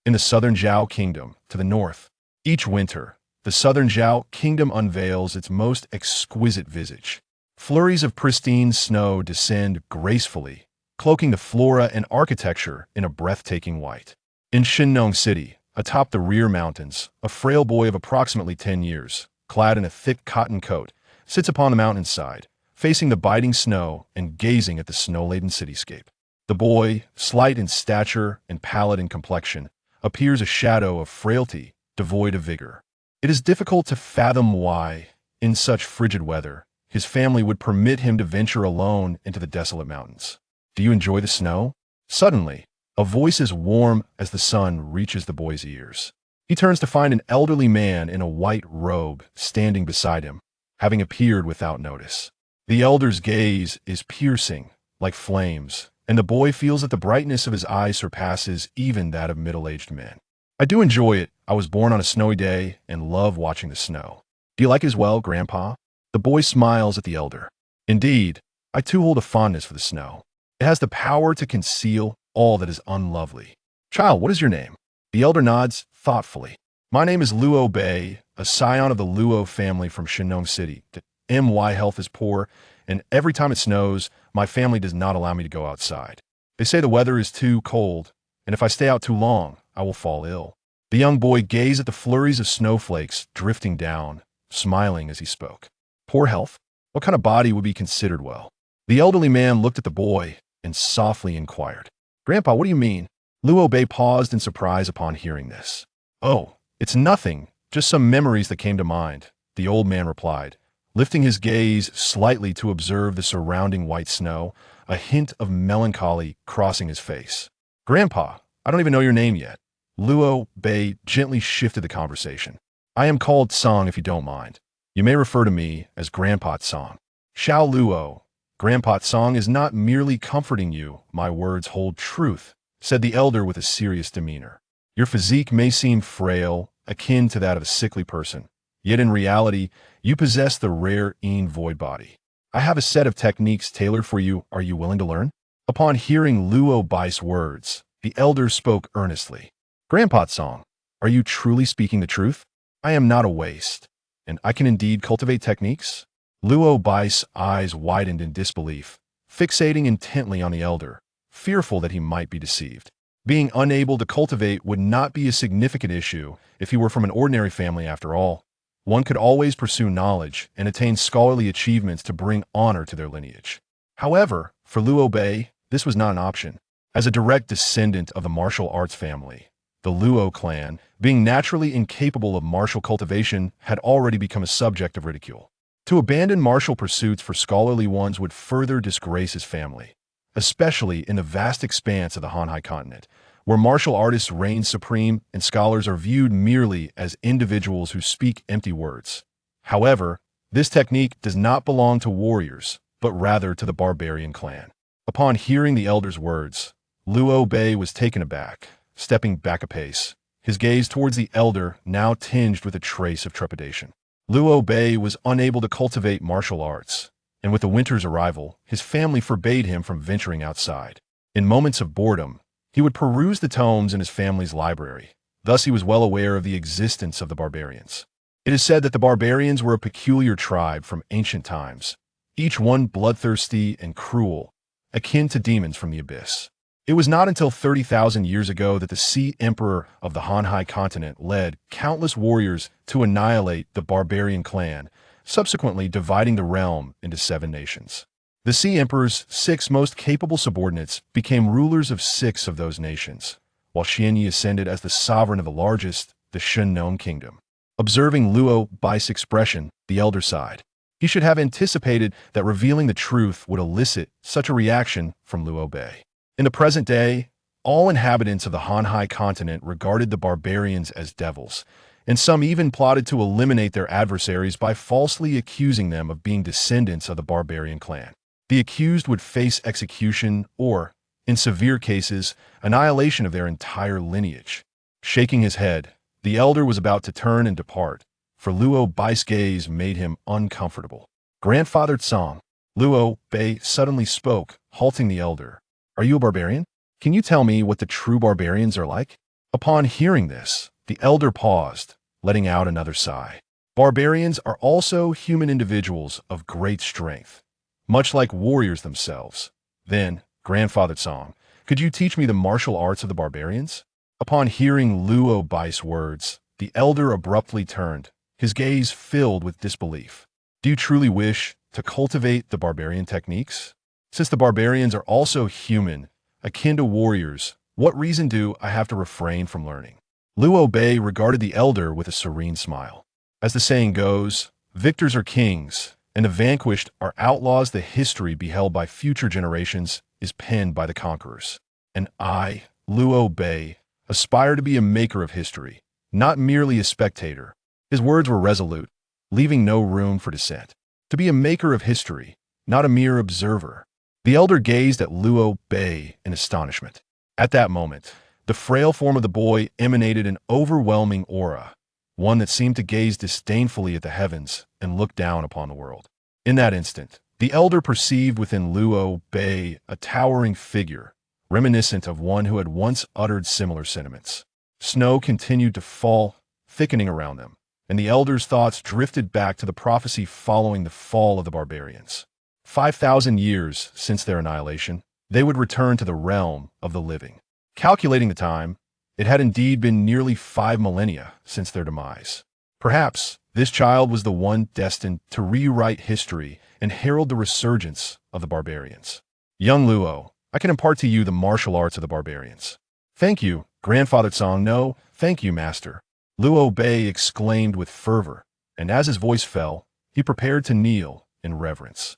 in the southern Zhao kingdom, to the north. Each winter, the southern Zhao kingdom unveils its most exquisite visage. Flurries of pristine snow descend gracefully, cloaking the flora and architecture in a breathtaking white. In Shinnong City, atop the rear mountains, a frail boy of approximately 10 years, clad in a thick cotton coat, sits upon the mountainside, facing the biting snow and gazing at the snow-laden cityscape. The boy, slight in stature and pallid in complexion, appears a shadow of frailty, devoid of vigor. It is difficult to fathom why, in such frigid weather, his family would permit him to venture alone into the desolate mountains. Do you enjoy the snow? Suddenly, a voice as warm as the sun reaches the boy's ears. He turns to find an elderly man in a white robe standing beside him, having appeared without notice. The elder's gaze is piercing, like flames, and the boy feels that the brightness of his eyes surpasses even that of middle-aged men. I do enjoy it. I was born on a snowy day and love watching the snow. Do you like it as well, Grandpa? The boy smiles at the elder. Indeed, I too hold a fondness for the snow. It has the power to conceal all that is unlovely. Child, what is your name? The elder nods thoughtfully. My name is Liu Fei, a scion of the Liu family from Shinnong City. My health is poor, and every time it snows, my family does not allow me to go outside. They say the weather is too cold, and if I stay out too long, I will fall ill. The young boy gazed at the flurries of snowflakes drifting down, smiling as he spoke. Poor health? What kind of body would be considered well? The elderly man looked at the boy and softly inquired. Grandpa, what do you mean? Liu Bei paused in surprise upon hearing this. Oh, it's nothing, just some memories that came to mind, the old man replied, lifting his gaze slightly to observe the surrounding white snow, a hint of melancholy crossing his face. Grandpa, I don't even know your name yet. Liu Bei gently shifted the conversation. I am called Song if you don't mind. You may refer to me as Grandpa Song. Xiao Luo, Grandpa Song is not merely comforting you, my words hold truth, said the elder with a serious demeanor. Your physique may seem frail, akin to that of a sickly person, yet in reality, you possess the rare Yin void body. I have a set of techniques tailored for you. Are you willing to learn? Upon hearing Liu Bei's words, the elder spoke earnestly. Grandpa Song, are you truly speaking the truth? I am not a waste, and I can indeed cultivate techniques? Liu Bei's eyes widened in disbelief, fixating intently on the elder, fearful that he might be deceived. Being unable to cultivate would not be a significant issue if he were from an ordinary family after all. One could always pursue knowledge and attain scholarly achievements to bring honor to their lineage. However, for Liu Bei, this was not an option. As a direct descendant of the martial arts family, the Liu clan, being naturally incapable of martial cultivation, had already become a subject of ridicule. To abandon martial pursuits for scholarly ones would further disgrace his family, especially in the vast expanse of the Hanhai continent, where martial artists reign supreme and scholars are viewed merely as individuals who speak empty words. However, this technique does not belong to warriors, but rather to the barbarian clan. Upon hearing the elder's words, Liu Bei was taken aback, stepping back a pace, his gaze towards the elder now tinged with a trace of trepidation. Liu Bei was unable to cultivate martial arts, and with the winter's arrival, his family forbade him from venturing outside. In moments of boredom, he would peruse the tomes in his family's library. Thus, he was well aware of the existence of the barbarians. It is said that the barbarians were a peculiar tribe from ancient times, each one bloodthirsty and cruel, akin to demons from the abyss. It was not until 30,000 years ago that the Sea Emperor of the Hanhai continent led countless warriors to annihilate the barbarian clan, subsequently dividing the realm into 7 nations. The Sea Emperor's 6 most capable subordinates became rulers of 6 of those nations, while Xianyi ascended as the sovereign of the largest, the Shinnong kingdom. Observing Liu Bei's expression, the elder sighed. He should have anticipated that revealing the truth would elicit such a reaction from Liu Bei. In the present day, all inhabitants of the Hanhai continent regarded the barbarians as devils, and some even plotted to eliminate their adversaries by falsely accusing them of being descendants of the barbarian clan. The accused would face execution or, in severe cases, annihilation of their entire lineage. Shaking his head, the elder was about to turn and depart, for Liu Bei's gaze made him uncomfortable. Grandfather Song, Liu Bei suddenly spoke, halting the elder. Are you a barbarian? Can you tell me what the true barbarians are like? Upon hearing this, the elder paused, letting out another sigh. Barbarians are also human individuals of great strength, much like warriors themselves. Then, Grandfather Song, could you teach me the martial arts of the barbarians? Upon hearing Luo Bai's words, the elder abruptly turned, his gaze filled with disbelief. Do you truly wish to cultivate the barbarian techniques? Since the barbarians are also human, akin to warriors, what reason do I have to refrain from learning? Luo Bei regarded the elder with a serene smile. As the saying goes, victors are kings, and the vanquished are outlaws. The history beheld by future generations is penned by the conquerors. And I, Luo Bei, aspire to be a maker of history, not merely a spectator. His words were resolute, leaving no room for dissent. To be a maker of history, not a mere observer. The elder gazed at Luo Bei in astonishment. At that moment, the frail form of the boy emanated an overwhelming aura, one that seemed to gaze disdainfully at the heavens and look down upon the world. In that instant, the elder perceived within Luo Bei a towering figure, reminiscent of one who had once uttered similar sentiments. Snow continued to fall, thickening around them, and the elder's thoughts drifted back to the prophecy following the fall of the barbarians. 5,000 years since their annihilation, they would return to the realm of the living. Calculating the time, it had indeed been nearly 5 millennia since their demise. Perhaps this child was the one destined to rewrite history and herald the resurgence of the barbarians. Young Luo, I can impart to you the martial arts of the barbarians. Thank you, Grandfather Song. No, thank you, Master. Luo Bei exclaimed with fervor, and as his voice fell, he prepared to kneel in reverence.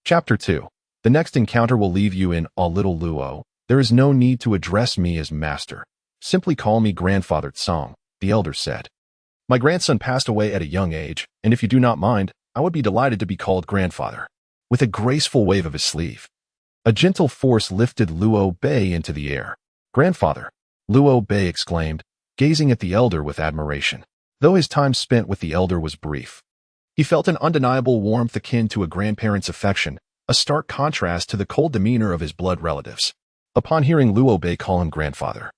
Chapter 2. The next encounter will leave you in awe. Little Luo, there is no need to address me as Master. Simply call me Grandfather Song, the elder said. My grandson passed away at a young age, and if you do not mind, I would be delighted to be called Grandfather. With a graceful wave of his sleeve, a gentle force lifted Luo Bei into the air. Grandfather, Luo Bei exclaimed, gazing at the elder with admiration. Though his time spent with the elder was brief, he felt an undeniable warmth akin to a grandparent's affection, a stark contrast to the cold demeanor of his blood relatives. Upon hearing Luo Bei call him grandfather,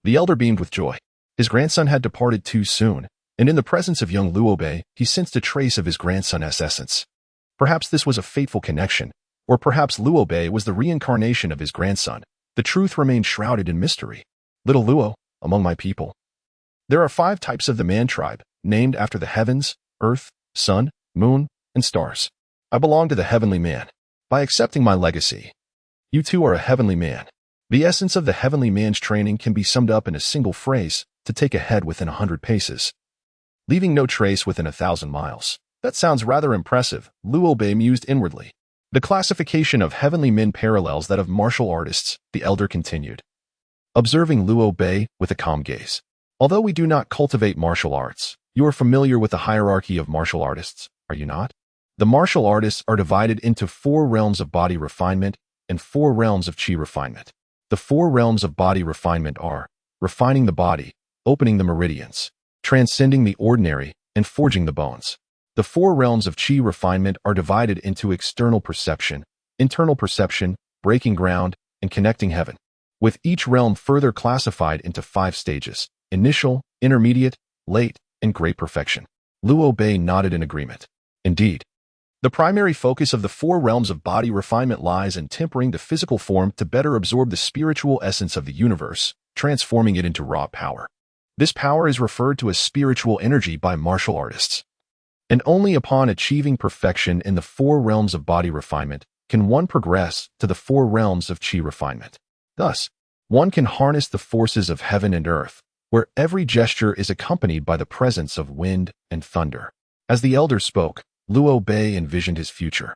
the elder beamed with joy. His grandson had departed too soon, and in the presence of young Luo Bei, he sensed a trace of his grandson's essence. Perhaps this was a fateful connection, or perhaps Luo Bei was the reincarnation of his grandson. The truth remained shrouded in mystery. Little Luo, among my people, there are 5 types of the man tribe, named after the heavens, earth, sun, moon, and stars. I belong to the heavenly man. By accepting my legacy, you too are a heavenly man. The essence of the heavenly man's training can be summed up in a single phrase: to take ahead within 100 paces, leaving no trace within 1,000 miles. That sounds rather impressive, Luo Bei mused inwardly. The classification of heavenly men parallels that of martial artists, the elder continued, observing Luo Bei with a calm gaze. Although we do not cultivate martial arts, you are familiar with the hierarchy of martial artists, are you not? The martial artists are divided into 4 realms of body refinement and 4 realms of chi refinement. The 4 realms of body refinement are refining the body, opening the meridians, transcending the ordinary, and forging the bones. The 4 realms of chi refinement are divided into external perception, internal perception, breaking ground, and connecting heaven, with each realm further classified into 5 stages: initial, intermediate, late, and great perfection. Luo Bei nodded in agreement. Indeed, the primary focus of the 4 realms of body refinement lies in tempering the physical form to better absorb the spiritual essence of the universe, transforming it into raw power. This power is referred to as spiritual energy by martial artists. And only upon achieving perfection in the 4 realms of body refinement can one progress to the 4 realms of chi refinement. Thus, one can harness the forces of heaven and earth, where every gesture is accompanied by the presence of wind and thunder. As the elder spoke, Luo Bei envisioned his future,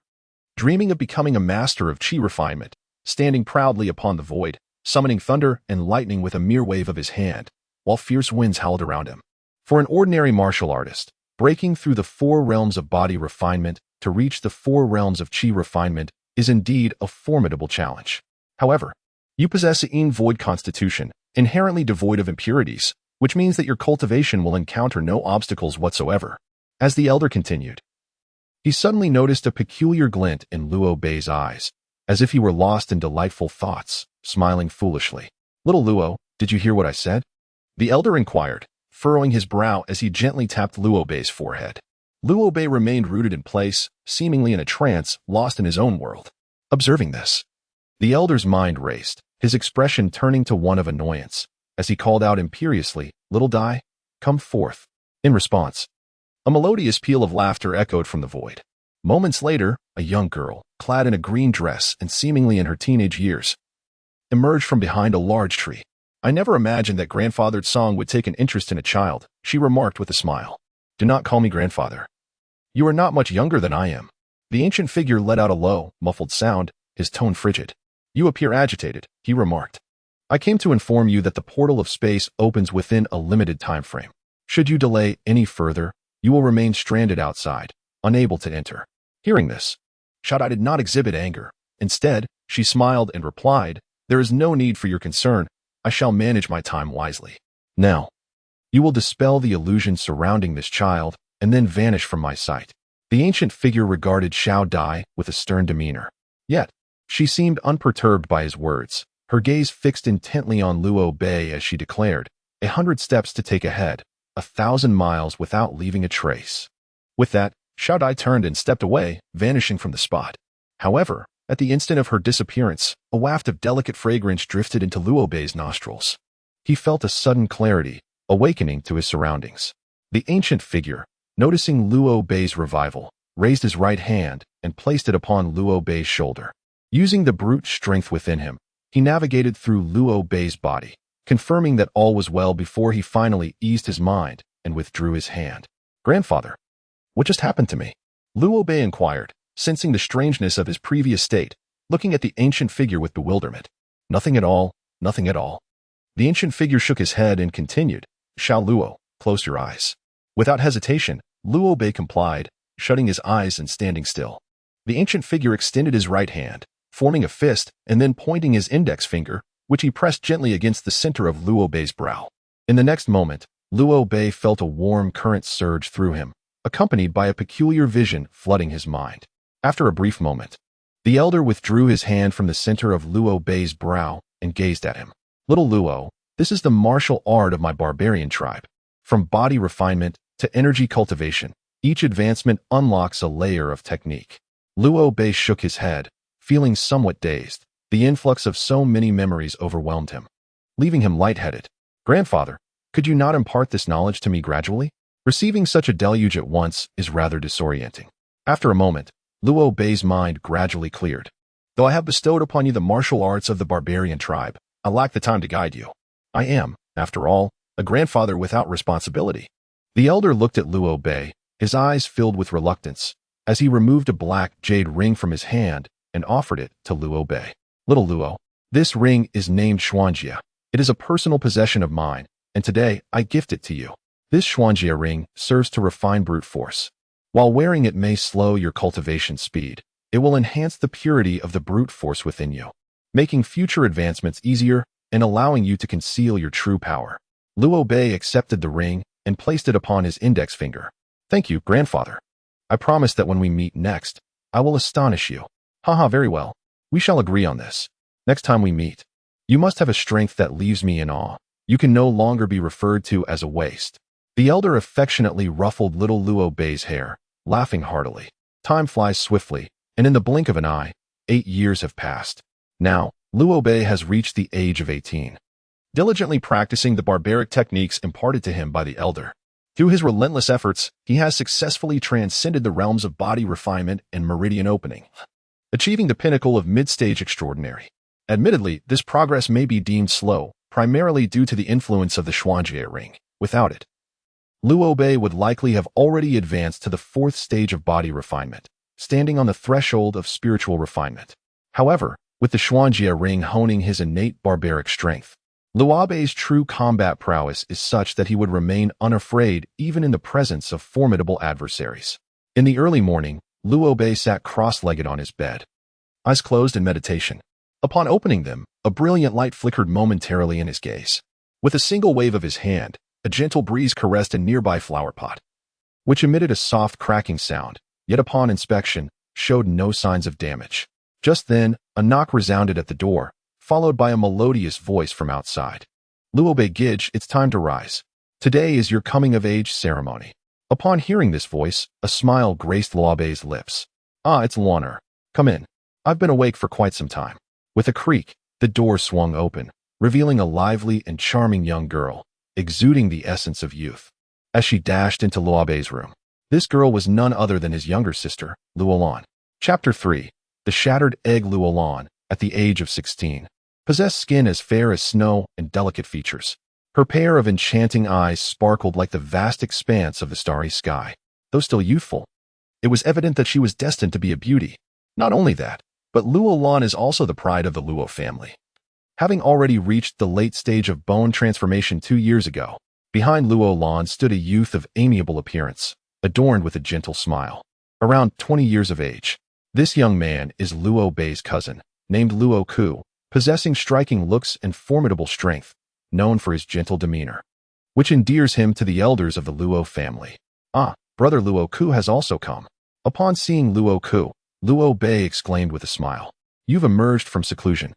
dreaming of becoming a master of chi refinement, standing proudly upon the void, summoning thunder and lightning with a mere wave of his hand, while fierce winds howled around him. For an ordinary martial artist, breaking through the 4 realms of body refinement to reach the 4 realms of chi refinement is indeed a formidable challenge. However, you possess an void constitution, inherently devoid of impurities, which means that your cultivation will encounter no obstacles whatsoever. As the elder continued, he suddenly noticed a peculiar glint in Luo Bei's eyes, as if he were lost in delightful thoughts, smiling foolishly. Little Luo, did you hear what I said? The elder inquired, furrowing his brow as he gently tapped Luo Bei's forehead. Luo Bei remained rooted in place, seemingly in a trance, lost in his own world. Observing this, the elder's mind raced, his expression turning to one of annoyance, as he called out imperiously, "Little Dai, come forth." In response, a melodious peal of laughter echoed from the void. Moments later, a young girl, clad in a green dress and seemingly in her teenage years, emerged from behind a large tree. "I never imagined that grandfathered song would take an interest in a child," she remarked with a smile. "Do not call me grandfather. You are not much younger than I am." The ancient figure let out a low, muffled sound, his tone frigid. "You appear agitated," he remarked. "I came to inform you that the portal of space opens within a limited time frame. Should you delay any further, you will remain stranded outside, unable to enter." Hearing this, Shaddai did not exhibit anger. Instead, she smiled and replied, "There is no need for your concern. I shall manage my time wisely. Now, you will dispel the illusion surrounding this child and then vanish from my sight." The ancient figure regarded Xiao Dai with a stern demeanor. Yet, she seemed unperturbed by his words, her gaze fixed intently on Luo Bei as she declared, 100 steps to take ahead, 1,000 miles without leaving a trace." With that, Xiao Dai turned and stepped away, vanishing from the spot. However, at the instant of her disappearance, a waft of delicate fragrance drifted into Luo Bei's nostrils. He felt a sudden clarity, awakening to his surroundings. The ancient figure, noticing Luo Bei's revival, raised his right hand and placed it upon Luo Bei's shoulder. Using the brute strength within him, he navigated through Luo Bei's body, confirming that all was well before he finally eased his mind and withdrew his hand. "Grandfather, what just happened to me?" Luo Bei inquired, sensing the strangeness of his previous state, looking at the ancient figure with bewilderment. "Nothing at all, nothing at all." The ancient figure shook his head and continued, "Xiao Luo, close your eyes." Without hesitation, Luo Bei complied, shutting his eyes and standing still. The ancient figure extended his right hand, forming a fist and then pointing his index finger, which he pressed gently against the center of Luo Bei's brow. In the next moment, Luo Bei felt a warm current surge through him, accompanied by a peculiar vision flooding his mind. After a brief moment, the elder withdrew his hand from the center of Luo Bei's brow and gazed at him. "Little Luo, this is the martial art of my barbarian tribe. From body refinement to energy cultivation, each advancement unlocks a layer of technique." Luo Bei shook his head, feeling somewhat dazed. The influx of so many memories overwhelmed him, leaving him lightheaded. "Grandfather, could you not impart this knowledge to me gradually? Receiving such a deluge at once is rather disorienting." After a moment, Luo Bei's mind gradually cleared. "Though I have bestowed upon you the martial arts of the barbarian tribe, I lack the time to guide you. I am, after all, a grandfather without responsibility." The elder looked at Luo Bei, his eyes filled with reluctance, as he removed a black jade ring from his hand and offered it to Luo Bei. "Little Luo, this ring is named Xuanjia. It is a personal possession of mine, and today I gift it to you. This Xuanjia ring serves to refine brute force. While wearing it may slow your cultivation speed, it will enhance the purity of the brute force within you, making future advancements easier and allowing you to conceal your true power." Luo Bei accepted the ring and placed it upon his index finger. "Thank you, grandfather. I promise that when we meet next, I will astonish you." "Haha, very well. We shall agree on this. Next time we meet, you must have a strength that leaves me in awe. You can no longer be referred to as a waste." The elder affectionately ruffled little Luo Bei's hair, laughing heartily. Time flies swiftly, and in the blink of an eye, 8 years have passed. Now, Luo Bei has reached the age of 18. Diligently practicing the barbaric techniques imparted to him by the elder. Through his relentless efforts, he has successfully transcended the realms of body refinement and meridian opening, achieving the pinnacle of mid-stage extraordinary. Admittedly, this progress may be deemed slow, primarily due to the influence of the Xuanjie ring. Without it, Luo Bei would likely have already advanced to the 4th stage of body refinement, standing on the threshold of spiritual refinement. However, with the Xuanjie ring honing his innate barbaric strength, Luo Bei's true combat prowess is such that he would remain unafraid even in the presence of formidable adversaries. In the early morning, Luo Bei sat cross-legged on his bed, eyes closed in meditation. Upon opening them, a brilliant light flickered momentarily in his gaze. With a single wave of his hand, a gentle breeze caressed a nearby flower pot, which emitted a soft cracking sound, yet upon inspection, showed no signs of damage. Just then, a knock resounded at the door, followed by a melodious voice from outside. Luo Bei Gij, it's time to rise. Today is your coming-of-age ceremony. Upon hearing this voice, a smile graced Luo Bei's lips. Ah, it's Luoner. Come in. I've been awake for quite some time. With a creak, the door swung open, revealing a lively and charming young girl, exuding the essence of youth. As she dashed into Luo Bei's room, this girl was none other than his younger sister, Luo Lan. Chapter 3. The Shattered Egg. Luo Lan, at the age of 16, possessed skin as fair as snow and delicate features. Her pair of enchanting eyes sparkled like the vast expanse of the starry sky. Though still youthful, it was evident that she was destined to be a beauty. Not only that, but Luo Lan is also the pride of the Luo family. Having already reached the late stage of bone transformation 2 years ago, behind Luo Lan stood a youth of amiable appearance, adorned with a gentle smile. Around 20 years of age, this young man is Luo Bei's cousin, named Luo Ku, possessing striking looks and formidable strength, known for his gentle demeanor, which endears him to the elders of the Luo family. Ah, brother Luo Ku has also come. Upon seeing Luo Ku, Luo Bei exclaimed with a smile, "You've emerged from seclusion."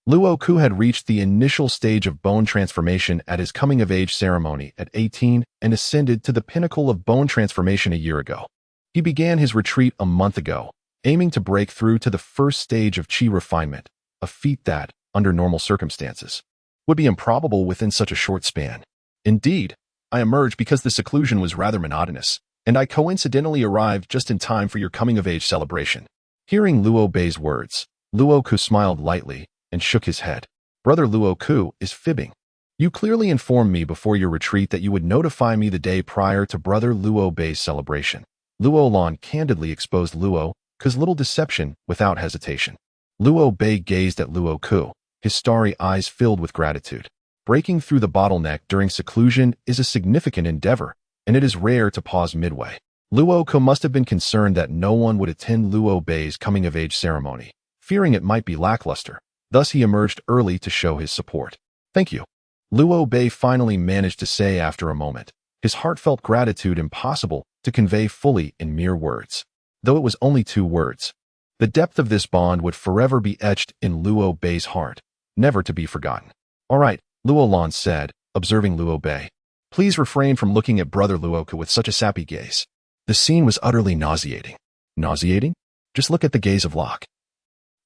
Luo Ku had reached the initial stage of bone transformation at his coming-of-age ceremony at 18 and ascended to the pinnacle of bone transformation a year ago. He began his retreat a month ago, aiming to break through to the first stage of qi refinement, a feat that, under normal circumstances, would be improbable within such a short span. Indeed, I emerged because the seclusion was rather monotonous, and I coincidentally arrived just in time for your coming-of-age celebration. Hearing Luo Bei's words, Luo Ku smiled lightly and shook his head. Brother Luo Ku is fibbing. You clearly informed me before your retreat that you would notify me the day prior to brother Luo Bei's celebration. Luo Lan candidly exposed Luo Ku's little deception without hesitation. Luo Bei gazed at Luo Ku, his starry eyes filled with gratitude. Breaking through the bottleneck during seclusion is a significant endeavor, and it is rare to pause midway. Luo Ku must have been concerned that no one would attend Luo Bei's coming-of-age ceremony, fearing it might be lackluster. Thus he emerged early to show his support. Thank you, Luo Bei finally managed to say after a moment, his heartfelt gratitude impossible to convey fully in mere words. Though it was only 2 words, the depth of this bond would forever be etched in Luo Bei's heart, never to be forgotten. All right, Luo Lan said, observing Luo Bei. Please refrain from looking at brother Luo Ku with such a sappy gaze. The scene was utterly nauseating. Nauseating? Just look at the gaze of Locke.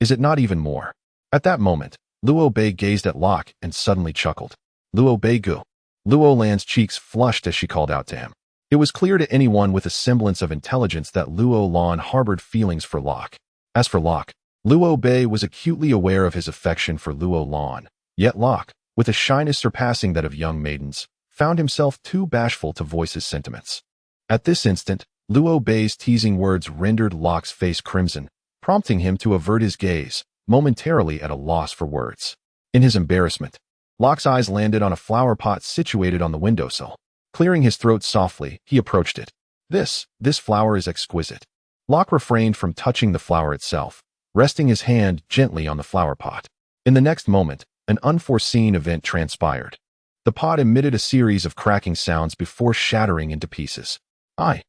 Is it not even more? At that moment, Luo Bei gazed at Locke and suddenly chuckled. Luo Bei Gu. Luo Lan's cheeks flushed as she called out to him. It was clear to anyone with a semblance of intelligence that Luo Lan harbored feelings for Locke. As for Locke, Luo Bei was acutely aware of his affection for Luo Lan, yet Locke, with a shyness surpassing that of young maidens, found himself too bashful to voice his sentiments. At this instant, Luo Bei's teasing words rendered Locke's face crimson, prompting him to avert his gaze, momentarily at a loss for words. In his embarrassment, Locke's eyes landed on a flower pot situated on the windowsill. Clearing his throat softly, he approached it. This flower is exquisite. Locke refrained from touching the flower itself, resting his hand gently on the flower pot. In the next moment, an unforeseen event transpired. The pot emitted a series of cracking sounds before shattering into pieces. I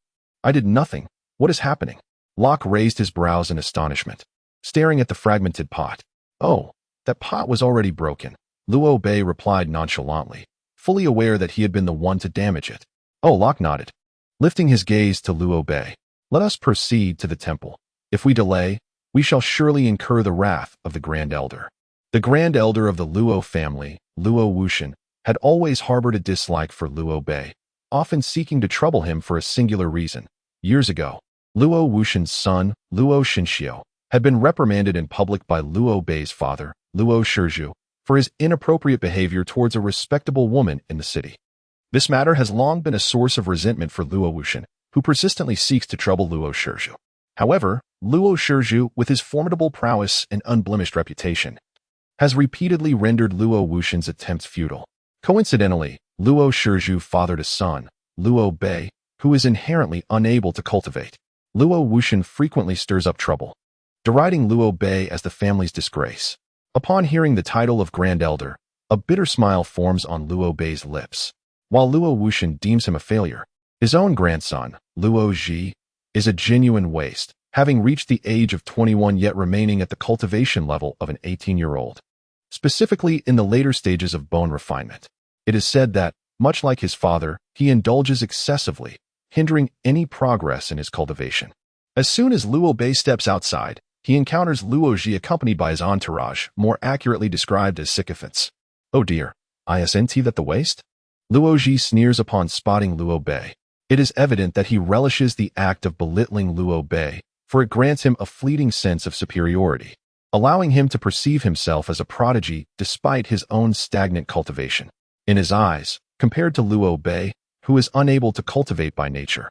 did nothing. What is happening? Locke raised his brows in astonishment, staring at the fragmented pot. Oh, that pot was already broken, Luo Bei replied nonchalantly, fully aware that he had been the one to damage it. Oh, Locke nodded, lifting his gaze to Luo Bei. Let us proceed to the temple. If we delay, we shall surely incur the wrath of the Grand Elder. The Grand Elder of the Luo family, Luo Wuxian, had always harbored a dislike for Luo Bei, often seeking to trouble him for a singular reason. Years ago, Luo Wuxian's son, Luo Xinxiao, had been reprimanded in public by Luo Bei's father, Luo Shizhu, for his inappropriate behavior towards a respectable woman in the city. This matter has long been a source of resentment for Luo Wuxian, who persistently seeks to trouble Luo Shizhu. However, Luo Shizhu, with his formidable prowess and unblemished reputation, has repeatedly rendered Luo Wuxian's attempts futile. Coincidentally, Luo Shizhu fathered a son, Luo Bei, who is inherently unable to cultivate. Luo Wuxian frequently stirs up trouble, deriding Luo Bei as the family's disgrace. Upon hearing the title of Grand Elder, a bitter smile forms on Luo Bei's lips. While Luo Wuxian deems him a failure, his own grandson, Luo Ji, is a genuine waste, having reached the age of 21 yet remaining at the cultivation level of an 18-year-old, specifically in the later stages of bone refinement. It is said that, much like his father, he indulges excessively, hindering any progress in his cultivation. As soon as Luo Bei steps outside, he encounters Luo Ji accompanied by his entourage, more accurately described as sycophants. Oh dear, isn't that the waste? Luo Ji sneers upon spotting Luo Bei. It is evident that he relishes the act of belittling Luo Bei, for it grants him a fleeting sense of superiority, allowing him to perceive himself as a prodigy despite his own stagnant cultivation. In his eyes, compared to Luo Bei, who is unable to cultivate by nature,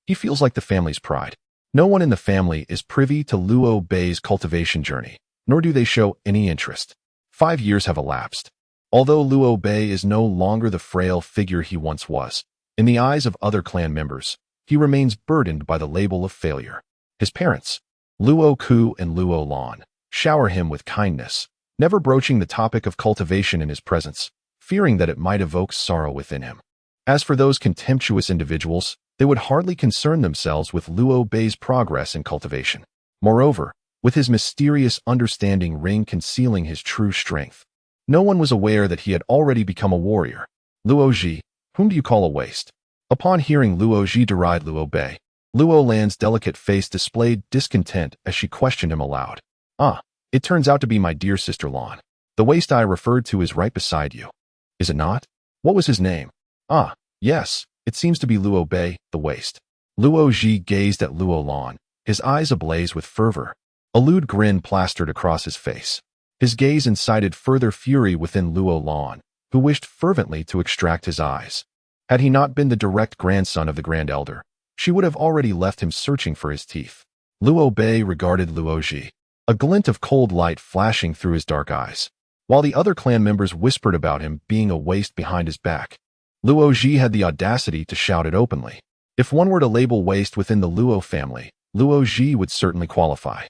he feels like the family's pride. No one in the family is privy to Luo Bei's cultivation journey, nor do they show any interest. 5 years have elapsed. Although Luo Bei is no longer the frail figure he once was, in the eyes of other clan members, he remains burdened by the label of failure. His parents, Luo Ku and Luo Lan, shower him with kindness, never broaching the topic of cultivation in his presence, fearing that it might evoke sorrow within him. As for those contemptuous individuals, they would hardly concern themselves with Luo Bei's progress in cultivation. Moreover, with his mysterious understanding ring concealing his true strength, no one was aware that he had already become a warrior. Luo Ji, whom do you call a waste? Upon hearing Luo Ji deride Luo Bei, Luo Lan's delicate face displayed discontent as she questioned him aloud. Ah, it turns out to be my dear sister Lan. The waste I referred to is right beside you. Is it not? What was his name? Ah, yes, it seems to be Luo Bei, the waste. Luo Ji gazed at Luo Lan, his eyes ablaze with fervor. A lewd grin plastered across his face. His gaze incited further fury within Luo Lan, who wished fervently to extract his eyes. Had he not been the direct grandson of the Grand Elder, she would have already left him searching for his teeth. Luo Bei regarded Luo Ji, a glint of cold light flashing through his dark eyes, while the other clan members whispered about him being a waste behind his back. Luo Ji had the audacity to shout it openly. If one were to label waste within the Luo family, Luo Ji would certainly qualify.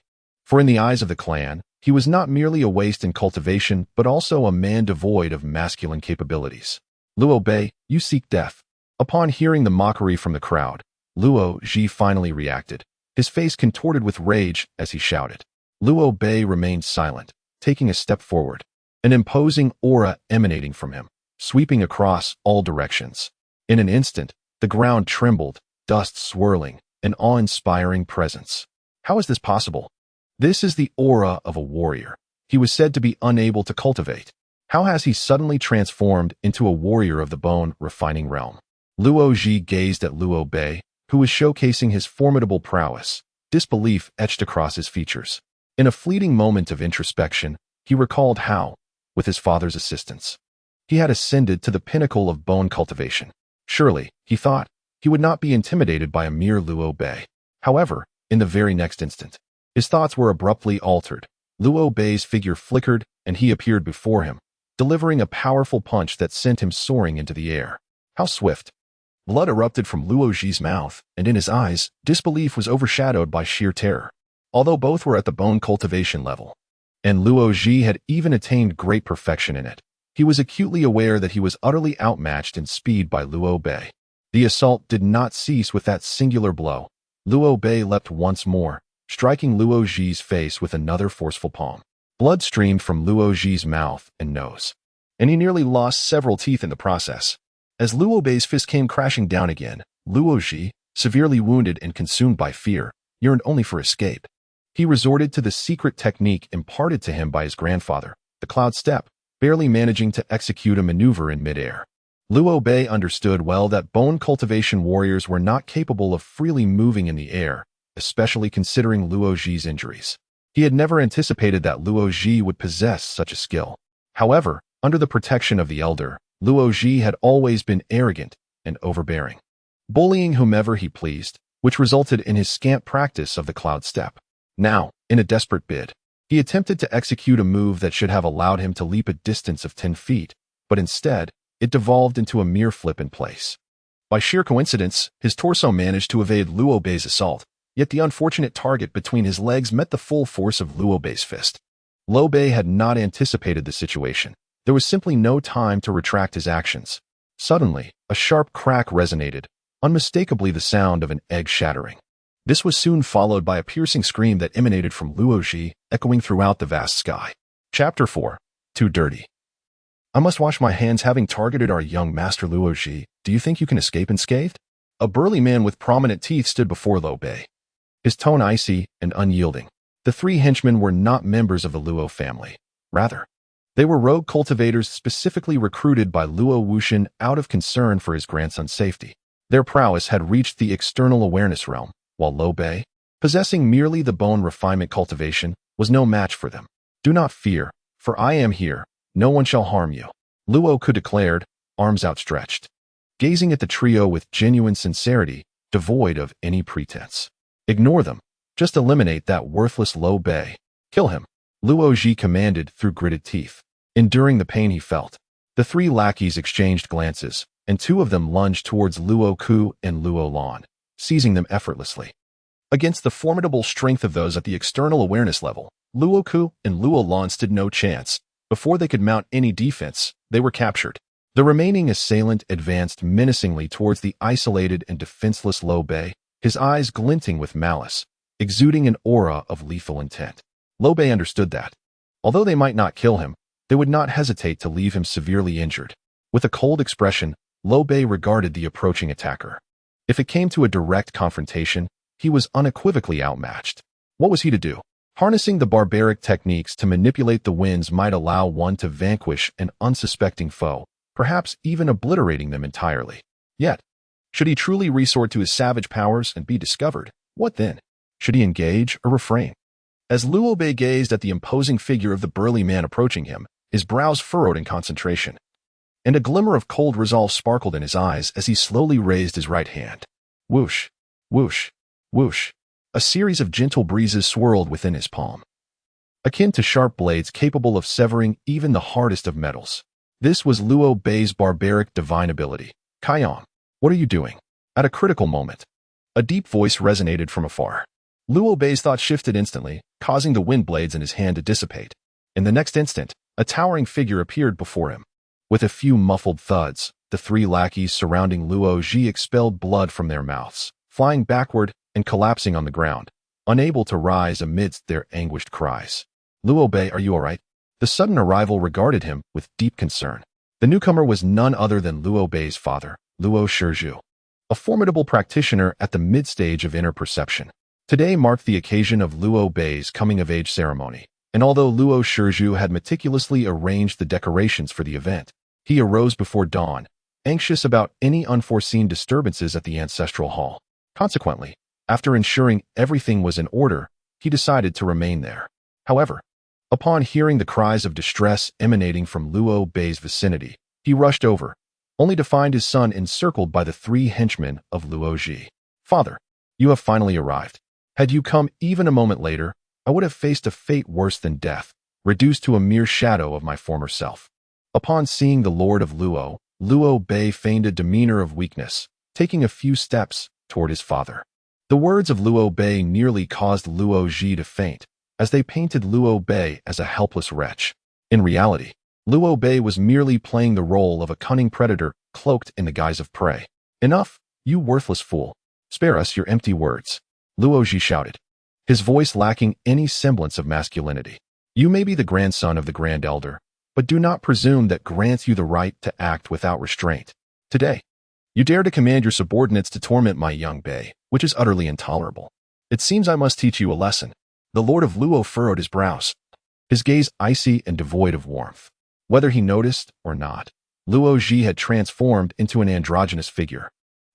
For in the eyes of the clan, he was not merely a waste in cultivation, but also a man devoid of masculine capabilities. Luo Bei, you seek death. Upon hearing the mockery from the crowd, Luo Ji finally reacted, his face contorted with rage as he shouted. Luo Bei remained silent, taking a step forward, an imposing aura emanating from him, sweeping across all directions. In an instant, the ground trembled, dust swirling, an awe-inspiring presence. How is this possible? This is the aura of a warrior. He was said to be unable to cultivate. How has he suddenly transformed into a warrior of the bone-refining realm? Luo Ji gazed at Luo Bei, who was showcasing his formidable prowess, disbelief etched across his features. In a fleeting moment of introspection, he recalled how, with his father's assistance, he had ascended to the pinnacle of bone cultivation. Surely, he thought, he would not be intimidated by a mere Luo Bei. However, in the very next instant, his thoughts were abruptly altered. Luo Bei's figure flickered, and he appeared before him, delivering a powerful punch that sent him soaring into the air. How swift! Blood erupted from Luo Ji's mouth, and in his eyes, disbelief was overshadowed by sheer terror. Although both were at the bone cultivation level, and Luo Ji had even attained great perfection in it, he was acutely aware that he was utterly outmatched in speed by Luo Bei. The assault did not cease with that singular blow. Luo Bei leapt once more, striking Luo Ji's face with another forceful palm. Blood streamed from Luo Ji's mouth and nose, and he nearly lost several teeth in the process. As Luo Bei's fist came crashing down again, Luo Ji, severely wounded and consumed by fear, yearned only for escape. He resorted to the secret technique imparted to him by his grandfather, the cloud step, barely managing to execute a maneuver in midair. Luo Bei understood well that bone cultivation warriors were not capable of freely moving in the air, especially considering Luo Ji's injuries. He had never anticipated that Luo Ji would possess such a skill. However, under the protection of the elder, Luo Ji had always been arrogant and overbearing, bullying whomever he pleased, which resulted in his scant practice of the cloud step. Now, in a desperate bid, he attempted to execute a move that should have allowed him to leap a distance of 10 feet, but instead, it devolved into a mere flip in place. By sheer coincidence, his torso managed to evade Luo Bei's assault, yet the unfortunate target between his legs met the full force of Luo Bei's fist. Luo Bei had not anticipated the situation. There was simply no time to retract his actions. Suddenly, a sharp crack resonated, unmistakably the sound of an egg shattering. This was soon followed by a piercing scream that emanated from Luo Ji, echoing throughout the vast sky. Chapter 4. Too Dirty. I must wash my hands having targeted our young master Luo Ji. Do you think you can escape unscathed? A burly man with prominent teeth stood before Liu Bei, his tone icy and unyielding. The three henchmen were not members of the Luo family. Rather, they were rogue cultivators specifically recruited by Luo Wuxian out of concern for his grandson's safety. Their prowess had reached the external awareness realm, while Liu Bei, possessing merely the bone refinement cultivation, was no match for them. Do not fear, for I am here. No one shall harm you, Luo Ku declared, arms outstretched, gazing at the trio with genuine sincerity, devoid of any pretense. Ignore them. Just eliminate that worthless Liu Bei. Kill him, Luo Ji commanded through gritted teeth. Enduring the pain he felt, the three lackeys exchanged glances, and two of them lunged towards Luo Ku and Luo Lan, seizing them effortlessly. Against the formidable strength of those at the external awareness level, Luo Ku and Luo Lan stood no chance. Before they could mount any defense, they were captured. The remaining assailant advanced menacingly towards the isolated and defenseless Liu Bei, his eyes glinting with malice, exuding an aura of lethal intent. Liu Bei understood that, although they might not kill him, they would not hesitate to leave him severely injured. With a cold expression, Liu Bei regarded the approaching attacker. If it came to a direct confrontation, he was unequivocally outmatched. What was he to do? Harnessing the barbaric techniques to manipulate the winds might allow one to vanquish an unsuspecting foe, perhaps even obliterating them entirely. Yet, should he truly resort to his savage powers and be discovered, what then? Should he engage or refrain? As Liu Bei gazed at the imposing figure of the burly man approaching him, his brows furrowed in concentration, and a glimmer of cold resolve sparkled in his eyes as he slowly raised his right hand. Whoosh, whoosh, whoosh. A series of gentle breezes swirled within his palm, akin to sharp blades capable of severing even the hardest of metals. This was Liu Bei's barbaric divine ability. Kaiyang, what are you doing? At a critical moment, a deep voice resonated from afar. Liu Bei's thoughts shifted instantly, causing the wind blades in his hand to dissipate. In the next instant, a towering figure appeared before him. With a few muffled thuds, the three lackeys surrounding Luo Ji expelled blood from their mouths, flying backward and collapsing on the ground, unable to rise amidst their anguished cries. Liu Bei, are you all right? The sudden arrival regarded him with deep concern. The newcomer was none other than Liu Bei's father, Luo Shizhu, a formidable practitioner at the mid-stage of inner perception. Today marked the occasion of Liu Bei's coming-of-age ceremony, and although Luo Shizhu had meticulously arranged the decorations for the event, he arose before dawn, anxious about any unforeseen disturbances at the ancestral hall. Consequently, after ensuring everything was in order, he decided to remain there. However, upon hearing the cries of distress emanating from Liu Bei's vicinity, he rushed over, only to find his son encircled by the three henchmen of Luo Ji. Father, you have finally arrived. Had you come even a moment later, I would have faced a fate worse than death, reduced to a mere shadow of my former self. Upon seeing the Lord of Luo, Liu Bei feigned a demeanor of weakness, taking a few steps toward his father. The words of Liu Bei nearly caused Luo Ji to faint, as they painted Liu Bei as a helpless wretch. In reality, Liu Bei was merely playing the role of a cunning predator cloaked in the guise of prey. Enough, you worthless fool. Spare us your empty words, Luo Ji shouted, his voice lacking any semblance of masculinity. You may be the grandson of the Grand Elder, but do not presume that grants you the right to act without restraint. Today, you dare to command your subordinates to torment my young Bei, which is utterly intolerable. It seems I must teach you a lesson. The Lord of Luo furrowed his brows, his gaze icy and devoid of warmth. Whether he noticed or not, Luo Ji had transformed into an androgynous figure.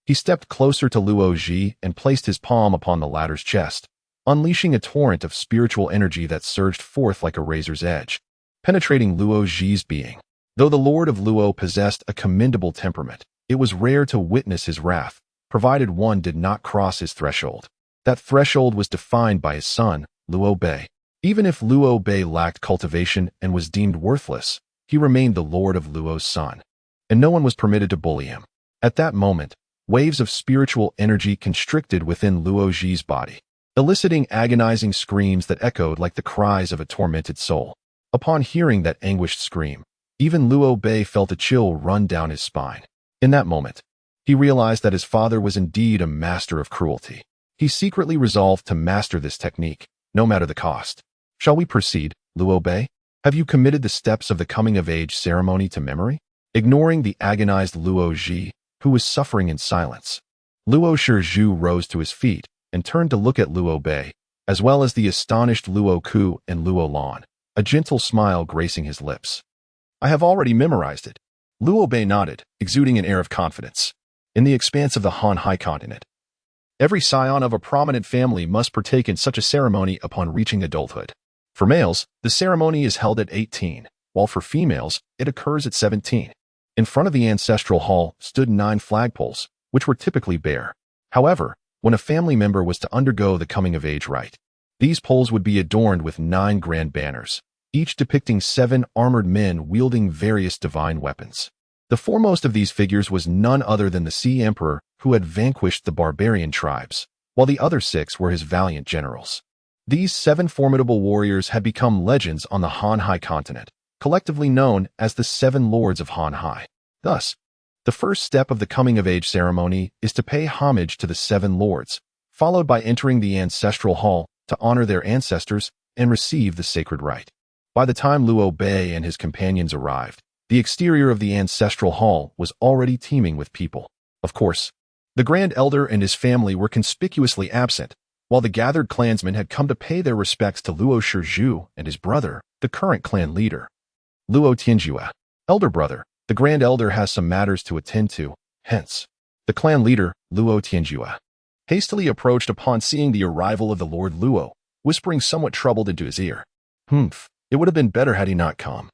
He stepped closer to Luo Ji and placed his palm upon the latter's chest, unleashing a torrent of spiritual energy that surged forth like a razor's edge, penetrating Luo Ji's being. Though the Lord of Luo possessed a commendable temperament, it was rare to witness his wrath, provided one did not cross his threshold. That threshold was defined by his son, Liu Bei. Even if Liu Bei lacked cultivation and was deemed worthless, he remained the Lord of Luo's son, and no one was permitted to bully him. At that moment, waves of spiritual energy constricted within Luo Ji's body, eliciting agonizing screams that echoed like the cries of a tormented soul. Upon hearing that anguished scream, even Liu Bei felt a chill run down his spine. In that moment, he realized that his father was indeed a master of cruelty. He secretly resolved to master this technique, no matter the cost. Shall we proceed, Liu Bei? Have you committed the steps of the coming-of-age ceremony to memory? Ignoring the agonized Luo Ji, who was suffering in silence, Luo Shizhu rose to his feet and turned to look at Luo Bei, as well as the astonished Luo Ku and Luo Lan, a gentle smile gracing his lips. I have already memorized it. Luo Bei nodded, exuding an air of confidence. In the expanse of the Han Hai continent, every scion of a prominent family must partake in such a ceremony upon reaching adulthood. For males, the ceremony is held at 18, while for females, it occurs at 17. In front of the ancestral hall stood 9 flagpoles, which were typically bare. However, when a family member was to undergo the coming-of-age rite, these poles would be adorned with 9 grand banners, each depicting 7 armored men wielding various divine weapons. The foremost of these figures was none other than the Sea Emperor who had vanquished the barbarian tribes, while the other 6 were his valiant generals. These 7 formidable warriors had become legends on the Han Hai continent, collectively known as the 7 Lords of Han Hai. Thus, the first step of the coming-of-age ceremony is to pay homage to the 7 Lords, followed by entering the ancestral hall to honor their ancestors and receive the sacred rite. By the time Luo Bei and his companions arrived, the exterior of the ancestral hall was already teeming with people. Of course, the Grand Elder and his family were conspicuously absent, while the gathered clansmen had come to pay their respects to Luo Shizhu and his brother, the current clan leader. Luo Tianjue, elder brother, the Grand Elder has some matters to attend to, hence. The clan leader, Luo Tianjue, hastily approached upon seeing the arrival of the Lord Luo, whispering somewhat troubled into his ear. It would have been better had he not come.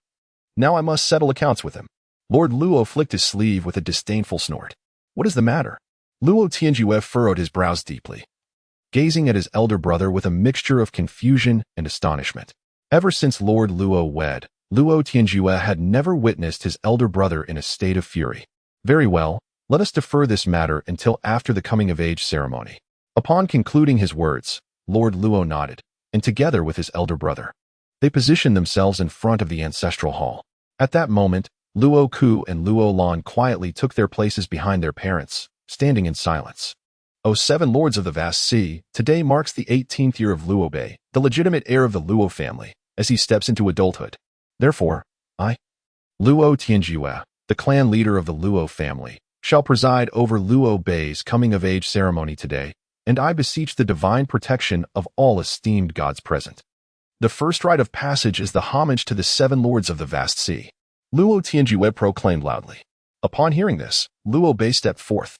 Now I must settle accounts with him. Lord Luo flicked his sleeve with a disdainful snort. What is the matter? Luo Tianjue furrowed his brows deeply, gazing at his elder brother with a mixture of confusion and astonishment. Ever since Lord Luo wed, Luo Tianjue had never witnessed his elder brother in a state of fury. Very well, let us defer this matter until after the coming-of-age ceremony. Upon concluding his words, Lord Luo nodded, and together with his elder brother, they positioned themselves in front of the ancestral hall. At that moment, Luo Ku and Luo Lan quietly took their places behind their parents, standing in silence. O 7 Lords of the Vast Sea, today marks the 18th year of Luo Bei, the legitimate heir of the Luo family, as he steps into adulthood. Therefore, I, Luo Tianjue, the clan leader of the Luo family, shall preside over Luo Bei's coming-of-age ceremony today, and I beseech the divine protection of all esteemed gods present. The first rite of passage is the homage to the 7 Lords of the Vast Sea. Luo Tianjue proclaimed loudly. Upon hearing this, Luo Bei stepped forth,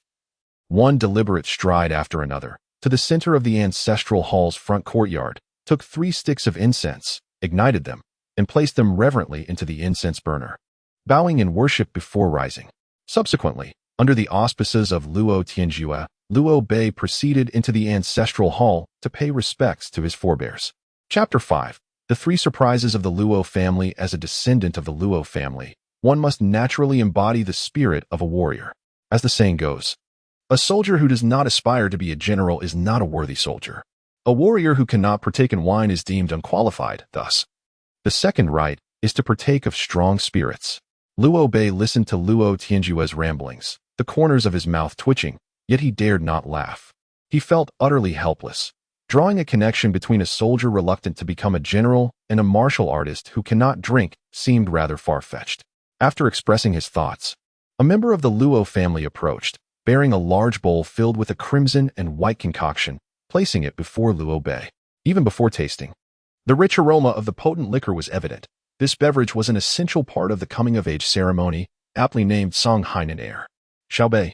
one deliberate stride after another, to the center of the ancestral hall's front courtyard, took 3 sticks of incense, ignited them, and placed them reverently into the incense burner, bowing in worship before rising. Subsequently, under the auspices of Luo Tianjue, Luo Bei proceeded into the ancestral hall to pay respects to his forebears. Chapter 5. The 3 surprises of the Luo family. As a descendant of the Luo family, one must naturally embody the spirit of a warrior. As the saying goes, a soldier who does not aspire to be a general is not a worthy soldier. A warrior who cannot partake in wine is deemed unqualified, thus. The second rite is to partake of strong spirits. Luo Bei listened to Luo Tianjue's ramblings, the corners of his mouth twitching, yet he dared not laugh. He felt utterly helpless. Drawing a connection between a soldier reluctant to become a general and a martial artist who cannot drink seemed rather far-fetched. After expressing his thoughts, a member of the Luo family approached, bearing a large bowl filled with a crimson and white concoction, placing it before Luo Bei. Even before tasting, the rich aroma of the potent liquor was evident. This beverage was an essential part of the coming-of-age ceremony, aptly named Song Hainan Air. Xiao Bei,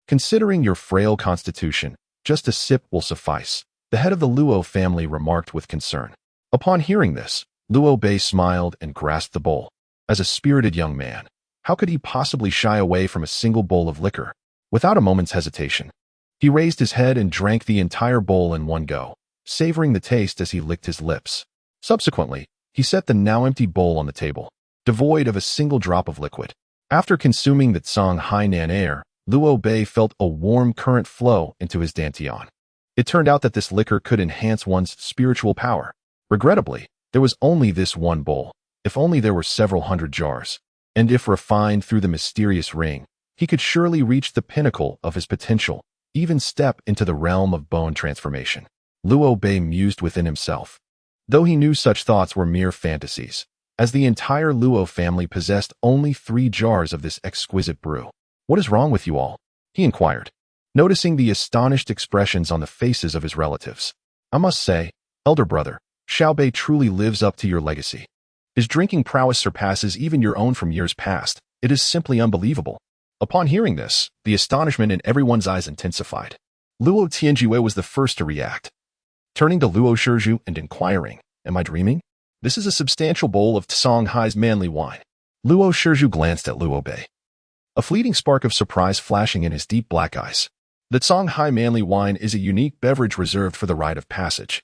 considering your frail constitution, just a sip will suffice, the head of the Luo family remarked with concern. Upon hearing this, Luo Bei smiled and grasped the bowl. As a spirited young man, how could he possibly shy away from a single bowl of liquor? Without a moment's hesitation, he raised his head and drank the entire bowl in one go, savoring the taste as he licked his lips. Subsequently, he set the now empty bowl on the table, devoid of a single drop of liquid. After consuming the Song Hainan Air, Luo Bei felt a warm current flow into his dantian. It turned out that this liquor could enhance one's spiritual power. Regrettably, there was only this one bowl. If only there were several hundred jars, and if refined through the mysterious ring, he could surely reach the pinnacle of his potential, even step into the realm of bone transformation. Luo Bei mused within himself. Though he knew such thoughts were mere fantasies, as the entire Luo family possessed only 3 jars of this exquisite brew. "What is wrong with you all?" he inquired, noticing the astonished expressions on the faces of his relatives. "I must say, elder brother, Xiaobei truly lives up to your legacy. His drinking prowess surpasses even your own from years past. It is simply unbelievable." Upon hearing this, the astonishment in everyone's eyes intensified. Luo Tianjue was the first to react, turning to Luo Shizhu and inquiring, "Am I dreaming? This is a substantial bowl of Tsang Hai's manly wine." Luo Shizhu glanced at Luo Bei, a fleeting spark of surprise flashing in his deep black eyes. The Tsang Hai manly wine is a unique beverage reserved for the rite of passage.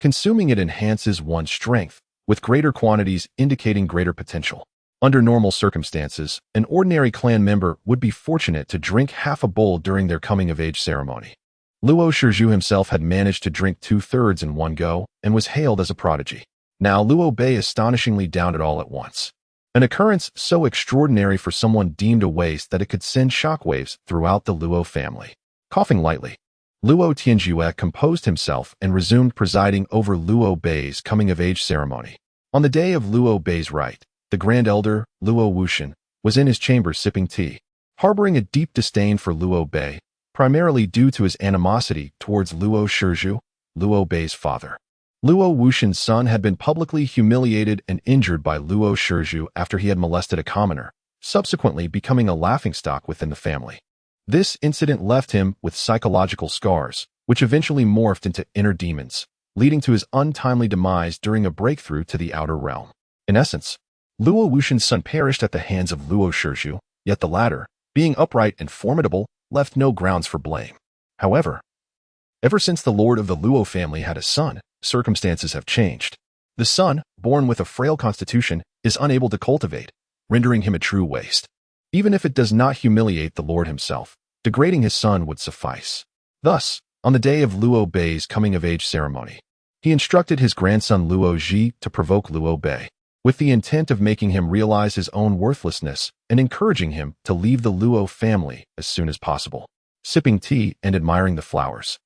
Consuming it enhances one's strength, with greater quantities indicating greater potential. Under normal circumstances, an ordinary clan member would be fortunate to drink half a bowl during their coming-of-age ceremony. Luo Shizhu himself had managed to drink 2/3 in one go and was hailed as a prodigy. Now Luo Bei astonishingly downed it all at once. An occurrence so extraordinary for someone deemed a waste that it could send shockwaves throughout the Luo family. Coughing lightly, Luo Tianjue composed himself and resumed presiding over Luo Bei's coming-of-age ceremony. On the day of Luo Bei's rite, the Grand Elder, Luo Wuxian, was in his chamber sipping tea, harboring a deep disdain for Luo Bei, primarily due to his animosity towards Luo Shizhu, Luo Bei's father. Luo Wuxian's son had been publicly humiliated and injured by Luo Shizhu after he had molested a commoner, subsequently becoming a laughingstock within the family. This incident left him with psychological scars, which eventually morphed into inner demons, leading to his untimely demise during a breakthrough to the outer realm. In essence, Luo Wuxian's son perished at the hands of Luo Shizhu, yet the latter, being upright and formidable, left no grounds for blame. However, ever since the lord of the Luo family had a son, circumstances have changed. The son, born with a frail constitution, is unable to cultivate, rendering him a true waste. Even if it does not humiliate the lord himself, degrading his son would suffice. Thus, on the day of Luo Bei's coming-of-age ceremony, he instructed his grandson Luo Ji to provoke Luo Bei, with the intent of making him realize his own worthlessness and encouraging him to leave the Luo family as soon as possible. Sipping tea and admiring the flowers,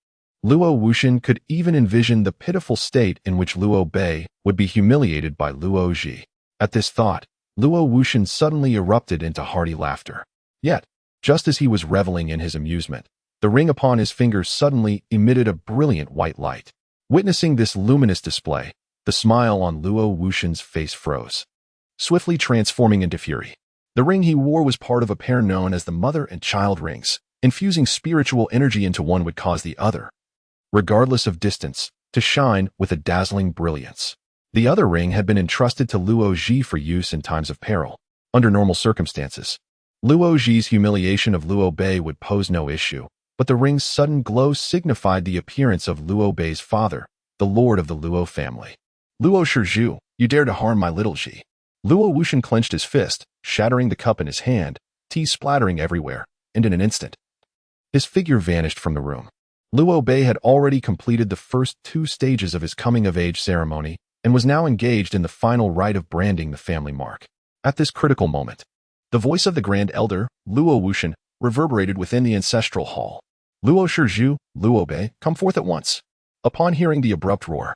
Luo Wuxian could even envision the pitiful state in which Luo Bei would be humiliated by Luo Ji. At this thought, Luo Wuxian suddenly erupted into hearty laughter. Yet, just as he was reveling in his amusement, the ring upon his finger suddenly emitted a brilliant white light. Witnessing this luminous display, the smile on Luo Wuxian's face froze, swiftly transforming into fury. The ring he wore was part of a pair known as the mother and child rings. Infusing spiritual energy into one would cause the other, regardless of distance, to shine with a dazzling brilliance. The other ring had been entrusted to Luo Ji for use in times of peril. Under normal circumstances, Luo Ji's humiliation of Luo Bei would pose no issue, but the ring's sudden glow signified the appearance of Luo Bei's father, the lord of the Luo family. "Luo Shizhu, you dare to harm my little Ji." Luo Wuxian clenched his fist, shattering the cup in his hand, tea splattering everywhere, and in an instant, his figure vanished from the room. Luo Bei had already completed the first 2 stages of his coming-of-age ceremony and was now engaged in the final rite of branding the family mark. At this critical moment, the voice of the Grand Elder, Luo Wuxian, reverberated within the ancestral hall. "Luo Shizhu, Luo Bei, come forth at once." Upon hearing the abrupt roar,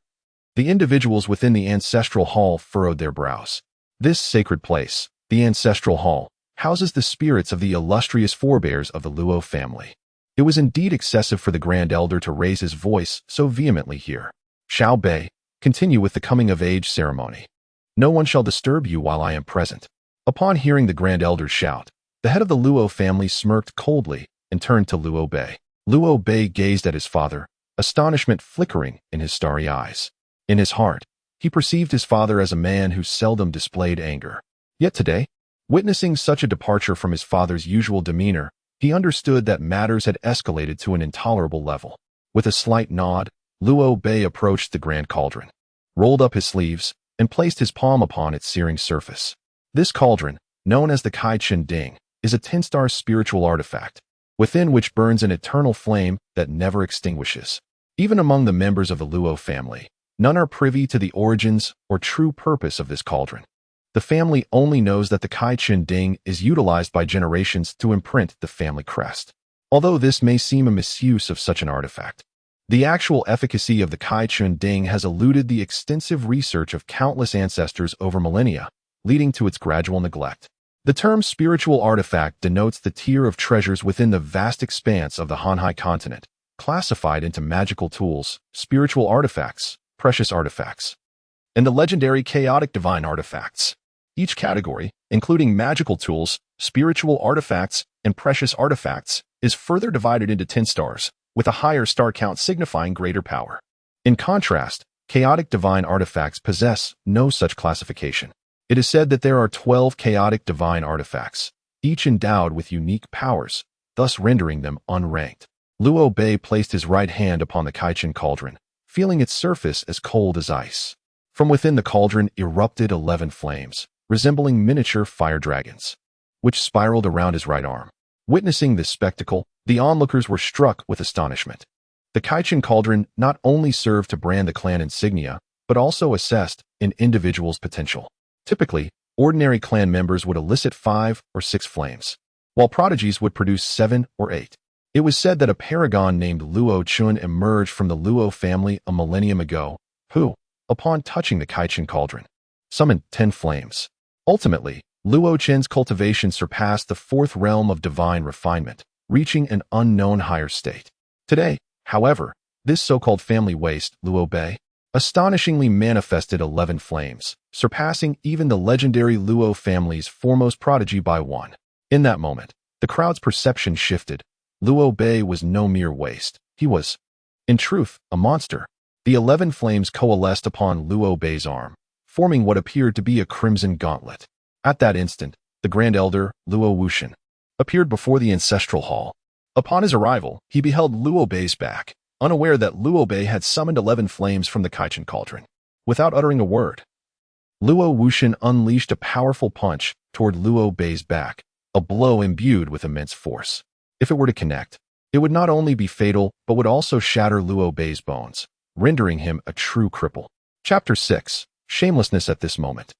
the individuals within the ancestral hall furrowed their brows. This sacred place, the ancestral hall, houses the spirits of the illustrious forebears of the Luo family. It was indeed excessive for the Grand Elder to raise his voice so vehemently here. "Xiaobei, continue with the coming-of-age ceremony. No one shall disturb you while I am present." Upon hearing the Grand Elder's shout, the head of the Luo family smirked coldly and turned to Luo Bei. Luo Bei gazed at his father, astonishment flickering in his starry eyes. In his heart, he perceived his father as a man who seldom displayed anger. Yet today, witnessing such a departure from his father's usual demeanor, he understood that matters had escalated to an intolerable level. With a slight nod, Luo Bei approached the grand cauldron, rolled up his sleeves, and placed his palm upon its searing surface. This cauldron, known as the Kai Chen Ding, is a 10-star spiritual artifact, within which burns an eternal flame that never extinguishes. Even among the members of the Luo family, none are privy to the origins or true purpose of this cauldron. The family only knows that the Kai Chen Ding is utilized by generations to imprint the family crest. Although this may seem a misuse of such an artifact, The actual efficacy of the Kai-Chun Ding has eluded the extensive research of countless ancestors over millennia, leading to its gradual neglect. The term spiritual artifact denotes the tier of treasures within the vast expanse of the Hanhai continent, classified into magical tools, spiritual artifacts, precious artifacts, and the legendary chaotic divine artifacts. Each category, including magical tools, spiritual artifacts, and precious artifacts, is further divided into 10 stars, with a higher star count signifying greater power. In contrast, chaotic divine artifacts possess no such classification. It is said that there are 12 chaotic divine artifacts, each endowed with unique powers, thus rendering them unranked. Luo Bei placed his right hand upon the Kai-Chun cauldron, feeling its surface as cold as ice. From within the cauldron erupted 11 flames, resembling miniature fire dragons, which spiraled around his right arm. Witnessing this spectacle, the onlookers were struck with astonishment. The Kai-Chun cauldron not only served to brand the clan insignia, but also assessed an individual's potential. Typically, ordinary clan members would elicit 5 or 6 flames, while prodigies would produce 7 or 8. It was said that a paragon named Luo Chun emerged from the Luo family a millennium ago, who, upon touching the Kai-Chun cauldron, summoned 10 flames. Ultimately, Luo Chen's cultivation surpassed the 4th realm of divine refinement, reaching an unknown higher state. Today, however, this so-called family waste, Luo Bei, astonishingly manifested 11 flames, surpassing even the legendary Luo family's foremost prodigy by 1. In that moment, the crowd's perception shifted. Luo Bei was no mere waste. He was, in truth, a monster. The 11 flames coalesced upon Luo Bei's arm, forming what appeared to be a crimson gauntlet. At that instant, the Grand Elder, Luo Wuxian, appeared before the ancestral hall. Upon his arrival, he beheld Luo Bei's back, unaware that Luo Bei had summoned 11 flames from the Kai-Chun cauldron. Without uttering a word, Luo Wuxian unleashed a powerful punch toward Luo Bei's back, a blow imbued with immense force. If it were to connect, it would not only be fatal, but would also shatter Luo Bei's bones, rendering him a true cripple. Chapter 6. Shamelessness. At this moment,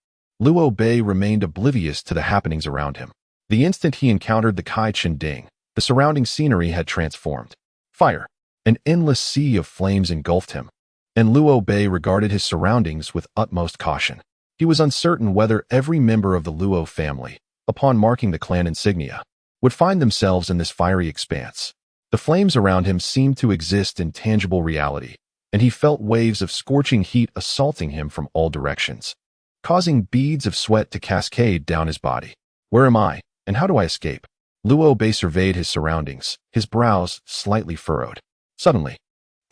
Luo Bei remained oblivious to the happenings around him. The instant he encountered the Kai-Chun Ding, the surrounding scenery had transformed. Fire, an endless sea of flames engulfed him, and Luo Bei regarded his surroundings with utmost caution. He was uncertain whether every member of the Luo family, upon marking the clan insignia, would find themselves in this fiery expanse. The flames around him seemed to exist in tangible reality, and he felt waves of scorching heat assaulting him from all directions, causing beads of sweat to cascade down his body. Where am I, and how do I escape? Luo Bei surveyed his surroundings, his brows slightly furrowed. Suddenly,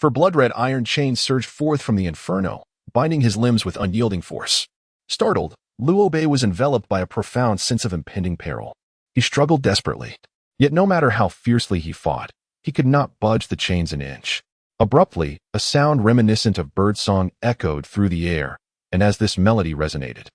blood-red iron chains surged forth from the inferno, binding his limbs with unyielding force. Startled, Luo Bei was enveloped by a profound sense of impending peril. He struggled desperately, yet no matter how fiercely he fought, he could not budge the chains an inch. Abruptly, a sound reminiscent of birdsong echoed through the air, and as this melody resonated,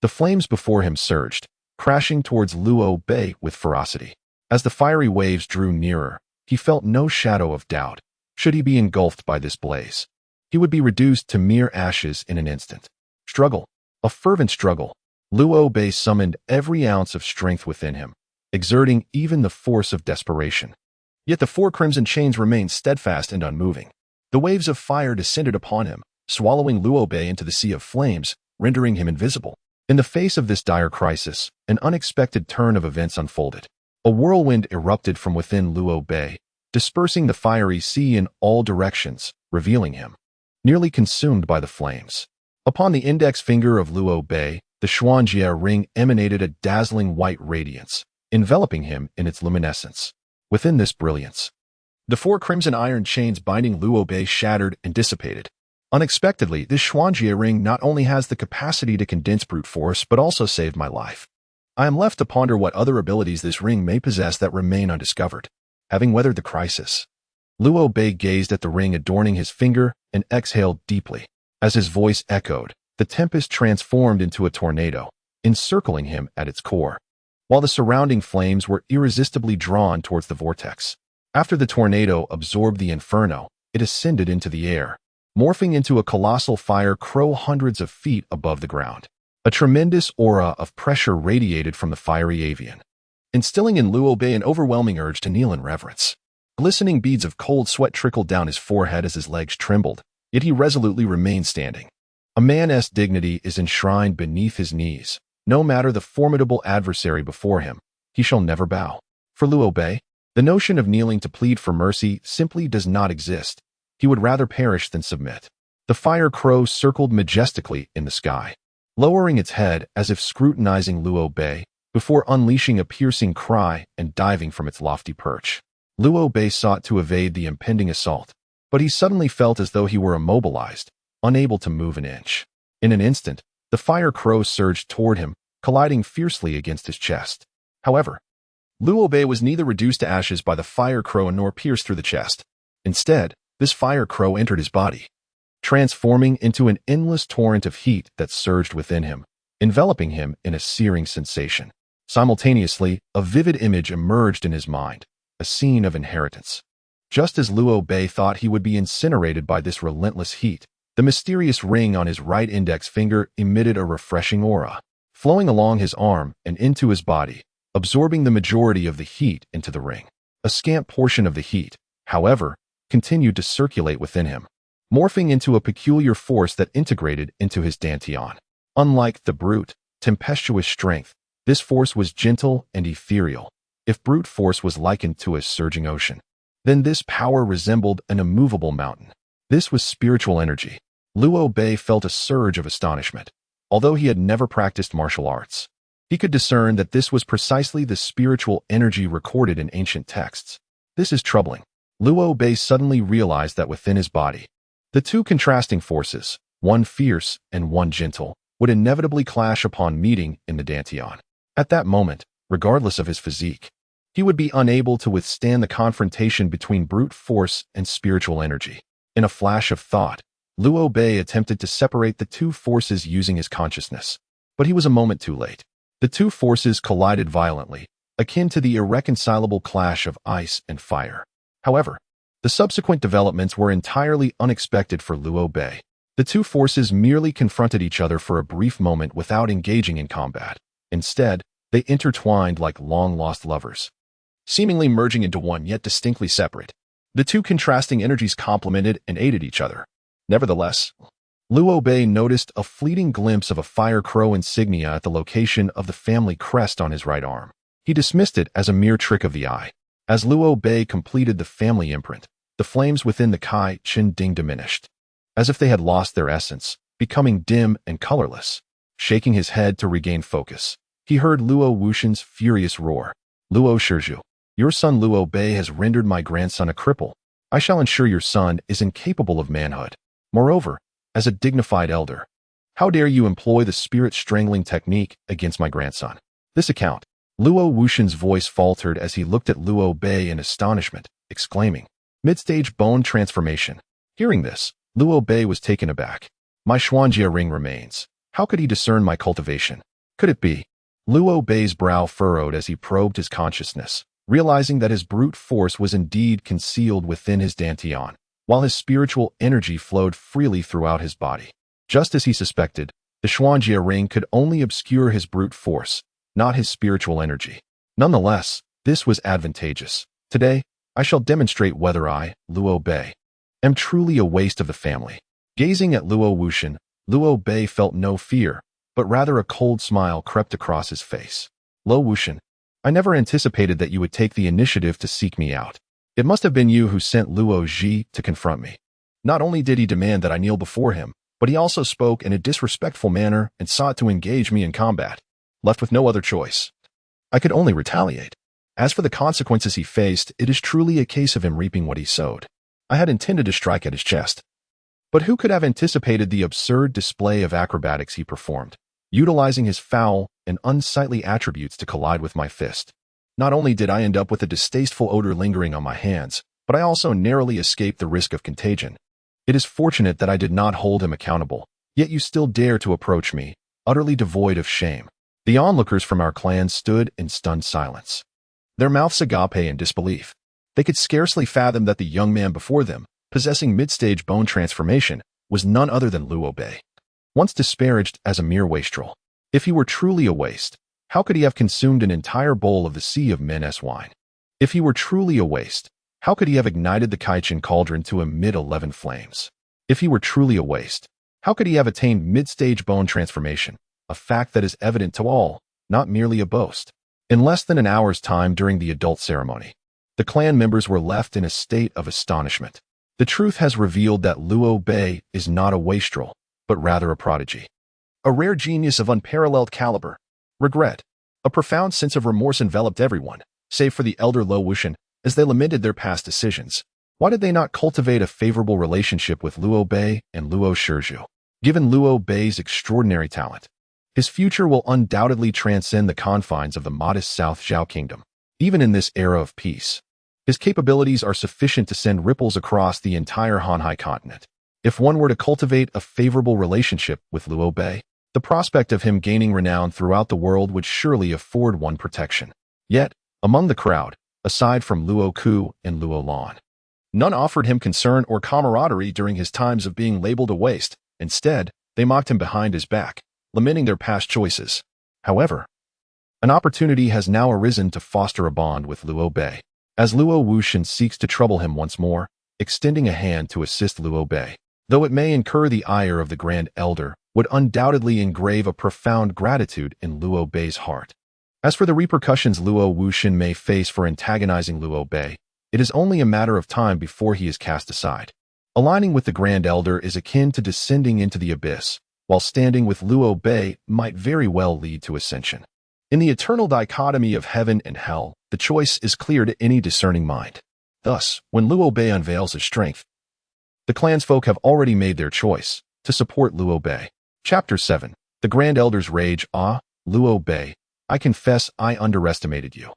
the flames before him surged, crashing towards Luo Bei with ferocity. As the fiery waves drew nearer, he felt no shadow of doubt. Should he be engulfed by this blaze, he would be reduced to mere ashes in an instant. Struggle, a fervent struggle. Luo Bei summoned every ounce of strength within him, exerting even the force of desperation. Yet the 4 crimson chains remained steadfast and unmoving. The waves of fire descended upon him, swallowing Luo Bei into the sea of flames, rendering him invisible. In the face of this dire crisis, an unexpected turn of events unfolded. A whirlwind erupted from within Luo Bei, dispersing the fiery sea in all directions, revealing him nearly consumed by the flames. Upon the index finger of Luo Bei, the Xuanjie ring emanated a dazzling white radiance, enveloping him in its luminescence. Within this brilliance, the 4 crimson iron chains binding Luo Bei shattered and dissipated. Unexpectedly, this Xuanjie ring not only has the capacity to condense brute force, but also saved my life. I am left to ponder what other abilities this ring may possess that remain undiscovered. Having weathered the crisis, Luo Bei gazed at the ring adorning his finger and exhaled deeply. As his voice echoed, the tempest transformed into a tornado, encircling him at its core, while the surrounding flames were irresistibly drawn towards the vortex. After the tornado absorbed the inferno, it ascended into the air, morphing into a colossal fire crow hundreds of feet above the ground. A tremendous aura of pressure radiated from the fiery avian, instilling in Luo Bei an overwhelming urge to kneel in reverence. Glistening beads of cold sweat trickled down his forehead as his legs trembled, yet he resolutely remained standing. A man's dignity is enshrined beneath his knees. No matter the formidable adversary before him, he shall never bow. For Liu Bei, the notion of kneeling to plead for mercy simply does not exist. He would rather perish than submit. The fire crow circled majestically in the sky, lowering its head as if scrutinizing Liu Bei, before unleashing a piercing cry and diving from its lofty perch. Liu Bei sought to evade the impending assault, but he suddenly felt as though he were immobilized, unable to move an inch. In an instant, the fire crow surged toward him, colliding fiercely against his chest. However, Liu Bei was neither reduced to ashes by the fire crow nor pierced through the chest. Instead, this fire crow entered his body, transforming into an endless torrent of heat that surged within him, enveloping him in a searing sensation. Simultaneously, a vivid image emerged in his mind, a scene of inheritance. Just as Liu Bei thought he would be incinerated by this relentless heat, the mysterious ring on his right index finger emitted a refreshing aura, flowing along his arm and into his body, absorbing the majority of the heat into the ring. A scant portion of the heat, however, continued to circulate within him, morphing into a peculiar force that integrated into his dantian. Unlike the brute, tempestuous strength, this force was gentle and ethereal. If brute force was likened to a surging ocean, then this power resembled an immovable mountain. This was spiritual energy. Liu Bei felt a surge of astonishment. Although he had never practiced martial arts, he could discern that this was precisely the spiritual energy recorded in ancient texts. This is troubling. Liu Bei suddenly realized that within his body, the two contrasting forces, one fierce and one gentle, would inevitably clash upon meeting in the dantian. At that moment, regardless of his physique, he would be unable to withstand the confrontation between brute force and spiritual energy. In a flash of thought, Liu Bei attempted to separate the two forces using his consciousness, but he was a moment too late. The two forces collided violently, akin to the irreconcilable clash of ice and fire. However, the subsequent developments were entirely unexpected for Liu Bei. The two forces merely confronted each other for a brief moment without engaging in combat. Instead, they intertwined like long-lost lovers, seemingly merging into one yet distinctly separate. The two contrasting energies complemented and aided each other. Nevertheless, Liu Bei noticed a fleeting glimpse of a fire crow insignia at the location of the family crest on his right arm. He dismissed it as a mere trick of the eye. As Liu Bei completed the family imprint, the flames within the Kai Chen Ding diminished, as if they had lost their essence, becoming dim and colorless. Shaking his head to regain focus, he heard Luo Wuxian's furious roar. Luo Shizhu, your son Liu Bei has rendered my grandson a cripple. I shall ensure your son is incapable of manhood. Moreover, as a dignified elder, how dare you employ the spirit-strangling technique against my grandson? This account. Luo Wuxian's voice faltered as he looked at Liu Bei in astonishment, exclaiming, "Mid-stage bone transformation." Hearing this, Liu Bei was taken aback. My Xuanjia ring remains. How could he discern my cultivation? Could it be? Liu Bei's brow furrowed as he probed his consciousness, realizing that his brute force was indeed concealed within his dantian, while his spiritual energy flowed freely throughout his body. Just as he suspected, the Xuanjia ring could only obscure his brute force, not his spiritual energy. Nonetheless, this was advantageous. Today, I shall demonstrate whether I, Liu Bei, am truly a waste of the family. Gazing at Luo Wuxian, Liu Bei felt no fear, but rather a cold smile crept across his face. Luo Wuxian, I never anticipated that you would take the initiative to seek me out. It must have been you who sent Luo Ji to confront me. Not only did he demand that I kneel before him, but he also spoke in a disrespectful manner and sought to engage me in combat. Left with no other choice, I could only retaliate. As for the consequences he faced, it is truly a case of him reaping what he sowed. I had intended to strike at his chest, but who could have anticipated the absurd display of acrobatics he performed, utilizing his foul and unsightly attributes to collide with my fist? Not only did I end up with a distasteful odor lingering on my hands, but I also narrowly escaped the risk of contagion. It is fortunate that I did not hold him accountable, yet you still dare to approach me, utterly devoid of shame. The onlookers from our clan stood in stunned silence, their mouths agape in disbelief. They could scarcely fathom that the young man before them, possessing mid-stage bone transformation, was none other than Liu Bei, once disparaged as a mere wastrel. If he were truly a waste, how could he have consumed an entire bowl of the sea of men's wine? If he were truly a waste, How could he have ignited the Kaichin cauldron to emit 11 flames? If he were truly a waste, how could he have attained mid-stage bone transformation, a fact that is evident to all, not merely a boast? In less than an hour's time during the adult ceremony, the clan members were left in a state of astonishment. The truth has revealed that Liu Bei is not a wastrel, but rather a prodigy. A rare genius of unparalleled caliber. Regret. A profound sense of remorse enveloped everyone, save for the elder Luo Wuxian, as they lamented their past decisions. Why did they not cultivate a favorable relationship with Liu Bei and Luo Shizhu? Given Liu Bei's extraordinary talent, his future will undoubtedly transcend the confines of the modest South Zhao Kingdom. Even in this era of peace, his capabilities are sufficient to send ripples across the entire Hanhai continent. If one were to cultivate a favorable relationship with Liu Bei, the prospect of him gaining renown throughout the world would surely afford one protection. Yet, among the crowd, aside from Luo Ku and Luo Lan, none offered him concern or camaraderie during his times of being labeled a waste. Instead, they mocked him behind his back, lamenting their past choices. However, an opportunity has now arisen to foster a bond with Liu Bei, as Luo Wuxian seeks to trouble him once more, extending a hand to assist Liu Bei. Though it may incur the ire of the Grand Elder, would undoubtedly engrave a profound gratitude in Liu Bei's heart. As for the repercussions Luo Wuxian may face for antagonizing Liu Bei, it is only a matter of time before he is cast aside. Aligning with the Grand Elder is akin to descending into the abyss, while standing with Liu Bei might very well lead to ascension. In the eternal dichotomy of heaven and hell, the choice is clear to any discerning mind. Thus, when Liu Bei unveils his strength, the clansfolk have already made their choice to support Liu Bei. Chapter 7. The Grand Elder's Rage. Liu Bei, I confess I underestimated you.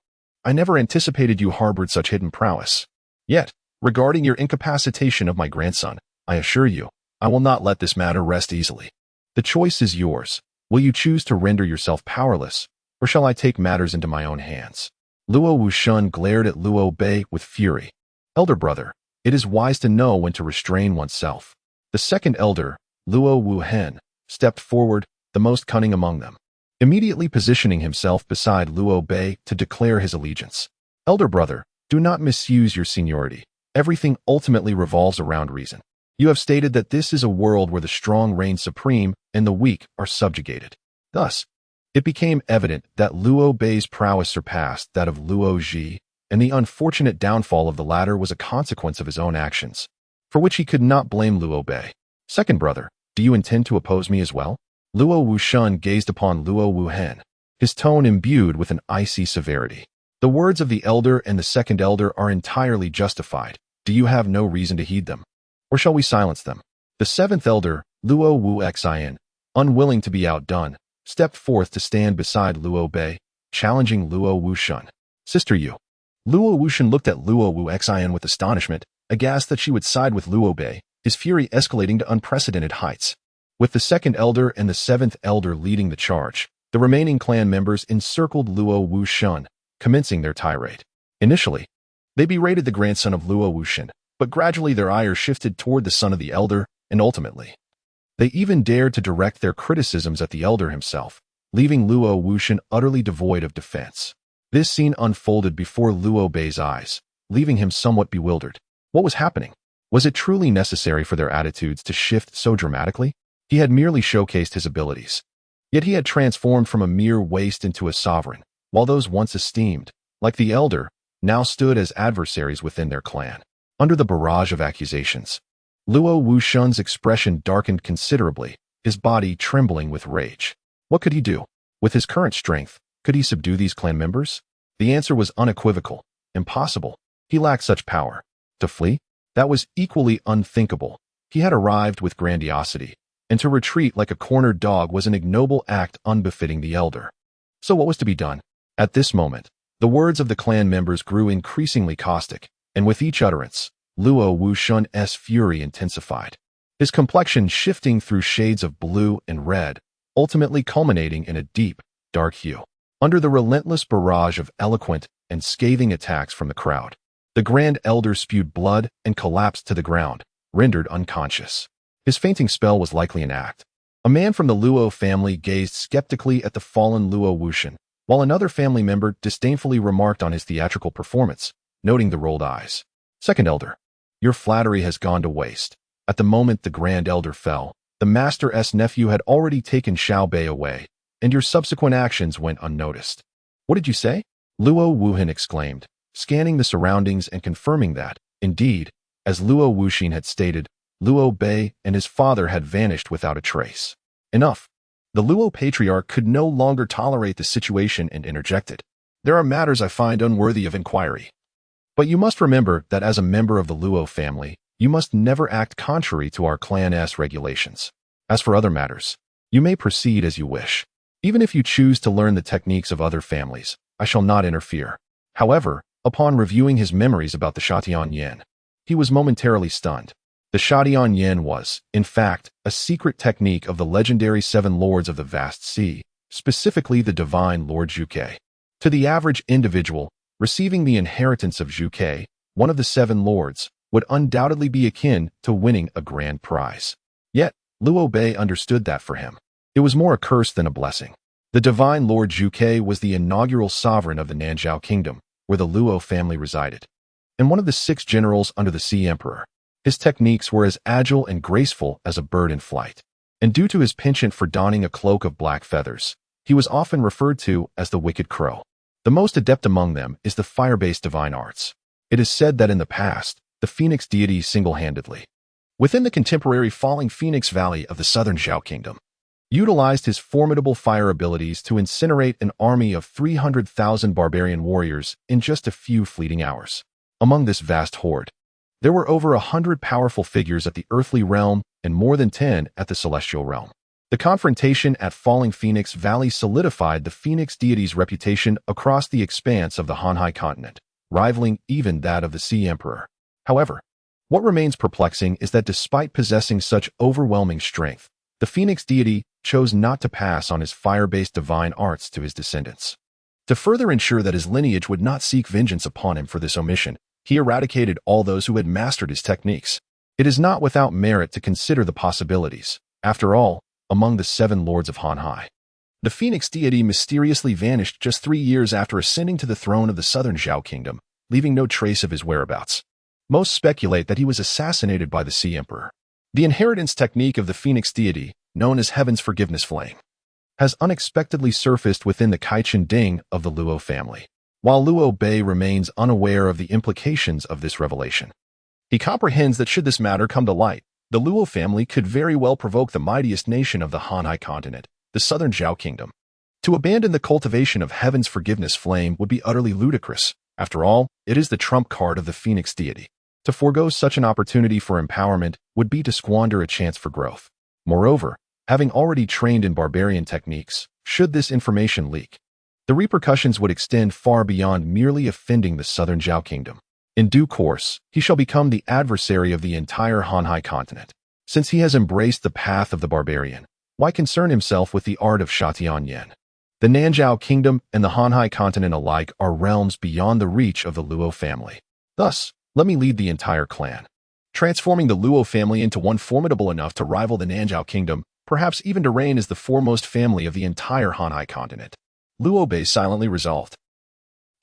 I never anticipated you harbored such hidden prowess. Yet, regarding your incapacitation of my grandson, I assure you, I will not let this matter rest easily. The choice is yours. Will you choose to render yourself powerless, or shall I take matters into my own hands? Luo Wuxian glared at Liu Bei with fury. Elder brother, it is wise to know when to restrain oneself. The second elder, Luo Wuhen, stepped forward, the most cunning among them, immediately positioning himself beside Liu Bei to declare his allegiance. Elder brother, do not misuse your seniority. Everything ultimately revolves around reason. You have stated that this is a world where the strong reign supreme and the weak are subjugated. Thus, it became evident that Liu Bei's prowess surpassed that of Luo Ji, and the unfortunate downfall of the latter was a consequence of his own actions, for which he could not blame Liu Bei. Second brother, do you intend to oppose me as well? Luo Wuxian gazed upon Luo Wuhen, his tone imbued with an icy severity. The words of the elder and the second elder are entirely justified. Do you have no reason to heed them? Or shall we silence them? The seventh elder, Luo Wu Xian, unwilling to be outdone, stepped forth to stand beside Liu Bei, challenging Luo Wuxian. Sister Yu. Luo Wuxian looked at Luo Wu Xian with astonishment, aghast that she would side with Liu Bei, his fury escalating to unprecedented heights. With the second elder and the seventh elder leading the charge, the remaining clan members encircled Luo Wuxian, commencing their tirade. Initially, they berated the grandson of Luo Wuxian, but gradually their ire shifted toward the son of the elder, and ultimately, they even dared to direct their criticisms at the elder himself, leaving Luo Wuxian utterly devoid of defense. This scene unfolded before Liu Bei's eyes, leaving him somewhat bewildered. What was happening? Was it truly necessary for their attitudes to shift so dramatically? He had merely showcased his abilities. Yet he had transformed from a mere waste into a sovereign, while those once esteemed, like the elder, now stood as adversaries within their clan. Under the barrage of accusations, Luo Wuxian's expression darkened considerably, his body trembling with rage. What could he do? With his current strength, could he subdue these clan members? The answer was unequivocal. Impossible. He lacked such power. To flee? That was equally unthinkable. He had arrived with grandiosity, and to retreat like a cornered dog was an ignoble act unbefitting the elder. So what was to be done? At this moment, the words of the clan members grew increasingly caustic, and with each utterance, Luo Wuxian's fury intensified, his complexion shifting through shades of blue and red, ultimately culminating in a deep, dark hue. Under the relentless barrage of eloquent and scathing attacks from the crowd, the Grand Elder spewed blood and collapsed to the ground, rendered unconscious. His fainting spell was likely an act. A man from the Luo family gazed skeptically at the fallen Luo Wuxian, while another family member disdainfully remarked on his theatrical performance, noting the rolled eyes. Second Elder, your flattery has gone to waste. At the moment the Grand Elder fell, the Master's nephew had already taken Xiao Bei away, and your subsequent actions went unnoticed. What did you say? Luo Wuhan exclaimed, scanning the surroundings and confirming that, indeed, as Luo Wuxin had stated, Luo Bei and his father had vanished without a trace. Enough. The Luo patriarch could no longer tolerate the situation and interjected. There are matters I find unworthy of inquiry. But you must remember that as a member of the Luo family, you must never act contrary to our clan's regulations. As for other matters, you may proceed as you wish. Even if you choose to learn the techniques of other families, I shall not interfere. However, upon reviewing his memories about the Shatian Yen, he was momentarily stunned. The Shatian Yen was, in fact, a secret technique of the legendary Seven Lords of the Vast Sea, specifically the divine Lord Jiuxiao. To the average individual, receiving the inheritance of Jiuxiao, one of the Seven Lords, would undoubtedly be akin to winning a grand prize. Yet, Luo Bei understood that for him, it was more a curse than a blessing. The divine Lord Jiuxiao was the inaugural sovereign of the Nanzhao Kingdom, where the Luo family resided, and one of the 6 generals under the Sea Emperor. His techniques were as agile and graceful as a bird in flight, and due to his penchant for donning a cloak of black feathers, he was often referred to as the Wicked Crow. The most adept among them is the fire-based divine arts. It is said that in the past, the Phoenix deity single-handedly, within the contemporary falling Phoenix Valley of the southern Zhao Kingdom, utilized his formidable fire abilities to incinerate an army of 300,000 barbarian warriors in just a few fleeting hours. Among this vast horde, there were over 100 powerful figures at the earthly realm and more than 10 at the celestial realm. The confrontation at Falling Phoenix Valley solidified the Phoenix deity's reputation across the expanse of the Hanhai continent, rivaling even that of the Sea Emperor. However, what remains perplexing is that despite possessing such overwhelming strength, the Phoenix deity chose not to pass on his fire-based divine arts to his descendants. To further ensure that his lineage would not seek vengeance upon him for this omission, he eradicated all those who had mastered his techniques. It is not without merit to consider the possibilities. After all, among the 7 lords of Hanhai, the Phoenix deity mysteriously vanished just 3 years after ascending to the throne of the southern Zhao Kingdom, leaving no trace of his whereabouts. Most speculate that he was assassinated by the Sea Emperor. The inheritance technique of the Phoenix deity, known as Heaven's Forgiveness Flame, has unexpectedly surfaced within the Kaichen Ding of the Luo family, while Luo Bei remains unaware of the implications of this revelation. He comprehends that should this matter come to light, the Luo family could very well provoke the mightiest nation of the Hanhai continent, the southern Zhao Kingdom. To abandon the cultivation of Heaven's Forgiveness Flame would be utterly ludicrous. After all, it is the trump card of the Phoenix deity. To forego such an opportunity for empowerment would be to squander a chance for growth. Moreover, having already trained in barbarian techniques, should this information leak, the repercussions would extend far beyond merely offending the southern Zhao Kingdom. In due course, he shall become the adversary of the entire Hanhai continent. Since he has embraced the path of the barbarian, why concern himself with the art of Shatian Yen? The Nanzhao Kingdom and the Hanhai continent alike are realms beyond the reach of the Luo family. Thus, let me lead the entire clan, transforming the Luo family into one formidable enough to rival the Nanzhao Kingdom, perhaps even to reign as the foremost family of the entire Hanhai continent. Luo Bei silently resolved.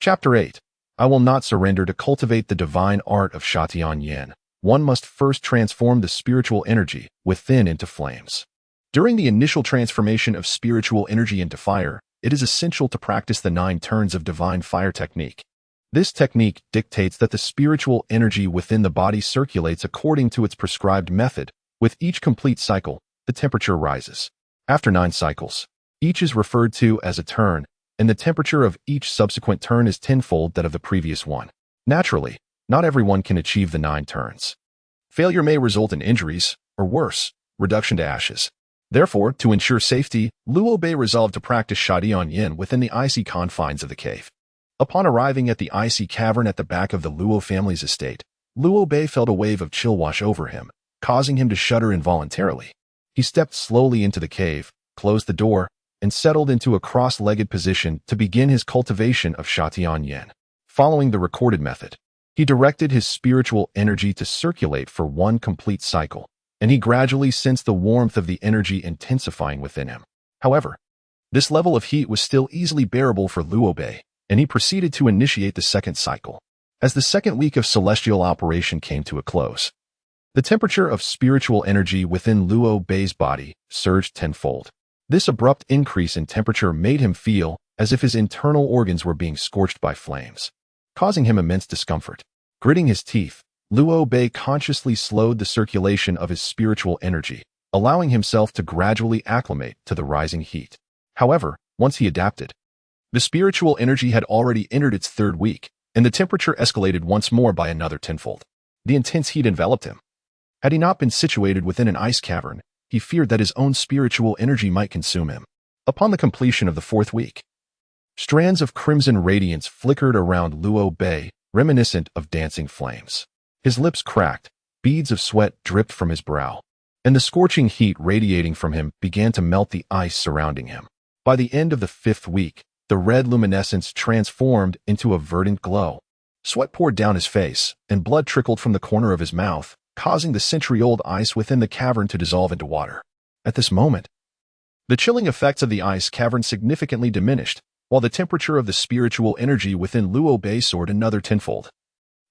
Chapter 8. I will not surrender to cultivate the divine art of Shatian Yen. One must first transform the spiritual energy within into flames. During the initial transformation of spiritual energy into fire, it is essential to practice the 9 turns of divine fire technique. This technique dictates that the spiritual energy within the body circulates according to its prescribed method. With each complete cycle, the temperature rises. After 9 cycles, each is referred to as a turn, and the temperature of each subsequent turn is tenfold that of the previous one. Naturally, not everyone can achieve the 9 turns. Failure may result in injuries, or worse, reduction to ashes. Therefore, to ensure safety, Luo Bei resolved to practice Shatian Yen within the icy confines of the cave. Upon arriving at the icy cavern at the back of the Luo family's estate, Luo Bei felt a wave of chill wash over him, causing him to shudder involuntarily. He stepped slowly into the cave, closed the door, and settled into a cross-legged position to begin his cultivation of Shatian Yen. Following the recorded method, he directed his spiritual energy to circulate for 1 complete cycle, and he gradually sensed the warmth of the energy intensifying within him. However, this level of heat was still easily bearable for Luo Bei, and he proceeded to initiate the 2nd cycle. As the second week of celestial operation came to a close, the temperature of spiritual energy within Liu Bei's body surged tenfold. This abrupt increase in temperature made him feel as if his internal organs were being scorched by flames, causing him immense discomfort. Gritting his teeth, Liu Bei consciously slowed the circulation of his spiritual energy, allowing himself to gradually acclimate to the rising heat. However, once he adapted, the spiritual energy had already entered its third week, and the temperature escalated once more by another tenfold. The intense heat enveloped him. Had he not been situated within an ice cavern, he feared that his own spiritual energy might consume him. Upon the completion of the fourth week, strands of crimson radiance flickered around Liu Bei, reminiscent of dancing flames. His lips cracked, beads of sweat dripped from his brow, and the scorching heat radiating from him began to melt the ice surrounding him. By the end of the fifth week, the red luminescence transformed into a verdant glow. Sweat poured down his face, and blood trickled from the corner of his mouth, causing the century-old ice within the cavern to dissolve into water. At this moment, the chilling effects of the ice cavern significantly diminished, while the temperature of the spiritual energy within Liu Bei soared another tenfold,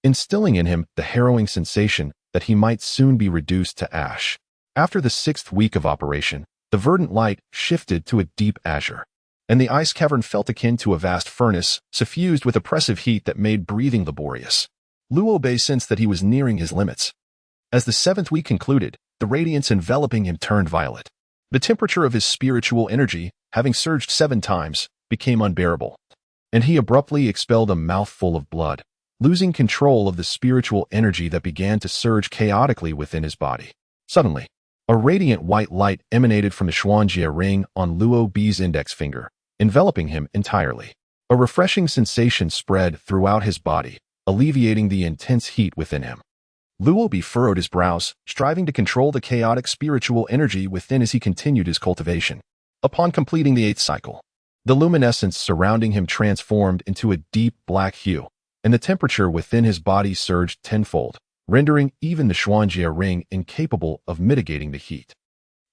instilling in him the harrowing sensation that he might soon be reduced to ash. After the sixth week of operation, the verdant light shifted to a deep azure, and the ice cavern felt akin to a vast furnace, suffused with oppressive heat that made breathing laborious. Liu Bei sensed that he was nearing his limits. As the seventh week concluded, the radiance enveloping him turned violet. The temperature of his spiritual energy, having surged 7 times, became unbearable, and he abruptly expelled a mouthful of blood, losing control of the spiritual energy that began to surge chaotically within his body. Suddenly, a radiant white light emanated from the Xuanjie ring on Liu Bei's index finger, enveloping him entirely. A refreshing sensation spread throughout his body, alleviating the intense heat within him. Liu Bei furrowed his brows, striving to control the chaotic spiritual energy within as he continued his cultivation. Upon completing the 8th cycle, the luminescence surrounding him transformed into a deep black hue, and the temperature within his body surged tenfold, rendering even the Xuanjie ring incapable of mitigating the heat.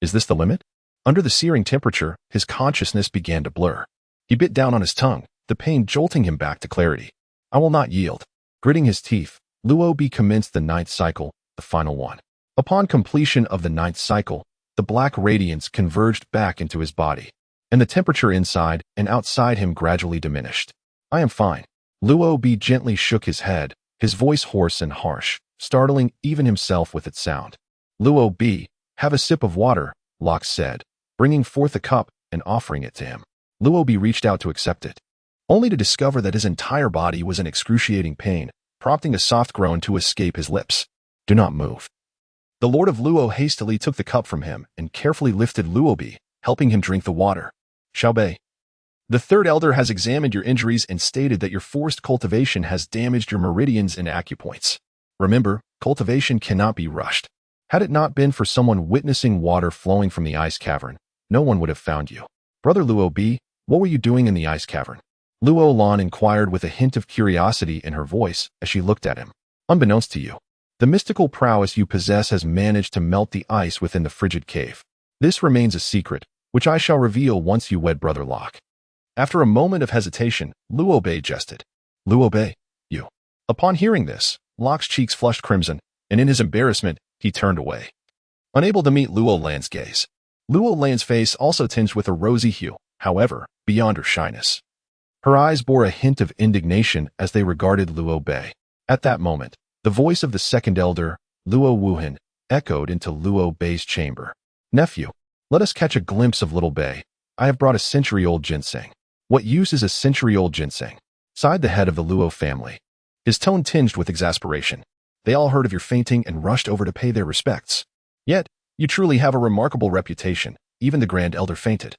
Is this the limit? Under the searing temperature, his consciousness began to blur. He bit down on his tongue, the pain jolting him back to clarity. I will not yield. Gritting his teeth, Liu Bei commenced the 9th cycle, the final one. Upon completion of the 9th cycle, the black radiance converged back into his body, and the temperature inside and outside him gradually diminished. I am fine. Liu Bei gently shook his head, his voice hoarse and harsh, startling even himself with its sound. Liu Bei, have a sip of water, Locke said, bringing forth a cup and offering it to him. Liu Bei reached out to accept it, only to discover that his entire body was in excruciating pain, prompting a soft groan to escape his lips. Do not move. The Lord of Luo hastily took the cup from him and carefully lifted Liu Bei, helping him drink the water. Xiaobei, the third elder has examined your injuries and stated that your forced cultivation has damaged your meridians and acupoints. Remember, cultivation cannot be rushed. Had it not been for someone witnessing water flowing from the ice cavern, no one would have found you. Brother Liu Bei, what were you doing in the ice cavern? Luo Lan inquired with a hint of curiosity in her voice as she looked at him. Unbeknownst to you, the mystical prowess you possess has managed to melt the ice within the frigid cave. This remains a secret, which I shall reveal once you wed Brother Locke. After a moment of hesitation, Liu Bei jested. Liu Bei, you. Upon hearing this, Locke's cheeks flushed crimson, and in his embarrassment, he turned away, unable to meet Luo Lan's gaze. Luo Lan's face also tinged with a rosy hue, however, beyond her shyness. Her eyes bore a hint of indignation as they regarded Liu Bei. At that moment, the voice of the second elder, Luo Wuhan, echoed into Liu Bei's chamber. Nephew, let us catch a glimpse of little Bei. I have brought a century-old ginseng. What use is a century-old ginseng? Sighed the head of the Luo family, his tone tinged with exasperation. They all heard of your fainting and rushed over to pay their respects. Yet, you truly have a remarkable reputation. Even the grand elder fainted.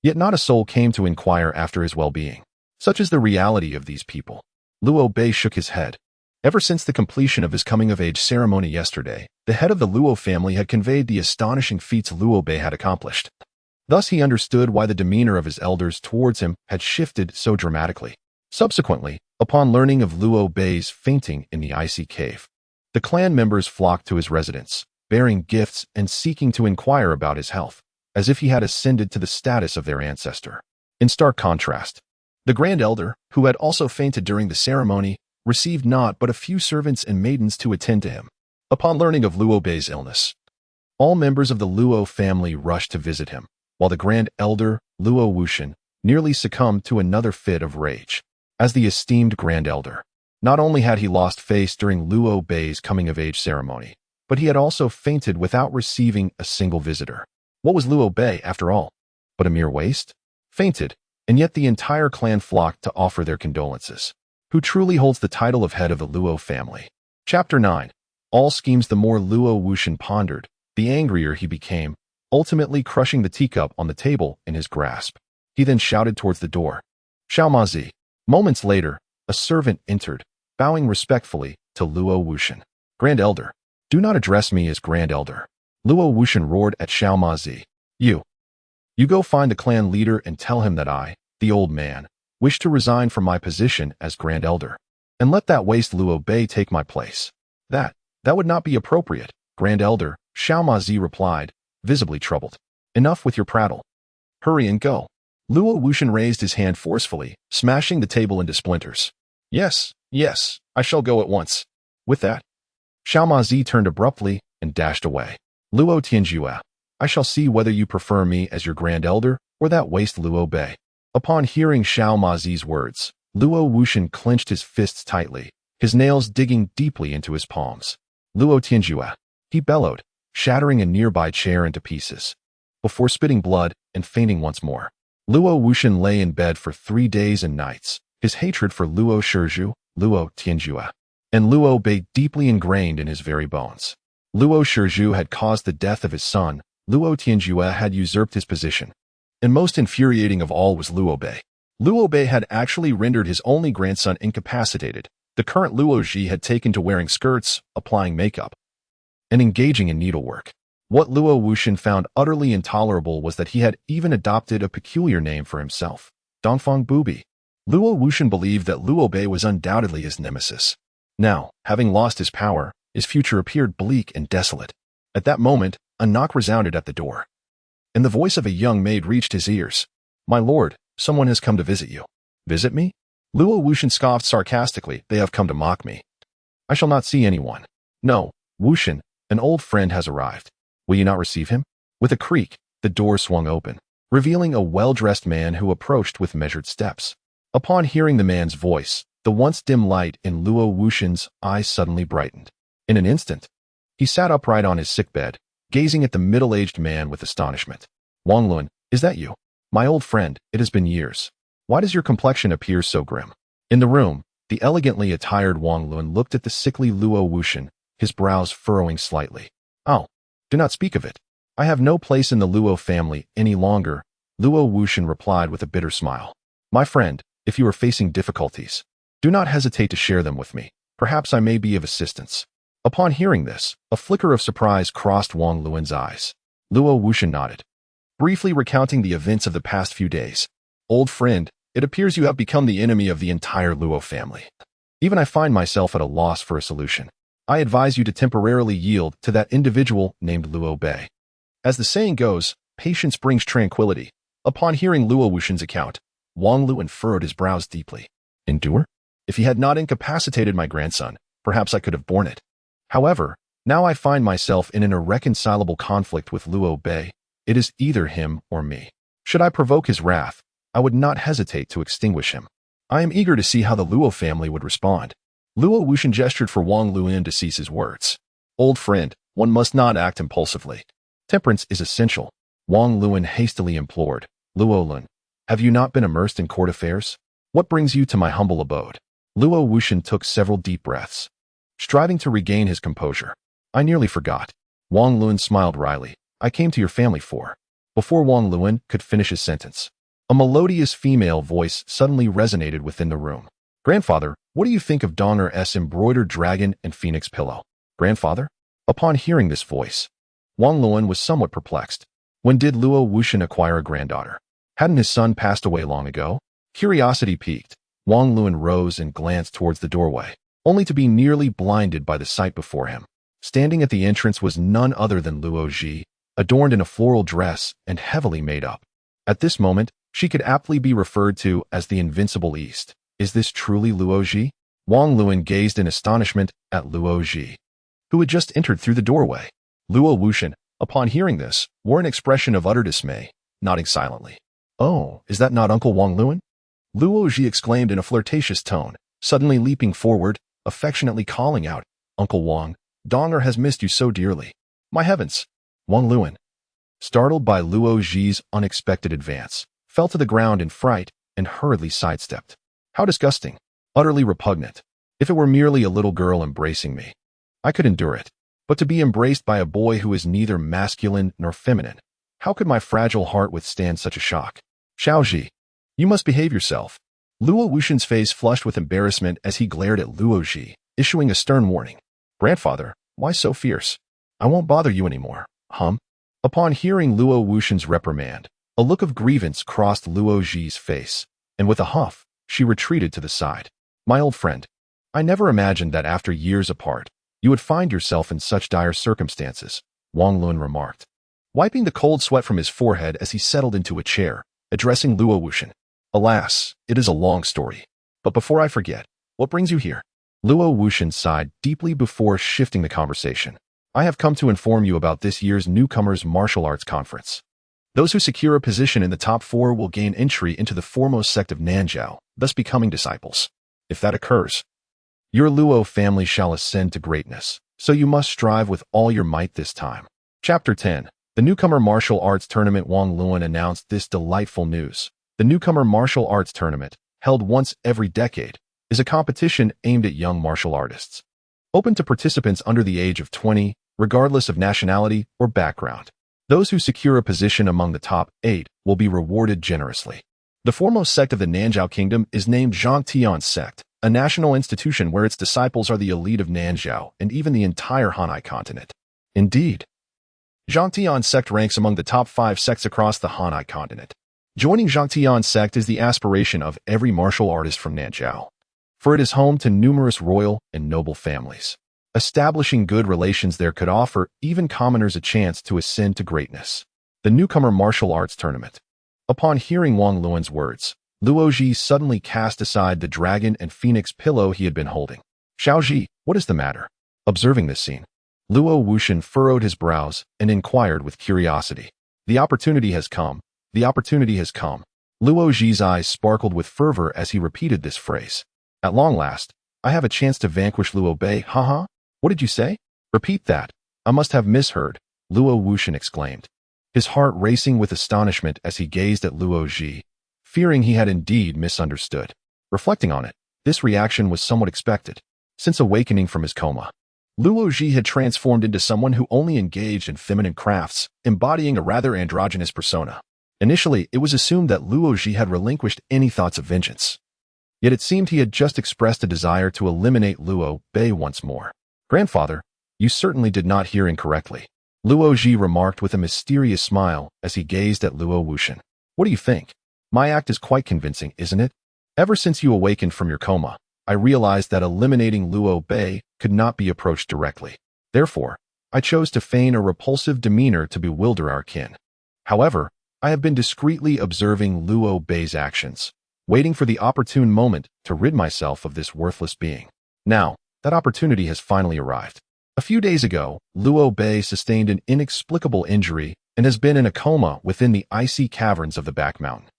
Yet not a soul came to inquire after his well-being. Such is the reality of these people. Liu Bei shook his head. Ever since the completion of his coming-of-age ceremony yesterday, the head of the Luo family had conveyed the astonishing feats Liu Bei had accomplished. Thus he understood why the demeanor of his elders towards him had shifted so dramatically. Subsequently, upon learning of Liu Bei's fainting in the icy cave, the clan members flocked to his residence, bearing gifts and seeking to inquire about his health, as if he had ascended to the status of their ancestor. In stark contrast, the Grand Elder, who had also fainted during the ceremony, received naught but a few servants and maidens to attend to him. Upon learning of Luo Bei's illness, all members of the Luo family rushed to visit him, while the Grand Elder, Luo Wuxian, nearly succumbed to another fit of rage. As the esteemed Grand Elder, not only had he lost face during Luo Bei's coming-of-age ceremony, but he had also fainted without receiving a single visitor. What was Luo Bei, after all? But a mere waste? Fainted, and yet the entire clan flocked to offer their condolences. Who truly holds the title of head of the Luo family? Chapter 9. All schemes. The more Luo Wuxian pondered, the angrier he became, ultimately crushing the teacup on the table in his grasp. He then shouted towards the door. Xiaomazi. Moments later, a servant entered, bowing respectfully to Luo Wuxian. Grand Elder. Do not address me as Grand Elder. Luo Wuxian roared at Xiaomazi. You go find the clan leader and tell him that I, the old man, wish to resign from my position as Grand Elder. And let that waste Luo Bei take my place. That would not be appropriate, Grand Elder, Xiaomazi replied, visibly troubled. Enough with your prattle. Hurry and go. Luo Wuxian raised his hand forcefully, smashing the table into splinters. Yes, I shall go at once. With that, Xiaomazi turned abruptly and dashed away. Luo Tianjue, I shall see whether you prefer me as your Grand Elder or that waste Luo Bei. Upon hearing Xiaomazi's words, Luo Wuxian clenched his fists tightly, his nails digging deeply into his palms. Luo Tianjue, he bellowed, shattering a nearby chair into pieces, before spitting blood and fainting once more. Luo Wuxian lay in bed for 3 days and nights, his hatred for Luo Shizhu, Luo Tianjue, and Luo Bei deeply ingrained in his very bones. Luo Shizhu had caused the death of his son, Luo Tianjue had usurped his position. And most infuriating of all was Luo Bei. Luo Bei had actually rendered his only grandson incapacitated. The current Luo Ji had taken to wearing skirts, applying makeup, and engaging in needlework. What Luo Wuxian found utterly intolerable was that he had even adopted a peculiar name for himself, Dongfang Bubi. Luo Wuxian believed that Luo Bei was undoubtedly his nemesis. Now, having lost his power, his future appeared bleak and desolate. At that moment, a knock resounded at the door, and the voice of a young maid reached his ears. My lord, someone has come to visit you. Visit me? Luo Wuxian scoffed sarcastically. They have come to mock me. I shall not see anyone. No, Wuxian, an old friend has arrived. Will you not receive him? With a creak, the door swung open, revealing a well-dressed man who approached with measured steps. Upon hearing the man's voice, the once dim light in Luo Wuxian's eyes suddenly brightened. In an instant, he sat upright on his sickbed, gazing at the middle-aged man with astonishment. Wang Luan, is that you? My old friend, it has been years. Why does your complexion appear so grim? In the room, the elegantly attired Wang Luan looked at the sickly Luo Wuxian, his brows furrowing slightly. Oh, do not speak of it. I have no place in the Luo family any longer, Luo Wuxian replied with a bitter smile. My friend, if you are facing difficulties, do not hesitate to share them with me. Perhaps I may be of assistance. Upon hearing this, a flicker of surprise crossed Wang Luan's eyes. Luo Wuxian nodded, briefly recounting the events of the past few days. Old friend, it appears you have become the enemy of the entire Luo family. Even I find myself at a loss for a solution. I advise you to temporarily yield to that individual named Luo Bei. As the saying goes, patience brings tranquility. Upon hearing Luo Wuxian's account, Wang Luan furrowed his brows deeply. Endure? If he had not incapacitated my grandson, perhaps I could have borne it. However, now I find myself in an irreconcilable conflict with Luo Bei. It is either him or me. Should I provoke his wrath, I would not hesitate to extinguish him. I am eager to see how the Luo family would respond. Luo Wuxian gestured for Wang Luan to cease his words. Old friend, one must not act impulsively. Temperance is essential. Wang Luan hastily implored. Luo Lun, have you not been immersed in court affairs? What brings you to my humble abode? Luo Wuxian took several deep breaths, striving to regain his composure. I nearly forgot. Wang Luan smiled wryly. I came to your family for. Before Wang Luan could finish his sentence, a melodious female voice suddenly resonated within the room. Grandfather, what do you think of Donger's embroidered dragon and phoenix pillow? Grandfather? Upon hearing this voice, Wang Luan was somewhat perplexed. When did Luo Wuxian acquire a granddaughter? Hadn't his son passed away long ago? Curiosity piqued, Wang Luan rose and glanced towards the doorway, only to be nearly blinded by the sight before him. Standing at the entrance was none other than Luo Ji, adorned in a floral dress and heavily made up. At this moment, she could aptly be referred to as the Invincible East. Is this truly Luo Ji? Wang Luan gazed in astonishment at Luo Ji, who had just entered through the doorway. Luo Wuxian, upon hearing this, wore an expression of utter dismay, nodding silently. "Oh, is that not Uncle Wang Luan?" Luo Ji exclaimed in a flirtatious tone, suddenly leaping forward, affectionately calling out, "Uncle Wang, Donger has missed you so dearly." "My heavens!" Wang Luan, startled by Luo Ji's unexpected advance, fell to the ground in fright and hurriedly sidestepped. "How disgusting! Utterly repugnant. If it were merely a little girl embracing me, I could endure it. But to be embraced by a boy who is neither masculine nor feminine, how could my fragile heart withstand such a shock?" "Xiaoji, you must behave yourself." Luo Wuxian's face flushed with embarrassment as he glared at Luo Ji, issuing a stern warning. "Grandfather, why so fierce? I won't bother you anymore." Upon hearing Luo Wuxian's reprimand, a look of grievance crossed Luo Ji's face, and with a huff, she retreated to the side. "My old friend, I never imagined that after years apart, you would find yourself in such dire circumstances," Wang Luan remarked, wiping the cold sweat from his forehead as he settled into a chair, addressing Luo Wuxian. "Alas, it is a long story. But before I forget, what brings you here?" Luo Wuxian sighed deeply before shifting the conversation. "I have come to inform you about this year's Newcomers Martial Arts Conference. Those who secure a position in the top 4 will gain entry into the foremost sect of Nanjiao, thus becoming disciples. If that occurs, your Luo family shall ascend to greatness, so you must strive with all your might this time." Chapter 10. The Newcomer Martial Arts Tournament. Wang Luan announced this delightful news. The Newcomer Martial Arts Tournament, held once every decade, is a competition aimed at young martial artists, open to participants under the age of 20, regardless of nationality or background. Those who secure a position among the top 8 will be rewarded generously. The foremost sect of the Nanjiao Kingdom is named Zhangtian Sect, a national institution where its disciples are the elite of Nanjiao and even the entire Hanai continent. Indeed, Zhangtian Sect ranks among the top 5 sects across the Hanai continent. Joining Zhangtian Sect is the aspiration of every martial artist from Nanjiao, for it is home to numerous royal and noble families. Establishing good relations there could offer even commoners a chance to ascend to greatness. The Newcomer Martial Arts Tournament. Upon hearing Wang Luan's words, Luo Ji suddenly cast aside the dragon and phoenix pillow he had been holding. "Xiaoji, what is the matter?" Observing this scene, Luo Wuxian furrowed his brows and inquired with curiosity. "The opportunity has come. The opportunity has come." Luo Ji's eyes sparkled with fervor as he repeated this phrase. "At long last, I have a chance to vanquish Luo Bei, haha. What did you say? Repeat that. I must have misheard," Luo Wuxian exclaimed, his heart racing with astonishment as he gazed at Luo Ji, fearing he had indeed misunderstood. Reflecting on it, this reaction was somewhat expected. Since awakening from his coma, Luo Ji had transformed into someone who only engaged in feminine crafts, embodying a rather androgynous persona. Initially, it was assumed that Luo Ji had relinquished any thoughts of vengeance. Yet it seemed he had just expressed a desire to eliminate Luo Bei once more. "Grandfather, you certainly did not hear incorrectly," Luo Ji remarked with a mysterious smile as he gazed at Luo Wuxian. "What do you think? My act is quite convincing, isn't it? Ever since you awakened from your coma, I realized that eliminating Luo Bei could not be approached directly. Therefore, I chose to feign a repulsive demeanor to bewilder our kin. However, I have been discreetly observing Luo Bei's actions, waiting for the opportune moment to rid myself of this worthless being. Now, that opportunity has finally arrived. A few days ago, Luo Bei sustained an inexplicable injury and has been in a coma within the icy caverns of the back mountain.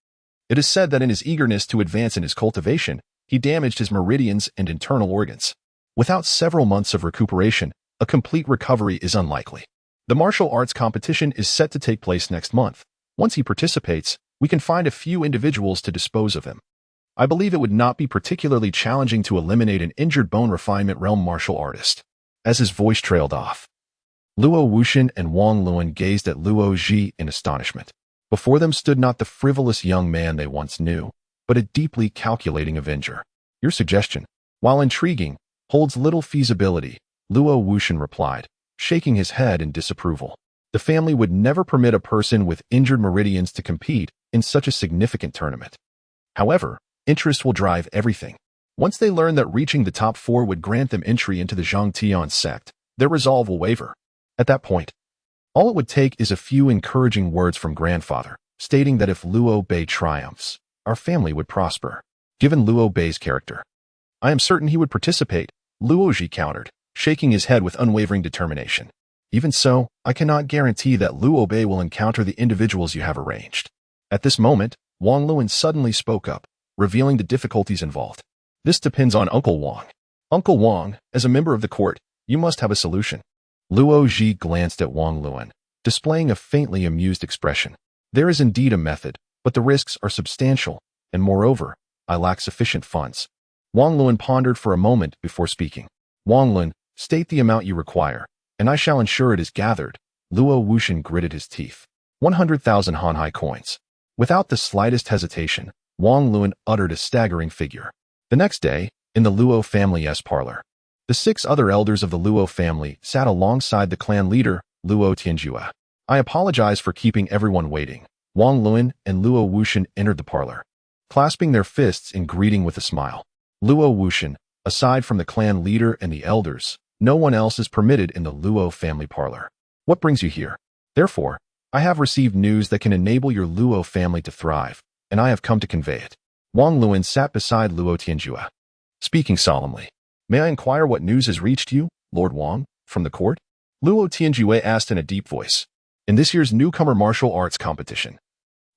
It is said that in his eagerness to advance in his cultivation, he damaged his meridians and internal organs. Without several months of recuperation, a complete recovery is unlikely. The martial arts competition is set to take place next month. Once he participates, we can find a few individuals to dispose of him. I believe it would not be particularly challenging to eliminate an injured bone refinement realm martial artist." As his voice trailed off, Luo Wuxian and Wang Luan gazed at Luo Ji in astonishment. Before them stood not the frivolous young man they once knew, but a deeply calculating avenger. "Your suggestion, while intriguing, holds little feasibility," Luo Wuxian replied, shaking his head in disapproval. "The family would never permit a person with injured meridians to compete in such a significant tournament. However, interest will drive everything. Once they learn that reaching the top 4 would grant them entry into the Zhangtian sect, their resolve will waver. At that point, all it would take is a few encouraging words from grandfather, stating that if Luo Bei triumphs, our family would prosper. Given Luo Bei's character, I am certain he would participate, Luo countered, shaking his head with unwavering determination. Even so, I cannot guarantee that Luo Bei will encounter the individuals you have arranged. At this moment, Wang Luan suddenly spoke up, revealing the difficulties involved. This depends on Uncle Wang. Uncle Wang, as a member of the court, you must have a solution. Luo Ji glanced at Wang Luan, displaying a faintly amused expression. There is indeed a method, but the risks are substantial, and moreover, I lack sufficient funds. Wang Luan pondered for a moment before speaking. Wang Luan, state the amount you require, and I shall ensure it is gathered. Luo Wuxian gritted his teeth. 100,000 Hanhai coins. Without the slightest hesitation, Wang Luan uttered a staggering figure. The next day, in the Luo family's parlor, the 6 other elders of the Luo family sat alongside the clan leader, Luo Tianjue. I apologize for keeping everyone waiting. Wang Luan and Luo Wuxian entered the parlor, clasping their fists in greeting with a smile. Luo Wuxian, aside from the clan leader and the elders, no one else is permitted in the Luo family parlor. What brings you here? Therefore, I have received news that can enable your Luo family to thrive, and I have come to convey it. Wang Luan sat beside Luo Tianjue, speaking solemnly. May I inquire what news has reached you, Lord Wang, from the court? Luo Tianjue asked in a deep voice. In this year's newcomer martial arts competition,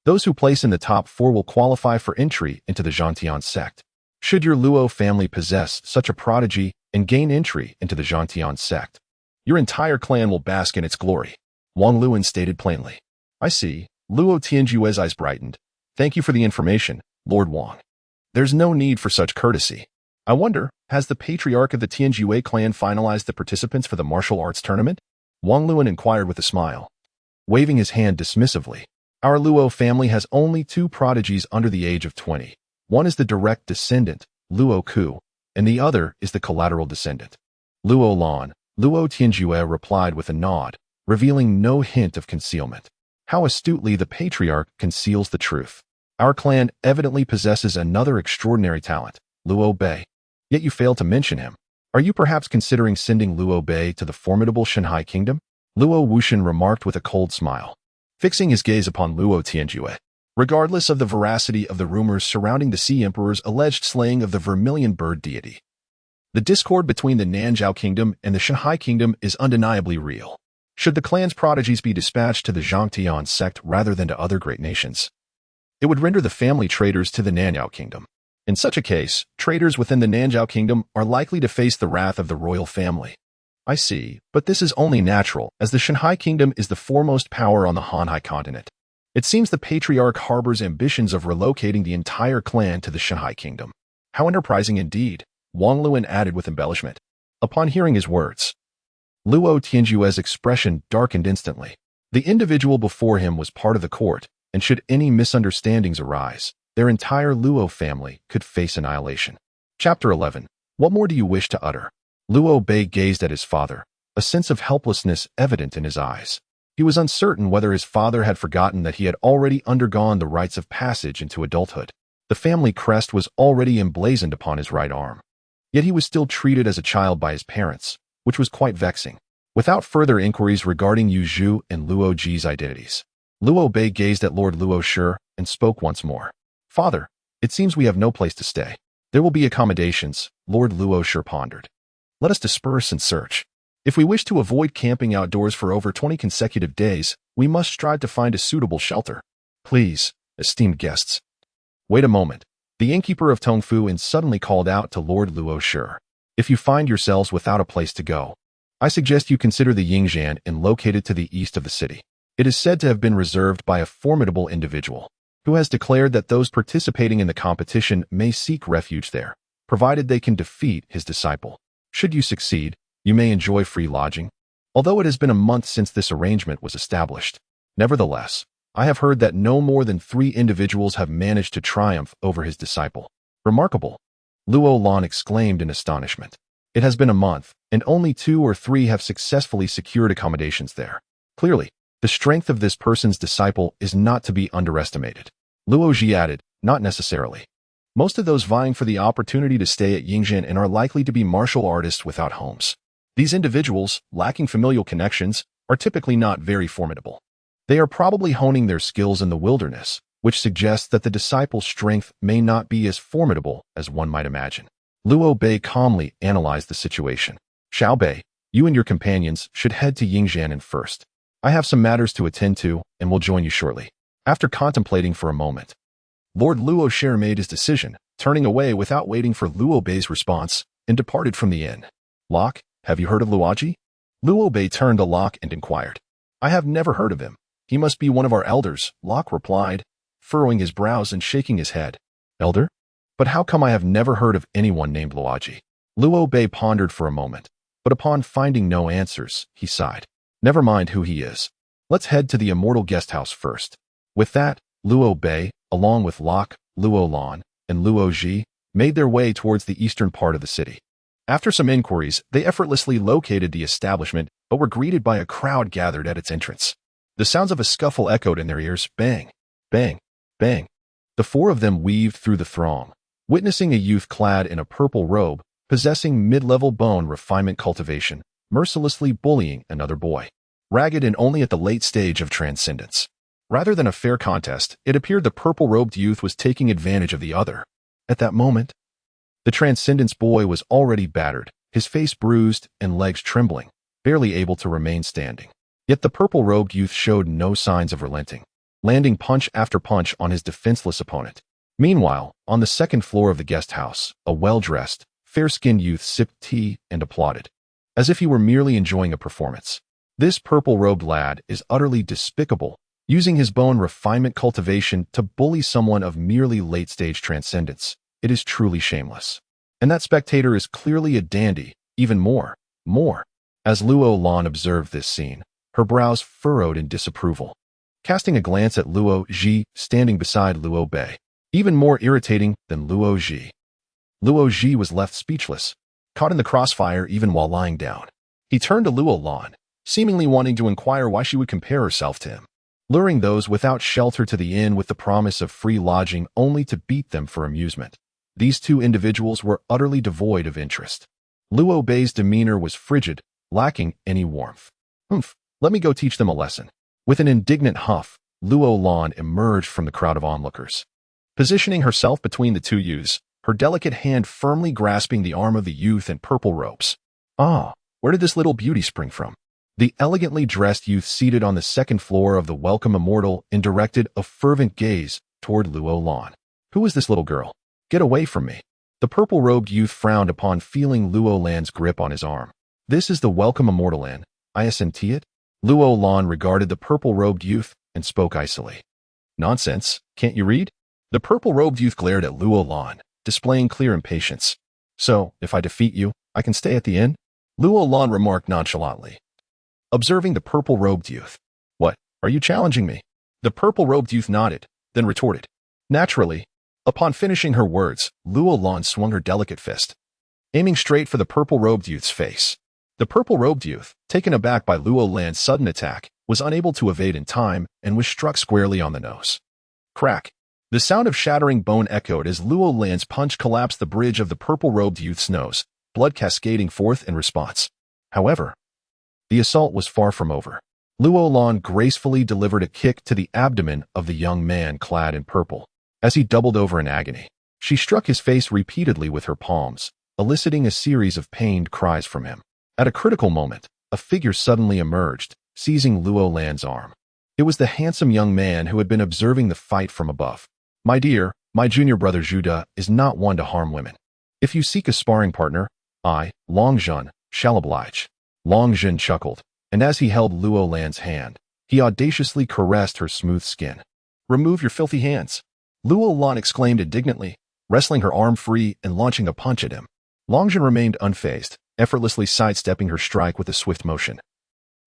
those who place in the top 4 will qualify for entry into the Zhangtian sect. Should your Luo family possess such a prodigy and gain entry into the Zhangtian sect, your entire clan will bask in its glory, Wang Luan stated plainly. I see. Luo Tianjue's eyes brightened. Thank you for the information, Lord Wang. There's no need for such courtesy. I wonder, has the patriarch of the Tianjue clan finalized the participants for the martial arts tournament? Wang Luan inquired with a smile, waving his hand dismissively. Our Luo family has only 2 prodigies under the age of 20. One is the direct descendant, Luo Ku, and the other is the collateral descendant, Luo Lan. Luo Tianjue replied with a nod, revealing no hint of concealment. How astutely the patriarch conceals the truth. Our clan evidently possesses another extraordinary talent, Luo Bei. Yet you fail to mention him. Are you perhaps considering sending Luo Bei to the formidable Shanhai kingdom? Luo Wuxian remarked with a cold smile, fixing his gaze upon Luo Tianjue. Regardless of the veracity of the rumors surrounding the Sea Emperor's alleged slaying of the vermilion bird deity, the discord between the Nanzhao kingdom and the Shanhai kingdom is undeniably real. Should the clan's prodigies be dispatched to the Zhangtian sect rather than to other great nations, it would render the family traitors to the Nanzhao kingdom. In such a case, traitors within the Nanzhao kingdom are likely to face the wrath of the royal family. I see, but this is only natural, as the Shanhai kingdom is the foremost power on the Hanhai continent. It seems the patriarch harbors ambitions of relocating the entire clan to the Shanhai kingdom. How enterprising indeed, Wang Luan added with embellishment. Upon hearing his words, Luo Tianjue's expression darkened instantly. The individual before him was part of the court, and should any misunderstandings arise, their entire Luo family could face annihilation. Chapter 11. What more do you wish to utter? Luo Bei gazed at his father, a sense of helplessness evident in his eyes. He was uncertain whether his father had forgotten that he had already undergone the rites of passage into adulthood. The family crest was already emblazoned upon his right arm. Yet he was still treated as a child by his parents, which was quite vexing. Without further inquiries regarding Yu Zhu and Luo Ji's identities, Luo Bei gazed at Lord Luo Shi and spoke once more. Father, it seems we have no place to stay. There will be accommodations, Lord Luo Shi pondered. Let us disperse and search. If we wish to avoid camping outdoors for over 20 consecutive days, we must strive to find a suitable shelter. Please, esteemed guests. Wait a moment. The innkeeper of Tongfu Inn suddenly called out to Lord Luo Shi. If you find yourselves without a place to go, I suggest you consider the Yingzhan Inn located to the east of the city. It is said to have been reserved by a formidable individual, who has declared that those participating in the competition may seek refuge there, provided they can defeat his disciple. Should you succeed, you may enjoy free lodging. Although it has been a month since this arrangement was established, nevertheless, I have heard that no more than 3 individuals have managed to triumph over his disciple. Remarkable, Luo Lan exclaimed in astonishment. It has been a month, and only 2 or 3 have successfully secured accommodations there. Clearly, the strength of this person's disciple is not to be underestimated. Luo Ji added, not necessarily. Most of those vying for the opportunity to stay at Yingzhan Inn are likely to be martial artists without homes. These individuals, lacking familial connections, are typically not very formidable. They are probably honing their skills in the wilderness, which suggests that the disciple's strength may not be as formidable as one might imagine. Luo Bei calmly analyzed the situation. Xiao Bei, you and your companions should head to Yingjianan first. I have some matters to attend to and will join you shortly. After contemplating for a moment, Lord Luo Sher made his decision, turning away without waiting for Luo Bei's response, and departed from the inn. Locke, have you heard of Luoji? Luo Bei turned to Locke and inquired. I have never heard of him. He must be one of our elders, Locke replied, furrowing his brows and shaking his head. Elder? But how come I have never heard of anyone named Luoji? Luo Bei pondered for a moment, but upon finding no answers, he sighed. Never mind who he is. Let's head to the immortal guest house first. With that, Luo Bei, along with Locke, Luo Lan, and Luo Ji, made their way towards the eastern part of the city. After some inquiries, they effortlessly located the establishment, but were greeted by a crowd gathered at its entrance. The sounds of a scuffle echoed in their ears, bang, bang, bang. The four of them weaved through the throng, witnessing a youth clad in a purple robe, possessing mid-level bone refinement cultivation, mercilessly bullying another boy, ragged and only at the late stage of transcendence. Rather than a fair contest, it appeared the purple-robed youth was taking advantage of the other. At that moment, the transcendence boy was already battered, his face bruised and legs trembling, barely able to remain standing. Yet the purple-robed youth showed no signs of relenting, landing punch after punch on his defenseless opponent. Meanwhile, on the second floor of the guest house, a well-dressed, fair-skinned youth sipped tea and applauded, as if he were merely enjoying a performance. This purple-robed lad is utterly despicable, using his bone refinement cultivation to bully someone of merely late-stage transcendence. It is truly shameless. And that spectator is clearly a dandy, even more. As Luo Lan observed this scene, her brows furrowed in disapproval. Casting a glance at Luo Ji standing beside Luo Bei, even more irritating than Luo Ji. Luo Ji was left speechless, caught in the crossfire even while lying down. He turned to Luo Lan, seemingly wanting to inquire why she would compare herself to him, luring those without shelter to the inn with the promise of free lodging only to beat them for amusement. These two individuals were utterly devoid of interest. Luo Bei's demeanor was frigid, lacking any warmth. Let me go teach them a lesson. With an indignant huff, Luo Lan emerged from the crowd of onlookers. Positioning herself between the two youths, her delicate hand firmly grasping the arm of the youth in purple robes. Ah, where did this little beauty spring from? The elegantly dressed youth seated on the second floor of the welcome immortal and directed a fervent gaze toward Luo Lan. Who is this little girl? Get away from me. The purple-robed youth frowned upon feeling Luo Lan's grip on his arm. This is the welcome immortal inn. I assent it? Luo Lan regarded the purple-robed youth and spoke icily. Nonsense, can't you read? The purple-robed youth glared at Luo Lan, displaying clear impatience. So, if I defeat you, I can stay at the inn? Luo Lan remarked nonchalantly, observing the purple-robed youth. What, are you challenging me? The purple-robed youth nodded, then retorted. Naturally. Upon finishing her words, Luo Lan swung her delicate fist, aiming straight for the purple-robed youth's face. The purple-robed youth, taken aback by Luo Lan's sudden attack, was unable to evade in time and was struck squarely on the nose. Crack. The sound of shattering bone echoed as Luo Lan's punch collapsed the bridge of the purple-robed youth's nose, blood cascading forth in response. However, the assault was far from over. Luo Lan gracefully delivered a kick to the abdomen of the young man clad in purple. As he doubled over in agony, she struck his face repeatedly with her palms, eliciting a series of pained cries from him. At a critical moment, a figure suddenly emerged, seizing Luo Lan's arm. It was the handsome young man who had been observing the fight from above. My dear, my junior brother Zhu is not one to harm women. If you seek a sparring partner, I, Long Zhen, shall oblige. Long Zhen chuckled, and as he held Luo Lan's hand, he audaciously caressed her smooth skin. Remove your filthy hands. Luo Lan exclaimed indignantly, wrestling her arm free and launching a punch at him. Long Zhen remained unfazed, effortlessly sidestepping her strike with a swift motion,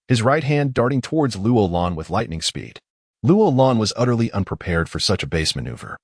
his right hand darting towards Luo Lan with lightning speed. Luo Lan was utterly unprepared for such a base maneuver.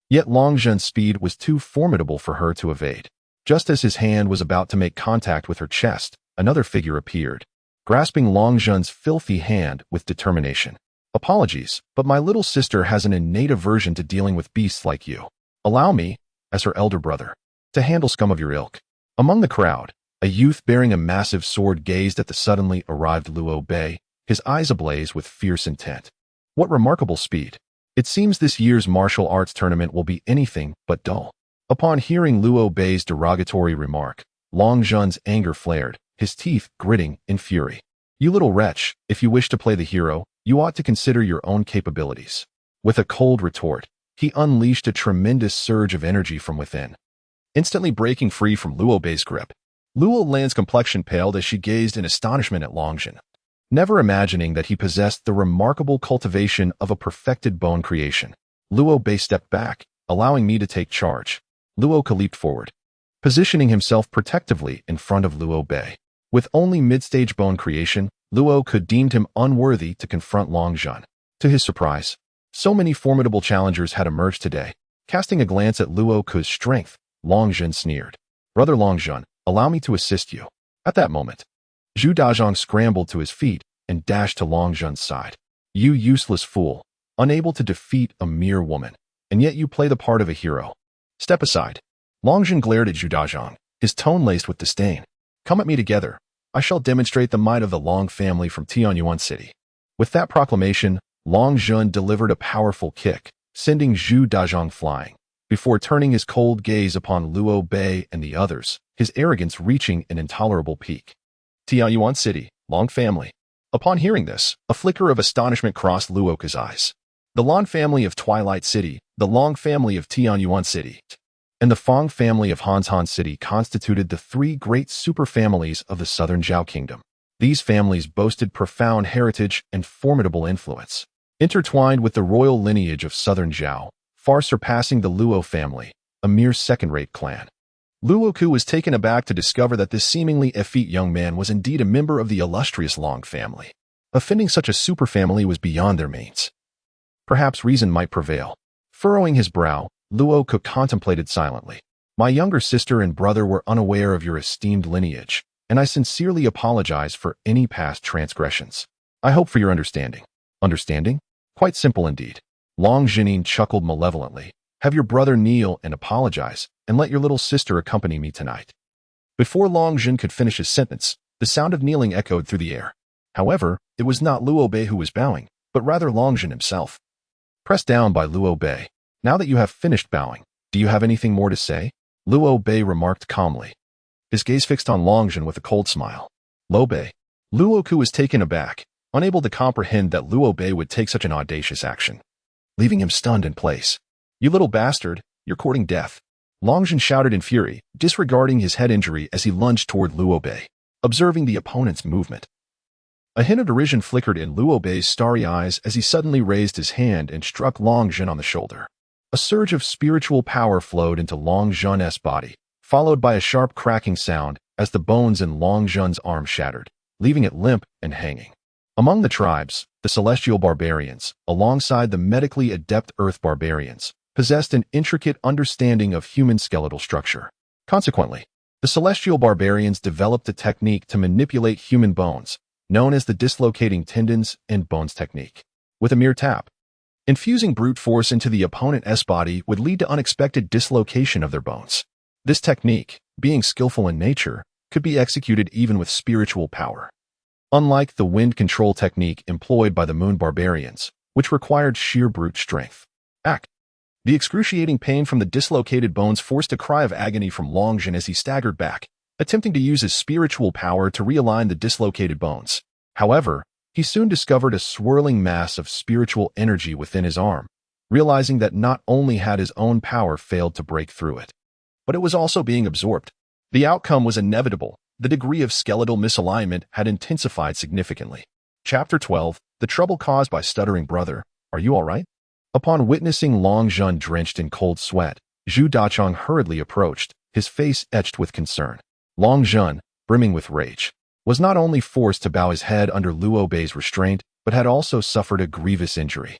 Yet Long Zhen's speed was too formidable for her to evade. Just as his hand was about to make contact with her chest, another figure appeared, grasping Long Zhen's filthy hand with determination. Apologies, but my little sister has an innate aversion to dealing with beasts like you. Allow me, as her elder brother, to handle scum of your ilk. Among the crowd, a youth bearing a massive sword gazed at the suddenly arrived Luo Bei, his eyes ablaze with fierce intent. What remarkable speed. It seems this year's martial arts tournament will be anything but dull. Upon hearing Luo Bei's derogatory remark, Long Zhen's anger flared, his teeth gritting in fury. You little wretch, if you wish to play the hero, you ought to consider your own capabilities. With a cold retort, he unleashed a tremendous surge of energy from within, instantly breaking free from Luo Bei's grip. Luo Lan's complexion paled as she gazed in astonishment at Long Zhen, never imagining that he possessed the remarkable cultivation of a perfected bone creation. Luo Bei stepped back, allowing me to take charge. Luo Ke leaped forward, positioning himself protectively in front of Luo Bei. With only mid-stage bone creation, Luo Ke deemed him unworthy to confront Long Zhen. To his surprise, so many formidable challengers had emerged today. Casting a glance at Luo Ke's strength, Long Zhen sneered. Brother Long Zhen, allow me to assist you. At that moment, Zhu Dazhong scrambled to his feet and dashed to Long Zhen's side. You useless fool, unable to defeat a mere woman, and yet you play the part of a hero. Step aside. Long Zhen glared at Zhu Dazhong, his tone laced with disdain. Come at me together. I shall demonstrate the might of the Long family from Tianyuan City. With that proclamation, Long Zhen delivered a powerful kick, sending Zhu Dazhong flying, before turning his cold gaze upon Luo Bei and the others, his arrogance reaching an intolerable peak. Tianyuan City, Long family. Upon hearing this, a flicker of astonishment crossed Luo Ke's eyes. The Lan family of Twilight City, the Long family of Tianyuan City, and the Feng family of Hanshan City constituted the three great superfamilies of the Southern Zhao Kingdom. These families boasted profound heritage and formidable influence, intertwined with the royal lineage of Southern Zhao, far surpassing the Luo family, a mere second-rate clan. Luo Ke was taken aback to discover that this seemingly effete young man was indeed a member of the illustrious Long family. Offending such a superfamily was beyond their means. Perhaps reason might prevail. Furrowing his brow, Luo Ke contemplated silently. My younger sister and brother were unaware of your esteemed lineage, and I sincerely apologize for any past transgressions. I hope for your understanding. Understanding? Quite simple indeed. Long Zhenin chuckled malevolently. Have your brother kneel and apologize, and let your little sister accompany me tonight. Before Long Zhen could finish his sentence, the sound of kneeling echoed through the air. However, it was not Luo Bei who was bowing, but rather Long Zhen himself. Pressed down by Luo Bei. Now that you have finished bowing, do you have anything more to say? Luo Bei remarked calmly, his gaze fixed on Long Zhen with a cold smile. Luo Bei. Luo Ke was taken aback, unable to comprehend that Luo Bei would take such an audacious action, leaving him stunned in place. You little bastard, you're courting death. Long Zhen shouted in fury, disregarding his head injury as he lunged toward Luo Bei, observing the opponent's movement. A hint of derision flickered in Luo Bei's starry eyes as he suddenly raised his hand and struck Long Zhen on the shoulder. A surge of spiritual power flowed into Long Zhen's body, followed by a sharp cracking sound as the bones in Long Zhen's arm shattered, leaving it limp and hanging. Among the tribes, the celestial barbarians, alongside the medically adept earth barbarians, possessed an intricate understanding of human skeletal structure. Consequently, the celestial barbarians developed a technique to manipulate human bones, known as the dislocating tendons and bones technique. With a mere tap, infusing brute force into the opponent's body would lead to unexpected dislocation of their bones. This technique, being skillful in nature, could be executed even with spiritual power. Unlike the wind control technique employed by the moon barbarians, which required sheer brute strength. The excruciating pain from the dislocated bones forced a cry of agony from Long Zhen as he staggered back, attempting to use his spiritual power to realign the dislocated bones. However, he soon discovered a swirling mass of spiritual energy within his arm, realizing that not only had his own power failed to break through it, but it was also being absorbed. The outcome was inevitable. The degree of skeletal misalignment had intensified significantly. Chapter 12, The Trouble Caused by Stuttering Brother. Are you all right? Upon witnessing Long Zhen drenched in cold sweat, Zhu Dazhong hurriedly approached, his face etched with concern. Long Zhen, brimming with rage, was not only forced to bow his head under Luo Bei's restraint, but had also suffered a grievous injury.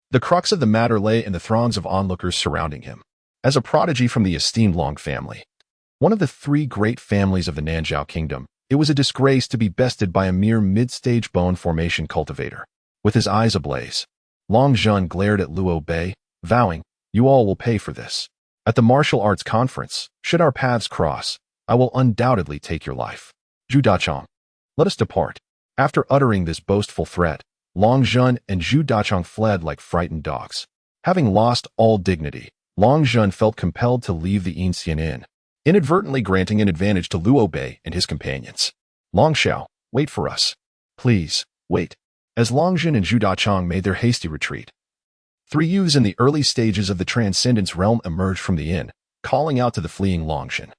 The crux of the matter lay in the throngs of onlookers surrounding him. As a prodigy from the esteemed Long family, one of the three great families of the Nanzhao Kingdom, it was a disgrace to be bested by a mere mid-stage bone formation cultivator. With his eyes ablaze, Long Zhen glared at Luo Bei, vowing, "You all will pay for this. At the martial arts conference, should our paths cross, I will undoubtedly take your life. Zhu Dazhong, let us depart." After uttering this boastful threat, Long Zhen and Zhu Dazhong fled like frightened dogs. Having lost all dignity, Long Zhun felt compelled to leave the ancient inn, inadvertently granting an advantage to Luo Bei and his companions. Long Xiao, wait for us. Please, wait. As Long Zhun and Zhu Dachang made their hasty retreat, three youths in the early stages of the Transcendence realm emerged from the inn, calling out to the fleeing Long Zhun.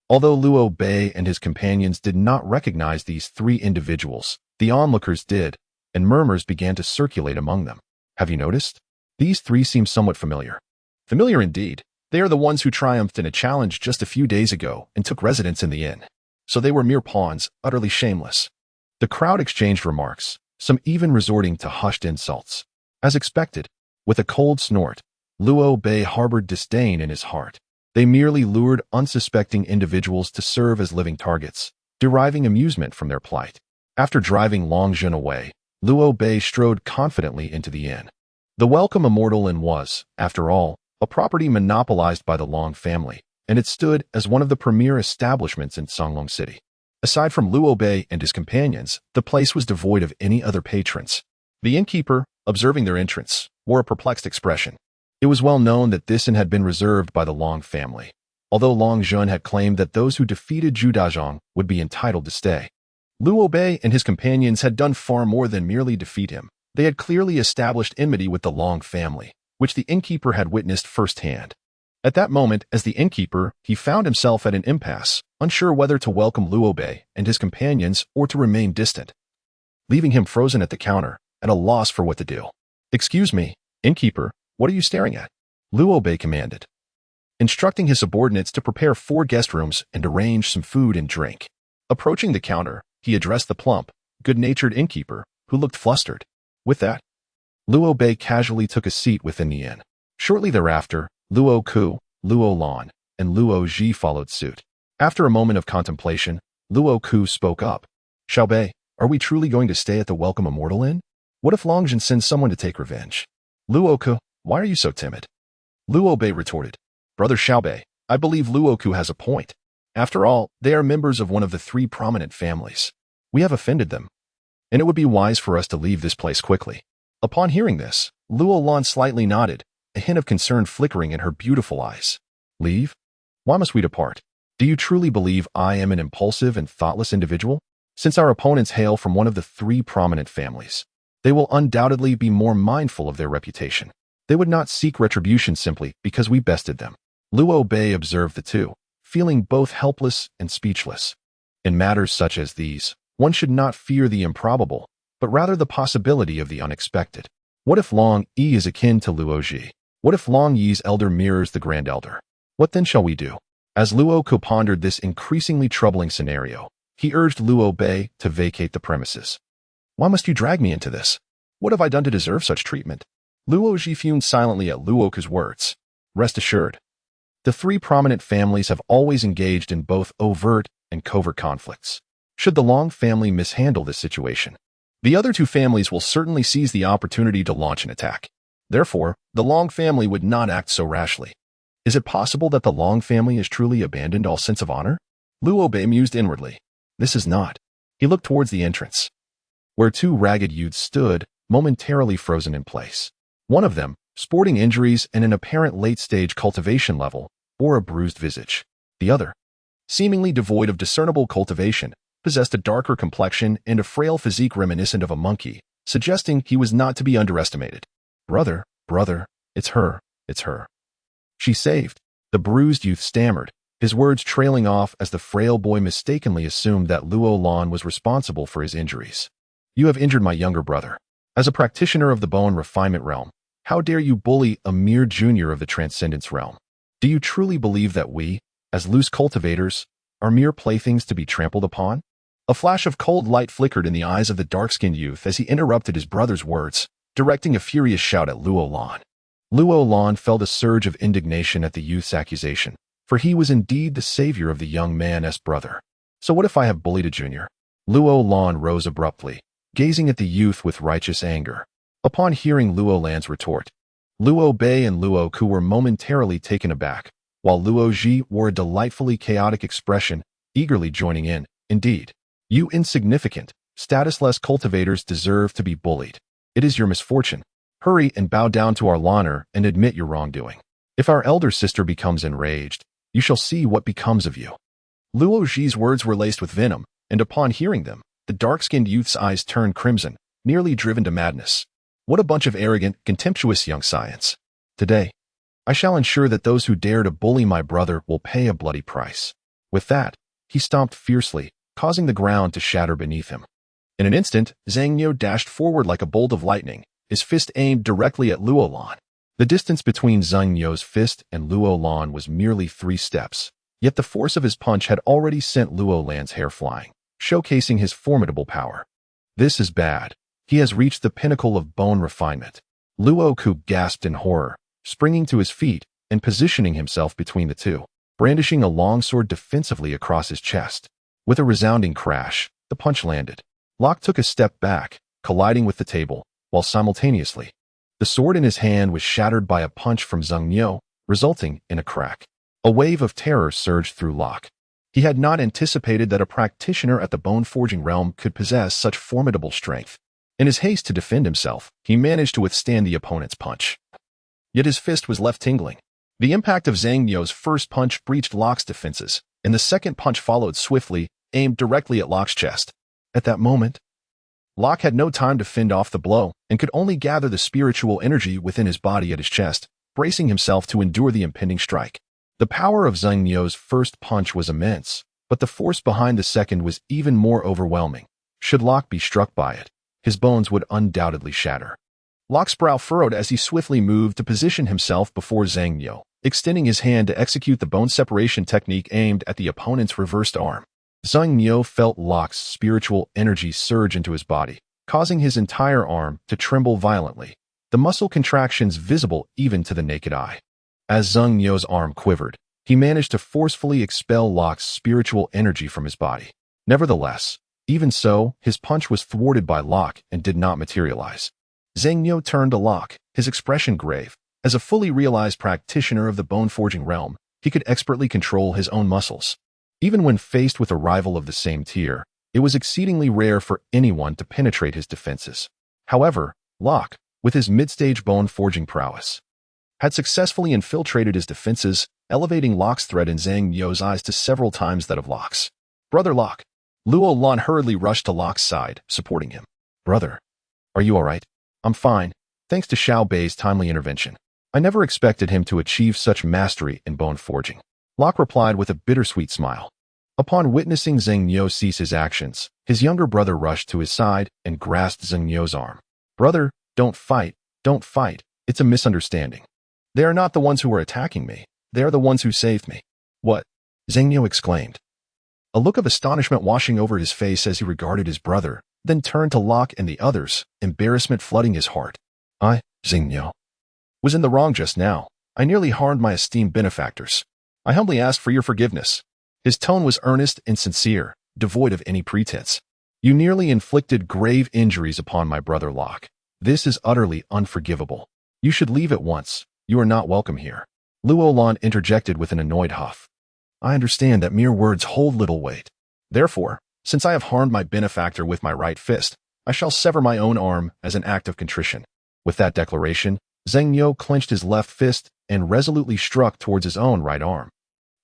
Although Luo Bei and his companions did not recognize these three individuals, the onlookers did, and murmurs began to circulate among them. Have you noticed? These three seem somewhat familiar. Familiar indeed. They are the ones who triumphed in a challenge just a few days ago and took residence in the inn. So they were mere pawns, utterly shameless. The crowd exchanged remarks, some even resorting to hushed insults. As expected, with a cold snort, Luo Bei harbored disdain in his heart. They merely lured unsuspecting individuals to serve as living targets, deriving amusement from their plight. After driving Long Zhun away, Luo Bei strode confidently into the inn. The welcome immortal inn was, after all, a property monopolized by the Long family, and it stood as one of the premier establishments in Songlong City. Aside from Luo Bei and his companions, the place was devoid of any other patrons. The innkeeper, observing their entrance, wore a perplexed expression. It was well known that this inn had been reserved by the Long family, although Long Zhun had claimed that those who defeated Zhu Dazhong would be entitled to stay. Luo Bei and his companions had done far more than merely defeat him. They had clearly established enmity with the Long family, which the innkeeper had witnessed firsthand. At that moment, as the innkeeper, he found himself at an impasse, unsure whether to welcome Luo Bei and his companions or to remain distant, leaving him frozen at the counter, at a loss for what to do. Excuse me, innkeeper, what are you staring at? Luo Bei commanded, instructing his subordinates to prepare 4 guest rooms and arrange some food and drink. Approaching the counter, he addressed the plump, good-natured innkeeper, who looked flustered. With that, Luo Bei casually took a seat within the inn. Shortly thereafter, Luo Ku, Luo Lan, and Luo Ji followed suit. After a moment of contemplation, Luo Ku spoke up. Xiao Bei, are we truly going to stay at the Welcome Immortal Inn? What if Long Zhun sends someone to take revenge? Luo Ku, why are you so timid? Luo Bei retorted. Brother Xiao Bei, I believe Luo Ku has a point. After all, they are members of one of the 3 prominent families. We have offended them, and it would be wise for us to leave this place quickly. Upon hearing this, Luo Lan slightly nodded, a hint of concern flickering in her beautiful eyes. Leave? Why must we depart? Do you truly believe I am an impulsive and thoughtless individual? Since our opponents hail from one of the 3 prominent families, they will undoubtedly be more mindful of their reputation. They would not seek retribution simply because we bested them. Luo Bei observed the two, feeling both helpless and speechless. In matters such as these, one should not fear the improbable, but rather the possibility of the unexpected. What if Long Yi is akin to Luo Ji? What if Long Yi's elder mirrors the Grand Elder? What then shall we do? As Luo Ku pondered this increasingly troubling scenario, he urged Luo Bei to vacate the premises. Why must you drag me into this? What have I done to deserve such treatment? Luo Ji fumed silently at Luo Ku's words. Rest assured, the 3 prominent families have always engaged in both overt and covert conflicts. Should the Long family mishandle this situation, the other 2 families will certainly seize the opportunity to launch an attack. Therefore, the Long family would not act so rashly. Is it possible that the Long family has truly abandoned all sense of honor? Luo Bei mused inwardly. This is not. He looked towards the entrance, where 2 ragged youths stood, momentarily frozen in place. One of them, sporting injuries and an apparent late-stage cultivation level, bore a bruised visage. The other, seemingly devoid of discernible cultivation, possessed a darker complexion and a frail physique reminiscent of a monkey, suggesting he was not to be underestimated. Brother, it's her. She saved. The bruised youth stammered, his words trailing off as the frail boy mistakenly assumed that Luo Lan was responsible for his injuries. You have injured my younger brother. As a practitioner of the bone refinement realm, how dare you bully a mere junior of the transcendence realm? Do you truly believe that we, as loose cultivators, are mere playthings to be trampled upon? A flash of cold light flickered in the eyes of the dark-skinned youth as he interrupted his brother's words, directing a furious shout at Luo Lan. Luo Lan felt a surge of indignation at the youth's accusation, for he was indeed the savior of the young man's brother. So what if I have bullied a junior? Luo Lan rose abruptly, gazing at the youth with righteous anger. Upon hearing Luo Lan's retort, Luo Bei and Luo Ku were momentarily taken aback, while Luo Ji wore a delightfully chaotic expression, eagerly joining in. Indeed, you insignificant, statusless cultivators deserve to be bullied. It is your misfortune. Hurry and bow down to our Lanner and admit your wrongdoing. If our elder sister becomes enraged, you shall see what becomes of you." Luo Zhi's words were laced with venom, and upon hearing them, the dark-skinned youth's eyes turned crimson, nearly driven to madness. What a bunch of arrogant, contemptuous young science. Today, I shall ensure that those who dare to bully my brother will pay a bloody price. With that, he stomped fiercely, causing the ground to shatter beneath him. In an instant, Zhang Niu dashed forward like a bolt of lightning, his fist aimed directly at Luo Lan. The distance between Zhang Niu's fist and Luo Lan was merely 3 steps, yet the force of his punch had already sent Luo Lan's hair flying, showcasing his formidable power. This is bad. He has reached the pinnacle of bone refinement. Luo Ku gasped in horror, springing to his feet and positioning himself between the two, brandishing a long sword defensively across his chest. With a resounding crash, the punch landed. Locke took a step back, colliding with the table, while simultaneously, the sword in his hand was shattered by a punch from Zhang Niu, resulting in a crack. A wave of terror surged through Locke. He had not anticipated that a practitioner at the bone-forging realm could possess such formidable strength. In his haste to defend himself, he managed to withstand the opponent's punch. Yet his fist was left tingling. The impact of Zhang Niu's first punch breached Locke's defenses, and the second punch followed swiftly, aimed directly at Locke's chest. At that moment, Locke had no time to fend off the blow and could only gather the spiritual energy within his body at his chest, bracing himself to endure the impending strike. The power of Zhang Niu's first punch was immense, but the force behind the second was even more overwhelming. Should Locke be struck by it, his bones would undoubtedly shatter. Locke's brow furrowed as he swiftly moved to position himself before Zhang Niu, extending his hand to execute the bone separation technique aimed at the opponent's reversed arm. Zhang Niu felt Locke's spiritual energy surge into his body, causing his entire arm to tremble violently, the muscle contractions visible even to the naked eye. As Zhang Niu's arm quivered, he managed to forcefully expel Locke's spiritual energy from his body. Nevertheless, even so, his punch was thwarted by Locke and did not materialize. Zhang Niu turned to Locke, his expression grave. As a fully realized practitioner of the bone-forging realm, he could expertly control his own muscles. Even when faced with a rival of the same tier, it was exceedingly rare for anyone to penetrate his defenses. However, Locke, with his mid-stage bone-forging prowess, had successfully infiltrated his defenses, elevating Locke's threat in Zhang Niu's eyes to several times that of Locke's. "Brother Locke." Luo Lan hurriedly rushed to Locke's side, supporting him. "Brother, are you all right?" "I'm fine, thanks to Xiao Bei's timely intervention. I never expected him to achieve such mastery in bone forging." Locke replied with a bittersweet smile. Upon witnessing Zhang Niu cease his actions, his younger brother rushed to his side and grasped Zhang Niu's arm. "Brother, don't fight, don't fight. It's a misunderstanding. They are not the ones who are attacking me. They are the ones who saved me." "What?" Zhang Niu exclaimed, a look of astonishment washing over his face as he regarded his brother, then turned to Locke and the others, embarrassment flooding his heart. "I, Zhang Niu, was in the wrong just now. I nearly harmed my esteemed benefactors. I humbly ask for your forgiveness." His tone was earnest and sincere, devoid of any pretense. "You nearly inflicted grave injuries upon my brother Locke. This is utterly unforgivable. You should leave at once. You are not welcome here." Luo Lan interjected with an annoyed huff. "I understand that mere words hold little weight. Therefore, since I have harmed my benefactor with my right fist, I shall sever my own arm as an act of contrition." With that declaration, Zhang Niu clenched his left fist and resolutely struck towards his own right arm.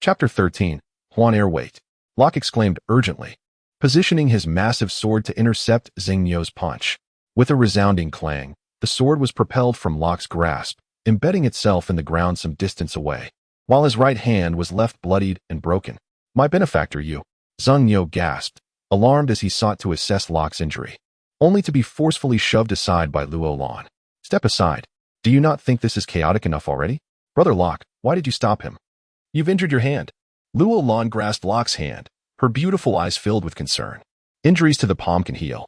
Chapter 13. Huan Air Wait. Locke exclaimed urgently, positioning his massive sword to intercept Zhang Niu's punch. With a resounding clang, the sword was propelled from Locke's grasp, embedding itself in the ground some distance away, while his right hand was left bloodied and broken. "My benefactor, you!" Zhang Niu gasped, alarmed as he sought to assess Locke's injury, only to be forcefully shoved aside by Luo Lan. "Step aside. Do you not think this is chaotic enough already? Brother Locke, why did you stop him? You've injured your hand." Luo Lan grasped Locke's hand, her beautiful eyes filled with concern. Injuries to the palm can heal.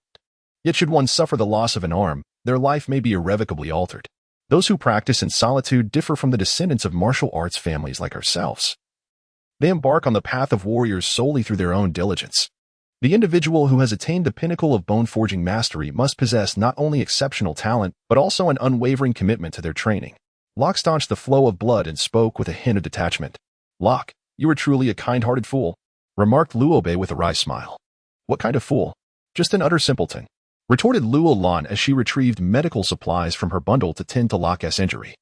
Yet should one suffer the loss of an arm, their life may be irrevocably altered. Those who practice in solitude differ from the descendants of martial arts families like ourselves. They embark on the path of warriors solely through their own diligence. The individual who has attained the pinnacle of bone-forging mastery must possess not only exceptional talent, but also an unwavering commitment to their training. Locke staunched the flow of blood and spoke with a hint of detachment. "Locke, you are truly a kind-hearted fool," remarked Luo Bei with a wry smile. "What kind of fool?" "Just an utter simpleton," retorted Luo Lan as she retrieved medical supplies from her bundle to tend to Locke's injury.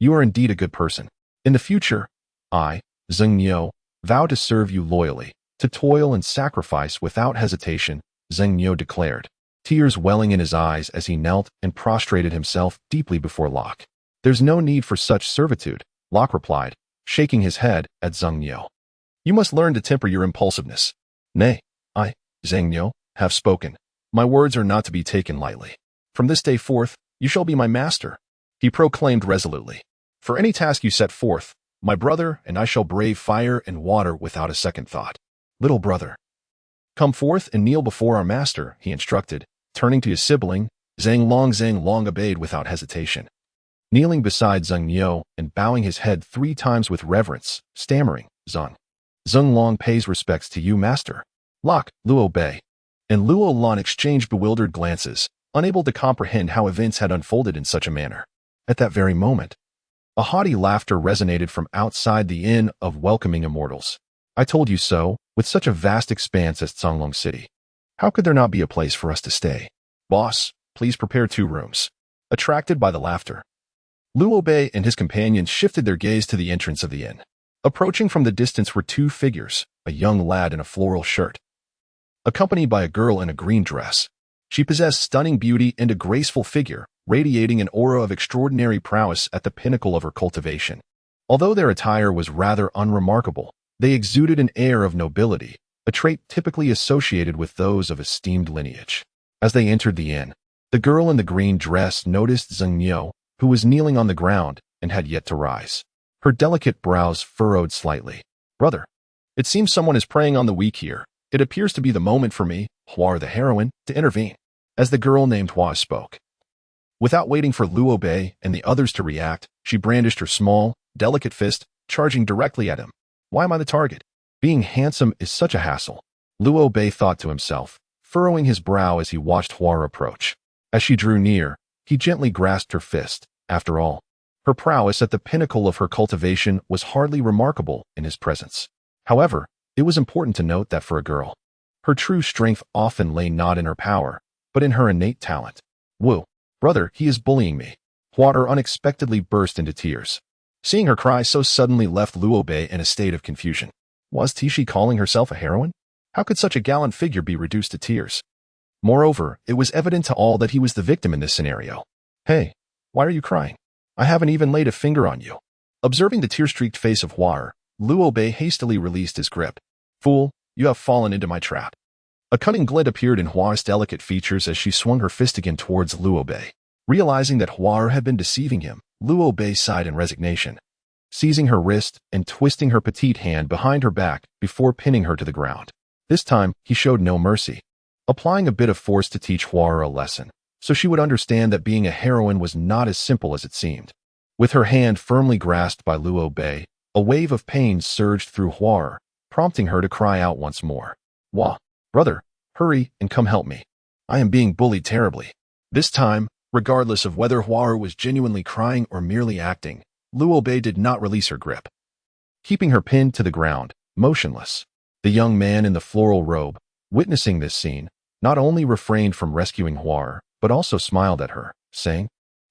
"You are indeed a good person. In the future, I, Zheng Niu, vow to serve you loyally, to toil and sacrifice without hesitation, Zheng Niu declared, tears welling in his eyes as he knelt and prostrated himself deeply before Locke. There's no need for such servitude, Locke replied, shaking his head at Zheng Niu. You must learn to temper your impulsiveness. Nay, I, Zheng Niu, have spoken. My words are not to be taken lightly. From this day forth, you shall be my master, he proclaimed resolutely. For any task you set forth, my brother and I shall brave fire and water without a second thought. Little brother, come forth and kneel before our master, he instructed, turning to his sibling. Zhang Long obeyed without hesitation. Kneeling beside Zheng Niu and bowing his head 3 times with reverence, stammering, Zheng Long pays respects to you, master. Locke, Luo Bei, and Luo Lan exchanged bewildered glances, unable to comprehend how events had unfolded in such a manner. At that very moment, a haughty laughter resonated from outside the Inn of Welcoming Immortals. I told you so, with such a vast expanse as Zonglong City. How could there not be a place for us to stay? Boss, please prepare 2 rooms. Attracted by the laughter, Luo Bei and his companions shifted their gaze to the entrance of the inn. Approaching from the distance were 2 figures, a young lad in a floral shirt, accompanied by a girl in a green dress. She possessed stunning beauty and a graceful figure, radiating an aura of extraordinary prowess at the pinnacle of her cultivation. Although their attire was rather unremarkable, they exuded an air of nobility, a trait typically associated with those of esteemed lineage. As they entered the inn, the girl in the green dress noticed Zheng Niu, who was kneeling on the ground and had yet to rise. Her delicate brows furrowed slightly. Brother, it seems someone is preying on the weak here. It appears to be the moment for me, Hua the heroine, to intervene. As the girl named Hua spoke. Without waiting for Luo Bei and the others to react, she brandished her small, delicate fist, charging directly at him. Why am I the target? Being handsome is such a hassle, Luo Bei thought to himself, furrowing his brow as he watched Hua approach. As she drew near, he gently grasped her fist. After all, her prowess at the pinnacle of her cultivation was hardly remarkable in his presence. However, it was important to note that for a girl, her true strength often lay not in her power, but in her innate talent. Woo, brother, he is bullying me. Hua unexpectedly burst into tears. Seeing her cry so suddenly left Luo Bei in a state of confusion. Was Tishi calling herself a heroine? How could such a gallant figure be reduced to tears? Moreover, it was evident to all that he was the victim in this scenario. Hey, why are you crying? I haven't even laid a finger on you. Observing the tear-streaked face of Hua, Luo Bei hastily released his grip. Fool, you have fallen into my trap. A cunning glint appeared in Hua's delicate features as she swung her fist again towards Luo Bei. Realizing that Hua had been deceiving him, Luo Bei sighed in resignation, seizing her wrist and twisting her petite hand behind her back before pinning her to the ground. This time, he showed no mercy, applying a bit of force to teach Hua a lesson, so she would understand that being a heroine was not as simple as it seemed. With her hand firmly grasped by Luo Bei, a wave of pain surged through Hua, prompting her to cry out once more. Hua, brother, hurry and come help me. I am being bullied terribly. This time, regardless of whether Hua was genuinely crying or merely acting, Luo Bei did not release her grip, keeping her pinned to the ground, motionless. The young man in the floral robe, witnessing this scene, not only refrained from rescuing Hua, but also smiled at her, saying,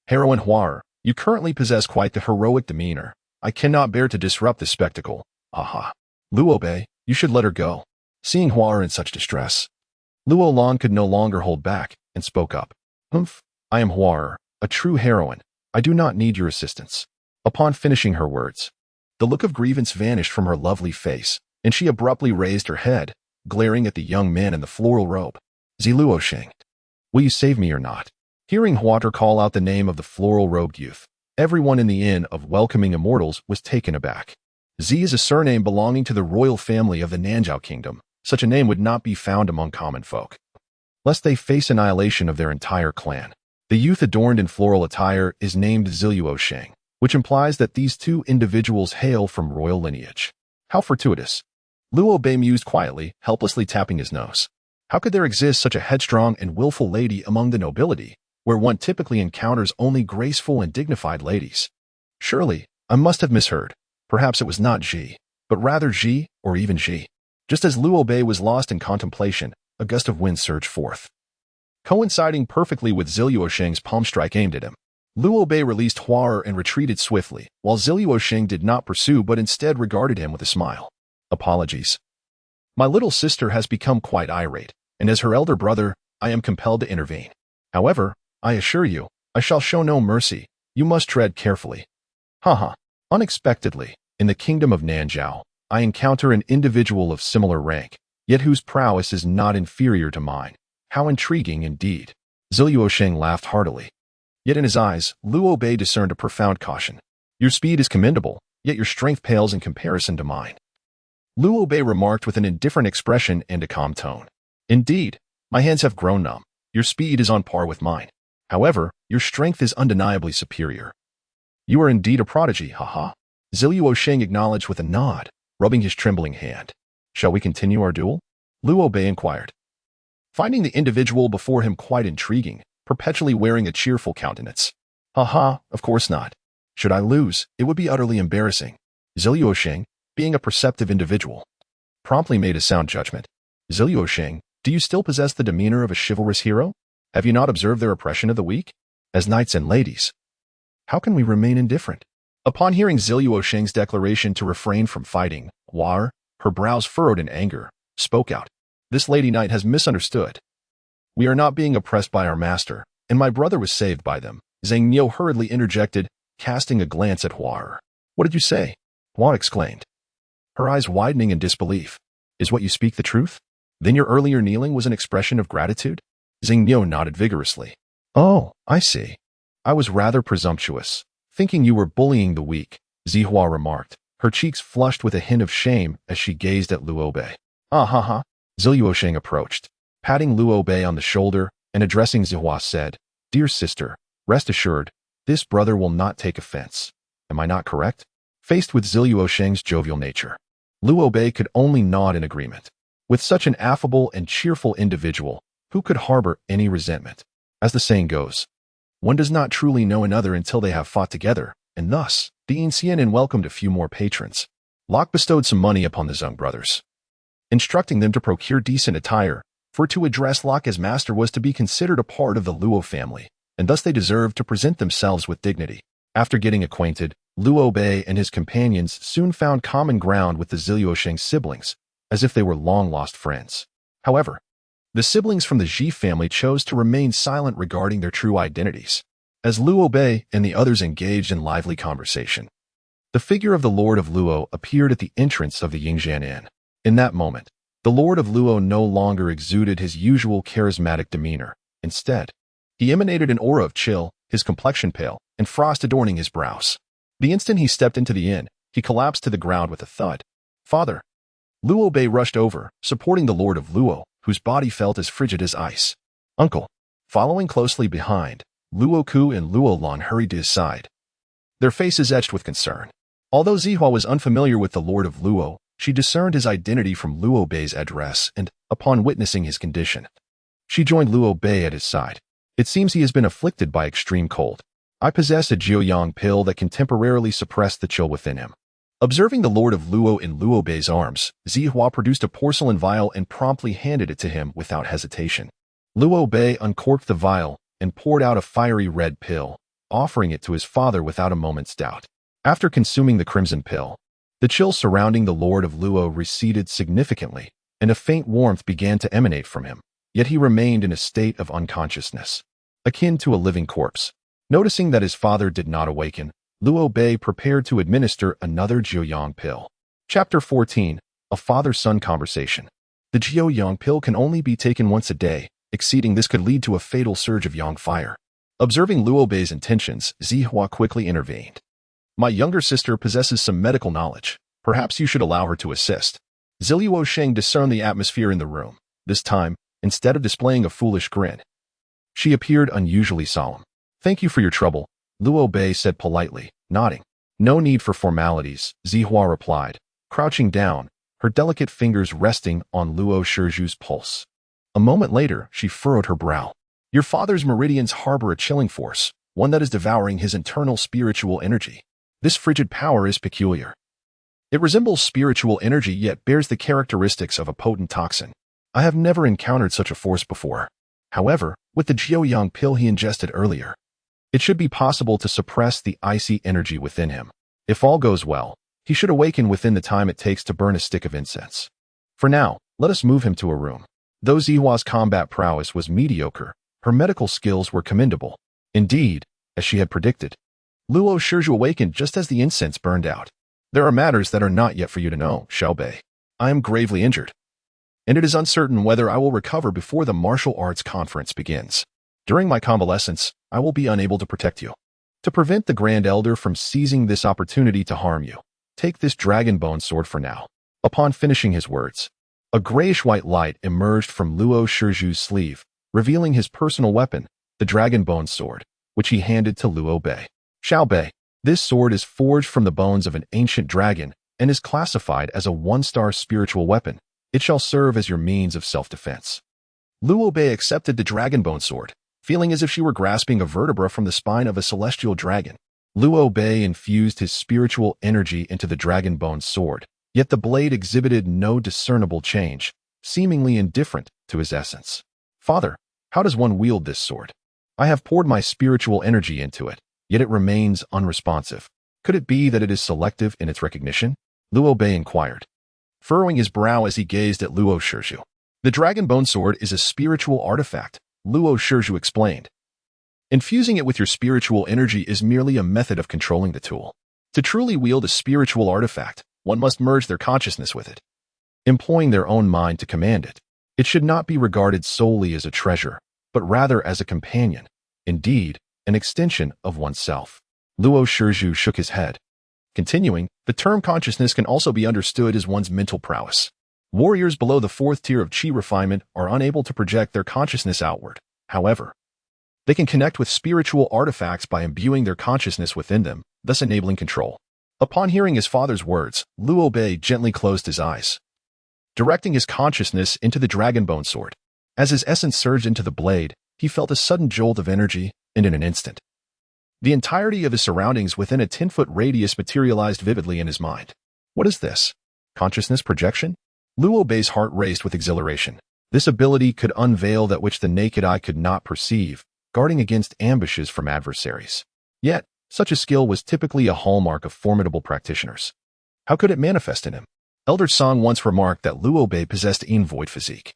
Heroine Hua, you currently possess quite the heroic demeanor. I cannot bear to disrupt this spectacle. Haha. Luo Bei, you should let her go. Seeing Hua in such distress, Luo Lan could no longer hold back and spoke up. Humph, I am Hua, a true heroine. I do not need your assistance. Upon finishing her words, the look of grievance vanished from her lovely face, and she abruptly raised her head, glaring at the young man in the floral robe. Ziluo Sheng, will you save me or not? Hearing Hua call out the name of the floral-robed youth, everyone in the Inn of Welcoming Immortals was taken aback. Zi is a surname belonging to the royal family of the Nanjiao Kingdom. Such a name would not be found among common folk, lest they face annihilation of their entire clan. The youth adorned in floral attire is named Ziluo Sheng, which implies that these 2 individuals hail from royal lineage. How fortuitous. Luo Bei mused quietly, helplessly tapping his nose. How could there exist such a headstrong and willful lady among the nobility, where one typically encounters only graceful and dignified ladies? Surely, I must have misheard. Perhaps it was not Ji, but rather Ji or even Ji. Just as Luo Bei was lost in contemplation, a gust of wind surged forth, coinciding perfectly with Ziluo Sheng's palm strike aimed at him. Luo Bei released Huar and retreated swiftly, while Ziluo Sheng did not pursue but instead regarded him with a smile. Apologies. My little sister has become quite irate, and as her elder brother, I am compelled to intervene. However, I assure you, I shall show no mercy. You must tread carefully. Haha. Unexpectedly, in the kingdom of Nanzhao, I encounter an individual of similar rank, yet whose prowess is not inferior to mine. How intriguing indeed. Ziluo Sheng laughed heartily. Yet in his eyes, Luo Bei discerned a profound caution. Your speed is commendable, yet your strength pales in comparison to mine. Luo Bei remarked with an indifferent expression and a calm tone. Indeed, my hands have grown numb. Your speed is on par with mine. However, your strength is undeniably superior. You are indeed a prodigy, haha. Ziluo Sheng acknowledged with a nod, rubbing his trembling hand. Shall we continue our duel? Luo Bei inquired. Finding the individual before him quite intriguing, perpetually wearing a cheerful countenance. Haha, of course not. Should I lose, it would be utterly embarrassing. Ziluo Sheng, being a perceptive individual, promptly made a sound judgment. Ziluo Sheng, do you still possess the demeanor of a chivalrous hero? Have you not observed their oppression of the weak? As knights and ladies, how can we remain indifferent? Upon hearing Ziluo Sheng's declaration to refrain from fighting, Huar, her brows furrowed in anger, spoke out. This lady knight has misunderstood. We are not being oppressed by our master, and my brother was saved by them. Zhang Niu hurriedly interjected, casting a glance at Huar. What did you say? Huar exclaimed, her eyes widening in disbelief. Is what you speak the truth? Then your earlier kneeling was an expression of gratitude? Zhang Niu nodded vigorously. Oh, I see. I was rather presumptuous, thinking you were bullying the weak, Zihua remarked, her cheeks flushed with a hint of shame as she gazed at Luo Bei. Ah ha ha. Ziluo Sheng approached, patting Luo Bei on the shoulder and addressing Zihua said, Dear sister, rest assured, this brother will not take offense. Am I not correct? Faced with Ziluo Sheng's jovial nature, Luo Bei could only nod in agreement. With such an affable and cheerful individual, who could harbor any resentment? As the saying goes, one does not truly know another until they have fought together, and thus, the Xian welcomed a few more patrons. Locke bestowed some money upon the Zheng brothers, instructing them to procure decent attire, for to address Locke as master was to be considered a part of the Luo family, and thus they deserved to present themselves with dignity. After getting acquainted, Luo Bei and his companions soon found common ground with the Ziluo Sheng siblings, as if they were long-lost friends. However, the siblings from the Ji family chose to remain silent regarding their true identities, as Luo Bei and the others engaged in lively conversation. The figure of the Lord of Luo appeared at the entrance of the Yingxian Inn. In that moment, the Lord of Luo no longer exuded his usual charismatic demeanor. Instead, he emanated an aura of chill, his complexion pale, and frost adorning his brows. The instant he stepped into the inn, he collapsed to the ground with a thud. Father! Luo Bei rushed over, supporting the Lord of Luo, whose body felt as frigid as ice. Uncle! Following closely behind, Luo Ku and Luo Lan hurried to his side, their faces etched with concern. Although Zihua was unfamiliar with the Lord of Luo, she discerned his identity from Luo Bei's address and, upon witnessing his condition, she joined Luo Bei at his side. It seems he has been afflicted by extreme cold. I possess a Jiuxiao pill that can temporarily suppress the chill within him. Observing the Lord of Luo in Luo Bei's arms, Zihua produced a porcelain vial and promptly handed it to him without hesitation. Luo Bei uncorked the vial and poured out a fiery red pill, offering it to his father without a moment's doubt. After consuming the crimson pill, the chill surrounding the Lord of Luo receded significantly, and a faint warmth began to emanate from him, yet he remained in a state of unconsciousness, akin to a living corpse. Noticing that his father did not awaken, Luo Bei prepared to administer another Jiuxiao pill. Chapter 14. A Father-Son Conversation. The Jiuxiao pill can only be taken once a day. Exceeding this could lead to a fatal surge of yang fire. Observing Luo Bei's intentions, Zihua quickly intervened. My younger sister possesses some medical knowledge. Perhaps you should allow her to assist. Ziluo Sheng discerned the atmosphere in the room. This time, instead of displaying a foolish grin, she appeared unusually solemn. Thank you for your trouble, Luo Bei said politely, nodding. No need for formalities, Zihua replied, crouching down, her delicate fingers resting on Luo Shizhu's pulse. A moment later, she furrowed her brow. Your father's meridians harbor a chilling force, one that is devouring his internal spiritual energy. This frigid power is peculiar. It resembles spiritual energy yet bears the characteristics of a potent toxin. I have never encountered such a force before. However, with the Jiuxiao pill he ingested earlier, It should be possible to suppress the icy energy within him. If all goes well, he should awaken within the time it takes to burn a stick of incense. For now, let us move him to a room. Though Zihua's combat prowess was mediocre, her medical skills were commendable. Indeed, as she had predicted, Luo Shizhu awakened just as the incense burned out. There are matters that are not yet for you to know, Xiaobei. I am gravely injured, and it is uncertain whether I will recover before the martial arts conference begins. During my convalescence, I will be unable to protect you. To prevent the Grand Elder from seizing this opportunity to harm you, take this dragon bone sword for now. Upon finishing his words, a grayish-white light emerged from Luo Shizhu's sleeve, revealing his personal weapon, the dragon bone sword, which he handed to Luo Bei. Xiaobei, this sword is forged from the bones of an ancient dragon and is classified as a 1-star spiritual weapon. It shall serve as your means of self-defense. Luo Bei accepted the dragon bone sword, feeling as if she were grasping a vertebra from the spine of a celestial dragon. Luo Bei infused his spiritual energy into the dragon bone sword, yet the blade exhibited no discernible change, seemingly indifferent to his essence. Father, how does one wield this sword? I have poured my spiritual energy into it, yet it remains unresponsive. Could it be that it is selective in its recognition? Luo Bei inquired, furrowing his brow as he gazed at Luo Shizhu. The dragon bone sword is a spiritual artifact, Luo Shizhu explained. Infusing it with your spiritual energy is merely a method of controlling the tool. To truly wield a spiritual artifact, one must merge their consciousness with it, employing their own mind to command it. It should not be regarded solely as a treasure, but rather as a companion, indeed, an extension of oneself. Luo Shizhu shook his head. Continuing, the term consciousness can also be understood as one's mental prowess. Warriors below the 4th tier of Qi refinement are unable to project their consciousness outward. However, they can connect with spiritual artifacts by imbuing their consciousness within them, thus enabling control. Upon hearing his father's words, Luo Bei gently closed his eyes, directing his consciousness into the dragon bone sword. As his essence surged into the blade, he felt a sudden jolt of energy, and in an instant, the entirety of his surroundings within a 10-foot radius materialized vividly in his mind. What is this? Consciousness projection? Luo Bei's heart raced with exhilaration. This ability could unveil that which the naked eye could not perceive, guarding against ambushes from adversaries. Yet, such a skill was typically a hallmark of formidable practitioners. How could it manifest in him? Elder Song once remarked that Luo Bei possessed in void physique,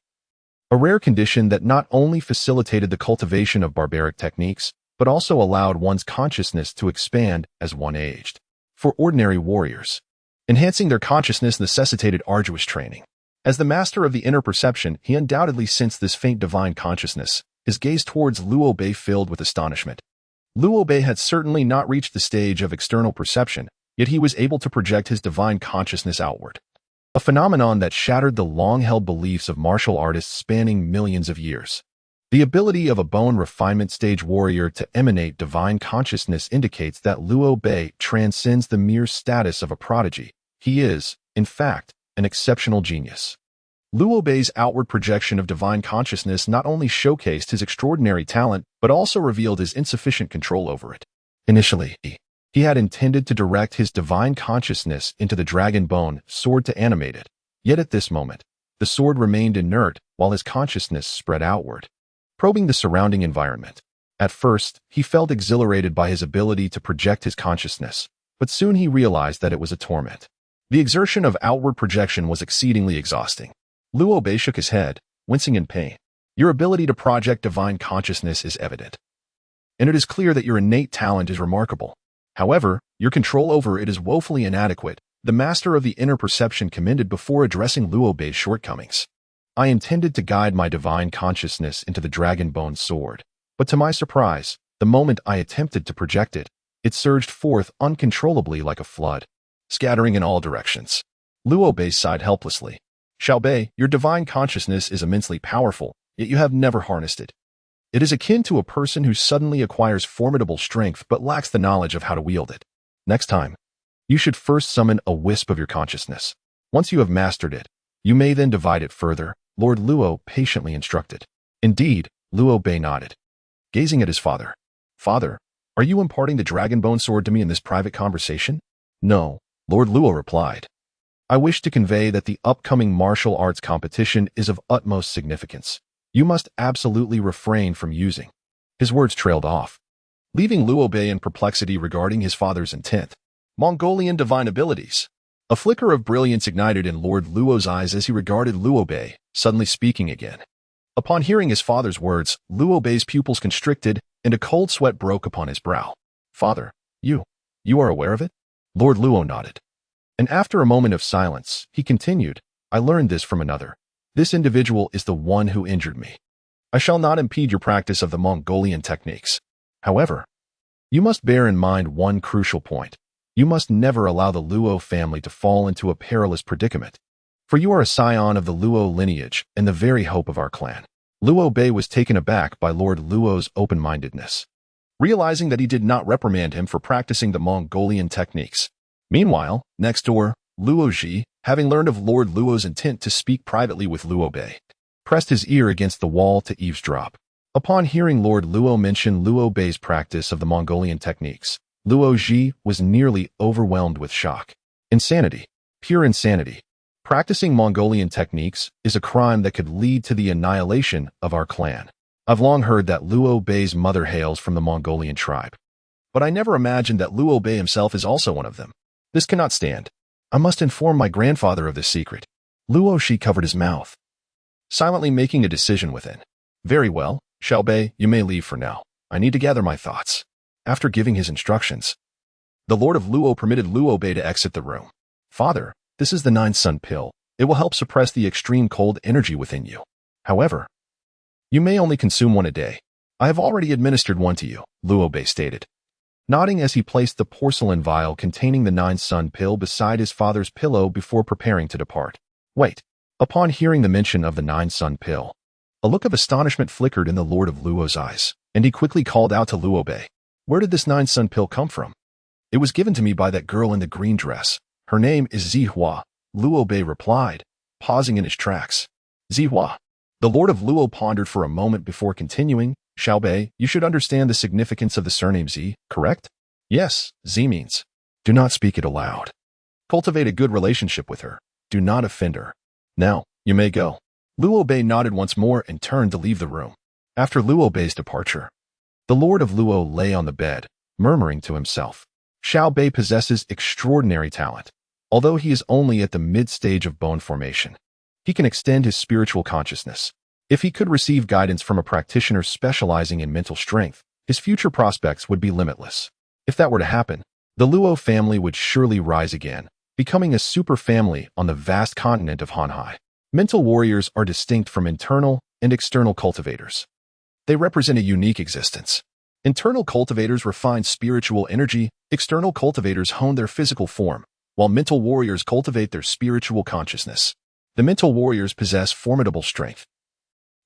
a rare condition that not only facilitated the cultivation of barbaric techniques, but also allowed one's consciousness to expand as one aged. For ordinary warriors, enhancing their consciousness necessitated arduous training. As the master of the inner perception, he undoubtedly sensed this faint divine consciousness, his gaze towards Luo Bei filled with astonishment. Luo Bei had certainly not reached the stage of external perception, yet he was able to project his divine consciousness outward, a phenomenon that shattered the long-held beliefs of martial artists spanning millions of years. The ability of a bone refinement stage warrior to emanate divine consciousness indicates that Luo Bei transcends the mere status of a prodigy. He is, in fact, an exceptional genius. Luo Bei's outward projection of divine consciousness not only showcased his extraordinary talent, but also revealed his insufficient control over it. Initially, he had intended to direct his divine consciousness into the dragon bone sword to animate it. Yet at this moment, the sword remained inert while his consciousness spread outward, probing the surrounding environment. At first, he felt exhilarated by his ability to project his consciousness, but soon he realized that it was a torment. The exertion of outward projection was exceedingly exhausting. Luo Bei shook his head, wincing in pain. Your ability to project divine consciousness is evident, and it is clear that your innate talent is remarkable. However, your control over it is woefully inadequate, the master of the inner perception commended before addressing Luo Bei's shortcomings. I intended to guide my divine consciousness into the dragon bone sword, but to my surprise, the moment I attempted to project it, it surged forth uncontrollably like a flood, scattering in all directions. Luo Bei sighed helplessly. Xiaobei, your divine consciousness is immensely powerful, yet you have never harnessed it. It is akin to a person who suddenly acquires formidable strength but lacks the knowledge of how to wield it. Next time, you should first summon a wisp of your consciousness. Once you have mastered it, you may then divide it further, Lord Luo patiently instructed. Indeed, Luo Bei nodded, gazing at his father. Father, are you imparting the dragon bone sword to me in this private conversation? No, Lord Luo replied. I wish to convey that the upcoming martial arts competition is of utmost significance. You must absolutely refrain from using. His words trailed off. leaving Luo Bei in perplexity regarding his father's intent. Mongolian divine abilities. A flicker of brilliance ignited in Lord Luo's eyes as he regarded Luo Bei, suddenly speaking again. Upon hearing his father's words, Luo Bei's pupils constricted, and a cold sweat broke upon his brow. Father, you are aware of it? Lord Luo nodded. And after a moment of silence, he continued, I learned this from another. This individual is the one who injured me. I shall not impede your practice of the Mongolian techniques. However, you must bear in mind one crucial point. You must never allow the Luo family to fall into a perilous predicament. For you are a scion of the Luo lineage and the very hope of our clan. Luo Bei was taken aback by Lord Luo's open-mindedness, realizing that he did not reprimand him for practicing the Mongolian techniques. Meanwhile, next door, Luo Ji, having learned of Lord Luo's intent to speak privately with Luo Bei, pressed his ear against the wall to eavesdrop. Upon hearing Lord Luo mention Luo Bei's practice of the Mongolian techniques, Luo Ji was nearly overwhelmed with shock. Insanity. Pure insanity. Practicing Mongolian techniques is a crime that could lead to the annihilation of our clan. I've long heard that Luo Bei's mother hails from the Mongolian tribe, but I never imagined that Luo Bei himself is also one of them. This cannot stand. I must inform my grandfather of this secret. Luo Shi covered his mouth, silently making a decision within. Very well, Xiao Bei, you may leave for now. I need to gather my thoughts. After giving his instructions, the Lord of Luo permitted Luo Bei to exit the room. Father, this is the 9-sun pill. It will help suppress the extreme cold energy within you. However, you may only consume one a day. I have already administered one to you, Luo Bei stated, nodding as he placed the porcelain vial containing the 9-sun pill beside his father's pillow before preparing to depart. Wait. Upon hearing the mention of the 9-sun pill, a look of astonishment flickered in the Lord of Luo's eyes, and he quickly called out to Luo Bei. Where did this 9-sun pill come from? It was given to me by that girl in the green dress. Her name is Zihua, Luo Bei replied, pausing in his tracks. Zihua. The Lord of Luo pondered for a moment before continuing. Xiao Bei, you should understand the significance of the surname Zi, correct? Yes, Zi means. Do not speak it aloud. Cultivate a good relationship with her. Do not offend her. Now, you may go. Luo Bei nodded once more and turned to leave the room. After Luo Bei's departure, the Lord of Luo lay on the bed, murmuring to himself. Xiao Bei possesses extraordinary talent. Although he is only at the mid-stage of bone formation, he can extend his spiritual consciousness. If he could receive guidance from a practitioner specializing in mental strength, his future prospects would be limitless. If that were to happen, the Luo family would surely rise again, becoming a super family on the vast continent of Hanhai. Mental warriors are distinct from internal and external cultivators. They represent a unique existence. Internal cultivators refine spiritual energy, external cultivators hone their physical form, while mental warriors cultivate their spiritual consciousness. The mental warriors possess formidable strength,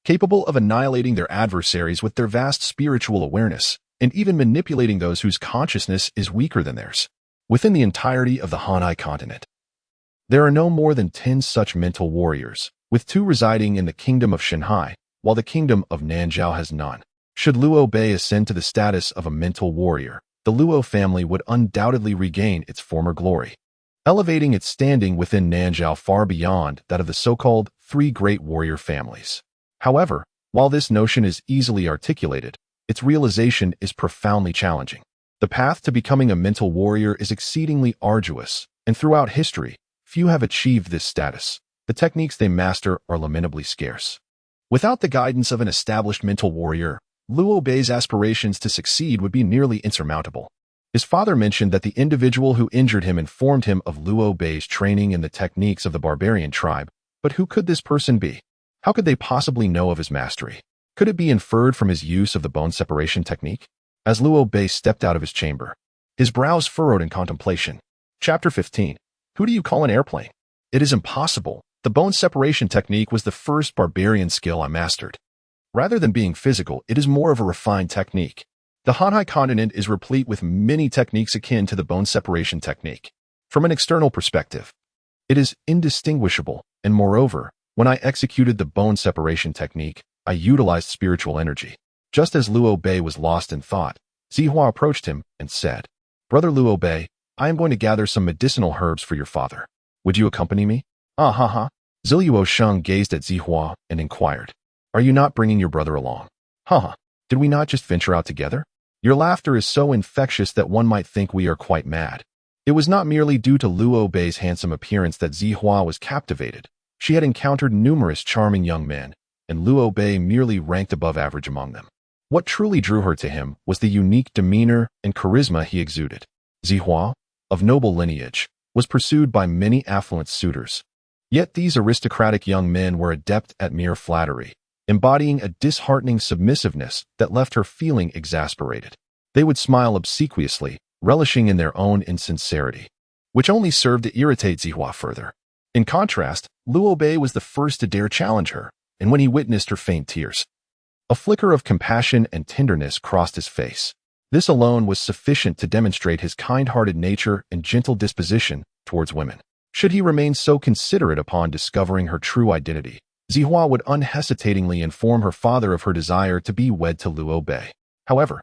capable of annihilating their adversaries with their vast spiritual awareness, and even manipulating those whose consciousness is weaker than theirs. Within the entirety of the Hanhai continent, there are no more than 10 such mental warriors, with 2 residing in the kingdom of Shanghai, while the kingdom of Nanzhao has none. Should Luo Bei ascend to the status of a mental warrior, the Luo family would undoubtedly regain its former glory, elevating its standing within Nanzhao far beyond that of the so-called 3 great warrior families. However, while this notion is easily articulated, its realization is profoundly challenging. The path to becoming a mental warrior is exceedingly arduous, and throughout history, few have achieved this status. The techniques they master are lamentably scarce. Without the guidance of an established mental warrior, Luo Bei's aspirations to succeed would be nearly insurmountable. His father mentioned that the individual who injured him informed him of Luo Bei's training in the techniques of the barbarian tribe, but who could this person be? How could they possibly know of his mastery? Could it be inferred from his use of the bone separation technique? As Luo Bei stepped out of his chamber, his brows furrowed in contemplation. Chapter 15. Who do you call an airplane? It is impossible. The bone separation technique was the first barbarian skill I mastered. Rather than being physical, it is more of a refined technique. The Hanhai continent is replete with many techniques akin to the bone separation technique. From an external perspective, it is indistinguishable, and moreover, when I executed the bone separation technique, I utilized spiritual energy. Just as Luo Bei was lost in thought, Zihua approached him and said, Brother Luo Bei, I am going to gather some medicinal herbs for your father. Would you accompany me? Ah ha ha. Ziluo Sheng gazed at Zihua and inquired, Are you not bringing your brother along? Ha ha. Did we not just venture out together? Your laughter is so infectious that one might think we are quite mad. It was not merely due to Luo Bei's handsome appearance that Zihua was captivated. She had encountered numerous charming young men, and Luo Bei merely ranked above average among them. What truly drew her to him was the unique demeanor and charisma he exuded. Zihua, of noble lineage, was pursued by many affluent suitors. Yet these aristocratic young men were adept at mere flattery, embodying a disheartening submissiveness that left her feeling exasperated. They would smile obsequiously, relishing in their own insincerity, which only served to irritate Zihua further. In contrast, Luo Bei was the first to dare challenge her, and when he witnessed her faint tears, a flicker of compassion and tenderness crossed his face. This alone was sufficient to demonstrate his kind-hearted nature and gentle disposition towards women. Should he remain so considerate upon discovering her true identity, Zihua would unhesitatingly inform her father of her desire to be wed to Luo Bei. However,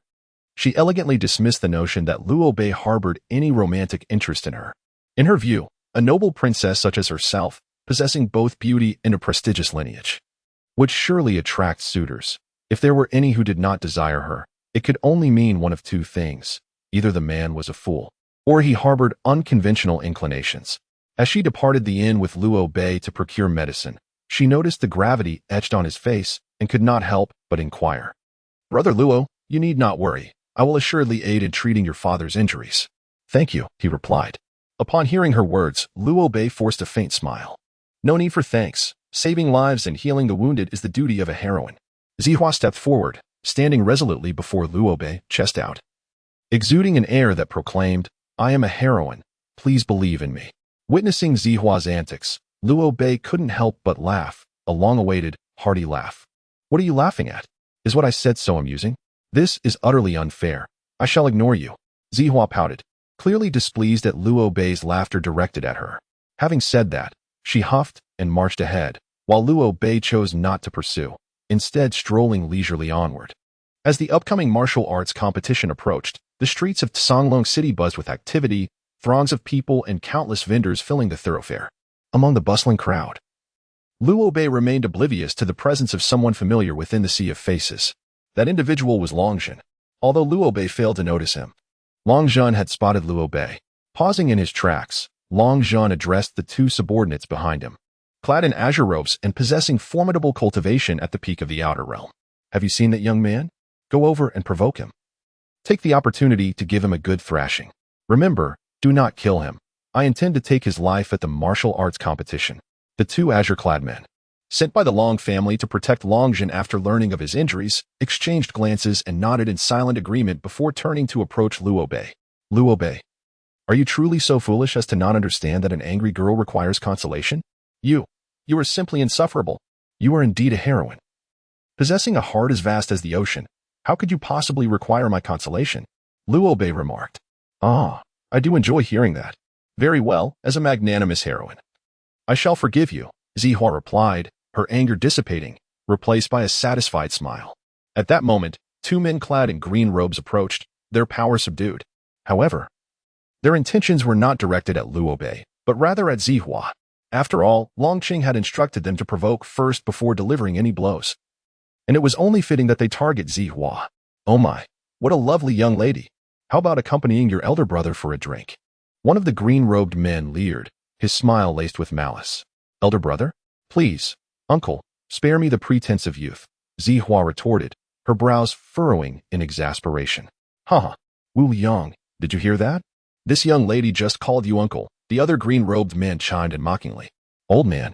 she elegantly dismissed the notion that Luo Bei harbored any romantic interest in her. In her view, a noble princess such as herself, possessing both beauty and a prestigious lineage, would surely attract suitors. If there were any who did not desire her, it could only mean one of two things. Either the man was a fool, or he harbored unconventional inclinations. As she departed the inn with Luo Bei to procure medicine, she noticed the gravity etched on his face and could not help but inquire. "Brother Luo, you need not worry. I will assuredly aid in treating your father's injuries." "Thank you," he replied. Upon hearing her words, Luo Bei forced a faint smile. "No need for thanks. Saving lives and healing the wounded is the duty of a heroine." Zihua stepped forward, standing resolutely before Luo Bei, chest out, exuding an air that proclaimed, "I am a heroine. Please believe in me." Witnessing Zihua's antics, Luo Bei couldn't help but laugh, a long-awaited, hearty laugh. "What are you laughing at? Is what I said so amusing? This is utterly unfair. I shall ignore you." Zihua pouted, clearly displeased at Luo Bei's laughter directed at her. Having said that, she huffed and marched ahead, while Luo Bei chose not to pursue, instead strolling leisurely onward. As the upcoming martial arts competition approached, the streets of Songlong City buzzed with activity, throngs of people and countless vendors filling the thoroughfare. Among the bustling crowd, Luo Bei remained oblivious to the presence of someone familiar within the sea of faces. That individual was Longjun, although Luo Bei failed to notice him. Longjun had spotted Luo Bei. Pausing in his tracks, Longjun addressed the two subordinates behind him, clad in azure robes and possessing formidable cultivation at the peak of the outer realm. "Have you seen that young man? Go over and provoke him. Take the opportunity to give him a good thrashing. Remember, do not kill him. I intend to take his life at the martial arts competition." The two azure-clad men, sent by the Long family to protect Longjun after learning of his injuries, exchanged glances and nodded in silent agreement before turning to approach Luo Bei. "Luo Bei, are you truly so foolish as to not understand that an angry girl requires consolation? You are simply insufferable. You are indeed a heroine. Possessing a heart as vast as the ocean, how could you possibly require my consolation?" Luo Bei remarked. "Ah, I do enjoy hearing that. Very well, as a magnanimous heroine. I shall forgive you," Zihua replied, her anger dissipating, replaced by a satisfied smile. At that moment, two men clad in green robes approached, their power subdued. However, their intentions were not directed at Luo Bei, but rather at Zihua. After all, Long Qing had instructed them to provoke first before delivering any blows. And it was only fitting that they target Zihua. "Oh my, what a lovely young lady. How about accompanying your elder brother for a drink?" One of the green-robed men leered, his smile laced with malice. "Elder brother? Please, uncle, spare me the pretense of youth," Zihua retorted, her brows furrowing in exasperation. "Haha, Wu Liang, did you hear that? This young lady just called you uncle," the other green-robed man chimed in mockingly. "Old man,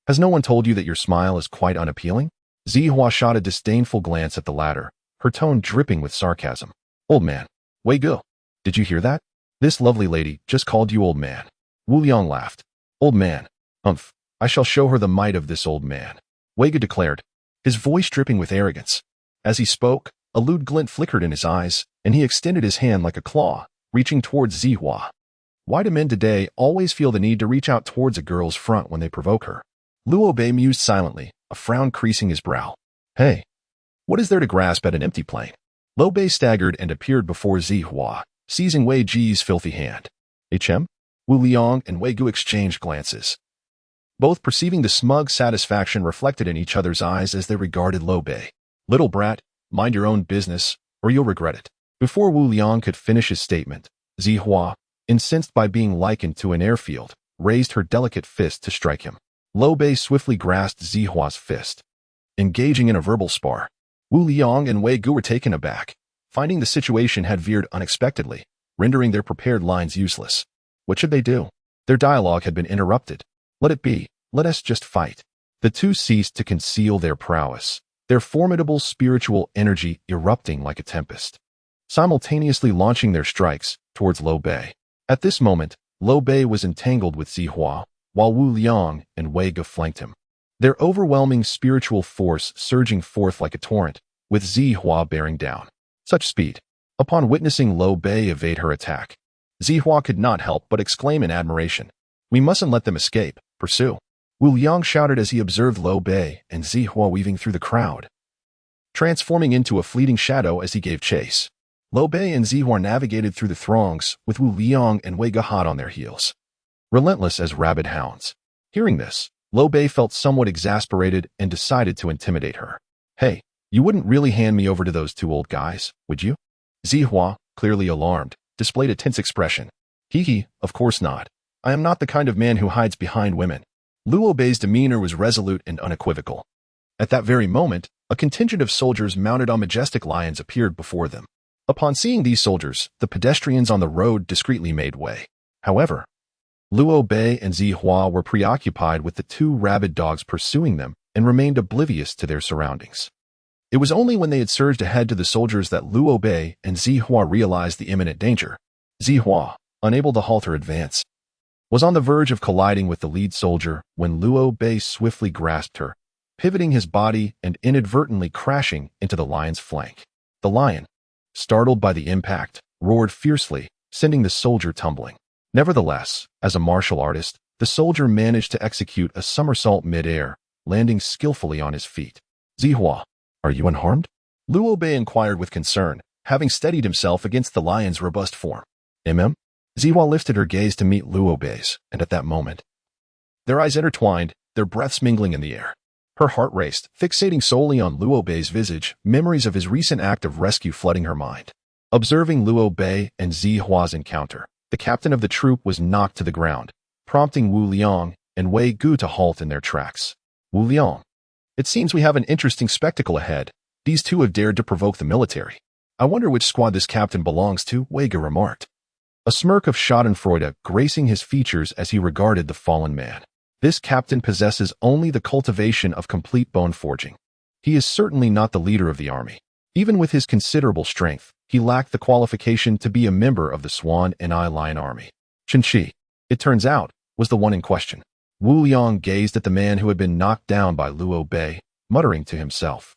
has no one told you that your smile is quite unappealing?" Zihua shot a disdainful glance at the latter, her tone dripping with sarcasm. "Old man, Wei Gu, did you hear that? This lovely lady just called you old man." Wu Liang laughed. "Old man, humph, I shall show her the might of this old man," Wei Gu declared, his voice dripping with arrogance. As he spoke, a lewd glint flickered in his eyes, and he extended his hand like a claw, reaching towards Zihua. Why do men today always feel the need to reach out towards a girl's front when they provoke her? Luo Bei mused silently, a frown creasing his brow. "Hey, what is there to grasp at an empty plane?" Luo Bei staggered and appeared before Zihua, seizing Wei Ji's filthy hand. "HM?" Wu Liang and Wei Gu exchanged glances, both perceiving the smug satisfaction reflected in each other's eyes as they regarded Luo Bei. "Little brat, mind your own business, or you'll regret it." Before Wu Liang could finish his statement, Zihua, incensed by being likened to an airfield, raised her delicate fist to strike him. Liu Bei swiftly grasped Zihua's fist. Engaging in a verbal spar, Wu Liang and Wei Gu were taken aback, finding the situation had veered unexpectedly, rendering their prepared lines useless. What should they do? Their dialogue had been interrupted. Let it be. Let us just fight. The two ceased to conceal their prowess, their formidable spiritual energy erupting like a tempest, simultaneously launching their strikes towards Liu Bei. At this moment, Liu Bei was entangled with Zihua, while Wu Liang and Wei Ge flanked him, their overwhelming spiritual force surging forth like a torrent, with Zihua bearing down. Such speed. Upon witnessing Liu Bei evade her attack, Zihua could not help but exclaim in admiration. We mustn't let them escape. Pursue. Wu Liang shouted as he observed Liu Bei and Zihua weaving through the crowd, transforming into a fleeting shadow as he gave chase. Liu Bei and Zihua navigated through the throngs, with Wu Liang and Wei Ge hot on their heels, relentless as rabid hounds. Hearing this, Liu Bei felt somewhat exasperated and decided to intimidate her. Hey, you wouldn't really hand me over to those two old guys, would you? Zihua, clearly alarmed, displayed a tense expression. Hee, of course not. I am not the kind of man who hides behind women. Liu Bei's demeanor was resolute and unequivocal. At that very moment, a contingent of soldiers mounted on majestic lions appeared before them. Upon seeing these soldiers, the pedestrians on the road discreetly made way. However, Liu Bei and Zihua were preoccupied with the two rabid dogs pursuing them and remained oblivious to their surroundings. It was only when they had surged ahead to the soldiers that Liu Bei and Zihua realized the imminent danger. Zihua, unable to halt her advance, was on the verge of colliding with the lead soldier when Liu Bei swiftly grasped her, pivoting his body and inadvertently crashing into the lion's flank. The lion, startled by the impact, roared fiercely, sending the soldier tumbling. Nevertheless, as a martial artist, the soldier managed to execute a somersault mid-air, landing skillfully on his feet. Zihua, are you unharmed? Liu Bei inquired with concern, having steadied himself against the lion's robust form. Zihua lifted her gaze to meet Liu Bei's, and at that moment, their eyes intertwined, their breaths mingling in the air. Her heart raced, fixating solely on Liu Bei's visage, memories of his recent act of rescue flooding her mind. Observing Liu Bei and Zihua's encounter, the captain of the troop was knocked to the ground, prompting Wu Liang and Wei Gu to halt in their tracks. Wu Liang, it seems we have an interesting spectacle ahead. These two have dared to provoke the military. I wonder which squad this captain belongs to, Wei Gu remarked, a smirk of schadenfreude gracing his features as he regarded the fallen man. This captain possesses only the cultivation of complete bone forging. He is certainly not the leader of the army. Even with his considerable strength, he lacked the qualification to be a member of the Swan and Eye Lion army. Qi, it turns out, was the one in question. Wu Liang gazed at the man who had been knocked down by Liu Bei, muttering to himself.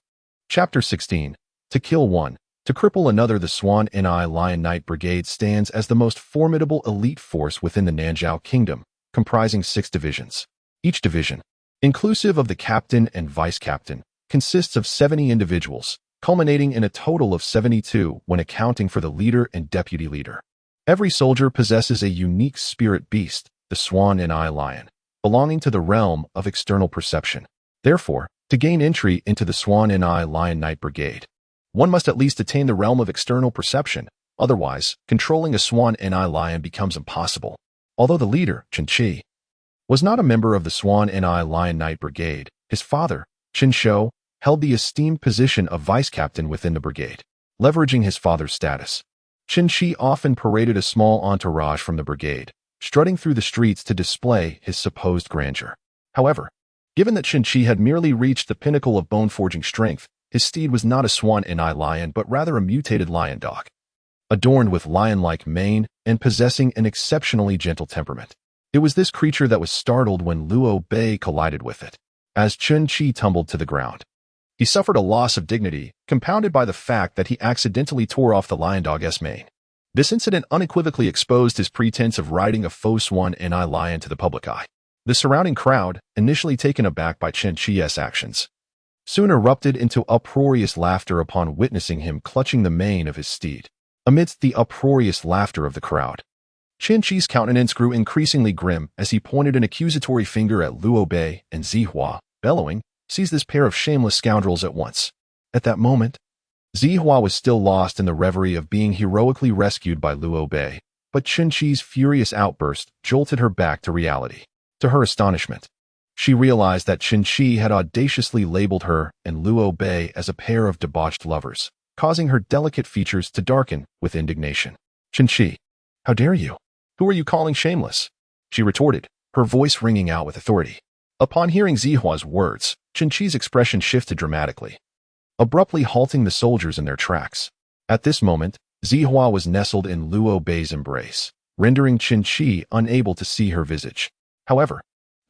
Chapter 16. To kill one. To cripple another. The Swan and Eye Lion Knight Brigade stands as the most formidable elite force within the Nanzhao Kingdom, comprising 6 divisions. Each division, inclusive of the captain and vice-captain, consists of 70 individuals, culminating in a total of 72 when accounting for the leader and deputy leader. Every soldier possesses a unique spirit beast, the Swan and Eye Lion, belonging to the realm of external perception. Therefore, to gain entry into the Swan and Eye Lion Knight Brigade, one must at least attain the realm of external perception. Otherwise, controlling a Swan and Eye Lion becomes impossible. Although the leader, Qi, was not a member of the Swan and Eye Lion Knight Brigade, his father, Shou, held the esteemed position of vice-captain within the brigade. Leveraging his father's status, Qi often paraded a small entourage from the brigade, strutting through the streets to display his supposed grandeur. However, given that Qi had merely reached the pinnacle of bone-forging strength, his steed was not a Swan and Eye Lion but rather a mutated lion dog, adorned with lion-like mane and possessing an exceptionally gentle temperament. It was this creature that was startled when Liu Bei collided with it. As Qi tumbled to the ground, he suffered a loss of dignity, compounded by the fact that he accidentally tore off the lion dog's mane. This incident unequivocally exposed his pretense of riding a faux Swan and Eye Lion to the public eye. The surrounding crowd, initially taken aback by Qi's actions, soon erupted into uproarious laughter upon witnessing him clutching the mane of his steed. Amidst the uproarious laughter of the crowd, Qi's countenance grew increasingly grim as he pointed an accusatory finger at Liu Bei and Zihua, bellowing, "Seize this pair of shameless scoundrels at once." At that moment, Zihua was still lost in the reverie of being heroically rescued by Liu Bei, but Qinqi's furious outburst jolted her back to reality. To her astonishment, she realized that Qinqi had audaciously labeled her and Liu Bei as a pair of debauched lovers, causing her delicate features to darken with indignation. "Qinqi, how dare you? Who are you calling shameless?" she retorted, her voice ringing out with authority. Upon hearing Zihua's words, Qinqi's expression shifted dramatically, abruptly halting the soldiers in their tracks. At this moment, Zihua was nestled in Liu Bei's embrace, rendering Qinqi unable to see her visage. However,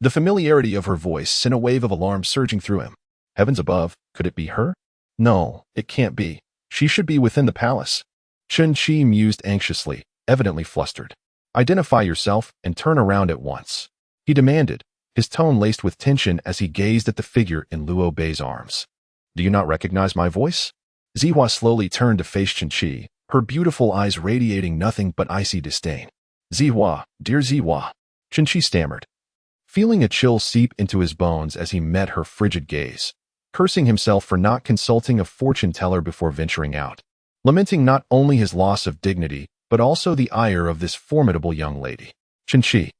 the familiarity of her voice sent a wave of alarm surging through him. Heavens above, could it be her? No, it can't be. She should be within the palace. Qinqi mused anxiously, evidently flustered. "Identify yourself and turn around at once," he demanded, his tone laced with tension as he gazed at the figure in Liu Bei's arms. "Do you not recognize my voice?" Zihua slowly turned to face Qinqi, her beautiful eyes radiating nothing but icy disdain. "Zihua, dear Zihua," Qinqi stammered, feeling a chill seep into his bones as he met her frigid gaze, cursing himself for not consulting a fortune-teller before venturing out, lamenting not only his loss of dignity, but also the ire of this formidable young lady. "Qinqi,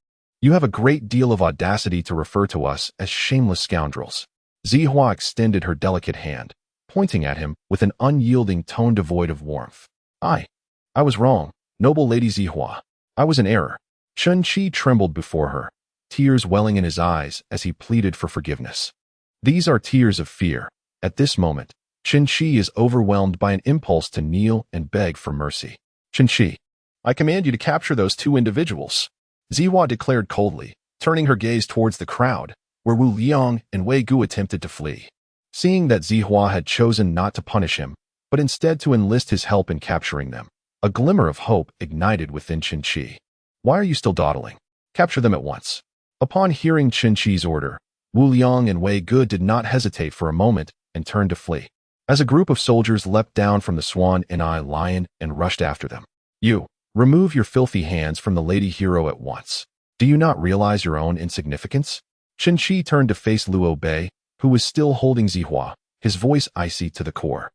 you have a great deal of audacity to refer to us as shameless scoundrels." Zihua extended her delicate hand, pointing at him with an unyielding tone devoid of warmth. I was wrong, noble Lady Zihua. I was in error." Qinqi trembled before her, tears welling in his eyes as he pleaded for forgiveness. These are tears of fear. At this moment, Qinqi is overwhelmed by an impulse to kneel and beg for mercy. "Qinqi, I command you to capture those two individuals," Zihua declared coldly, turning her gaze towards the crowd, where Wu Liang and Wei Gu attempted to flee. Seeing that Zihua had chosen not to punish him, but instead to enlist his help in capturing them, a glimmer of hope ignited within Qinqi. "Why are you still dawdling? Capture them at once." Upon hearing Qinqi's order, Wu Liang and Wei Gu did not hesitate for a moment and turned to flee, as a group of soldiers leapt down from the Swan and Eye Lion and rushed after them. "You, remove your filthy hands from the lady hero at once. Do you not realize your own insignificance?" Qinqi turned to face Liu Bei, who was still holding Zihua, his voice icy to the core.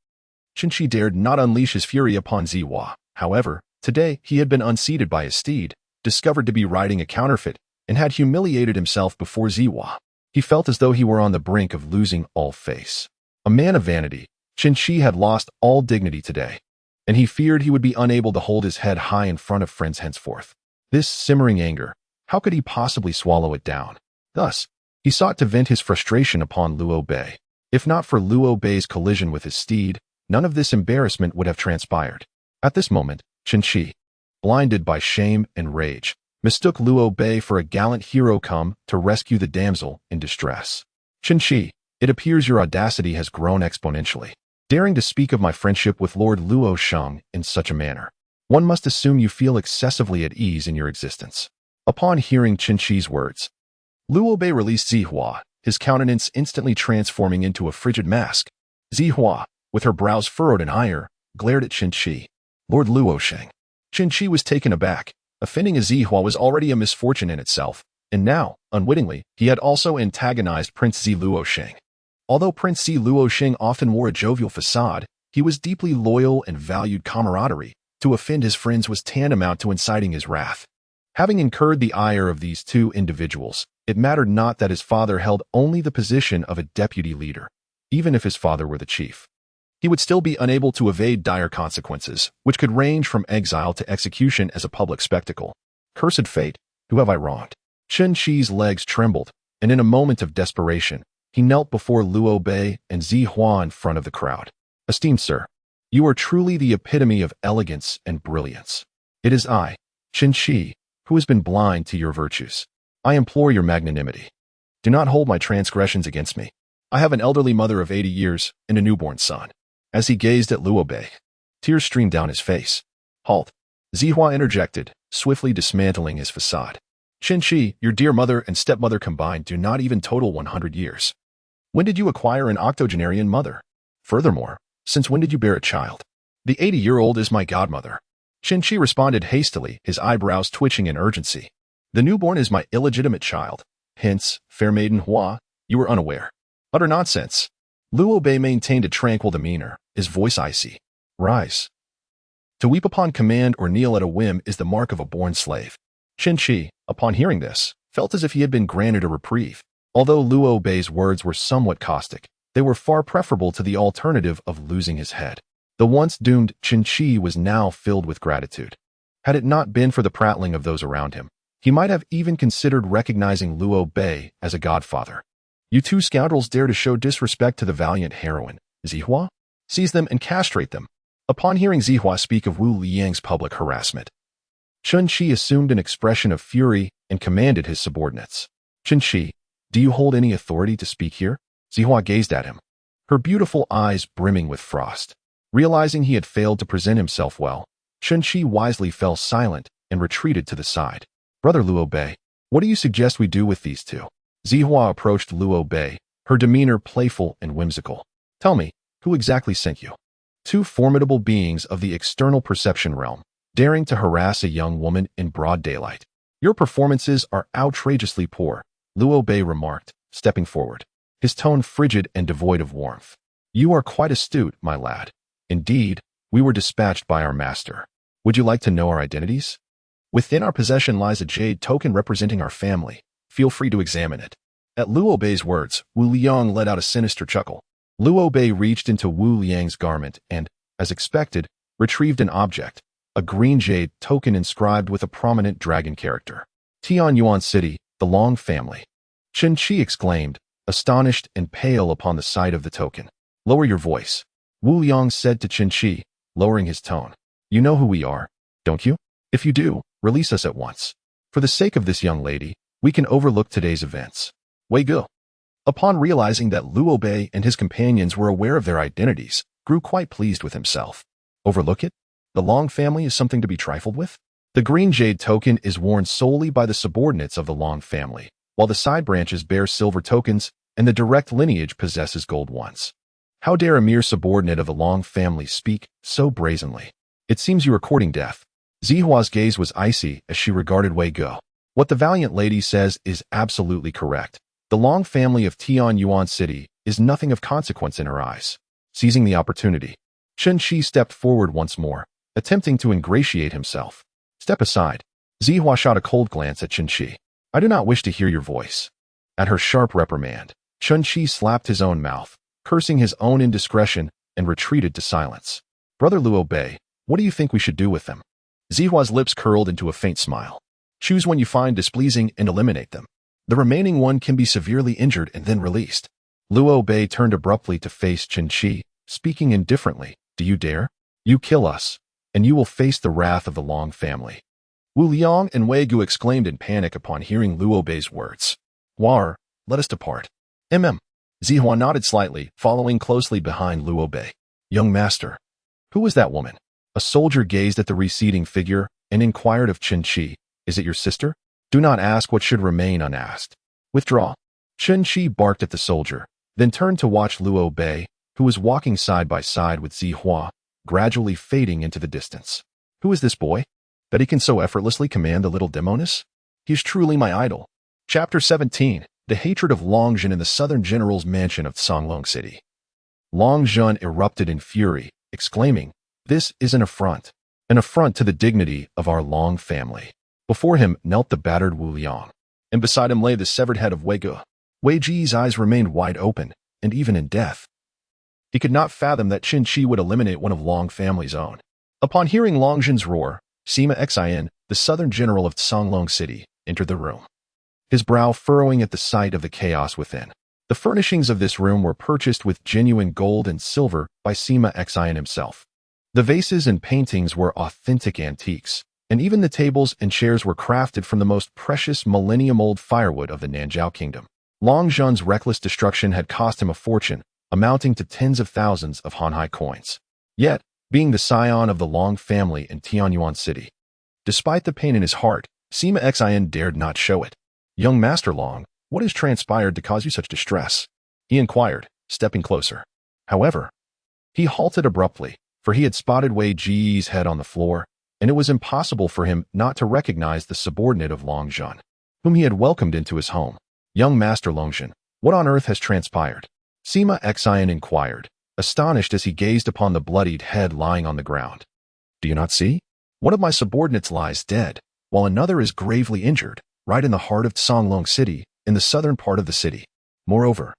Qinqi dared not unleash his fury upon Zihua. However, today he had been unseated by his steed, discovered to be riding a counterfeit, and had humiliated himself before Zihua. He felt as though he were on the brink of losing all face. A man of vanity, Qinqi had lost all dignity today, and he feared he would be unable to hold his head high in front of friends henceforth. This simmering anger, how could he possibly swallow it down? Thus, he sought to vent his frustration upon Liu Bei. If not for Liu Bei's collision with his steed, none of this embarrassment would have transpired. At this moment, Qinqi, blinded by shame and rage, mistook Liu Bei for a gallant hero come to rescue the damsel in distress. "Qinqi, it appears your audacity has grown exponentially, daring to speak of my friendship with Lord Luo Sheng in such a manner. One must assume you feel excessively at ease in your existence." Upon hearing Qinqi's words, Liu Bei released Zihua, his countenance instantly transforming into a frigid mask. Zihua, with her brows furrowed in ire, glared at Qinqi. "Lord Luo Sheng." Qinqi was taken aback. Offending a Zihua was already a misfortune in itself, and now, unwittingly, he had also antagonized Prince Zi Luo Sheng. Although Prince Zi Luo Sheng often wore a jovial facade, he was deeply loyal and valued camaraderie. To offend his friends was tantamount to inciting his wrath. Having incurred the ire of these two individuals, it mattered not that his father held only the position of a deputy leader. Even if his father were the chief, he would still be unable to evade dire consequences, which could range from exile to execution as a public spectacle. Cursed fate, who have I wronged? Qinqi's legs trembled, and in a moment of desperation, he knelt before Liu Bei and Zihua in front of the crowd. "Esteemed sir, you are truly the epitome of elegance and brilliance. It is I, Qinqi, who has been blind to your virtues. I implore your magnanimity. Do not hold my transgressions against me. I have an elderly mother of 80 years and a newborn son." As he gazed at Liu Bei, tears streamed down his face. "Halt," Zihua interjected, swiftly dismantling his facade. "Qinqi, your dear mother and stepmother combined do not even total 100 years. When did you acquire an octogenarian mother? Furthermore, since when did you bear a child? The 80-year-old is my godmother." Qinqi responded hastily, his eyebrows twitching in urgency. "The newborn is my illegitimate child. Hence, fair maiden Hua, you were unaware." "Utter nonsense." Luo Bei maintained a tranquil demeanor, his voice icy. Rise. To weep upon command or kneel at a whim is the mark of a born slave. Qin Shi, upon hearing this, felt as if he had been granted a reprieve. Although Luo Bei's words were somewhat caustic, they were far preferable to the alternative of losing his head. The once doomed Qin Shi was now filled with gratitude. Had it not been for the prattling of those around him, he might have even considered recognizing Luo Bei as a godfather. You two scoundrels dare to show disrespect to the valiant heroine, Zihua? Seize them and castrate them. Upon hearing Zihua speak of Wu Liang's public harassment, Qin Shi assumed an expression of fury and commanded his subordinates. Qin Shi, do you hold any authority to speak here? Zihua gazed at him, her beautiful eyes brimming with frost. Realizing he had failed to present himself well, Qin Shi wisely fell silent and retreated to the side. Brother Luo Bei, what do you suggest we do with these two? Zihua approached Luo Bei, her demeanor playful and whimsical. Tell me, who exactly sent you? Two formidable beings of the external perception realm, daring to harass a young woman in broad daylight. Your performances are outrageously poor, Luo Bei remarked, stepping forward, his tone frigid and devoid of warmth. You are quite astute, my lad. Indeed, we were dispatched by our master. Would you like to know our identities? Within our possession lies a jade token representing our family. Feel free to examine it. At Luo Bei's words, Wu Liang let out a sinister chuckle. Luo Bei reached into Wu Liang's garment and, as expected, retrieved an object, a green jade token inscribed with a prominent dragon character. Tianyuan City, the Long family. Qin Shi exclaimed, astonished and pale upon the sight of the token. Lower your voice, Wu Liang said to Qin Shi, lowering his tone. You know who we are, don't you? If you do, release us at once. For the sake of this young lady, we can overlook today's events. Wei Gu, upon realizing that Luo Bei and his companions were aware of their identities, grew quite pleased with himself. Overlook it? The Long family is something to be trifled with? The green jade token is worn solely by the subordinates of the Long family, while the side branches bear silver tokens and the direct lineage possesses gold ones. How dare a mere subordinate of the Long family speak so brazenly? It seems you are courting death. Zihua's gaze was icy as she regarded Wei Gu. What the valiant lady says is absolutely correct. The Long family of Tianyuan City is nothing of consequence in her eyes. Seizing the opportunity, Qin Shi stepped forward once more, attempting to ingratiate himself. Step aside. Zihua shot a cold glance at Qin Shi. I do not wish to hear your voice. At her sharp reprimand, Qin Shi slapped his own mouth, cursing his own indiscretion, and retreated to silence. Brother Luo Bei, what do you think we should do with them? Zihua's lips curled into a faint smile. Choose one you find displeasing and eliminate them. The remaining one can be severely injured and then released. Luo Bei turned abruptly to face Qin Shi, speaking indifferently. Do you dare? You kill us, and you will face the wrath of the Long family. Wu Liang and Wei Gu exclaimed in panic upon hearing Luo Bei's words. War, let us depart. Zihua nodded slightly, following closely behind Luo Bei. Young master. Who was that woman? A soldier gazed at the receding figure and inquired of Qin Shi, is it your sister? Do not ask what should remain unasked. Withdraw. Qin Shi barked at the soldier, then turned to watch Luo Bei, who was walking side by side with Zihua, gradually fading into the distance. Who is this boy? That he can so effortlessly command the little demoness? He is truly my idol. Chapter 17. The hatred of Long Zhen in the southern general's mansion of Songlong City. Long Zhen erupted in fury, exclaiming, this is an affront to the dignity of our Long family. Before him knelt the battered Wu Liang, and beside him lay the severed head of Wei Gu. Wei Ji's eyes remained wide open, and even in death, he could not fathom that Qin Shi would eliminate one of Long family's own. Upon hearing Long Zhen's roar, Sima Exiled, the southern general of Songlong City, entered the room, his brow furrowing at the sight of the chaos within. The furnishings of this room were purchased with genuine gold and silver by Sima Exiled himself. The vases and paintings were authentic antiques, and even the tables and chairs were crafted from the most precious millennium-old firewood of the Nanjiao Kingdom. Long Zhen's reckless destruction had cost him a fortune, amounting to tens of thousands of Hanhai coins. Yet, being the scion of the Long family in Tianyuan City, despite the pain in his heart, Sima Exiled dared not show it. Young Master Long, what has transpired to cause you such distress? He inquired, stepping closer. However, he halted abruptly, for he had spotted Wei Ji's head on the floor, and it was impossible for him not to recognize the subordinate of Long Zhen, whom he had welcomed into his home. Young Master Long Zhen, what on earth has transpired? Sima Xian inquired, astonished as he gazed upon the bloodied head lying on the ground. Do you not see? One of my subordinates lies dead, while another is gravely injured, right in the heart of Songlong City, in the southern part of the city. Moreover,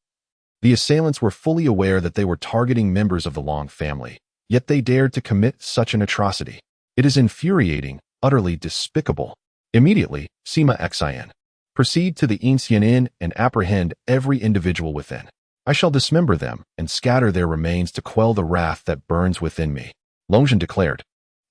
the assailants were fully aware that they were targeting members of the Long family, yet they dared to commit such an atrocity. It is infuriating, utterly despicable. Immediately, Sima Xian, proceed to the Ancient Inn and apprehend every individual within. I shall dismember them and scatter their remains to quell the wrath that burns within me, Longzhen declared,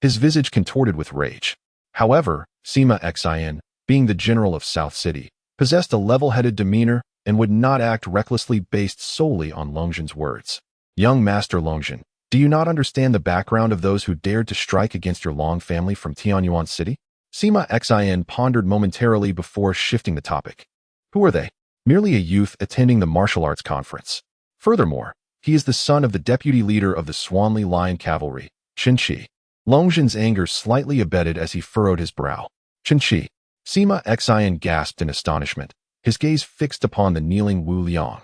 his visage contorted with rage. However, Sima Xian, being the general of South City, possessed a level-headed demeanor and would not act recklessly based solely on Longzhen's words. Young Master Longzhen, do you not understand the background of those who dared to strike against your Long family from Tianyuan City? Sima Xian pondered momentarily before shifting the topic. Who are they? Merely a youth attending the martial arts conference. Furthermore, he is the son of the deputy leader of the Swanli Lion Cavalry, Chen Qi. Longzhen's anger slightly abated as he furrowed his brow. Chen Qi. Sima Xian gasped in astonishment, his gaze fixed upon the kneeling Wu Liang.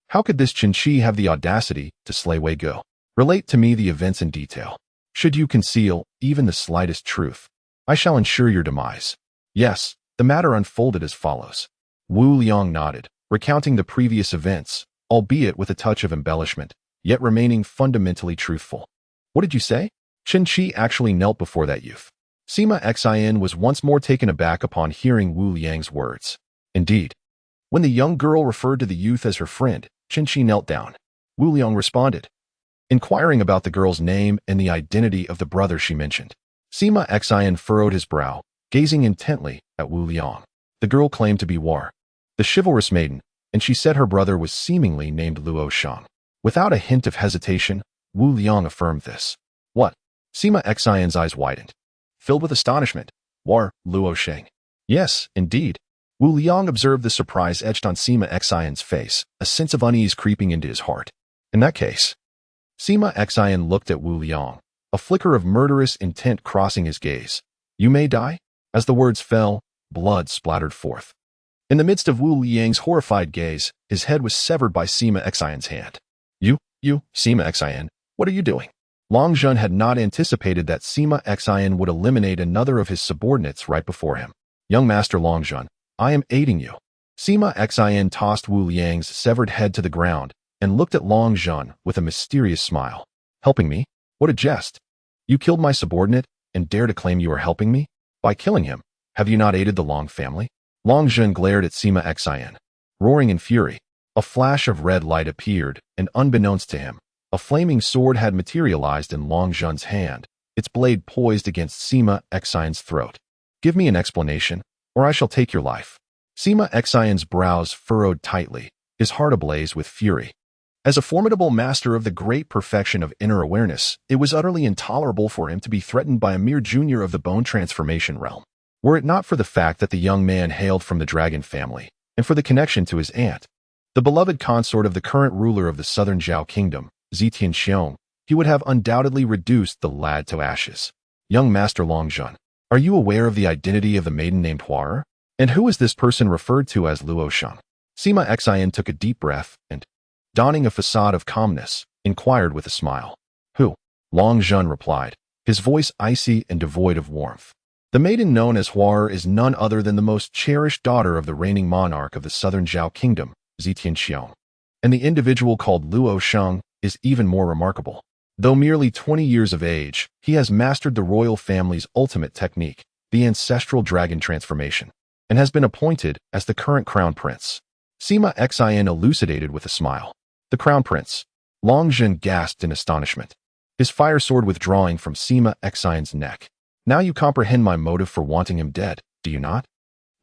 How could this Chen Qi have the audacity to slay Wei Go? Relate to me the events in detail. Should you conceal even the slightest truth, I shall ensure your demise. Yes, the matter unfolded as follows. Wu Liang nodded, recounting the previous events, albeit with a touch of embellishment, yet remaining fundamentally truthful. What did you say? Chen Qi actually knelt before that youth. Sima Xian was once more taken aback upon hearing Wu Liang's words. Indeed. When the young girl referred to the youth as her friend, Chen Qi knelt down. Wu Liang responded, inquiring about the girl's name and the identity of the brother she mentioned. Sima Xian furrowed his brow, gazing intently at Wu Liang. The girl claimed to be War, the chivalrous maiden, and she said her brother was seemingly named Luo Shang. Without a hint of hesitation, Wu Liang affirmed this. What? Sima Xian's eyes widened, filled with astonishment. War, Luo Shang. Yes, indeed. Wu Liang observed the surprise etched on Sima Xian's face, a sense of unease creeping into his heart. In that case, Sima Xian looked at Wu Liang, a flicker of murderous intent crossing his gaze. You may die? As the words fell, blood splattered forth. In the midst of Wu Liang's horrified gaze, his head was severed by Sima Xian's hand. You, Sima Xian, what are you doing? Longzhen had not anticipated that Sima Xian would eliminate another of his subordinates right before him. Young Master Longzhen, I am aiding you. Sima Xian tossed Wu Liang's severed head to the ground and looked at Longzhen with a mysterious smile. Helping me? What a jest. You killed my subordinate and dare to claim you are helping me? By killing him, have you not aided the Long family? Longzhen glared at Sima Xian, roaring in fury. A flash of red light appeared, and unbeknownst to him, a flaming sword had materialized in Longzhen's hand, its blade poised against Sima Xian's throat. Give me an explanation, or I shall take your life. Sima Xian's brows furrowed tightly, his heart ablaze with fury. As a formidable master of the great perfection of inner awareness, it was utterly intolerable for him to be threatened by a mere junior of the bone transformation realm. Were it not for the fact that the young man hailed from the dragon family, and for the connection to his aunt, the beloved consort of the current ruler of the southern Zhao kingdom, Zitianxiong, he would have undoubtedly reduced the lad to ashes. Young Master Longzhen, are you aware of the identity of the maiden named Huar? And who is this person referred to as Luo Shang? Sima Xian took a deep breath and, donning a facade of calmness, inquired with a smile. Who? Longzhen replied, his voice icy and devoid of warmth. The maiden known as Huar is none other than the most cherished daughter of the reigning monarch of the southern Zhao kingdom, Zitianxiong. And the individual called Luo Shang is even more remarkable. Though merely 20 years of age, he has mastered the royal family's ultimate technique, the ancestral dragon transformation, and has been appointed as the current crown prince. Sima Xian elucidated with a smile. The crown prince. Longzhen gasped in astonishment, his fire sword withdrawing from Sima Xian's neck. Now you comprehend my motive for wanting him dead, do you not?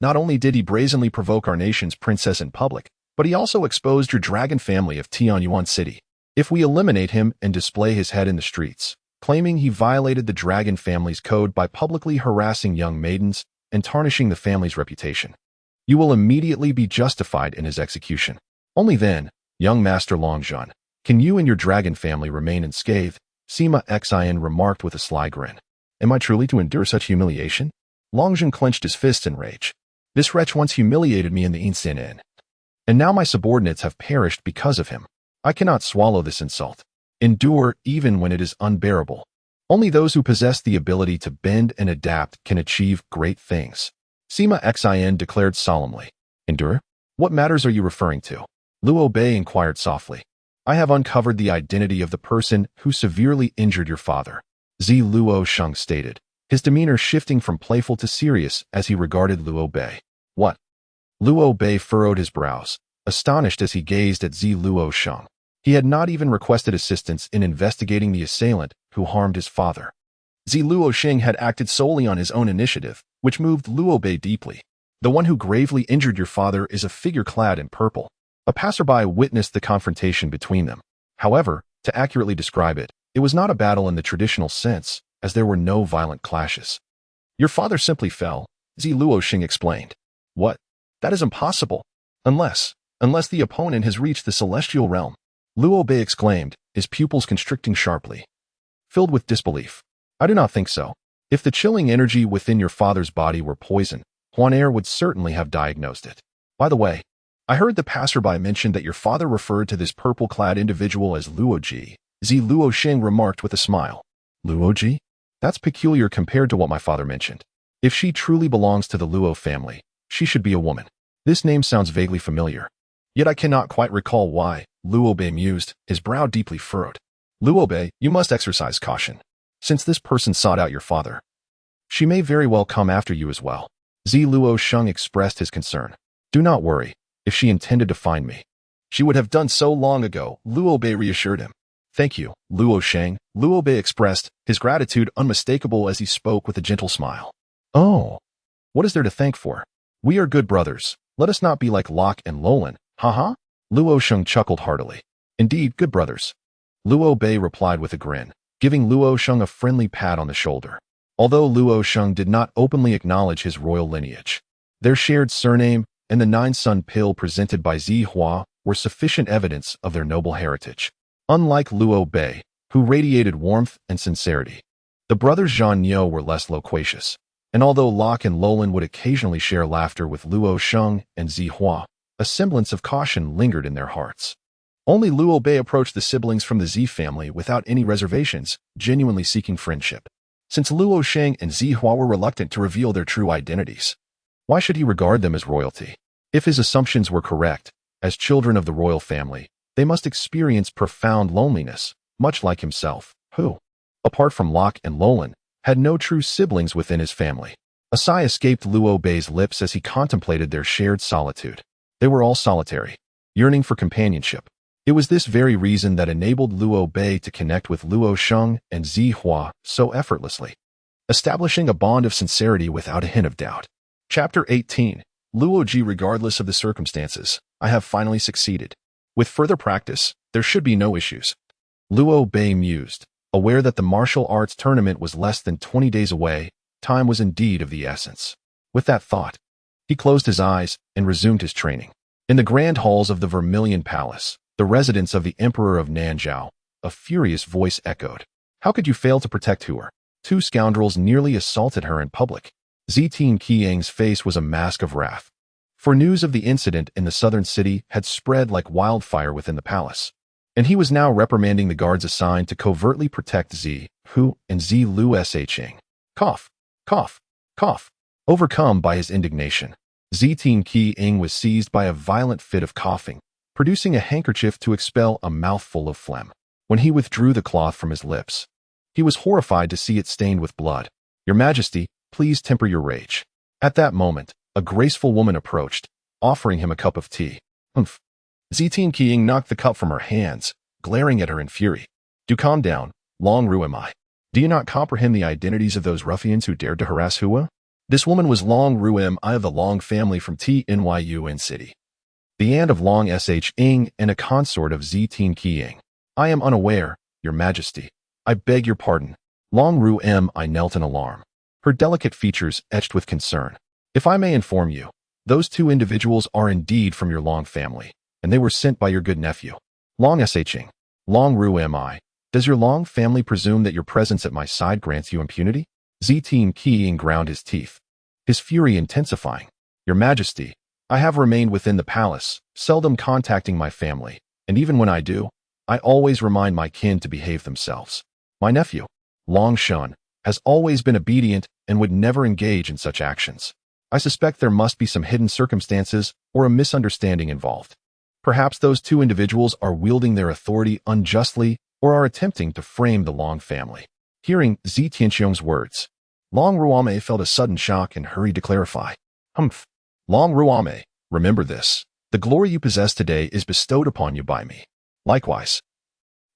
Not only did he brazenly provoke our nation's princess in public, but he also exposed your dragon family of Tianyuan City. If we eliminate him and display his head in the streets, claiming he violated the dragon family's code by publicly harassing young maidens and tarnishing the family's reputation, you will immediately be justified in his execution. Only then, young Master Longzhen, can you and your dragon family remain unscathed, Sima Xian remarked with a sly grin. Am I truly to endure such humiliation? Longzhen clenched his fists in rage. This wretch once humiliated me in the Ancient Inn, and now my subordinates have perished because of him. I cannot swallow this insult. Endure even when it is unbearable. Only those who possess the ability to bend and adapt can achieve great things. Sima Xin declared solemnly. Endure? What matters are you referring to? Luo Bei inquired softly. I have uncovered the identity of the person who severely injured your father, Zi Luo Sheng stated, his demeanor shifting from playful to serious as he regarded Luo Bei. What? Luo Bei furrowed his brows, astonished as he gazed at Zi Luo Sheng. He had not even requested assistance in investigating the assailant who harmed his father. Zi Luo Sheng had acted solely on his own initiative, which moved Luo Bei deeply. The one who gravely injured your father is a figure clad in purple. A passerby witnessed the confrontation between them. However, to accurately describe it, it was not a battle in the traditional sense, as there were no violent clashes. Your father simply fell, Zi Luo Sheng explained. What? That is impossible. Unless the opponent has reached the celestial realm. Luo Bei exclaimed, his pupils constricting sharply. Filled with disbelief. I do not think so. If the chilling energy within your father's body were poison, Huanaer would certainly have diagnosed it. By the way, I heard the passerby mention that your father referred to this purple-clad individual as Luoji. Zi Luo Sheng remarked with a smile. Luoji? That's peculiar compared to what my father mentioned. If she truly belongs to the Luo family, she should be a woman. This name sounds vaguely familiar. Yet I cannot quite recall why, Luo Bei mused, his brow deeply furrowed. Luo Bei, you must exercise caution. Since this person sought out your father, she may very well come after you as well. Zi Luo Sheng expressed his concern. Do not worry. If she intended to find me, she would have done so long ago, Luo Bei reassured him. Thank you, Luo Sheng. Luo Bei expressed, his gratitude unmistakable as he spoke with a gentle smile. Oh, what is there to thank for? We are good brothers. Let us not be like Locke and Lolan. Haha? Luo Sheng chuckled heartily. Indeed, good brothers. Luo Bei replied with a grin, giving Luo Sheng a friendly pat on the shoulder. Although Luo Sheng did not openly acknowledge his royal lineage, their shared surname and the 9-son pill presented by Zi Hua were sufficient evidence of their noble heritage. Unlike Luo Bei, who radiated warmth and sincerity, the brothers Zhang Niu were less loquacious, and although Locke and Lolan would occasionally share laughter with Luo Sheng and Zi Hua, a semblance of caution lingered in their hearts. Only Luo Bei approached the siblings from the Zi family without any reservations, genuinely seeking friendship. Since Luo Sheng and Zi Hua were reluctant to reveal their true identities, why should he regard them as royalty? If his assumptions were correct, as children of the royal family, they must experience profound loneliness, much like himself, who, apart from Locke and Lolan, had no true siblings within his family. A sigh escaped Luo Bei's lips as he contemplated their shared solitude. They were all solitary, yearning for companionship. It was this very reason that enabled Luo Bei to connect with Luo Sheng and Zi Hua so effortlessly, establishing a bond of sincerity without a hint of doubt. Chapter 18. Luo Ji. Regardless of the circumstances, I have finally succeeded. With further practice, there should be no issues. Luo Bei mused, aware that the martial arts tournament was less than 20 days away. Time was indeed of the essence. With that thought, he closed his eyes and resumed his training. In the grand halls of the Vermilion Palace, the residence of the Emperor of Nanzhao, a furious voice echoed. How could you fail to protect her? Two scoundrels nearly assaulted her in public. Zitin Qiang's face was a mask of wrath. For news of the incident in the southern city had spread like wildfire within the palace, and he was now reprimanding the guards assigned to covertly protect Zi Hu and Zi Lu Sheng. Cough, cough, cough. Overcome by his indignation, Zitin Qiang was seized by a violent fit of coughing, producing a handkerchief to expel a mouthful of phlegm. When he withdrew the cloth from his lips, he was horrified to see it stained with blood. Your Majesty, please temper your rage. At that moment, a graceful woman approached, offering him a cup of tea. Humph. Zitin Qiang knocked the cup from her hands, glaring at her in fury. Do calm down, Long Ru am I. Do you not comprehend the identities of those ruffians who dared to harass Hua? This woman was Long Ru am I of the Long family from Tnyu City, the aunt of Long Sh Ing and a consort of Zitin Qiang. I am unaware, Your Majesty. I beg your pardon. Long Ru am I knelt in alarm, her delicate features etched with concern. If I may inform you, those two individuals are indeed from your Long family, and they were sent by your good nephew, Long Shing. Long Ru am I. Does your Long family presume that your presence at my side grants you impunity? Zitin Qiang ground his teeth, his fury intensifying. Your Majesty, I have remained within the palace, seldom contacting my family, and even when I do, I always remind my kin to behave themselves. My nephew, Long Shun, has always been obedient and would never engage in such actions. I suspect there must be some hidden circumstances or a misunderstanding involved. Perhaps those two individuals are wielding their authority unjustly or are attempting to frame the Long family. Hearing Zi Tianxiong's words, Long Ruame felt a sudden shock and hurried to clarify. Humph. Long Ruame, remember this. The glory you possess today is bestowed upon you by me. Likewise,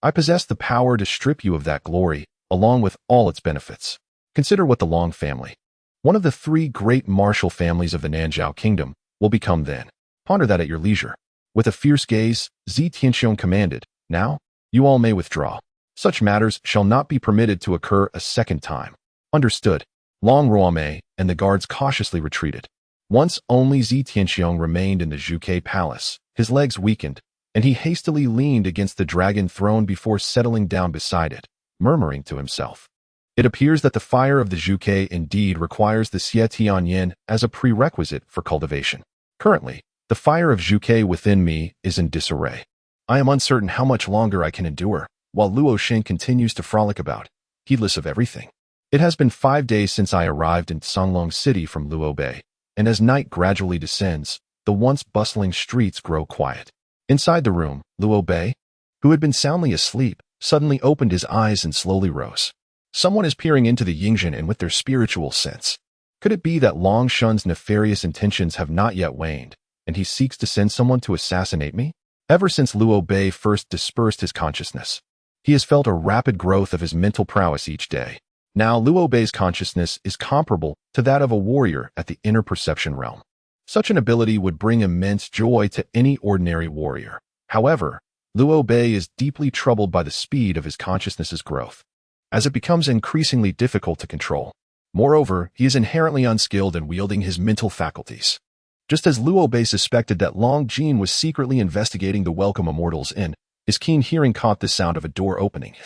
I possess the power to strip you of that glory, along with all its benefits. Consider what the Long family, one of the three great martial families of the Nanzhao kingdom, will become then. Ponder that at your leisure. With a fierce gaze, Zi Tianxiong commanded, Now, you all may withdraw. Such matters shall not be permitted to occur a second time. Understood. Long Ruame and the guards cautiously retreated. Once only Zi Tianxiong remained in the Zhuge palace. His legs weakened, and he hastily leaned against the dragon throne before settling down beside it, murmuring to himself. It appears that the fire of the Zhuge indeed requires the Xie Tianyin as a prerequisite for cultivation. Currently, the fire of Zhuge within me is in disarray. I am uncertain how much longer I can endure, while Luo Xing continues to frolic about, heedless of everything. It has been 5 days since I arrived in Songlong City from Luo Bei, and as night gradually descends, the once bustling streets grow quiet. Inside the room, Luo Bei, who had been soundly asleep, suddenly opened his eyes and slowly rose. Someone is peering into the Yingjin and with their spiritual sense. Could it be that Long Shun's nefarious intentions have not yet waned, and he seeks to send someone to assassinate me? Ever since Luo Bei first dispersed his consciousness, he has felt a rapid growth of his mental prowess each day. Now Luo Bei's consciousness is comparable to that of a warrior at the inner perception realm. Such an ability would bring immense joy to any ordinary warrior. However, Luo Bei is deeply troubled by the speed of his consciousness's growth, as it becomes increasingly difficult to control. Moreover, he is inherently unskilled in wielding his mental faculties. Just as Luo Bei suspected that Long Jin was secretly investigating the Welcome Immortals Inn, his keen hearing caught the sound of a door opening,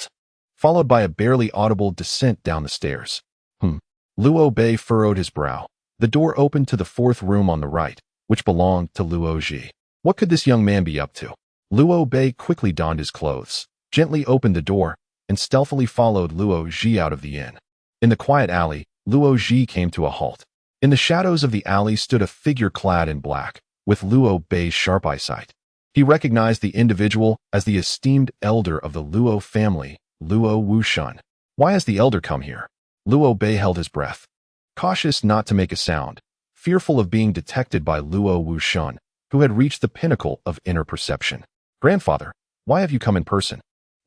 followed by a barely audible descent down the stairs. Luo Bei furrowed his brow. The door opened to the fourth room on the right, which belonged to Luo Ji. What could this young man be up to? Luo Bei quickly donned his clothes, gently opened the door, and stealthily followed Luo Ji out of the inn. In the quiet alley, Luo Ji came to a halt. In the shadows of the alley stood a figure clad in black, with Luo Bei's sharp eyesight. He recognized the individual as the esteemed elder of the Luo family, Luo Wushun. Why has the elder come here? Luo Bei held his breath, cautious not to make a sound, fearful of being detected by Luo Wushun, who had reached the pinnacle of inner perception. Grandfather, why have you come in person?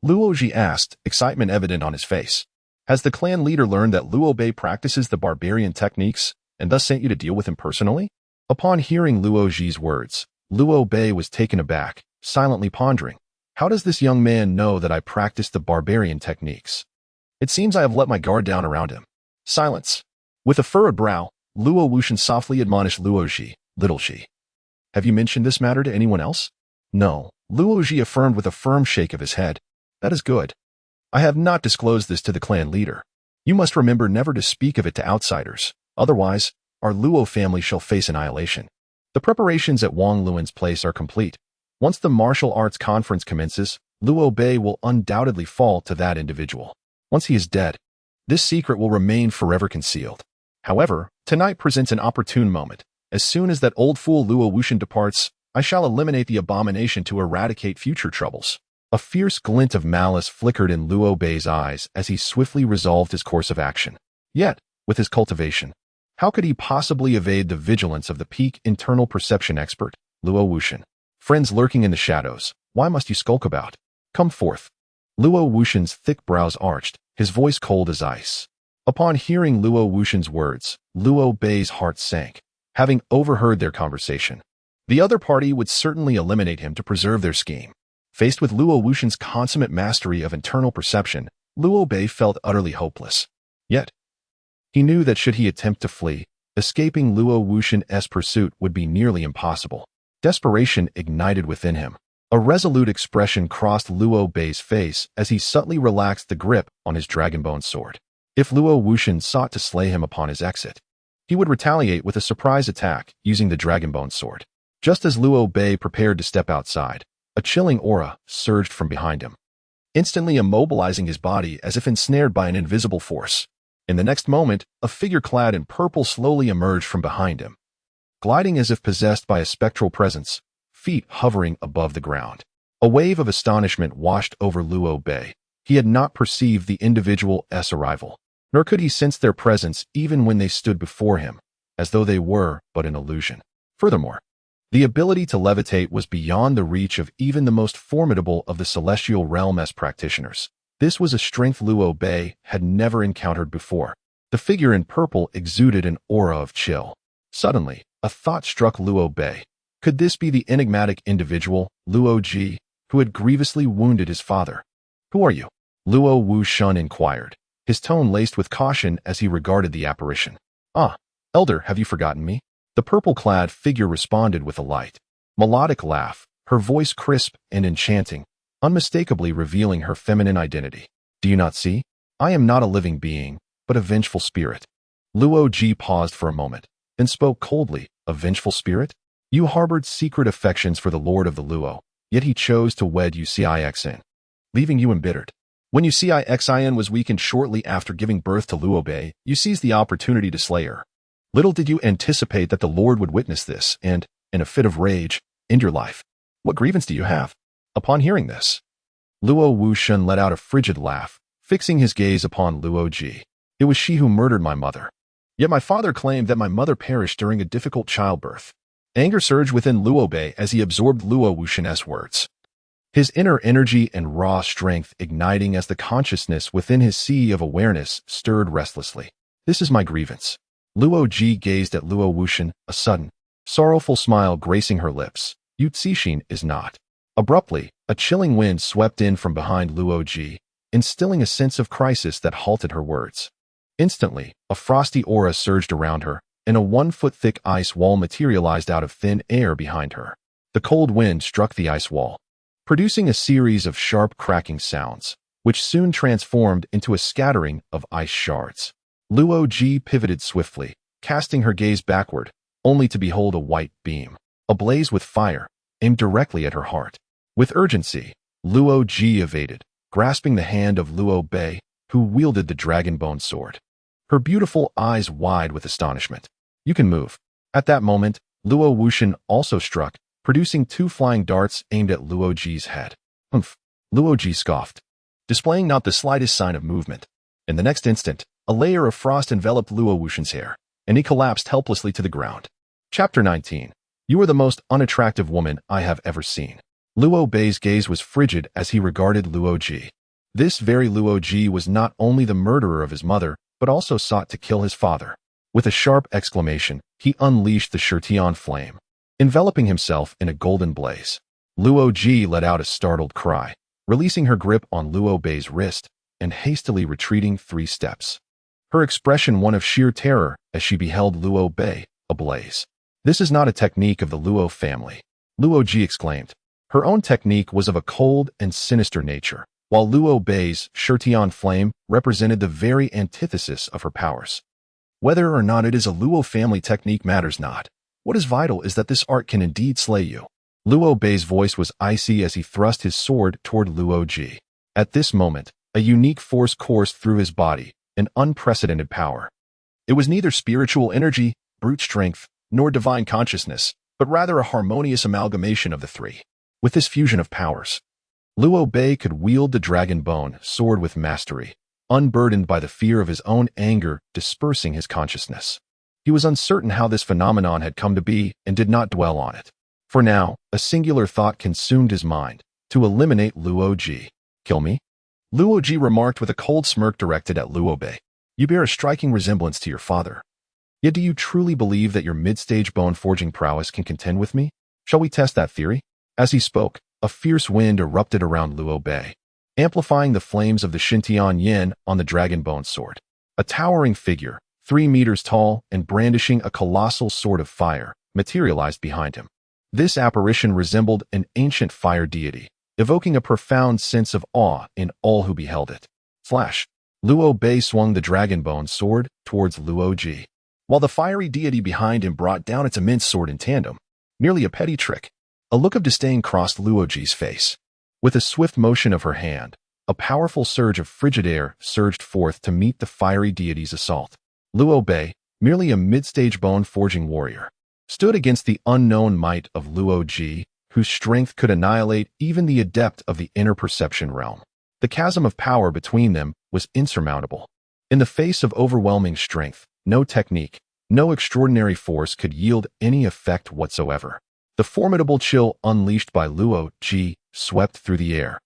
Luo Ji asked, excitement evident on his face. Has the clan leader learned that Luo Bei practices the barbarian techniques and thus sent you to deal with him personally? Upon hearing Luo Ji's words, Luo Bei was taken aback, silently pondering. How does this young man know that I practice the barbarian techniques? It seems I have let my guard down around him. Silence. With a furrowed brow, Luo Wushun softly admonished Luo Ji, Little Ji. Have you mentioned this matter to anyone else? No, Luo Ji affirmed with a firm shake of his head. That is good. I have not disclosed this to the clan leader. You must remember never to speak of it to outsiders. Otherwise, our Luo family shall face annihilation. The preparations at Wang Luan's place are complete. Once the martial arts conference commences, Luo Bei will undoubtedly fall to that individual. Once he is dead, this secret will remain forever concealed. However, tonight presents an opportune moment. As soon as that old fool Luo Wushun departs, I shall eliminate the abomination to eradicate future troubles. A fierce glint of malice flickered in Luo Bei's eyes as he swiftly resolved his course of action. Yet, with his cultivation, how could he possibly evade the vigilance of the peak internal perception expert, Luo Wushun? Friends lurking in the shadows, why must you skulk about? Come forth. Luo Wushun's thick brows arched, his voice cold as ice. Upon hearing Luo Wushun's words, Luo Bei's heart sank, having overheard their conversation. The other party would certainly eliminate him to preserve their scheme. Faced with Luo Wushun's consummate mastery of internal perception, Luo Bei felt utterly hopeless. Yet, he knew that should he attempt to flee, escaping Luo Wushun's pursuit would be nearly impossible. Desperation ignited within him. A resolute expression crossed Luo Bei's face as he subtly relaxed the grip on his dragonbone sword. If Luo Wushun sought to slay him upon his exit, he would retaliate with a surprise attack using the dragonbone sword. Just as Luo Bei prepared to step outside, A chilling aura surged from behind him, instantly immobilizing his body as if ensnared by an invisible force. In the next moment, a figure clad in purple slowly emerged from behind him, gliding as if possessed by a spectral presence, feet hovering above the ground. A wave of astonishment washed over Liu Bei. He had not perceived the individual's arrival, nor could he sense their presence even when they stood before him, as though they were but an illusion. Furthermore, the ability to levitate was beyond the reach of even the most formidable of the celestial realm's practitioners. This was a strength Liu Bei had never encountered before. The figure in purple exuded an aura of chill. Suddenly, a thought struck Liu Bei. Could this be the enigmatic individual, Liu Ji, who had grievously wounded his father? "Who are you?" Liu Wushun inquired, his tone laced with caution as he regarded the apparition. "Ah, elder, have you forgotten me?" The purple-clad figure responded with a light, melodic laugh, her voice crisp and enchanting, unmistakably revealing her feminine identity. "Do you not see? I am not a living being, but a vengeful spirit." Liu Ji paused for a moment, then spoke coldly. "A vengeful spirit? You harbored secret affections for the Lord of the Luo, yet he chose to wed Yucixin, leaving you embittered. When Yucixin was weakened shortly after giving birth to Liu Bei, you seized the opportunity to slay her. Little did you anticipate that the Lord would witness this and, in a fit of rage, end your life. What grievance do you have?" Upon hearing this, Liu Wushun let out a frigid laugh, fixing his gaze upon Liu Ji. "It was she who murdered my mother. Yet my father claimed that my mother perished during a difficult childbirth." Anger surged within Liu Bei as he absorbed Liu Wushun's words, his inner energy and raw strength igniting as the consciousness within his sea of awareness stirred restlessly. "This is my grievance." Liu Ji gazed at Liu Wushun, a sudden, sorrowful smile gracing her lips. "Yucixin is not." Abruptly, a chilling wind swept in from behind Liu Ji, instilling a sense of crisis that halted her words. Instantly, a frosty aura surged around her, and a 1-foot-thick ice wall materialized out of thin air behind her. The cold wind struck the ice wall, producing a series of sharp cracking sounds, which soon transformed into a scattering of ice shards. Liu Ji pivoted swiftly, casting her gaze backward, only to behold a white beam, ablaze with fire, aimed directly at her heart. With urgency, Liu Ji evaded, grasping the hand of Liu Bei, who wielded the dragon-bone sword, her beautiful eyes wide with astonishment. "You can move." At that moment, Liu Wushun also struck, producing 2 flying darts aimed at Liu Ji's head. "Humph," Liu Ji scoffed, displaying not the slightest sign of movement. In the next instant, a layer of frost enveloped Liu Wushun's hair, and he collapsed helplessly to the ground. Chapter 19. "You are the most unattractive woman I have ever seen." Liu Bei's gaze was frigid as he regarded Liu Ji. This very Liu Ji was not only the murderer of his mother, but also sought to kill his father. With a sharp exclamation, he unleashed the Shirtian flame, enveloping himself in a golden blaze. Liu Ji let out a startled cry, releasing her grip on Liu Bei's wrist and hastily retreating 3 steps. Her expression one of sheer terror as she beheld Liu Bei ablaze. "This is not a technique of the Luo family," Liu Ji exclaimed. Her own technique was of a cold and sinister nature, while Liu Bei's Shirtian flame represented the very antithesis of her powers. "Whether or not it is a Luo family technique matters not. What is vital is that this art can indeed slay you." Liu Bei's voice was icy as he thrust his sword toward Liu Ji. At this moment, a unique force coursed through his body, an unprecedented power. It was neither spiritual energy, brute strength, nor divine consciousness, but rather a harmonious amalgamation of the 3. With this fusion of powers, Liu Bei could wield the dragon-bone sword with mastery, unburdened by the fear of his own anger dispersing his consciousness. He was uncertain how this phenomenon had come to be and did not dwell on it. For now, a singular thought consumed his mind: to eliminate Liu Ji. "Kill me?" Liu Ji remarked with a cold smirk directed at Liu Bei. "You bear a striking resemblance to your father. Yet do you truly believe that your mid-stage bone-forging prowess can contend with me? Shall we test that theory?" As he spoke, a fierce wind erupted around Liu Bei, amplifying the flames of the Xintian Yin on the dragon-bone sword. A towering figure, 3 meters tall and brandishing a colossal sword of fire, materialized behind him. This apparition resembled an ancient fire deity, evoking a profound sense of awe in all who beheld it. Flash! Liu Bei swung the dragon-bone sword towards Liu Ji, while the fiery deity behind him brought down its immense sword in tandem. Merely a petty trick. A look of disdain crossed Luoji's face. With a swift motion of her hand, a powerful surge of frigid air surged forth to meet the fiery deity's assault. Luo Bei, merely a mid-stage bone-forging warrior, stood against the unknown might of Luo Ji, whose strength could annihilate even the adept of the inner perception realm. The chasm of power between them was insurmountable. In the face of overwhelming strength, no technique, no extraordinary force could yield any effect whatsoever. The formidable chill unleashed by Luo Ji swept through the air,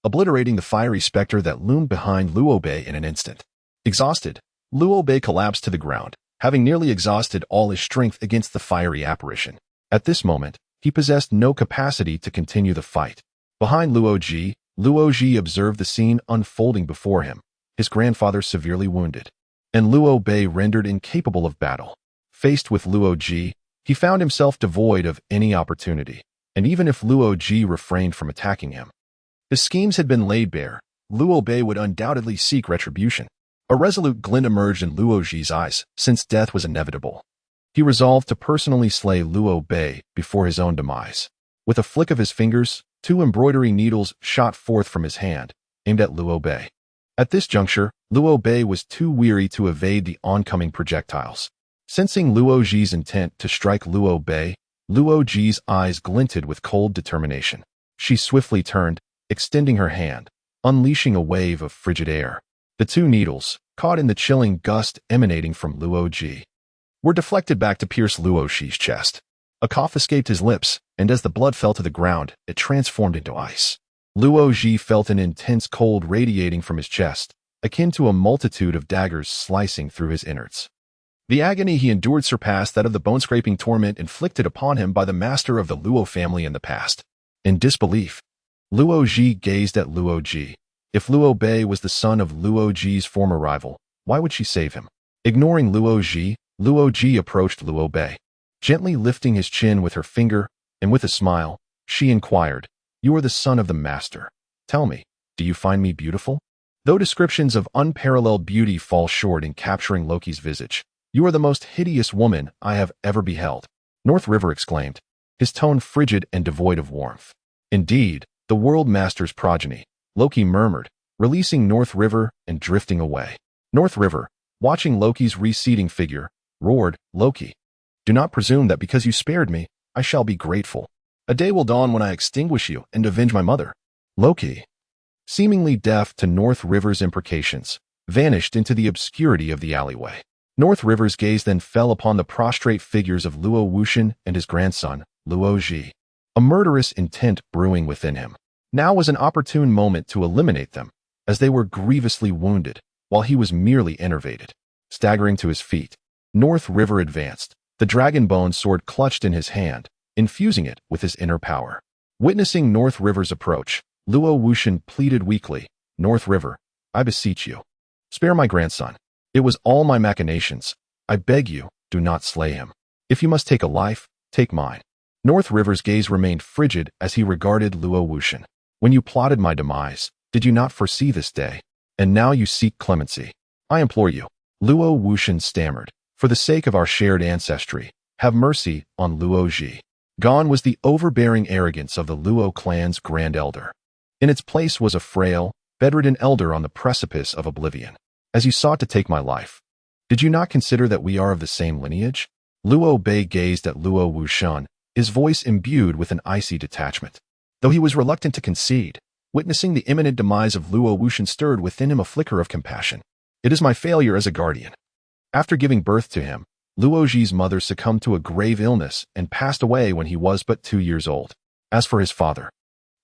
obliterating the fiery specter that loomed behind Luo Bei in an instant. Exhausted, Luo Bei collapsed to the ground, having nearly exhausted all his strength against the fiery apparition. At this moment, he possessed no capacity to continue the fight. Behind Luo Ji observed the scene unfolding before him, his grandfather severely wounded, and Luo Bei rendered incapable of battle. Faced with Luo Ji, he found himself devoid of any opportunity, and even if Luo Ji refrained from attacking him, his schemes had been laid bare. Luo Bei would undoubtedly seek retribution. A resolute glint emerged in Luo Ji's eyes, since death was inevitable. He resolved to personally slay Luo Bei before his own demise. With a flick of his fingers, 2 embroidery needles shot forth from his hand, aimed at Luo Bei. At this juncture, Luo Bei was too weary to evade the oncoming projectiles. Sensing Luo Ji's intent to strike Luo Bei, Luo Ji's eyes glinted with cold determination. She swiftly turned, extending her hand, unleashing a wave of frigid air. The 2 needles, caught in the chilling gust emanating from Luo Ji, were deflected back to pierce Luo Ji's chest. A cough escaped his lips, and as the blood fell to the ground, it transformed into ice. Luo Ji felt an intense cold radiating from his chest, akin to a multitude of daggers slicing through his innards. The agony he endured surpassed that of the bone-scraping torment inflicted upon him by the master of the Luo family in the past. In disbelief, Luo Ji gazed at Luo Ji. If Luo Bei was the son of Luo Ji's former rival, why would she save him? Ignoring Luo Ji approached Luo Bei, gently lifting his chin with her finger, and with a smile, she inquired, "You are the son of the master. Tell me, do you find me beautiful?" Though descriptions of unparalleled beauty fall short in capturing Loki's visage, "You are the most hideous woman I have ever beheld," North River exclaimed, his tone frigid and devoid of warmth. "Indeed, the world master's progeny," Loki murmured, releasing North River and drifting away. North River, watching Loki's receding figure, roared, "Loki, do not presume that because you spared me, I shall be grateful. A day will dawn when I extinguish you and avenge my mother." Loki, seemingly deaf to North River's imprecations, vanished into the obscurity of the alleyway. North River's gaze then fell upon the prostrate figures of Luo Wuxian and his grandson, Luo Ji, a murderous intent brewing within him. Now was an opportune moment to eliminate them, as they were grievously wounded, while he was merely enervated. Staggering to his feet, North River advanced, the dragon bone sword clutched in his hand, infusing it with his inner power. Witnessing North River's approach, Luo Wuxian pleaded weakly, "North River, I beseech you, spare my grandson. It was all my machinations. I beg you, do not slay him. If you must take a life, take mine." North River's gaze remained frigid as he regarded Luo Wuxian. "When you plotted my demise, did you not foresee this day? And now you seek clemency. I implore you." Luo Wuxian stammered, "For the sake of our shared ancestry, have mercy on Luo Ji." Gone was the overbearing arrogance of the Luo clan's grand elder. In its place was a frail, bedridden elder on the precipice of oblivion. "As you sought to take my life, did you not consider that we are of the same lineage?" Luo Bei gazed at Luo Wuxian, his voice imbued with an icy detachment. Though he was reluctant to concede, witnessing the imminent demise of Luo Wuxian stirred within him a flicker of compassion. "It is my failure as a guardian." After giving birth to him, Luo Ji's mother succumbed to a grave illness and passed away when he was but 2 years old. As for his father,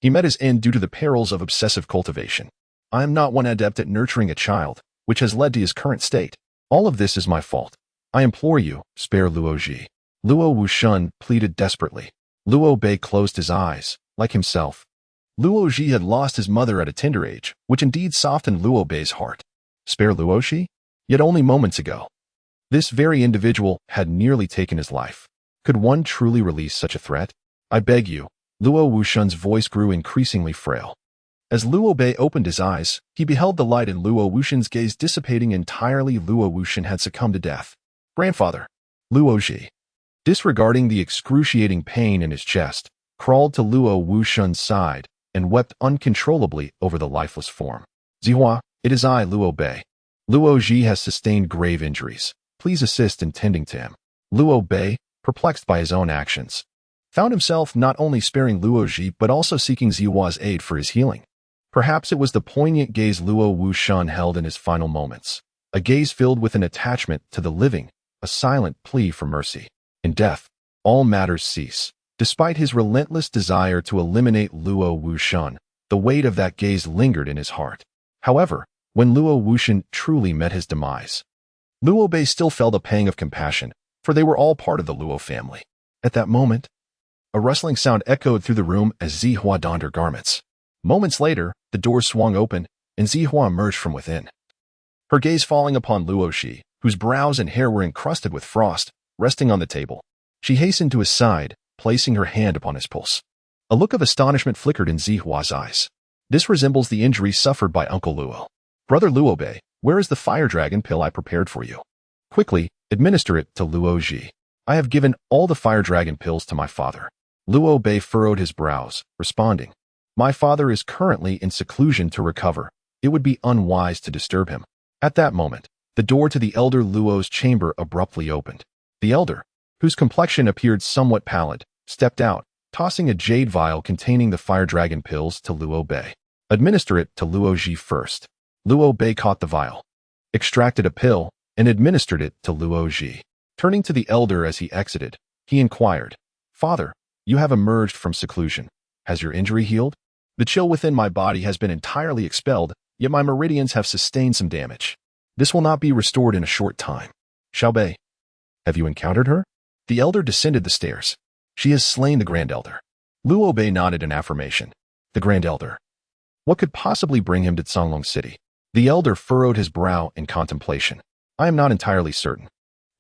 he met his end due to the perils of obsessive cultivation. "I am not one adept at nurturing a child, which has led to his current state. All of this is my fault. I implore you, spare Luo Ji." Luo Wuxian pleaded desperately. Luo Bei closed his eyes. Like himself, Luo Ji had lost his mother at a tender age, which indeed softened Luo Bei's heart. Spare Luo Ji? Yet only moments ago, this very individual had nearly taken his life. Could one truly release such a threat? "I beg you." Luo Wuxian's voice grew increasingly frail. As Luo Bei opened his eyes, he beheld the light in Luo Wuxian's gaze dissipating entirely. Luo Wuxian had succumbed to death. "Grandfather." Luo Ji, disregarding the excruciating pain in his chest, crawled to Luo Wushun's side and wept uncontrollably over the lifeless form. "Zihua, it is I, Luo Bei. Luo Ji has sustained grave injuries. Please assist in tending to him." Luo Bei, perplexed by his own actions, found himself not only sparing Luo Ji but also seeking Zihua's aid for his healing. Perhaps it was the poignant gaze Luo Wushun held in his final moments, a gaze filled with an attachment to the living, a silent plea for mercy. In death, all matters cease. Despite his relentless desire to eliminate Luo Wushun, the weight of that gaze lingered in his heart. However, when Luo Wushun truly met his demise, Luo Bei still felt a pang of compassion, for they were all part of the Luo family. At that moment, a rustling sound echoed through the room as Zihua donned her garments. Moments later, the door swung open, and Zihua emerged from within. Her gaze falling upon Luo Shi, whose brows and hair were encrusted with frost, resting on the table. She hastened to his side, placing her hand upon his pulse. A look of astonishment flickered in Zihua's eyes. "This resembles the injury suffered by Uncle Luo. Brother Luo Bei, where is the fire dragon pill I prepared for you? Quickly, administer it to Luo Ji. I have given all the fire dragon pills to my father." Luo Bei furrowed his brows, responding, "My father is currently in seclusion to recover. It would be unwise to disturb him." At that moment, the door to the elder Luo's chamber abruptly opened. The elder, whose complexion appeared somewhat pallid, stepped out, tossing a jade vial containing the fire dragon pills to Luo Bei. "Administer it to Luo Ji first." Luo Bei caught the vial, extracted a pill, and administered it to Luo Ji. Turning to the elder as he exited, he inquired, "Father, you have emerged from seclusion. Has your injury healed? The chill within my body has been entirely expelled, yet my meridians have sustained some damage. This will not be restored in a short time. Xiao Bei, have you encountered her?" The elder descended the stairs. "She has slain the Grand Elder." Luo Bei nodded in affirmation. "The Grand Elder? What could possibly bring him to Canglong City?" The elder furrowed his brow in contemplation. "I am not entirely certain."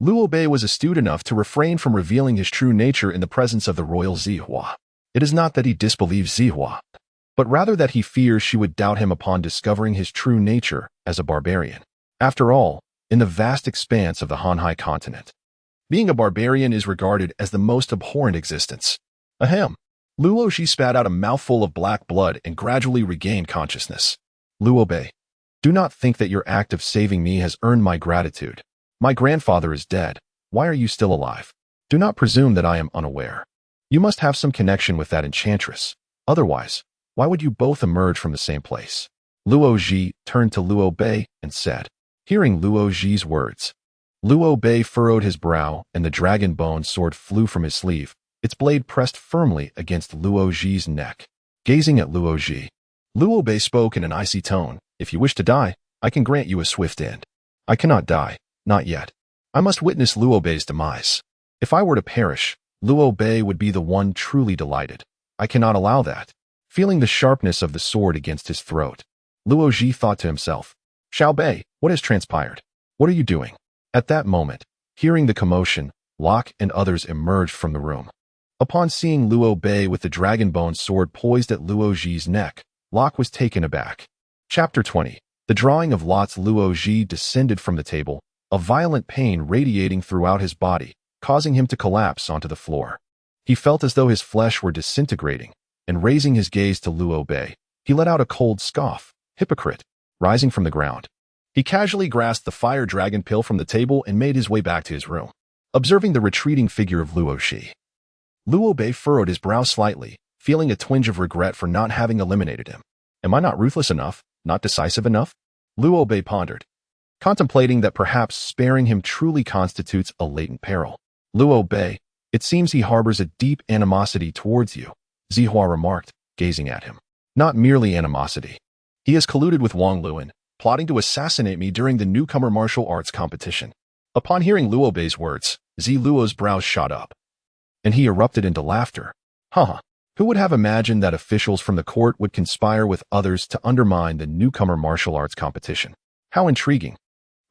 Luo Bei was astute enough to refrain from revealing his true nature in the presence of the royal Zihua. It is not that he disbelieves Zihua, but rather that he fears she would doubt him upon discovering his true nature as a barbarian. After all, in the vast expanse of the Hanhai continent, being a barbarian is regarded as the most abhorrent existence. Ahem. Luo Shi spat out a mouthful of black blood and gradually regained consciousness. "Luo Bei, do not think that your act of saving me has earned my gratitude. My grandfather is dead. Why are you still alive? Do not presume that I am unaware. You must have some connection with that enchantress. Otherwise, why would you both emerge from the same place?" Luo Ji turned to Luo Bei and said. Hearing Luo Ji's words, Luo Bei furrowed his brow and the dragon bone sword flew from his sleeve, its blade pressed firmly against Luo Ji's neck. Gazing at Luo Ji, Luo Bei spoke in an icy tone, "If you wish to die, I can grant you a swift end." "I cannot die, not yet. I must witness Luo Bei's demise. If I were to perish, Luo Bei would be the one truly delighted. I cannot allow that." Feeling the sharpness of the sword against his throat, Luo Ji thought to himself, "Xiao Bei, what has transpired? What are you doing?" At that moment, hearing the commotion, Locke and others emerged from the room. Upon seeing Luo Bei with the dragon bone sword poised at Luo Ji's neck, Locke was taken aback. Chapter 20. The drawing of lots. Luo Ji descended from the table, a violent pain radiating throughout his body, causing him to collapse onto the floor. He felt as though his flesh were disintegrating, and raising his gaze to Luo Bei, he let out a cold scoff. "Hypocrite." Rising from the ground, he casually grasped the fire dragon pill from the table and made his way back to his room. Observing the retreating figure of Luo Shi, Luo Bei furrowed his brow slightly, feeling a twinge of regret for not having eliminated him. "Am I not ruthless enough, not decisive enough?" Luo Bei pondered, contemplating that perhaps sparing him truly constitutes a latent peril. "Luo Bei, it seems he harbors a deep animosity towards you," Zihua remarked, gazing at him. "Not merely animosity. He has colluded with Wang Luan, plotting to assassinate me during the newcomer martial arts competition." Upon hearing Luo Bei's words, Zi Luo's brows shot up, and he erupted into laughter. Haha, who would have imagined that officials from the court would conspire with others to undermine the newcomer martial arts competition? How intriguing.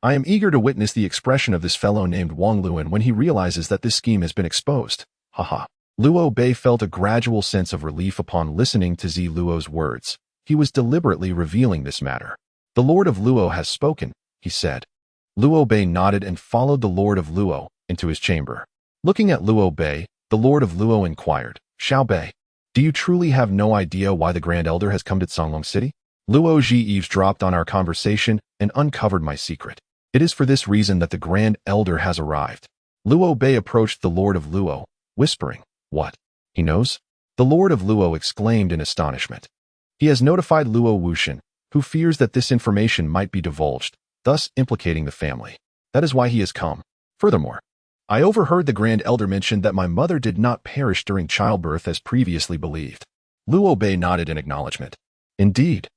I am eager to witness the expression of this fellow named Wang Luan when he realizes that this scheme has been exposed. Haha. Luo Bei felt a gradual sense of relief upon listening to Zi Luo's words. He was deliberately revealing this matter. "The Lord of Luo has spoken," he said. Luo Bei nodded and followed the Lord of Luo into his chamber. Looking at Luo Bei, the Lord of Luo inquired, "Xiao Bei, Do you truly have no idea why the Grand Elder has come to Songlong City? Luo Ji eavesdropped on our conversation and uncovered my secret. It is for this reason that the Grand Elder has arrived. Luo Bei approached the Lord of Luo, whispering, "What? He knows?" The Lord of Luo exclaimed in astonishment. He has notified Luo Wuxian, who fears that this information might be divulged, thus implicating the family. That is why he has come. Furthermore, I overheard the Grand Elder mention that my mother did not perish during childbirth as previously believed. Luo Bei nodded in acknowledgement. Indeed.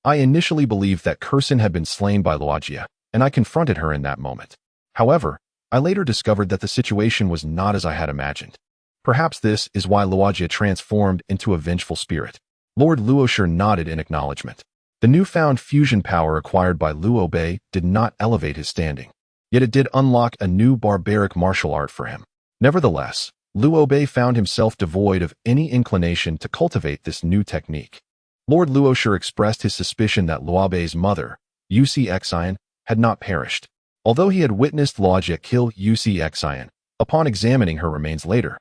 I initially believed that Kursin had been slain by Luojia, and I confronted her in that moment. However, I later discovered that the situation was not as I had imagined. Perhaps this is why Luojia transformed into a vengeful spirit. Lord Luosher nodded in acknowledgement. The newfound fusion power acquired by Luo Bei did not elevate his standing. Yet it did unlock a new barbaric martial art for him. Nevertheless, Luo Bei found himself devoid of any inclination to cultivate this new technique. Lord Luosher expressed his suspicion that Luo Bei's mother, Yusi Xian, had not perished, although he had witnessed Luojia kill Yusi Xian. Upon examining her remains later,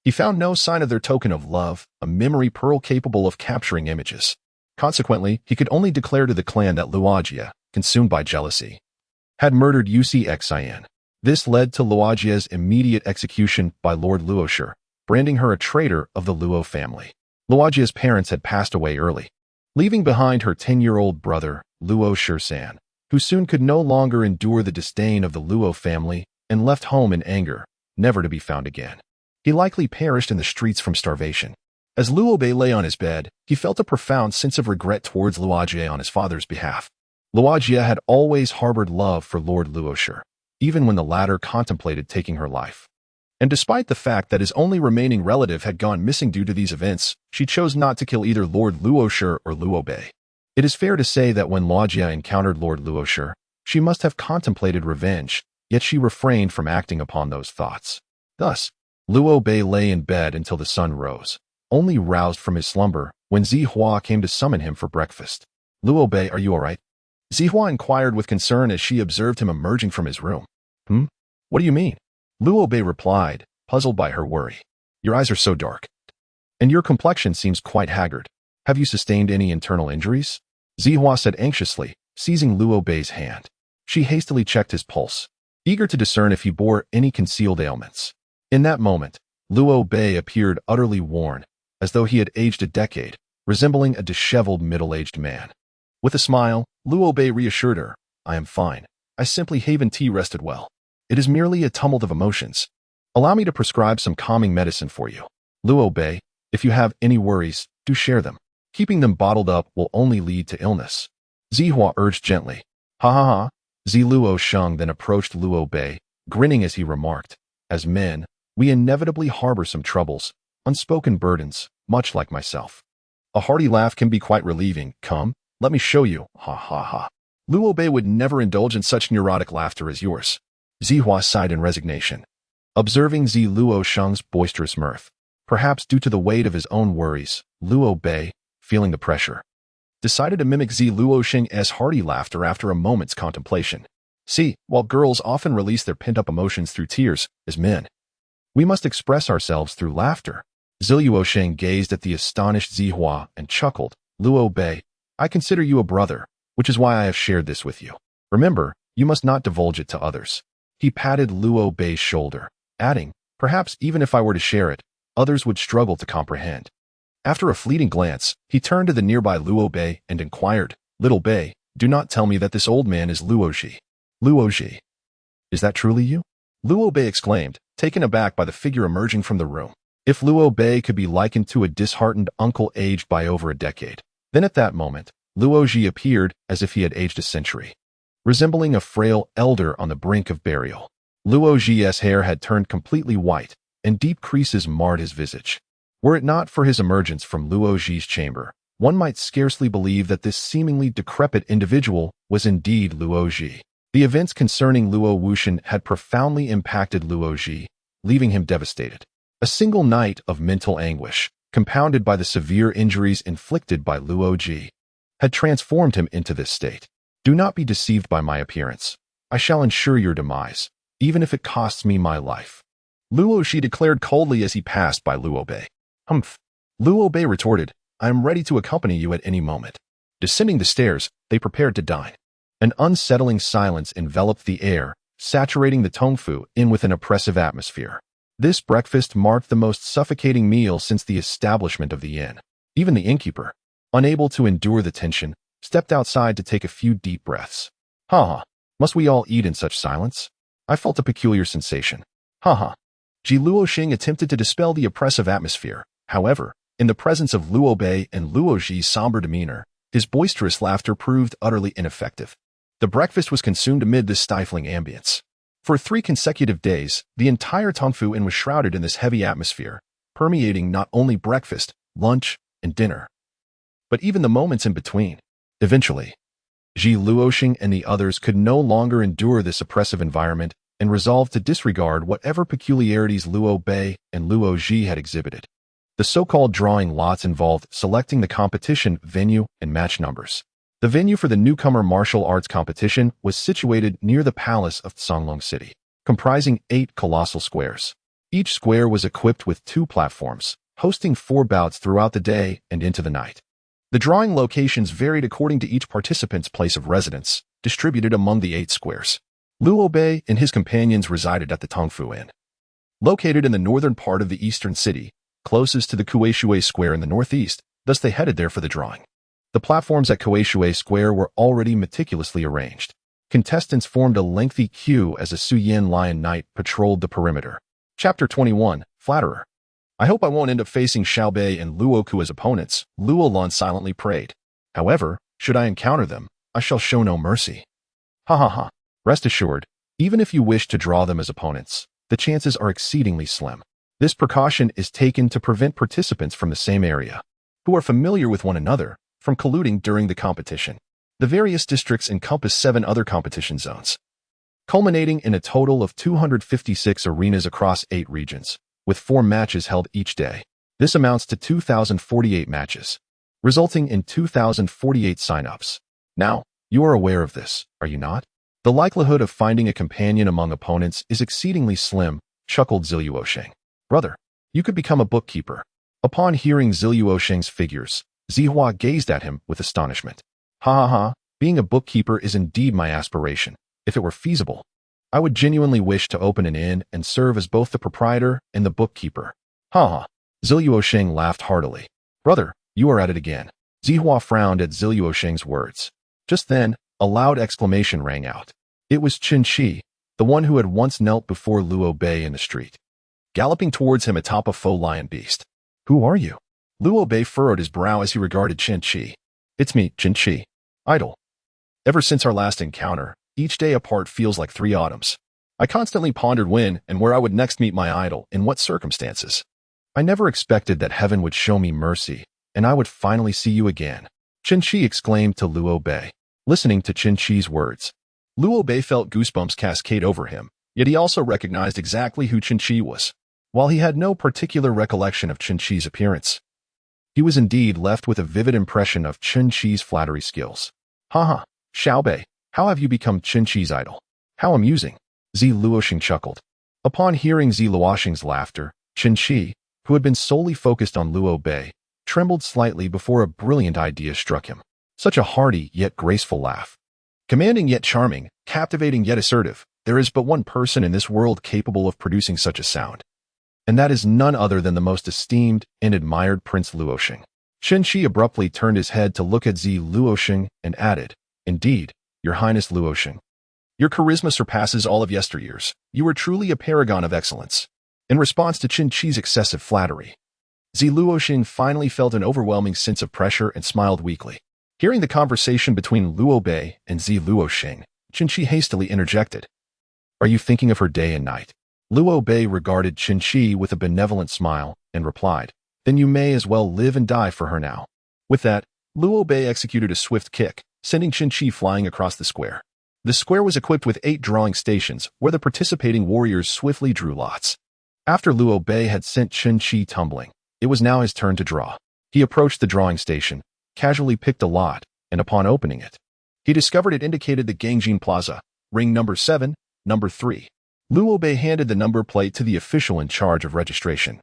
he found no sign of their token of love, a memory pearl capable of capturing images. Consequently, he could only declare to the clan that Luojia, consumed by jealousy, had murdered Yusi Xian. This led to Luojia's immediate execution by Lord Luosher, branding her a traitor of the Luo family. Luojia's parents had passed away early, leaving behind her 10-year-old brother, Luo Shursan, who soon could no longer endure the disdain of the Luo family and left home in anger, never to be found again. He likely perished in the streets from starvation. As Luo Bei lay on his bed, he felt a profound sense of regret towards Luojia on his father's behalf. Luojia had always harbored love for Lord Luosher, even when the latter contemplated taking her life. And despite the fact that his only remaining relative had gone missing due to these events, she chose not to kill either Lord Luosher or Luo Bei. It is fair to say that when Luojia encountered Lord Luosher, she must have contemplated revenge, yet she refrained from acting upon those thoughts. Thus, Luo Bei lay in bed until the sun rose, only roused from his slumber when Zihua came to summon him for breakfast. "Luo Bei, are you all right?" Zihua inquired with concern as she observed him emerging from his room. What do you mean?" Luo Bei replied, puzzled by her worry. "Your eyes are so dark. And your complexion seems quite haggard. Have you sustained any internal injuries?" Zihua said anxiously, seizing Luo Bei's hand. She hastily checked his pulse, eager to discern if he bore any concealed ailments. In that moment, Luo Bei appeared utterly worn, as though he had aged a decade, resembling a disheveled middle-aged man. With a smile, Luo Bei reassured her, "I am fine. I simply haven't rested well. It is merely a tumult of emotions. Allow me to prescribe some calming medicine for you. Luo Bei, if you have any worries, do share them. Keeping them bottled up will only lead to illness." Zihua urged gently. "Ha ha ha." Ziluo Sheng then approached Luo Bei, grinning as he remarked, "As men, we inevitably harbor some troubles, unspoken burdens, much like myself. A hearty laugh can be quite relieving. Come, let me show you. Ha ha ha." Luo Bei would never indulge in such neurotic laughter as yours. Zihua sighed in resignation. Observing Ziluo Sheng's boisterous mirth, perhaps due to the weight of his own worries, Luo Bei, feeling the pressure, decided to mimic Ziluo Sheng's hearty laughter after a moment's contemplation. See, while girls often release their pent-up emotions through tears, as men, we must express ourselves through laughter. Ziluo Sheng gazed at the astonished Zihua and chuckled. "Luo Bei, I consider you a brother, which is why I have shared this with you. Remember, you must not divulge it to others." He patted Luo Bei's shoulder, adding, "Perhaps even if I were to share it, others would struggle to comprehend." After a fleeting glance, he turned to the nearby Luo Bei and inquired, "Little Bei, do not tell me that this old man is Luo Ji." "Luo Ji? Is that truly you?" Luo Bei exclaimed, taken aback by the figure emerging from the room. If Luo Bei could be likened to a disheartened uncle aged by over a decade, then at that moment, Luo Ji appeared as if he had aged a century, resembling a frail elder on the brink of burial. Luo Ji's hair had turned completely white, and deep creases marred his visage. Were it not for his emergence from Luo Ji's chamber, one might scarcely believe that this seemingly decrepit individual was indeed Luo Ji. The events concerning Luo Wuxian had profoundly impacted Luo Ji, leaving him devastated. A single night of mental anguish, compounded by the severe injuries inflicted by Luo Ji, had transformed him into this state. "Do not be deceived by my appearance. I shall ensure your demise, even if it costs me my life," Luo Ji declared coldly as he passed by Luo Bei. "Humph. Luo Bei retorted, I am ready to accompany you at any moment. Descending the stairs, they prepared to dine. An unsettling silence enveloped the air, saturating the Tongfu in with an oppressive atmosphere. This breakfast marked the most suffocating meal since the establishment of the inn. Even the innkeeper, unable to endure the tension, stepped outside to take a few deep breaths. Ha! Must we all eat in such silence? I felt a peculiar sensation. Ha! Ji Luoxing attempted to dispel the oppressive atmosphere. However, in the presence of Luo Bei and Luo Ji's somber demeanor, his boisterous laughter proved utterly ineffective. The breakfast was consumed amid this stifling ambience. For 3 consecutive days, the entire Tongfu Inn was shrouded in this heavy atmosphere, permeating not only breakfast, lunch, and dinner, but even the moments in between. Eventually, Ji Luoxing and the others could no longer endure this oppressive environment and resolved to disregard whatever peculiarities Luo Bei and Luo Ji had exhibited. The so-called drawing lots involved selecting the competition venue and match numbers. The venue for the newcomer martial arts competition was situated near the palace of Songlong City, comprising 8 colossal squares. Each square was equipped with 2 platforms, hosting 4 bouts throughout the day and into the night. The drawing locations varied according to each participant's place of residence, distributed among the 8 squares. Luo Bei and his companions resided at the Tongfu Inn. Located in the northern part of the eastern city, closest to the Kueishui Square in the northeast, thus they headed there for the drawing. The platforms at Kueishui Square were already meticulously arranged. Contestants formed a lengthy queue as a Suyin Lion Knight patrolled the perimeter. Chapter 21, Flatterer. I hope I won't end up facing Xiao Bei and Luoku as opponents, Luo Lan silently prayed. However, should I encounter them, I shall show no mercy. Ha. Rest assured, even if you wish to draw them as opponents, the chances are exceedingly slim. This precaution is taken to prevent participants from the same area, who are familiar with one another, from colluding during the competition. The various districts encompass 7 other competition zones, culminating in a total of 256 arenas across 8 regions, with 4 matches held each day. This amounts to 2,048 matches, resulting in 2,048 sign-ups. Now, you are aware of this, are you not? The likelihood of finding a companion among opponents is exceedingly slim, chuckled Ziluosheng. Brother, you could become a bookkeeper. Upon hearing Ziluosheng's figures, Zihua gazed at him with astonishment. Ha, being a bookkeeper is indeed my aspiration. If it were feasible, I would genuinely wish to open an inn and serve as both the proprietor and the bookkeeper. Ha. Ziluosheng laughed heartily. Brother, you are at it again. Zihua frowned at Ziluosheng's words. Just then, a loud exclamation rang out. It was Qin Shi, the one who had once knelt before Luo Bei in the street, galloping towards him atop a faux lion beast. Who are you? Luo Bei furrowed his brow as he regarded Qin Shi. It's me, Qin Shi. Idol. Ever since our last encounter, each day apart feels like 3 autumns. I constantly pondered when and where I would next meet my idol, in what circumstances. I never expected that heaven would show me mercy, and I would finally see you again. Qin Shi exclaimed to Luo Bei. Listening to Qin Shi's words, Luo Bei felt goosebumps cascade over him, yet he also recognized exactly who Qin Shi was. While he had no particular recollection of Qin Shi's appearance, he was indeed left with a vivid impression of Qin Shi's flattery skills. Ha, Xiao Bei, how have you become Qin Shi's idol? How amusing. Zi Luoxing chuckled. Upon hearing Zi Luoxing's laughter, Qin Shi, who had been solely focused on Luo Bei, trembled slightly before a brilliant idea struck him. Such a hearty yet graceful laugh. Commanding yet charming, captivating yet assertive, there is but one person in this world capable of producing such a sound. And that is none other than the most esteemed and admired Prince Luoxing. Qin Shi abruptly turned his head to look at Zi Luoxing and added, Indeed, Your Highness Luoxing. Your charisma surpasses all of yesteryears. You are truly a paragon of excellence. In response to Qin Shi's excessive flattery, Zi Luoxing finally felt an overwhelming sense of pressure and smiled weakly. Hearing the conversation between Luo Bei and Zi Luoxing, Qin Shi hastily interjected. Are you thinking of her day and night? Luo Bei regarded Qin Shi with a benevolent smile and replied, Then you may as well live and die for her now. With that, Luo Bei executed a swift kick, sending Qin Shi flying across the square. The square was equipped with 8 drawing stations where the participating warriors swiftly drew lots. After Luo Bei had sent Qin Shi tumbling, it was now his turn to draw. He approached the drawing station, casually picked a lot, and upon opening it, he discovered it indicated the Gangjin Plaza, ring number 7, number 3. Luo Bei handed the number plate to the official in charge of registration,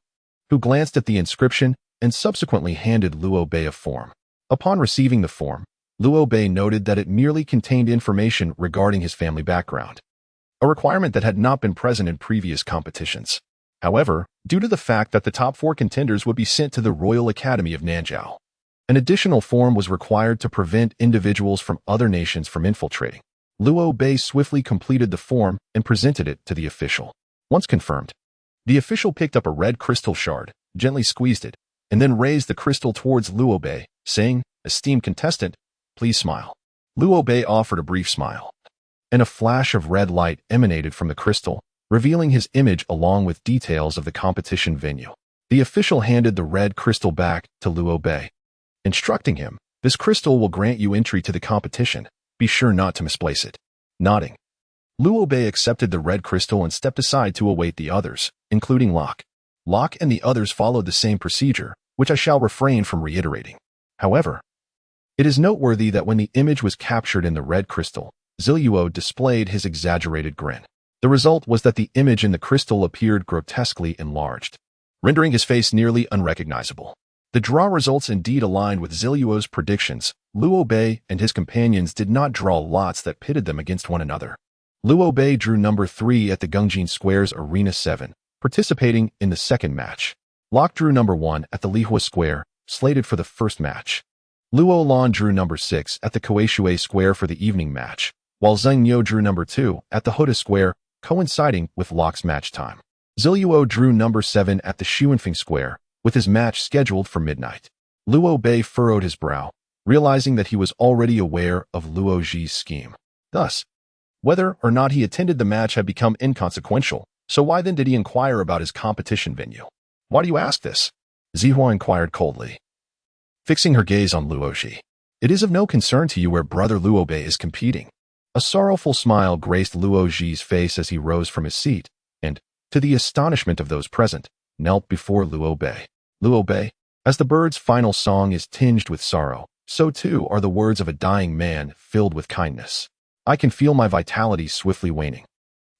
who glanced at the inscription and subsequently handed Liu Bei a form. Upon receiving the form, Liu Bei noted that it merely contained information regarding his family background, a requirement that had not been present in previous competitions. However, due to the fact that the top 4 contenders would be sent to the Royal Academy of Nanjiao, an additional form was required to prevent individuals from other nations from infiltrating. Liu Bei swiftly completed the form and presented it to the official. Once confirmed, the official picked up a red crystal shard, gently squeezed it, and then raised the crystal towards Liu Bei, saying, "Esteemed contestant, please smile." Liu Bei offered a brief smile, and a flash of red light emanated from the crystal, revealing his image along with details of the competition venue. The official handed the red crystal back to Liu Bei, instructing him, "This crystal will grant you entry to the competition. Be sure not to misplace it." Nodding, Liu Bei accepted the red crystal and stepped aside to await the others, including Locke. Locke and the others followed the same procedure, which I shall refrain from reiterating. However, it is noteworthy that when the image was captured in the red crystal, Jiuxiao displayed his exaggerated grin. The result was that the image in the crystal appeared grotesquely enlarged, rendering his face nearly unrecognizable. The draw results indeed aligned with Jiuxiao's predictions. Liu Bei and his companions did not draw lots that pitted them against one another. Liu Bei drew number 3 at the Gungjin Square's Arena 7, participating in the second match. Locke drew number 1 at the Lihua Square, slated for the first match. Luo Lan drew number 6 at the Kueishui Square for the evening match, while Zheng Yo drew number 2 at the Hoda Square, coinciding with Locke's match time. Jiuxiao drew number 7 at the Xuanfeng Square, with his match scheduled for midnight. Liu Bei furrowed his brow, realizing that he was already aware of Luo Ji's scheme. Thus, whether or not he attended the match had become inconsequential, so why then did he inquire about his competition venue? "Why do you ask this?" Zihua inquired coldly, fixing her gaze on Luo Ji. "It is of no concern to you where brother Liu Bei is competing." A sorrowful smile graced Luo Ji's face as he rose from his seat, and, to the astonishment of those present, knelt before Liu Bei. "Liu Bei, as the bird's final song is tinged with sorrow, so too are the words of a dying man filled with kindness. I can feel my vitality swiftly waning.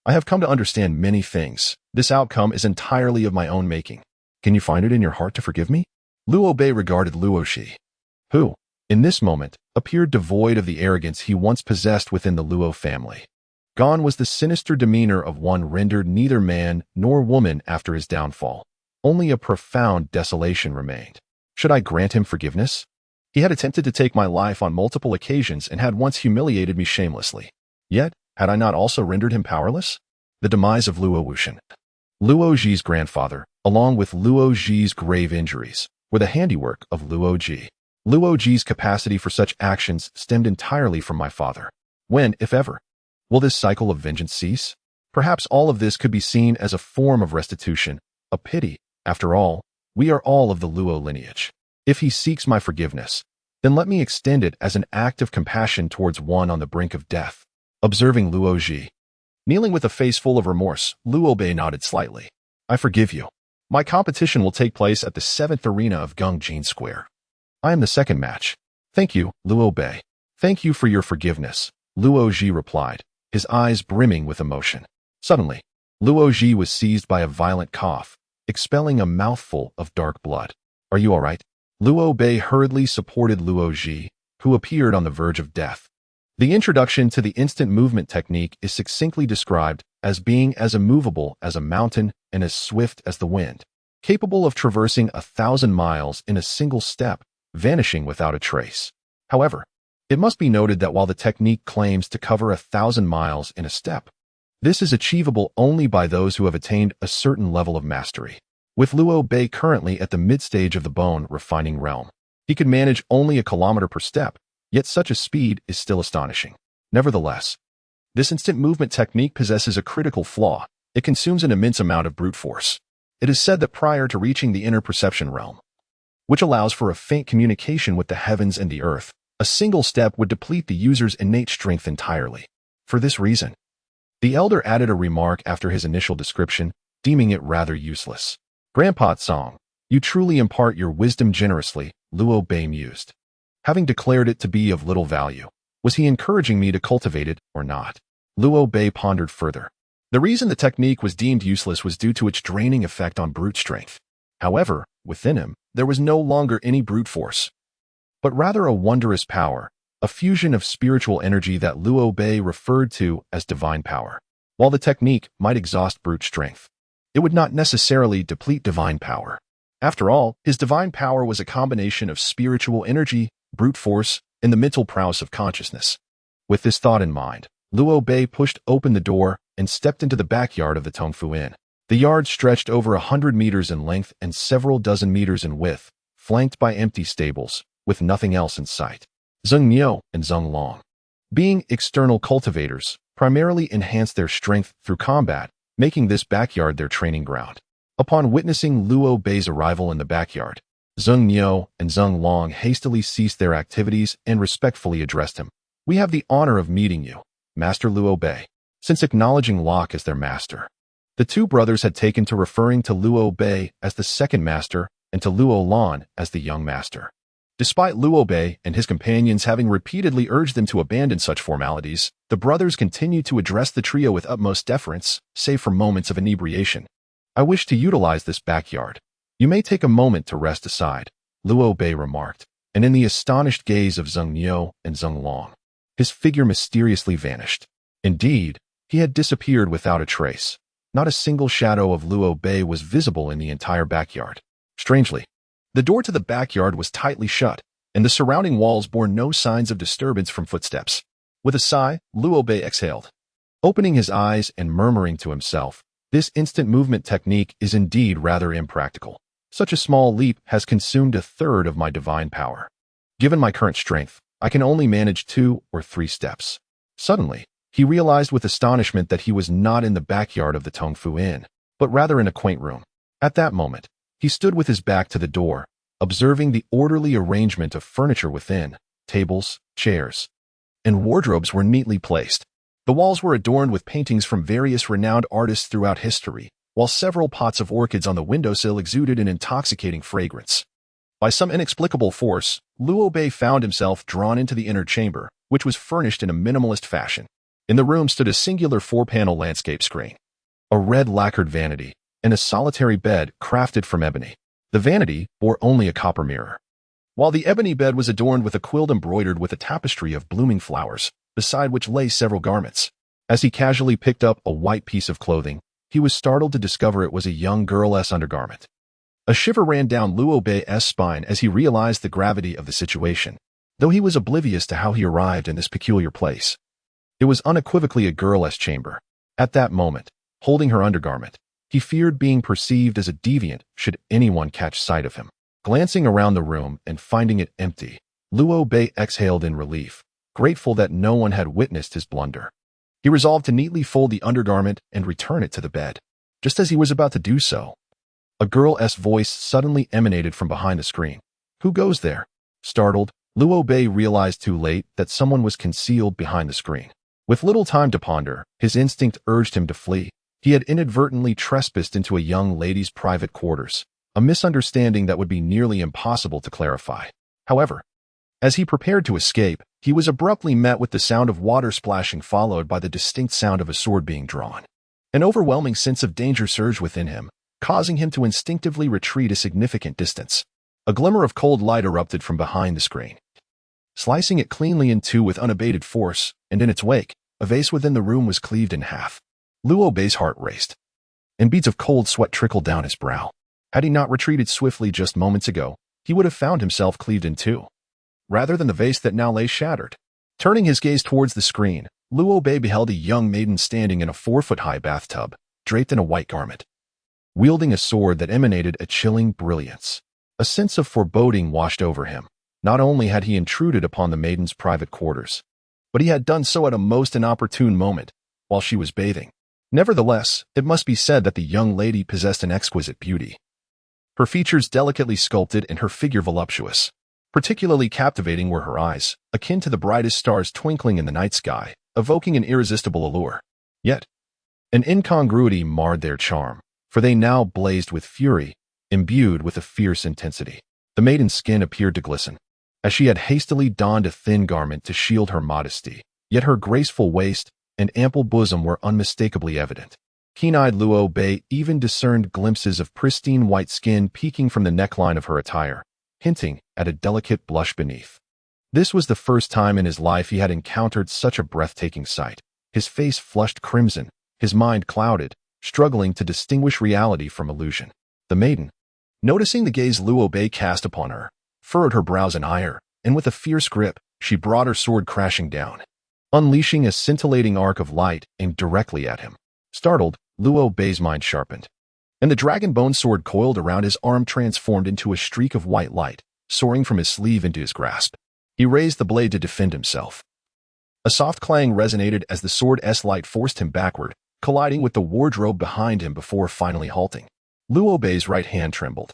I have come to understand many things. This outcome is entirely of my own making. Can you find it in your heart to forgive me?" Liu Bei regarded Luo Ji, who, in this moment, appeared devoid of the arrogance he once possessed within the Luo family. Gone was the sinister demeanor of one rendered neither man nor woman after his downfall. Only a profound desolation remained. Should I grant him forgiveness? He had attempted to take my life on multiple occasions and had once humiliated me shamelessly. Yet, had I not also rendered him powerless? The demise of Luo Wuxian. Luo Ji's grandfather, along with Luo Ji's grave injuries, were the handiwork of Luo Ji. Luo Ji's capacity for such actions stemmed entirely from my father. When, if ever, will this cycle of vengeance cease? Perhaps all of this could be seen as a form of restitution, a pity. After all, we are all of the Luo lineage. If he seeks my forgiveness, then let me extend it as an act of compassion towards one on the brink of death. Observing Luo Ji, kneeling with a face full of remorse, Liu Bei nodded slightly. "I forgive you. My competition will take place at the 7th arena of Gungjin Square. I am the second match." "Thank you, Liu Bei. Thank you for your forgiveness," Luo Ji replied, his eyes brimming with emotion. Suddenly, Luo Ji was seized by a violent cough, expelling a mouthful of dark blood. "Are you all right?" Liu Bei hurriedly supported Luo Ji, who appeared on the verge of death. The introduction to the instant movement technique is succinctly described as being as immovable as a mountain and as swift as the wind, capable of traversing 1,000 miles in a single step, vanishing without a trace. However, it must be noted that while the technique claims to cover 1,000 miles in a step, this is achievable only by those who have attained a certain level of mastery. With Liu Bei currently at the mid-stage of the bone refining realm, he could manage only 1 kilometer per step, yet such a speed is still astonishing. Nevertheless, this instant movement technique possesses a critical flaw. It consumes an immense amount of brute force. It is said that prior to reaching the inner perception realm, which allows for a faint communication with the heavens and the earth, a single step would deplete the user's innate strength entirely. For this reason, the elder added a remark after his initial description, deeming it rather useless. "Grandpa Tsong, you truly impart your wisdom generously," Liu Bei mused. Having declared it to be of little value, was he encouraging me to cultivate it or not? Liu Bei pondered further. The reason the technique was deemed useless was due to its draining effect on brute strength. However, within him, there was no longer any brute force, but rather a wondrous power, a fusion of spiritual energy that Liu Bei referred to as divine power. While the technique might exhaust brute strength, it would not necessarily deplete divine power. After all, his divine power was a combination of spiritual energy, brute force, and the mental prowess of consciousness. With this thought in mind, Liu Bei pushed open the door and stepped into the backyard of the Tongfu Inn. The yard stretched over 100 meters in length and several dozen meters in width, flanked by empty stables, with nothing else in sight. Zheng Niu and Zheng Long, being external cultivators, primarily enhanced their strength through combat, making this backyard their training ground. Upon witnessing Liu Bei's arrival in the backyard, Zheng Niu and Zheng Long hastily ceased their activities and respectfully addressed him. "We have the honor of meeting you, Master Liu Bei." Since acknowledging Locke as their master, the two brothers had taken to referring to Liu Bei as the second master and to Liu Lan as the young master. Despite Liu Bei and his companions having repeatedly urged them to abandon such formalities, the brothers continued to address the trio with utmost deference, save for moments of inebriation. "I wish to utilize this backyard. You may take a moment to rest aside," Liu Bei remarked, and in the astonished gaze of Zheng Niu and Zheng Long, his figure mysteriously vanished. Indeed, he had disappeared without a trace. Not a single shadow of Liu Bei was visible in the entire backyard. Strangely, the door to the backyard was tightly shut, and the surrounding walls bore no signs of disturbance from footsteps. With a sigh, Liu Bei exhaled, opening his eyes and murmuring to himself, "This instant movement technique is indeed rather impractical. Such a small leap has consumed a third of my divine power. Given my current strength, I can only manage 2 or 3 steps." Suddenly, he realized with astonishment that he was not in the backyard of the Tongfu Inn, but rather in a quaint room. At that moment, he stood with his back to the door, observing the orderly arrangement of furniture within. Tables, chairs, and wardrobes were neatly placed. The walls were adorned with paintings from various renowned artists throughout history, while several pots of orchids on the windowsill exuded an intoxicating fragrance. By some inexplicable force, Liu Bei found himself drawn into the inner chamber, which was furnished in a minimalist fashion. In the room stood a singular 4-panel landscape screen, a red lacquered vanity, and a solitary bed crafted from ebony. The vanity bore only a copper mirror, while the ebony bed was adorned with a quilt embroidered with a tapestry of blooming flowers, beside which lay several garments. As he casually picked up a white piece of clothing, he was startled to discover it was a young girl's undergarment. A shiver ran down Liu Bei's spine as he realized the gravity of the situation, though he was oblivious to how he arrived in this peculiar place. It was unequivocally a girl's chamber. At that moment, holding her undergarment, he feared being perceived as a deviant should anyone catch sight of him. Glancing around the room and finding it empty, Liu Bei exhaled in relief, grateful that no one had witnessed his blunder. He resolved to neatly fold the undergarment and return it to the bed. Just as he was about to do so, a girl's voice suddenly emanated from behind the screen. "Who goes there?" Startled, Liu Bei realized too late that someone was concealed behind the screen. With little time to ponder, his instinct urged him to flee. He had inadvertently trespassed into a young lady's private quarters, a misunderstanding that would be nearly impossible to clarify. However, as he prepared to escape, he was abruptly met with the sound of water splashing followed by the distinct sound of a sword being drawn. An overwhelming sense of danger surged within him, causing him to instinctively retreat a significant distance. A glimmer of cold light erupted from behind the screen, slicing it cleanly in two with unabated force, and in its wake, a vase within the room was cleaved in half. Liu Bei's heart raced, and beads of cold sweat trickled down his brow. Had he not retreated swiftly just moments ago, he would have found himself cleaved in two, rather than the vase that now lay shattered. Turning his gaze towards the screen, Liu Bei beheld a young maiden standing in a 4-foot-high bathtub, draped in a white garment, wielding a sword that emanated a chilling brilliance. A sense of foreboding washed over him. Not only had he intruded upon the maiden's private quarters, but he had done so at a most inopportune moment, while she was bathing. Nevertheless, it must be said that the young lady possessed an exquisite beauty. Her features delicately sculpted and her figure voluptuous. Particularly captivating were her eyes, akin to the brightest stars twinkling in the night sky, evoking an irresistible allure. Yet, an incongruity marred their charm, for they now blazed with fury, imbued with a fierce intensity. The maiden's skin appeared to glisten, as she had hastily donned a thin garment to shield her modesty, yet her graceful waist and ample bosom were unmistakably evident. Keen-eyed Luo Bei even discerned glimpses of pristine white skin peeking from the neckline of her attire, hinting at a delicate blush beneath. This was the first time in his life he had encountered such a breathtaking sight. His face flushed crimson, his mind clouded, struggling to distinguish reality from illusion. The maiden, noticing the gaze Luo Bei cast upon her, furrowed her brows in ire, and with a fierce grip, she brought her sword crashing down, unleashing a scintillating arc of light aimed directly at him. Startled, Luo Bei's mind sharpened, and the dragon bone sword coiled around his arm transformed into a streak of white light, soaring from his sleeve into his grasp. He raised the blade to defend himself. A soft clang resonated as the sword's light forced him backward, colliding with the wardrobe behind him before finally halting. Luo Bei's right hand trembled.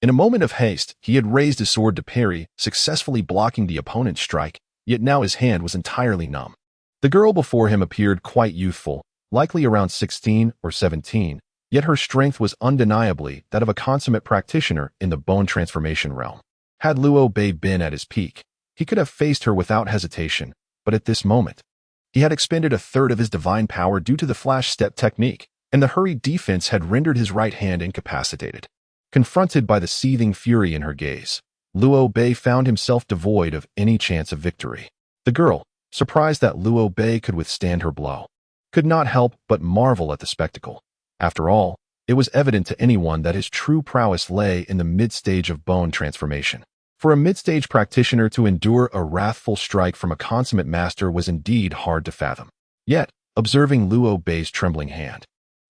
In a moment of haste, he had raised his sword to parry, successfully blocking the opponent's strike, yet now his hand was entirely numb. The girl before him appeared quite youthful, likely around 16 or 17, yet her strength was undeniably that of a consummate practitioner in the bone transformation realm. Had Luo Bei been at his peak, he could have faced her without hesitation, but at this moment, he had expended a third of his divine power due to the flash step technique, and the hurried defense had rendered his right hand incapacitated. Confronted by the seething fury in her gaze, Luo Bei found himself devoid of any chance of victory. The girl, surprised that Luo Bei could withstand her blow, could not help but marvel at the spectacle. After all, it was evident to anyone that his true prowess lay in the mid-stage of bone transformation. For a mid-stage practitioner to endure a wrathful strike from a consummate master was indeed hard to fathom. Yet, observing Luo Bei's trembling hand,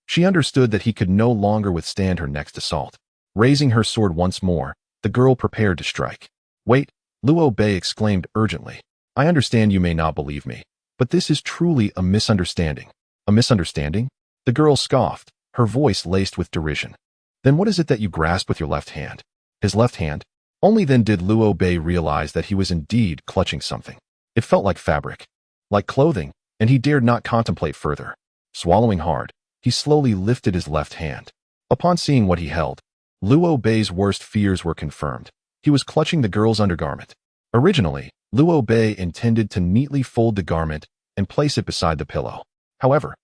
she understood that he could no longer withstand her next assault. Raising her sword once more, the girl prepared to strike. "Wait," Luo Bei exclaimed urgently. "I understand you may not believe me, but this is truly a misunderstanding." "A misunderstanding?" The girl scoffed, her voice laced with derision. "Then what is it that you grasp with your left hand?" His left hand? Only then did Luo Bei realize that he was indeed clutching something. It felt like fabric, like clothing, and he dared not contemplate further. Swallowing hard, he slowly lifted his left hand. Upon seeing what he held, Luo Bei's worst fears were confirmed. He was clutching the girl's undergarment. Originally, Luo Bei intended to neatly fold the garment and place it beside the pillow. However,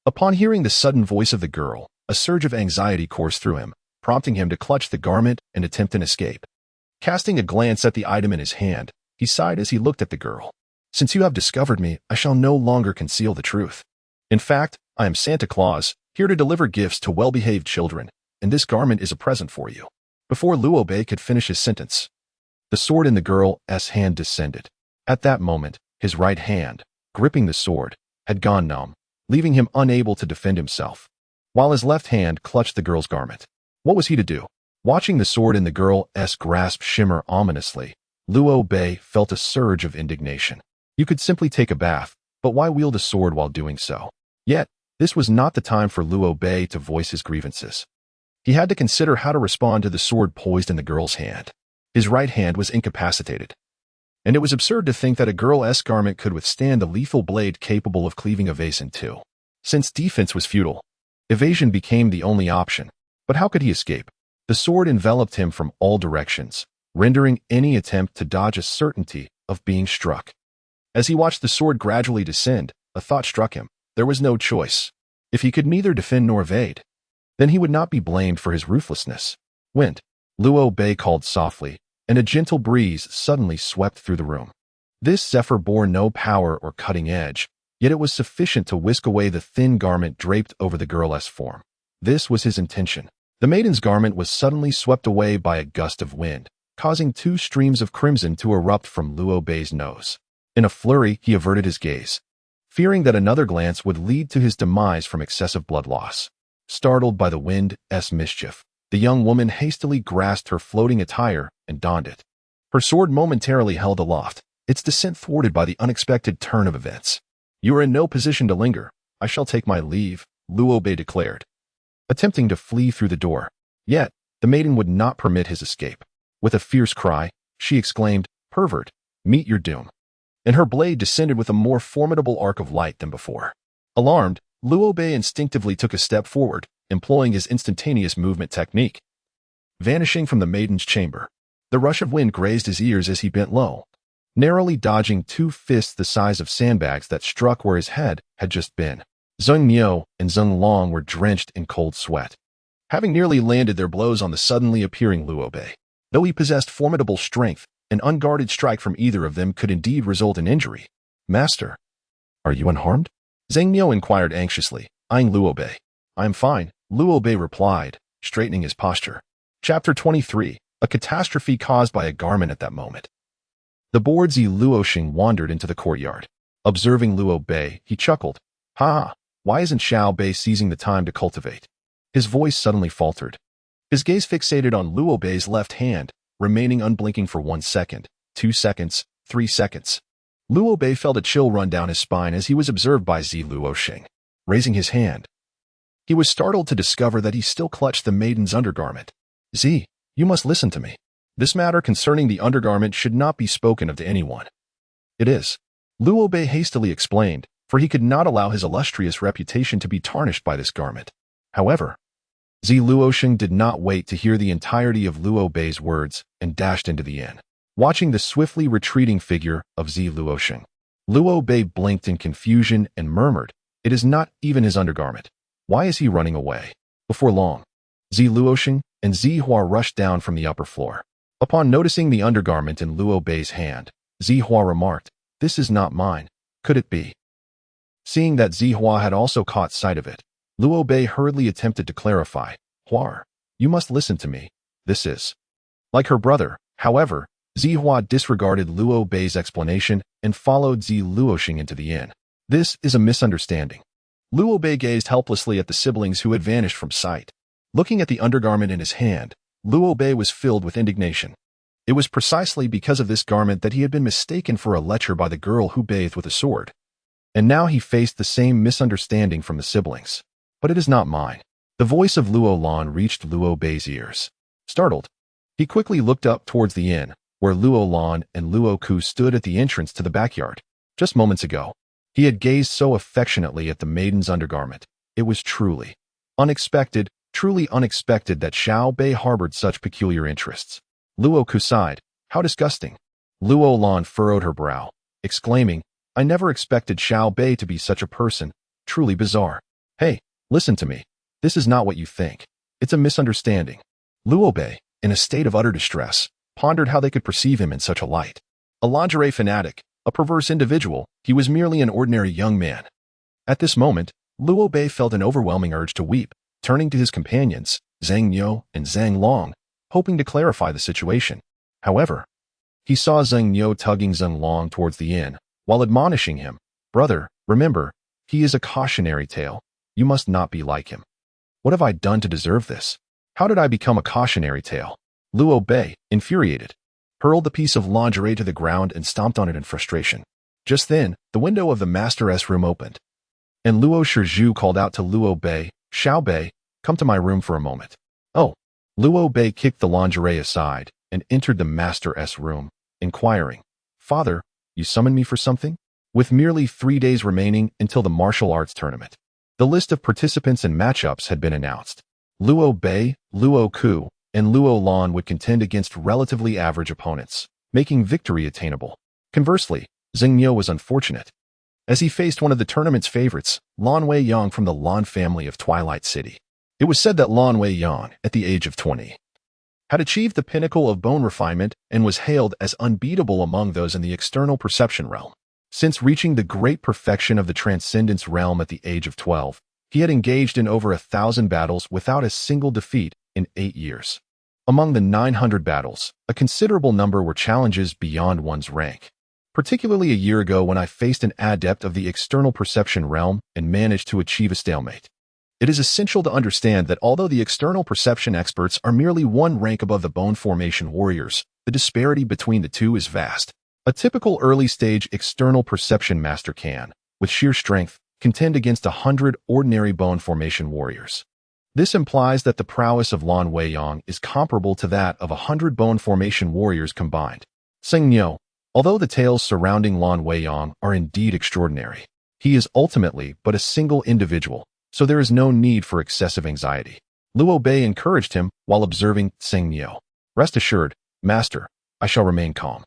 upon hearing the sudden voice of the girl, a surge of anxiety coursed through him, prompting him to clutch the garment and attempt an escape. Casting a glance at the item in his hand, he sighed as he looked at the girl. "Since you have discovered me, I shall no longer conceal the truth. In fact, I am Santa Claus, here to deliver gifts to well-behaved children, and this garment is a present for you." Before Luo Bei could finish his sentence, the sword in the girl's hand descended. At that moment, his right hand, gripping the sword, had gone numb, leaving him unable to defend himself, while his left hand clutched the girl's garment. What was he to do? Watching the sword in the girl's grasp shimmer ominously, Luo Bei felt a surge of indignation. You could simply take a bath, but why wield a sword while doing so? Yet, this was not the time for Luo Bei to voice his grievances. He had to consider how to respond to the sword poised in the girl's hand. His right hand was incapacitated, and it was absurd to think that a girl's garment could withstand a lethal blade capable of cleaving a vase in two. Since defense was futile, evasion became the only option. But how could he escape? The sword enveloped him from all directions, rendering any attempt to dodge a certainty of being struck. As he watched the sword gradually descend, a thought struck him. There was no choice. If he could neither defend nor evade, then he would not be blamed for his ruthlessness. "Wind," Luo Bei called softly, and a gentle breeze suddenly swept through the room. This zephyr bore no power or cutting edge, yet it was sufficient to whisk away the thin garment draped over the girl's form. This was his intention. The maiden's garment was suddenly swept away by a gust of wind, causing two streams of crimson to erupt from Luo Bei's nose. In a flurry, he averted his gaze, fearing that another glance would lead to his demise from excessive blood loss. Startled by the wind's mischief, the young woman hastily grasped her floating attire and donned it. Her sword momentarily held aloft, its descent thwarted by the unexpected turn of events. "You are in no position to linger. I shall take my leave," Luo Bei declared, attempting to flee through the door. Yet, the maiden would not permit his escape. With a fierce cry, she exclaimed, "Pervert, meet your doom." And her blade descended with a more formidable arc of light than before. Alarmed, Luo Bei instinctively took a step forward, employing his instantaneous movement technique. Vanishing from the maiden's chamber, the rush of wind grazed his ears as he bent low, narrowly dodging two fists the size of sandbags that struck where his head had just been. Zheng Miao and Zheng Long were drenched in cold sweat, having nearly landed their blows on the suddenly appearing Liu Bei. Though he possessed formidable strength, an unguarded strike from either of them could indeed result in injury. Master, are you unharmed? Zheng Miao inquired anxiously, eyeing Liu Bei. I am fine, Liu Bei replied, straightening his posture. Chapter 23, A Catastrophe Caused by a Garment. At that moment, the bored Zi Luoxing wandered into the courtyard. Observing Liu Bei, he chuckled. Ha! Why isn't Xiao Bei seizing the time to cultivate? His voice suddenly faltered. His gaze fixated on Liu Bei's left hand, remaining unblinking for 1 second, 2 seconds, 3 seconds. Liu Bei felt a chill run down his spine as he was observed by Zi Luoxing. Raising his hand, he was startled to discover that he still clutched the maiden's undergarment. Zi, you must listen to me. This matter concerning the undergarment should not be spoken of to anyone. It is, Liu Bei hastily explained, for he could not allow his illustrious reputation to be tarnished by this garment. However, Zi Luoxing did not wait to hear the entirety of Liu Bei's words and dashed into the inn. Watching the swiftly retreating figure of Zi Luoxing, Liu Bei blinked in confusion and murmured, "It is not even his undergarment. Why is he running away?" Before long, Zi Luoxing and Zi Hua rushed down from the upper floor. Upon noticing the undergarment in Liu Bei's hand, Zi Hua remarked, "This is not mine. Could it be?" Seeing that Zi Hua had also caught sight of it, Liu Bei hurriedly attempted to clarify, "Hua, you must listen to me. This is..." Like her brother, however, Zi Hua disregarded Liu Bei's explanation and followed Zi Luoxing into the inn. This is a misunderstanding. Liu Bei gazed helplessly at the siblings who had vanished from sight. Looking at the undergarment in his hand, Liu Bei was filled with indignation. It was precisely because of this garment that he had been mistaken for a lecher by the girl who bathed with a sword. And now he faced the same misunderstanding from the siblings. "But it is not mine." The voice of Luo Lan reached Liu Bei's ears. Startled, he quickly looked up towards the inn, where Luo Lan and Luo Ku stood at the entrance to the backyard. Just moments ago, he had gazed so affectionately at the maiden's undergarment. It was truly unexpected that Xiao Bei harbored such peculiar interests. Luo Ku sighed. How disgusting. Luo Lan furrowed her brow, exclaiming, I never expected Xiao Bei to be such a person. Truly bizarre. Hey, listen to me. This is not what you think. It's a misunderstanding. Luo Bei, in a state of utter distress, pondered how they could perceive him in such a light. A lingerie fanatic, a perverse individual, he was merely an ordinary young man. At this moment, Luo Bei felt an overwhelming urge to weep, turning to his companions, Zhang Niu and Zhang Long, hoping to clarify the situation. However, he saw Zhang Niu tugging Zhang Long towards the inn, while admonishing him, Brother, remember, he is a cautionary tale. You must not be like him. What have I done to deserve this? How did I become a cautionary tale? Luo Bei, infuriated, hurled the piece of lingerie to the ground and stomped on it in frustration. Just then, the window of the master's room opened, and Luo Shizhu called out to Luo Bei, Xiao Bei, come to my room for a moment. Oh, Luo Bei kicked the lingerie aside and entered the master's room, inquiring, Father, you summoned me for something? With merely 3 days remaining until the martial arts tournament, the list of participants and matchups had been announced. Luo Bei, Luo Ku, and Luo Lan would contend against relatively average opponents, making victory attainable. Conversely, Zheng Niu was unfortunate, as he faced one of the tournament's favorites, Lan Weiyang from the Lan family of Twilight City. It was said that Lan Weiyang, at the age of 20, had achieved the pinnacle of bone refinement and was hailed as unbeatable among those in the external perception realm. Since reaching the great perfection of the transcendence realm at the age of 12, he had engaged in over 1,000 battles without a single defeat in 8 years. Among the 900 battles, a considerable number were challenges beyond one's rank. Particularly a year ago when I faced an adept of the external perception realm and managed to achieve a stalemate. It is essential to understand that although the external perception experts are merely one rank above the bone formation warriors, the disparity between the two is vast. A typical early-stage external perception master can, with sheer strength, contend against 100 ordinary bone formation warriors. This implies that the prowess of Lan Weiyang is comparable to that of 100 bone formation warriors combined. Zheng Niu, although the tales surrounding Lan Weiyang are indeed extraordinary, he is ultimately but a single individual, so there is no need for excessive anxiety. Luo Bei encouraged him while observing Zheng Niu. Rest assured, Master, I shall remain calm.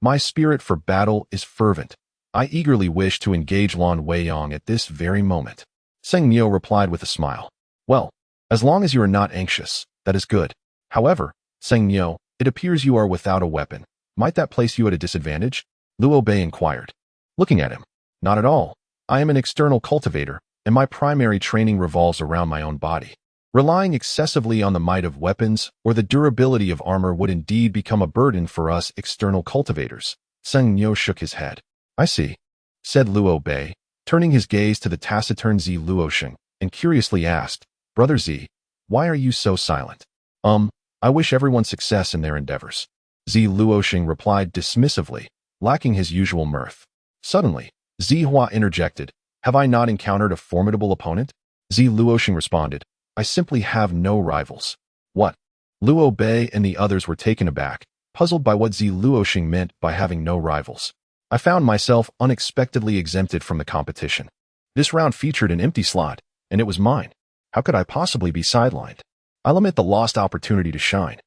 My spirit for battle is fervent. I eagerly wish to engage Lan Weiyang at this very moment. Zheng Niu replied with a smile. Well, as long as you are not anxious, that is good. However, Zheng Niu, it appears you are without a weapon. Might that place you at a disadvantage? Liu Bei inquired. Looking at him. Not at all. I am an external cultivator, and my primary training revolves around my own body. Relying excessively on the might of weapons or the durability of armor would indeed become a burden for us external cultivators. Zheng Niu shook his head. I see, said Liu Bei, turning his gaze to the taciturn Zi Luosheng, and curiously asked, Brother Zi, why are you so silent? I wish everyone success in their endeavors. Zi Luosheng replied dismissively, lacking his usual mirth. Suddenly, Zi Hua interjected, Have I not encountered a formidable opponent? Zi Luosheng responded, I simply have no rivals. What? Liu Bei and the others were taken aback, puzzled by what Zi Luosheng meant by having no rivals. I found myself unexpectedly exempted from the competition. This round featured an empty slot, and it was mine. How could I possibly be sidelined? I'll admit the lost opportunity to shine.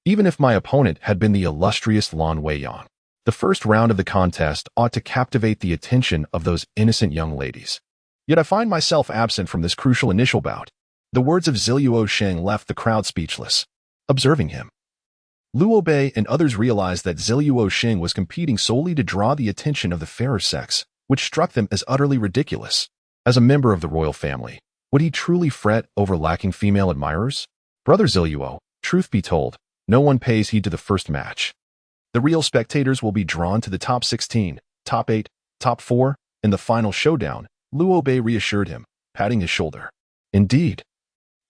Even if my opponent had been the illustrious Lan Weiyang, the first round of the contest ought to captivate the attention of those innocent young ladies. Yet I find myself absent from this crucial initial bout. The words of Zi Luosheng left the crowd speechless. Observing him, Liu Bei and others realized that Zi Luosheng was competing solely to draw the attention of the fairer sex, which struck them as utterly ridiculous. As a member of the royal family, would he truly fret over lacking female admirers? Brother Ziluo, truth be told, no one pays heed to the first match. The real spectators will be drawn to the top 16, top 8, top 4, in the final showdown, Liu Bei reassured him, patting his shoulder. Indeed.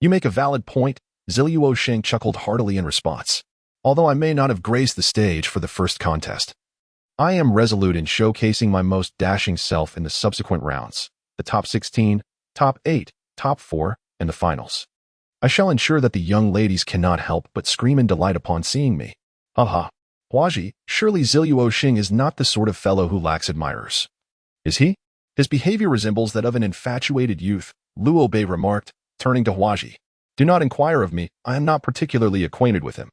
You make a valid point, Zi Luosheng chuckled heartily in response. Although I may not have graced the stage for the first contest, I am resolute in showcasing my most dashing self in the subsequent rounds, the top 16, top 8, top 4, and the finals. I shall ensure that the young ladies cannot help but scream in delight upon seeing me. Haha. Huaji, surely Zi Luosheng is not the sort of fellow who lacks admirers. Is he? His behavior resembles that of an infatuated youth, Liu Bei remarked, turning to Huaji. Do not inquire of me, I am not particularly acquainted with him.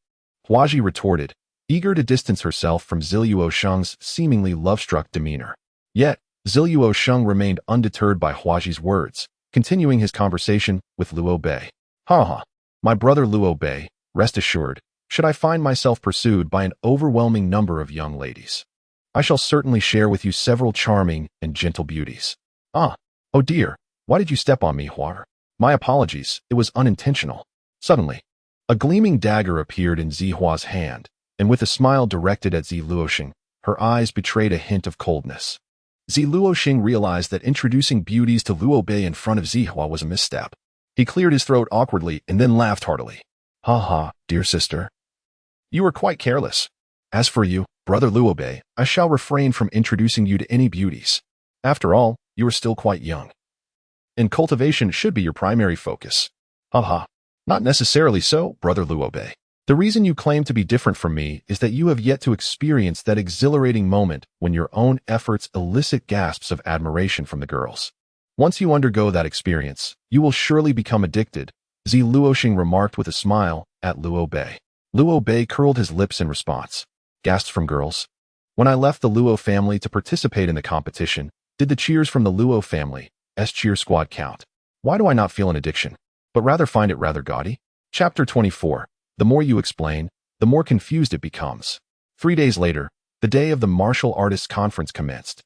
Huaji retorted, eager to distance herself from Zi Luosheng's seemingly love-struck demeanor. Yet, Zi Luosheng remained undeterred by Huaji's words, continuing his conversation with Liu Bei. Ha! My brother Liu Bei, rest assured, should I find myself pursued by an overwhelming number of young ladies, I shall certainly share with you several charming and gentle beauties. Oh dear, why did you step on me, Hua? My apologies, it was unintentional. Suddenly, a gleaming dagger appeared in Zi Hua's hand, and with a smile directed at Zi Luosheng, her eyes betrayed a hint of coldness. Zi Luosheng realized that introducing beauties to Liu Bei in front of Zi Hua was a misstep. He cleared his throat awkwardly and then laughed heartily. Ha, dear sister. You were quite careless. As for you, brother Liu Bei, I shall refrain from introducing you to any beauties. After all, you are still quite young. And cultivation should be your primary focus. Ha. Not necessarily so, brother Liu Bei. The reason you claim to be different from me is that you have yet to experience that exhilarating moment when your own efforts elicit gasps of admiration from the girls. Once you undergo that experience, you will surely become addicted, Zi Luosheng remarked with a smile at Liu Bei. Liu Bei curled his lips in response. Gasps from girls? When I left the Luo family to participate in the competition, did the cheers from the Luo family's cheer squad count? Why do I not feel an addiction, but rather find it rather gaudy? Chapter 24. The more you explain, the more confused it becomes. 3 days later, the day of the martial artists conference commenced.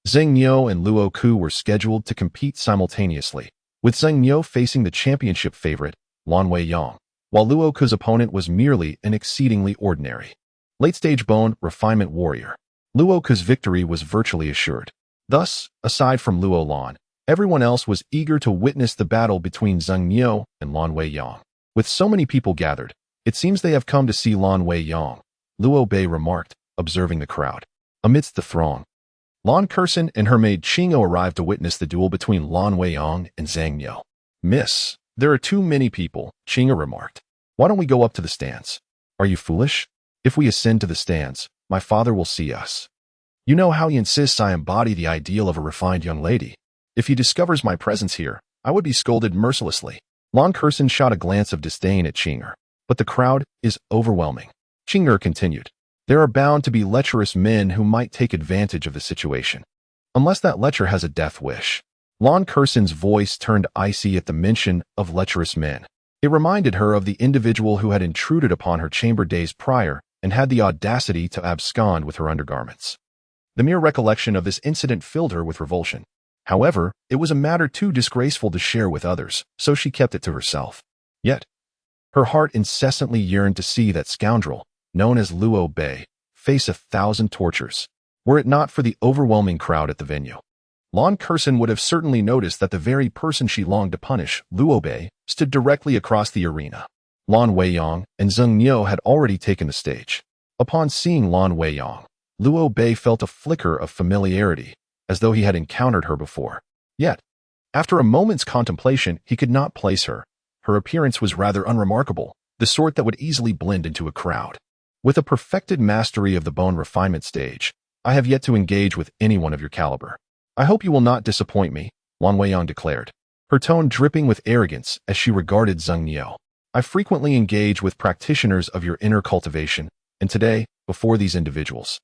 Zheng Niu and Luo Ku were scheduled to compete simultaneously, with Zheng Niu facing the championship favorite, Lan Weiyang, while Luo Ku's opponent was merely an exceedingly ordinary, late-stage bone refinement warrior. Luo Ku's victory was virtually assured. Thus, aside from Luo Lan, everyone else was eager to witness the battle between Zheng Niu and Lan Weiyang. With so many people gathered, it seems they have come to see Lan Weiyang, Liu Bei remarked, observing the crowd. Amidst the throng, Lan Kursen and her maid Qing'o arrived to witness the duel between Lan Weiyang and Zheng Niu. Miss, there are too many people, Qing'o remarked. Why don't we go up to the stands? Are you foolish? If we ascend to the stands, my father will see us. You know how he insists I embody the ideal of a refined young lady. If he discovers my presence here, I would be scolded mercilessly. Lan Kursen shot a glance of disdain at Qing'er. But the crowd is overwhelming. Qing'er continued. There are bound to be lecherous men who might take advantage of the situation. Unless that lecher has a death wish. Lon Curson's voice turned icy at the mention of lecherous men. It reminded her of the individual who had intruded upon her chamber days prior and had the audacity to abscond with her undergarments. The mere recollection of this incident filled her with revulsion. However, it was a matter too disgraceful to share with others, so she kept it to herself. Yet, her heart incessantly yearned to see that scoundrel, known as Liu Fei, face 1,000 tortures. Were it not for the overwhelming crowd at the venue, Lon Curson would have certainly noticed that the very person she longed to punish, Liu Fei, stood directly across the arena. Lan Weiyang and Zheng Niu had already taken the stage. Upon seeing Lan Weiyang, Liu Fei felt a flicker of familiarity, as though he had encountered her before. Yet, after a moment's contemplation, he could not place her. Her appearance was rather unremarkable, the sort that would easily blend into a crowd. With a perfected mastery of the bone refinement stage, I have yet to engage with anyone of your caliber. I hope you will not disappoint me, Lan Weiyang declared, her tone dripping with arrogance as she regarded Zheng Niu. I frequently engage with practitioners of your inner cultivation, and today, before these individuals,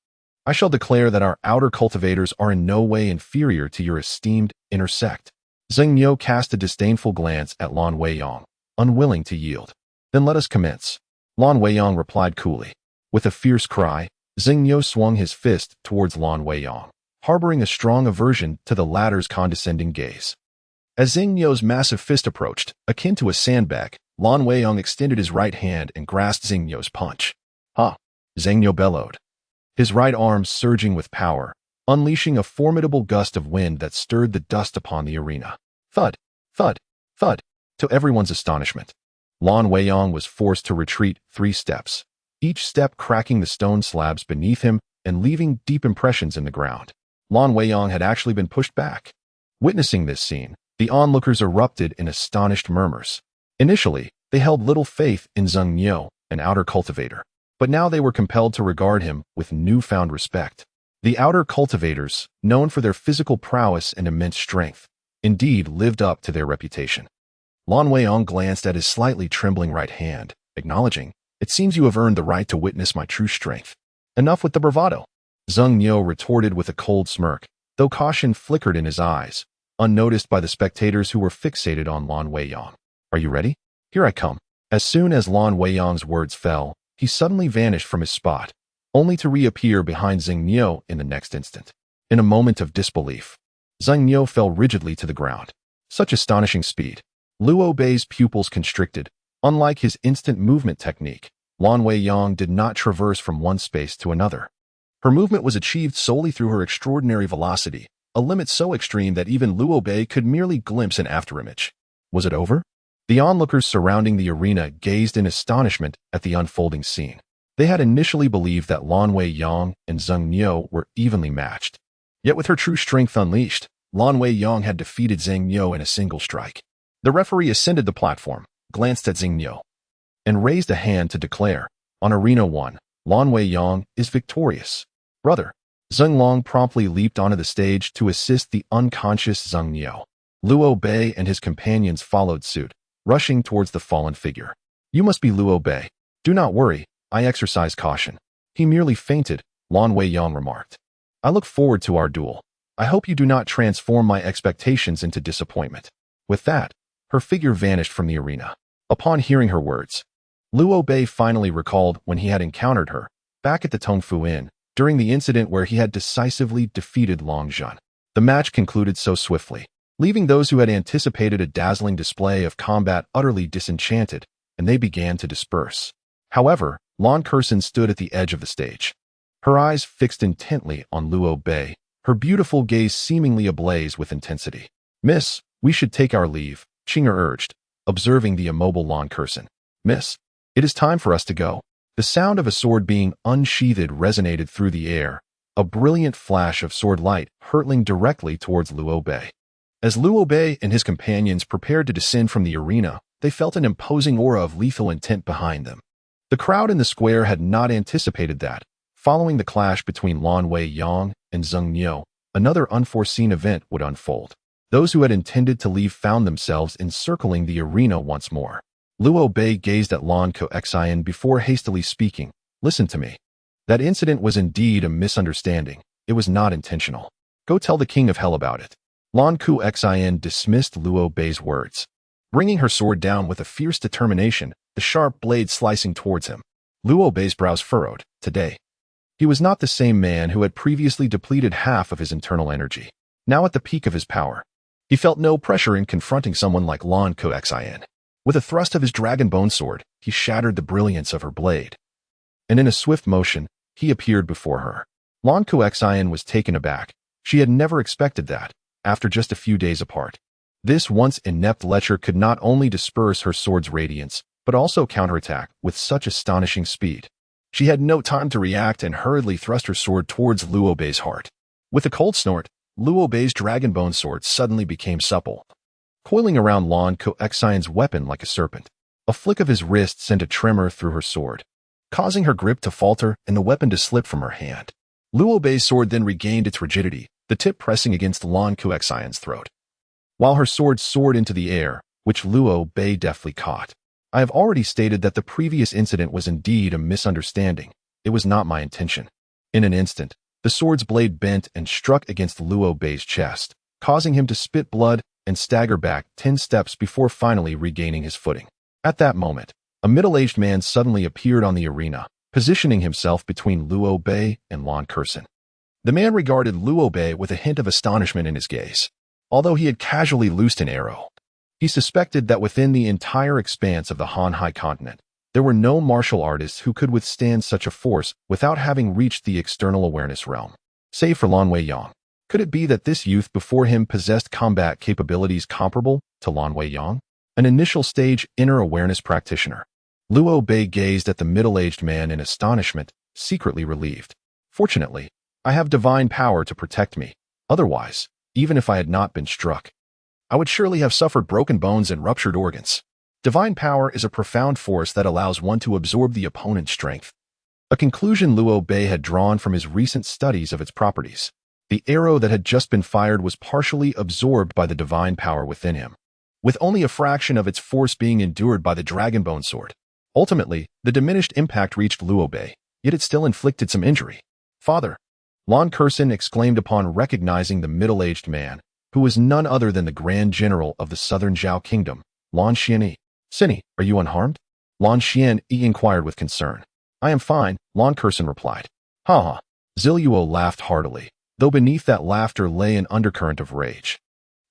I shall declare that our outer cultivators are in no way inferior to your esteemed inner sect. Zheng Niu cast a disdainful glance at Lan Weiyang, unwilling to yield. Then let us commence. Lan Weiyang replied coolly. With a fierce cry, Zheng Niu swung his fist towards Lan Weiyang, harboring a strong aversion to the latter's condescending gaze. As Zheng Niu's massive fist approached, akin to a sandbag, Lan Weiyang extended his right hand and grasped Zheng Niu's punch. Ha! Zheng Niu bellowed, his right arm surging with power, unleashing a formidable gust of wind that stirred the dust upon the arena. Thud, thud, thud. To everyone's astonishment, Lan Weiyang was forced to retreat 3 steps, each step cracking the stone slabs beneath him and leaving deep impressions in the ground. Lan Weiyang had actually been pushed back. Witnessing this scene, the onlookers erupted in astonished murmurs. Initially, they held little faith in Zheng Niu, an outer cultivator, but now they were compelled to regard him with newfound respect. The outer cultivators, known for their physical prowess and immense strength, indeed lived up to their reputation. Lan Weiyang glanced at his slightly trembling right hand, acknowledging, "It seems you have earned the right to witness my true strength." Enough with the bravado. Zheng Niu retorted with a cold smirk, though caution flickered in his eyes, unnoticed by the spectators who were fixated on Lan Weiyang. Are you ready? Here I come. As soon as Lan Weiyang's words fell, he suddenly vanished from his spot, only to reappear behind Zheng Niu in the next instant. In a moment of disbelief, Zheng Niu fell rigidly to the ground. Such astonishing speed. Liu Fei's pupils constricted. Unlike his instant movement technique, Lan Weiyang did not traverse from one space to another. Her movement was achieved solely through her extraordinary velocity, a limit so extreme that even Liu Fei could merely glimpse an afterimage. Was it over? The onlookers surrounding the arena gazed in astonishment at the unfolding scene. They had initially believed that Lan Weiyang and Zheng Niu were evenly matched. Yet with her true strength unleashed, Lan Weiyang had defeated Zheng Niu in a single strike. The referee ascended the platform, glanced at Zheng Niu, and raised a hand to declare, on Arena 1, Lan Weiyang is victorious. Brother, Zheng Long promptly leaped onto the stage to assist the unconscious Zheng Niu. Liu Fei and his companions followed suit, rushing towards the fallen figure. You must be Liu Fei. Do not worry, I exercise caution. He merely fainted, Lan Weiyang remarked. I look forward to our duel. I hope you do not transform my expectations into disappointment. With that, her figure vanished from the arena. Upon hearing her words, Liu Fei finally recalled when he had encountered her, back at the Tongfu Inn, during the incident where he had decisively defeated Long Zhan. The match concluded so swiftly, leaving those who had anticipated a dazzling display of combat utterly disenchanted, and they began to disperse. However, Lan Curson stood at the edge of the stage, her eyes fixed intently on Liu Fei, her beautiful gaze seemingly ablaze with intensity. Miss, we should take our leave, Qinger urged, observing the immobile Lan Curson. Miss, it is time for us to go. The sound of a sword being unsheathed resonated through the air, a brilliant flash of sword light hurtling directly towards Liu Fei. As Liu Fei and his companions prepared to descend from the arena, they felt an imposing aura of lethal intent behind them. The crowd in the square had not anticipated that, following the clash between Lan Weiyang and Zheng Niu, another unforeseen event would unfold. Those who had intended to leave found themselves encircling the arena once more. Liu Fei gazed at Lan Xian before hastily speaking. Listen to me. That incident was indeed a misunderstanding. It was not intentional. Go tell the King of Hell about it. Lan Qing dismissed Luo Bei's words, bringing her sword down with a fierce determination, the sharp blade slicing towards him. Luo Bei's brows furrowed. Today, he was not the same man who had previously depleted half of his internal energy. Now at the peak of his power, he felt no pressure in confronting someone like Lan Qing. With a thrust of his dragon bone sword, he shattered the brilliance of her blade. And in a swift motion, he appeared before her. Lan Qing was taken aback. She had never expected that, after just a few days apart. This once inept lecher could not only disperse her sword's radiance, but also counterattack with such astonishing speed. She had no time to react and hurriedly thrust her sword towards Luo Bei's heart. With a cold snort, Luo Bei's dragon bone sword suddenly became supple, coiling around Lan Qing's weapon like a serpent. A flick of his wrist sent a tremor through her sword, causing her grip to falter and the weapon to slip from her hand. Luo Bei's sword then regained its rigidity, the tip pressing against Lan Qing's throat, while her sword soared into the air, which Luo Bei deftly caught. I have already stated that the previous incident was indeed a misunderstanding. It was not my intention. In an instant, the sword's blade bent and struck against Luo Bei's chest, causing him to spit blood and stagger back 10 steps before finally regaining his footing. At that moment, a middle-aged man suddenly appeared on the arena, positioning himself between Luo Bei and Lan Qing. The man regarded Luo Bei with a hint of astonishment in his gaze. Although he had casually loosed an arrow, he suspected that within the entire expanse of the Han Hai continent, there were no martial artists who could withstand such a force without having reached the external awareness realm. Save for Lan Weiyang. Could it be that this youth before him possessed combat capabilities comparable to Lan Weiyang, an initial stage inner awareness practitioner? Luo Bei gazed at the middle-aged man in astonishment, secretly relieved. Fortunately, I have divine power to protect me. Otherwise, even if I had not been struck, I would surely have suffered broken bones and ruptured organs. Divine power is a profound force that allows one to absorb the opponent's strength, a conclusion Luo Bei had drawn from his recent studies of its properties. The arrow that had just been fired was partially absorbed by the divine power within him, with only a fraction of its force being endured by the dragon bone sword. Ultimately, the diminished impact reached Luo Bei, yet it still inflicted some injury. Father, Lan Qing exclaimed upon recognizing the middle-aged man, who was none other than the Grand General of the Southern Zhao Kingdom, Lan Xianyi. Sinny, are you unharmed? Lan Xianyi inquired with concern. I am fine, Lan Qing replied. Ha ha. Ziluo laughed heartily, though beneath that laughter lay an undercurrent of rage.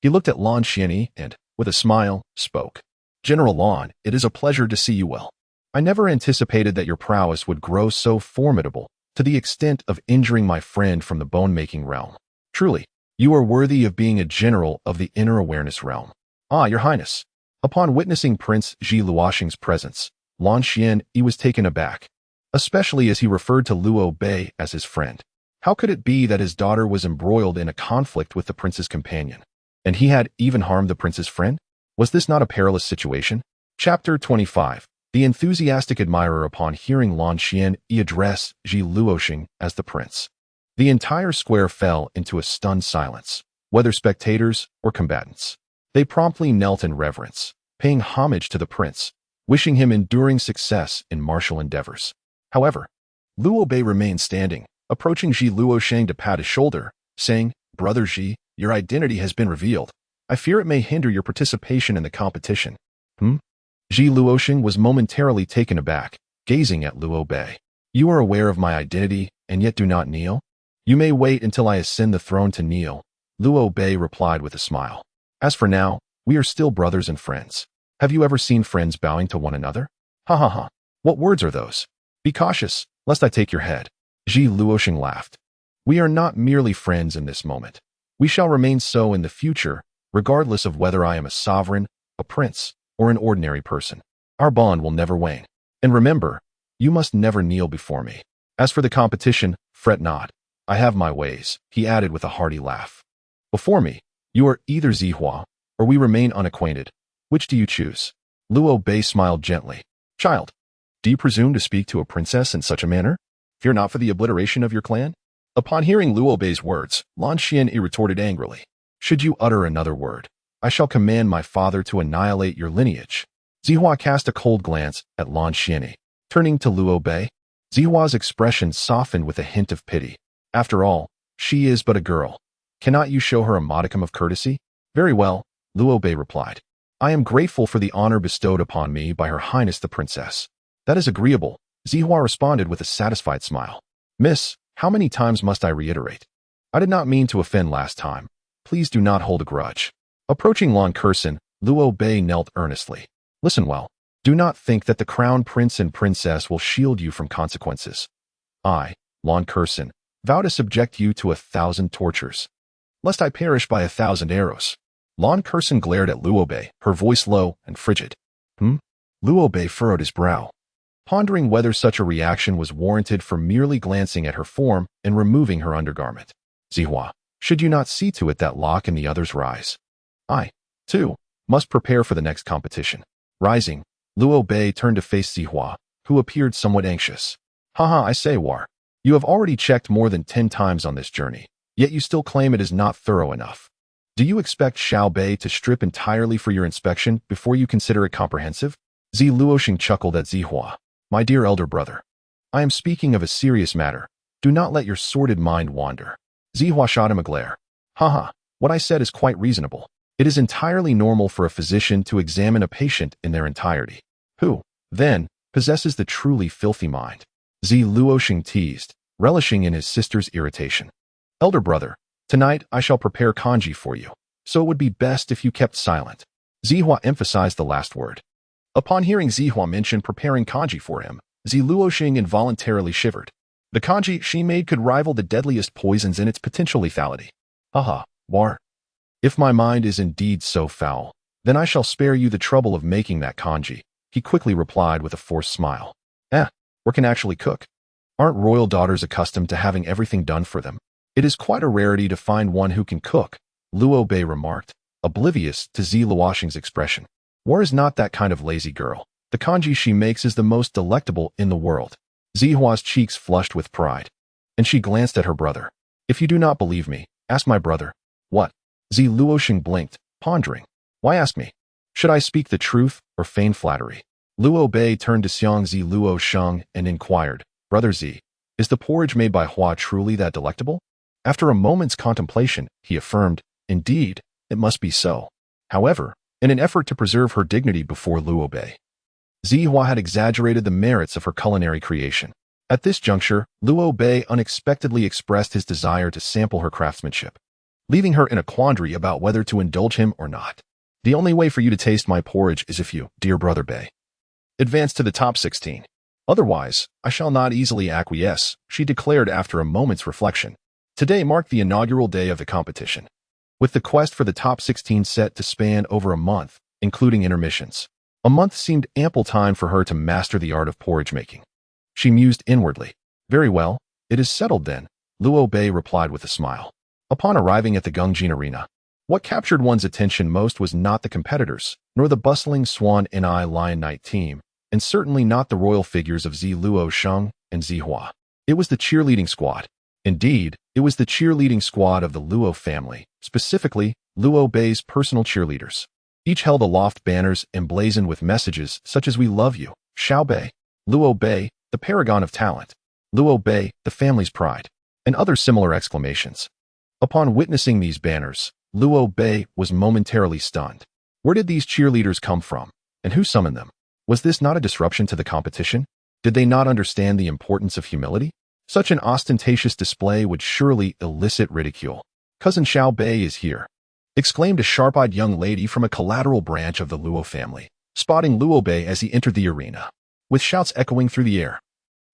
He looked at Lan Xianyi and, with a smile, spoke. General Lan, it is a pleasure to see you well. I never anticipated that your prowess would grow so formidable, to the extent of injuring my friend from the bone-making realm. Truly, you are worthy of being a general of the inner awareness realm. Ah, your highness. Upon witnessing Prince Ji Luoxing's presence, Lan Xianyi was taken aback, especially as he referred to Luo Bei as his friend. How could it be that his daughter was embroiled in a conflict with the prince's companion, and he had even harmed the prince's friend? Was this not a perilous situation? Chapter 25. The enthusiastic admirer upon hearing Lan Xianyi address Ji Luoxing as the prince. The entire square fell into a stunned silence, whether spectators or combatants. They promptly knelt in reverence, paying homage to the prince, wishing him enduring success in martial endeavors. However, Luo Bei remained standing, approaching Ji Luoxing to pat his shoulder, saying, Brother Ji, your identity has been revealed. I fear it may hinder your participation in the competition. Ji Luoxing was momentarily taken aback, gazing at Luo Bei. You are aware of my identity, and yet do not kneel? You may wait until I ascend the throne to kneel, Luo Bei replied with a smile. As for now, we are still brothers and friends. Have you ever seen friends bowing to one another? Ha ha ha. What words are those? Be cautious, lest I take your head. Ji Luoxing laughed. We are not merely friends in this moment. We shall remain so in the future, regardless of whether I am a sovereign, a prince, or an ordinary person. Our bond will never wane. And remember, you must never kneel before me. As for the competition, fret not. I have my ways, he added with a hearty laugh. Before me, you are either Zihua, or we remain unacquainted. Which do you choose? Luo Bei smiled gently. Child, do you presume to speak to a princess in such a manner? Fear not for the obliteration of your clan? Upon hearing Luo Bei's words, Lan Xianyi retorted angrily. Should you utter another word, I shall command my father to annihilate your lineage. Zihua cast a cold glance at Lan Xianyi. Turning to Luo Bei, Zihua's expression softened with a hint of pity. After all, she is but a girl, Cannot you show her a modicum of courtesy? Very well, Liu Bei replied. I am grateful for the honor bestowed upon me by Her Highness the Princess. That is agreeable, Zihua responded with a satisfied smile. Miss, how many times must I reiterate? I did not mean to offend last time. Please do not hold a grudge. Approaching Lin Feng, Liu Bei knelt earnestly. Listen well. Do not think that the crown prince and princess will shield you from consequences. I, Lin Feng, vow to subject you to 1,000 tortures, lest I perish by 1,000 arrows. Lin Feng glared at Liu Bei, her voice low and frigid. Liu Bei furrowed his brow, pondering whether such a reaction was warranted for merely glancing at her form and removing her undergarment. Zihua, should you not see to it that Locke and the others rise? I, too, must prepare for the next competition. Rising, Liu Bei turned to face Zihua, who appeared somewhat anxious. Haha, I say, War. You have already checked more than 10 times on this journey, yet you still claim it is not thorough enough. Do you expect Xiao Bei to strip entirely for your inspection before you consider it comprehensive? Luoxing chuckled at Zihua. My dear elder brother, I am speaking of a serious matter. Do not let your sordid mind wander. Zihua shot him a glare. Haha, what I said is quite reasonable. It is entirely normal for a physician to examine a patient in their entirety. Who, then, possesses the truly filthy mind? Luoxing teased, relishing in his sister's irritation. Elder brother, tonight I shall prepare kanji for you, so it would be best if you kept silent. Zihua emphasized the last word. Upon hearing Zihua mention preparing kanji for him, Luoxing involuntarily shivered. The kanji she made could rival the deadliest poisons in its potential lethality. Haha, War. If my mind is indeed so foul, then I shall spare you the trouble of making that kanji, he quickly replied with a forced smile. Or can actually cook. Aren't royal daughters accustomed to having everything done for them? It is quite a rarity to find one who can cook, Liu Bei remarked, oblivious to Luoxing's expression. War is not that kind of lazy girl. The kanji she makes is the most delectable in the world. Zihua's cheeks flushed with pride, and she glanced at her brother. If you do not believe me, ask my brother. What? Luoxing blinked, pondering. Why ask me? Should I speak the truth or feign flattery? Liu Bei turned to Xiang Luoxing and inquired, Brother Z, is the porridge made by Hua truly that delectable? After a moment's contemplation, he affirmed, Indeed, it must be so. However, in an effort to preserve her dignity before Liu Bei, Zihua had exaggerated the merits of her culinary creation. At this juncture, Liu Bei unexpectedly expressed his desire to sample her craftsmanship, leaving her in a quandary about whether to indulge him or not. The only way for you to taste my porridge is if you, dear brother Bei, advance to the top 16. Otherwise, I shall not easily acquiesce, she declared after a moment's reflection. Today marked the inaugural day of the competition, with the quest for the top 16 set to span over a month, including intermissions. A month seemed ample time for her to master the art of porridge making. She mused inwardly. Very well, it is settled then, Liu Bei replied with a smile. Upon arriving at the Gongjin arena, what captured one's attention most was not the competitors, nor the bustling Swan and Lion Knight team, and certainly not the royal figures of Luoxing and Zihua. It was the cheerleading squad. Indeed, it was the cheerleading squad of the Luo family, specifically, Liu Bei's personal cheerleaders. Each held aloft banners emblazoned with messages such as We love you, Xiao Bei, Liu Bei, the paragon of talent, Liu Bei, the family's pride, and other similar exclamations. Upon witnessing these banners, Liu Bei was momentarily stunned. Where did these cheerleaders come from, and who summoned them? Was this not a disruption to the competition? Did they not understand the importance of humility? Such an ostentatious display would surely elicit ridicule. Cousin Xiao Bei is here, exclaimed a sharp-eyed young lady from a collateral branch of the Luo family, spotting Liu Bei as he entered the arena, with shouts echoing through the air.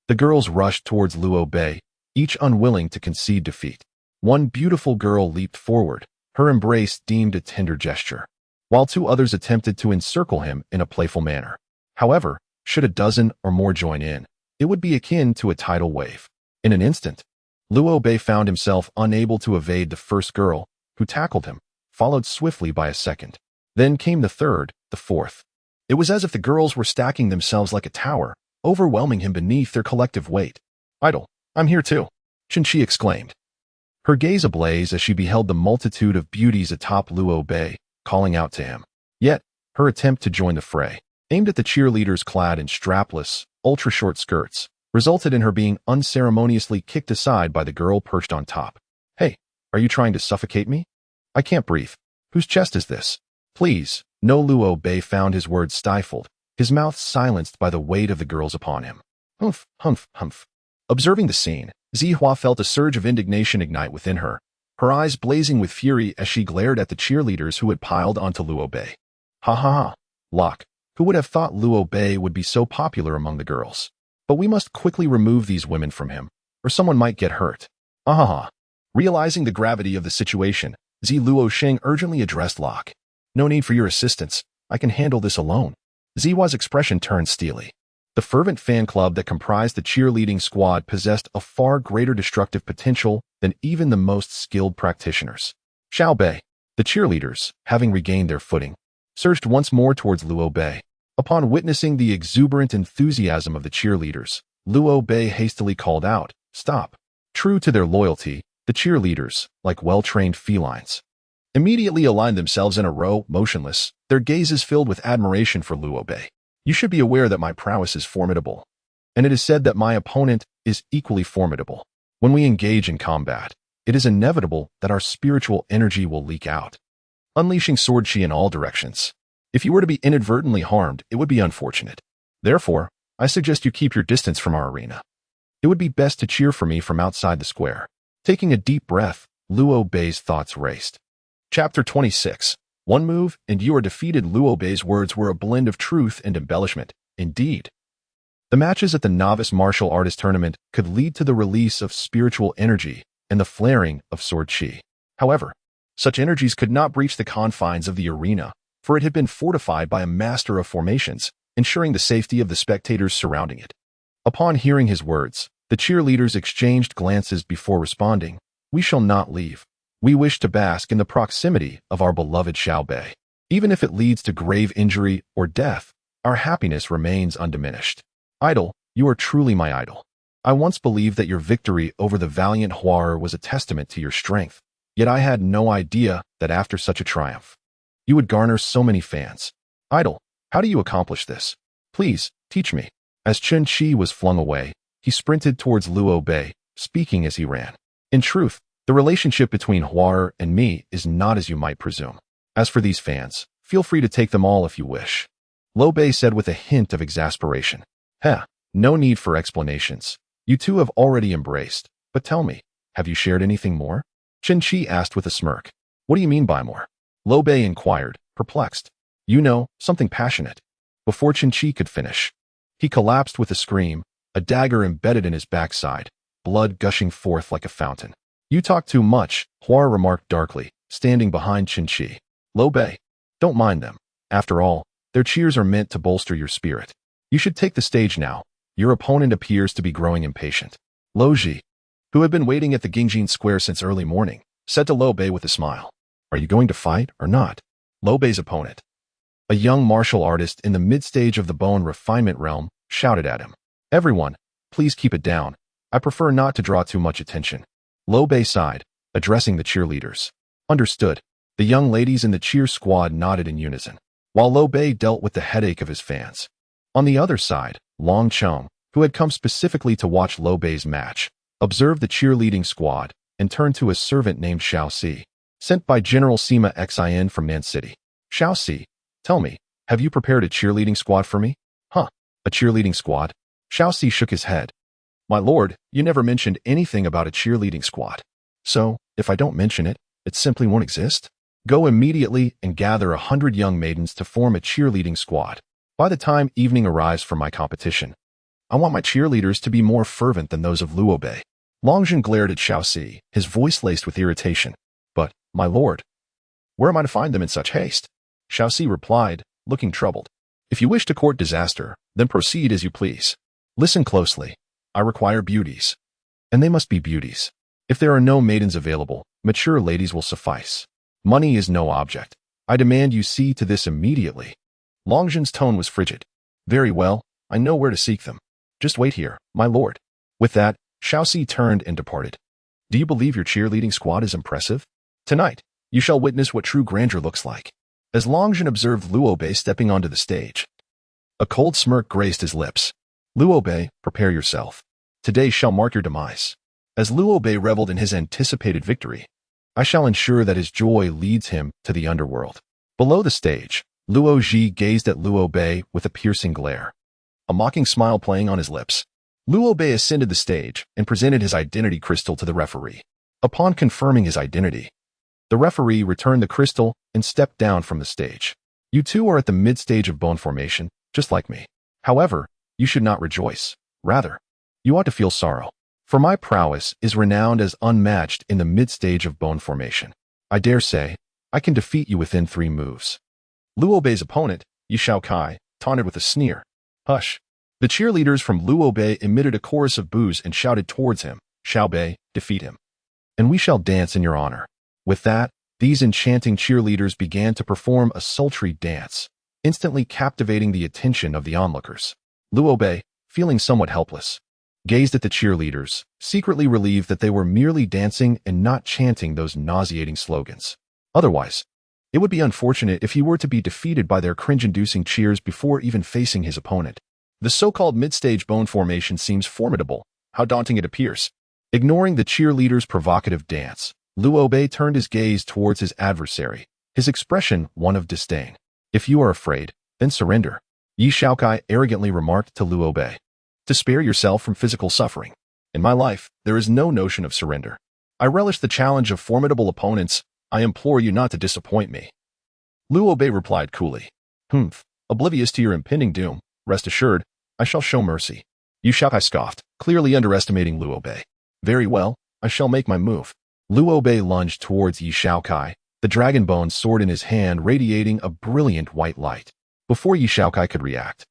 The girls rushed towards Liu Bei, each unwilling to concede defeat. One beautiful girl leaped forward, her embrace deemed a tender gesture, while 2 others attempted to encircle him in a playful manner. However, should a dozen or more join in, it would be akin to a tidal wave. In an instant, Liu Bei found himself unable to evade the first girl, who tackled him, followed swiftly by a second. Then came the third, the fourth. It was as if the girls were stacking themselves like a tower, overwhelming him beneath their collective weight. Idol, I'm here too, Qinshi exclaimed, her gaze ablaze as she beheld the multitude of beauties atop Liu Bei, calling out to him. Yet, her attempt to join the fray, aimed at the cheerleaders clad in strapless, ultra-short skirts, resulted in her being unceremoniously kicked aside by the girl perched on top. Hey, Are you trying to suffocate me? I can't breathe. Whose chest is this? Please. No. Liu Bei found his words stifled, his mouth silenced by the weight of the girls upon him. Humph, humph, humph. Observing the scene, Zihua felt a surge of indignation ignite within her, her eyes blazing with fury as she glared at the cheerleaders who had piled onto Liu Bei. Ha ha ha. Locke, who would have thought Liu Bei would be so popular among the girls? But we must quickly remove these women from him, or someone might get hurt. Ahaha. Realizing the gravity of the situation, Zi Luosheng urgently addressed Locke. No need for your assistance. I can handle this alone. Zihua's expression turned steely. The fervent fan club that comprised the cheerleading squad possessed a far greater destructive potential than even the most skilled practitioners. Xiao Bei, the cheerleaders, having regained their footing, surged once more towards Liu Bei. Upon witnessing the exuberant enthusiasm of the cheerleaders, Liu Bei hastily called out, "Stop!" True to their loyalty, the cheerleaders, like well-trained felines, immediately aligned themselves in a row, motionless, their gazes filled with admiration for Liu Bei. You should be aware that my prowess is formidable, and it is said that my opponent is equally formidable. When we engage in combat, it is inevitable that our spiritual energy will leak out, unleashing sword chi in all directions. If you were to be inadvertently harmed, it would be unfortunate. Therefore, I suggest you keep your distance from our arena. It would be best to cheer for me from outside the square. Taking a deep breath, Liu Bei's thoughts raced. Chapter 26. One move, and you are defeated. Liu Bei's words were a blend of truth and embellishment. Indeed, the matches at the Novice Martial Artist Tournament could lead to the release of spiritual energy and the flaring of sword chi. However, such energies could not breach the confines of the arena, for it had been fortified by a master of formations, ensuring the safety of the spectators surrounding it. Upon hearing his words, the cheerleaders exchanged glances before responding. We shall not leave. We wish to bask in the proximity of our beloved Xiao Bei. Even if it leads to grave injury or death, our happiness remains undiminished. Idol, you are truly my idol. I once believed that your victory over the valiant Huar was a testament to your strength, yet I had no idea that after such a triumph, you would garner so many fans. Idol, how do you accomplish this? Please, teach me. As Chen Qi was flung away, he sprinted towards Liu Bei, speaking as he ran. In truth, the relationship between Huar and me is not as you might presume. As for these fans, feel free to take them all if you wish. Liu Bei said with a hint of exasperation. Heh, no need for explanations. You two have already embraced. But tell me, have you shared anything more? Chen Qi asked with a smirk. What do you mean by more? Liu Bei inquired, perplexed. You know, something passionate. Before Chen Qi could finish, he collapsed with a scream, a dagger embedded in his backside, blood gushing forth like a fountain. You talk too much, Huar remarked darkly, standing behind Chen Qi. Liu Bei, don't mind them. After all, their cheers are meant to bolster your spirit. You should take the stage now. Your opponent appears to be growing impatient. Luo Ji, who had been waiting at the Gingjin Square since early morning, said to Liu Bei with a smile. Are you going to fight or not? Liu Bei's opponent, a young martial artist in the mid-stage of the bone refinement realm, shouted at him. Everyone, please keep it down. I prefer not to draw too much attention. Liu Bei sighed, addressing the cheerleaders. Understood. The young ladies in the cheer squad nodded in unison, while Liu Bei dealt with the headache of his fans. On the other side, Long Cheng, who had come specifically to watch Liu Bei's match, observed the cheerleading squad and turned to a servant named Xiao Si, sent by General Sima Xin from Nan City. Xiao Si, tell me, have you prepared a cheerleading squad for me? Huh, a cheerleading squad? Xiao Si shook his head. My lord, you never mentioned anything about a cheerleading squad. So, if I don't mention it, it simply won't exist? Go immediately and gather 100 young maidens to form a cheerleading squad. By the time evening arrives for my competition, I want my cheerleaders to be more fervent than those of Liu Bei. Longjun glared at Xiao Si, his voice laced with irritation. But, my lord, where am I to find them in such haste? Xiao Si replied, looking troubled. If you wish to court disaster, then proceed as you please. Listen closely. I require beauties. And they must be beauties. If there are no maidens available, mature ladies will suffice. Money is no object. I demand you see to this immediately. Longjun's tone was frigid. Very well, I know where to seek them. Just wait here, my lord. With that, Xiao Si turned and departed. Do you believe your cheerleading squad is impressive? Tonight, you shall witness what true grandeur looks like. As Longjun observed Liu Bei stepping onto the stage, a cold smirk graced his lips. Liu Bei, prepare yourself. Today shall mark your demise. As Liu Bei reveled in his anticipated victory, I shall ensure that his joy leads him to the underworld. Below the stage, Luo Ji gazed at Luo Bei with a piercing glare, a mocking smile playing on his lips. Luo Bei ascended the stage and presented his identity crystal to the referee. Upon confirming his identity, the referee returned the crystal and stepped down from the stage. You two are at the mid-stage of bone formation, just like me. However, you should not rejoice. Rather, you ought to feel sorrow. For my prowess is renowned as unmatched in the mid-stage of bone formation. I dare say, I can defeat you within 3 moves. Luo Bei's opponent, Jiuxiao Kai, taunted with a sneer. Hush. The cheerleaders from Luo Bei emitted a chorus of boos and shouted towards him, Xiao Bei, defeat him, and we shall dance in your honor. With that, these enchanting cheerleaders began to perform a sultry dance, instantly captivating the attention of the onlookers. Luo Bei, feeling somewhat helpless, gazed at the cheerleaders, secretly relieved that they were merely dancing and not chanting those nauseating slogans. Otherwise, it would be unfortunate if he were to be defeated by their cringe-inducing cheers before even facing his opponent. The so-called mid-stage bone formation seems formidable. How daunting it appears. Ignoring the cheerleaders' provocative dance, Luo Bei turned his gaze towards his adversary, his expression one of disdain. If you are afraid, then surrender, Jiuxiao Kai arrogantly remarked to Luo Bei. To spare yourself from physical suffering. In my life, there is no notion of surrender. I relish the challenge of formidable opponents. I implore you not to disappoint me. Luo Bei replied coolly. Oblivious to your impending doom, rest assured, I shall show mercy. Jiuxiao Kai scoffed, clearly underestimating Luo Bei. Very well, I shall make my move. Luo Bei lunged towards Jiuxiao Kai, the dragon bone sword in his hand radiating a brilliant white light. Before Jiuxiao Kai could react,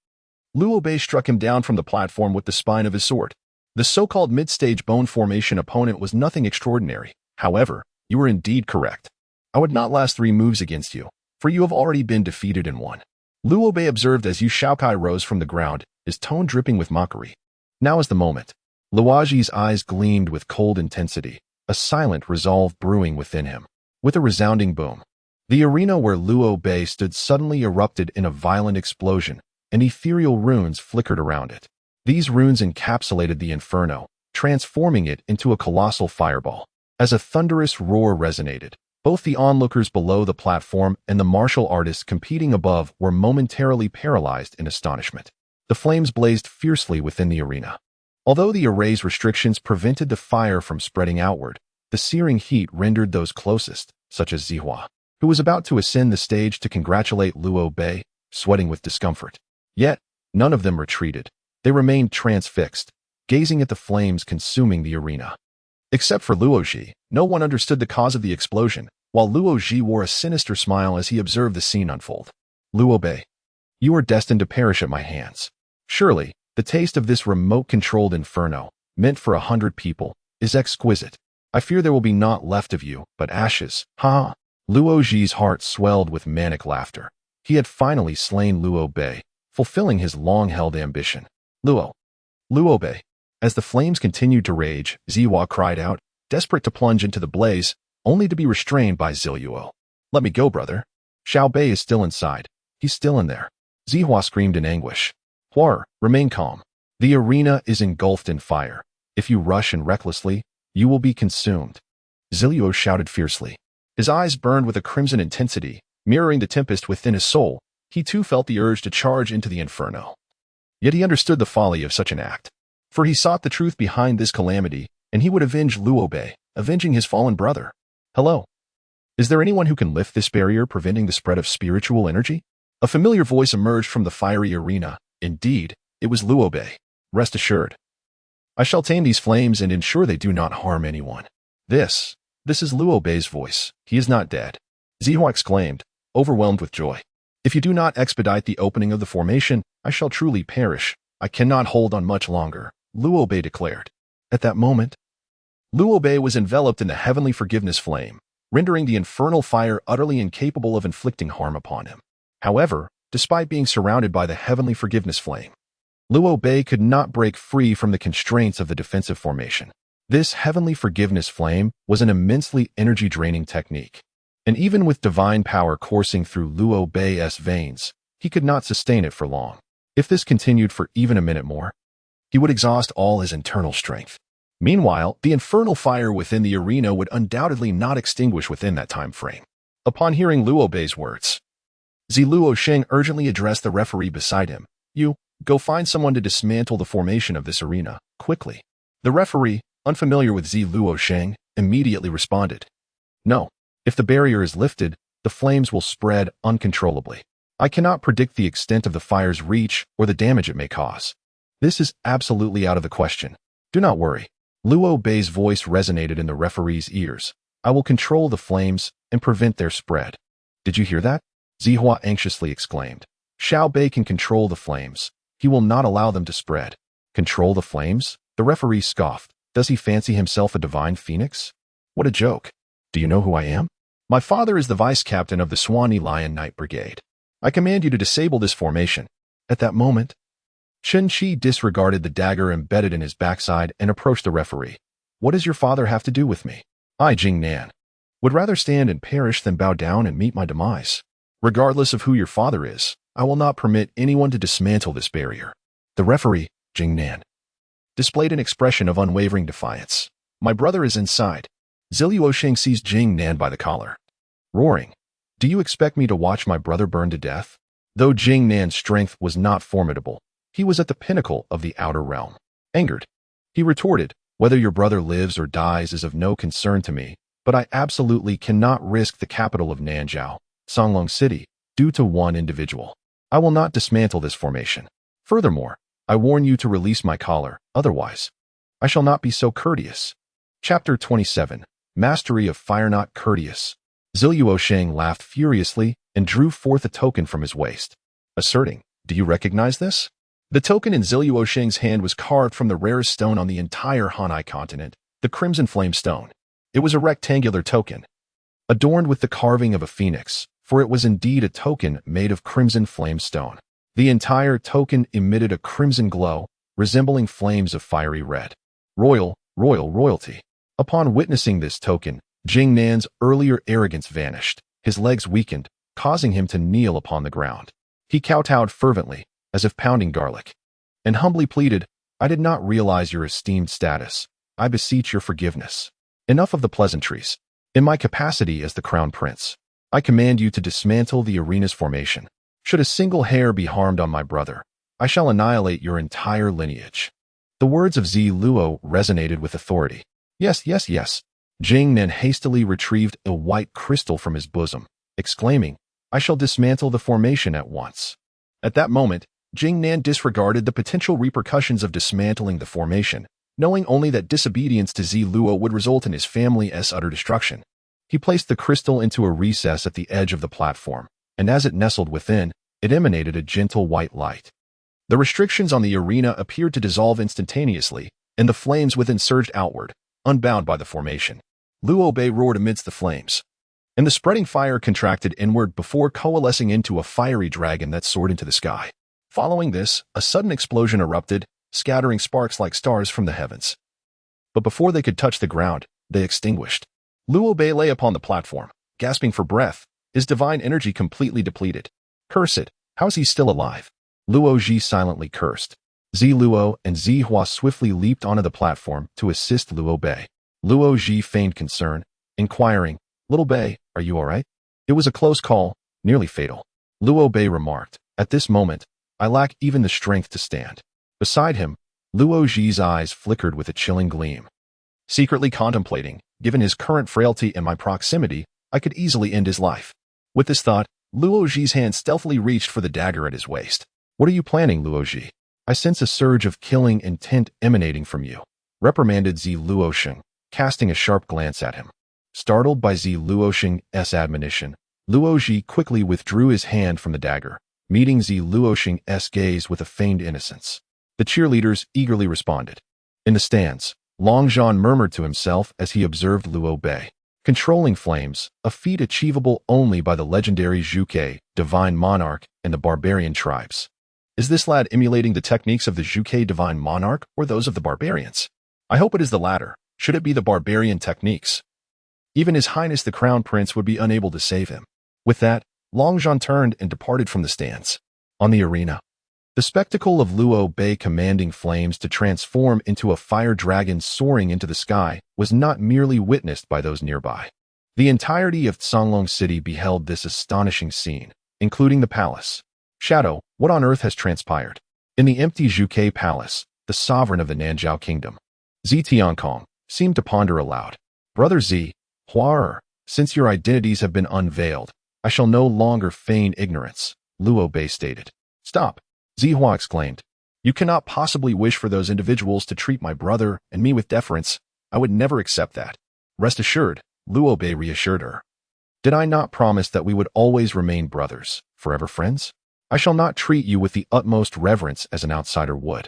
Luo Bei struck him down from the platform with the spine of his sword. The so-called mid-stage bone formation opponent was nothing extraordinary. However, you were indeed correct. I would not last 3 moves against you, for you have already been defeated in 1. Luo Bei observed as Jiuxiao Kai rose from the ground, his tone dripping with mockery. Now is the moment. Luo Ji's eyes gleamed with cold intensity, a silent resolve brewing within him. With a resounding boom, the arena where Luo Bei stood suddenly erupted in a violent explosion, and ethereal runes flickered around it. These runes encapsulated the inferno, transforming it into a colossal fireball. As a thunderous roar resonated, both the onlookers below the platform and the martial artists competing above were momentarily paralyzed in astonishment. The flames blazed fiercely within the arena. Although the array's restrictions prevented the fire from spreading outward, the searing heat rendered those closest, such as Zihua, who was about to ascend the stage to congratulate Luo Bei, sweating with discomfort. Yet, none of them retreated. They remained transfixed, gazing at the flames consuming the arena. Except for Luo Ji, no one understood the cause of the explosion, while Luo Ji wore a sinister smile as he observed the scene unfold. Luo Bei, you are destined to perish at my hands. Surely, the taste of this remote-controlled inferno, meant for 100 people, is exquisite. I fear there will be naught left of you but ashes. Ha! Luo Ji's heart swelled with manic laughter. He had finally slain Luo Bei, fulfilling his long-held ambition. Luo Bei. As the flames continued to rage, Zihua cried out, desperate to plunge into the blaze, only to be restrained by Zilluo. Let me go, brother. Xiao Bei is still inside. He's still in there. Zihua screamed in anguish. Huar, remain calm. The arena is engulfed in fire. If you rush in recklessly, you will be consumed. Zilluo shouted fiercely. His eyes burned with a crimson intensity, mirroring the tempest within his soul. He too felt the urge to charge into the inferno. Yet he understood the folly of such an act. For he sought the truth behind this calamity, and he would avenge Luo Bei, avenging his fallen brother. Hello? Is there anyone who can lift this barrier preventing the spread of spiritual energy? A familiar voice emerged from the fiery arena. Indeed, it was Luo Bei. Rest assured. I shall tame these flames and ensure they do not harm anyone. This is Luo Bei's voice. He is not dead. Zihua exclaimed, overwhelmed with joy. If you do not expedite the opening of the formation, I shall truly perish. I cannot hold on much longer, Luo Bei declared. At that moment, Luo Bei was enveloped in the heavenly forgiveness flame, rendering the infernal fire utterly incapable of inflicting harm upon him. However, despite being surrounded by the heavenly forgiveness flame, Luo Bei could not break free from the constraints of the defensive formation. This heavenly forgiveness flame was an immensely energy-draining technique, and even with divine power coursing through Luo Bei's veins, he could not sustain it for long. If this continued for even a minute more, he would exhaust all his internal strength. Meanwhile, the infernal fire within the arena would undoubtedly not extinguish within that time frame. Upon hearing Luo Bei's words, Luo Sheng urgently addressed the referee beside him. You, go find someone to dismantle the formation of this arena, quickly. The referee, unfamiliar with Luo Sheng, immediately responded. No. If the barrier is lifted, the flames will spread uncontrollably. I cannot predict the extent of the fire's reach or the damage it may cause. This is absolutely out of the question. Do not worry. Luo Bei's voice resonated in the referee's ears. I will control the flames and prevent their spread. Did you hear that? Zihua anxiously exclaimed. Xiao Bei can control the flames. He will not allow them to spread. Control the flames? The referee scoffed. Does he fancy himself a divine phoenix? What a joke. Do you know who I am? My father is the vice captain of the Swanee Lion Knight Brigade. I command you to disable this formation. At that moment, Chen Qi disregarded the dagger embedded in his backside and approached the referee. What does your father have to do with me? I, Jing Nan, would rather stand and perish than bow down and meet my demise. Regardless of who your father is, I will not permit anyone to dismantle this barrier. The referee, Jing Nan, displayed an expression of unwavering defiance. My brother is inside. Luo Sheng seized Jing Nan by the collar, roaring, Do you expect me to watch my brother burn to death? Though Jing Nan's strength was not formidable, he was at the pinnacle of the outer realm. Angered, he retorted, Whether your brother lives or dies is of no concern to me, but I absolutely cannot risk the capital of Nanjiao, Songlong City, due to one individual. I will not dismantle this formation. Furthermore, I warn you to release my collar, otherwise, I shall not be so courteous. Chapter 27. Mastery of Fire Not Courteous. Luo Sheng laughed furiously and drew forth a token from his waist, asserting, Do you recognize this? The token in Luo Sheng's hand was carved from the rarest stone on the entire Hanai continent, the Crimson Flame Stone. It was a rectangular token, adorned with the carving of a phoenix, for it was indeed a token made of crimson flame stone. The entire token emitted a crimson glow, resembling flames of fiery red. Royalty. Upon witnessing this token, Jing Nan's earlier arrogance vanished. His legs weakened, causing him to kneel upon the ground. He kowtowed fervently, as if pounding garlic, and humbly pleaded, I did not realize your esteemed status. I beseech your forgiveness. Enough of the pleasantries. In my capacity as the Crown Prince, I command you to dismantle the arena's formation. Should a single hair be harmed on my brother, I shall annihilate your entire lineage. The words of Luo resonated with authority. Yes. Jing Nan hastily retrieved a white crystal from his bosom, exclaiming, I shall dismantle the formation at once. At that moment, Jing Nan disregarded the potential repercussions of dismantling the formation, knowing only that disobedience to Luo would result in his family's utter destruction. He placed the crystal into a recess at the edge of the platform, and as it nestled within, it emanated a gentle white light. The restrictions on the arena appeared to dissolve instantaneously, and the flames within surged outward, unbound by the formation. Luo Bei roared amidst the flames, and the spreading fire contracted inward before coalescing into a fiery dragon that soared into the sky. Following this, a sudden explosion erupted, scattering sparks like stars from the heavens. But before they could touch the ground, they extinguished. Luo Bei lay upon the platform, gasping for breath, his divine energy completely depleted. Curse it, how is he still alive? Luo Ji silently cursed. Luo and Zihua swiftly leaped onto the platform to assist Luo Bei. Luo Ji feigned concern, inquiring, Little Bei, are you all right? It was a close call, nearly fatal. Luo Bei remarked, At this moment, I lack even the strength to stand. Beside him, Luo Ji's eyes flickered with a chilling gleam. Secretly contemplating, given his current frailty and my proximity, I could easily end his life. With this thought, Luo Ji's hand stealthily reached for the dagger at his waist. What are you planning, Luo Ji? I sense a surge of killing intent emanating from you, reprimanded Luo Sheng, casting a sharp glance at him. Startled by Luo Sheng's admonition, Luo Ji quickly withdrew his hand from the dagger, meeting Luo Sheng's gaze with a feigned innocence. The cheerleaders eagerly responded. In the stands, Long Zhan murmured to himself as he observed Luo Bei, controlling flames, a feat achievable only by the legendary Zhuge, divine monarch, and the barbarian tribes. Is this lad emulating the techniques of the Zhuge divine monarch or those of the barbarians? I hope it is the latter. Should it be the barbarian techniques, even His Highness the Crown Prince would be unable to save him. With that, Long Zhan turned and departed from the stands. On the arena, The spectacle of Luo Bei commanding flames to transform into a fire dragon soaring into the sky was not merely witnessed by those nearby. The entirety of Songlong City beheld this astonishing scene, including the palace. Shadow, what on earth has transpired? In the empty Zhuke Palace, the sovereign of the Nanzhao Kingdom, Zi Tiankong seemed to ponder aloud. Brother Zi, Huar, since your identities have been unveiled, I shall no longer feign ignorance, Luo Bei stated. Stop, Zihua exclaimed. You cannot possibly wish for those individuals to treat my brother and me with deference. I would never accept that. Rest assured, Luo Bei reassured her. Did I not promise that we would always remain brothers, forever friends? I shall not treat you with the utmost reverence as an outsider would.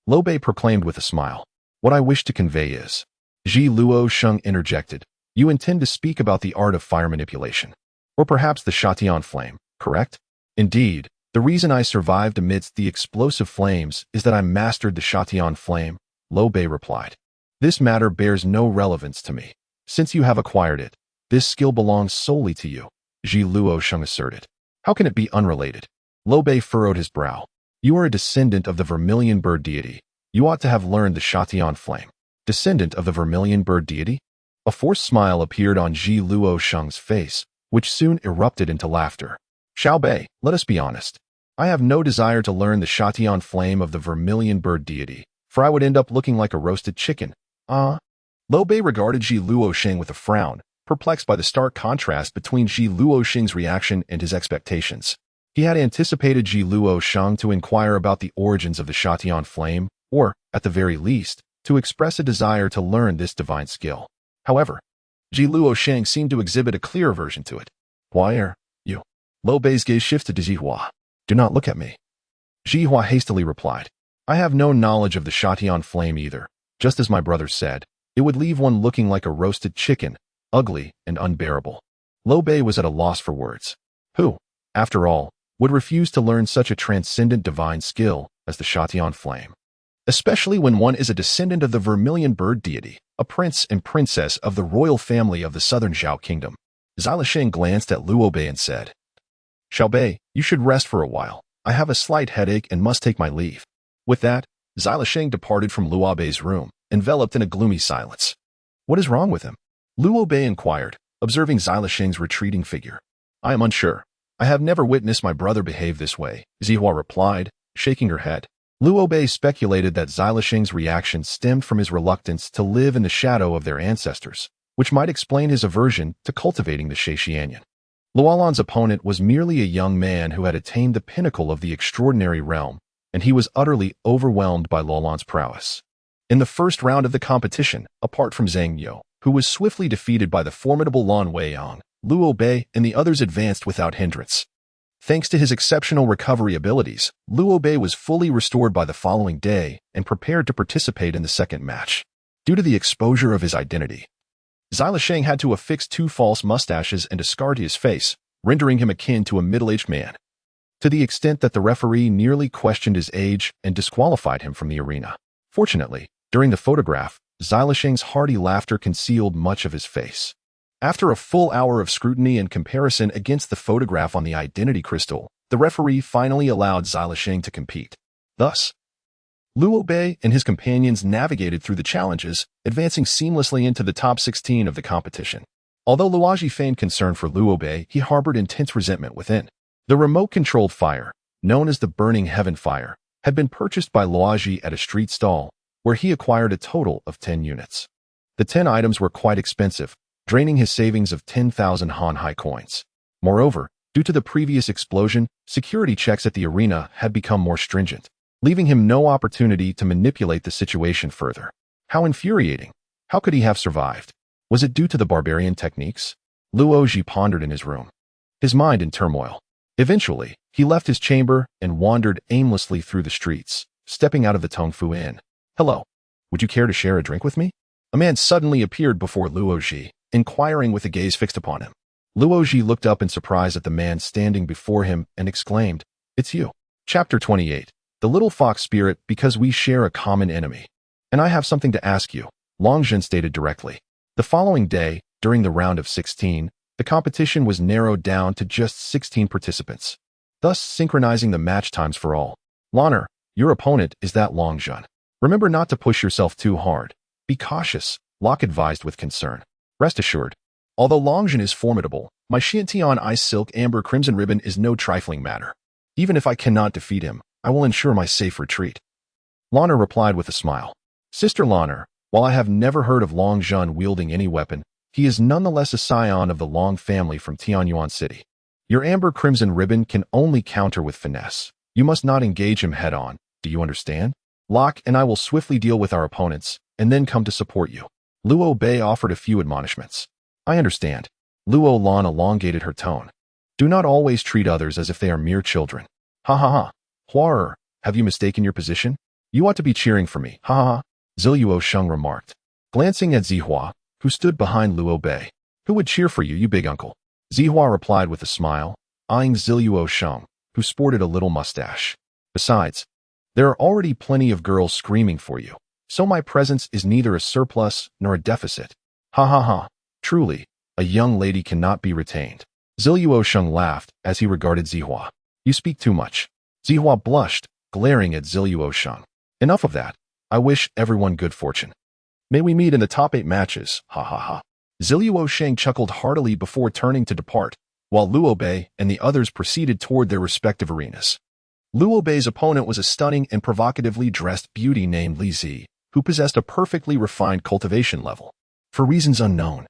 Luo Bei proclaimed with a smile. What I wish to convey is, Ji Luo Sheng interjected, you intend to speak about the art of fire manipulation. Or perhaps the Shatian flame, correct? Indeed, the reason I survived amidst the explosive flames is that I mastered the Shatian flame, Luo Bei replied. This matter bears no relevance to me. Since you have acquired it, this skill belongs solely to you, Ji Luo Sheng asserted. How can it be unrelated? Luo Bei furrowed his brow. You are a descendant of the vermilion bird deity. You ought to have learned the Shatian flame. Descendant of the vermilion bird deity? A forced smile appeared on Ji Luo Sheng's face, which soon erupted into laughter. Xiao Bei, let us be honest. I have no desire to learn the Shatian flame of the vermilion bird deity, for I would end up looking like a roasted chicken. Luo Bei regarded Ji Luo Sheng with a frown, perplexed by the stark contrast between Ji Luo Sheng's reaction and his expectations. He had anticipated Ji Luo Sheng to inquire about the origins of the Shatian flame, or, at the very least, to express a desire to learn this divine skill. However, Ji Luo Sheng seemed to exhibit a clear aversion to it. Why are you? Luo Bei's gaze shifted to Zihua. Do not look at me. Zihua hastily replied. I have no knowledge of the Shatian flame either. Just as my brother said, it would leave one looking like a roasted chicken, ugly and unbearable. Luo Bei was at a loss for words. Who, after all, would refuse to learn such a transcendent divine skill as the Shatian flame? Especially when one is a descendant of the vermilion bird deity, a prince and princess of the royal family of the southern Zhao Kingdom. Zilasheng glanced at Luo Bei and said, Xiao Bei, you should rest for a while. I have a slight headache and must take my leave. With that, Zilasheng departed from Luo Bei's room, enveloped in a gloomy silence. What is wrong with him? Luo Bei inquired, observing Zilasheng's retreating figure. I am unsure. I have never witnessed my brother behave this way, Zihua replied, shaking her head. Luo Bei speculated that Zilasheng's reaction stemmed from his reluctance to live in the shadow of their ancestors, which might explain his aversion to cultivating the Sheixianyan. Luolan's opponent was merely a young man who had attained the pinnacle of the extraordinary realm, and he was utterly overwhelmed by Luolan's prowess. In the first round of the competition, apart from Zhang Yo, who was swiftly defeated by the formidable Lan Weiyang, Luo Bei and the others advanced without hindrance. Thanks to his exceptional recovery abilities, Luo Bei was fully restored by the following day and prepared to participate in the second match. Due to the exposure of his identity, Zilasheng had to affix 2 false mustaches and a scar to his face, rendering him akin to a middle-aged man, to the extent that the referee nearly questioned his age and disqualified him from the arena. Fortunately, during the photograph, Zilasheng's hearty laughter concealed much of his face. After a full hour of scrutiny and comparison against the photograph on the identity crystal, the referee finally allowed Zilasheng to compete. Thus, Luo Bei and his companions navigated through the challenges, advancing seamlessly into the top 16 of the competition. Although Luoji feigned concern for Luo Bei, he harbored intense resentment within. The remote-controlled fire, known as the Burning Heaven Fire, had been purchased by Luoji at a street stall, where he acquired a total of 10 units. The 10 items were quite expensive, draining his savings of 10,000 Han Hai coins. Moreover, due to the previous explosion, security checks at the arena had become more stringent, leaving him no opportunity to manipulate the situation further. How infuriating! How could he have survived? Was it due to the barbarian techniques? Luo Ji pondered in his room, his mind in turmoil. Eventually, he left his chamber and wandered aimlessly through the streets, stepping out of the Tongfu Inn. Hello, would you care to share a drink with me? A man suddenly appeared before Luo Ji, inquiring with a gaze fixed upon him. Luo Ji looked up in surprise at the man standing before him and exclaimed, It's you. Chapter 28. The Little Fox Spirit, because we share a common enemy. And I have something to ask you, Longjin stated directly. The following day, during the round of 16, the competition was narrowed down to just 16 participants, thus synchronizing the match times for all. Lanner, your opponent is that Long Jun. Remember not to push yourself too hard. Be cautious, Locke advised with concern. Rest assured, although Long Jun is formidable, my Xiantian Ice Silk Amber Crimson Ribbon is no trifling matter. Even if I cannot defeat him, I will ensure my safe retreat. Lanner replied with a smile. Sister Lanner, while I have never heard of Long Jun wielding any weapon, he is nonetheless a scion of the Long family from Tianyuan City. Your Amber Crimson Ribbon can only counter with finesse. You must not engage him head-on, do you understand? Locke and I will swiftly deal with our opponents, and then come to support you. Luo Bei offered a few admonishments. I understand. Luo Lan elongated her tone. Do not always treat others as if they are mere children. Ha ha ha. Huarer, have you mistaken your position? You ought to be cheering for me, ha ha ha. Ziluo Sheng remarked, glancing at Zihua, who stood behind Luo Bei. Who would cheer for you, you big uncle? Zihua replied with a smile, eyeing Ziluo Sheng, who sported a little mustache. Besides, there are already plenty of girls screaming for you, so my presence is neither a surplus nor a deficit. Ha ha ha. Truly, a young lady cannot be retained. Ziluo Sheng laughed as he regarded Zihua. You speak too much. Zihua blushed, glaring at Ziluo Sheng. Enough of that. I wish everyone good fortune. May we meet in the top 8 matches, ha ha ha. Ziluo Sheng chuckled heartily before turning to depart, while Luo Bei and the others proceeded toward their respective arenas. Luo Bei's opponent was a stunning and provocatively dressed beauty named Li Zi, who possessed a perfectly refined cultivation level. For reasons unknown.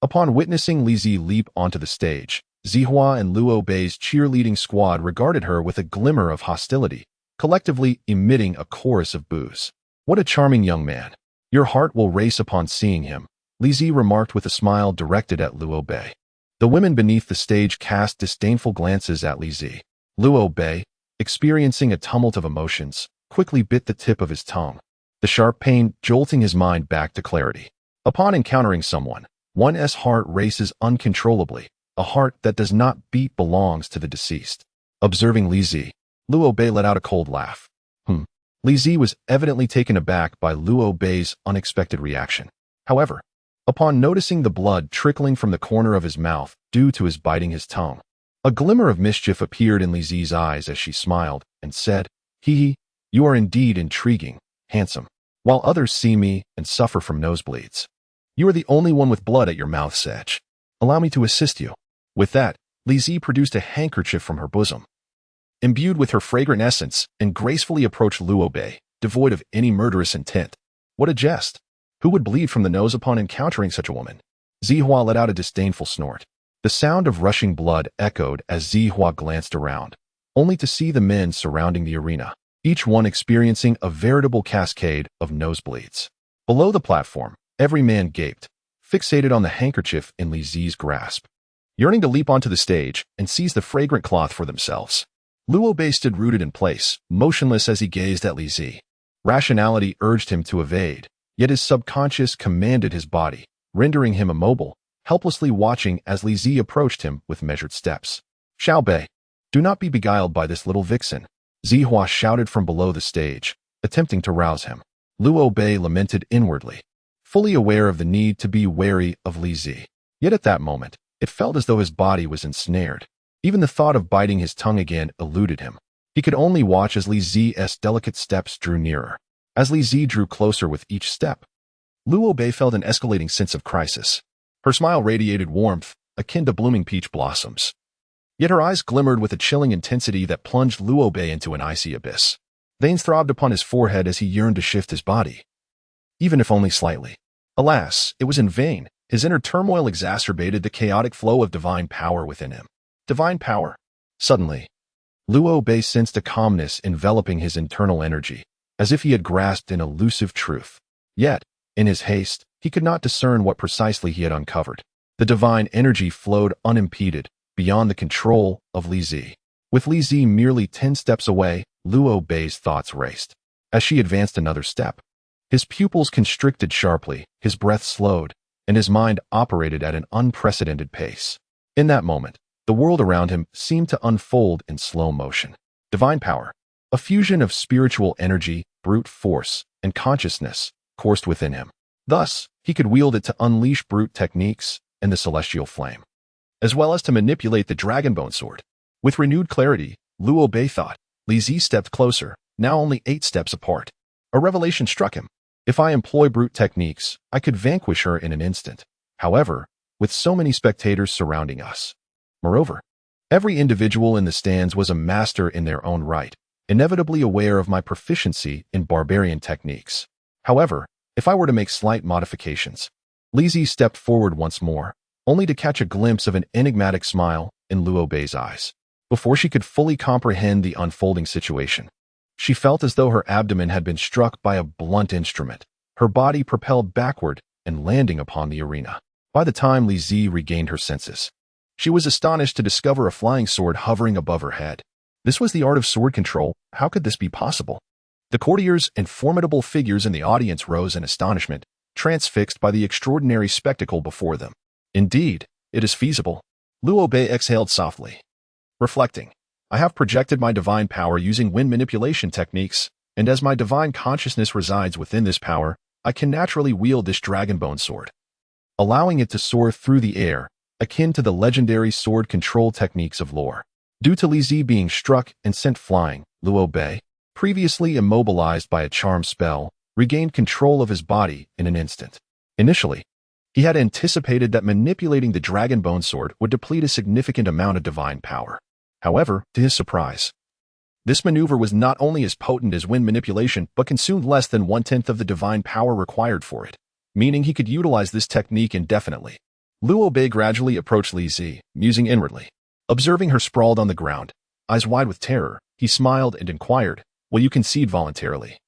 Upon witnessing Li Zi leap onto the stage, Zihua and Luo Bei's cheerleading squad regarded her with a glimmer of hostility, collectively emitting a chorus of boos. What a charming young man. Your heart will race upon seeing him, Li Zi remarked with a smile directed at Luo Bei. The women beneath the stage cast disdainful glances at Li Zi. Luo Bei, experiencing a tumult of emotions, quickly bit the tip of his tongue, the sharp pain jolting his mind back to clarity. Upon encountering someone, one's heart races uncontrollably. A heart that does not beat belongs to the deceased. Observing Li Zi, Luo Bei let out a cold laugh. Li Zi was evidently taken aback by Luo Bei's unexpected reaction. However, upon noticing the blood trickling from the corner of his mouth due to his biting his tongue, a glimmer of mischief appeared in Li Zi's eyes as she smiled and said, Hee, you are indeed intriguing, handsome. While others see me and suffer from nosebleeds, you are the only one with blood at your mouth's edge. Allow me to assist you. With that, Li Zi produced a handkerchief from her bosom, imbued with her fragrant essence, and gracefully approached Luo Bei, devoid of any murderous intent. What a jest! Who would bleed from the nose upon encountering such a woman? Zihua let out a disdainful snort. The sound of rushing blood echoed as Zihua glanced around, only to see the men surrounding the arena, each one experiencing a veritable cascade of nosebleeds. Below the platform, every man gaped, fixated on the handkerchief in Li Zi's grasp, yearning to leap onto the stage and seize the fragrant cloth for themselves. Luo Bei stood rooted in place, motionless as he gazed at Li Zi. Rationality urged him to evade, yet his subconscious commanded his body, rendering him immobile, helplessly watching as Li Zi approached him with measured steps. Xiao Bei, do not be beguiled by this little vixen, Zihua shouted from below the stage, attempting to rouse him. Luo Bei lamented inwardly, fully aware of the need to be wary of Li Zi. Yet at that moment, it felt as though his body was ensnared. Even the thought of biting his tongue again eluded him. He could only watch as Li Zi's delicate steps drew nearer. As Li Zi drew closer with each step, Luo Bei felt an escalating sense of crisis. Her smile radiated warmth, akin to blooming peach blossoms. Yet her eyes glimmered with a chilling intensity that plunged Luo Bei into an icy abyss. Veins throbbed upon his forehead as he yearned to shift his body, even if only slightly. Alas, it was in vain. His inner turmoil exacerbated the chaotic flow of divine power within him. Divine power. Suddenly, Luo Bei sensed a calmness enveloping his internal energy, as if he had grasped an elusive truth. Yet, in his haste, he could not discern what precisely he had uncovered. The divine energy flowed unimpeded, beyond the control of Li Zi. With Li Zi merely 10 steps away, Luo Bei's thoughts raced. As she advanced another step, his pupils constricted sharply, his breath slowed, and his mind operated at an unprecedented pace. In that moment, the world around him seemed to unfold in slow motion. Divine power, a fusion of spiritual energy, brute force, and consciousness, coursed within him. Thus, he could wield it to unleash brute techniques and the celestial flame, as well as to manipulate the dragonbone sword. With renewed clarity, Luo Bei thought, Li Zi stepped closer, now only 8 steps apart. A revelation struck him. If I employ brute techniques, I could vanquish her in an instant. However, with so many spectators surrounding us. Moreover, every individual in the stands was a master in their own right, inevitably aware of my proficiency in barbarian techniques. However, if I were to make slight modifications, Li Zi stepped forward once more, only to catch a glimpse of an enigmatic smile in Liu Fei's eyes. Before she could fully comprehend the unfolding situation, she felt as though her abdomen had been struck by a blunt instrument, her body propelled backward and landing upon the arena. By the time Li Zi regained her senses, she was astonished to discover a flying sword hovering above her head. This was the art of sword control. How could this be possible? The courtiers and formidable figures in the audience rose in astonishment, transfixed by the extraordinary spectacle before them. Indeed, it is feasible. Liu Fei exhaled softly. Reflecting, I have projected my divine power using wind manipulation techniques, and as my divine consciousness resides within this power, I can naturally wield this dragonbone sword, allowing it to soar through the air, akin to the legendary sword control techniques of lore. Due to Li Zi being struck and sent flying, Liu Fei, previously immobilized by a charm spell, regained control of his body in an instant. Initially, he had anticipated that manipulating the dragonbone sword would deplete a significant amount of divine power. However, to his surprise, this maneuver was not only as potent as wind manipulation but consumed less than 1/10 of the divine power required for it, meaning he could utilize this technique indefinitely. Liu Fei gradually approached Li Zi, musing inwardly. Observing her sprawled on the ground, eyes wide with terror, he smiled and inquired, "Will you concede voluntarily?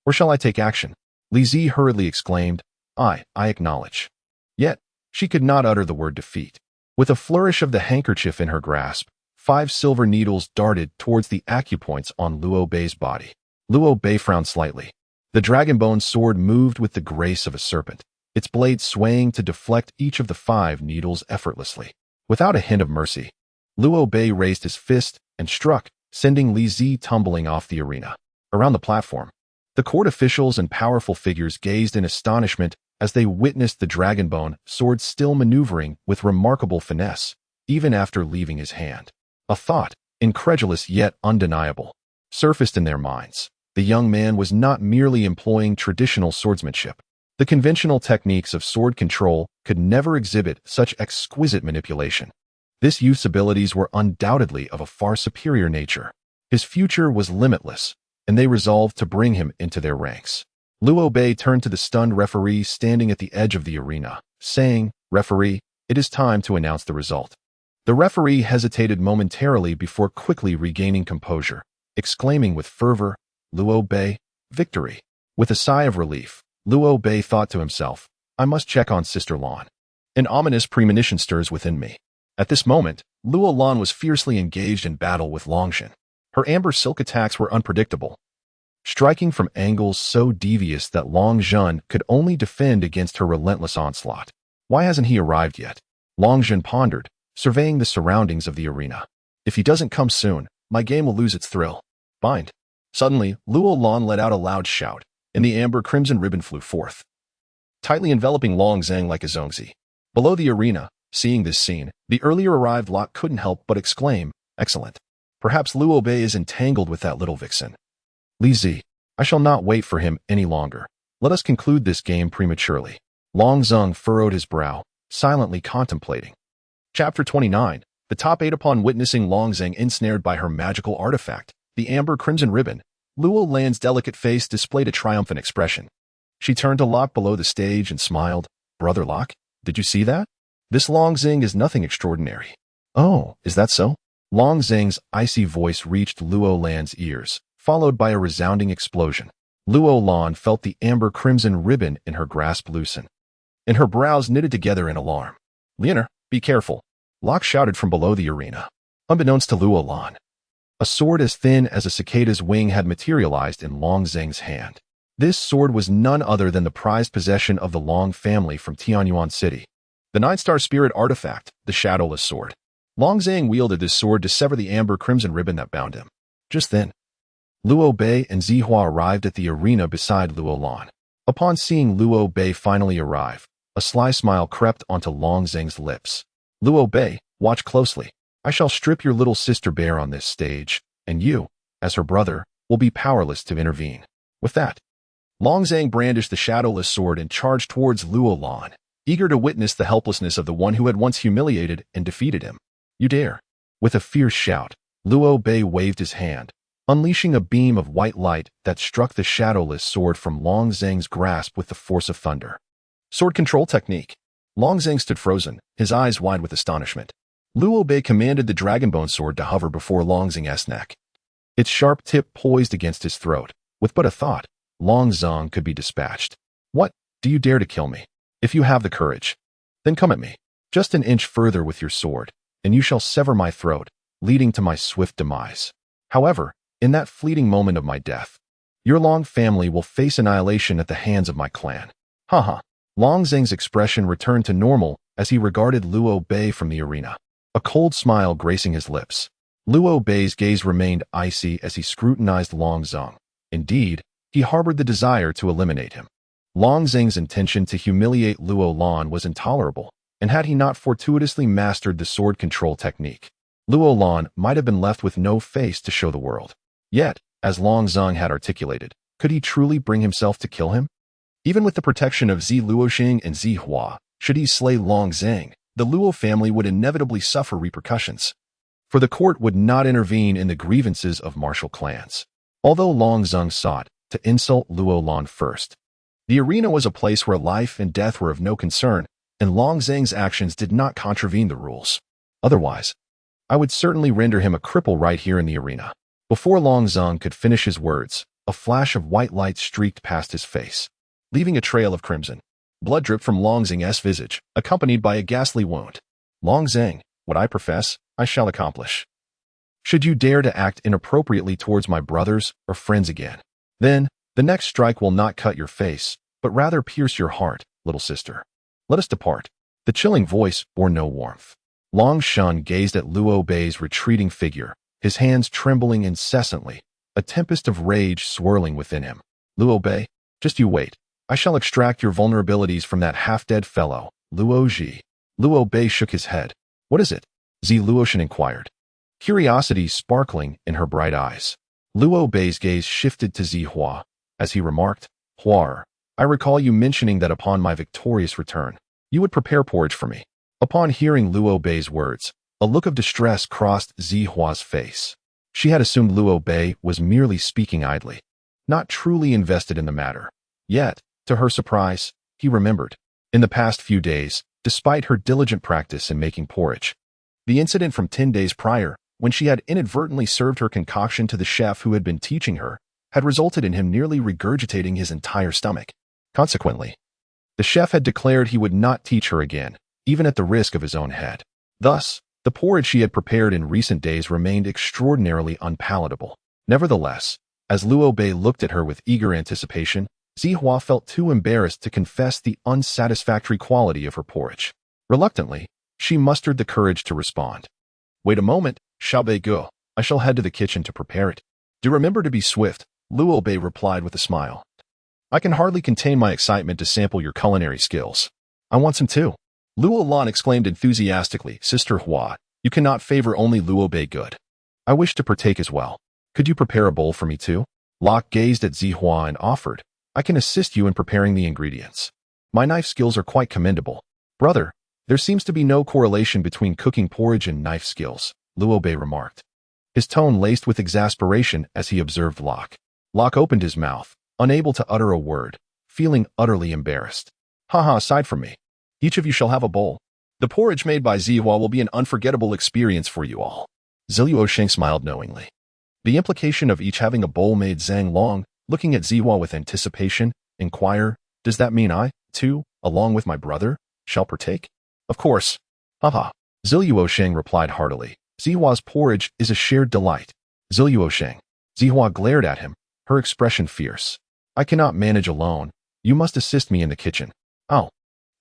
Or shall I take action?" Li Zi hurriedly exclaimed, I acknowledge." Yet, she could not utter the word defeat. With a flourish of the handkerchief in her grasp, 5 silver needles darted towards the acupoints on Liu Fei's body. Liu Fei frowned slightly. The dragonbone sword moved with the grace of a serpent, its blade swaying to deflect each of the 5 needles effortlessly. Without a hint of mercy, Liu Fei raised his fist and struck, sending Li Zi tumbling off the arena. Around the platform, the court officials and powerful figures gazed in astonishment as they witnessed the dragonbone sword still maneuvering with remarkable finesse, even after leaving his hand. A thought, incredulous yet undeniable, surfaced in their minds. The young man was not merely employing traditional swordsmanship. The conventional techniques of sword control could never exhibit such exquisite manipulation. This youth's abilities were undoubtedly of a far superior nature. His future was limitless, and they resolved to bring him into their ranks. Liu Fei turned to the stunned referee standing at the edge of the arena, saying, "Referee, it is time to announce the result." The referee hesitated momentarily before quickly regaining composure, exclaiming with fervor, "Liu Fei, victory." With a sigh of relief, Liu Fei thought to himself, "I must check on Sister Lan." An ominous premonition stirs within me. At this moment, Liu Lan was fiercely engaged in battle with Longjin. Her amber silk attacks were unpredictable, striking from angles so devious that Longjin could only defend against her relentless onslaught. Why hasn't he arrived yet? Longjin pondered, surveying the surroundings of the arena. If he doesn't come soon, my game will lose its thrill. Bind. Suddenly, Liu Lan let out a loud shout, and the amber crimson ribbon flew forth, tightly enveloping Long Zhang like a zongzi. Below the arena, seeing this scene, the earlier arrived lot couldn't help but exclaim, "Excellent. Perhaps Liu Fei is entangled with that little vixen." Li Zi, I shall not wait for him any longer. Let us conclude this game prematurely. Long Zhang furrowed his brow, silently contemplating. Chapter 29. The top 8. Upon witnessing Long Zhang ensnared by her magical artifact, the amber crimson ribbon, Liu Lan's delicate face displayed a triumphant expression. She turned to Locke below the stage and smiled. "Brother Locke, did you see that? This Long Zhang is nothing extraordinary." "Oh, is that so?" Long Zhang's icy voice reached Liu Lan's ears, followed by a resounding explosion. Liu Lan felt the amber crimson ribbon in her grasp loosen, and her brows knitted together in alarm. "Leonor, be careful," Locke shouted from below the arena. Unbeknownst to Liu Lan, a sword as thin as a cicada's wing had materialized in Long Zhang's hand. This sword was none other than the prized possession of the Long family from Tianyuan City. The 9-star spirit artifact, the shadowless sword. Long Zhang wielded this sword to sever the amber crimson ribbon that bound him. Just then, Liu Bei and Zihua arrived at the arena beside Liu Lan. Upon seeing Liu Bei finally arrive, a sly smile crept onto Long Zhang's lips. "Liu Bei, watch closely. I shall strip your little sister bare on this stage, and you, as her brother, will be powerless to intervene. With that, Long Zhang brandished the shadowless sword and charged towards Luo Lan, eager to witness the helplessness of the one who had once humiliated and defeated him. You dare! With a fierce shout, Luo Bei waved his hand, unleashing a beam of white light that struck the shadowless sword from Long Zhang's grasp with the force of thunder. Sword control technique. Long Zhang stood frozen, his eyes wide with astonishment. Luo Bei commanded the dragonbone sword to hover before Long Zhang's neck. Its sharp tip poised against his throat. With but a thought, Long Zhang could be dispatched. What? Do you dare to kill me? If you have the courage, then come at me. Just an inch further with your sword, and you shall sever my throat, leading to my swift demise. However, in that fleeting moment of my death, your Long family will face annihilation at the hands of my clan. Haha. Long Zhang's expression returned to normal as he regarded Luo Bei from the arena, a cold smile gracing his lips. Luo Bei's gaze remained icy as he scrutinized Long Zhang. Indeed, he harbored the desire to eliminate him. Long Zhang's intention to humiliate Luo Lan was intolerable, and had he not fortuitously mastered the sword control technique, Luo Lan might have been left with no face to show the world. Yet, as Long Zhang had articulated, could he truly bring himself to kill him? Even with the protection of Zi Luoxing and Zi Hua, should he slay Long Zhang, the Luo family would inevitably suffer repercussions, for the court would not intervene in the grievances of martial clans. Although Long Zhang sought to insult Luo Lan first, the arena was a place where life and death were of no concern, and Long Zhang's actions did not contravene the rules. Otherwise, I would certainly render him a cripple right here in the arena. Before Long Zhang could finish his words, a flash of white light streaked past his face, leaving a trail of crimson. Blood dripped from Long Zhang's visage, accompanied by a ghastly wound. Long Zhang, what I profess, I shall accomplish. Should you dare to act inappropriately towards my brothers or friends again, then the next strike will not cut your face, but rather pierce your heart, little sister. Let us depart. The chilling voice bore no warmth. Long Shun gazed at Luo Bei's retreating figure, his hands trembling incessantly, a tempest of rage swirling within him. Luo Bei, just you wait. I shall extract your vulnerabilities from that half-dead fellow, Luo Ji. Luo Bei shook his head. What is it? Zi Luoxin inquired, curiosity sparkling in her bright eyes. Luo Bei's gaze shifted to Zi Hua, as he remarked, Huar, I recall you mentioning that upon my victorious return, you would prepare porridge for me. Upon hearing Luo Bei's words, a look of distress crossed Zi Hua's face. She had assumed Luo Bei was merely speaking idly, not truly invested in the matter. Yet, to her surprise, he remembered. In the past few days, despite her diligent practice in making porridge, the incident from 10 days prior, when she had inadvertently served her concoction to the chef who had been teaching her, had resulted in him nearly regurgitating his entire stomach. Consequently, the chef had declared he would not teach her again, even at the risk of his own head. Thus, the porridge she had prepared in recent days remained extraordinarily unpalatable. Nevertheless, as Luo Bei looked at her with eager anticipation, Zi Hua felt too embarrassed to confess the unsatisfactory quality of her porridge. Reluctantly, she mustered the courage to respond. Wait a moment, Xiao Bei Ge, I shall head to the kitchen to prepare it. Do remember to be swift, Luo Bei replied with a smile. I can hardly contain my excitement to sample your culinary skills. I want some too. Luo Lan exclaimed enthusiastically, Sister Hua, you cannot favor only Luo Bei good. I wish to partake as well. Could you prepare a bowl for me too? Locke gazed at Zi Hua and offered, I can assist you in preparing the ingredients. My knife skills are quite commendable. Brother, there seems to be no correlation between cooking porridge and knife skills, Luo Bei remarked, his tone laced with exasperation as he observed Locke. Locke opened his mouth, unable to utter a word, feeling utterly embarrassed. Haha, aside from me. Each of you shall have a bowl. The porridge made by Zihua will be an unforgettable experience for you all. Ziluo Sheng smiled knowingly. The implication of each having a bowl made Zhang Long, looking at Zihua with anticipation, inquire, does that mean I, too, along with my brother, shall partake? Of course. Haha. Ziluo Sheng replied heartily. Zihua's porridge is a shared delight. Ziluo Sheng. Zihua glared at him, her expression fierce. I cannot manage alone. You must assist me in the kitchen. Oh.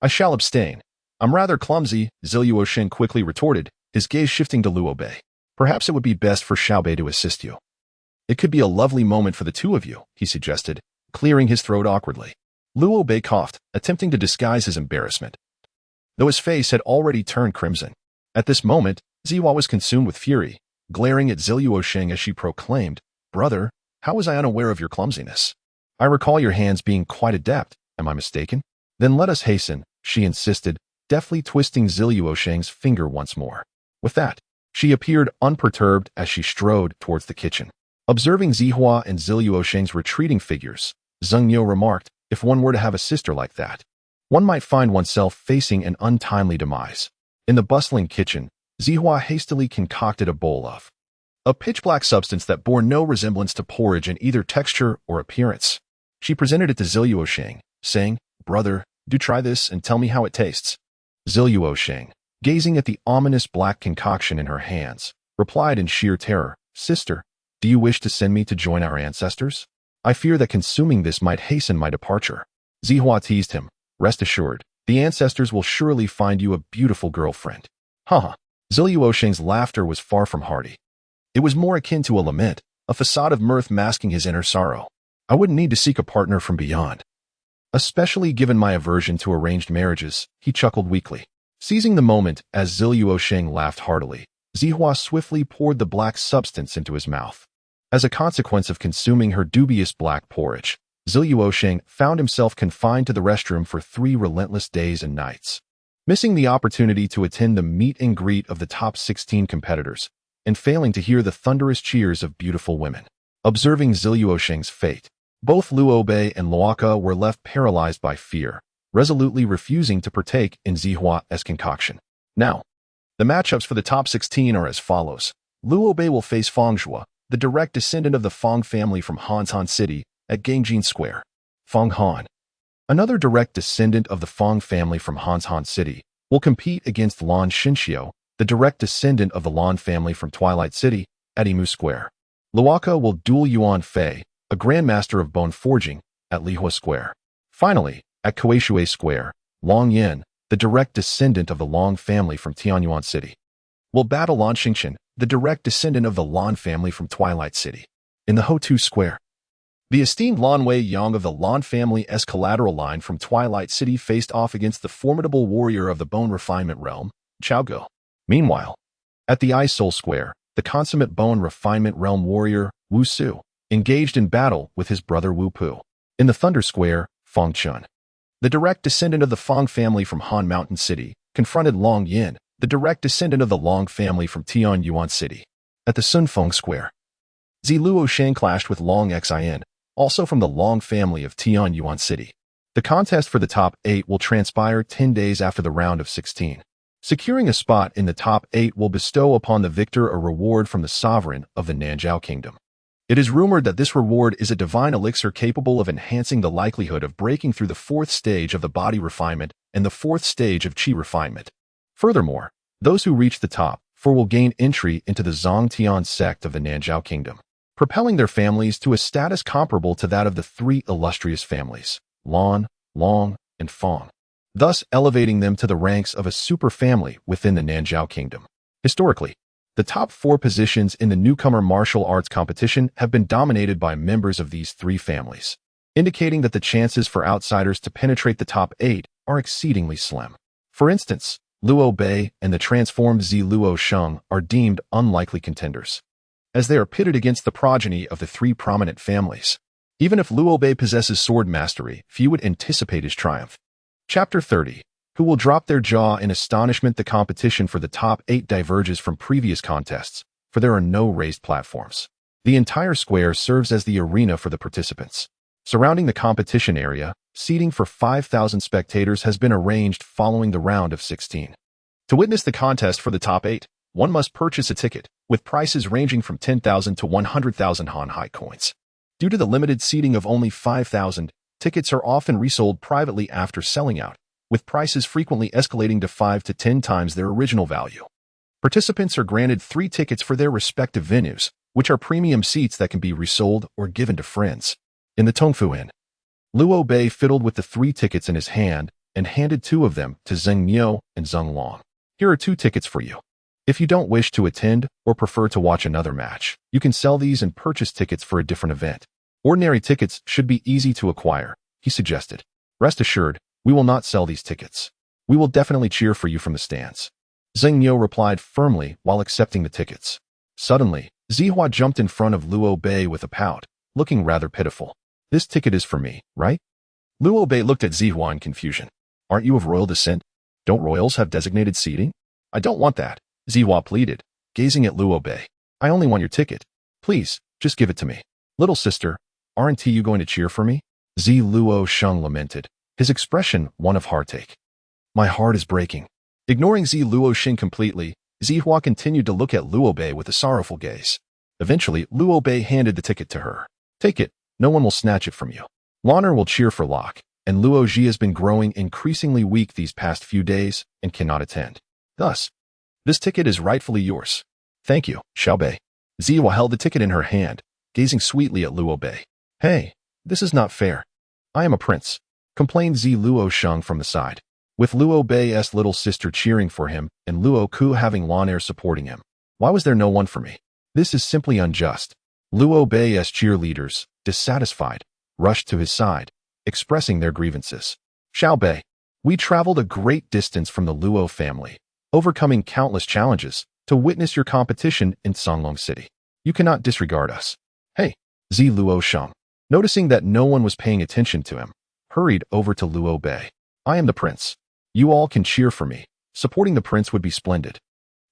I shall abstain. I'm rather clumsy, Ziluo Sheng quickly retorted, his gaze shifting to Luo Bei. Perhaps it would be best for Xiao Bei to assist you. It could be a lovely moment for the two of you, he suggested, clearing his throat awkwardly. Luo Bei coughed, attempting to disguise his embarrassment, though his face had already turned crimson. At this moment, Zihua was consumed with fury, glaring at Ziluo Sheng as she proclaimed, Brother, how was I unaware of your clumsiness? I recall your hands being quite adept. Am I mistaken? Then let us hasten, she insisted, deftly twisting Ziluo Sheng's finger once more. With that, she appeared unperturbed as she strode towards the kitchen. Observing Zihua and Ziluo Sheng's retreating figures, Zheng Niu remarked, if one were to have a sister like that, one might find oneself facing an untimely demise. In the bustling kitchen, Zihua hastily concocted a bowl of a pitch-black substance that bore no resemblance to porridge in either texture or appearance. She presented it to Ziluo Sheng, saying, Brother, do try this and tell me how it tastes. Ziluo Sheng, gazing at the ominous black concoction in her hands, replied in sheer terror, Sister, do you wish to send me to join our ancestors? I fear that consuming this might hasten my departure. Zihua teased him, Rest assured, the ancestors will surely find you a beautiful girlfriend. Haha. Ziluo Sheng's laughter was far from hearty. It was more akin to a lament, a facade of mirth masking his inner sorrow. I wouldn't need to seek a partner from beyond. Especially given my aversion to arranged marriages, he chuckled weakly. Seizing the moment as Ziluo Sheng laughed heartily, Zihua swiftly poured the black substance into his mouth. As a consequence of consuming her dubious black porridge, Ziluo Sheng found himself confined to the restroom for 3 relentless days and nights. Missing the opportunity to attend the meet and greet of the top 16 competitors, and failing to hear the thunderous cheers of beautiful women. Observing Ziluo Sheng's fate, both Luo Bei and Luoka were left paralyzed by fear, resolutely refusing to partake in Zihua's concoction. Now, the matchups for the top 16 are as follows. Luo Bei will face Feng Zhuo, the direct descendant of the Feng family from Hantan City, at Gangjin Square. Feng Han, another direct descendant of the Feng family from Hantan City, will compete against Lan Xinxiao, the direct descendant of the Lan family from Twilight City, at Imu Square. Luoka will duel Yuan Fei, a grandmaster of bone forging, at Lihua Square. Finally, at Kueishui Square, Long Yin, the direct descendant of the Long family from Tianyuan City, will battle Lan Xingqian, the direct descendant of the Lan family from Twilight City. In the Hotu Square, the esteemed Lan Wei Yang of the Lan family's collateral line from Twilight City faced off against the formidable warrior of the Bone Refinement realm, Chao Go. Meanwhile, at the Ice Soul Square, the consummate Bone Refinement realm warrior, Wu Su, engaged in battle with his brother Wu Pu. In the Thunder Square, Feng Chun, the direct descendant of the Feng family from Han Mountain City, confronted Long Yin, the direct descendant of the Long family from Tianyuan City. At the Sun Feng Square, Ziluo Sheng clashed with Long Xin, also from the Long family of Tianyuan City. The contest for the top 8 will transpire 10 days after the round of 16. Securing a spot in the top 8 will bestow upon the victor a reward from the sovereign of the Nanzhao Kingdom. It is rumored that this reward is a divine elixir capable of enhancing the likelihood of breaking through the 4th stage of the body refinement and the 4th stage of qi refinement. Furthermore, those who reach the top 4 will gain entry into the Zongtian sect of the Nanzhao Kingdom, propelling their families to a status comparable to that of the 3 illustrious families, Lan, Long, and Feng, thus elevating them to the ranks of a superfamily within the Nanzhao Kingdom. Historically, the top 4 positions in the newcomer martial arts competition have been dominated by members of these 3 families, indicating that the chances for outsiders to penetrate the top 8 are exceedingly slim. For instance, Luo Bei and the transformed Ziluo Sheng are deemed unlikely contenders, as they are pitted against the progeny of the 3 prominent families. Even if Luo Bei possesses sword mastery, few would anticipate his triumph. Chapter 30. Who will drop their jaw in astonishment? The competition for the top 8 diverges from previous contests, for there are no raised platforms. The entire square serves as the arena for the participants. Surrounding the competition area, seating for 5,000 spectators has been arranged following the round of 16. To witness the contest for the top 8, one must purchase a ticket, with prices ranging from 10,000 to 100,000 Han Hai coins. Due to the limited seating of only 5,000, tickets are often resold privately after selling out, with prices frequently escalating to 5 to 10 times their original value. Participants are granted 3 tickets for their respective venues, which are premium seats that can be resold or given to friends. In the Tongfu Inn, Luo Bei fiddled with the 3 tickets in his hand and handed 2 of them to Zheng Niu and Zheng Long. Here are 2 tickets for you. If you don't wish to attend or prefer to watch another match, you can sell these and purchase tickets for a different event. Ordinary tickets should be easy to acquire, he suggested. Rest assured, we will not sell these tickets. We will definitely cheer for you from the stands. Zheng Niu replied firmly while accepting the tickets. Suddenly, Zihua jumped in front of Luo Bei with a pout, looking rather pitiful. This ticket is for me, right? Luo Bei looked at Zihua in confusion. Aren't you of royal descent? Don't royals have designated seating? I don't want that, Zihua pleaded, gazing at Luo Bei. I only want your ticket. Please, just give it to me. Little sister, aren't you going to cheer for me? Zi Luo Sheng lamented, his expression one of heartache. My heart is breaking. Ignoring Zi Luo Sheng completely, Zihua continued to look at Luo Bei with a sorrowful gaze. Eventually, Luo Bei handed the ticket to her. Take it, no one will snatch it from you. Lanner will cheer for Locke, and Luo Ji has been growing increasingly weak these past few days and cannot attend. Thus, this ticket is rightfully yours. Thank you, Xiao Bei. Zihua held the ticket in her hand, gazing sweetly at Luo Bei. Hey, this is not fair. I am a prince, complained Zi Luo Sheng from the side, with Luo Bei's little sister cheering for him and Luo Ku having Lanner supporting him. Why was there no one for me? This is simply unjust. Luo Bei's cheerleaders, dissatisfied, rushed to his side, expressing their grievances. Xiao Bei, we traveled a great distance from the Luo family, overcoming countless challenges, to witness your competition in Songlong City. You cannot disregard us. Hey, Zi Luo Sheng, noticing that no one was paying attention to him, hurried over to Luo Bei. I am the prince. You all can cheer for me. Supporting the prince would be splendid.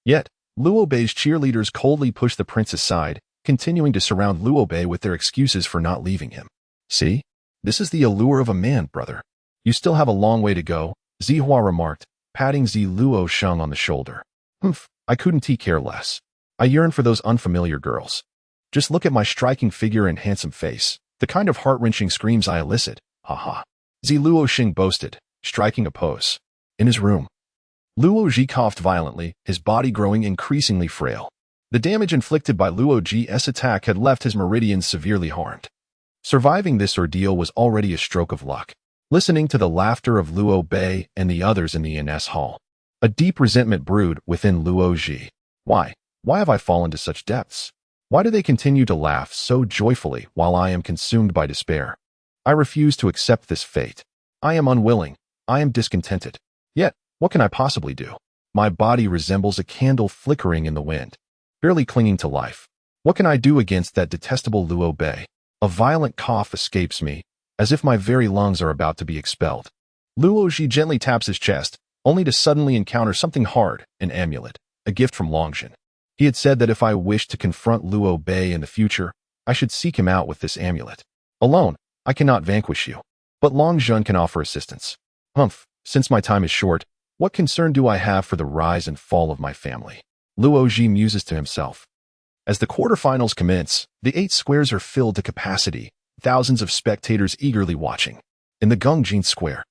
Yet, Luo Bei's cheerleaders coldly pushed the prince aside, continuing to surround Luo Bei with their excuses for not leaving him. See? This is the allure of a man, brother. You still have a long way to go, Zihua remarked, patting Zi Luo Sheng on the shoulder. Humph, I couldn't care less. I yearn for those unfamiliar girls. Just look at my striking figure and handsome face, the kind of heart-wrenching screams I elicit, haha. Zi Luo Sheng boasted, striking a pose. In his room, Luo Ji coughed violently, his body growing increasingly frail. The damage inflicted by Luo Ji's attack had left his meridians severely harmed. Surviving this ordeal was already a stroke of luck. Listening to the laughter of Luo Bei and the others in the inn hall, a deep resentment brewed within Luo Ji. Why have I fallen to such depths? Why do they continue to laugh so joyfully while I am consumed by despair? I refuse to accept this fate. I am unwilling. I am discontented. Yet, what can I possibly do? My body resembles a candle flickering in the wind, barely clinging to life. What can I do against that detestable Luo Bei? A violent cough escapes me, as if my very lungs are about to be expelled. Luo Ji gently taps his chest, only to suddenly encounter something hard, an amulet, a gift from Longjin. He had said that if I wished to confront Luo Bei in the future, I should seek him out with this amulet. Alone, I cannot vanquish you, but Longjin can offer assistance. Humph, since my time is short, what concern do I have for the rise and fall of my family? Luo Ji muses to himself. As the quarterfinals commence, the 8 squares are filled to capacity, thousands of spectators eagerly watching. In the Gongjin Square,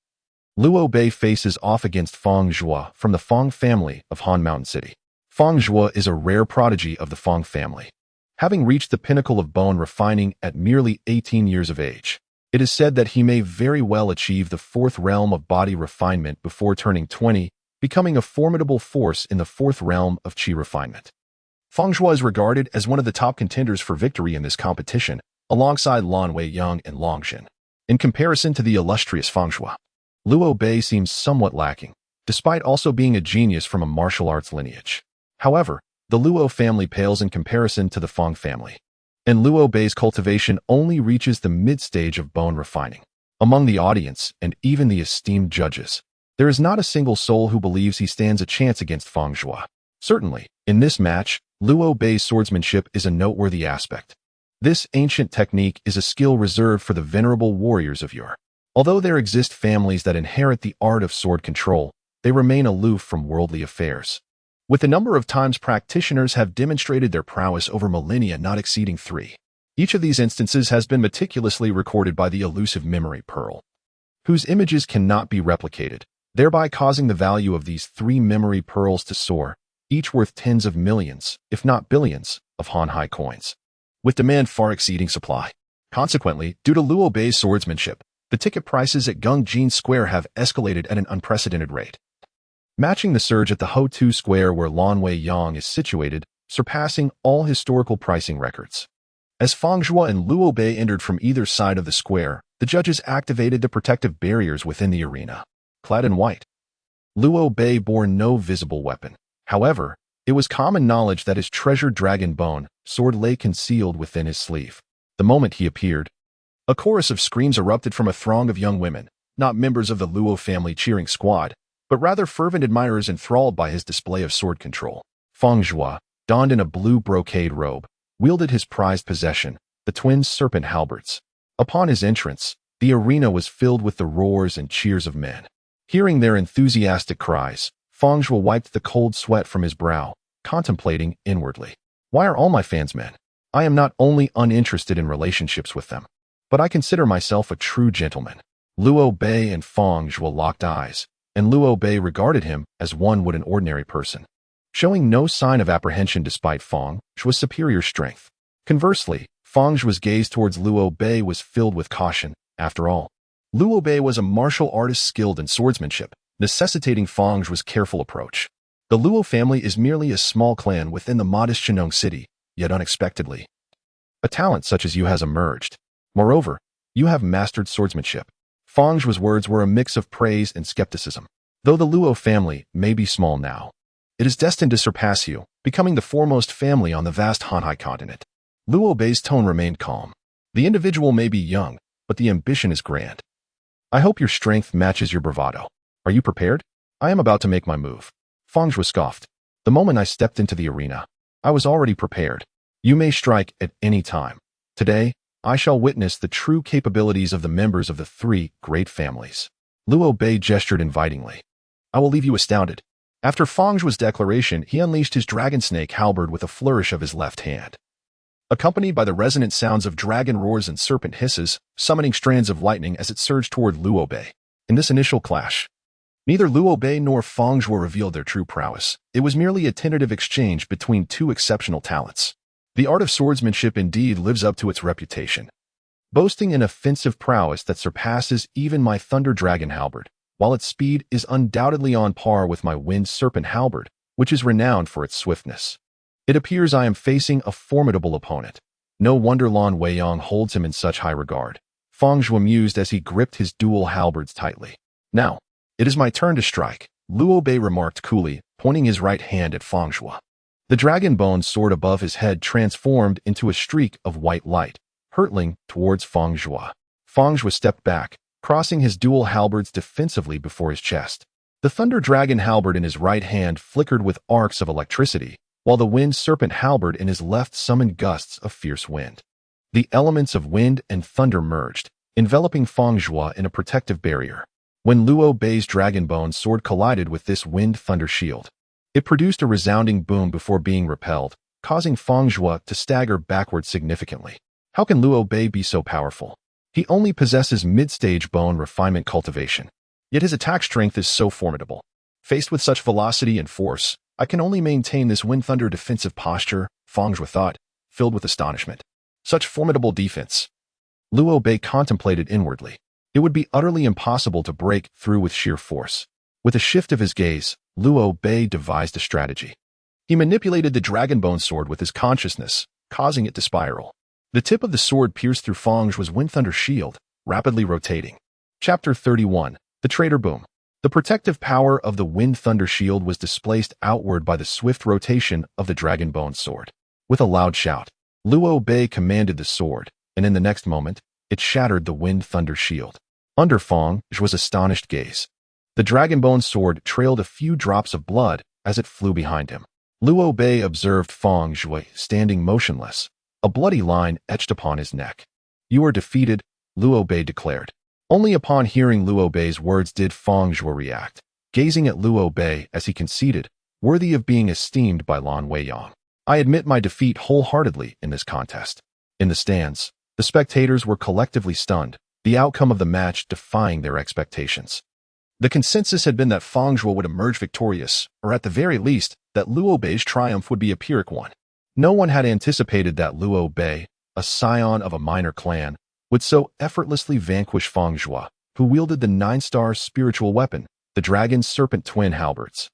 Luo Bei faces off against Feng Zhuo from the Feng family of Han Mountain City. Feng Zhuo is a rare prodigy of the Feng family, having reached the pinnacle of bone refining at merely 18 years of age. It is said that he may very well achieve the 4th realm of body refinement before turning 20, becoming a formidable force in the 4th realm of qi refinement. Feng Zhuo is regarded as one of the top contenders for victory in this competition, alongside Lan Weiyang and Longjin. In comparison to the illustrious Feng Zhuo, Luo Bei seems somewhat lacking, despite also being a genius from a martial arts lineage. However, the Luo family pales in comparison to the Feng family, and Luo Bei's cultivation only reaches the mid-stage of bone refining. Among the audience, and even the esteemed judges, there is not a single soul who believes he stands a chance against Feng Zhuo. Certainly, in this match, Luo Bei's swordsmanship is a noteworthy aspect. This ancient technique is a skill reserved for the venerable warriors of yore. Although there exist families that inherit the art of sword control, they remain aloof from worldly affairs, with the number of times practitioners have demonstrated their prowess over millennia not exceeding 3. Each of these instances has been meticulously recorded by the elusive memory pearl, whose images cannot be replicated, thereby causing the value of these 3 memory pearls to soar, each worth tens of millions, if not billions, of Han-hai coins, with demand far exceeding supply. Consequently, due to Luo Bei's swordsmanship, the ticket prices at Gongjin Square have escalated at an unprecedented rate, matching the surge at the Ho-Tu Square where Lan Weiyang is situated, surpassing all historical pricing records. As Feng Zhuo and Luo Bei entered from either side of the square, the judges activated the protective barriers within the arena. Clad in white, Luo Bei bore no visible weapon. However, It was common knowledge that his treasured dragon bone sword lay concealed within his sleeve. The moment he appeared, a chorus of screams erupted from a throng of young women, not members of the Luo family cheering squad, but rather fervent admirers enthralled by his display of sword control. Feng Zhua, donned in a blue brocade robe, wielded his prized possession, the twin serpent halberds. Upon his entrance, the arena was filled with the roars and cheers of men. Hearing their enthusiastic cries, Feng Zhua wiped the cold sweat from his brow, contemplating inwardly. Why are all my fans men? I am not only uninterested in relationships with them, but I consider myself a true gentleman. Luo Bei and Feng Zhua locked eyes, and Luo Bei regarded him as one would an ordinary person, showing no sign of apprehension despite Feng Zhua's superior strength. Conversely, Feng Zhua's gaze towards Luo Bei was filled with caution. After all, Luo Bei was a martial artist skilled in swordsmanship, necessitating Feng Zhua's careful approach. The Luo family is merely a small clan within the modest Shenong city, yet unexpectedly, a talent such as you has emerged. Moreover, you have mastered swordsmanship. Feng Zhua's words were a mix of praise and skepticism. Though the Luo family may be small now, it is destined to surpass you, becoming the foremost family on the vast Hanhai continent. Luo Bei's tone remained calm. The individual may be young, but the ambition is grand. I hope your strength matches your bravado. Are you prepared? I am about to make my move. Feng Zhua scoffed. The moment I stepped into the arena, I was already prepared. You may strike at any time. Today, I shall witness the true capabilities of the members of the three great families. Luo Bei gestured invitingly. I will leave you astounded. After Feng Zhua's declaration, he unleashed his dragon snake halberd with a flourish of his left hand, accompanied by the resonant sounds of dragon roars and serpent hisses, summoning strands of lightning as it surged toward Luo Bei. In this initial clash, neither Luo Bei nor Feng Zhua revealed their true prowess. It was merely a tentative exchange between two exceptional talents. The art of swordsmanship indeed lives up to its reputation, boasting an offensive prowess that surpasses even my Thunder Dragon halberd, while its speed is undoubtedly on par with my Wind Serpent halberd, which is renowned for its swiftness. It appears I am facing a formidable opponent. No wonder Lan Weiyang holds him in such high regard. Feng Zhua mused as he gripped his dual halberds tightly. Now, it is my turn to strike, Luo Bei remarked coolly, pointing his right hand at Feng Zhua. The dragon bone sword above his head transformed into a streak of white light, hurtling towards Feng Zhua. Feng Zhua stepped back, crossing his dual halberds defensively before his chest. The Thunder Dragon halberd in his right hand flickered with arcs of electricity, while the Wind Serpent halberd in his left summoned gusts of fierce wind. The elements of wind and thunder merged, enveloping Feng Zhua in a protective barrier. When Luo Bei's dragon bone sword collided with this wind-thunder shield, it produced a resounding boom before being repelled, causing Feng Zhua to stagger backward significantly. How can Luo Bei be so powerful? He only possesses mid-stage bone refinement cultivation, yet his attack strength is so formidable. Faced with such velocity and force, I can only maintain this wind-thunder defensive posture, Feng Zhua thought, filled with astonishment. Such formidable defense. Luo Bei contemplated inwardly. It would be utterly impossible to break through with sheer force. With a shift of his gaze, Luo Bei devised a strategy. He manipulated the dragon bone sword with his consciousness, causing it to spiral. The tip of the sword pierced through Feng Zhua's wind-thunder shield, rapidly rotating. Chapter 31. The Traitor Boom. The protective power of the wind-thunder shield was displaced outward by the swift rotation of the dragon bone sword. With a loud shout, Luo Bei commanded the sword, and in the next moment, it shattered the wind-thunder shield. Under Feng Zhua's astonished gaze, the dragon bone sword trailed a few drops of blood as it flew behind him. Luo Bei observed Feng Zhua standing motionless, a bloody line etched upon his neck. You are defeated, Luo Bei declared. Only upon hearing Luo Bei's words did Feng Zhua react, gazing at Luo Bei as he conceded, worthy of being esteemed by Lan Weiyang. I admit my defeat wholeheartedly in this contest. In the stands, the spectators were collectively stunned, the outcome of the match defying their expectations. The consensus had been that Feng Zhua would emerge victorious, or at the very least, that Luo Bei's triumph would be a Pyrrhic one. No one had anticipated that Luo Bei, a scion of a minor clan, would so effortlessly vanquish Feng Zhua, who wielded the 9-star spiritual weapon, the dragon serpent twin halberds.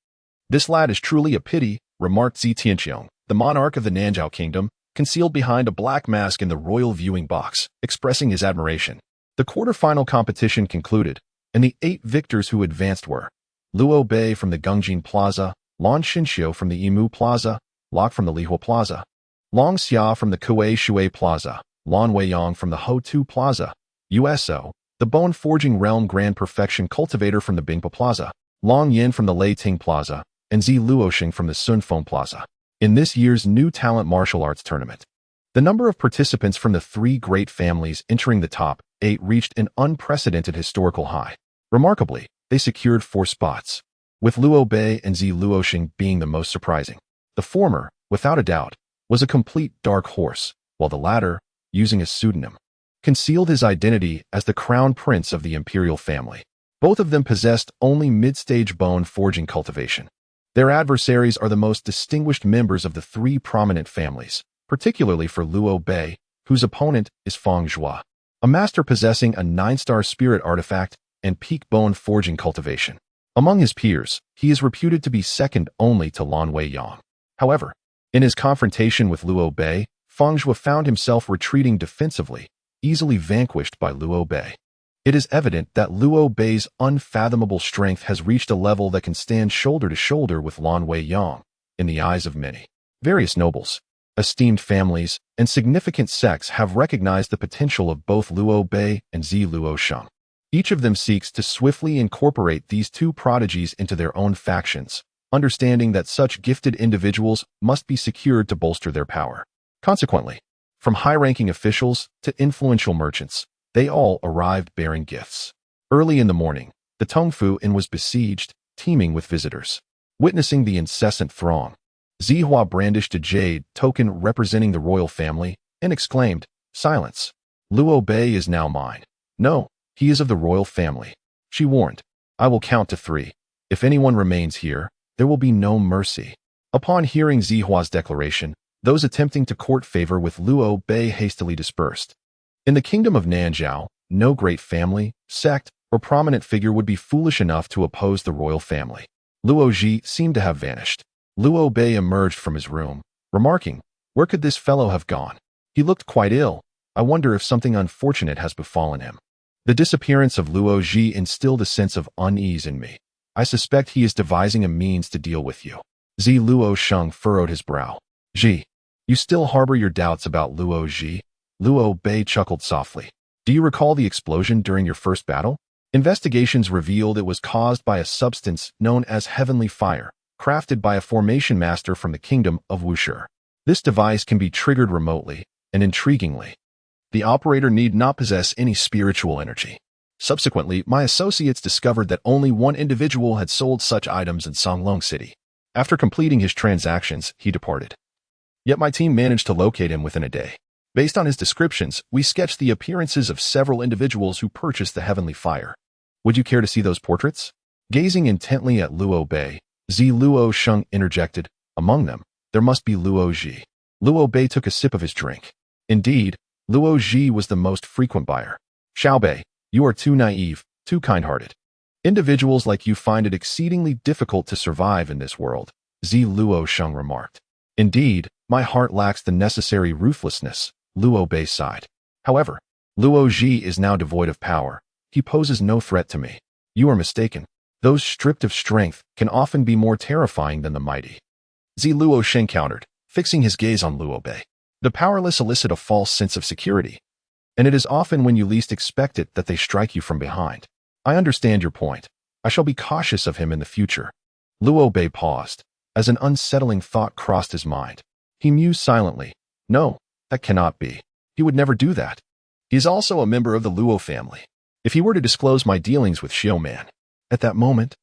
This lad is truly a pity, remarked Zi Tianqiong, the monarch of the Nanzhao kingdom, concealed behind a black mask in the royal viewing box, expressing his admiration. The quarterfinal competition concluded, and the 8 victors who advanced were Luo Bei from the Gongjin Plaza, Lan Xinxiu from the Yimu Plaza, Lok from the Lihua Plaza, Long Xia from the Kuei Shui Plaza, Lan Weiyang from the Ho-Tu Plaza, USO, the bone-forging realm grand perfection cultivator from the Bingpa Plaza, Long Yin from the Lei Ting Plaza, and Zi Luoxing from the Sun Feng Plaza. In this year's new talent martial arts tournament, the number of participants from the three great families entering the top 8 reached an unprecedented historical high. Remarkably, they secured 4 spots, with Luo Bei and Zi Luoxing being the most surprising. The former, without a doubt, was a complete dark horse, while the latter, using a pseudonym, concealed his identity as the crown prince of the imperial family. Both of them possessed only mid-stage bone forging cultivation. Their adversaries are the most distinguished members of the 3 prominent families, particularly for Luo Bei, whose opponent is Feng Zhua, a master possessing a 9-star spirit artifact and peak bone forging cultivation. Among his peers, he is reputed to be second only to Lan Weiyang. However, in his confrontation with Luo Bei, Feng Zhua found himself retreating defensively, easily vanquished by Luo Bei. It is evident that Luo Bei's unfathomable strength has reached a level that can stand shoulder to shoulder with Lan Weiyang in the eyes of many. Various nobles, esteemed families, and significant sects have recognized the potential of both Luo Bei and Zi Luoxing. Each of them seeks to swiftly incorporate these 2 prodigies into their own factions, understanding that such gifted individuals must be secured to bolster their power. Consequently, from high-ranking officials to influential merchants, they all arrived bearing gifts. Early in the morning, the Tongfu Inn was besieged, teeming with visitors. Witnessing the incessant throng, Zihua brandished a jade token representing the royal family and exclaimed, "Silence! Luo Bei is now mine." "No, he is of the royal family," she warned. "I will count to 3. If anyone remains here, there will be no mercy." Upon hearing Zihua's declaration, those attempting to court favor with Luo Bei hastily dispersed. In the kingdom of Nanzhao, no great family, sect, or prominent figure would be foolish enough to oppose the royal family. Luo Ji seemed to have vanished. Luo Bei emerged from his room, remarking, "Where could this fellow have gone? He looked quite ill. I wonder if something unfortunate has befallen him." The disappearance of Luo Ji instilled a sense of unease in me. "I suspect he is devising a means to deal with you." Zi Luoxing furrowed his brow. "Ji, you still harbor your doubts about Luo Ji?" Luo Bei chuckled softly. "Do you recall the explosion during your first battle? Investigations revealed it was caused by a substance known as heavenly fire, crafted by a formation master from the kingdom of Wuxi. This device can be triggered remotely, and intriguingly, the operator need not possess any spiritual energy. Subsequently, my associates discovered that only one individual had sold such items in Songlong City. After completing his transactions, he departed. Yet my team managed to locate him within a day. Based on his descriptions, we sketched the appearances of several individuals who purchased the heavenly fire. Would you care to see those portraits?" Gazing intently at Luo Bei, Zi Luoxing interjected, "Among them, there must be Luo Ji." Luo Bei took a sip of his drink. Indeed, Luo Ji was the most frequent buyer. "Xiao Bei, you are too naive, too kind-hearted. Individuals like you find it exceedingly difficult to survive in this world," Zi Luoxing remarked. "Indeed, my heart lacks the necessary ruthlessness," Luo Bei sighed. "However, Luo Ji is now devoid of power. He poses no threat to me." "You are mistaken. Those stripped of strength can often be more terrifying than the mighty," Zi Luoxing countered, fixing his gaze on Luo Bei. "The powerless elicit a false sense of security, and it is often when you least expect it that they strike you from behind." "I understand your point. I shall be cautious of him in the future." Luo Bei paused, as an unsettling thought crossed his mind. He mused silently. "No, that cannot be. He would never do that. He is also a member of the Luo family. If he were to disclose my dealings with Xiaoman, at that moment,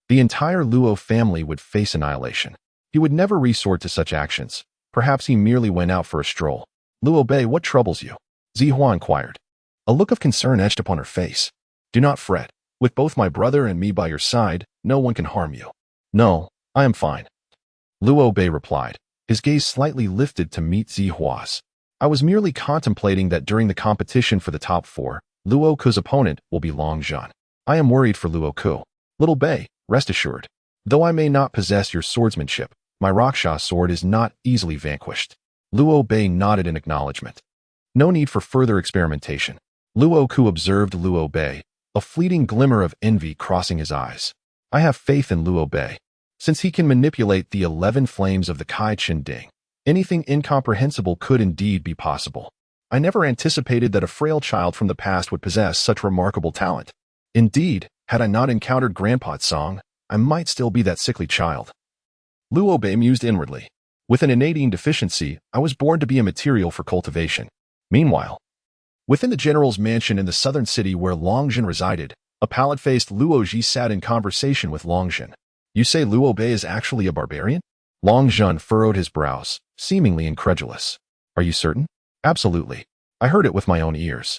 the entire Luo family would face annihilation. He would never resort to such actions. Perhaps he merely went out for a stroll." "Luo Bei, what troubles you?" Zihua inquired. A look of concern etched upon her face. "Do not fret. With both my brother and me by your side, no one can harm you." "No, I am fine," Luo Bei replied, his gaze slightly lifted to meet Zihua's. "I was merely contemplating that during the competition for the top 4, Luo Ku's opponent will be Long Zhan. I am worried for Luo Ku." "Little Bei, rest assured. Though I may not possess your swordsmanship, my Raksha sword is not easily vanquished." Luo Bei nodded in acknowledgement. No need for further experimentation. Luo Ku observed Luo Bei, a fleeting glimmer of envy crossing his eyes. "I have faith in Luo Bei. Since he can manipulate the 11 flames of the Kai Chen Ding, anything incomprehensible could indeed be possible. I never anticipated that a frail child from the past would possess such remarkable talent. Indeed, had I not encountered Grandpa Tsong, I might still be that sickly child. Luo Bei mused inwardly. With an innate deficiency, I was born to be a material for cultivation. Meanwhile, within the general's mansion in the southern city where Longjin resided, a pallid-faced Luo Ji sat in conversation with Longjin. You say Luo Bei is actually a barbarian? Longjin furrowed his brows, seemingly incredulous. Are you certain? Absolutely. I heard it with my own ears.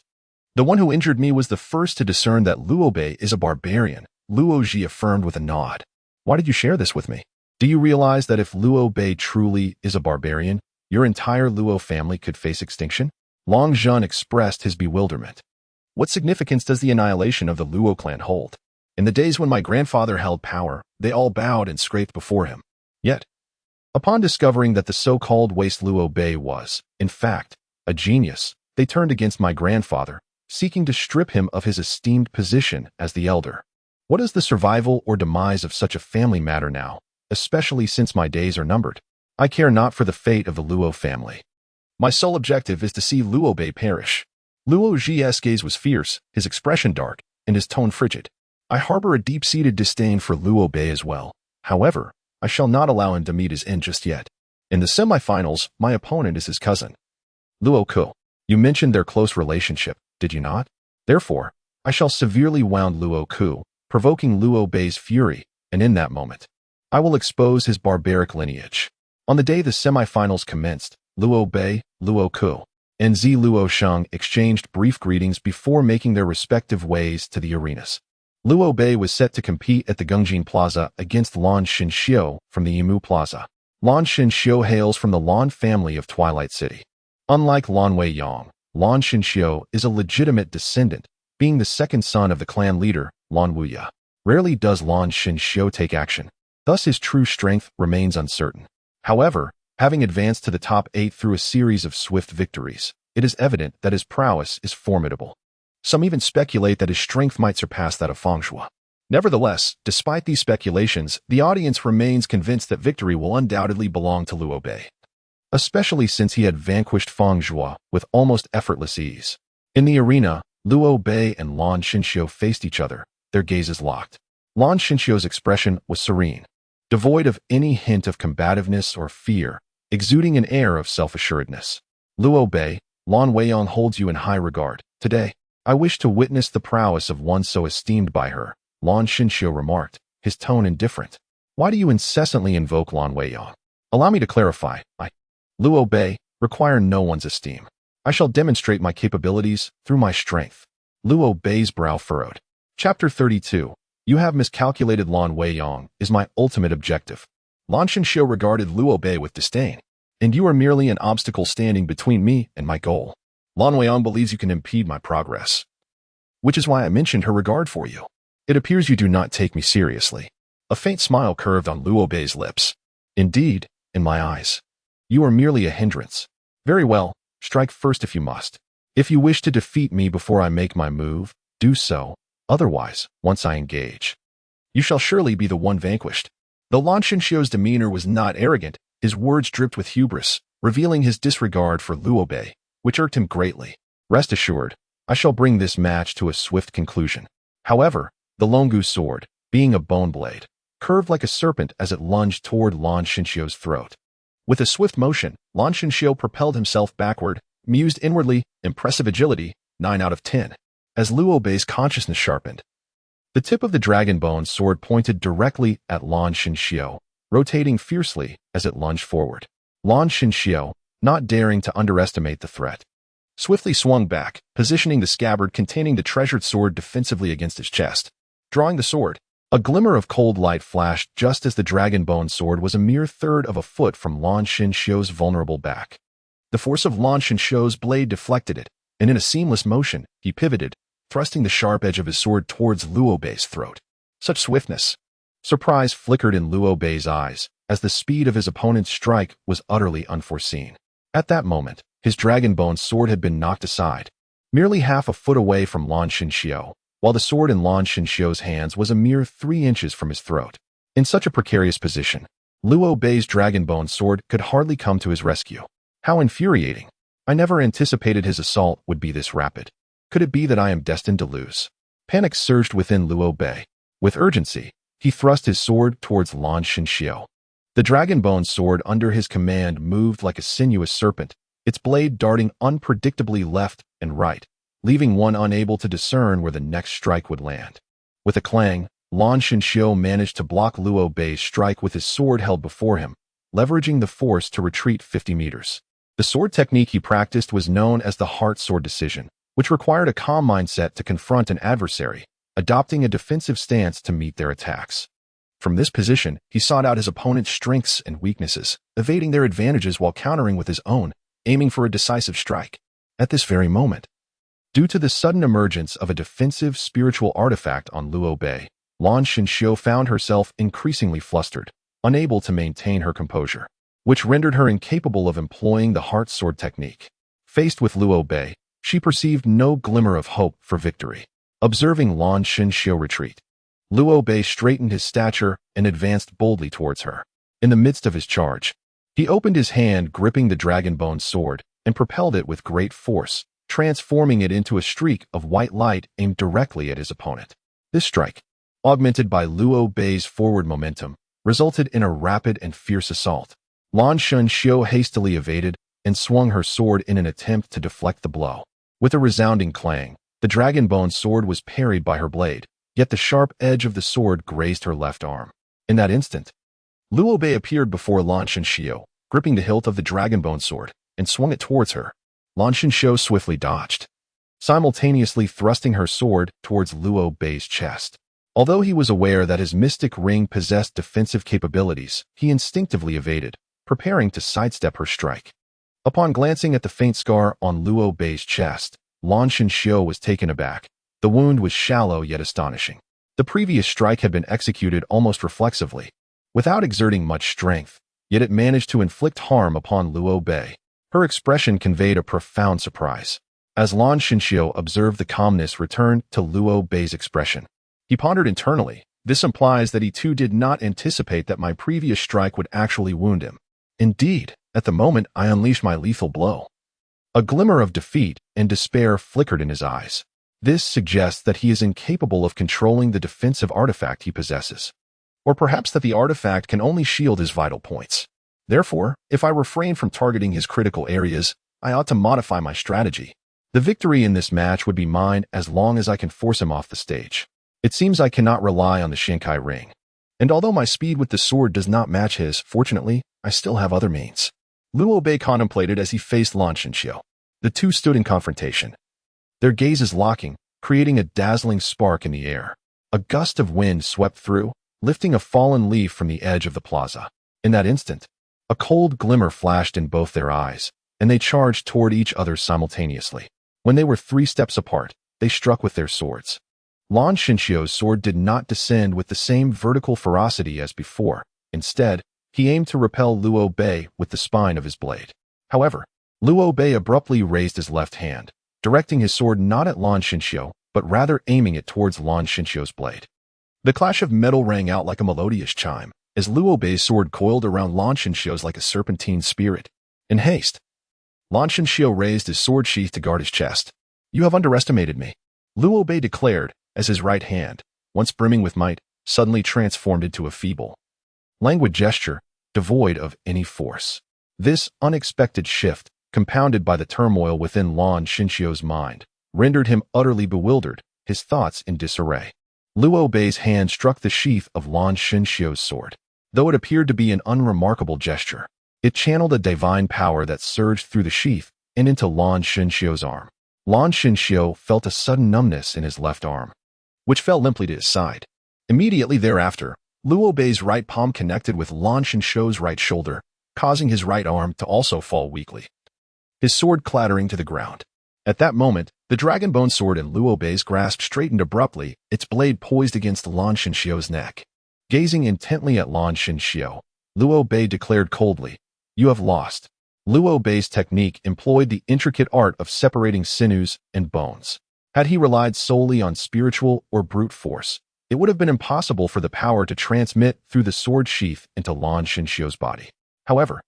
The one who injured me was the first to discern that Luo Bei is a barbarian, Luo Ji affirmed with a nod. Why did you share this with me? Do you realize that if Luo Bei truly is a barbarian, your entire Luo family could face extinction? Longjin expressed his bewilderment. What significance does the annihilation of the Luo clan hold? In the days when my grandfather held power, they all bowed and scraped before him. Yet, upon discovering that the so-called waste Luo Bei was, in fact, a genius, they turned against my grandfather, seeking to strip him of his esteemed position as the elder. What does the survival or demise of such a family matter now, especially since my days are numbered? I care not for the fate of the Luo family. My sole objective is to see Luo Bei perish. Luo Ji's gaze was fierce, his expression dark, and his tone frigid. I harbor a deep-seated disdain for Luo Bei as well. However, I shall not allow him to meet his end just yet. In the semifinals, my opponent is his cousin, Luo Ku. You mentioned their close relationship, did you not? Therefore, I shall severely wound Luo Ku, provoking Luo Bei's fury, and in that moment, I will expose his barbaric lineage. On the day the semifinals commenced, Luo Bei, Luo Ku, and Zi Luo Sheng exchanged brief greetings before making their respective ways to the arenas. Luo Bei was set to compete at the Gongjin Plaza against Lan Xinxiu from the Yimu Plaza. Lan Xinxiu hails from the Lan family of Twilight City. Unlike Lan Weiyang, Lan Xinxiu is a legitimate descendant, being the second son of the clan leader, Lan Wuya. Rarely does Lan Xinxiu take action, thus his true strength remains uncertain. However, having advanced to the top 8 through a series of swift victories, it is evident that his prowess is formidable. Some even speculate that his strength might surpass that of Feng Shui. Nevertheless, despite these speculations, the audience remains convinced that victory will undoubtedly belong to Luo Bei, especially since he had vanquished Feng Shui with almost effortless ease. In the arena, Luo Bei and Lan Xinxiu faced each other, their gazes locked. Lan Xinxiu's expression was serene, devoid of any hint of combativeness or fear, exuding an air of self-assuredness. Luo Bei, Lan Weiyang holds you in high regard. Today, I wish to witness the prowess of one so esteemed by her, Lan Xinxiu remarked, his tone indifferent. Why do you incessantly invoke Lan Weiyang? Allow me to clarify. I, Luo Bei, require no one's esteem. I shall demonstrate my capabilities through my strength. Luo Bei's brow furrowed. Chapter 32. You have miscalculated Lan Weiyang is my ultimate objective. Lan Xinxiu regarded Luo Bei with disdain. And you are merely an obstacle standing between me and my goal. Lan Weiyang believes you can impede my progress, which is why I mentioned her regard for you. It appears you do not take me seriously. A faint smile curved on Luo Bei's lips. Indeed, in my eyes, you are merely a hindrance. Very well, strike first if you must. If you wish to defeat me before I make my move, do so. Otherwise, once I engage, you shall surely be the one vanquished. Though Lan Xinxiu's demeanor was not arrogant, his words dripped with hubris, revealing his disregard for Luo Bei, which irked him greatly. Rest assured, I shall bring this match to a swift conclusion. However, the Longu sword, being a bone blade, curved like a serpent as it lunged toward Lan Xinxiu's throat. With a swift motion, Lan Xinxiu propelled himself backward, mused inwardly, impressive agility, 9 out of 10. As Luo Bei's consciousness sharpened, the tip of the dragon bone sword pointed directly at Lan Xinxiu, rotating fiercely as it lunged forward. Lan Xinxiu, not daring to underestimate the threat, swiftly swung back, positioning the scabbard containing the treasured sword defensively against his chest. Drawing the sword, a glimmer of cold light flashed just as the dragon bone sword was a mere third of a foot from Lan Xinxiu's vulnerable back. The force of Lan Xinxiu's blade deflected it, and in a seamless motion, he pivoted, thrusting the sharp edge of his sword towards Luo Bei's throat. Such swiftness! Surprise flickered in Luo Bei's eyes, as the speed of his opponent's strike was utterly unforeseen. At that moment, his dragon-bone sword had been knocked aside, merely half a foot away from Lan Xinxiu, while the sword in Lan Xinxiu's hands was a mere 3 inches from his throat. In such a precarious position, Luo Bei's dragonbone sword could hardly come to his rescue. How infuriating! I never anticipated his assault would be this rapid. Could it be that I am destined to lose? Panic surged within Luo Bei. With urgency, he thrust his sword towards Lan Xinxiu. The dragonbone sword under his command moved like a sinuous serpent, its blade darting unpredictably left and right, leaving one unable to discern where the next strike would land. With a clang, Lan Xinxiu managed to block Luo Bei's strike with his sword held before him, leveraging the force to retreat 50 meters. The sword technique he practiced was known as the heart sword decision, which required a calm mindset to confront an adversary, adopting a defensive stance to meet their attacks. From this position, he sought out his opponent's strengths and weaknesses, evading their advantages while countering with his own, aiming for a decisive strike. At this very moment, due to the sudden emergence of a defensive spiritual artifact on Luo Bei, Lan Xinxiu found herself increasingly flustered, unable to maintain her composure, which rendered her incapable of employing the heart sword technique. Faced with Luo Bei, she perceived no glimmer of hope for victory. Observing Lan Xinxiu retreat, Luo Bei straightened his stature and advanced boldly towards her. In the midst of his charge, he opened his hand, gripping the dragonbone sword, and propelled it with great force, transforming it into a streak of white light aimed directly at his opponent. This strike, augmented by Luo Bei's forward momentum, resulted in a rapid and fierce assault. Lan Xinxiu hastily evaded and swung her sword in an attempt to deflect the blow. With a resounding clang, the dragonbone sword was parried by her blade, yet the sharp edge of the sword grazed her left arm. In that instant, Luo Bei appeared before Lan Xinxiu, gripping the hilt of the dragonbone sword, and swung it towards her. Lan Xinxiu swiftly dodged, simultaneously thrusting her sword towards Luo Bei's chest. Although he was aware that his mystic ring possessed defensive capabilities, he instinctively evaded, preparing to sidestep her strike. Upon glancing at the faint scar on Luo Bei's chest, Lan Xinxiu was taken aback. The wound was shallow yet astonishing. The previous strike had been executed almost reflexively, without exerting much strength, yet it managed to inflict harm upon Luo Bei. Her expression conveyed a profound surprise. As Lan Xinxiu observed the calmness return to Luo Bei's expression, he pondered internally. This implies that he too did not anticipate that my previous strike would actually wound him. Indeed, at the moment I unleashed my lethal blow. A glimmer of defeat and despair flickered in his eyes. This suggests that he is incapable of controlling the defensive artifact he possesses. Or perhaps that the artifact can only shield his vital points. Therefore, if I refrain from targeting his critical areas, I ought to modify my strategy. The victory in this match would be mine as long as I can force him off the stage. It seems I cannot rely on the Shinkai ring. And although my speed with the sword does not match his, fortunately, I still have other means. Luo Bei contemplated as he faced Lan Xinxiu. The two stood in confrontation, their gazes locking, creating a dazzling spark in the air. A gust of wind swept through, lifting a fallen leaf from the edge of the plaza. In that instant, a cold glimmer flashed in both their eyes, and they charged toward each other simultaneously. When they were 3 steps apart, they struck with their swords. Lan Xinxiu's sword did not descend with the same vertical ferocity as before. Instead, he aimed to repel Luo Bei with the spine of his blade. However, Luo Bei abruptly raised his left hand, directing his sword not at Lan Xinxiu, but rather aiming it towards Lan Xinxiu's blade. The clash of metal rang out like a melodious chime, as Luo Bei's sword coiled around Lan Xinxiu's like a serpentine spirit. In haste, Lan Xinxiu raised his sword sheath to guard his chest. "You have underestimated me," Luo Bei declared, as his right hand, once brimming with might, suddenly transformed into a feeble, languid gesture, devoid of any force. This unexpected shift, compounded by the turmoil within Lan Xinxiu's mind, rendered him utterly bewildered, his thoughts in disarray. Luo Bei's hand struck the sheath of Lan Xinxiu's sword. Though it appeared to be an unremarkable gesture, it channeled a divine power that surged through the sheath and into Lan Xinxiu's arm. Lan Xinxiu felt a sudden numbness in his left arm, which fell limply to his side. Immediately thereafter, Luo Bei's right palm connected with Lan Xinxiu's right shoulder, causing his right arm to also fall weakly, his sword clattering to the ground. At that moment, the dragonbone sword in Luo Bei's grasp straightened abruptly, its blade poised against Lan Xinxiu's neck. Gazing intently at Lan Xinxiu, Luo Bei declared coldly, "You have lost." Luo Bei's technique employed the intricate art of separating sinews and bones. Had he relied solely on spiritual or brute force, it would have been impossible for the power to transmit through the sword sheath into Lin Feng's body. However,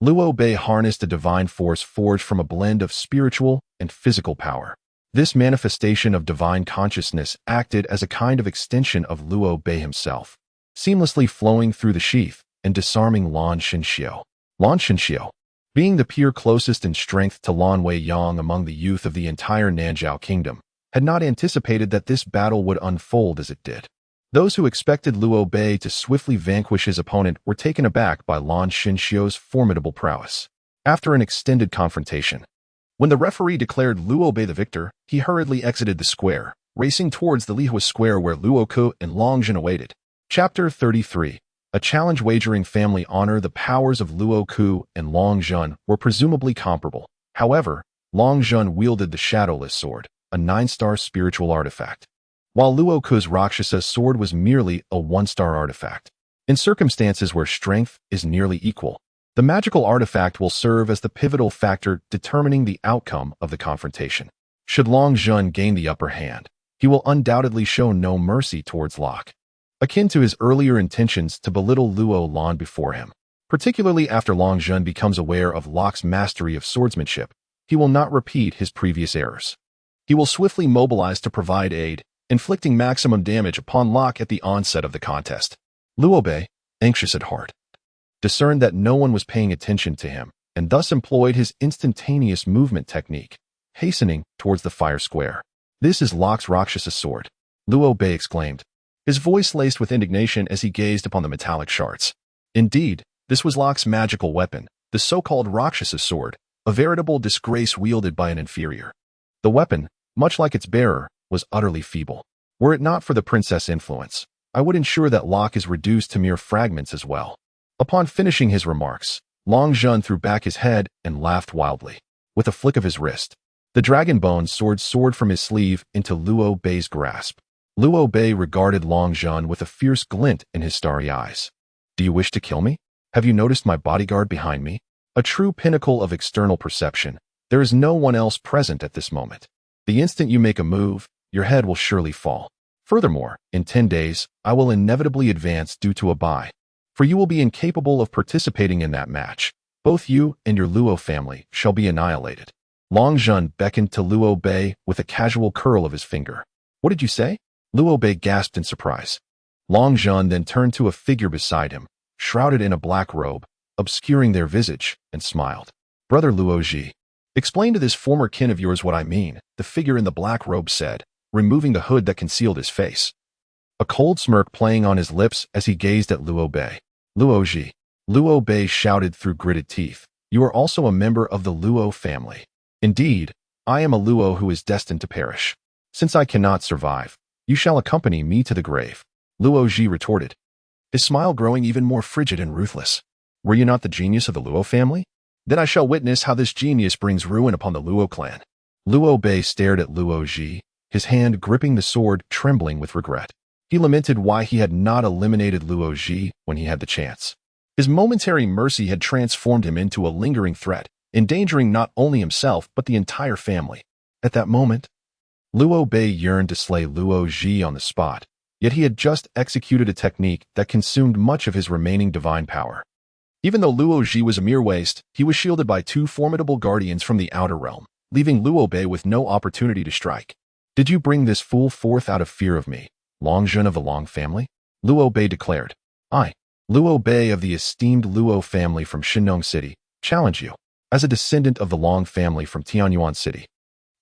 Liu Bei harnessed a divine force forged from a blend of spiritual and physical power. This manifestation of divine consciousness acted as a kind of extension of Liu Bei himself, seamlessly flowing through the sheath and disarming Lin Feng. Lin Feng, being the peer closest in strength to Lan Weiyang among the youth of the entire Nanzhao kingdom, had not anticipated that this battle would unfold as it did. Those who expected Liu Bei to swiftly vanquish his opponent were taken aback by Lin Feng's formidable prowess. After an extended confrontation, when the referee declared Liu Bei the victor, he hurriedly exited the square, racing towards the Lihua Square where Luo Ku and Long Zhen awaited. Chapter 33. A challenge wagering family honor. The powers of Luo Ku and Long Zhen were presumably comparable. However, Long Zhen wielded the shadowless sword, a 9-star spiritual artifact, while Luo Ku's Rakshasa sword was merely a 1-star artifact. In circumstances where strength is nearly equal, the magical artifact will serve as the pivotal factor determining the outcome of the confrontation. Should Long Zhen gain the upper hand, he will undoubtedly show no mercy towards Locke, akin to his earlier intentions to belittle Luo Lan before him. Particularly after Long Zhen becomes aware of Locke's mastery of swordsmanship, he will not repeat his previous errors. He will swiftly mobilize to provide aid, inflicting maximum damage upon Locke at the onset of the contest. Liu Bei, anxious at heart, discerned that no one was paying attention to him, and thus employed his instantaneous movement technique, hastening towards the fire square. "This is Locke's Rakshasa sword," Liu Bei exclaimed, his voice laced with indignation as he gazed upon the metallic shards. Indeed, this was Locke's magical weapon, the so-called Rakshasa sword, a veritable disgrace wielded by an inferior. The weapon, much like its bearer, was utterly feeble. Were it not for the princess influence, I would ensure that Locke is reduced to mere fragments as well. Upon finishing his remarks, Long Zhen threw back his head and laughed wildly. With a flick of his wrist, the dragon bone sword soared from his sleeve into Liu Bei's grasp. Liu Bei regarded Long Zhen with a fierce glint in his starry eyes. "Do you wish to kill me? Have you noticed my bodyguard behind me? A true pinnacle of external perception. There is no one else present at this moment. The instant you make a move, your head will surely fall. Furthermore, in 10 days, I will inevitably advance due to a bye, for you will be incapable of participating in that match. Both you and your Luo family shall be annihilated." Long Zhen beckoned to Liu Bei with a casual curl of his finger. "What did you say?" Liu Bei gasped in surprise. Long Zhen then turned to a figure beside him, shrouded in a black robe, obscuring their visage, and smiled. "Brother Luo Ji, explain to this former kin of yours what I mean," the figure in the black robe said, removing the hood that concealed his face, a cold smirk playing on his lips as he gazed at Liu Bei. "Luo Ji," Liu Bei shouted through gritted teeth, "you are also a member of the Luo family." "Indeed, I am a Luo who is destined to perish. Since I cannot survive, you shall accompany me to the grave," Luo Ji retorted, his smile growing even more frigid and ruthless. "Were you not the genius of the Luo family? Then I shall witness how this genius brings ruin upon the Luo clan." Liu Bei stared at Luo Ji, his hand gripping the sword, trembling with regret. He lamented why he had not eliminated Luo Ji when he had the chance. His momentary mercy had transformed him into a lingering threat, endangering not only himself but the entire family. At that moment, Liu Bei yearned to slay Luo Ji on the spot, yet he had just executed a technique that consumed much of his remaining divine power. Even though Luo Ji was a mere waste, he was shielded by 2 formidable guardians from the outer realm, leaving Liu Bei with no opportunity to strike. "Did you bring this fool forth out of fear of me, Long Zhen of the Long family?" Liu Bei declared. "I, Liu Bei of the esteemed Luo family from Shinong City, challenge you, as a descendant of the Long family from Tianyuan City.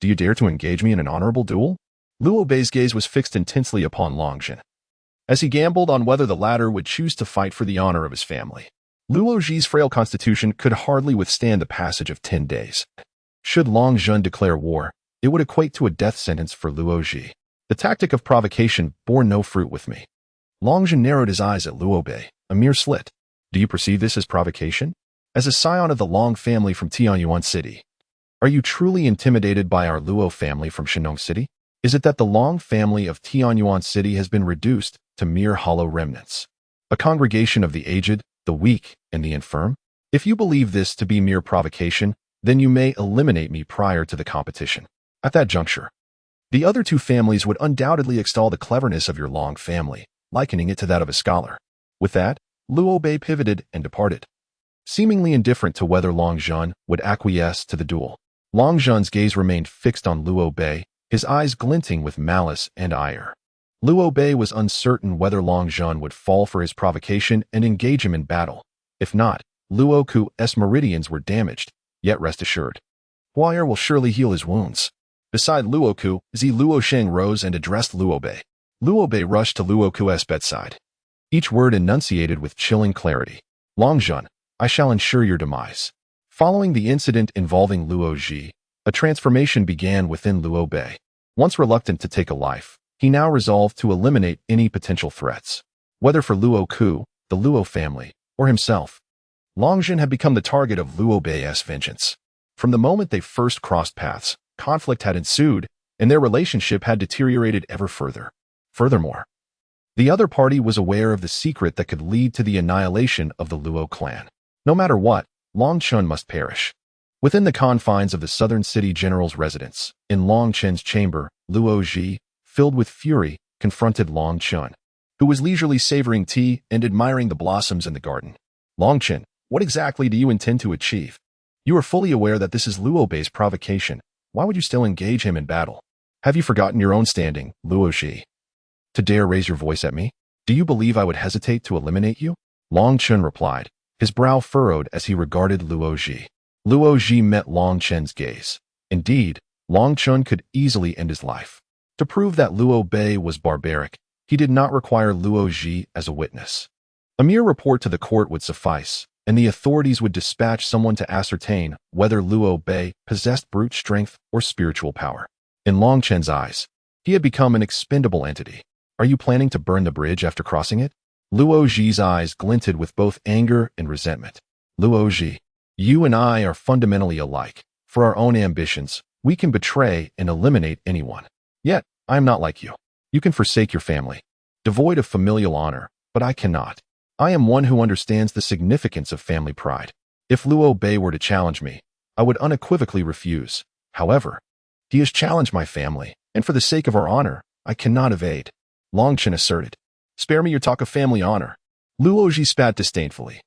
Do you dare to engage me in an honorable duel?" Liu Bei's gaze was fixed intensely upon Long Zhen, as he gambled on whether the latter would choose to fight for the honor of his family. Luo Ji's frail constitution could hardly withstand the passage of 10 days. Should Long Zhen declare war, it would equate to a death sentence for Luo Ji. The tactic of provocation bore no fruit with me. Long Zhen narrowed his eyes at Liu Bei, a mere slit. "Do you perceive this as provocation? As a scion of the Long family from Tianyuan City, are you truly intimidated by our Luo family from Shinong City? Is it that the Long family of Tianyuan City has been reduced to mere hollow remnants, a congregation of the aged, the weak, and the infirm? If you believe this to be mere provocation, then you may eliminate me prior to the competition." At that juncture, The other two families would undoubtedly extol the cleverness of your Long family, likening it to that of a scholar. With that, Luo Bei pivoted and departed, seemingly indifferent to whether Long Zhan would acquiesce to the duel. Long Zhan's gaze remained fixed on Luo Bei, his eyes glinting with malice and ire. Luo Bei was uncertain whether Long Zhan would fall for his provocation and engage him in battle. If not, Luo Ku's meridians were damaged, yet rest assured, Huay'er will surely heal his wounds. Beside Luo Ku, Luo Sheng rose and addressed Luo Bei. Luo Bei rushed to Luo Ku's bedside, each word enunciated with chilling clarity. Long Zhan, I shall ensure your demise. Following the incident involving Luo Ji, a transformation began within Luo Bei. Once reluctant to take a life, he now resolved to eliminate any potential threats. Whether for Luo Ku, the Luo family, or himself, Long Zhan had become the target of Luo Bei's vengeance. From the moment they first crossed paths, conflict had ensued, and their relationship had deteriorated ever further. Furthermore, the other party was aware of the secret that could lead to the annihilation of the Luo clan. No matter what, Long Chun must perish. Within the confines of the southern city general's residence, in Long Chen's chamber, Luo Ji, filled with fury, confronted Long Chun, who was leisurely savoring tea and admiring the blossoms in the garden. Long Chen, what exactly do you intend to achieve? You are fully aware that this is Luo Bei's provocation. Why would you still engage him in battle? Have you forgotten your own standing, Luo Ji? To dare raise your voice at me? Do you believe I would hesitate to eliminate you? Long Chun replied, his brow furrowed as he regarded Luo Ji. Luo Ji met Long Chen's gaze. Indeed, Long Chun could easily end his life. To prove that Luo Bei was barbaric, he did not require Luo Ji as a witness. A mere report to the court would suffice, and the authorities would dispatch someone to ascertain whether Luo Bei possessed brute strength or spiritual power. In Long Chen's eyes, he had become an expendable entity. Are you planning to burn the bridge after crossing it? Luo Ji's eyes glinted with both anger and resentment. Luo Ji, you and I are fundamentally alike. For our own ambitions, we can betray and eliminate anyone. Yet, I am not like you. You can forsake your family, devoid of familial honor, but I cannot. I am one who understands the significance of family pride. If Luo Bei were to challenge me, I would unequivocally refuse. However, he has challenged my family, and for the sake of our honor, I cannot evade. Long Chen asserted. Spare me your talk of family honor. Luo Ji spat disdainfully.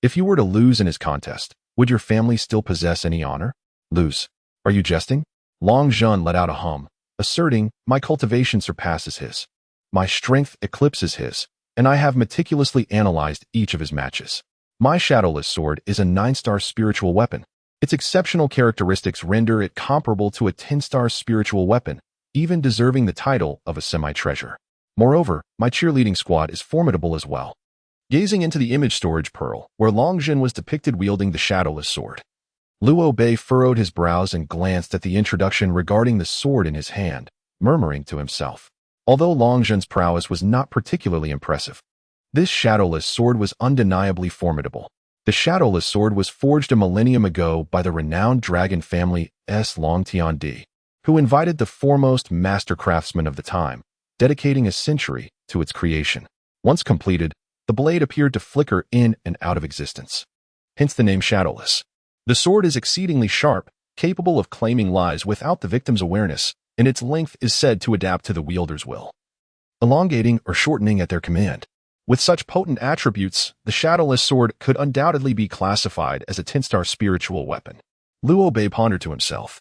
If you were to lose in his contest, would your family still possess any honor? Lose. Are you jesting? Long Zhan let out a hum, asserting, my cultivation surpasses his. My strength eclipses his, and I have meticulously analyzed each of his matches. My shadowless sword is a 9-star spiritual weapon. Its exceptional characteristics render it comparable to a 10-star spiritual weapon, even deserving the title of a semi-treasure. Moreover, my cheerleading squad is formidable as well. Gazing into the image storage pearl, where Long Zhan was depicted wielding the shadowless sword, Luo Bei furrowed his brows and glanced at the introduction regarding the sword in his hand, murmuring to himself. Although Long Zhan's prowess was not particularly impressive, this shadowless sword was undeniably formidable. The shadowless sword was forged a millennium ago by the renowned dragon family Long Tiandi, who invited the foremost master craftsmen of the time, dedicating a century to its creation. Once completed, the blade appeared to flicker in and out of existence. Hence the name Shadowless. The sword is exceedingly sharp, capable of claiming lives without the victim's awareness, and its length is said to adapt to the wielder's will, elongating or shortening at their command. With such potent attributes, the Shadowless sword could undoubtedly be classified as a 10-star spiritual weapon. Luo Bei pondered to himself,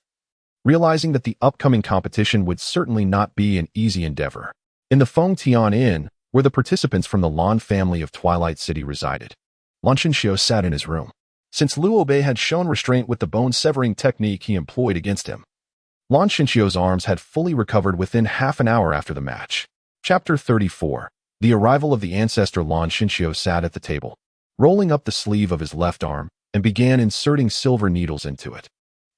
realizing that the upcoming competition would certainly not be an easy endeavor. In the Feng Tian Inn, where the participants from the Lan family of Twilight City resided, Lan Xiao sat in his room. Since Luo Bei had shown restraint with the bone-severing technique he employed against him, Lan Xiao's arms had fully recovered within half an hour after the match. Chapter 34. The arrival of the ancestor. Lan Xiao sat at the table, rolling up the sleeve of his left arm, and began inserting silver needles into it.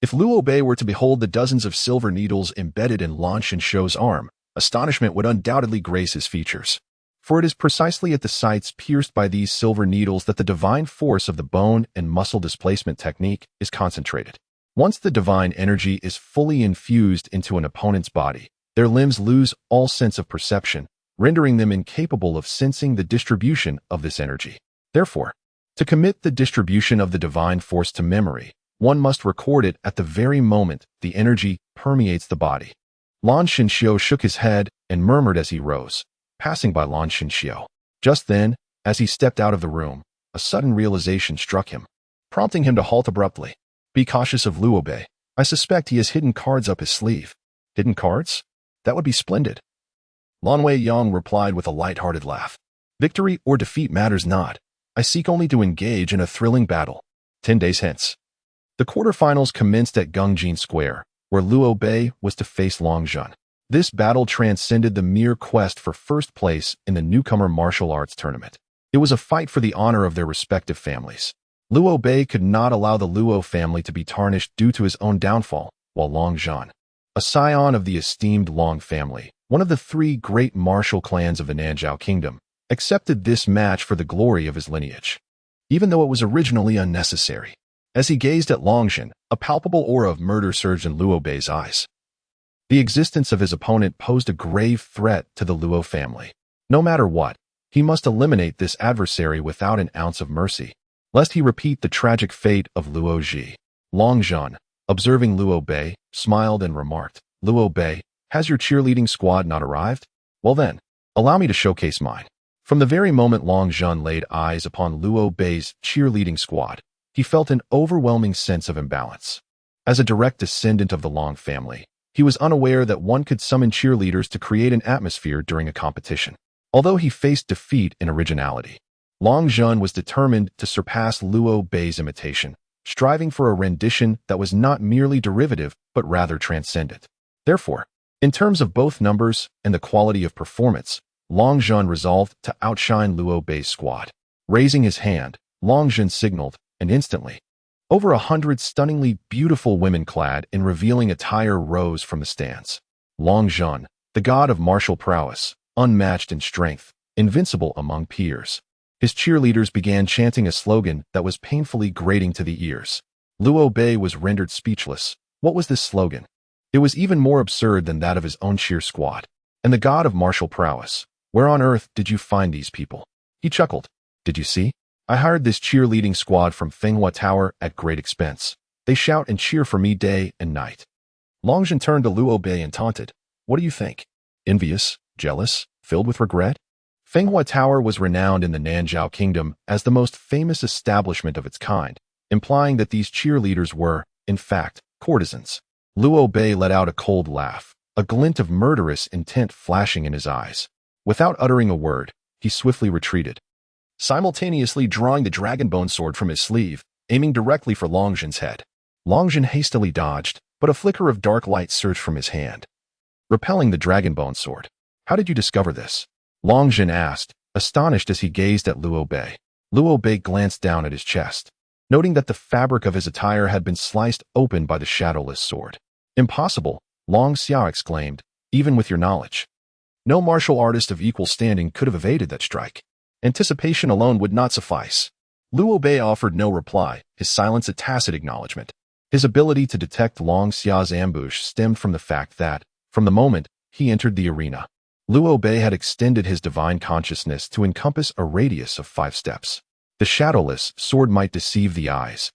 If Luo Bei were to behold the dozens of silver needles embedded in Lan Xiao's arm, astonishment would undoubtedly grace his features. For it is precisely at the sites pierced by these silver needles that the divine force of the bone and muscle displacement technique is concentrated. Once the divine energy is fully infused into an opponent's body, their limbs lose all sense of perception, rendering them incapable of sensing the distribution of this energy. Therefore, to commit the distribution of the divine force to memory, one must record it at the very moment the energy permeates the body. Lan Xinxiu shook his head and murmured as he rose, passing by Lan Xinxiu. Just then, as he stepped out of the room, a sudden realization struck him, prompting him to halt abruptly. Be cautious of Liu Bei. I suspect he has hidden cards up his sleeve. Hidden cards? That would be splendid. Lan Weiyang replied with a light-hearted laugh. Victory or defeat matters not. I seek only to engage in a thrilling battle. 10 days hence. The quarterfinals commenced at Gongjin Square, where Liu Bei was to face Long Zhan. This battle transcended the mere quest for first place in the newcomer martial arts tournament. It was a fight for the honor of their respective families. Liu Bei could not allow the Luo family to be tarnished due to his own downfall, while Long Zhan, a scion of the esteemed Long family, one of the 3 great martial clans of the Nanzhao Kingdom, accepted this match for the glory of his lineage, even though it was originally unnecessary. As he gazed at Long Zhan, a palpable aura of murder surged in Liu Bei's eyes. The existence of his opponent posed a grave threat to the Luo family. No matter what, he must eliminate this adversary without an ounce of mercy, lest he repeat the tragic fate of Luo Ji. Long Zhan, observing Liu Bei, smiled and remarked, Liu Bei, has your cheerleading squad not arrived? Well then, allow me to showcase mine. From the very moment Long Zhan laid eyes upon Liu Bei's cheerleading squad, he felt an overwhelming sense of imbalance. As a direct descendant of the Long family, he was unaware that one could summon cheerleaders to create an atmosphere during a competition. Although he faced defeat in originality, Long Zhan was determined to surpass Liu Bei's imitation, striving for a rendition that was not merely derivative but rather transcendent. Therefore, in terms of both numbers and the quality of performance, Long Zhan resolved to outshine Liu Bei's squad. Raising his hand, Long Zhan signaled, and instantly, over 100 stunningly beautiful women clad in revealing attire rose from the stands. Long Zhan, the god of martial prowess, unmatched in strength, invincible among peers. His cheerleaders began chanting a slogan that was painfully grating to the ears. Liu Bei was rendered speechless. What was this slogan? It was even more absurd than that of his own cheer squad. And the god of martial prowess, where on earth did you find these people? He chuckled. Did you see? I hired this cheerleading squad from Fenghua Tower at great expense. They shout and cheer for me day and night. Long Zhan turned to Liu Bei and taunted. What do you think? Envious? Jealous? Filled with regret? Fenghua Tower was renowned in the Nanzhao Kingdom as the most famous establishment of its kind, implying that these cheerleaders were, in fact, courtesans. Liu Bei let out a cold laugh, a glint of murderous intent flashing in his eyes. Without uttering a word, he swiftly retreated, simultaneously drawing the dragonbone sword from his sleeve, aiming directly for Long Zhan's head. Long Zhan hastily dodged, but a flicker of dark light surged from his hand, repelling the dragonbone sword. How did you discover this? Long Zhan asked, astonished as he gazed at Liu Bei. Liu Bei glanced down at his chest, noting that the fabric of his attire had been sliced open by the shadowless sword. Impossible, Long Xiao exclaimed, even with your knowledge. No martial artist of equal standing could have evaded that strike. Anticipation alone would not suffice. Liu Bei offered no reply, his silence a tacit acknowledgement. His ability to detect Long Xiao's ambush stemmed from the fact that, from the moment he entered the arena, Liu Bei had extended his divine consciousness to encompass a radius of 5 steps. The shadowless sword might deceive the eyes,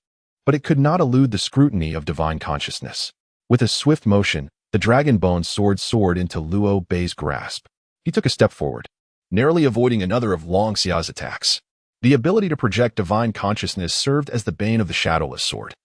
but it could not elude the scrutiny of divine consciousness. With a swift motion, the dragonbone sword soared into Liu Bei's grasp. He took a step forward, narrowly avoiding another of Long Xiao's attacks. The ability to project divine consciousness served as the bane of the shadowless sword.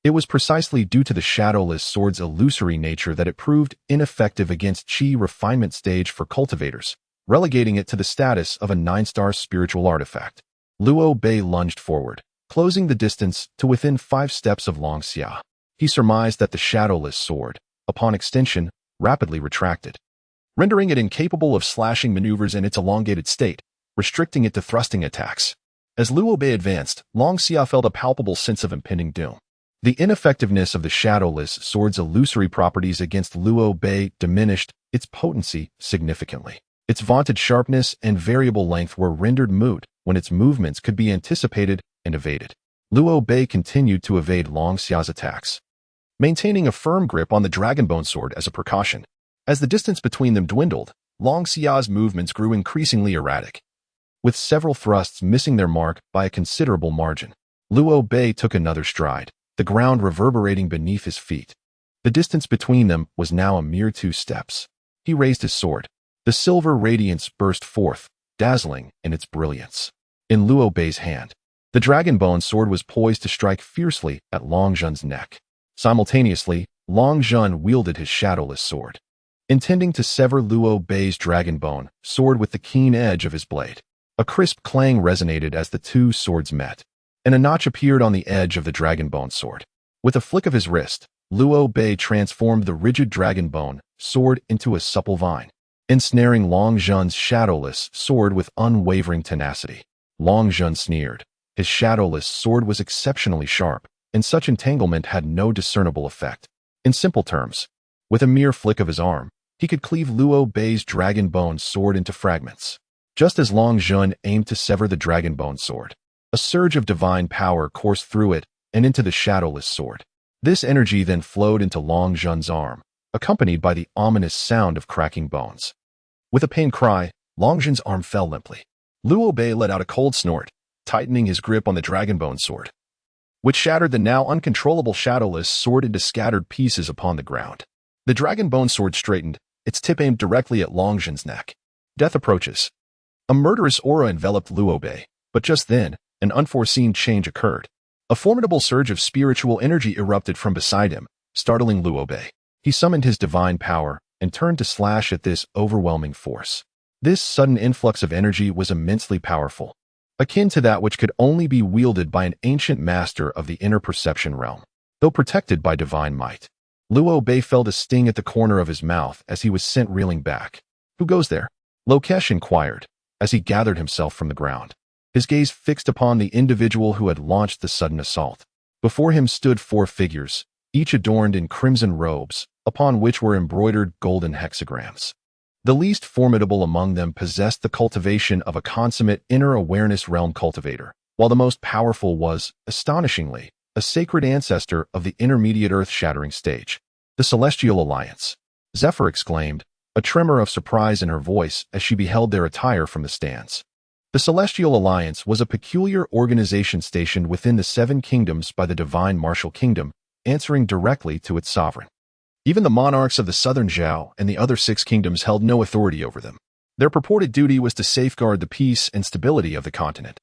It was precisely due to the shadowless sword's illusory nature that it proved ineffective against Qi refinement stage for cultivators, relegating it to the status of a 9-star spiritual artifact. Liu Bei lunged forward, closing the distance to within 5 steps of Long Xia. He surmised that the shadowless sword, upon extension, rapidly retracted, rendering it incapable of slashing maneuvers in its elongated state, restricting it to thrusting attacks. As Liu Bei advanced, Long Xia felt a palpable sense of impending doom. The ineffectiveness of the shadowless sword's illusory properties against Liu Bei diminished its potency significantly. Its vaunted sharpness and variable length were rendered moot when its movements could be anticipated and evaded. Liu Bei continued to evade Long Xiao's attacks, maintaining a firm grip on the dragonbone sword as a precaution. As the distance between them dwindled, Long Xiao's movements grew increasingly erratic, with several thrusts missing their mark by a considerable margin. Liu Bei took another stride, the ground reverberating beneath his feet. The distance between them was now a mere 2 steps. He raised his sword. The silver radiance burst forth, dazzling in its brilliance. In Luo Bei's hand, the dragon-bone sword was poised to strike fiercely at Long Zhen's neck. Simultaneously, Long Zhen wielded his shadowless sword, intending to sever Luo Bei's dragon-bone sword with the keen edge of his blade. A crisp clang resonated as the two swords met, and a notch appeared on the edge of the dragon-bone sword. With a flick of his wrist, Luo Bei transformed the rigid dragon-bone sword into a supple vine, ensnaring Long Zhen's shadowless sword with unwavering tenacity. Long Zhen sneered. His shadowless sword was exceptionally sharp, and such entanglement had no discernible effect. In simple terms, with a mere flick of his arm, he could cleave Luo Bei's dragon-bone sword into fragments. Just as Long Zhen aimed to sever the dragon-bone sword, a surge of divine power coursed through it and into the shadowless sword. This energy then flowed into Long Zhen's arm, accompanied by the ominous sound of cracking bones. With a pained cry, Long Zhen's arm fell limply. Luo Bei let out a cold snort, tightening his grip on the dragon-bone sword, which shattered the now uncontrollable shadowless sword into scattered pieces upon the ground. The dragon-bone sword straightened, its tip aimed directly at Long Zhen's neck. Death approaches. A murderous aura enveloped Luo Bei, but just then, an unforeseen change occurred. A formidable surge of spiritual energy erupted from beside him, startling Luo Bei. He summoned his divine power and turned to slash at this overwhelming force. This sudden influx of energy was immensely powerful, akin to that which could only be wielded by an ancient master of the inner perception realm. Though protected by divine might, Luo Bei felt a sting at the corner of his mouth as he was sent reeling back. "Who goes there?" Lokesh inquired, as he gathered himself from the ground, his gaze fixed upon the individual who had launched the sudden assault. Before him stood 4 figures, each adorned in crimson robes, upon which were embroidered golden hexagrams. The least formidable among them possessed the cultivation of a consummate inner awareness realm cultivator, while the most powerful was, astonishingly, a sacred ancestor of the intermediate earth-shattering stage. "The Celestial Alliance," Zephyr exclaimed, a tremor of surprise in her voice as she beheld their attire from the stands. The Celestial Alliance was a peculiar organization stationed within the 7 kingdoms by the divine martial kingdom, answering directly to its sovereign. Even the monarchs of the southern Zhao and the other 6 kingdoms held no authority over them. Their purported duty was to safeguard the peace and stability of the continent,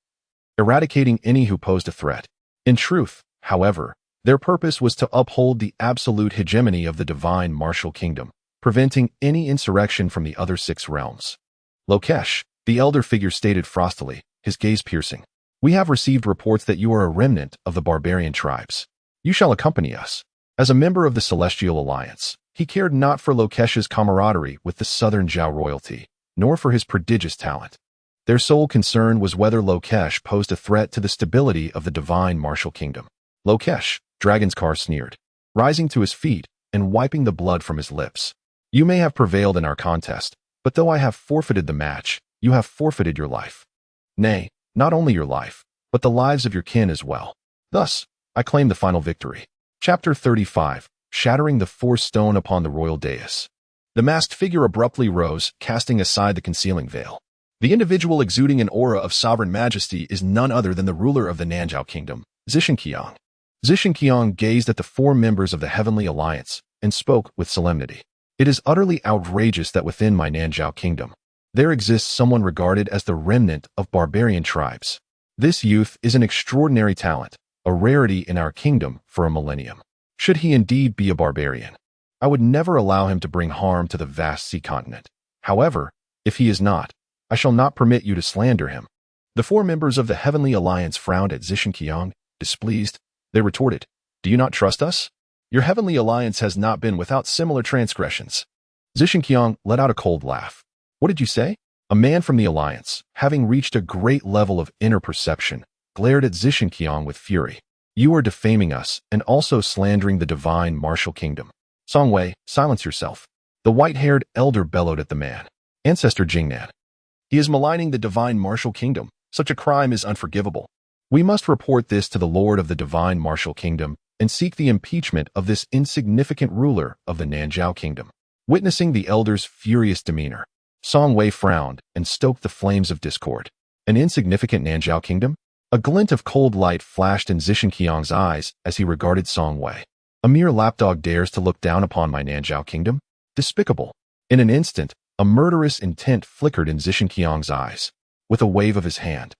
eradicating any who posed a threat. In truth, however, their purpose was to uphold the absolute hegemony of the divine martial kingdom, preventing any insurrection from the other 6 realms. "Lokesh," the elder figure stated frostily, his gaze piercing. "We have received reports that you are a remnant of the barbarian tribes. You shall accompany us." As a member of the Celestial Alliance, he cared not for Lokesh's camaraderie with the southern Zhao royalty, nor for his prodigious talent. Their sole concern was whether Lokesh posed a threat to the stability of the divine martial kingdom. "Lokesh," Dragonscar sneered, rising to his feet and wiping the blood from his lips. "You may have prevailed in our contest, but though I have forfeited the match, you have forfeited your life. Nay, not only your life, but the lives of your kin as well. Thus, I claim the final victory." Chapter 35, Shattering the 4th Stone upon the Royal Dais. The masked figure abruptly rose, casting aside the concealing veil. The individual exuding an aura of sovereign majesty is none other than the ruler of the Nanzhao Kingdom, Zishinqiang. Zishinqiang gazed at the 4 members of the Heavenly Alliance and spoke with solemnity. "It is utterly outrageous that within my Nanzhao Kingdom, there exists someone regarded as the remnant of barbarian tribes. This youth is an extraordinary talent, a rarity in our kingdom for a millennium. Should he indeed be a barbarian, I would never allow him to bring harm to the vast sea continent. However, if he is not, I shall not permit you to slander him." The 4 members of the Heavenly Alliance frowned at Zishinqiang, displeased. They retorted, "Do you not trust us? Your Heavenly Alliance has not been without similar transgressions." Zishinqiang let out a cold laugh. "What did you say?" A man from the Alliance, having reached a great level of inner perception, glared at Zishinqiang with fury. "You are defaming us and also slandering the divine martial kingdom. Songwei, silence yourself." The white-haired elder bellowed at the man. "Ancestor Jingnan. He is maligning the divine martial kingdom. Such a crime is unforgivable. We must report this to the Lord of the divine martial kingdom and seek the impeachment of this insignificant ruler of the Nanzhao Kingdom." Witnessing the elder's furious demeanor, Songwei frowned and stoked the flames of discord. An insignificant Nanzhao Kingdom? A glint of cold light flashed in Zishinqiang's eyes as he regarded Songwei. A mere lapdog dares to look down upon my Nanjiao kingdom? Despicable. In an instant, a murderous intent flickered in Zishinqiang's eyes. With a wave of his hand,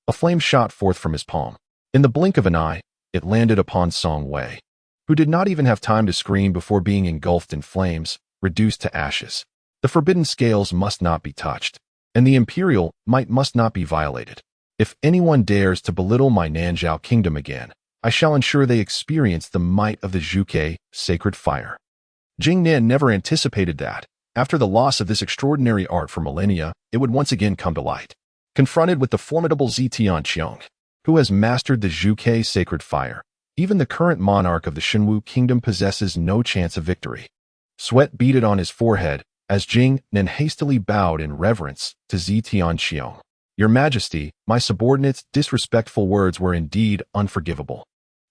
a flame shot forth from his palm. In the blink of an eye, it landed upon Song Wei, who did not even have time to scream before being engulfed in flames, reduced to ashes. The forbidden scales must not be touched, and the imperial might must not be violated. If anyone dares to belittle my Nanjiao kingdom again, I shall ensure they experience the might of the Zhuge sacred fire. Jing Nan never anticipated that, after the loss of this extraordinary art for millennia, it would once again come to light. Confronted with the formidable Zitianqiang, who has mastered the Zhuge sacred fire, even the current monarch of the Shenwu kingdom possesses no chance of victory. Sweat beaded on his forehead as Jing Nan hastily bowed in reverence to Zitianqiang. Your Majesty, my subordinate's disrespectful words were indeed unforgivable.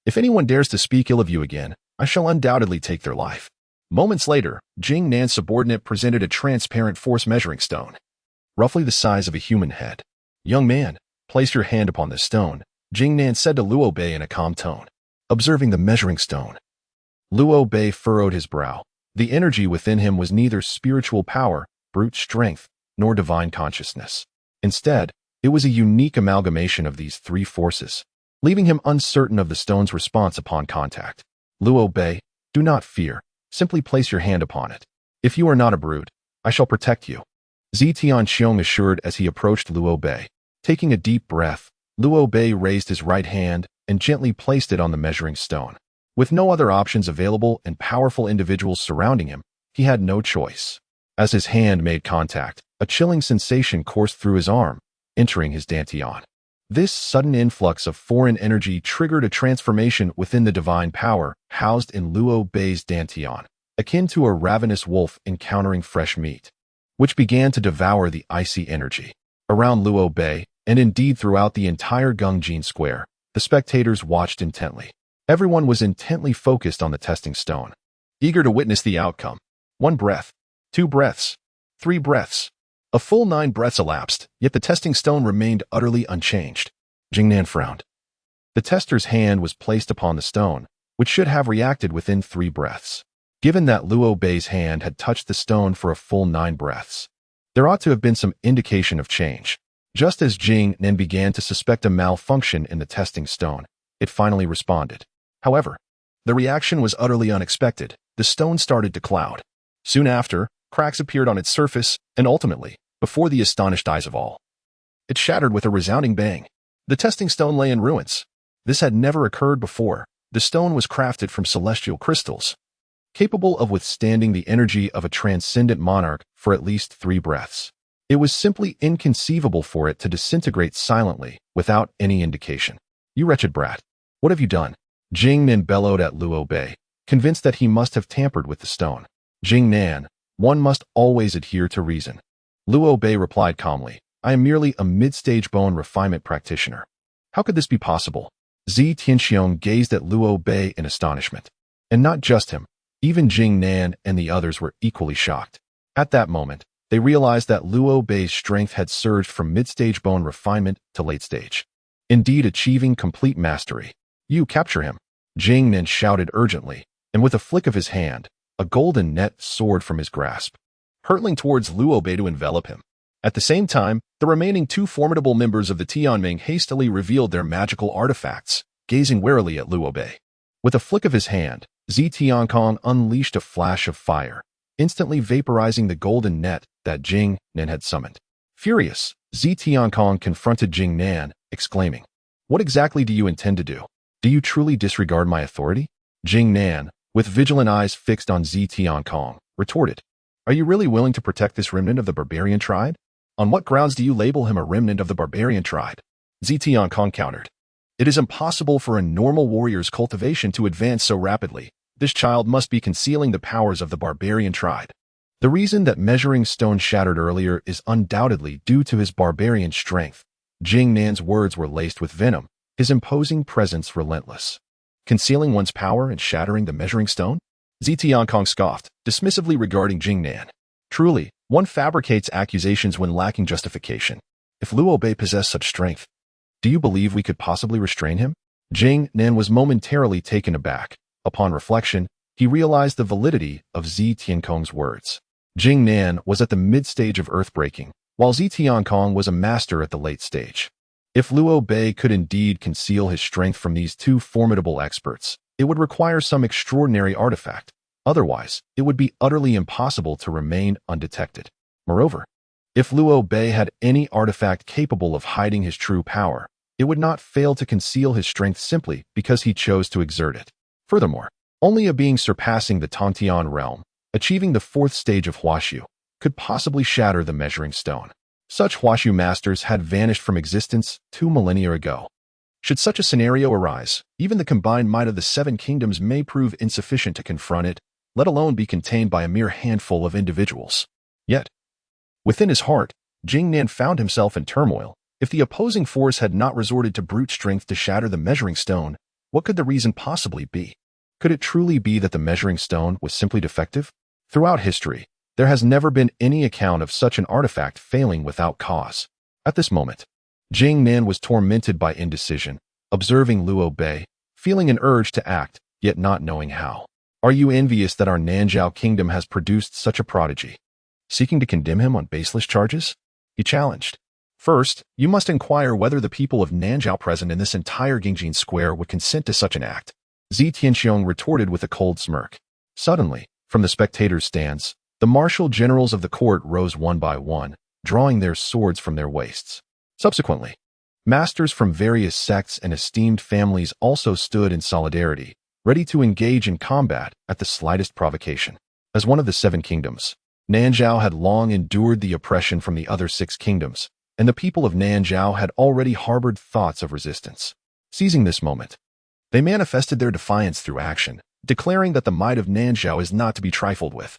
If anyone dares to speak ill of you again, I shall undoubtedly take their life. Moments later, Jing Nan's subordinate presented a transparent force measuring stone, roughly the size of a human head. Young man, place your hand upon this stone, Jing Nan said to Luo Bei in a calm tone. Observing the measuring stone, Luo Bei furrowed his brow. The energy within him was neither spiritual power, brute strength, nor divine consciousness. Instead, it was a unique amalgamation of these three forces, leaving him uncertain of the stone's response upon contact. Luo Bei, do not fear. Simply place your hand upon it. If you are not a brute, I shall protect you, Zitianqiang assured as he approached Luo Bei. Taking a deep breath, Luo Bei raised his right hand and gently placed it on the measuring stone. With no other options available and powerful individuals surrounding him, he had no choice. As his hand made contact, a chilling sensation coursed through his arm, entering his dantian. This sudden influx of foreign energy triggered a transformation within the divine power housed in Luo Bei's dantian, akin to a ravenous wolf encountering fresh meat, which began to devour the icy energy. Around Luo Bei, and indeed throughout the entire Gongjin Square, the spectators watched intently. Everyone was intently focused on the testing stone, eager to witness the outcome. 1 breath, 2 breaths, 3 breaths. A full 9 breaths elapsed, yet the testing stone remained utterly unchanged. Jing Nan frowned. The tester's hand was placed upon the stone, which should have reacted within 3 breaths. Given that Luo Bei's hand had touched the stone for a full 9 breaths, there ought to have been some indication of change. Just as Jing Nan began to suspect a malfunction in the testing stone, it finally responded. However, the reaction was utterly unexpected. The stone started to cloud. Soon after, cracks appeared on its surface, and ultimately, before the astonished eyes of all, it shattered with a resounding bang. The testing stone lay in ruins. This had never occurred before. The stone was crafted from celestial crystals, capable of withstanding the energy of a transcendent monarch for at least 3 breaths. It was simply inconceivable for it to disintegrate silently, without any indication. You wretched brat. What have you done? Jing Nan bellowed at Luo Bei, convinced that he must have tampered with the stone. Jing Nan, one must always adhere to reason. Luo Bei replied calmly, I am merely a mid-stage bone refinement practitioner. How could this be possible? Zitianqiang gazed at Luo Bei in astonishment. And not just him, even Jing Nan and the others were equally shocked. At that moment, they realized that Luo Bei's strength had surged from mid-stage bone refinement to late stage, indeed achieving complete mastery. You capture him, Jing Nan shouted urgently, and with a flick of his hand, a golden net soared from his grasp, hurtling towards Luo Bei to envelop him. At the same time, the remaining 2 formidable members of the Tianming hastily revealed their magical artifacts, gazing warily at Luo Bei. With a flick of his hand, Zitianqiang unleashed a flash of fire, instantly vaporizing the golden net that Jing Nan had summoned. Furious, Zitianqiang confronted Jing Nan, exclaiming, What exactly do you intend to do? Do you truly disregard my authority? Jing Nan, with vigilant eyes fixed on Zitianqiang, retorted, Are you really willing to protect this remnant of the barbarian tribe? On what grounds do you label him a remnant of the barbarian tribe? Zitianqiang countered, It is impossible for a normal warrior's cultivation to advance so rapidly. This child must be concealing the powers of the barbarian tribe. The reason that measuring stone shattered earlier is undoubtedly due to his barbarian strength. Jing Nan's words were laced with venom, his imposing presence relentless. Concealing one's power and shattering the measuring stone? Zitianqiang scoffed, dismissively regarding Jing Nan. Truly, one fabricates accusations when lacking justification. If Luo Bei possessed such strength, do you believe we could possibly restrain him? Jing Nan was momentarily taken aback, Upon reflection, he realized the validity of Zi Tiankong's words. Jing Nan was at the mid-stage of earthbreaking, while Zi Tiankong was a master at the late stage. If Luo Bei could indeed conceal his strength from these two formidable experts, it would require some extraordinary artifact. Otherwise, it would be utterly impossible to remain undetected. Moreover, if Luo Bei had any artifact capable of hiding his true power, it would not fail to conceal his strength simply because he chose to exert it. Furthermore, only a being surpassing the Tongtian realm, achieving the fourth stage of Huaxu, could possibly shatter the measuring stone. Such Huaxu masters had vanished from existence 2 millennia ago. Should such a scenario arise, even the combined might of the 7 kingdoms may prove insufficient to confront it, let alone be contained by a mere handful of individuals. Yet, within his heart, Jing Nan found himself in turmoil. If the opposing force had not resorted to brute strength to shatter the measuring stone, what could the reason possibly be? Could it truly be that the measuring stone was simply defective? Throughout history, there has never been any account of such an artifact failing without cause. At this moment, Jing Nan was tormented by indecision, observing Luo Bei, feeling an urge to act, yet not knowing how. Are you envious that our Nanjiao kingdom has produced such a prodigy? Seeking to condemn him on baseless charges? He challenged. First, you must inquire whether the people of Nanjiao present in this entire Gingjin square would consent to such an act. Zi Tianxiong retorted with a cold smirk. Suddenly, from the spectators' stands, the martial generals of the court rose one by one, drawing their swords from their waists. Subsequently, masters from various sects and esteemed families also stood in solidarity, ready to engage in combat at the slightest provocation. As one of the 7 kingdoms, Nanjiao had long endured the oppression from the other 6 kingdoms, and the people of Nanjiao had already harbored thoughts of resistance. Seizing this moment, they manifested their defiance through action, declaring that the might of Nanjiao is not to be trifled with.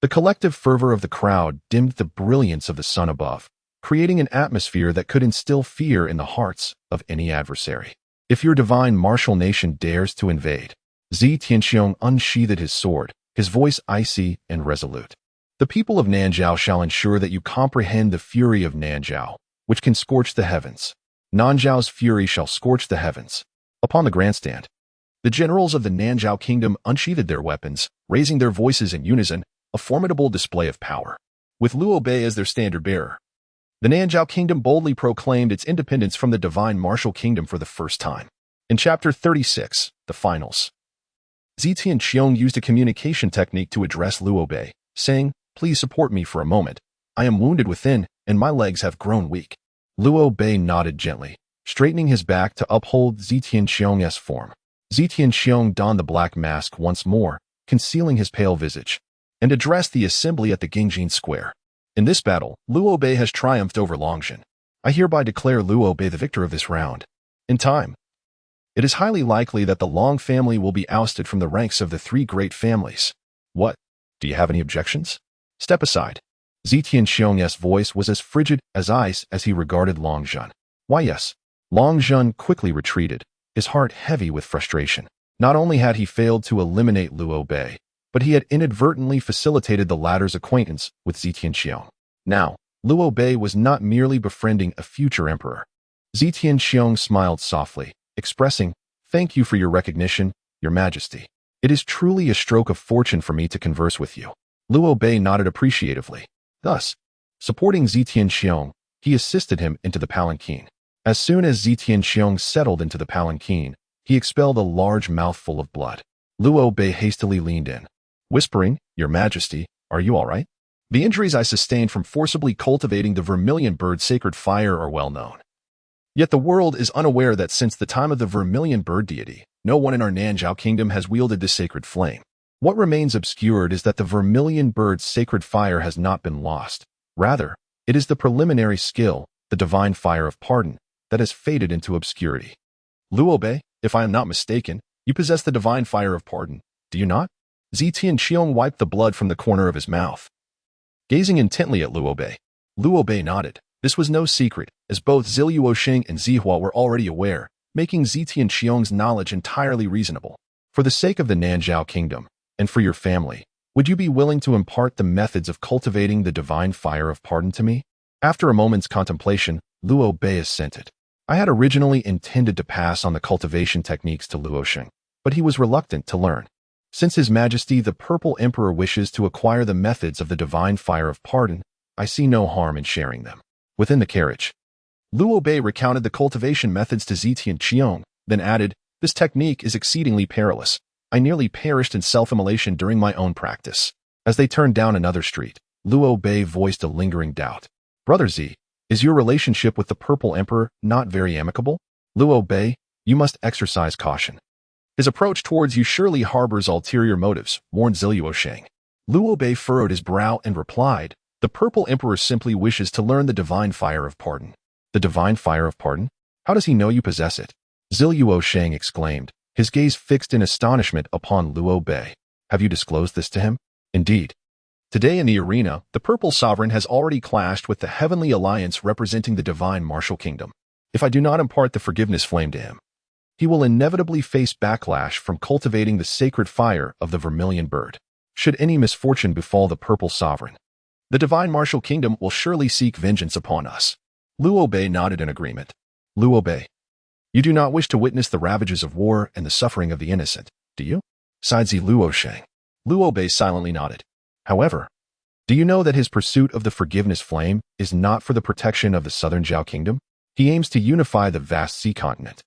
The collective fervor of the crowd dimmed the brilliance of the sun above, creating an atmosphere that could instill fear in the hearts of any adversary. If your divine martial nation dares to invade, Zi Tianxiong unsheathed his sword, his voice icy and resolute. The people of Nanjiao shall ensure that you comprehend the fury of Nanjiao, which can scorch the heavens. Nanjiao's fury shall scorch the heavens. Upon the grandstand, the generals of the Nanjiao kingdom unsheathed their weapons, raising their voices in unison, a formidable display of power. With Luo Bei as their standard-bearer, the Nanjiao kingdom boldly proclaimed its independence from the divine martial kingdom for the first time. In Chapter 36, the finals, Zi Tianxiong used a communication technique to address Luo Bei, saying, "Please support me for a moment. I am wounded within, and my legs have grown weak." Luo Bei nodded gently, straightening his back to uphold Zi Tianxiong's form. Zi Tianxiong donned the black mask once more, concealing his pale visage, and addressed the assembly at the Gingjin Square. In this battle, Luo Bei has triumphed over Longjun. I hereby declare Luo Bei the victor of this round. In time, it is highly likely that the Long family will be ousted from the ranks of the 3 great families. What? Do you have any objections? Step aside. Zi Tianxiong's voice was as frigid as ice as he regarded Longjun. Why yes. Longjun quickly retreated, his heart heavy with frustration. Not only had he failed to eliminate Luo Bei, but he had inadvertently facilitated the latter's acquaintance with Zi Tianxiong. Now, Luo Bei was not merely befriending a future emperor. Zi Tianxiong smiled softly, expressing, "Thank you for your recognition, Your Majesty. It is truly a stroke of fortune for me to converse with you." Luo Bei nodded appreciatively. Thus, supporting Zi Tianxiong, he assisted him into the palanquin. As soon as Zi Tianxiong settled into the palanquin, he expelled a large mouthful of blood. Luo Bei hastily leaned in, whispering, "Your Majesty, are you all right? The injuries I sustained from forcibly cultivating the vermilion bird sacred fire are well known. Yet the world is unaware that since the time of the vermilion bird deity, no one in our Nanjiao kingdom has wielded this sacred flame. What remains obscured is that the vermilion bird's sacred fire has not been lost. Rather, it is the preliminary skill, the divine fire of pardon, that has faded into obscurity. Luo Bei, if I am not mistaken, you possess the divine fire of pardon, do you not?" Zi Tianxiong wiped the blood from the corner of his mouth. Gazing intently at Luo Bei nodded. This was no secret, as both Ziluoxing and Zihua were already aware, making Zi Tianxiong's knowledge entirely reasonable. "For the sake of the Nanjiao kingdom, and for your family, would you be willing to impart the methods of cultivating the divine fire of pardon to me?" After a moment's contemplation, Luo Bei assented. "I had originally intended to pass on the cultivation techniques to Luoxing, but he was reluctant to learn. Since His Majesty the Purple Emperor wishes to acquire the methods of the divine fire of pardon, I see no harm in sharing them. Within the carriage, Luo Bei recounted the cultivation methods to Zetian Qiong, then added, "This technique is exceedingly perilous. I nearly perished in self-immolation during my own practice." As they turned down another street, Luo Bei voiced a lingering doubt. "Brother Z, is your relationship with the Purple Emperor not very amicable? Luo Bei, you must exercise caution. His approach towards you surely harbors ulterior motives," warned Jiuxiao. Luo Bei furrowed his brow and replied, "The Purple Emperor simply wishes to learn the divine fire of pardon." "The divine fire of pardon? How does he know you possess it?" Jiuxiao exclaimed, his gaze fixed in astonishment upon Luo Bei. "Have you disclosed this to him?" "Indeed. Today in the arena, the Purple Sovereign has already clashed with the Heavenly Alliance representing the Divine Martial Kingdom. If I do not impart the forgiveness flame to him, he will inevitably face backlash from cultivating the sacred fire of the Vermilion Bird. Should any misfortune befall the Purple Sovereign, the Divine Martial Kingdom will surely seek vengeance upon us." Luo Bei nodded in agreement. "Luo Bei, you do not wish to witness the ravages of war and the suffering of the innocent, do you?" sighed Luo. Luo Bei silently nodded. "However, do you know that his pursuit of the forgiveness flame is not for the protection of the Southern Zhao Kingdom? He aims to unify the vast sea continent,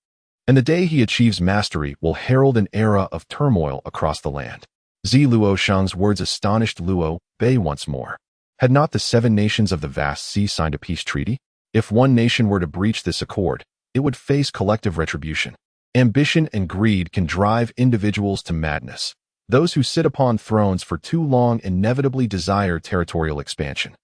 and the day he achieves mastery will herald an era of turmoil across the land." Luoshang's words astonished Luo Bei once more. Had not the 7 nations of the vast sea signed a peace treaty? If one nation were to breach this accord, it would face collective retribution. Ambition and greed can drive individuals to madness. Those who sit upon thrones for too long inevitably desire territorial expansion.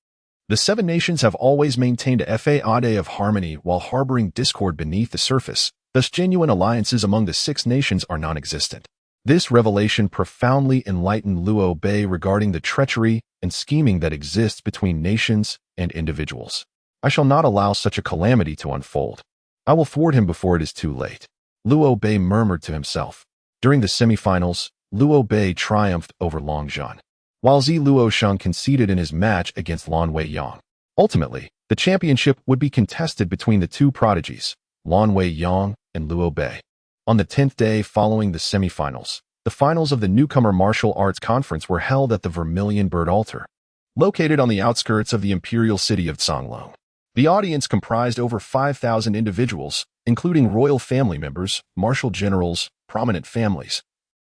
The 7 nations have always maintained a facade of harmony while harboring discord beneath the surface, thus genuine alliances among the 6 nations are non-existent. This revelation profoundly enlightened Luo Bei regarding the treachery and scheming that exists between nations and individuals. "I shall not allow such a calamity to unfold. I will thwart him before it is too late," Luo Bei murmured to himself. During the semifinals, Luo Bei triumphed over Long Zhan, while Luoshang conceded in his match against Lan Weiyang. Ultimately, the championship would be contested between the 2 prodigies, Lan Weiyang and Luo Bei. On the 10th day following the semifinals, the finals of the Newcomer Martial Arts Conference were held at the Vermilion Bird Altar, located on the outskirts of the imperial city of Zonglong. The audience comprised over 5,000 individuals, including royal family members, martial generals, prominent families,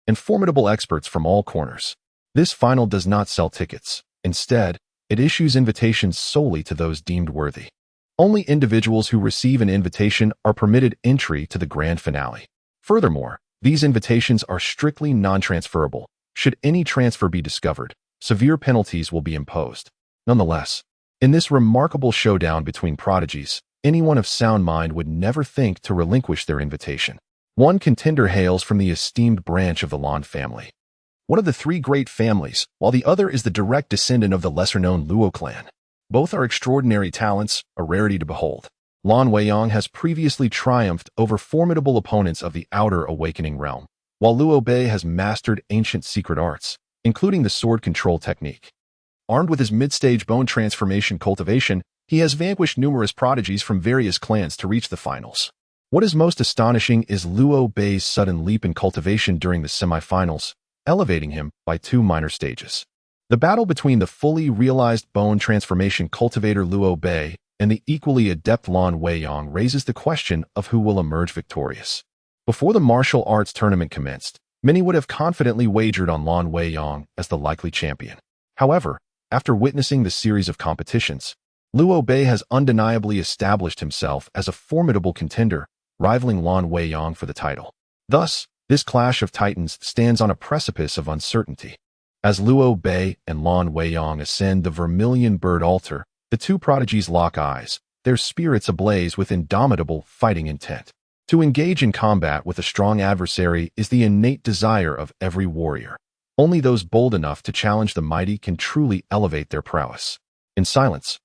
and formidable experts from all corners. This final does not sell tickets. Instead, it issues invitations solely to those deemed worthy. Only individuals who receive an invitation are permitted entry to the grand finale. Furthermore, these invitations are strictly non-transferable. Should any transfer be discovered, severe penalties will be imposed. Nonetheless, in this remarkable showdown between prodigies, anyone of sound mind would never think to relinquish their invitation. One contender hails from the esteemed branch of the Lan family, one of the 3 great families, while the other is the direct descendant of the lesser-known Luo clan. Both are extraordinary talents, a rarity to behold. Lan Weiyang has previously triumphed over formidable opponents of the outer awakening realm, while Luo Bei has mastered ancient secret arts, including the sword control technique. Armed with his mid-stage bone transformation cultivation, he has vanquished numerous prodigies from various clans to reach the finals. What is most astonishing is Luo Bei's sudden leap in cultivation during the semifinals, elevating him by 2 minor stages. The battle between the fully realized bone transformation cultivator Luo Bei and the equally adept Lan Weiyang raises the question of who will emerge victorious. Before the martial arts tournament commenced, many would have confidently wagered on Lan Weiyang as the likely champion. However, after witnessing the series of competitions, Luo Bei has undeniably established himself as a formidable contender, rivaling Lan Weiyang for the title. Thus, this clash of titans stands on a precipice of uncertainty. As Luo Bei and Lan Weiyang ascend the Vermilion Bird Altar, the 2 prodigies lock eyes, their spirits ablaze with indomitable fighting intent. To engage in combat with a strong adversary is the innate desire of every warrior. Only those bold enough to challenge the mighty can truly elevate their prowess. In silence,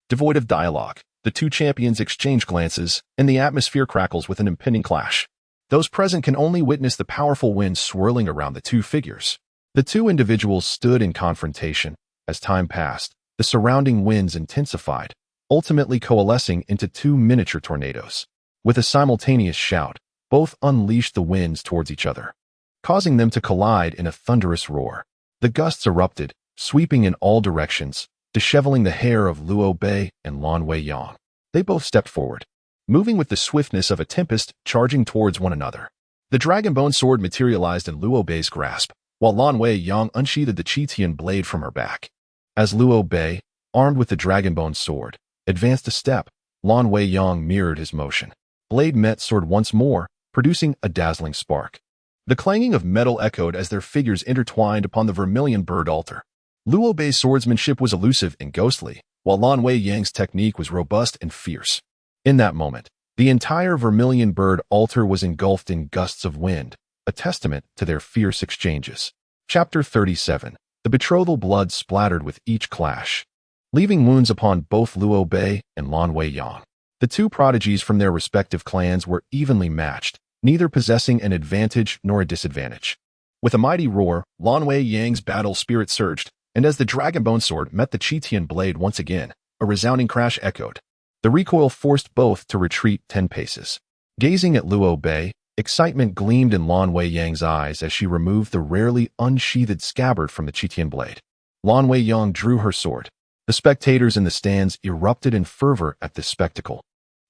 devoid of dialogue, the 2 champions exchange glances, and the atmosphere crackles with an impending clash. Those present can only witness the powerful winds swirling around the 2 figures. The 2 individuals stood in confrontation. As time passed, the surrounding winds intensified, ultimately coalescing into 2 miniature tornadoes. With a simultaneous shout, both unleashed the winds towards each other. causing them to collide in a thunderous roar. The gusts erupted, sweeping in all directions, disheveling the hair of Luo Bei and Lan Weiyang. They both stepped forward, moving with the swiftness of a tempest, charging towards one another. The dragon-bone sword materialized in Luo Bei's grasp, while Lan Weiyang unsheathed the Qi-Tian blade from her back. As Luo Bei, armed with the dragon-bone sword, advanced a step, Lan Weiyang mirrored his motion. Blade met sword once more, producing a dazzling spark. The clanging of metal echoed as their figures intertwined upon the vermilion bird altar. Luo Bei's swordsmanship was elusive and ghostly, while Lan Weiyang's technique was robust and fierce. In that moment, the entire vermilion bird altar was engulfed in gusts of wind, a testament to their fierce exchanges. Chapter 37. The betrothal blood splattered with each clash, leaving wounds upon both Luo Bei and Lan Weiyang. The two prodigies from their respective clans were evenly matched, neither possessing an advantage nor a disadvantage. With a mighty roar, Lan Weiyang's battle spirit surged, and as the dragon-bone sword met the Qi-Tian blade once again, a resounding crash echoed. The recoil forced both to retreat 10 paces. Gazing at Luo Bei, excitement gleamed in Lan Weiyang's eyes as she removed the rarely unsheathed scabbard from the Qi-Tian blade. Lan Weiyang drew her sword. The spectators in the stands erupted in fervor at this spectacle.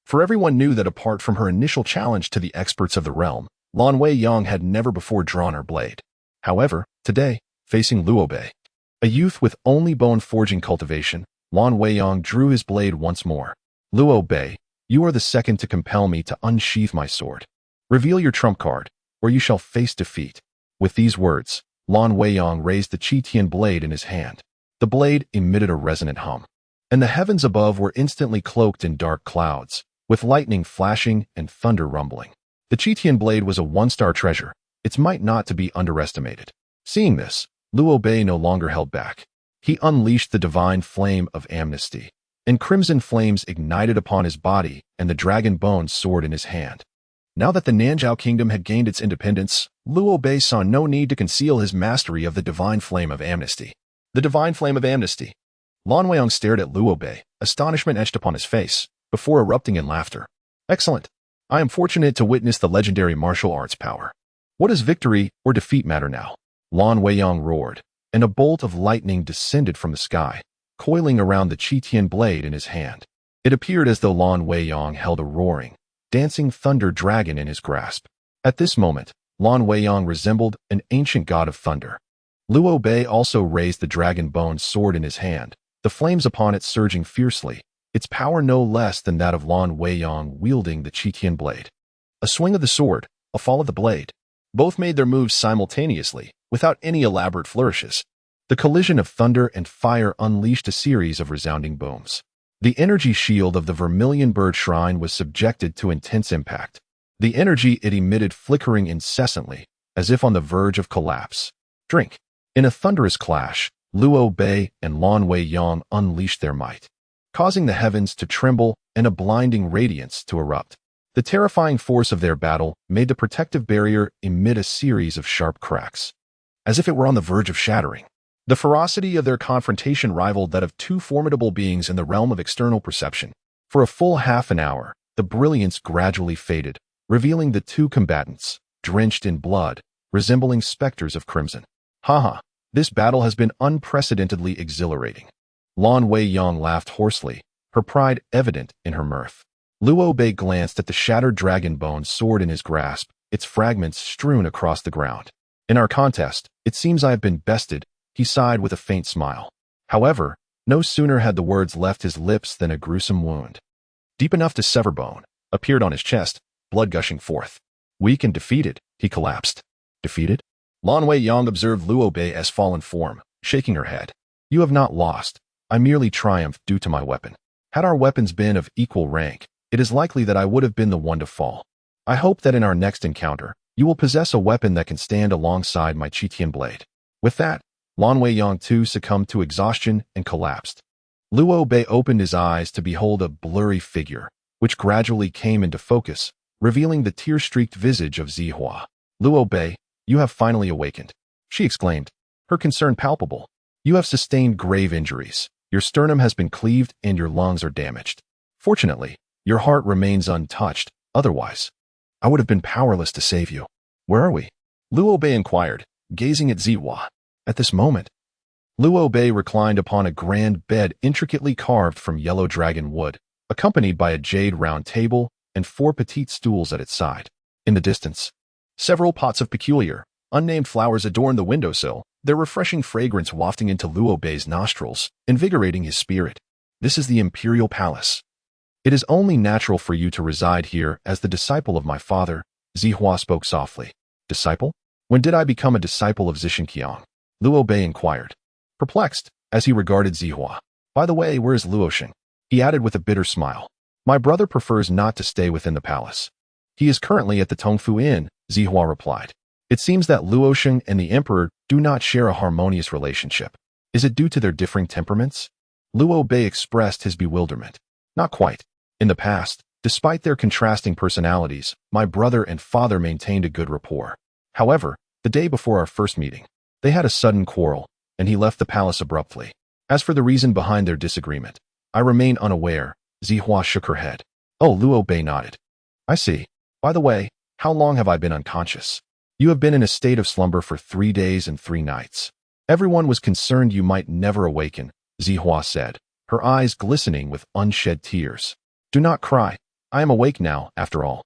For everyone knew that apart from her initial challenge to the experts of the realm, Lan Weiyang had never before drawn her blade. However, today, facing Luo Bei, a youth with only bone-forging cultivation, Lan Weiyang drew his blade once more. Luo Bei, you are the second to compel me to unsheath my sword. Reveal your trump card, or you shall face defeat. With these words, Lan Weiyang raised the Qi-Tian blade in his hand. The blade emitted a resonant hum, and the heavens above were instantly cloaked in dark clouds, with lightning flashing and thunder rumbling. The Qi-Tian blade was a one-star treasure, its might not to be underestimated. Seeing this, Luo Bei no longer held back. He unleashed the divine flame of amnesty, and crimson flames ignited upon his body and the dragon-bone sword in his hand. Now that the Nanzhao kingdom had gained its independence, Luo Bei saw no need to conceal his mastery of the divine flame of amnesty. The divine flame of amnesty. Lan Weiyang stared at Luo Bei, astonishment etched upon his face, before erupting in laughter. Excellent. I am fortunate to witness the legendary martial arts power. What does victory or defeat matter now? Lan Weiyang roared, and a bolt of lightning descended from the sky, coiling around the Qi-Tian blade in his hand. It appeared as though Lan Weiyang held a roaring, dancing thunder dragon in his grasp. At this moment, Lan Weiyang resembled an ancient god of thunder. Luo Bei also raised the dragon-bone sword in his hand, the flames upon it surging fiercely, its power no less than that of Lan Weiyang wielding the Qi-Tian blade. A swing of the sword, a fall of the blade. Both made their moves simultaneously, without any elaborate flourishes. The collision of thunder and fire unleashed a series of resounding booms. The energy shield of the Vermilion Bird Shrine was subjected to intense impact, the energy it emitted flickering incessantly, as if on the verge of collapse. Drink. In a thunderous clash, Luo Bei and Lan Weiyang unleashed their might, causing the heavens to tremble and a blinding radiance to erupt. The terrifying force of their battle made the protective barrier emit a series of sharp cracks, as if it were on the verge of shattering. The ferocity of their confrontation rivaled that of two formidable beings in the realm of external perception. For a full half an hour, the brilliance gradually faded, revealing the two combatants, drenched in blood, resembling specters of crimson. Haha, this battle has been unprecedentedly exhilarating. Lan Weiyang laughed hoarsely, her pride evident in her mirth. Luo Bei glanced at the shattered dragon-bone sword in his grasp, its fragments strewn across the ground. In our contest, it seems I have been bested, he sighed with a faint smile. However, no sooner had the words left his lips than a gruesome wound, deep enough to sever bone, appeared on his chest, blood gushing forth. Weak and defeated, he collapsed. Defeated? Lan Weiyang observed Luo Bei as fallen form, shaking her head. You have not lost. I merely triumphed due to my weapon. Had our weapons been of equal rank, it is likely that I would have been the one to fall. I hope that in our next encounter, you will possess a weapon that can stand alongside my Qi-Tian blade. With that, Lan Weiyang too succumbed to exhaustion and collapsed. Luo Bei opened his eyes to behold a blurry figure, which gradually came into focus, revealing the tear-streaked visage of Zihua. Luo Bei, you have finally awakened, she exclaimed, her concern palpable. You have sustained grave injuries. Your sternum has been cleaved and your lungs are damaged. Fortunately, your heart remains untouched. Otherwise, I would have been powerless to save you. Where are we? Luo Bei inquired, gazing at Zihua. At this moment, Luo Bei reclined upon a grand bed intricately carved from yellow dragon wood, accompanied by a jade round table and 4 petite stools at its side. In the distance, several pots of peculiar, unnamed flowers adorned the windowsill, their refreshing fragrance wafting into Luo Bei's nostrils, invigorating his spirit. This is the imperial palace. It is only natural for you to reside here as the disciple of my father, Zihua spoke softly. Disciple? When did I become a disciple of Zishinqiang? Luo Bei inquired, perplexed, as he regarded Zihua. By the way, where is Luosheng? He added with a bitter smile. My brother prefers not to stay within the palace. He is currently at the Tongfu Inn, Zihua replied. It seems that Luosheng and the emperor do not share a harmonious relationship. Is it due to their differing temperaments? Luo Bei expressed his bewilderment. Not quite. In the past, despite their contrasting personalities, my brother and father maintained a good rapport. However, the day before our first meeting, they had a sudden quarrel, and he left the palace abruptly. As for the reason behind their disagreement, I remain unaware. Zihua shook her head. Oh, Luo Bei nodded. I see. By the way, how long have I been unconscious? You have been in a state of slumber for 3 days and 3 nights. Everyone was concerned you might never awaken, Zihua said, her eyes glistening with unshed tears. Do not cry. I am awake now, after all.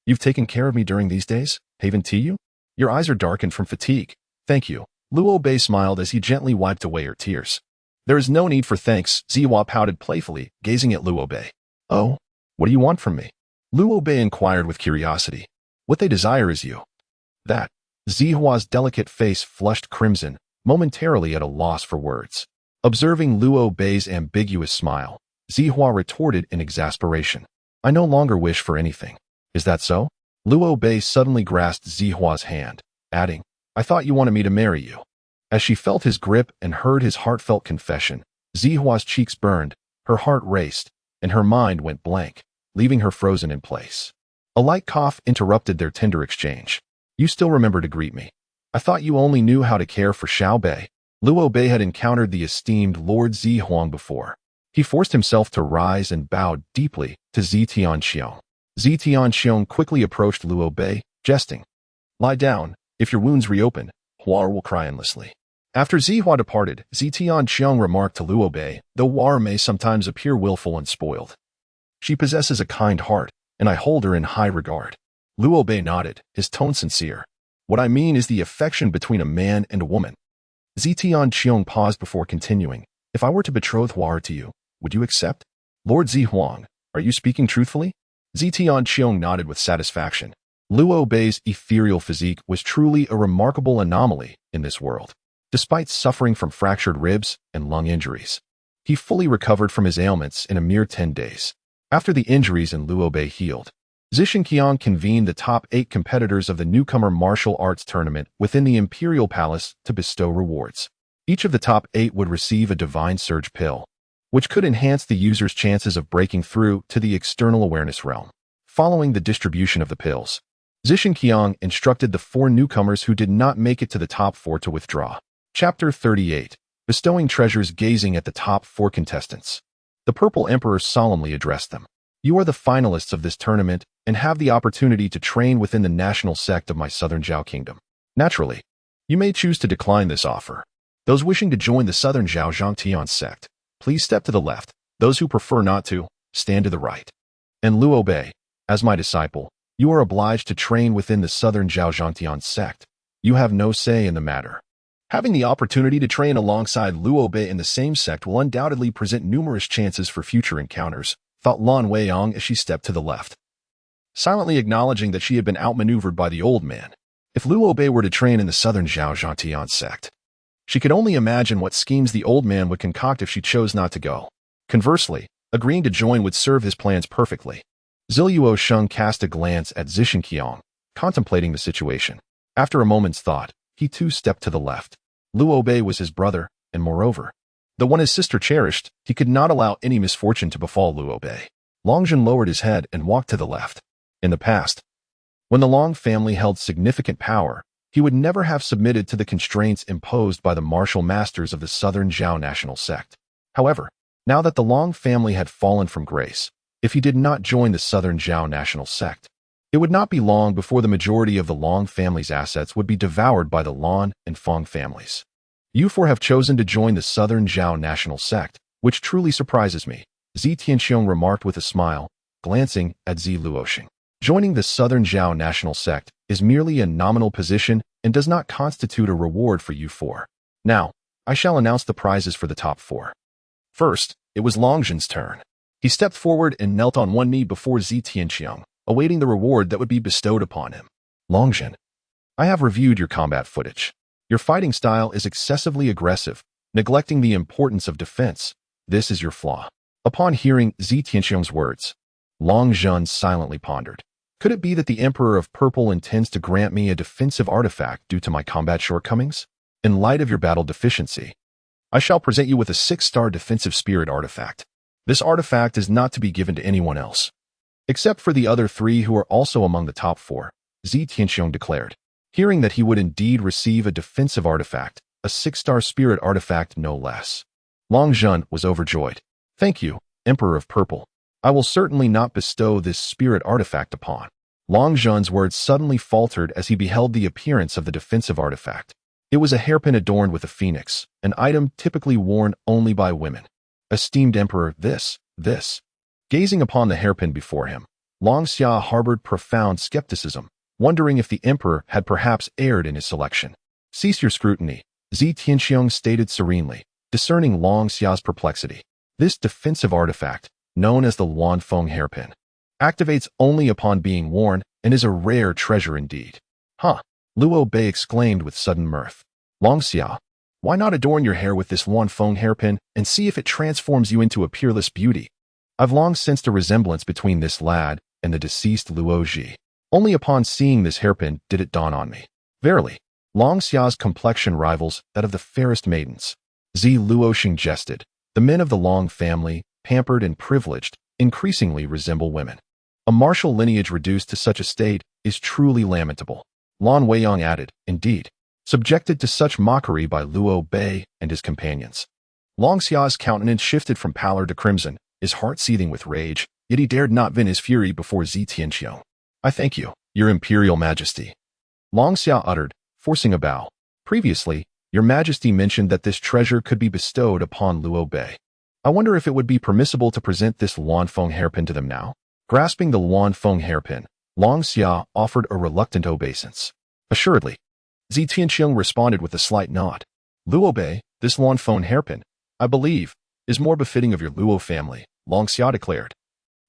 You've taken care of me during these days, haven't you? Your eyes are darkened from fatigue. Thank you. Luo Bei smiled as he gently wiped away her tears. There is no need for thanks, Zihua pouted playfully, gazing at Luo Bei. Oh, what do you want from me? Luo Bei inquired with curiosity. What they desire is you. That. Zihua's delicate face flushed crimson, momentarily at a loss for words. Observing Luo Bei's ambiguous smile, Zihua retorted in exasperation. I no longer wish for anything. Is that so? Luo Bei suddenly grasped Zihua's hand, adding, I thought you wanted me to marry you. As she felt his grip and heard his heartfelt confession, Zihua's cheeks burned, her heart raced, and her mind went blank, leaving her frozen in place. A light cough interrupted their tender exchange. You still remember to greet me. I thought you only knew how to care for Xiao Bei. Luo Bei had encountered the esteemed Lord Zi Huang before. He forced himself to rise and bowed deeply to Zi Tianxiong. Zi Tianxiong quickly approached Luo Bei, jesting. Lie down. If your wounds reopen, Huar will cry endlessly. After Zihua departed, Zi Tianxiong remarked to Luo Bei, though Huar may sometimes appear willful and spoiled, she possesses a kind heart, and I hold her in high regard. Luo Bei nodded, his tone sincere. What I mean is the affection between a man and a woman. Zi Tianxiong paused before continuing. If I were to betroth Huar to you, would you accept? Lord Zi Huang, are you speaking truthfully? Zi Tianxiong nodded with satisfaction. Luo Bei's ethereal physique was truly a remarkable anomaly in this world. Despite suffering from fractured ribs and lung injuries, he fully recovered from his ailments in a mere 10 days. After the injuries and Luo Bei healed, Zishinqiang convened the top 8 competitors of the newcomer martial arts tournament within the Imperial Palace to bestow rewards. Each of the top 8 would receive a divine surge pill, which could enhance the user's chances of breaking through to the external awareness realm. Following the distribution of the pills, Zishinqiang instructed the 4 newcomers who did not make it to the top 4 to withdraw. Chapter 38. Bestowing treasures. Gazing at the top 4 contestants, the Purple Emperor solemnly addressed them. You are the finalists of this tournament and have the opportunity to train within the national sect of my southern Zhao kingdom. Naturally, you may choose to decline this offer. Those wishing to join the southern Zhao Zhangtian sect, please step to the left. Those who prefer not to, stand to the right. And Luo Bei, as my disciple, you are obliged to train within the southern Zhao Zhangtian sect. You have no say in the matter. Having the opportunity to train alongside Luo Bei in the same sect will undoubtedly present numerous chances for future encounters, thought Lan Weiyang as she stepped to the left, silently acknowledging that she had been outmaneuvered by the old man. If Luo Bei were to train in the southern Zhao Zhangtian sect, she could only imagine what schemes the old man would concoct if she chose not to go. Conversely, agreeing to join would serve his plans perfectly. Ziluo Sheng cast a glance at Zishinqiang, contemplating the situation. After a moment's thought, he too stepped to the left. Luo Bei was his brother, and moreover, though one his sister cherished, he could not allow any misfortune to befall Luo Bei. Longjun lowered his head and walked to the left. In the past, when the Long family held significant power, he would never have submitted to the constraints imposed by the martial masters of the southern Zhao national sect. However, now that the Long family had fallen from grace, if he did not join the southern Zhao national sect, It would not be long before the majority of the Long family's assets would be devoured by the Lin and Feng families. You four have chosen to join the Southern Zhao national sect, which truly surprises me, Zi Tianxiong remarked with a smile, glancing at Zi Luoxing. Joining the Southern Zhao national sect is merely a nominal position and does not constitute a reward for you four. Now, I shall announce the prizes for the top four. First, it was Longzhen's turn. He stepped forward and knelt on one knee before Zi Tianxiong, awaiting the reward that would be bestowed upon him. Longzhen, I have reviewed your combat footage. Your fighting style is excessively aggressive, neglecting the importance of defense. This is your flaw. Upon hearing Zi Tianxiong's words, Longzhen silently pondered. Could it be that the Emperor of Purple intends to grant me a defensive artifact due to my combat shortcomings? In light of your battle deficiency, I shall present you with a 6-star defensive spirit artifact. This artifact is not to be given to anyone else, except for the other 3 who are also among the top 4, Zi Tianxiong declared. Hearing that he would indeed receive a defensive artifact, a 6-star spirit artifact no less, Longzhen was overjoyed. Thank you, Emperor of Purple. I will certainly not bestow this spirit artifact upon. Longzhen's words suddenly faltered as he beheld the appearance of the defensive artifact. It was a hairpin adorned with a phoenix, an item typically worn only by women. Esteemed Emperor, this. Gazing upon the hairpin before him, Longxia harbored profound skepticism, wondering if the Emperor had perhaps erred in his selection. Cease your scrutiny, Zi Tianxiong stated serenely, discerning Longxia's perplexity. This defensive artifact, known as the Lin Feng hairpin, activates only upon being worn and is a rare treasure indeed. Huh, Liu Bei exclaimed with sudden mirth. Longxia, why not adorn your hair with this Lin Feng hairpin and see if it transforms you into a peerless beauty? I've long sensed a resemblance between this lad and the deceased Luo Ji. Only upon seeing this hairpin did it dawn on me. Verily, Longxia's complexion rivals that of the fairest maidens. Zi Luoxing jested. The men of the Long family, pampered and privileged, increasingly resemble women. A martial lineage reduced to such a state is truly lamentable. Lan Weiyang added, indeed, subjected to such mockery by Liu Bei and his companions. Longxia's countenance shifted from pallor to crimson, his heart seething with rage, yet he dared not vent his fury before Zi Tianxiong. I thank you, your Imperial Majesty. Longxia uttered, forcing a bow. Previously, your Majesty mentioned that this treasure could be bestowed upon Liu Bei. I wonder if it would be permissible to present this Lin Feng hairpin to them now? Grasping the Lin Feng hairpin, Longxia offered a reluctant obeisance. Assuredly. Zi Tianxiong responded with a slight nod. Liu Bei, this Lin Feng hairpin, I believe, is more befitting of your Luo family, Longxia declared.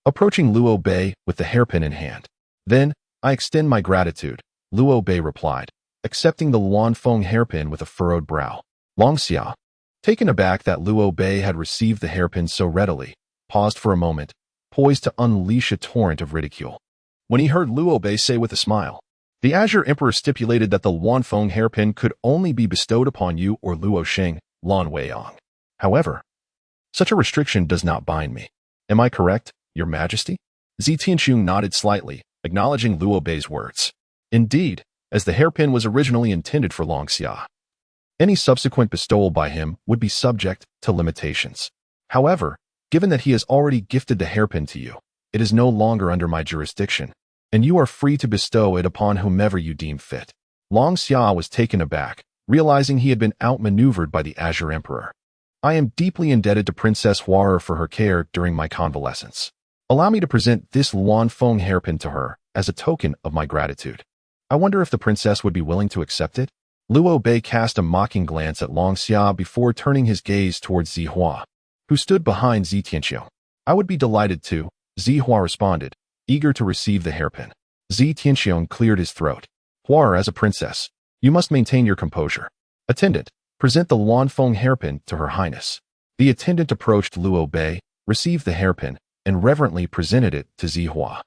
Approaching Liu Bei with the hairpin in hand. Then, I extend my gratitude, Liu Bei replied, accepting the Lin Feng hairpin with a furrowed brow. Longxia, taken aback that Liu Bei had received the hairpin so readily, paused for a moment, poised to unleash a torrent of ridicule. When he heard Liu Bei say with a smile, the Azure Emperor stipulated that the Lin Feng hairpin could only be bestowed upon you or Luoxing, Lan Weiyang. However, such a restriction does not bind me. Am I correct, your Majesty? Zi Tianxiong nodded slightly, acknowledging Liu Bei's words. Indeed, as the hairpin was originally intended for Longxia, any subsequent bestowal by him would be subject to limitations. However, given that he has already gifted the hairpin to you, it is no longer under my jurisdiction, and you are free to bestow it upon whomever you deem fit. Longxia was taken aback, realizing he had been outmaneuvered by the Azure Emperor. I am deeply indebted to Princess Huara for her care during my convalescence. Allow me to present this Lin Feng hairpin to her as a token of my gratitude. I wonder if the princess would be willing to accept it? Liu Bei cast a mocking glance at Longxia before turning his gaze towards Zi Hua, who stood behind Zi Tianxiong. I would be delighted to, Zi Hua responded, eager to receive the hairpin. Zi Tianxiong cleared his throat. Huara, as a princess, you must maintain your composure. Attendant, present the Lin Feng hairpin to Her Highness. The attendant approached Liu Bei, received the hairpin, and reverently presented it to Zi Hua.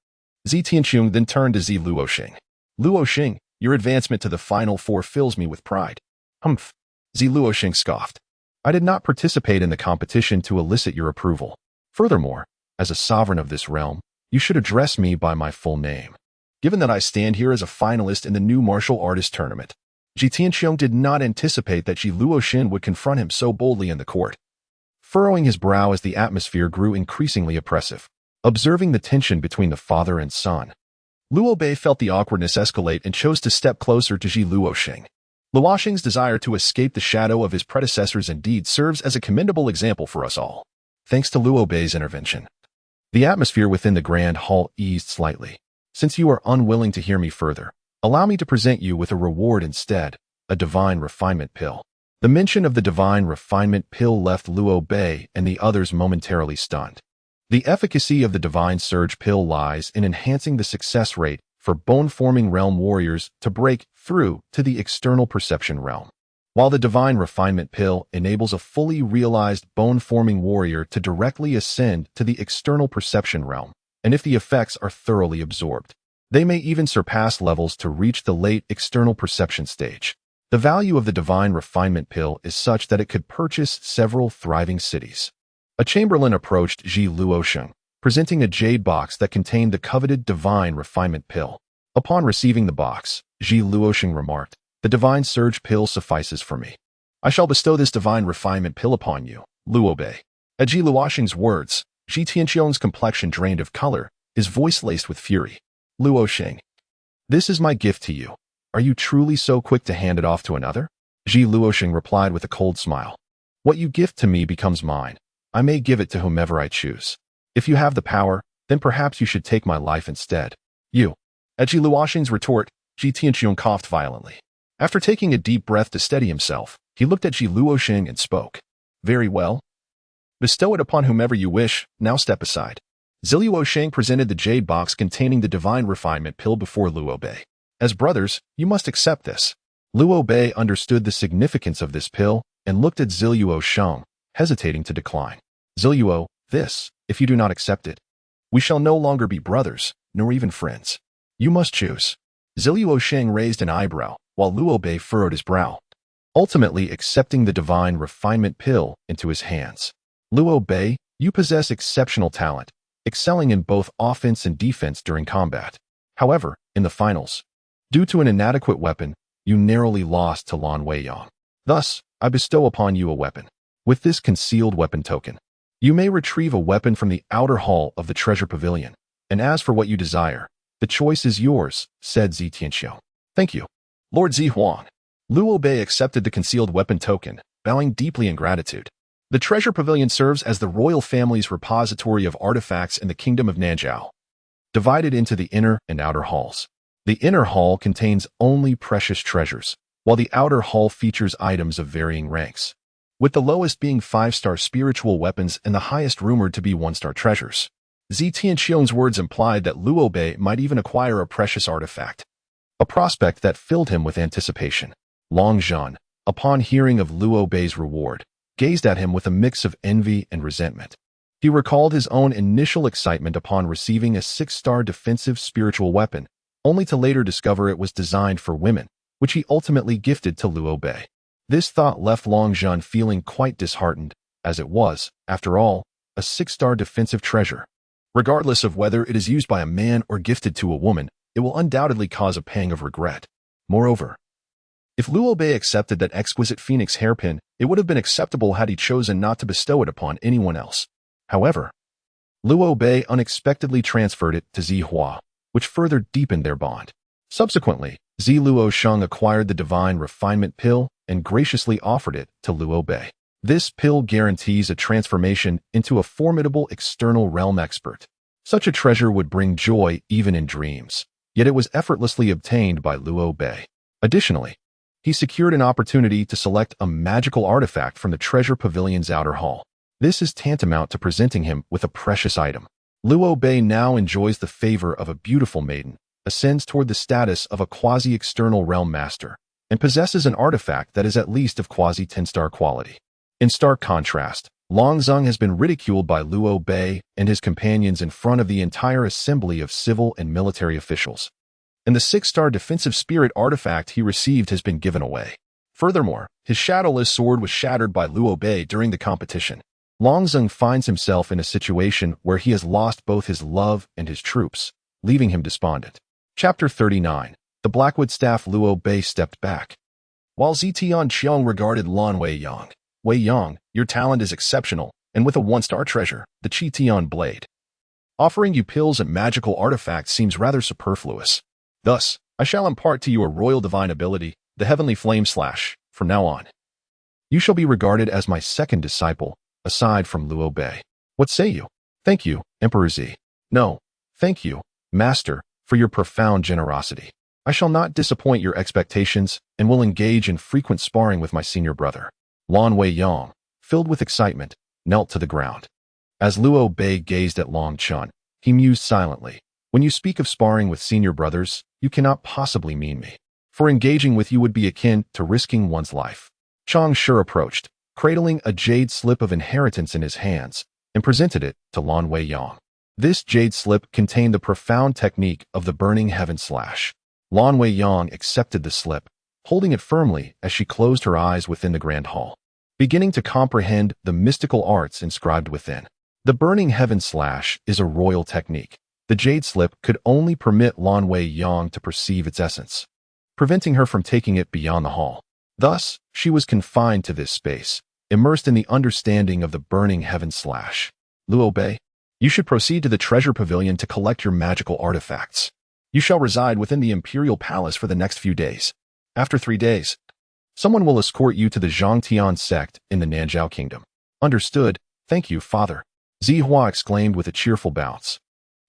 Zi Tianxiong then turned to Zi Luoxing. Luoxing, your advancement to the final 4 fills me with pride. Humph. Zi Luoxing scoffed. I did not participate in the competition to elicit your approval. Furthermore, as a sovereign of this realm, you should address me by my full name. Given that I stand here as a finalist in the new martial artist tournament, Zi Tianxiong did not anticipate that Zi Luoxing would confront him so boldly in the court. Furrowing his brow as the atmosphere grew increasingly oppressive, observing the tension between the father and son, Luo Bei felt the awkwardness escalate and chose to step closer to Ji Luoxing. Luoxing's desire to escape the shadow of his predecessors indeed serves as a commendable example for us all. Thanks to Luo Bei's intervention, the atmosphere within the grand hall eased slightly. Since you are unwilling to hear me further, allow me to present you with a reward instead, a divine refinement pill. The mention of the divine refinement pill left Luo Bei and the others momentarily stunned. The efficacy of the divine surge pill lies in enhancing the success rate for bone-forming realm warriors to break through to the external perception realm, while the divine refinement pill enables a fully realized bone-forming warrior to directly ascend to the external perception realm, and if the effects are thoroughly absorbed, they may even surpass levels to reach the late external perception stage. The value of the divine refinement pill is such that it could purchase several thriving cities. A chamberlain approached Ji Luoxing, presenting a jade box that contained the coveted divine refinement pill. Upon receiving the box, Ji Luoxing remarked, "The divine surge pill suffices for me. I shall bestow this divine refinement pill upon you, Luo Bei." At Ji Luoxing's words, Ji Tianqiong's complexion drained of color, his voice laced with fury. "Luoxing, this is my gift to you. Are you truly so quick to hand it off to another?" Ji Luoxing replied with a cold smile. "What you gift to me becomes mine. I may give it to whomever I choose. If you have the power, then perhaps you should take my life instead." "You." At Ji Luoxing's retort, Ji Tianqiong coughed violently. After taking a deep breath to steady himself, he looked at Ji Luoxing and spoke. "Very well. Bestow it upon whomever you wish, now step aside." Ji Luoxing presented the jade box containing the divine refinement pill before Luo Bei. "As brothers, you must accept this." Luo Bei understood the significance of this pill and looked at Ji Luoxing, hesitating to decline. "Ziluo, this, if you do not accept it, we shall no longer be brothers, nor even friends. You must choose." Ji Luoxing raised an eyebrow, while Luo Bei furrowed his brow, ultimately accepting the divine refinement pill into his hands. "Luo Bei, you possess exceptional talent, excelling in both offense and defense during combat. However, in the finals, due to an inadequate weapon, you narrowly lost to Lan Weiyang. Thus, I bestow upon you a weapon. With this concealed weapon token, you may retrieve a weapon from the outer hall of the treasure pavilion. And as for what you desire, the choice is yours," said Ji Tianqiong. "Thank you, Lord Zi Huang." Luo Bei accepted the concealed weapon token, bowing deeply in gratitude. The treasure pavilion serves as the royal family's repository of artifacts in the kingdom of Nanjiao, divided into the inner and outer halls. The inner hall contains only precious treasures, while the outer hall features items of varying ranks, with the lowest being 5-star spiritual weapons and the highest rumored to be 1-star treasures. Ji Tianqiong's words implied that Luo Bei might even acquire a precious artifact, a prospect that filled him with anticipation. Long Zhan, upon hearing of Luo Bei's reward, gazed at him with a mix of envy and resentment. He recalled his own initial excitement upon receiving a 6-star defensive spiritual weapon, only to later discover it was designed for women, which he ultimately gifted to Luo Bei. This thought left Long Zhan feeling quite disheartened, as it was, after all, a 6-star defensive treasure. Regardless of whether it is used by a man or gifted to a woman, it will undoubtedly cause a pang of regret. Moreover, if Luo Bei accepted that exquisite phoenix hairpin, it would have been acceptable had he chosen not to bestow it upon anyone else. However, Luo Bei unexpectedly transferred it to Zi Hua, which further deepened their bond. Subsequently, Ji Luoxing acquired the divine refinement pill and graciously offered it to Luo Bei. This pill guarantees a transformation into a formidable external realm expert. Such a treasure would bring joy even in dreams, yet it was effortlessly obtained by Luo Bei. Additionally, he secured an opportunity to select a magical artifact from the treasure pavilion's outer hall. This is tantamount to presenting him with a precious item. Luo Bei now enjoys the favor of a beautiful maiden, ascends toward the status of a quasi-external realm master, and possesses an artifact that is at least of quasi-10-star quality. In stark contrast, Long Zeng has been ridiculed by Luo Bei and his companions in front of the entire assembly of civil and military officials, and the 6-star defensive spirit artifact he received has been given away. Furthermore, his shadowless sword was shattered by Luo Bei during the competition. Long Zeng finds himself in a situation where he has lost both his love and his troops, leaving him despondent. Chapter 39. The Blackwood Staff. Luo Bei stepped back, while Ji Tianqiong regarded Lan Weiyang. "Weiyang, your talent is exceptional, and with a 1-star treasure, the Qi Tian blade, Offering you pills and magical artifacts seems rather superfluous. Thus, I shall impart to you a royal divine ability, the heavenly flame slash, from now on. You shall be regarded as my second disciple, aside from Liu Bei. What say you? Thank you, Emperor Z. No, thank you, Master, for your profound generosity. I shall not disappoint your expectations and will engage in frequent sparring with my senior brother. Lan Weiyang, filled with excitement, knelt to the ground. As Liu Bei gazed at Long Chun, he mused silently. When you speak of sparring with senior brothers, you cannot possibly mean me. For engaging with you would be akin to risking one's life. Chang Shi approached, cradling a jade slip of inheritance in his hands, and presented it to Lan Weiyang. This jade slip contained the profound technique of the burning heaven slash. Lan Weiyang accepted the slip, holding it firmly as she closed her eyes within the grand hall, beginning to comprehend the mystical arts inscribed within. The burning heaven slash is a royal technique. The jade slip could only permit Lan Weiyang to perceive its essence, preventing her from taking it beyond the hall. Thus, she was confined to this space, immersed in the understanding of the burning heaven slash. Liu Bei, you should proceed to the treasure pavilion to collect your magical artifacts. You shall reside within the imperial palace for the next few days. After 3 days, someone will escort you to the Zhangtian sect in the Nanzhao kingdom. Understood. Thank you, father. Zihua exclaimed with a cheerful bounce,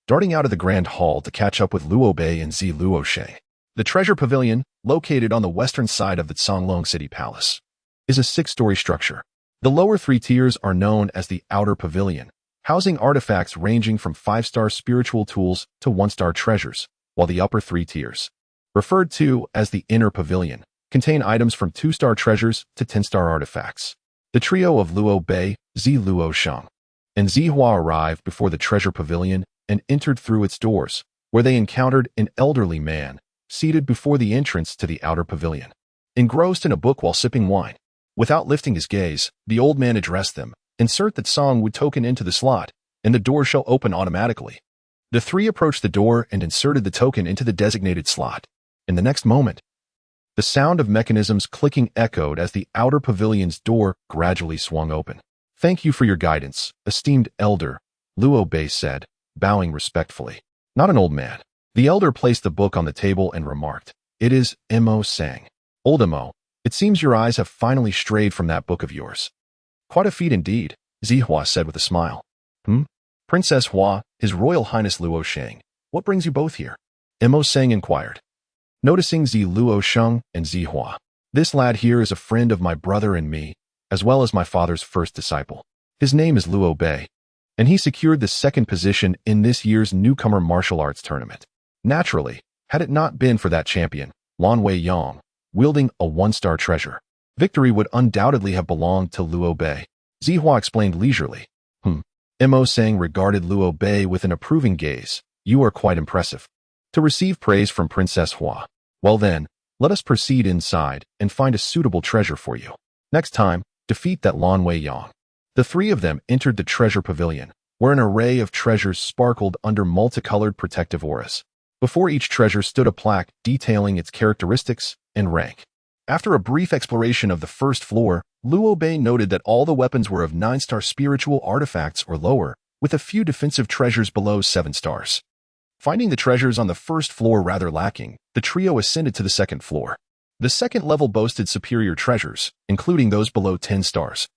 darting out of the grand hall to catch up with Liu Bei and Zi Luosheng. The treasure pavilion, located on the western side of the Canglong City Palace, is a 6-story structure. The lower 3 tiers are known as the outer pavilion, housing artifacts ranging from 5-star spiritual tools to 1-star treasures, while the upper 3 tiers, referred to as the inner pavilion, contain items from 2-star treasures to 10-star artifacts. The trio of Liu Bei, Zi Luosheng, and Zihua arrived before the treasure pavilion and entered through its doors, where they encountered an elderly man seated before the entrance to the outer pavilion, engrossed in a book while sipping wine. Without lifting his gaze, the old man addressed them. Insert that song would token into the slot, and the door shall open automatically. The 3 approached the door and inserted the token into the designated slot. In the next moment, the sound of mechanisms clicking echoed as the outer pavilion's door gradually swung open. Thank you for your guidance, esteemed elder, Liu Bei said, bowing respectfully. Not an old man. The elder placed the book on the table and remarked, It is Mo Sang. Old Mo, it seems your eyes have finally strayed from that book of yours. Quite a feat indeed, Zihua said with a smile. Princess Hua, His Royal Highness Luosheng, what brings you both here? Mo Sang inquired, noticing Zi Luosheng and Zihua. This lad here is a friend of my brother and me, as well as my father's first disciple. His name is Liu Bei, and he secured the 2nd position in this year's newcomer martial arts tournament. Naturally, had it not been for that champion, Lan Weiyang, wielding a 1-star treasure, victory would undoubtedly have belonged to Liu Bei. Zihua explained leisurely. Mo Sang regarded Liu Bei with an approving gaze. You are quite impressive. To receive praise from Princess Hua. Well then, let us proceed inside and find a suitable treasure for you. Next time, defeat that Lan Weiyang. The 3 of them entered the treasure pavilion, where an array of treasures sparkled under multicolored protective auras. Before each treasure stood a plaque detailing its characteristics and rank. After a brief exploration of the first floor, Liu Bei noted that all the weapons were of 9-star spiritual artifacts or lower, with a few defensive treasures below 7 stars. Finding the treasures on the first floor rather lacking, the trio ascended to the 2nd floor. The 2nd level boasted superior treasures, including those below 10 stars,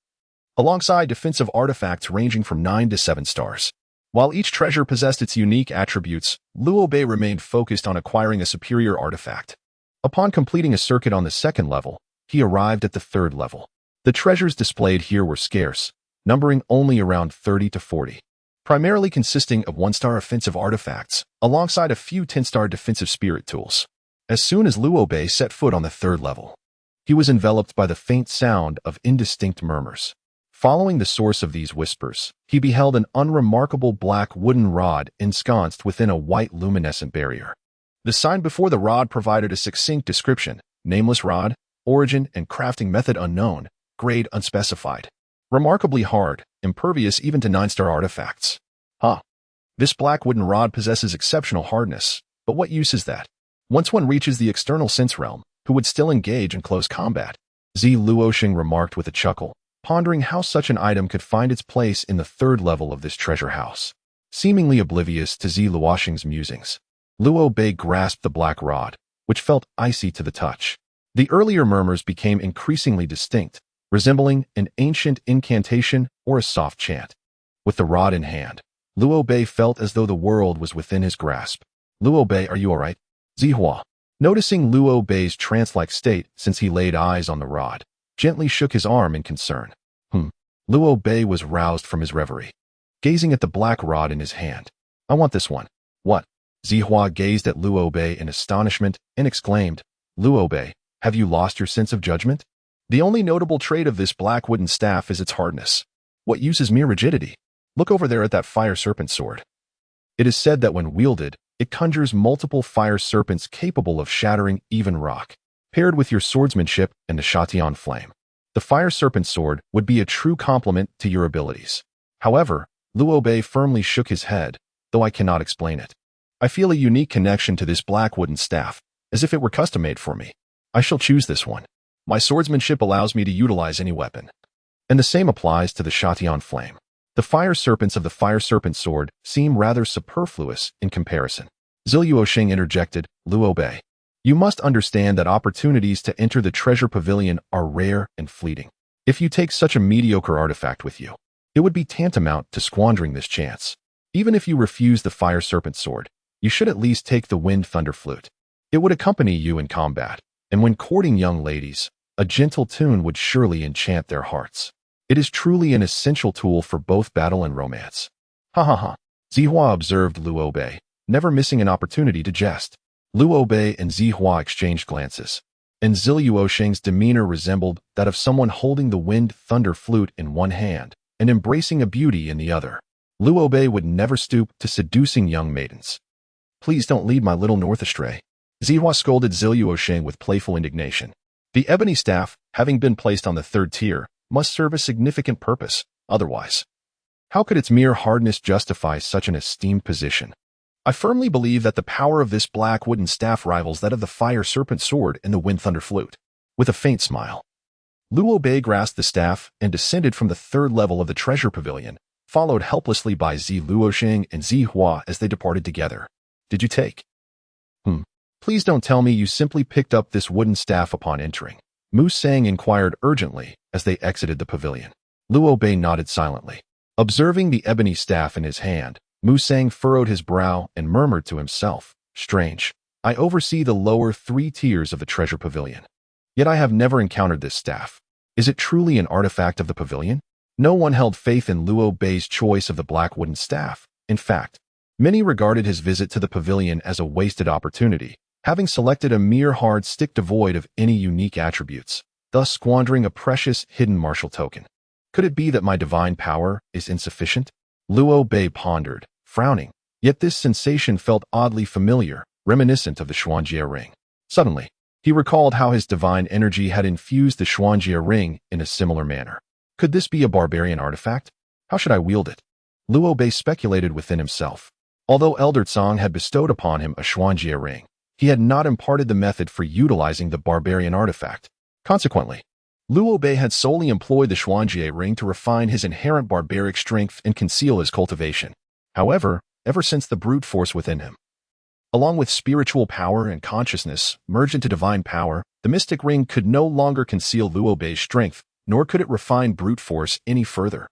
alongside defensive artifacts ranging from 9 to 7 stars. While each treasure possessed its unique attributes, Liu Bei remained focused on acquiring a superior artifact. Upon completing a circuit on the 2nd level, he arrived at the 3rd level. The treasures displayed here were scarce, numbering only around 30 to 40, primarily consisting of 1-star offensive artifacts, alongside a few 10-star defensive spirit tools. As soon as Liu Bei set foot on the 3rd level, he was enveloped by the faint sound of indistinct murmurs. Following the source of these whispers, he beheld an unremarkable black wooden rod ensconced within a white luminescent barrier. The sign before the rod provided a succinct description: nameless rod, origin and crafting method unknown, grade unspecified. Remarkably hard, impervious even to 9-star artifacts. This black wooden rod possesses exceptional hardness, but what use is that? Once one reaches the external sense realm, who would still engage in close combat? Zi Luosheng remarked with a chuckle, pondering how such an item could find its place in the 3rd level of this treasure house. Seemingly oblivious to Zi Luosheng's musings, Luo Bei grasped the black rod, which felt icy to the touch. The earlier murmurs became increasingly distinct, resembling an ancient incantation or a soft chant. With the rod in hand, Luo Bei felt as though the world was within his grasp. Luo Bei, are you all right? Zihua, noticing Luo Bei's trance-like state since he laid eyes on the rod, gently shook his arm in concern. Luo Bei was roused from his reverie, gazing at the black rod in his hand. I want this one. What? Zihua gazed at Luo Bei in astonishment and exclaimed, Luo Bei, have you lost your sense of judgment? The only notable trait of this black wooden staff is its hardness. What use is mere rigidity? Look over there at that fire serpent sword. It is said that when wielded, it conjures multiple fire serpents capable of shattering even rock. Paired with your swordsmanship and the Shatian flame, the fire serpent sword would be a true complement to your abilities. However, Luo Bei firmly shook his head, though I cannot explain it. I feel a unique connection to this black wooden staff, as if it were custom-made for me. I shall choose this one. My swordsmanship allows me to utilize any weapon. And the same applies to the Shatian flame. The fire serpents of the fire serpent sword seem rather superfluous in comparison. Zhi Luosheng interjected, Luo Bei, you must understand that opportunities to enter the treasure pavilion are rare and fleeting. If you take such a mediocre artifact with you, it would be tantamount to squandering this chance. Even if you refuse the fire serpent sword, you should at least take the wind thunder flute. It would accompany you in combat, and when courting young ladies, a gentle tune would surely enchant their hearts. It is truly an essential tool for both battle and romance. Ha ha ha. Zihua observed Luo Bei, never missing an opportunity to jest. Luo Bei and Zihua exchanged glances, and Zhi Luosheng's demeanor resembled that of someone holding the wind thunder flute in one hand and embracing a beauty in the other. Luo Bei would never stoop to seducing young maidens. Please don't lead my little north astray. Zihua scolded Zhi Luosheng with playful indignation. The ebony staff, having been placed on the third tier, must serve a significant purpose. Otherwise, how could its mere hardness justify such an esteemed position? I firmly believe that the power of this black wooden staff rivals that of the fire serpent sword and the wind thunder flute. With a faint smile, Luo Bei grasped the staff and descended from the third level of the treasure pavilion, followed helplessly by Zhi Luosheng and Zihua as they departed together. Did you take? Please don't tell me you simply picked up this wooden staff upon entering. Mu Sang inquired urgently as they exited the pavilion. Luo Bei nodded silently. Observing the ebony staff in his hand, Mu Sang furrowed his brow and murmured to himself, strange. I oversee the lower 3 tiers of the treasure pavilion. Yet I have never encountered this staff. Is it truly an artifact of the pavilion? No one held faith in Luo Bei's choice of the black wooden staff. In fact, many regarded his visit to the pavilion as a wasted opportunity, having selected a mere hard stick devoid of any unique attributes, thus squandering a precious hidden martial token. Could it be that my divine power is insufficient? Luo Bei pondered, frowning, yet this sensation felt oddly familiar, reminiscent of the Xuanjie ring. Suddenly, he recalled how his divine energy had infused the Xuanjie ring in a similar manner. Could this be a barbarian artifact? How should I wield it? Luo Bei speculated within himself. Although Elder Tsang had bestowed upon him a Xuanjie ring, he had not imparted the method for utilizing the barbarian artifact. Consequently, Luo Bei had solely employed the Xuanjie ring to refine his inherent barbaric strength and conceal his cultivation. However, ever since the brute force within him, along with spiritual power and consciousness, merged into divine power, the mystic ring could no longer conceal Luo Bei's strength, nor could it refine brute force any further.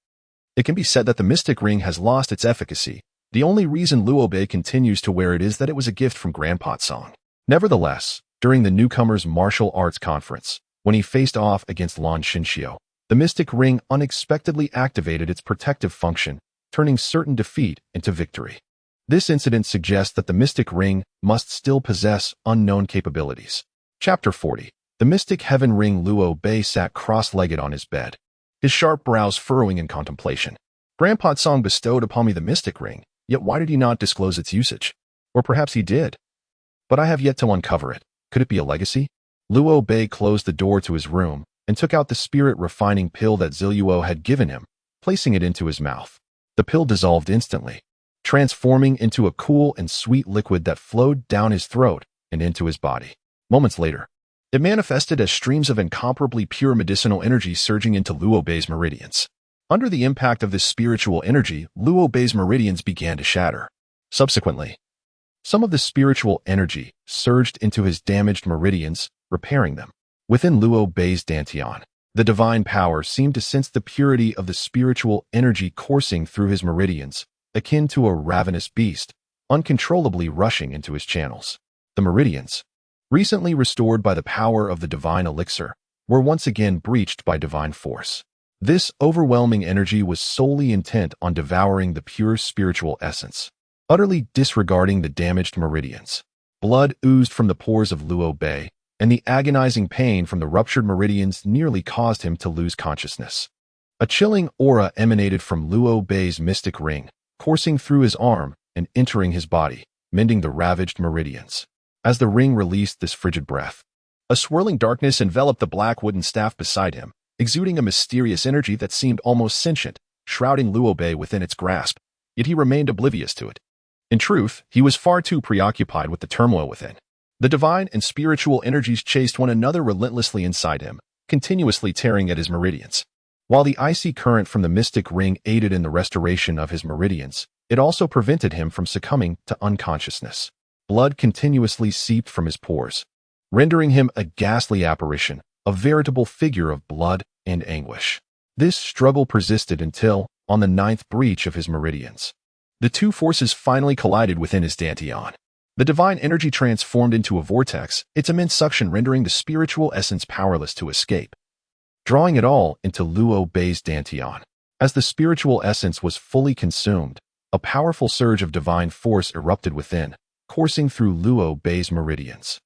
It can be said that the mystic ring has lost its efficacy. The only reason Luo Bei continues to wear it is that it was a gift from Grandpa Tsang. Nevertheless, during the newcomer's martial arts conference, when he faced off against Lan Xinxiu, the mystic ring unexpectedly activated its protective function, turning certain defeat into victory. This incident suggests that the mystic ring must still possess unknown capabilities. Chapter 40. The mystic heaven ring. Luo Bei sat cross-legged on his bed, his sharp brows furrowing in contemplation. Grandpa Tsang bestowed upon me the mystic ring, yet why did he not disclose its usage? Or perhaps he did. But I have yet to uncover it. Could it be a legacy? Luo Bei closed the door to his room and took out the spirit-refining pill that Ziluo had given him, placing it into his mouth. The pill dissolved instantly, transforming into a cool and sweet liquid that flowed down his throat and into his body. Moments later, it manifested as streams of incomparably pure medicinal energy surging into Luo Bei's meridians. Under the impact of this spiritual energy, Luo Bei's meridians began to shatter. Subsequently, some of the spiritual energy surged into his damaged meridians, repairing them. Within Luo Bei's dantian, the divine power seemed to sense the purity of the spiritual energy coursing through his meridians, akin to a ravenous beast, uncontrollably rushing into his channels. The meridians, recently restored by the power of the divine elixir, were once again breached by divine force. This overwhelming energy was solely intent on devouring the pure spiritual essence, utterly disregarding the damaged meridians. Blood oozed from the pores of Luo Bei, and the agonizing pain from the ruptured meridians nearly caused him to lose consciousness. A chilling aura emanated from Luo Bei's mystic ring, coursing through his arm and entering his body, mending the ravaged meridians. As the ring released this frigid breath, a swirling darkness enveloped the black wooden staff beside him, exuding a mysterious energy that seemed almost sentient, shrouding Luo Bei within its grasp, yet he remained oblivious to it. In truth, he was far too preoccupied with the turmoil within. The divine and spiritual energies chased one another relentlessly inside him, continuously tearing at his meridians. While the icy current from the mystic ring aided in the restoration of his meridians, it also prevented him from succumbing to unconsciousness. Blood continuously seeped from his pores, rendering him a ghastly apparition, a veritable figure of blood and anguish. This struggle persisted until, on the 9th breach of his meridians, the two forces finally collided within his dantian. The divine energy transformed into a vortex, its immense suction rendering the spiritual essence powerless to escape, drawing it all into Luo Bei's dantian. As the spiritual essence was fully consumed, a powerful surge of divine force erupted within, coursing through Luo Bei's meridians.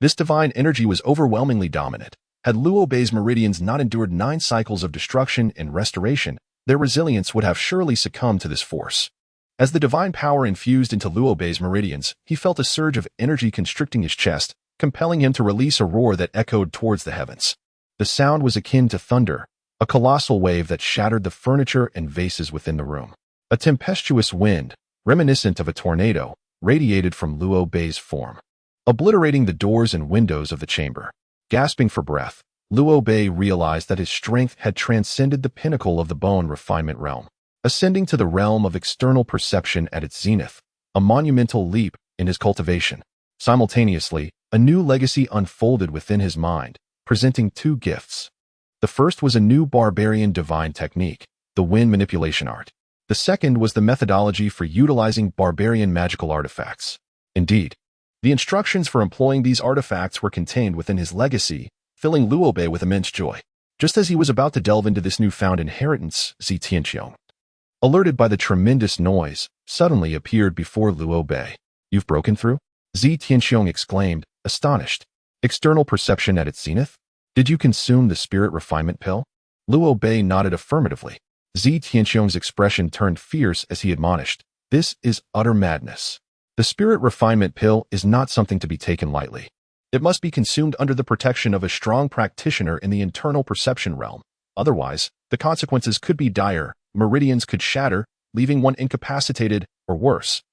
This divine energy was overwhelmingly dominant. Had Luo Bei's meridians not endured 9 cycles of destruction and restoration, their resilience would have surely succumbed to this force. As the divine power infused into Luo Bei's meridians, he felt a surge of energy constricting his chest, compelling him to release a roar that echoed towards the heavens. The sound was akin to thunder, a colossal wave that shattered the furniture and vases within the room. A tempestuous wind, reminiscent of a tornado, radiated from Luo Bei's form, obliterating the doors and windows of the chamber. Gasping for breath, Luo Bei realized that his strength had transcended the pinnacle of the bone refinement realm, ascending to the realm of external perception at its zenith, a monumental leap in his cultivation. Simultaneously, a new legacy unfolded within his mind, presenting 2 gifts. The first was a new barbarian divine technique, the wind manipulation art. The second was the methodology for utilizing barbarian magical artifacts. Indeed, the instructions for employing these artifacts were contained within his legacy, filling Luo Bei with immense joy. Just as he was about to delve into this newfound inheritance, Jiuxiao, alerted by the tremendous noise, suddenly appeared before Luo Bei. "You've broken through?" Jiuxiao exclaimed, astonished. "External perception at its zenith? Did you consume the spirit refinement pill?" Luo Bei nodded affirmatively. Jiuxiao's expression turned fierce as he admonished, "This is utter madness. The spirit refinement pill is not something to be taken lightly. It must be consumed under the protection of a strong practitioner in the internal perception realm. Otherwise, the consequences could be dire. Meridians could shatter, leaving one incapacitated, or worse,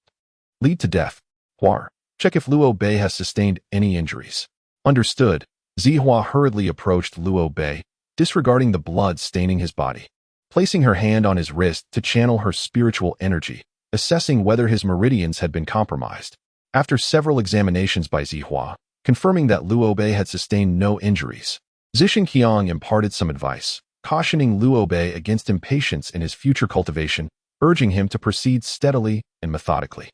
lead to death. Huar, check if Luo Bei has sustained any injuries." Understood. Zihua hurriedly approached Luo Bei, disregarding the blood staining his body, placing her hand on his wrist to channel her spiritual energy, assessing whether his meridians had been compromised. After several examinations by Zihua, confirming that Luo Bei had sustained no injuries, Zishan imparted some advice, cautioning Luo Bei against impatience in his future cultivation, urging him to proceed steadily and methodically.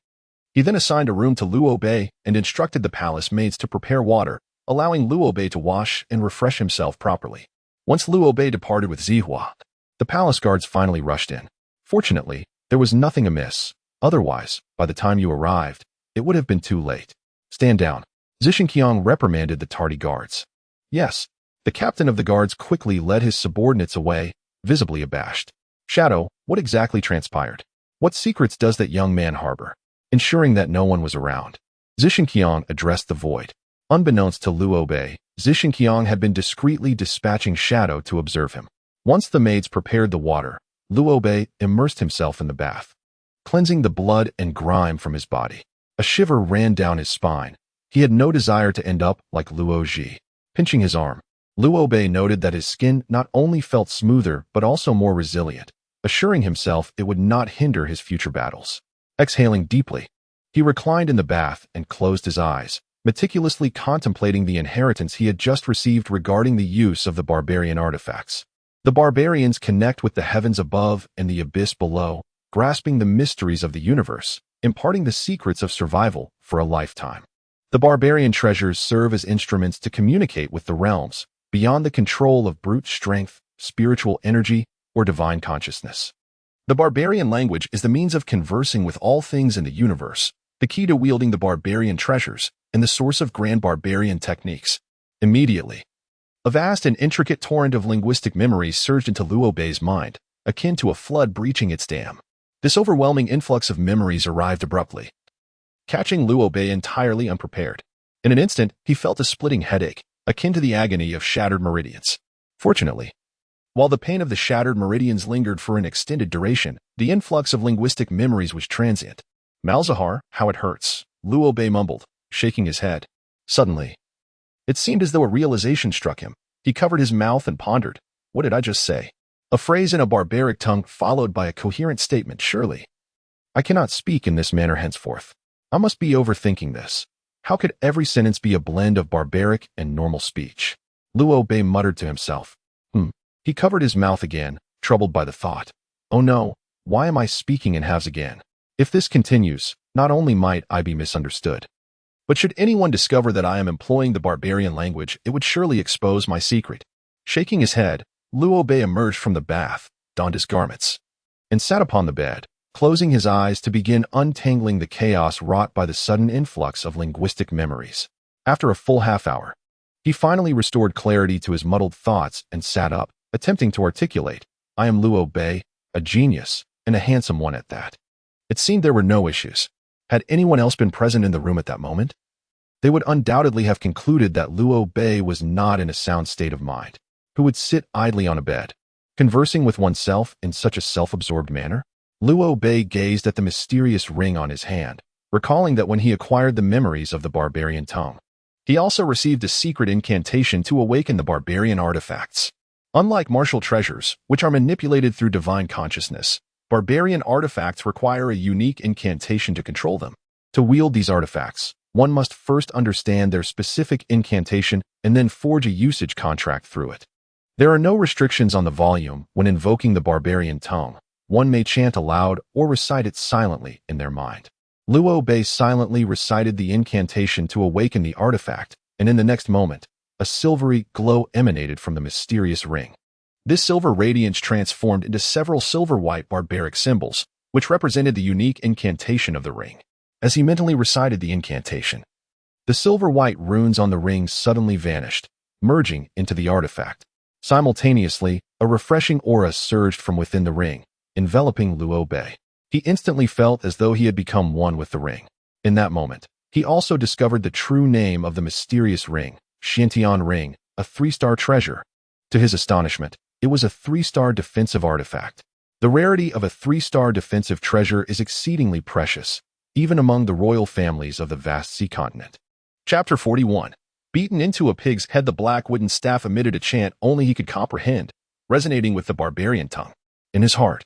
He then assigned a room to Luo Bei and instructed the palace maids to prepare water, allowing Luo Bei to wash and refresh himself properly. Once Luo Bei departed with Zihua, the palace guards finally rushed in. Fortunately, there was nothing amiss. Otherwise, by the time you arrived, it would have been too late. "Stand down." Zishan reprimanded the tardy guards. "Yes." The captain of the guards quickly led his subordinates away, visibly abashed. "Shadow, what exactly transpired? What secrets does that young man harbor?" Ensuring that no one was around, Zishan addressed the void. Unbeknownst to Luo Bei, Zishan had been discreetly dispatching Shadow to observe him. Once the maids prepared the water, Luo Bei immersed himself in the bath, cleansing the blood and grime from his body. A shiver ran down his spine. He had no desire to end up like Luo Ji. Pinching his arm, Luo Bei noted that his skin not only felt smoother but also more resilient, assuring himself it would not hinder his future battles. Exhaling deeply, he reclined in the bath and closed his eyes, meticulously contemplating the inheritance he had just received regarding the use of the barbarian artifacts. The barbarians connect with the heavens above and the abyss below, grasping the mysteries of the universe, imparting the secrets of survival for a lifetime. The barbarian treasures serve as instruments to communicate with the realms, beyond the control of brute strength, spiritual energy, or divine consciousness. The barbarian language is the means of conversing with all things in the universe, the key to wielding the barbarian treasures, and the source of grand barbarian techniques. Immediately, a vast and intricate torrent of linguistic memories surged into Luo Bei's mind, akin to a flood breaching its dam. This overwhelming influx of memories arrived abruptly, catching Luo Bei entirely unprepared. In an instant, he felt a splitting headache, akin to the agony of shattered meridians. Fortunately, while the pain of the shattered meridians lingered for an extended duration, the influx of linguistic memories was transient. Malzahar, how it hurts, Luo Bei mumbled, shaking his head. Suddenly, it seemed as though a realization struck him. He covered his mouth and pondered. What did I just say? A phrase in a barbaric tongue followed by a coherent statement, surely. I cannot speak in this manner henceforth. I must be overthinking this. How could every sentence be a blend of barbaric and normal speech? Luo Bei muttered to himself. He covered his mouth again, troubled by the thought. Oh no, why am I speaking in halves again? If this continues, not only might I be misunderstood, but should anyone discover that I am employing the barbarian language, it would surely expose my secret. Shaking his head, Luo Bei emerged from the bath, donned his garments, and sat upon the bed, closing his eyes to begin untangling the chaos wrought by the sudden influx of linguistic memories. After a full half-hour, he finally restored clarity to his muddled thoughts and sat up, attempting to articulate, I am Luo Bei, a genius, and a handsome one at that. It seemed there were no issues. Had anyone else been present in the room at that moment, they would undoubtedly have concluded that Luo Bei was not in a sound state of mind, who would sit idly on a bed, conversing with oneself in such a self-absorbed manner. Luo Bei gazed at the mysterious ring on his hand, recalling that when he acquired the memories of the barbarian tongue, he also received a secret incantation to awaken the barbarian artifacts. Unlike martial treasures, which are manipulated through divine consciousness, barbarian artifacts require a unique incantation to control them. To wield these artifacts, one must first understand their specific incantation and then forge a usage contract through it. There are no restrictions on the volume when invoking the barbarian tongue. One may chant aloud or recite it silently in their mind. Luo Bei silently recited the incantation to awaken the artifact, and in the next moment, a silvery glow emanated from the mysterious ring. This silver radiance transformed into several silver-white barbaric symbols, which represented the unique incantation of the ring. As he mentally recited the incantation, the silver-white runes on the ring suddenly vanished, merging into the artifact. Simultaneously, a refreshing aura surged from within the ring, enveloping Luo Bei. He instantly felt as though he had become one with the ring. In that moment, he also discovered the true name of the mysterious ring, Xiantian Ring, a 3-star treasure. To his astonishment, it was a 3-star defensive artifact. The rarity of a 3-star defensive treasure is exceedingly precious, even among the royal families of the vast sea continent. Chapter 41. Beaten into a pig's head, the black wooden staff emitted a chant only he could comprehend, resonating with the barbarian tongue. In his heart,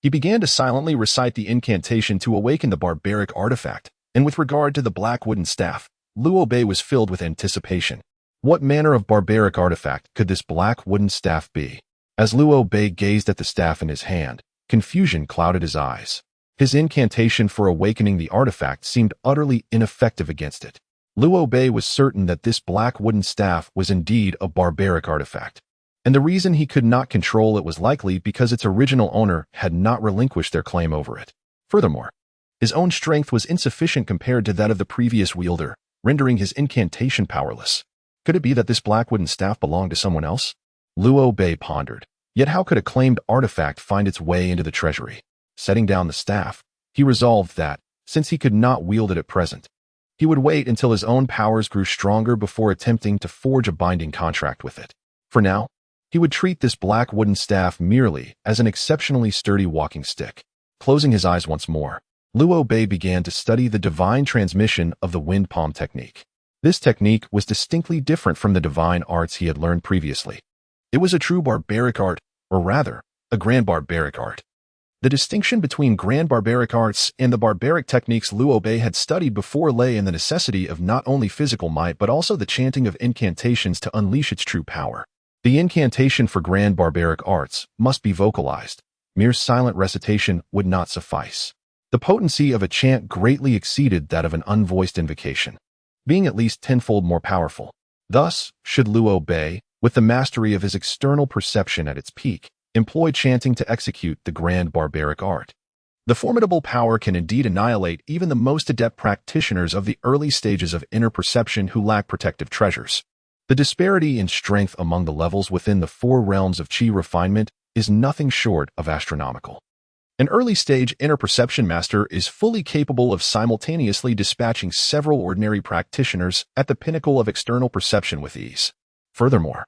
he began to silently recite the incantation to awaken the barbaric artifact, and with regard to the black wooden staff, Luo Bei was filled with anticipation. What manner of barbaric artifact could this black wooden staff be? As Luo Bei gazed at the staff in his hand, confusion clouded his eyes. His incantation for awakening the artifact seemed utterly ineffective against it. Luo Bei was certain that this black wooden staff was indeed a barbaric artifact, and the reason he could not control it was likely because its original owner had not relinquished their claim over it. Furthermore, his own strength was insufficient compared to that of the previous wielder, rendering his incantation powerless. Could it be that this black wooden staff belonged to someone else? Luo Bei pondered. Yet how could a claimed artifact find its way into the treasury? Setting down the staff, he resolved that, since he could not wield it at present, he would wait until his own powers grew stronger before attempting to forge a binding contract with it. For now, he would treat this black wooden staff merely as an exceptionally sturdy walking stick. Closing his eyes once more, Luo Bei began to study the divine transmission of the wind palm technique. This technique was distinctly different from the divine arts he had learned previously. It was a true barbaric art, or rather, a grand barbaric art. The distinction between grand barbaric arts and the barbaric techniques Liu Bei had studied before lay in the necessity of not only physical might but also the chanting of incantations to unleash its true power. The incantation for grand barbaric arts must be vocalized. Mere silent recitation would not suffice. The potency of a chant greatly exceeded that of an unvoiced invocation, being at least tenfold more powerful. Thus, should Liu Bei, with the mastery of his external perception at its peak, employ chanting to execute the grand barbaric art, the formidable power can indeed annihilate even the most adept practitioners of the early stages of inner perception who lack protective treasures. The disparity in strength among the levels within the four realms of qi refinement is nothing short of astronomical. An early-stage inner perception master is fully capable of simultaneously dispatching several ordinary practitioners at the pinnacle of external perception with ease. Furthermore,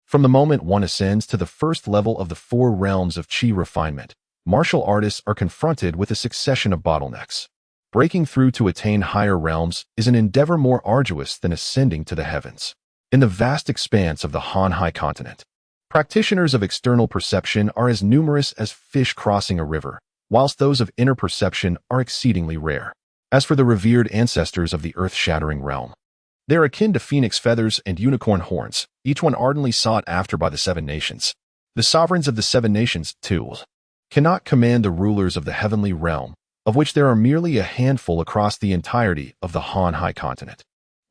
from the moment one ascends to the first level of the four realms of qi refinement, martial artists are confronted with a succession of bottlenecks. Breaking through to attain higher realms is an endeavor more arduous than ascending to the heavens. In the vast expanse of the Han Hai continent, practitioners of external perception are as numerous as fish crossing a river, whilst those of inner perception are exceedingly rare. As for the revered ancestors of the earth-shattering realm, they are akin to phoenix feathers and unicorn horns, each one ardently sought after by the seven nations. The sovereigns of the seven nations, too, cannot command the rulers of the heavenly realm, of which there are merely a handful across the entirety of the Han Hai continent.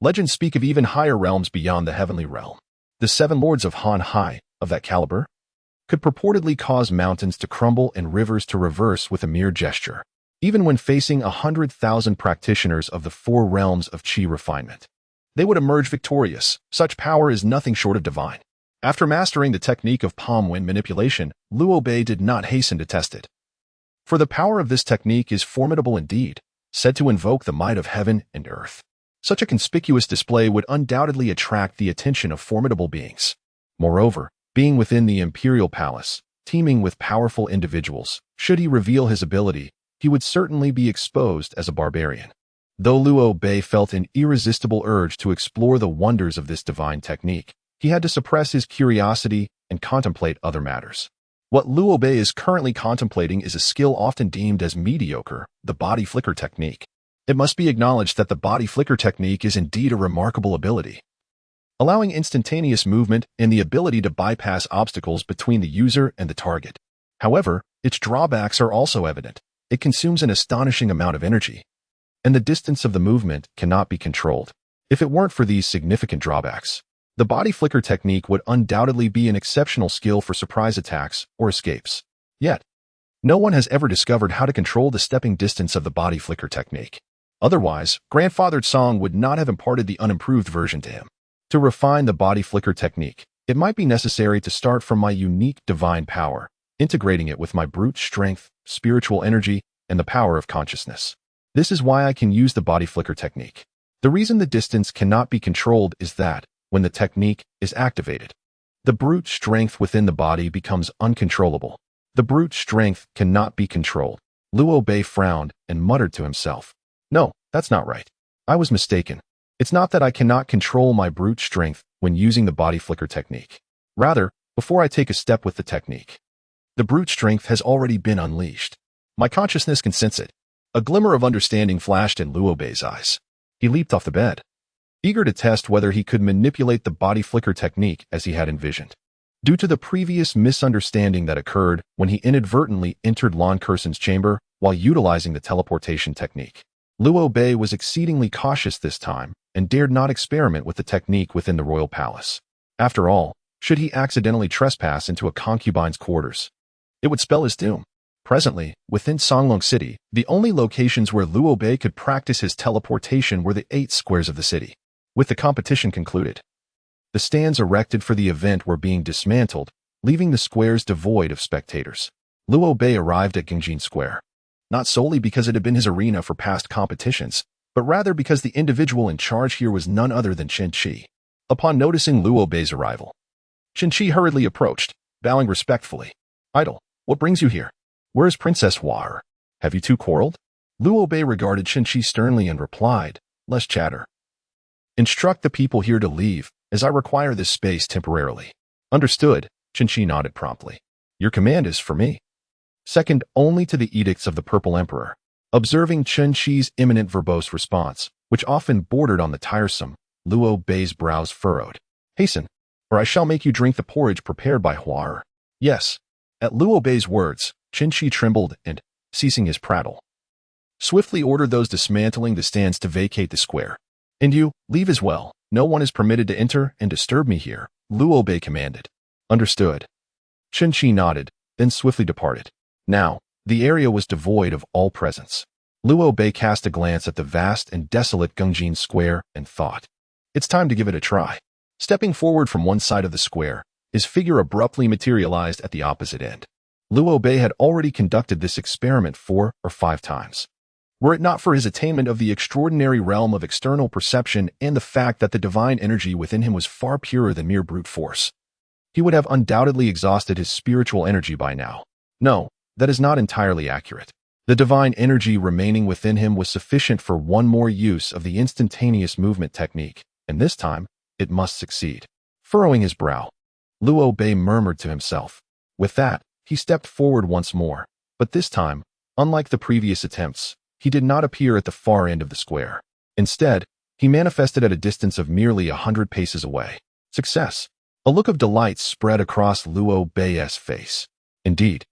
Legends speak of even higher realms beyond the heavenly realm. The seven lords of Han Hai, of that caliber, could purportedly cause mountains to crumble and rivers to reverse with a mere gesture, even when facing 100,000 practitioners of the four realms of qi refinement. They would emerge victorious. Such power is nothing short of divine. After mastering the technique of palm wind manipulation, Liu Bei did not hasten to test it. For the power of this technique is formidable indeed, said to invoke the might of heaven and earth. Such a conspicuous display would undoubtedly attract the attention of formidable beings. Moreover, being within the imperial palace, teeming with powerful individuals, should he reveal his ability, he would certainly be exposed as a barbarian. Though Liu Bei felt an irresistible urge to explore the wonders of this divine technique, he had to suppress his curiosity and contemplate other matters. What Liu Bei is currently contemplating is a skill often deemed as mediocre, the body flicker technique. It must be acknowledged that the body flicker technique is indeed a remarkable ability, allowing instantaneous movement and the ability to bypass obstacles between the user and the target. However, its drawbacks are also evident. It consumes an astonishing amount of energy, and the distance of the movement cannot be controlled. If it weren't for these significant drawbacks, the body flicker technique would undoubtedly be an exceptional skill for surprise attacks or escapes. Yet, no one has ever discovered how to control the stepping distance of the body flicker technique. Otherwise, grandfathered Song would not have imparted the unimproved version to him. To refine the body flicker technique, it might be necessary to start from my unique divine power, integrating it with my brute strength, spiritual energy, and the power of consciousness. This is why I can use the body flicker technique. The reason the distance cannot be controlled is that, when the technique is activated, the brute strength within the body becomes uncontrollable. The brute strength cannot be controlled. Liu Bei frowned and muttered to himself, "No, that's not right. I was mistaken. It's not that I cannot control my brute strength when using the body flicker technique. Rather, before I take a step with the technique, the brute strength has already been unleashed. My consciousness can sense it." A glimmer of understanding flashed in Liu Bei's eyes. He leaped off the bed, eager to test whether he could manipulate the body flicker technique as he had envisioned. Due to the previous misunderstanding that occurred when he inadvertently entered Lon Kerson's chamber while utilizing the teleportation technique, Liu Bei was exceedingly cautious this time and dared not experiment with the technique within the royal palace. After all, should he accidentally trespass into a concubine's quarters, it would spell his doom. Presently, within Songlong City, the only locations where Liu Bei could practice his teleportation were the 8 squares of the city. With the competition concluded, the stands erected for the event were being dismantled, leaving the squares devoid of spectators. Liu Bei arrived at Gingjin Square, not solely because it had been his arena for past competitions, but rather because the individual in charge here was none other than Chen Qi. Upon noticing Liu Bei's arrival, Chen Qi hurriedly approached, bowing respectfully. "Idol, what brings you here? Where is Princess War? Have you two quarreled?" Liu Bei regarded Chen Qi sternly and replied, "Less chatter. Instruct the people here to leave, as I require this space temporarily." "Understood," Chen Qi nodded promptly. Your command is for me. Second only to the edicts of the Purple Emperor. Observing Chen Qi's imminent verbose response, which often bordered on the tiresome, Liu Bei's brows furrowed. Hasten, or I shall make you drink the porridge prepared by Huar. Yes. At Liu Bei's words, Chen Qi trembled and, ceasing his prattle, swiftly ordered those dismantling the stands to vacate the square. And you, leave as well. No one is permitted to enter and disturb me here, Liu Bei commanded. Understood. Chen Qi nodded, then swiftly departed. Now, the area was devoid of all presence. Liu Bei cast a glance at the vast and desolate Gongjin Square and thought, it's time to give it a try. Stepping forward from one side of the square, his figure abruptly materialized at the opposite end. Liu Bei had already conducted this experiment 4 or 5 times. Were it not for his attainment of the extraordinary realm of external perception and the fact that the divine energy within him was far purer than mere brute force, he would have undoubtedly exhausted his spiritual energy by now. No, that is not entirely accurate. The divine energy remaining within him was sufficient for one more use of the instantaneous movement technique, and this time, it must succeed. Furrowing his brow, Liu Bei murmured to himself. With that, he stepped forward once more, but this time, unlike the previous attempts, he did not appear at the far end of the square. Instead, he manifested at a distance of merely 100 paces away. Success! A look of delight spread across Liu Bei's face. Indeed,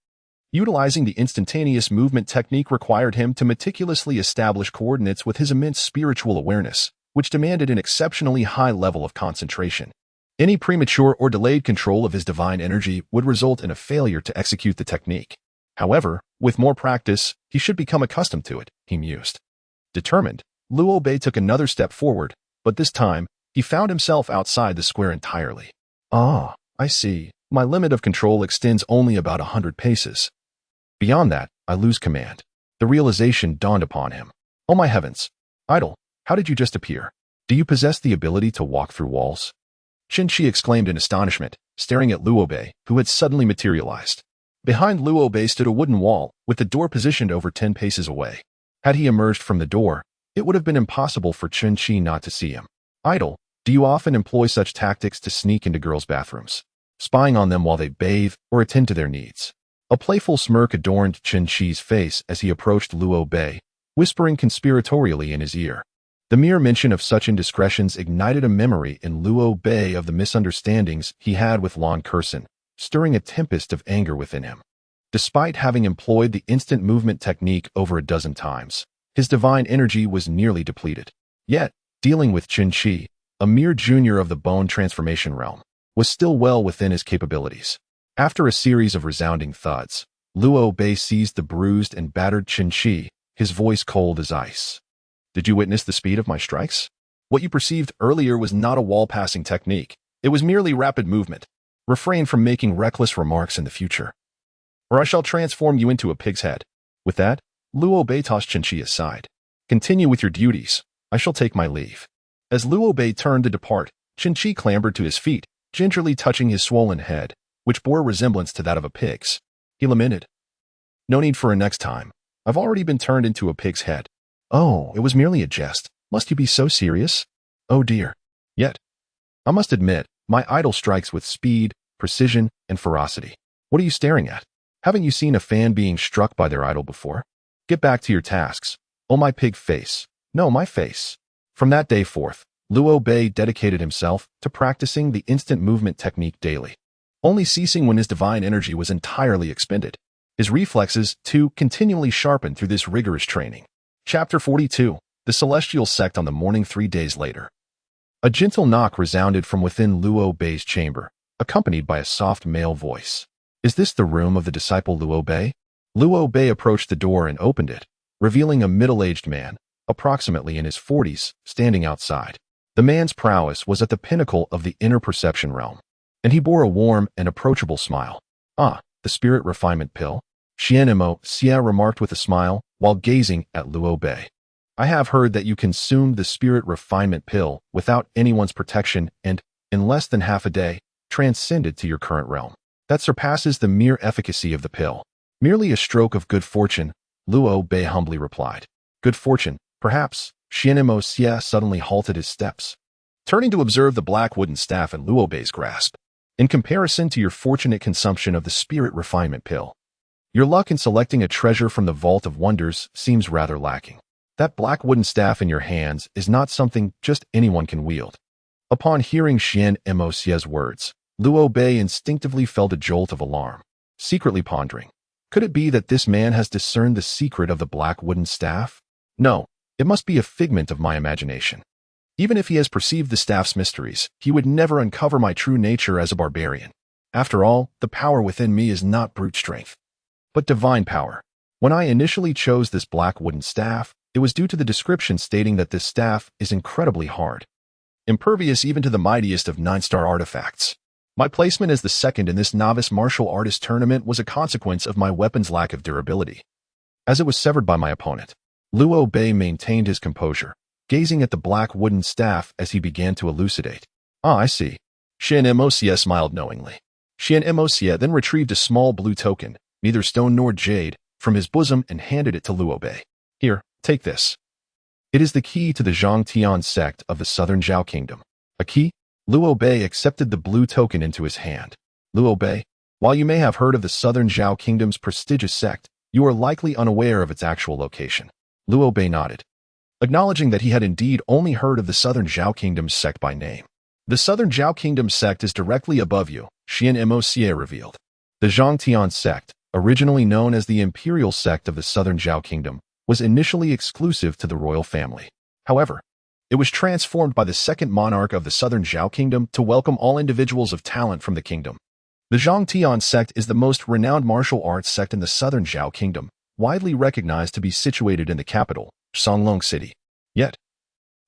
utilizing the instantaneous movement technique required him to meticulously establish coordinates with his immense spiritual awareness, which demanded an exceptionally high level of concentration. Any premature or delayed control of his divine energy would result in a failure to execute the technique. However, with more practice, he should become accustomed to it, he mused. Determined, Liu Bei took another step forward, but this time, he found himself outside the square entirely. Ah, I see. My limit of control extends only about 100 paces. Beyond that, I lose command. The realization dawned upon him. Oh my heavens! Idol, how did you just appear? Do you possess the ability to walk through walls? Chen Qi exclaimed in astonishment, staring at Liu Bei, who had suddenly materialized. Behind Liu Bei stood a wooden wall, with the door positioned over 10 paces away. Had he emerged from the door, it would have been impossible for Chen Qi not to see him. Idol, do you often employ such tactics to sneak into girls' bathrooms, spying on them while they bathe or attend to their needs? A playful smirk adorned Chen Qi's face as he approached Liu Bei, whispering conspiratorially in his ear. The mere mention of such indiscretions ignited a memory in Liu Bei of the misunderstandings he had with Lin Feng, stirring a tempest of anger within him. Despite having employed the instant movement technique over a dozen times, his divine energy was nearly depleted. Yet, dealing with Chen Qi, a mere junior of the bone transformation realm, was still well within his capabilities. After a series of resounding thuds, Liu Bei seized the bruised and battered Chen Qi, his voice cold as ice. Did you witness the speed of my strikes? What you perceived earlier was not a wall-passing technique. It was merely rapid movement. Refrain from making reckless remarks in the future, or I shall transform you into a pig's head. With that, Liu Bei tossed Chen Qi aside. Continue with your duties. I shall take my leave. As Liu Bei turned to depart, Chen Qi clambered to his feet, gingerly touching his swollen head, which bore a resemblance to that of a pig's. He lamented. No need for a next time. I've already been turned into a pig's head. Oh, it was merely a jest. Must you be so serious? Oh dear. Yet, I must admit, my idol strikes with speed, precision, and ferocity. What are you staring at? Haven't you seen a fan being struck by their idol before? Get back to your tasks. Oh my pig face. No, my face. From that day forth, Liu Bei dedicated himself to practicing the instant movement technique daily, only ceasing when his divine energy was entirely expended. His reflexes, too, continually sharpened through this rigorous training. Chapter 42. The Celestial Sect on the morning 3 days later. A gentle knock resounded from within Liu Bei's chamber, accompanied by a soft male voice. Is this the room of the disciple Liu Bei? Liu Bei approached the door and opened it, revealing a middle-aged man, approximately in his 40s, standing outside. The man's prowess was at the pinnacle of the inner perception realm, and he bore a warm and approachable smile. Ah, the spirit refinement pill? Xianmo Xia remarked with a smile, while gazing at Liu Bei. I have heard that you consumed the spirit refinement pill without anyone's protection and, in less than half a day, transcended to your current realm. That surpasses the mere efficacy of the pill. Merely a stroke of good fortune, Liu Bei humbly replied. Good fortune, perhaps. Xianmo Xia suddenly halted his steps, turning to observe the black wooden staff in Liu Bei's grasp. in comparison to your fortunate consumption of the spirit refinement pill. Your luck in selecting a treasure from the Vault of Wonders seems rather lacking. That black wooden staff in your hands is not something just anyone can wield. Upon hearing Xian Emosie's words, Luo Bei instinctively felt a jolt of alarm, secretly pondering, could it be that this man has discerned the secret of the black wooden staff? No, it must be a figment of my imagination. Even if he has perceived the staff's mysteries, he would never uncover my true nature as a barbarian. After all, the power within me is not brute strength, but divine power. When I initially chose this black wooden staff, it was due to the description stating that this staff is incredibly hard, impervious even to the mightiest of 9-star artifacts. My placement as the second in this novice martial artist tournament was a consequence of my weapon's lack of durability. As it was severed by my opponent, Luo Bei maintained his composure, gazing at the black wooden staff as he began to elucidate. Ah, I see. Xian Emosie smiled knowingly. Xian Emosie then retrieved a small blue token, neither stone nor jade, from his bosom and handed it to Luo Bei. Here, take this. It is the key to the Zhangtian sect of the Southern Zhao Kingdom. A key? Luo Bei accepted the blue token into his hand. Luo Bei, while you may have heard of the Southern Zhao Kingdom's prestigious sect, you are likely unaware of its actual location. Luo Bei nodded, acknowledging that he had indeed only heard of the Southern Zhao Kingdom's sect by name. The Southern Zhao Kingdom's sect is directly above you, Xian Emosie revealed. The Zhangtian sect, originally known as the Imperial sect of the Southern Zhao Kingdom, was initially exclusive to the royal family. However, it was transformed by the second monarch of the Southern Zhao Kingdom to welcome all individuals of talent from the kingdom. The Zhangtian sect is the most renowned martial arts sect in the Southern Zhao Kingdom, widely recognized to be situated in the capital, Songlong City. Yet,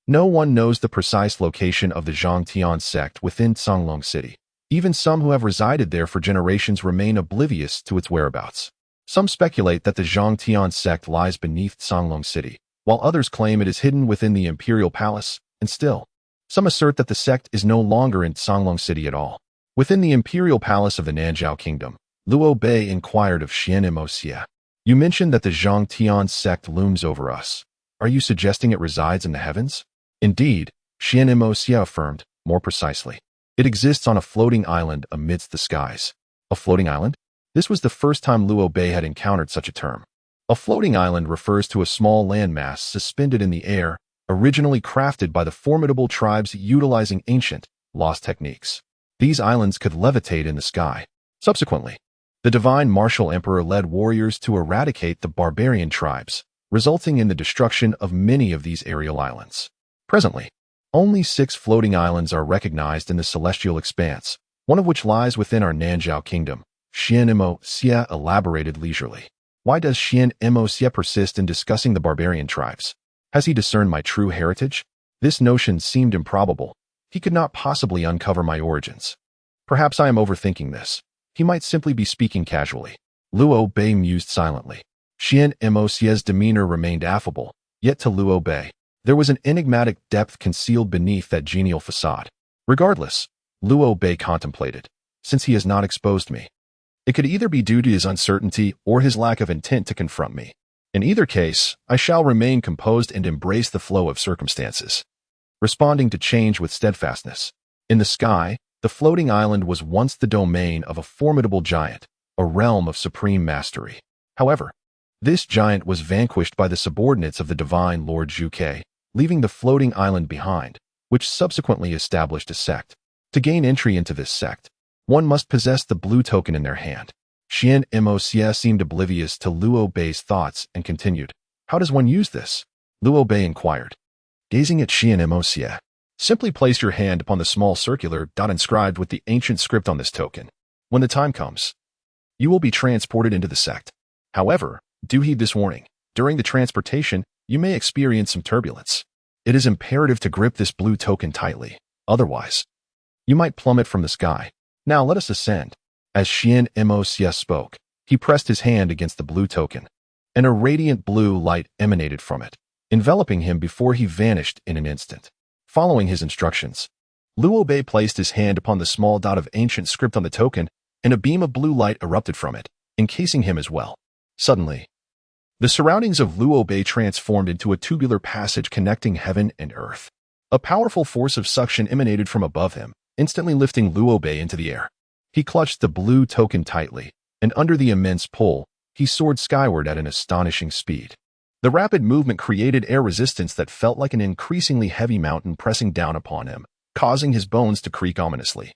no one knows the precise location of the Zhangtian sect within Songlong City. Even some who have resided there for generations remain oblivious to its whereabouts. Some speculate that the Zhangtian sect lies beneath Songlong City, while others claim it is hidden within the Imperial Palace, and still, some assert that the sect is no longer in Songlong City at all. Within the Imperial Palace of the Nanzhao Kingdom, Luo Bei inquired of Xian Emosie. You mentioned that the Zhangtian sect looms over us. Are you suggesting it resides in the heavens? Indeed, Xian Emosie affirmed, more precisely. It exists on a floating island amidst the skies. A floating island? This was the first time Luo Bei had encountered such a term. A floating island refers to a small landmass suspended in the air, originally crafted by the formidable tribes utilizing ancient, lost techniques. These islands could levitate in the sky. Subsequently, the divine martial emperor led warriors to eradicate the barbarian tribes, resulting in the destruction of many of these aerial islands. Presently, only 6 floating islands are recognized in the celestial expanse, one of which lies within our Nanzhao Kingdom. Xian Emosie elaborated leisurely. Why does Xian Emosie persist in discussing the barbarian tribes? Has he discerned my true heritage? This notion seemed improbable. He could not possibly uncover my origins. Perhaps I am overthinking this. He might simply be speaking casually. Luo Bei mused silently. Xian Emosie's demeanor remained affable, yet to Luo Bei, there was an enigmatic depth concealed beneath that genial facade. Regardless, Luo Bei contemplated, since he has not exposed me, it could either be due to his uncertainty or his lack of intent to confront me. In either case, I shall remain composed and embrace the flow of circumstances, responding to change with steadfastness. In the sky, the floating island was once the domain of a formidable giant, a realm of supreme mastery. However, this giant was vanquished by the subordinates of the divine Lord Jiuxiao, leaving the floating island behind, which subsequently established a sect. To gain entry into this sect, one must possess the blue token in their hand. Xian Emosie seemed oblivious to Luo Bei's thoughts and continued. How does one use this? Luo Bei inquired, gazing at Xian Emosie. Simply place your hand upon the small circular dot inscribed with the ancient script on this token. When the time comes, you will be transported into the sect. However, do heed this warning. During the transportation, you may experience some turbulence. It is imperative to grip this blue token tightly. Otherwise, you might plummet from the sky. Now let us ascend. As Xian Emosie spoke, he pressed his hand against the blue token, and a radiant blue light emanated from it, enveloping him before he vanished in an instant. Following his instructions, Luo Bei placed his hand upon the small dot of ancient script on the token, and a beam of blue light erupted from it, encasing him as well. Suddenly, the surroundings of Luo Bei transformed into a tubular passage connecting heaven and earth. A powerful force of suction emanated from above him, instantly lifting Luo Bei into the air. He clutched the blue token tightly, and under the immense pull, he soared skyward at an astonishing speed. The rapid movement created air resistance that felt like an increasingly heavy mountain pressing down upon him, causing his bones to creak ominously,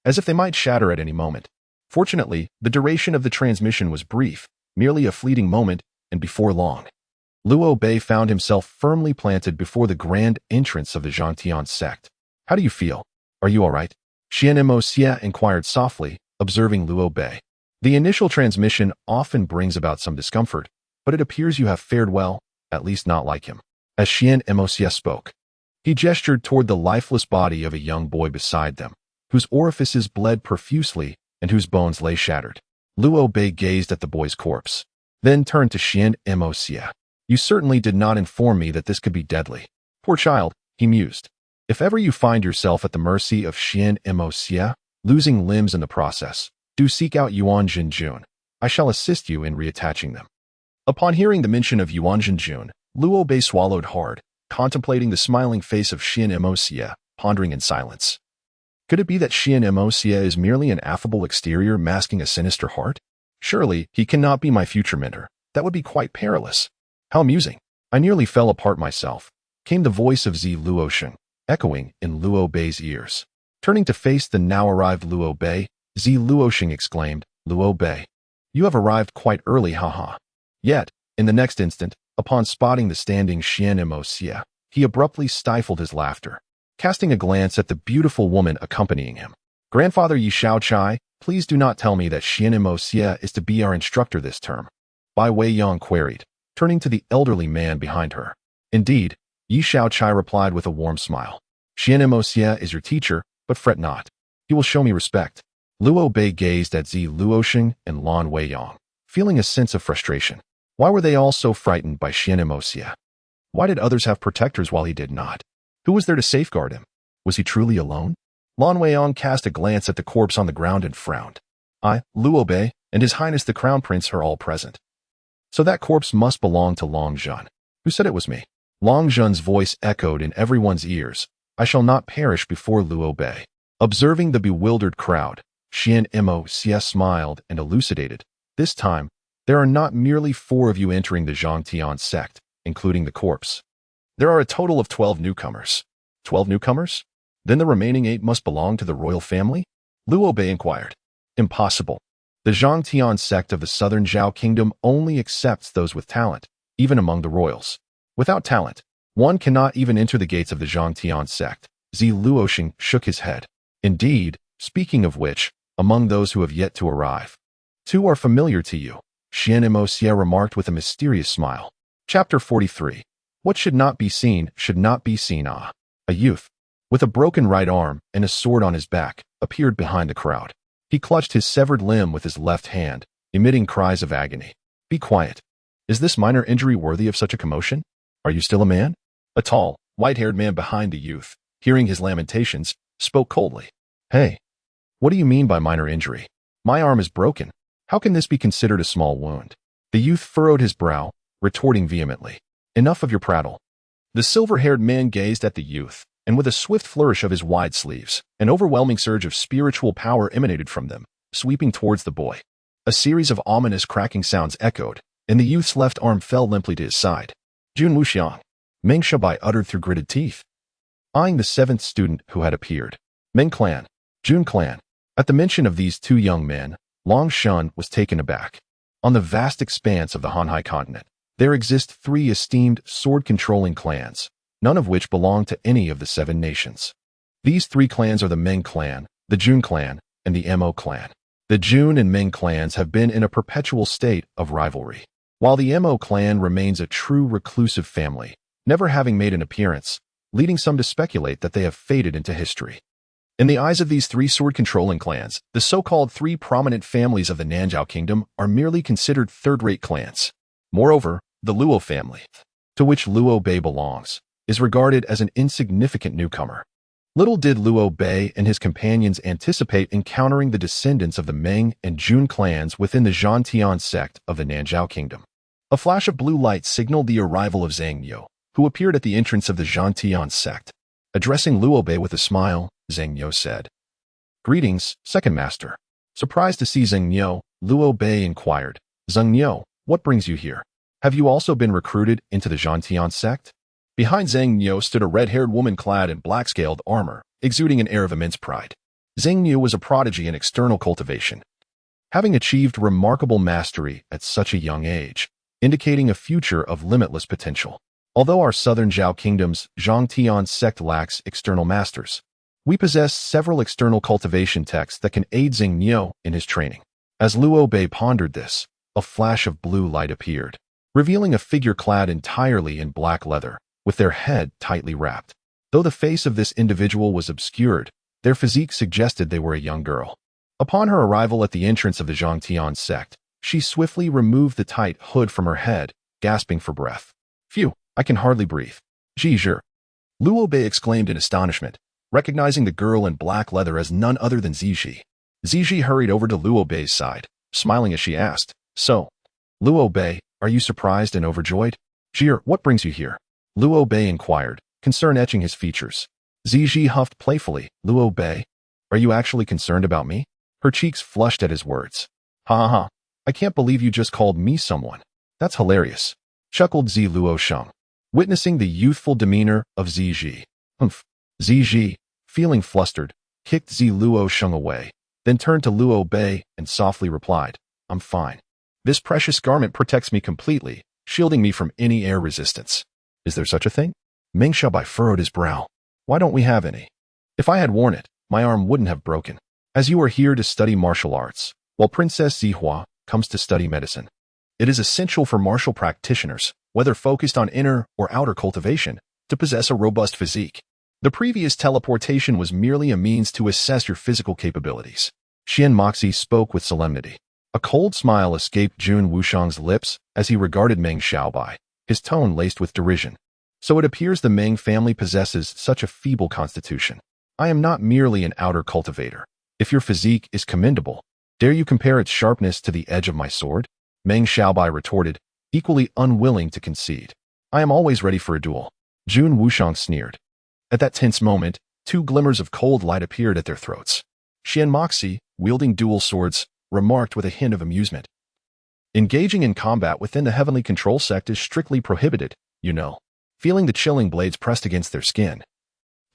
as if they might shatter at any moment. Fortunately, the duration of the transmission was brief, merely a fleeting moment, and before long, Liu Bei found himself firmly planted before the grand entrance of the Jiuxiao sect. "How do you feel? Are you all right?" Xian Mo Xie inquired softly, observing Liu Bei. "The initial transmission often brings about some discomfort, but it appears you have fared well, at least not like him." As Xian Mo Xie spoke, he gestured toward the lifeless body of a young boy beside them, whose orifices bled profusely and whose bones lay shattered. Liu Bei gazed at the boy's corpse, then turned to Xian Mo Xie. "You certainly did not inform me that this could be deadly." "Poor child," he mused. "If ever you find yourself at the mercy of Xian Mo Xie, losing limbs in the process, do seek out Yuan Zhenjun. I shall assist you in reattaching them." Upon hearing the mention of Yuan Zhenjun, Liu Bei swallowed hard, contemplating the smiling face of Xian Mo Xie, pondering in silence. Could it be that Xian Mo Xie is merely an affable exterior masking a sinister heart? Surely, he cannot be my future mentor. That would be quite perilous. How amusing. I nearly fell apart myself, came the voice of Zi Luosheng, echoing in Liu Bei's ears. Turning to face the now-arrived Liu Bei, Zi Luosheng exclaimed, "Liu Bei, you have arrived quite early, haha." Yet, in the next instant, upon spotting the standing Xian Mo Xie, he abruptly stifled his laughter, casting a glance at the beautiful woman accompanying him. "Grandfather Yi Shao Chai, please do not tell me that Xian Mo Xie is to be our instructor this term," Bai Wei Yang queried, turning to the elderly man behind her. "Indeed," Yi Shao Chai replied with a warm smile. "Xian Mo Xie is your teacher, but fret not. He will show me respect." Liu Bei gazed at Zi Luosheng and Lan Wei Yang, feeling a sense of frustration. Why were they all so frightened by Xian Mo Xie? Why did others have protectors while he did not? Who was there to safeguard him? Was he truly alone? Lan Wei Yang cast a glance at the corpse on the ground and frowned. "I, Liu Bei, and His Highness the Crown Prince are all present. So that corpse must belong to Long Zhen. Who said it was me?" Long Zhen's voice echoed in everyone's ears. "I shall not perish before Liu Bei." Observing the bewildered crowd, Xian Mo Xie smiled and elucidated. "This time, there are not merely 4 of you entering the Jiuxiao sect, including the corpse. There are a total of 12 newcomers." 12 newcomers? Then the remaining 8 must belong to the royal family? Liu Bei inquired. "Impossible. The Jiuxiao sect of the southern Zhao kingdom only accepts those with talent, even among the royals. Without talent, one cannot even enter the gates of the Jiuxiao sect." Zi Luosheng shook his head. "Indeed, speaking of which, among those who have yet to arrive, 2 are familiar to you," Xian Mo Xie remarked with a mysterious smile. Chapter 43. What should not be seen should not be seen. A youth, with a broken right arm and a sword on his back, appeared behind the crowd. He clutched his severed limb with his left hand, emitting cries of agony. "Be quiet. Is this minor injury worthy of such a commotion? Are you still a man?" A tall, white-haired man behind the youth, hearing his lamentations, spoke coldly. "Hey, what do you mean by minor injury? My arm is broken. How can this be considered a small wound?" The youth furrowed his brow, retorting vehemently. "Enough of your prattle." The silver-haired man gazed at the youth, and with a swift flourish of his wide sleeves, an overwhelming surge of spiritual power emanated from them, sweeping towards the boy. A series of ominous cracking sounds echoed, and the youth's left arm fell limply to his side. "Jun Wuxiang," Meng Shabai uttered through gritted teeth, eyeing the 7th student who had appeared. "Meng clan, Jun clan." At the mention of these 2 young men, Long Shun was taken aback. On the vast expanse of the Hanhai continent, there exist 3 esteemed sword-controlling clans, none of which belong to any of the 7 nations. These 3 clans are the Meng clan, the Jun clan, and the Mo clan. The Jun and Meng clans have been in a perpetual state of rivalry, while the Mo clan remains a true reclusive family, never having made an appearance, leading some to speculate that they have faded into history. In the eyes of these 3 sword-controlling clans, the so-called 3 prominent families of the Nanzhao kingdom are merely considered third-rate clans. Moreover, the Luo family, to which Liu Bei belongs, is regarded as an insignificant newcomer. Little did Liu Bei and his companions anticipate encountering the descendants of the Meng and Jun clans within the Jiuxiao sect of the Nanzhao kingdom. A flash of blue light signaled the arrival of Zhang Yo, who appeared at the entrance of the Jiuxiao sect. Addressing Liu Bei with a smile, Zhang Yo said, Greetings, second master. Surprised to see Zheng Niu, Luo Bei inquired. Zheng Niu, what brings you here? Have you also been recruited into the Zhantian sect? Behind Zheng Niu stood a red-haired woman clad in black-scaled armor, exuding an air of immense pride. Zheng Niu was a prodigy in external cultivation, having achieved remarkable mastery at such a young age, indicating a future of limitless potential. Although our southern Zhao kingdom's Zhangtian sect lacks external masters, we possess several external cultivation texts that can aid Zheng Niu in his training. As Luo Bei pondered this, a flash of blue light appeared, revealing a figure clad entirely in black leather, with their head tightly wrapped. Though the face of this individual was obscured, their physique suggested they were a young girl. Upon her arrival at the entrance of the Zhangtian sect, she swiftly removed the tight hood from her head, gasping for breath. Phew, I can hardly breathe. Zhi. Luo Bei exclaimed in astonishment, recognizing the girl in black leather as none other than Zhi. Zhi hurried over to Luo Bei's side, smiling as she asked, So, Luo Bei, are you surprised and overjoyed? Zhi, what brings you here? Luo Bei inquired, concern etching his features. Zhi huffed playfully, Luo Bei, are you actually concerned about me? Her cheeks flushed at his words. Ha. I can't believe you just called me someone. That's hilarious, chuckled Zi Luo Sheng, witnessing the youthful demeanor of Zhi. Humph. Zhi, feeling flustered, kicked Zi Luo Sheng away, then turned to Luo Bei and softly replied, I'm fine. This precious garment protects me completely, shielding me from any air resistance. Is there such a thing? Meng Xiaobai furrowed his brow. Why don't we have any? If I had worn it, my arm wouldn't have broken. As you are here to study martial arts, while Princess Zihua comes to study medicine. It is essential for martial practitioners, whether focused on inner or outer cultivation, to possess a robust physique. The previous teleportation was merely a means to assess your physical capabilities. Xian Moxi spoke with solemnity. A cold smile escaped Jun Wushang's lips as he regarded Meng Xiaobai, his tone laced with derision. So it appears the Meng family possesses such a feeble constitution. I am not merely an outer cultivator. If your physique is commendable, dare you compare its sharpness to the edge of my sword? Meng Xiaobai retorted, equally unwilling to concede. I am always ready for a duel. Jun Wushang sneered. At that tense moment, two glimmers of cold light appeared at their throats. Xian Moxi, wielding dual swords, remarked with a hint of amusement. Engaging in combat within the heavenly control sect is strictly prohibited, you know. Feeling the chilling blades pressed against their skin,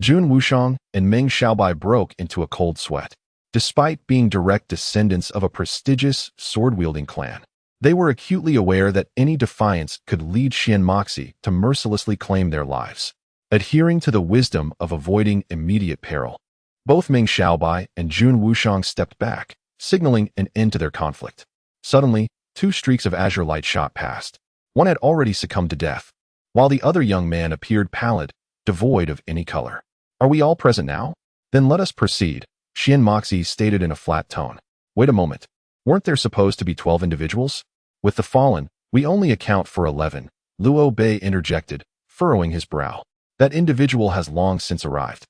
Jun Wushang and Meng Xiaobai broke into a cold sweat. Despite being direct descendants of a prestigious sword-wielding clan, they were acutely aware that any defiance could lead Xian Moxi to mercilessly claim their lives. Adhering to the wisdom of avoiding immediate peril, both Meng Xiaobai and Jun Wushang stepped back, signaling an end to their conflict. Suddenly, two streaks of azure light shot past. One had already succumbed to death, while the other young man appeared pallid, devoid of any color. Are we all present now? Then let us proceed, Xian Moxi stated in a flat tone. Wait a moment. Weren't there supposed to be 12 individuals? With the fallen, we only account for 11, Luo Bei interjected, furrowing his brow. That individual has long since arrived.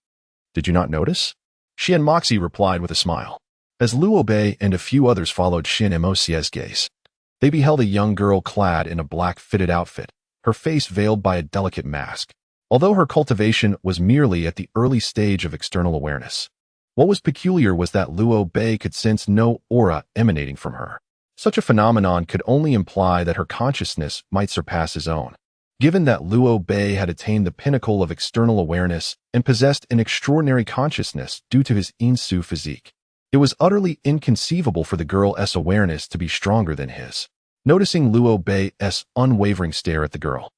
Did you not notice? Xian Moxi replied with a smile. As Luo Bei and a few others followed Xian Moc's gaze, they beheld a young girl clad in a black fitted outfit, her face veiled by a delicate mask. Although her cultivation was merely at the early stage of external awareness, what was peculiar was that Luo Bei could sense no aura emanating from her. Such a phenomenon could only imply that her consciousness might surpass his own. Given that Luo Bei had attained the pinnacle of external awareness and possessed an extraordinary consciousness due to his Insu physique, it was utterly inconceivable for the girl's awareness to be stronger than his. Noticing Luo Bei's unwavering stare at the girl,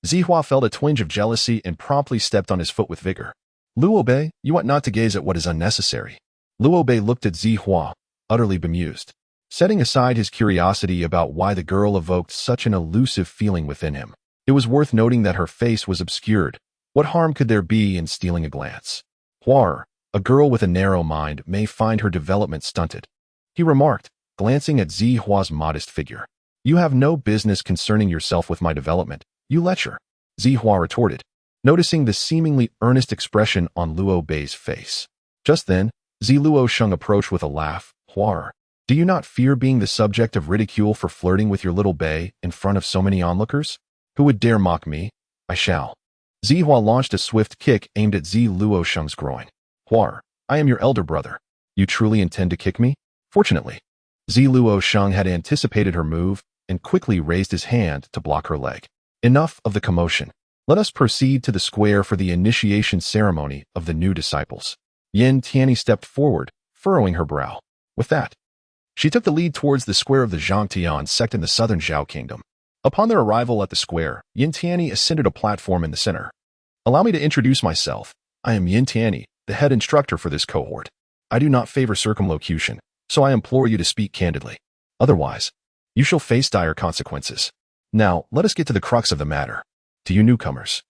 Zihua felt a twinge of jealousy and promptly stepped on his foot with vigor. Luo Bei, you ought not to gaze at what is unnecessary. Luo Bei looked at Zihua, utterly bemused, setting aside his curiosity about why the girl evoked such an elusive feeling within him. It was worth noting that her face was obscured. What harm could there be in stealing a glance? Huar, a girl with a narrow mind, may find her development stunted, he remarked, glancing at Zihua's modest figure. You have no business concerning yourself with my development, you lecher, Zihua retorted, noticing the seemingly earnest expression on Luo Bei's face. Just then, Zi Luo Sheng approached with a laugh. Huar, do you not fear being the subject of ridicule for flirting with your little Bei in front of so many onlookers? Who would dare mock me? I shall. Zihua launched a swift kick aimed at Zi Luo Sheng's groin. Huar, I am your elder brother. You truly intend to kick me? Fortunately, Ziluo Sheng had anticipated her move and quickly raised his hand to block her leg. Enough of the commotion. Let us proceed to the square for the initiation ceremony of the new disciples. Yin Tianyi stepped forward, furrowing her brow. With that, she took the lead towards the square of the Zhangtian sect in the southern Zhao kingdom. Upon their arrival at the square, Yin Tianyi ascended a platform in the center. Allow me to introduce myself. I am Yin Tianyi, the head instructor for this cohort. I do not favor circumlocution, so I implore you to speak candidly. Otherwise, you shall face dire consequences. Now, let us get to the crux of the matter. To you newcomers,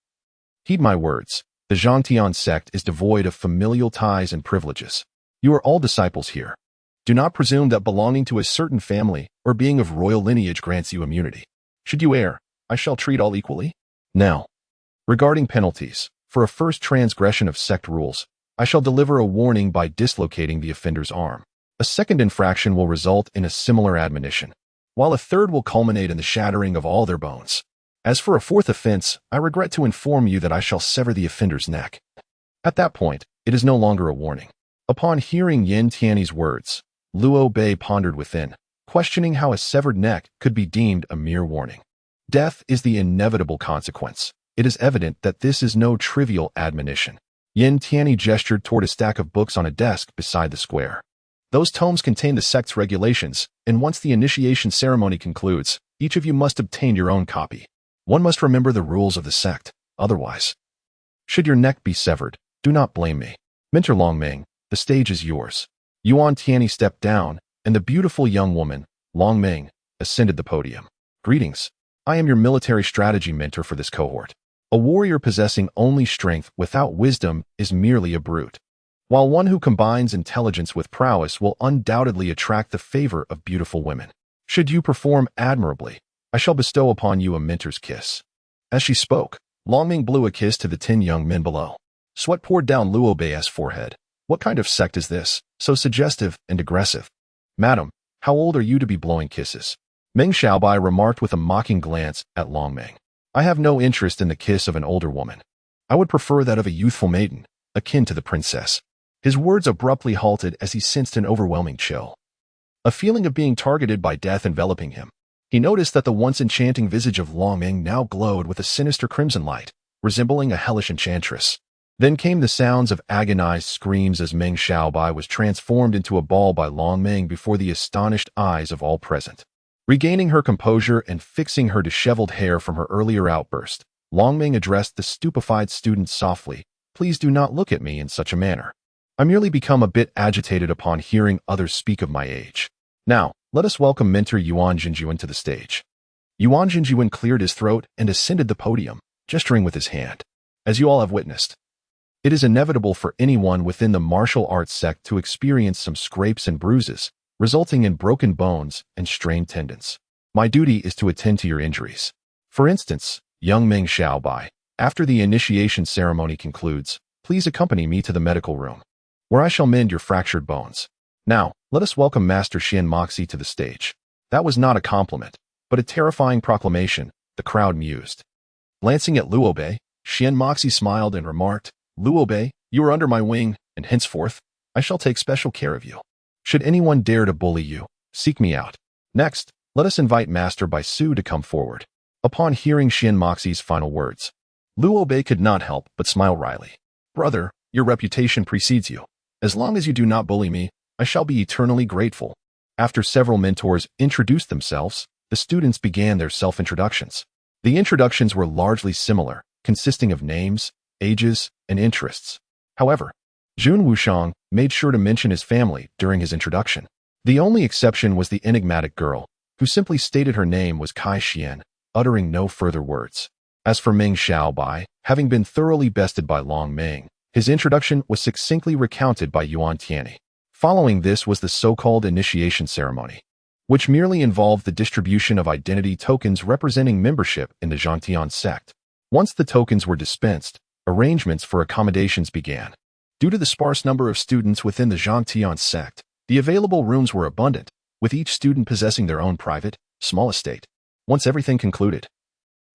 heed my words. The Zhangtian sect is devoid of familial ties and privileges. You are all disciples here. Do not presume that belonging to a certain family or being of royal lineage grants you immunity. Should you err, I shall treat all equally. Now, regarding penalties, for a first transgression of sect rules, I shall deliver a warning by dislocating the offender's arm. A second infraction will result in a similar admonition, while a third will culminate in the shattering of all their bones. As for a fourth offense, I regret to inform you that I shall sever the offender's neck. At that point, it is no longer a warning. Upon hearing Yin Tianyi's words, Liu Bei pondered within, questioning how a severed neck could be deemed a mere warning. Death is the inevitable consequence. It is evident that this is no trivial admonition. Yin Tianyi gestured toward a stack of books on a desk beside the square. Those tomes contain the sect's regulations, and once the initiation ceremony concludes, each of you must obtain your own copy. One must remember the rules of the sect, otherwise. Should your neck be severed, do not blame me. Mentor Longming, the stage is yours. Yuan Tianyi stepped down, and the beautiful young woman, Longming, ascended the podium. Greetings. I am your military strategy mentor for this cohort. A warrior possessing only strength without wisdom is merely a brute, while one who combines intelligence with prowess will undoubtedly attract the favor of beautiful women. Should you perform admirably, I shall bestow upon you a mentor's kiss. As she spoke, Longming blew a kiss to the 10 young men below. Sweat poured down Liu Bei's forehead. What kind of sect is this, so suggestive and aggressive? Madam, how old are you to be blowing kisses? Meng Xiaobai remarked with a mocking glance at Longming. I have no interest in the kiss of an older woman. I would prefer that of a youthful maiden, akin to the princess. His words abruptly halted as he sensed an overwhelming chill. A feeling of being targeted by death enveloping him. He noticed that the once enchanting visage of Longming now glowed with a sinister crimson light, resembling a hellish enchantress. Then came the sounds of agonized screams as Meng Xiaobai was transformed into a ball by Longming before the astonished eyes of all present. Regaining her composure and fixing her disheveled hair from her earlier outburst, Longming addressed the stupefied student softly. Please do not look at me in such a manner. I merely become a bit agitated upon hearing others speak of my age. Now, let us welcome mentor Yuan Jinjuan to the stage. Yuan Jinjuan cleared his throat and ascended the podium, gesturing with his hand. As you all have witnessed, it is inevitable for anyone within the martial arts sect to experience some scrapes and bruises, resulting in broken bones and strained tendons. My duty is to attend to your injuries. For instance, young Meng Xiaobai, after the initiation ceremony concludes, please accompany me to the medical room, where I shall mend your fractured bones. Now, let us welcome Master Xian Moxi to the stage. That was not a compliment, but a terrifying proclamation, the crowd mused. Glancing at Liu Bei, Xian Moxi smiled and remarked, Liu Bei, you are under my wing, and henceforth, I shall take special care of you. Should anyone dare to bully you, seek me out. Next, let us invite Master Bai Su to come forward. Upon hearing Xian Moxi's final words, Liu Bei could not help but smile wryly. Brother, your reputation precedes you. As long as you do not bully me, I shall be eternally grateful. After several mentors introduced themselves, the students began their self-introductions. The introductions were largely similar, consisting of names, ages, and interests. However, Jun Wushang made sure to mention his family during his introduction. The only exception was the enigmatic girl, who simply stated her name was Kai Xian, uttering no further words. As for Meng Xiaobai, having been thoroughly bested by Longming, his introduction was succinctly recounted by Yuan Tianyi. Following this was the so-called initiation ceremony, which merely involved the distribution of identity tokens representing membership in the Zhangtian sect. Once the tokens were dispensed, arrangements for accommodations began. Due to the sparse number of students within the Zhangtian sect, the available rooms were abundant, with each student possessing their own private, small estate. Once everything concluded,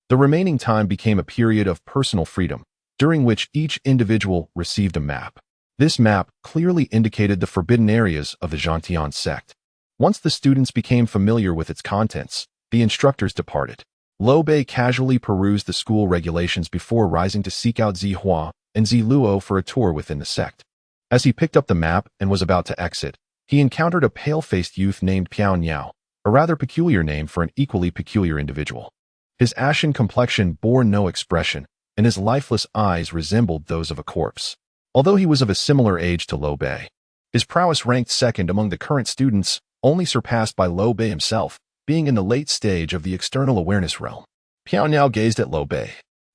the remaining time became a period of personal freedom, during which each individual received a map. This map clearly indicated the forbidden areas of the Zhangtian sect. Once the students became familiar with its contents, the instructors departed. Liu Bei casually perused the school regulations before rising to seek out Zihua and Ziluo for a tour within the sect. As he picked up the map and was about to exit, he encountered a pale-faced youth named Piao Niao, a rather peculiar name for an equally peculiar individual. His ashen complexion bore no expression, and his lifeless eyes resembled those of a corpse. Although he was of a similar age to Liu Bei, his prowess ranked second among the current students, only surpassed by Liu Bei himself, being in the late stage of the external awareness realm. Piao Niao gazed at Liu Bei,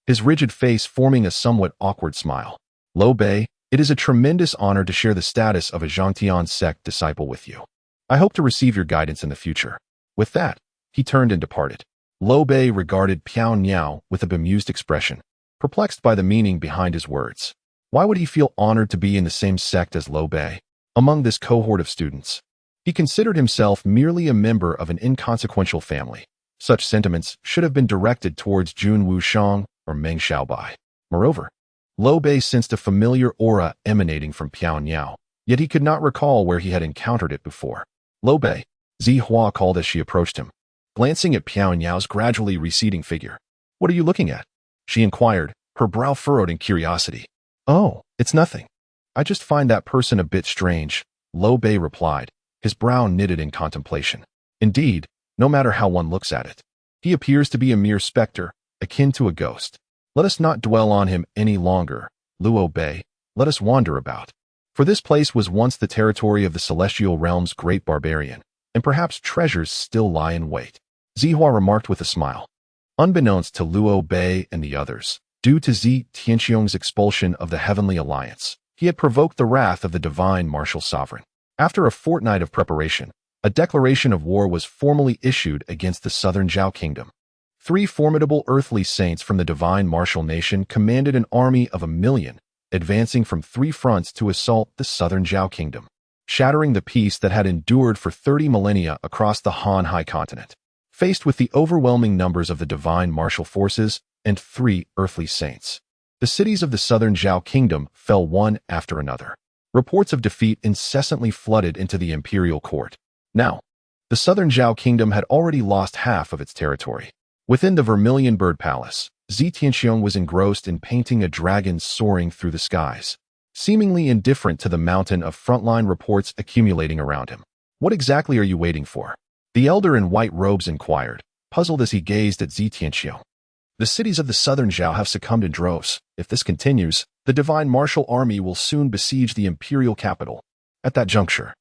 his rigid face forming a somewhat awkward smile. Liu Bei, it is a tremendous honor to share the status of a Zhangtian sect disciple with you. I hope to receive your guidance in the future. With that, he turned and departed. Liu Bei regarded Piao Niao with a bemused expression, perplexed by the meaning behind his words. Why would he feel honored to be in the same sect as Liu Bei, among this cohort of students? He considered himself merely a member of an inconsequential family. Such sentiments should have been directed towards Jun Wushang or Meng Xiaobai. Moreover, Liu Bei sensed a familiar aura emanating from Piao Niao, yet he could not recall where he had encountered it before. Liu Bei, Zihua called as she approached him, glancing at Piao Niao's gradually receding figure. What are you looking at? She inquired, her brow furrowed in curiosity. Oh, it's nothing. I just find that person a bit strange, Liu Bei replied, his brow knitted in contemplation. Indeed, no matter how one looks at it, he appears to be a mere specter, akin to a ghost. Let us not dwell on him any longer, Liu Bei, let us wander about. For this place was once the territory of the celestial realm's great barbarian, and perhaps treasures still lie in wait. Zihua remarked with a smile. Unbeknownst to Liu Bei and the others, due to Zi Tianxiong's expulsion of the Heavenly Alliance, he had provoked the wrath of the divine martial sovereign. After a fortnight of preparation, a declaration of war was formally issued against the southern Zhao kingdom. 3 formidable earthly saints from the divine martial nation commanded an army of 1,000,000, advancing from 3 fronts to assault the southern Zhao kingdom, shattering the peace that had endured for 30 millennia across the Han High continent. Faced with the overwhelming numbers of the divine martial forces and 3 earthly saints, the cities of the southern Zhao kingdom fell one after another. Reports of defeat incessantly flooded into the imperial court. Now, the southern Zhao kingdom had already lost half of its territory. Within the Vermilion Bird Palace, Zi Tianxiong was engrossed in painting a dragon soaring through the skies, seemingly indifferent to the mountain of frontline reports accumulating around him. What exactly are you waiting for? The elder in white robes inquired, puzzled as he gazed at Zi Tianxiong. The cities of the southern Zhao have succumbed in droves. If this continues, the divine martial army will soon besiege the imperial capital. At that juncture,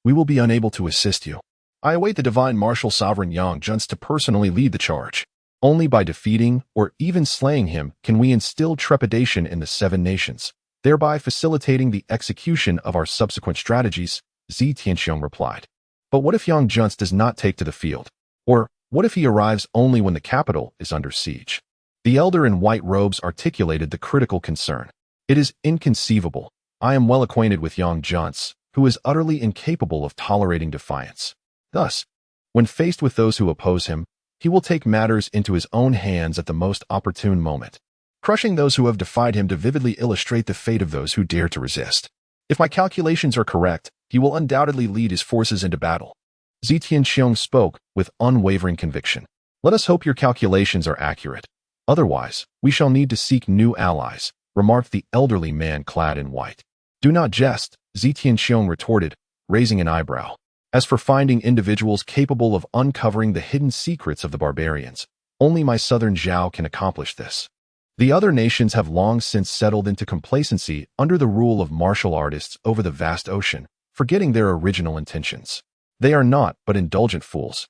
we will be unable to assist you. I await the divine martial sovereign Yang Junts to personally lead the charge. Only by defeating or even slaying him can we instill trepidation in the 7 nations, thereby facilitating the execution of our subsequent strategies, Zi Tianxiong replied. But what if Yang Junts does not take to the field? Or what if he arrives only when the capital is under siege? The elder in white robes articulated the critical concern. It is inconceivable. I am well acquainted with Yang Junts, who is utterly incapable of tolerating defiance. Thus, when faced with those who oppose him, he will take matters into his own hands at the most opportune moment, crushing those who have defied him to vividly illustrate the fate of those who dare to resist. If my calculations are correct, he will undoubtedly lead his forces into battle. Zi Tianxiong spoke with unwavering conviction. Let us hope your calculations are accurate. Otherwise, we shall need to seek new allies, remarked the elderly man clad in white. Do not jest, Zi Tianxiong retorted, raising an eyebrow. As for finding individuals capable of uncovering the hidden secrets of the barbarians, only my southern Zhao can accomplish this. The other nations have long since settled into complacency under the rule of martial artists over the vast ocean, forgetting their original intentions. They are not but indulgent fools.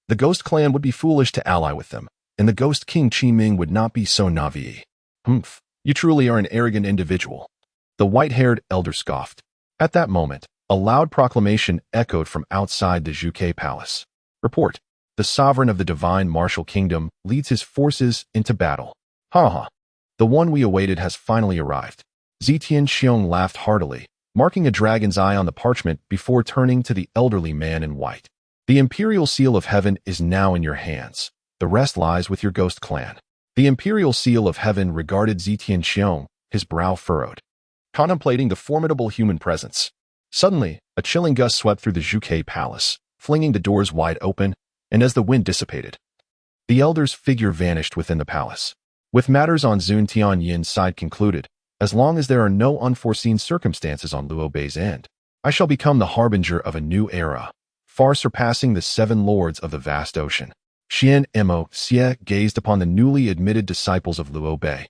The Ghost Clan would be foolish to ally with them, and the Ghost King Qi Ming would not be so naive. Humph, you truly are an arrogant individual. The white-haired elder scoffed. At that moment, a loud proclamation echoed from outside the Zhuge Palace. Report, the sovereign of the divine martial kingdom leads his forces into battle. Ha ha, the one we awaited has finally arrived. Zi Tianxiong laughed heartily, marking a dragon's eye on the parchment before turning to the elderly man in white. The imperial seal of heaven is now in your hands. The rest lies with your ghost clan. The imperial seal of heaven regarded Zi Tianxiong, his brow furrowed. contemplating the formidable human presence. Suddenly, a chilling gust swept through the Jiuxiao palace, flinging the doors wide open, and as the wind dissipated, the elder's figure vanished within the palace. With matters on Zun Tianyin's side concluded, as long as there are no unforeseen circumstances on Luo Bei's end, I shall become the harbinger of a new era, far surpassing the 7 lords of the vast ocean. Xian Mo Xie gazed upon the newly admitted disciples of Luo Bei,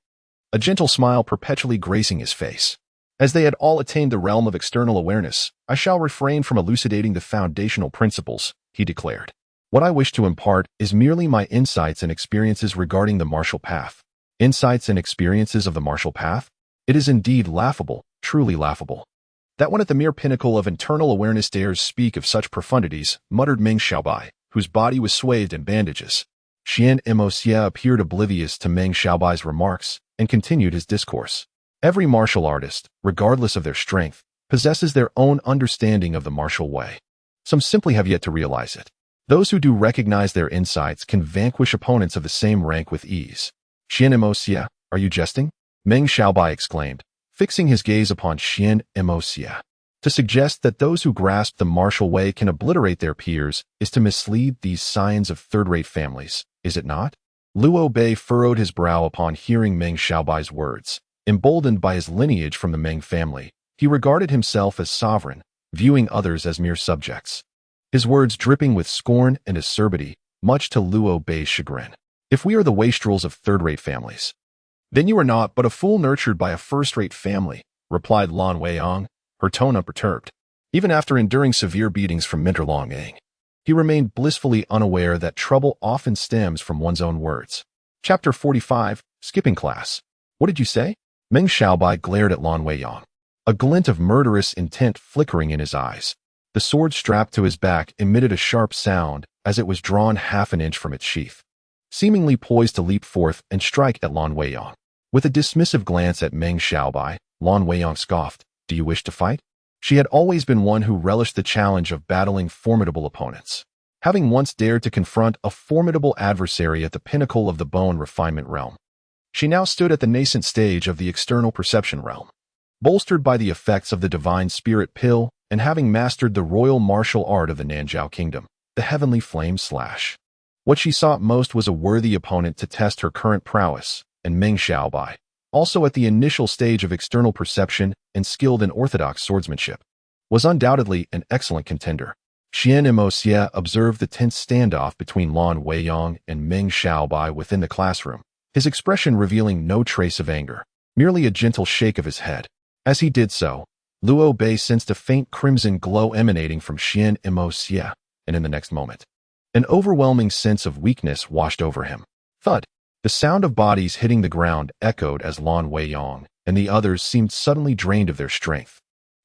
a gentle smile perpetually gracing his face. As they had all attained the realm of external awareness, I shall refrain from elucidating the foundational principles, he declared. What I wish to impart is merely my insights and experiences regarding the martial path. Insights and experiences of the martial path? It is indeed laughable, truly laughable, that one at the mere pinnacle of internal awareness dares speak of such profundities, muttered Meng Xiaobai, whose body was swathed in bandages. Xian Mo Xie appeared oblivious to Meng Xiaobai's remarks and continued his discourse. Every martial artist, regardless of their strength, possesses their own understanding of the martial way. Some simply have yet to realize it. Those who do recognize their insights can vanquish opponents of the same rank with ease. Xian Mo Xie, are you jesting? Meng Xiaobai exclaimed, fixing his gaze upon Xian Mo Xie. To suggest that those who grasp the martial way can obliterate their peers is to mislead these scions of third-rate families, is it not? Luo Bei furrowed his brow upon hearing Meng Xiaobai's words. Emboldened by his lineage from the Meng family, he regarded himself as sovereign, viewing others as mere subjects. His words dripping with scorn and acerbity, much to Luo Bei's chagrin. If we are the wastrels of third-rate families, then you are not but a fool nurtured by a first-rate family, replied Lan Weiyang, her tone unperturbed. Even after enduring severe beatings from Mentor Long Ang, he remained blissfully unaware that trouble often stems from one's own words. Chapter 45, Skipping Class. What did you say? Meng Xiaobai glared at Lan Weiyang, a glint of murderous intent flickering in his eyes. The sword strapped to his back emitted a sharp sound as it was drawn half an inch from its sheath, seemingly poised to leap forth and strike at Lan Weiyang. With a dismissive glance at Meng Xiaobai, Lan Weiyang scoffed, "Do you wish to fight?" She had always been one who relished the challenge of battling formidable opponents. Having once dared to confront a formidable adversary at the pinnacle of the bone refinement realm, she now stood at the nascent stage of the external perception realm. Bolstered by the effects of the divine spirit pill and having mastered the royal martial art of the Nanjiao kingdom, the heavenly flame slash. What she sought most was a worthy opponent to test her current prowess, and Meng Xiaobai, also at the initial stage of external perception and skilled in orthodox swordsmanship, was undoubtedly an excellent contender. Xian Mo Xie observed the tense standoff between Lan Weiyang and Meng Xiaobai within the classroom, his expression revealing no trace of anger, merely a gentle shake of his head. As he did so, Luo Bei sensed a faint crimson glow emanating from Xian Mo Xie, and in the next moment, an overwhelming sense of weakness washed over him. Thud! The sound of bodies hitting the ground echoed as Lan Weiyang and the others seemed suddenly drained of their strength,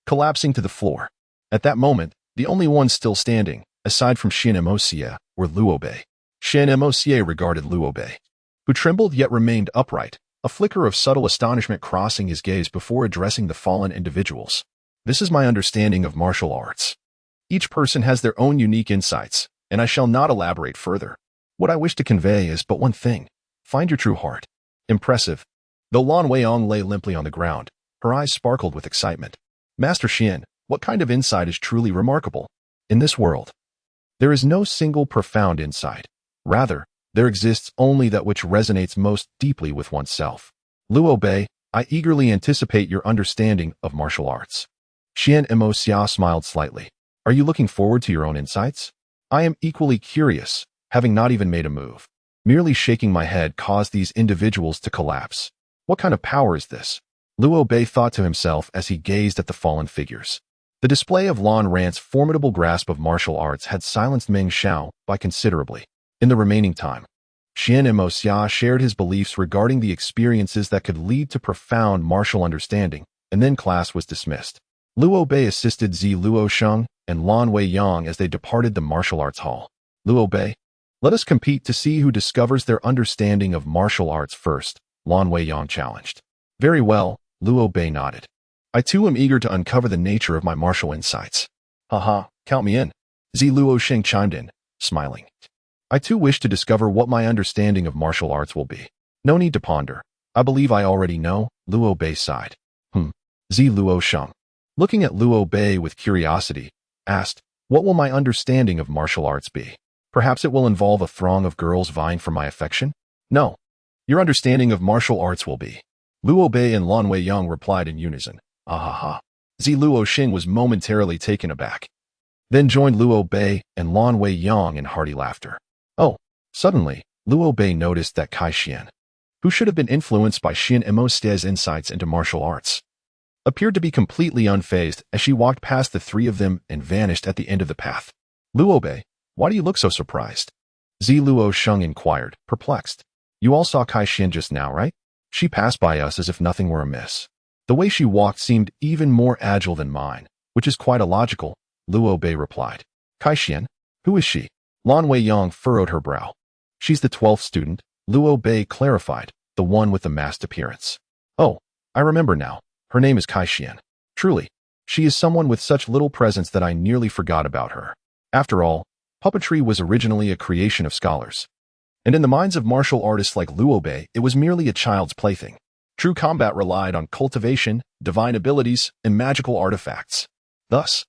collapsing to the floor. At that moment, the only ones still standing, aside from Xian Mo Xie, were Luo Bei. Xian Mo Xie regarded Luo Bei, who trembled yet remained upright, a flicker of subtle astonishment crossing his gaze before addressing the fallen individuals. This is my understanding of martial arts. Each person has their own unique insights, and I shall not elaborate further. What I wish to convey is but one thing. Find your true heart. Impressive. Though Lan Weiyang lay limply on the ground, her eyes sparkled with excitement. Master Xian, what kind of insight is truly remarkable? In this world, there is no single profound insight. Rather, there exists only that which resonates most deeply with oneself. Luo Bei, I eagerly anticipate your understanding of martial arts. Xian Mo Xia smiled slightly. Are you looking forward to your own insights? I am equally curious, having not even made a move. Merely shaking my head caused these individuals to collapse. What kind of power is this? Luo Bei thought to himself as he gazed at the fallen figures. The display of Lan Rant's formidable grasp of martial arts had silenced Meng Xiao by considerably. In the remaining time, Xian Mo Xia shared his beliefs regarding the experiences that could lead to profound martial understanding, and then class was dismissed. Luo Bei assisted Zi Luosheng and Lan Weiyang as they departed the martial arts hall. Luo Bei, let us compete to see who discovers their understanding of martial arts first, Lan Weiyang challenged. Very well, Luo Bei nodded. I too am eager to uncover the nature of my martial insights. Haha, count me in. Zi Luosheng chimed in, smiling. I too wish to discover what my understanding of martial arts will be. No need to ponder. I believe I already know, Luo Bei sighed. Zi Luo Sheng, looking at Luo Bei with curiosity, asked, "What will my understanding of martial arts be? Perhaps it will involve a throng of girls vying for my affection?" "No. Your understanding of martial arts will be." Luo Bei and Lan Weiyang replied in unison. "Ah ha ha." Zi Luo Xing was momentarily taken aback, then joined Luo Bei and Lan Weiyang in hearty laughter. Oh, suddenly, Luo Bei noticed that Kai Xian, who should have been influenced by Xian Emoste's insights into martial arts, appeared to be completely unfazed as she walked past the three of them and vanished at the end of the path. "Luo Bei, why do you look so surprised?" Zi Luo Sheng inquired, perplexed. "You all saw Kai Xian just now, right? She passed by us as if nothing were amiss. The way she walked seemed even more agile than mine, which is quite illogical," Luo Bei replied. "Kai Xian? Who is she?" Lan Weiyang furrowed her brow. "She's the 12th student," Luo Bei clarified, "the one with the masked appearance." "Oh, I remember now. Her name is Kai Xian. Truly, she is someone with such little presence that I nearly forgot about her. After all, puppetry was originally a creation of scholars. And in the minds of martial artists like Luo Bei, it was merely a child's plaything. True combat relied on cultivation, divine abilities, and magical artifacts. Thus,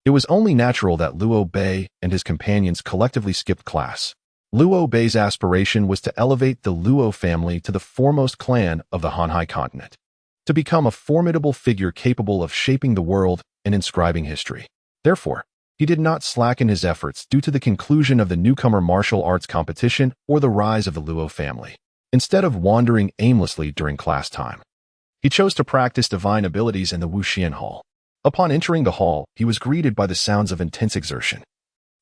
it was only natural that Luo Bei and his companions collectively skipped class. Luo Bei's aspiration was to elevate the Luo family to the foremost clan of the Hanhai continent, to become a formidable figure capable of shaping the world and inscribing history. Therefore, he did not slacken his efforts due to the conclusion of the newcomer martial arts competition or the rise of the Luo family. Instead of wandering aimlessly during class time, he chose to practice divine abilities in the Wuxian Hall. Upon entering the hall, he was greeted by the sounds of intense exertion.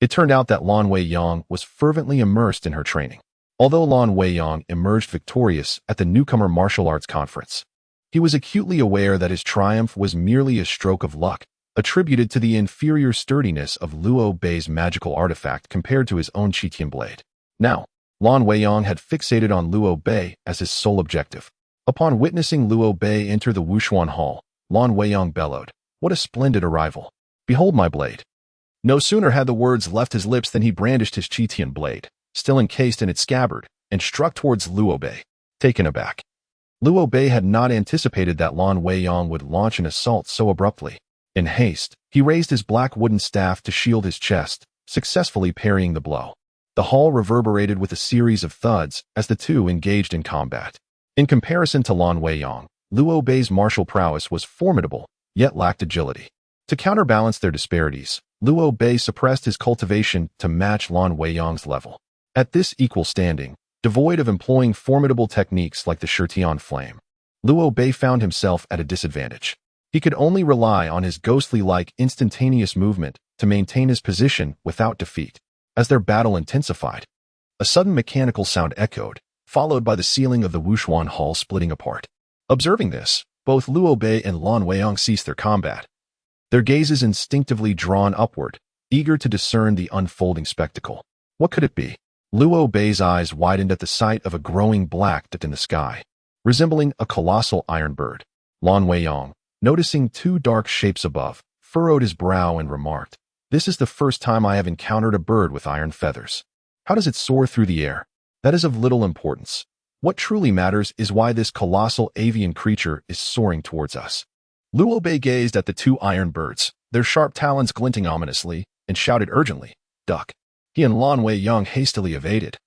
It turned out that Lan Weiyang was fervently immersed in her training. Although Lan Weiyang emerged victorious at the newcomer martial arts conference, he was acutely aware that his triumph was merely a stroke of luck, attributed to the inferior sturdiness of Luo Bei's magical artifact compared to his own Qitian blade. Now, Lan Weiyang had fixated on Luo Bei as his sole objective. Upon witnessing Luo Bei enter the Wuxuan Hall, Lan Weiyang bellowed, "What a splendid arrival! Behold my blade!" No sooner had the words left his lips than he brandished his Qitian blade, still encased in its scabbard, and struck towards Luo Bei. Taken aback, Luo Bei had not anticipated that Lan Weiyang would launch an assault so abruptly. In haste, he raised his black wooden staff to shield his chest, successfully parrying the blow. The hall reverberated with a series of thuds as the two engaged in combat. In comparison to Lan Weiyang, Luo Bei's martial prowess was formidable, yet lacked agility. To counterbalance their disparities, Luo Bei suppressed his cultivation to match Lan Weiyang's level. At this equal standing, devoid of employing formidable techniques like the Shirtian flame, Luo Bei found himself at a disadvantage. He could only rely on his ghostly-like instantaneous movement to maintain his position without defeat. As their battle intensified, a sudden mechanical sound echoed, followed by the ceiling of the Wuxuan Hall splitting apart. Observing this, both Luo Bei and Lan Weiyang ceased their combat, their gazes instinctively drawn upward, eager to discern the unfolding spectacle. What could it be? Luo Bei's eyes widened at the sight of a growing black dot in the sky, resembling a colossal iron bird. Lan Weiyang, noticing two dark shapes above, furrowed his brow and remarked, "This is the first time I have encountered a bird with iron feathers. How does it soar through the air? That is of little importance. What truly matters is why this colossal avian creature is soaring towards us." Luo Bei gazed at the two iron birds, their sharp talons glinting ominously, and shouted urgently, "Duck!" He and Lan Weiyang hastily evaded.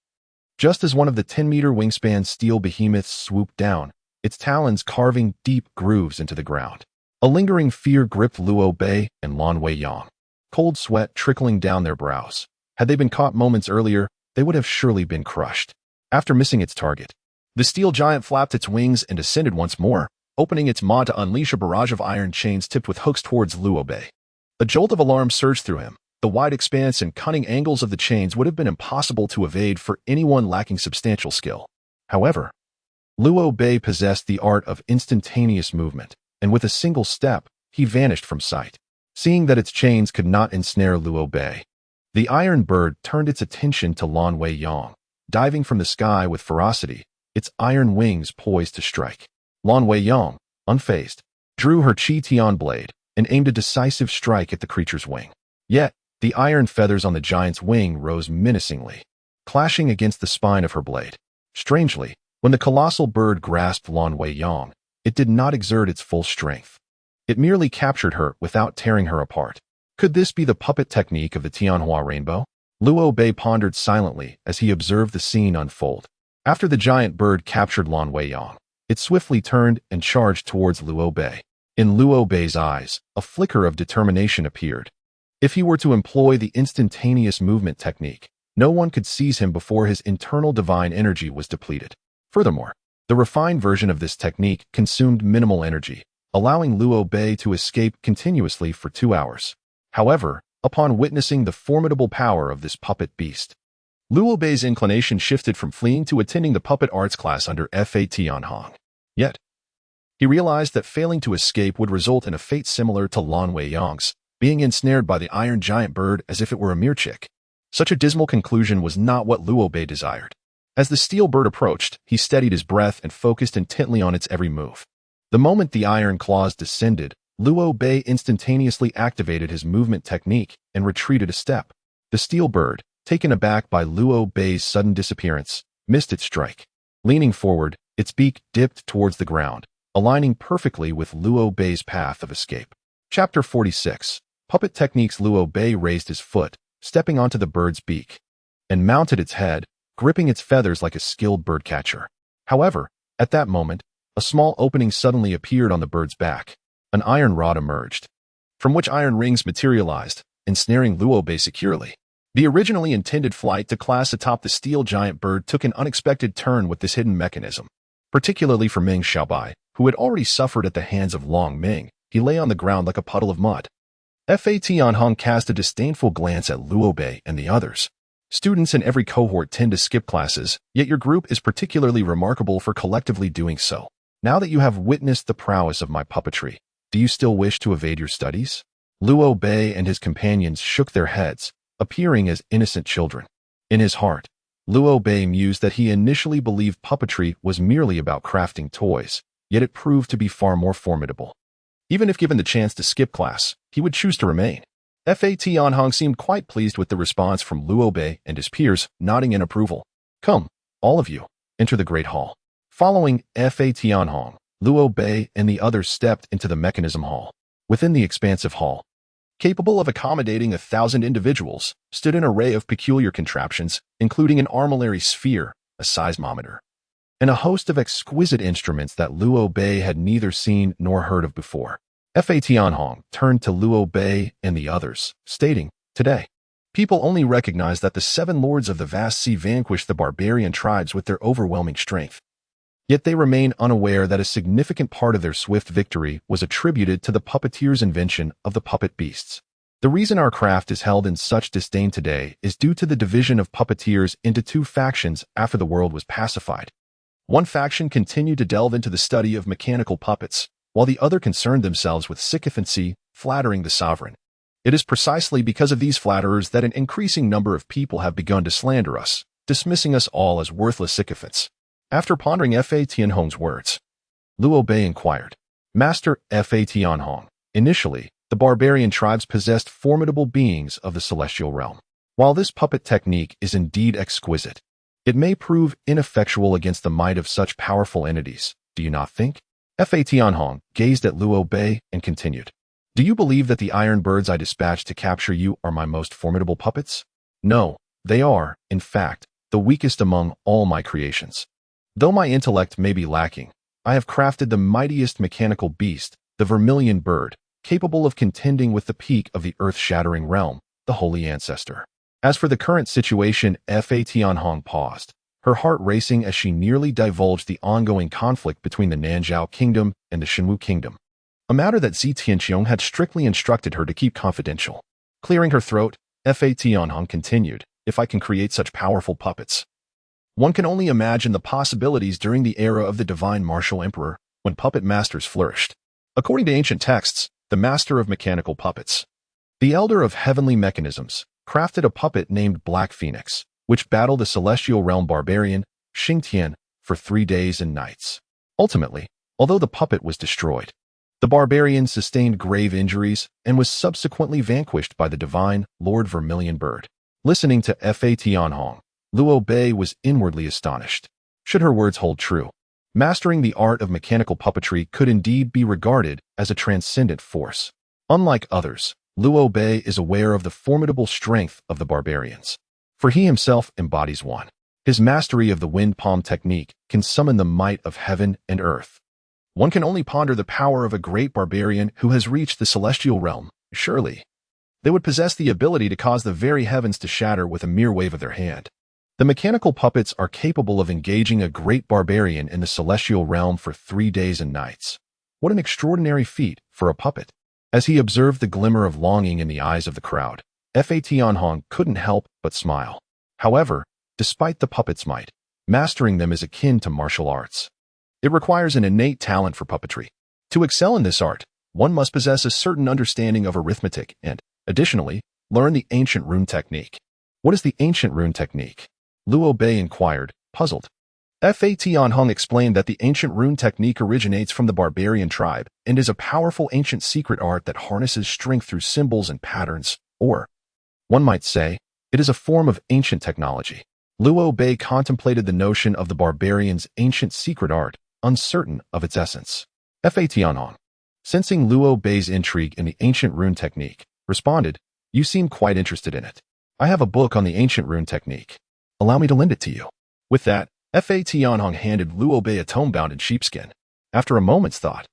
Just as one of the 10-meter wingspan steel behemoths swooped down, its talons carving deep grooves into the ground, a lingering fear gripped Luo Bei and Lan Weiyang, cold sweat trickling down their brows. Had they been caught moments earlier, they would have surely been crushed. After missing its target, the steel giant flapped its wings and ascended once more, opening its maw to unleash a barrage of iron chains tipped with hooks towards Luo Bei. A jolt of alarm surged through him. The wide expanse and cunning angles of the chains would have been impossible to evade for anyone lacking substantial skill. However, Luo Bei possessed the art of instantaneous movement, and with a single step, he vanished from sight. Seeing that its chains could not ensnare Luo Bei, the iron bird turned its attention to Lan Weiyang, diving from the sky with ferocity, its iron wings poised to strike. Lan Weiyang, unfazed, drew her Qitian blade and aimed a decisive strike at the creature's wing. Yet, the iron feathers on the giant's wing rose menacingly, clashing against the spine of her blade. Strangely, when the colossal bird grasped Lan Weiyang, it did not exert its full strength. It merely captured her without tearing her apart. Could this be the puppet technique of the Tianhua rainbow? Luo Bei pondered silently as he observed the scene unfold. After the giant bird captured Lan Weiyang, it swiftly turned and charged towards Luo Bei. In Luo Bei's eyes, a flicker of determination appeared. If he were to employ the instantaneous movement technique, no one could seize him before his internal divine energy was depleted. Furthermore, the refined version of this technique consumed minimal energy, allowing Luo Bei to escape continuously for 2 hours. However, upon witnessing the formidable power of this puppet beast, Luo Bei's inclination shifted from fleeing to attending the puppet arts class under Fa Tianhong. Yet, he realized that failing to escape would result in a fate similar to Lan Weiyang's, being ensnared by the iron giant bird as if it were a mere chick. Such a dismal conclusion was not what Luo Bei desired. As the steel bird approached, he steadied his breath and focused intently on its every move. The moment the iron claws descended, Luo Bei instantaneously activated his movement technique and retreated a step. The steel bird, taken aback by Luo Bei's sudden disappearance, missed its strike. Leaning forward, its beak dipped towards the ground, aligning perfectly with Luo Bei's path of escape. Chapter 46. Puppet Techniques. Luo Bei raised his foot, stepping onto the bird's beak, and mounted its head, gripping its feathers like a skilled bird catcher. However, at that moment, a small opening suddenly appeared on the bird's back. An iron rod emerged, from which iron rings materialized, ensnaring Luo Bei securely. The originally intended flight to class atop the steel giant bird took an unexpected turn with this hidden mechanism. Particularly for Meng Xiaobai, who had already suffered at the hands of Long Ming, he lay on the ground like a puddle of mud. Fa Tianhong cast a disdainful glance at Luo Bei and the others. Students in every cohort tend to skip classes, yet your group is particularly remarkable for collectively doing so. Now that you have witnessed the prowess of my puppetry, do you still wish to evade your studies? Luo Bei and his companions shook their heads, appearing as innocent children. In his heart, Luo Bei mused that he initially believed puppetry was merely about crafting toys, yet it proved to be far more formidable. Even if given the chance to skip class, he would choose to remain. Fa Tianhong seemed quite pleased with the response from Luo Bei and his peers, nodding in approval. Come, all of you, enter the Great Hall. Following Fa Tianhong, Luo Bei and the others stepped into the mechanism hall. Within the expansive hall, capable of accommodating 1,000 individuals, stood an array of peculiar contraptions, including an armillary sphere, a seismometer, and a host of exquisite instruments that Luo Bei had neither seen nor heard of before. Fa Tianhong turned to Luo Bei and the others, stating, "Today, people only recognize that the 7 lords of the vast sea vanquished the barbarian tribes with their overwhelming strength. Yet they remain unaware that a significant part of their swift victory was attributed to the puppeteer's invention of the puppet beasts. The reason our craft is held in such disdain today is due to the division of puppeteers into 2 factions after the world was pacified. One faction continued to delve into the study of mechanical puppets, while the other concerned themselves with sycophancy, flattering the sovereign. It is precisely because of these flatterers that an increasing number of people have begun to slander us, dismissing us all as worthless sycophants." After pondering Fa Tianhong's words, Luo Bei inquired, "Master Fa Tianhong, initially, the barbarian tribes possessed formidable beings of the celestial realm. While this puppet technique is indeed exquisite, it may prove ineffectual against the might of such powerful entities, do you not think?" Fa Tianhong gazed at Luo Bei and continued, "Do you believe that the iron birds I dispatched to capture you are my most formidable puppets? No, they are, in fact, the weakest among all my creations. Though my intellect may be lacking, I have crafted the mightiest mechanical beast, the vermilion bird, capable of contending with the peak of the earth-shattering realm, the holy ancestor." As for the current situation, Fa Tianhong paused, her heart racing as she nearly divulged the ongoing conflict between the Nanzhao kingdom and the Shenwu kingdom, a matter that Zi Tianqiong had strictly instructed her to keep confidential. Clearing her throat, Fa Tianhong continued, "If I can create such powerful puppets, one can only imagine the possibilities during the era of the divine martial emperor, when puppet masters flourished. According to ancient texts, the master of mechanical puppets, the elder of heavenly mechanisms, crafted a puppet named Black Phoenix, which battled the celestial realm barbarian, Xingtian, for 3 days and nights. Ultimately, although the puppet was destroyed, the barbarian sustained grave injuries and was subsequently vanquished by the divine Lord Vermilion Bird." Listening to Fa Tianhong, Luo Bei was inwardly astonished. Should her words hold true, Mastering the art of mechanical puppetry could indeed be regarded as a transcendent force. Unlike others, Liu Bei is aware of the formidable strength of the barbarians, for he himself embodies one. His mastery of the wind palm technique can summon the might of heaven and earth. One can only ponder the power of a great barbarian who has reached the celestial realm. Surely, they would possess the ability to cause the very heavens to shatter with a mere wave of their hand. The mechanical puppets are capable of engaging a great barbarian in the celestial realm for 3 days and nights. What an extraordinary feat for a puppet! As he observed the glimmer of longing in the eyes of the crowd, Fa Tianhong couldn't help but smile. However, despite the puppet's might, mastering them is akin to martial arts. It requires an innate talent for puppetry. To excel in this art, one must possess a certain understanding of arithmetic and, additionally, learn the ancient rune technique. What is the ancient rune technique? Liu Bei inquired, puzzled. Fa Tianhong explained that the ancient rune technique originates from the barbarian tribe and is a powerful ancient secret art that harnesses strength through symbols and patterns, or, one might say, it is a form of ancient technology. Liu Bei contemplated the notion of the barbarian's ancient secret art, uncertain of its essence. Fa Tianhong, sensing Liu Bei's intrigue in the ancient rune technique, responded, "You seem quite interested in it. I have a book on the ancient rune technique. Allow me to lend it to you." With that, Fa Tianhong handed Liu Bei a tome bound in sheepskin. After a moment's thought,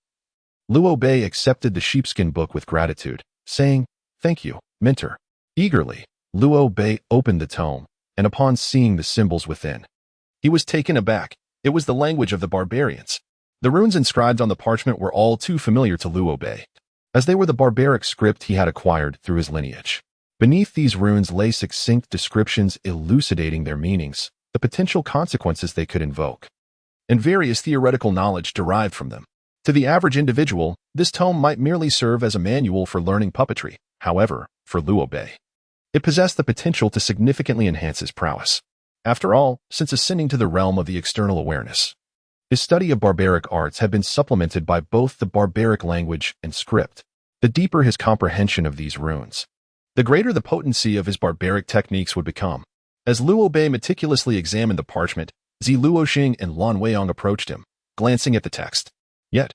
Liu Bei accepted the sheepskin book with gratitude, saying, "Thank you, mentor." Eagerly, Liu Bei opened the tome, and upon seeing the symbols within, he was taken aback. It was the language of the barbarians. The runes inscribed on the parchment were all too familiar to Liu Bei, as they were the barbaric script he had acquired through his lineage. Beneath these runes lay succinct descriptions elucidating their meanings, the potential consequences they could invoke, and various theoretical knowledge derived from them. To the average individual, this tome might merely serve as a manual for learning puppetry. However, for Liu Bei, it possessed the potential to significantly enhance his prowess. After all, since ascending to the realm of the external awareness, his study of barbaric arts had been supplemented by both the barbaric language and script. The deeper his comprehension of these runes, the greater the potency of his barbaric techniques would become. As Liu Bei meticulously examined the parchment, Zi Luoxing and Lan Weiyang approached him, glancing at the text. Yet,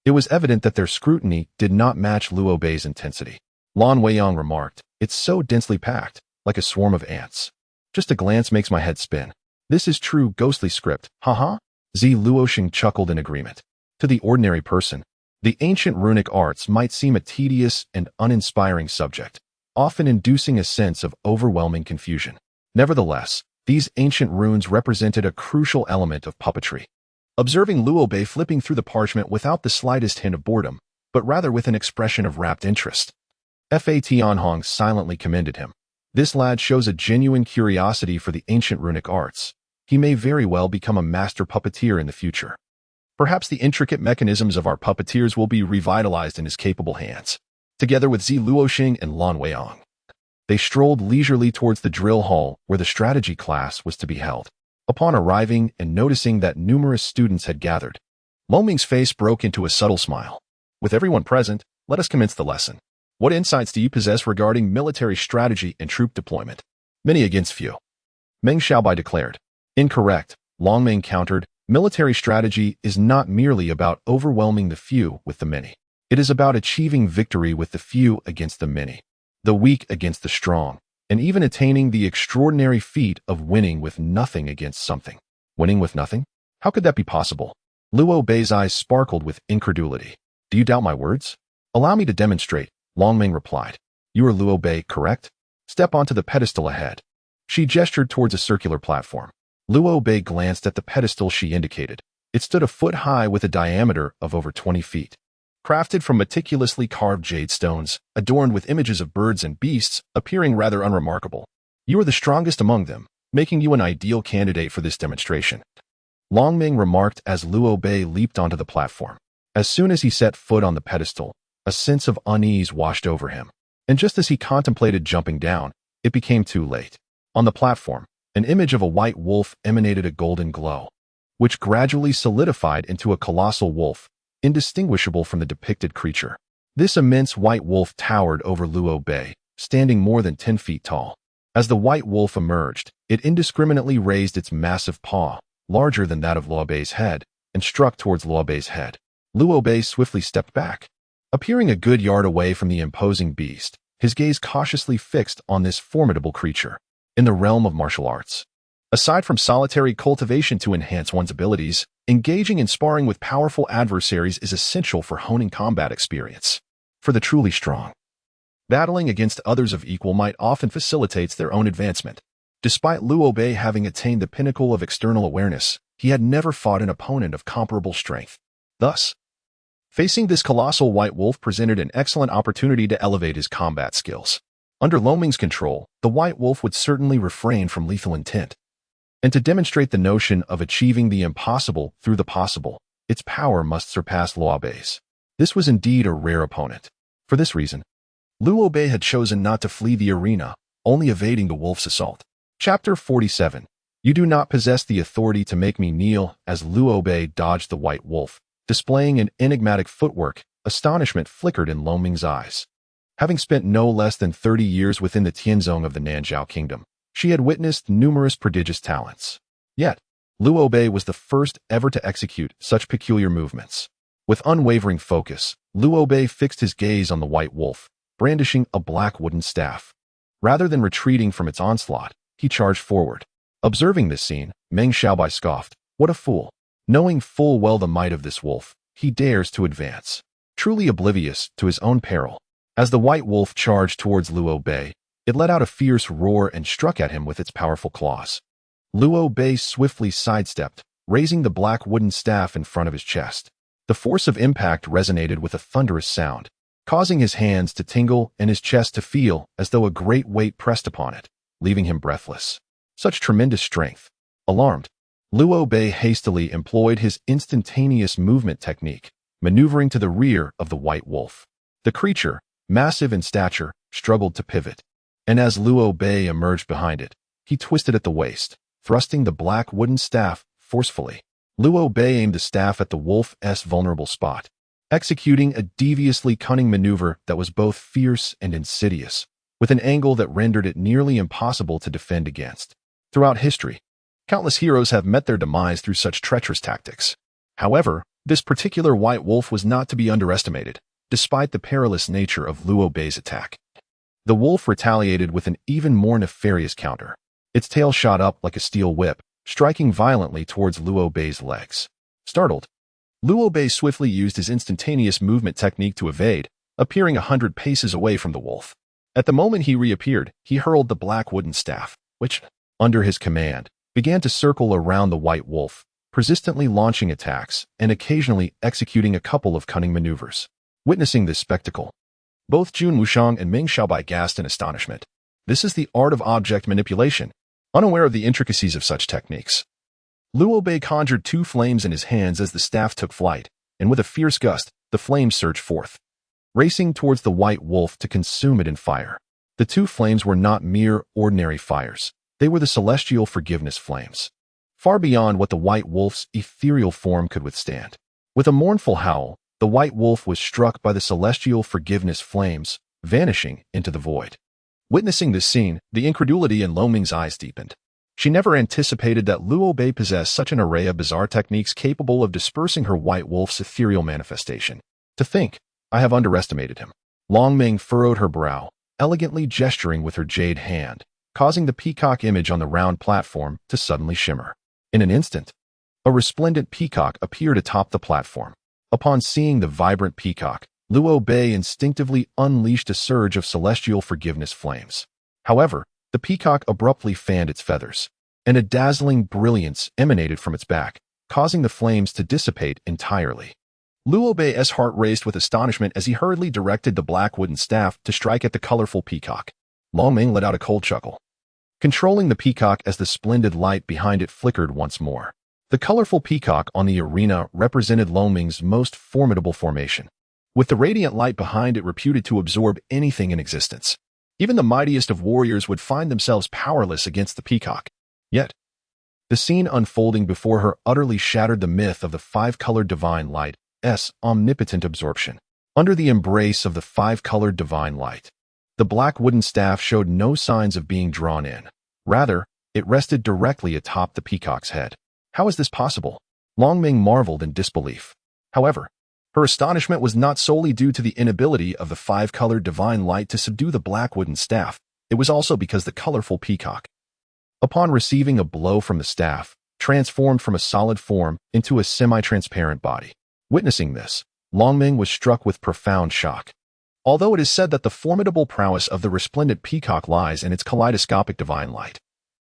it was evident that their scrutiny did not match Liu Bei's intensity. Lan Weiyang remarked, "It's so densely packed, like a swarm of ants. Just a glance makes my head spin. This is true ghostly script, haha?" Zi Luoxing chuckled in agreement. To the ordinary person, the ancient runic arts might seem a tedious and uninspiring subject, often inducing a sense of overwhelming confusion. Nevertheless, these ancient runes represented a crucial element of puppetry. Observing Liu Bei flipping through the parchment without the slightest hint of boredom, but rather with an expression of rapt interest, Fa Tianhong silently commended him. This lad shows a genuine curiosity for the ancient runic arts. He may very well become a master puppeteer in the future. Perhaps the intricate mechanisms of our puppeteers will be revitalized in his capable hands. Together with Zi Luoxing and Lan Weiyang, they strolled leisurely towards the drill hall where the strategy class was to be held. Upon arriving and noticing that numerous students had gathered, Mo Ming's face broke into a subtle smile. "With everyone present, let us commence the lesson. What insights do you possess regarding military strategy and troop deployment?" "Many against few," Meng Xiaobai declared. "Incorrect," Long Meng countered. "Military strategy is not merely about overwhelming the few with the many. It is about achieving victory with the few against the many, the weak against the strong, and even attaining the extraordinary feat of winning with nothing against something." "Winning with nothing? How could that be possible?" Liu Bei's eyes sparkled with incredulity. "Do you doubt my words?" "Allow me to demonstrate," Long Meng replied. "You are Liu Bei, correct? Step onto the pedestal ahead." She gestured towards a circular platform. Liu Bei glanced at the pedestal she indicated. It stood a foot high with a diameter of over 20 feet. Crafted from meticulously carved jade stones, adorned with images of birds and beasts, appearing rather unremarkable. "You are the strongest among them, making you an ideal candidate for this demonstration," Long Meng remarked as Liu Bei leaped onto the platform. As soon as he set foot on the pedestal, a sense of unease washed over him, and just as he contemplated jumping down, it became too late. On the platform, an image of a white wolf emanated a golden glow, which gradually solidified into a colossal wolf, indistinguishable from the depicted creature. This immense white wolf towered over Liu Bei, standing more than 10 feet tall. As the white wolf emerged, it indiscriminately raised its massive paw, larger than that of Liu Bei's head, and struck towards Luo Bei's head. Luo Bei swiftly stepped back, appearing a good yard away from the imposing beast, his gaze cautiously fixed on this formidable creature. In the realm of martial arts, aside from solitary cultivation to enhance one's abilities, engaging in sparring with powerful adversaries is essential for honing combat experience. For the truly strong, battling against others of equal might often facilitates their own advancement. Despite Luo Bei having attained the pinnacle of external awareness, he had never fought an opponent of comparable strength. Thus, facing this colossal white wolf presented an excellent opportunity to elevate his combat skills. Under Lo Ming's control, the white wolf would certainly refrain from lethal intent. And to demonstrate the notion of achieving the impossible through the possible, its power must surpass Luo Bei's. This was indeed a rare opponent. For this reason, Luo Bei had chosen not to flee the arena, only evading the wolf's assault. Chapter 47. You do not possess the authority to make me kneel. As Luo Bei dodged the white wolf, displaying an enigmatic footwork, astonishment flickered in Lo Ming's eyes. Having spent no less than 30 years within the Tianzong of the Nanzhao kingdom, she had witnessed numerous prodigious talents. Yet, Luo Bei was the first ever to execute such peculiar movements. With unwavering focus, Luo Bei fixed his gaze on the white wolf, brandishing a black wooden staff. Rather than retreating from its onslaught, he charged forward. Observing this scene, Meng Xiaobai scoffed, "What a fool! Knowing full well the might of this wolf, he dares to advance, truly oblivious to his own peril." As the white wolf charged towards Luo Bei, it let out a fierce roar and struck at him with its powerful claws. Luo Bei swiftly sidestepped, raising the black wooden staff in front of his chest. The force of impact resonated with a thunderous sound, causing his hands to tingle and his chest to feel as though a great weight pressed upon it, leaving him breathless. Such tremendous strength. Alarmed, Luo Bei hastily employed his instantaneous movement technique, maneuvering to the rear of the white wolf. The creature, massive in stature, struggled to pivot, and as Luo Bei emerged behind it, he twisted at the waist, thrusting the black wooden staff forcefully. Luo Bei aimed the staff at the wolf's vulnerable spot, executing a deviously cunning maneuver that was both fierce and insidious, with an angle that rendered it nearly impossible to defend against. Throughout history, countless heroes have met their demise through such treacherous tactics. However, this particular white wolf was not to be underestimated, despite the perilous nature of Luo Bei's attack. The wolf retaliated with an even more nefarious counter. Its tail shot up like a steel whip, striking violently towards Luo Bei's legs. Startled, Luo Bei swiftly used his instantaneous movement technique to evade, appearing 100 paces away from the wolf. At the moment he reappeared, he hurled the black wooden staff, which, under his command, began to circle around the white wolf, persistently launching attacks and occasionally executing a couple of cunning maneuvers. Witnessing this spectacle, both Jun Wushang and Meng Xiaobai gasped in astonishment. This is the art of object manipulation. Unaware of the intricacies of such techniques, Luo Bei conjured two flames in his hands as the staff took flight, and with a fierce gust, the flames surged forth, racing towards the white wolf to consume it in fire. The two flames were not mere ordinary fires. They were the celestial forgiveness flames, far beyond what the white wolf's ethereal form could withstand. With a mournful howl, the white wolf was struck by the celestial forgiveness flames, vanishing into the void. Witnessing this scene, the incredulity in Lo Ming's eyes deepened. She never anticipated that Luo Bei possessed such an array of bizarre techniques capable of dispersing her white wolf's ethereal manifestation. To think, I have underestimated him. Long Ming furrowed her brow, elegantly gesturing with her jade hand, causing the peacock image on the round platform to suddenly shimmer. In an instant, a resplendent peacock appeared atop the platform. Upon seeing the vibrant peacock, Luo Bei instinctively unleashed a surge of celestial forgiveness flames. However, the peacock abruptly fanned its feathers, and a dazzling brilliance emanated from its back, causing the flames to dissipate entirely. Luo Bei's heart raced with astonishment as he hurriedly directed the black wooden staff to strike at the colorful peacock. Long Ming let out a cold chuckle, controlling the peacock as the splendid light behind it flickered once more. The colorful peacock on the arena represented Lo Ming's most formidable formation, with the radiant light behind it reputed to absorb anything in existence. Even the mightiest of warriors would find themselves powerless against the peacock. Yet, the scene unfolding before her utterly shattered the myth of the five-colored divine light's omnipotent absorption. Under the embrace of the five-colored divine light, the black wooden staff showed no signs of being drawn in. Rather, it rested directly atop the peacock's head. How is this possible? Long Meng marveled in disbelief. However, her astonishment was not solely due to the inability of the five-colored divine light to subdue the black wooden staff. It was also because the colorful peacock, upon receiving a blow from the staff, transformed from a solid form into a semi-transparent body. Witnessing this, Long Meng was struck with profound shock. Although it is said that the formidable prowess of the resplendent peacock lies in its kaleidoscopic divine light,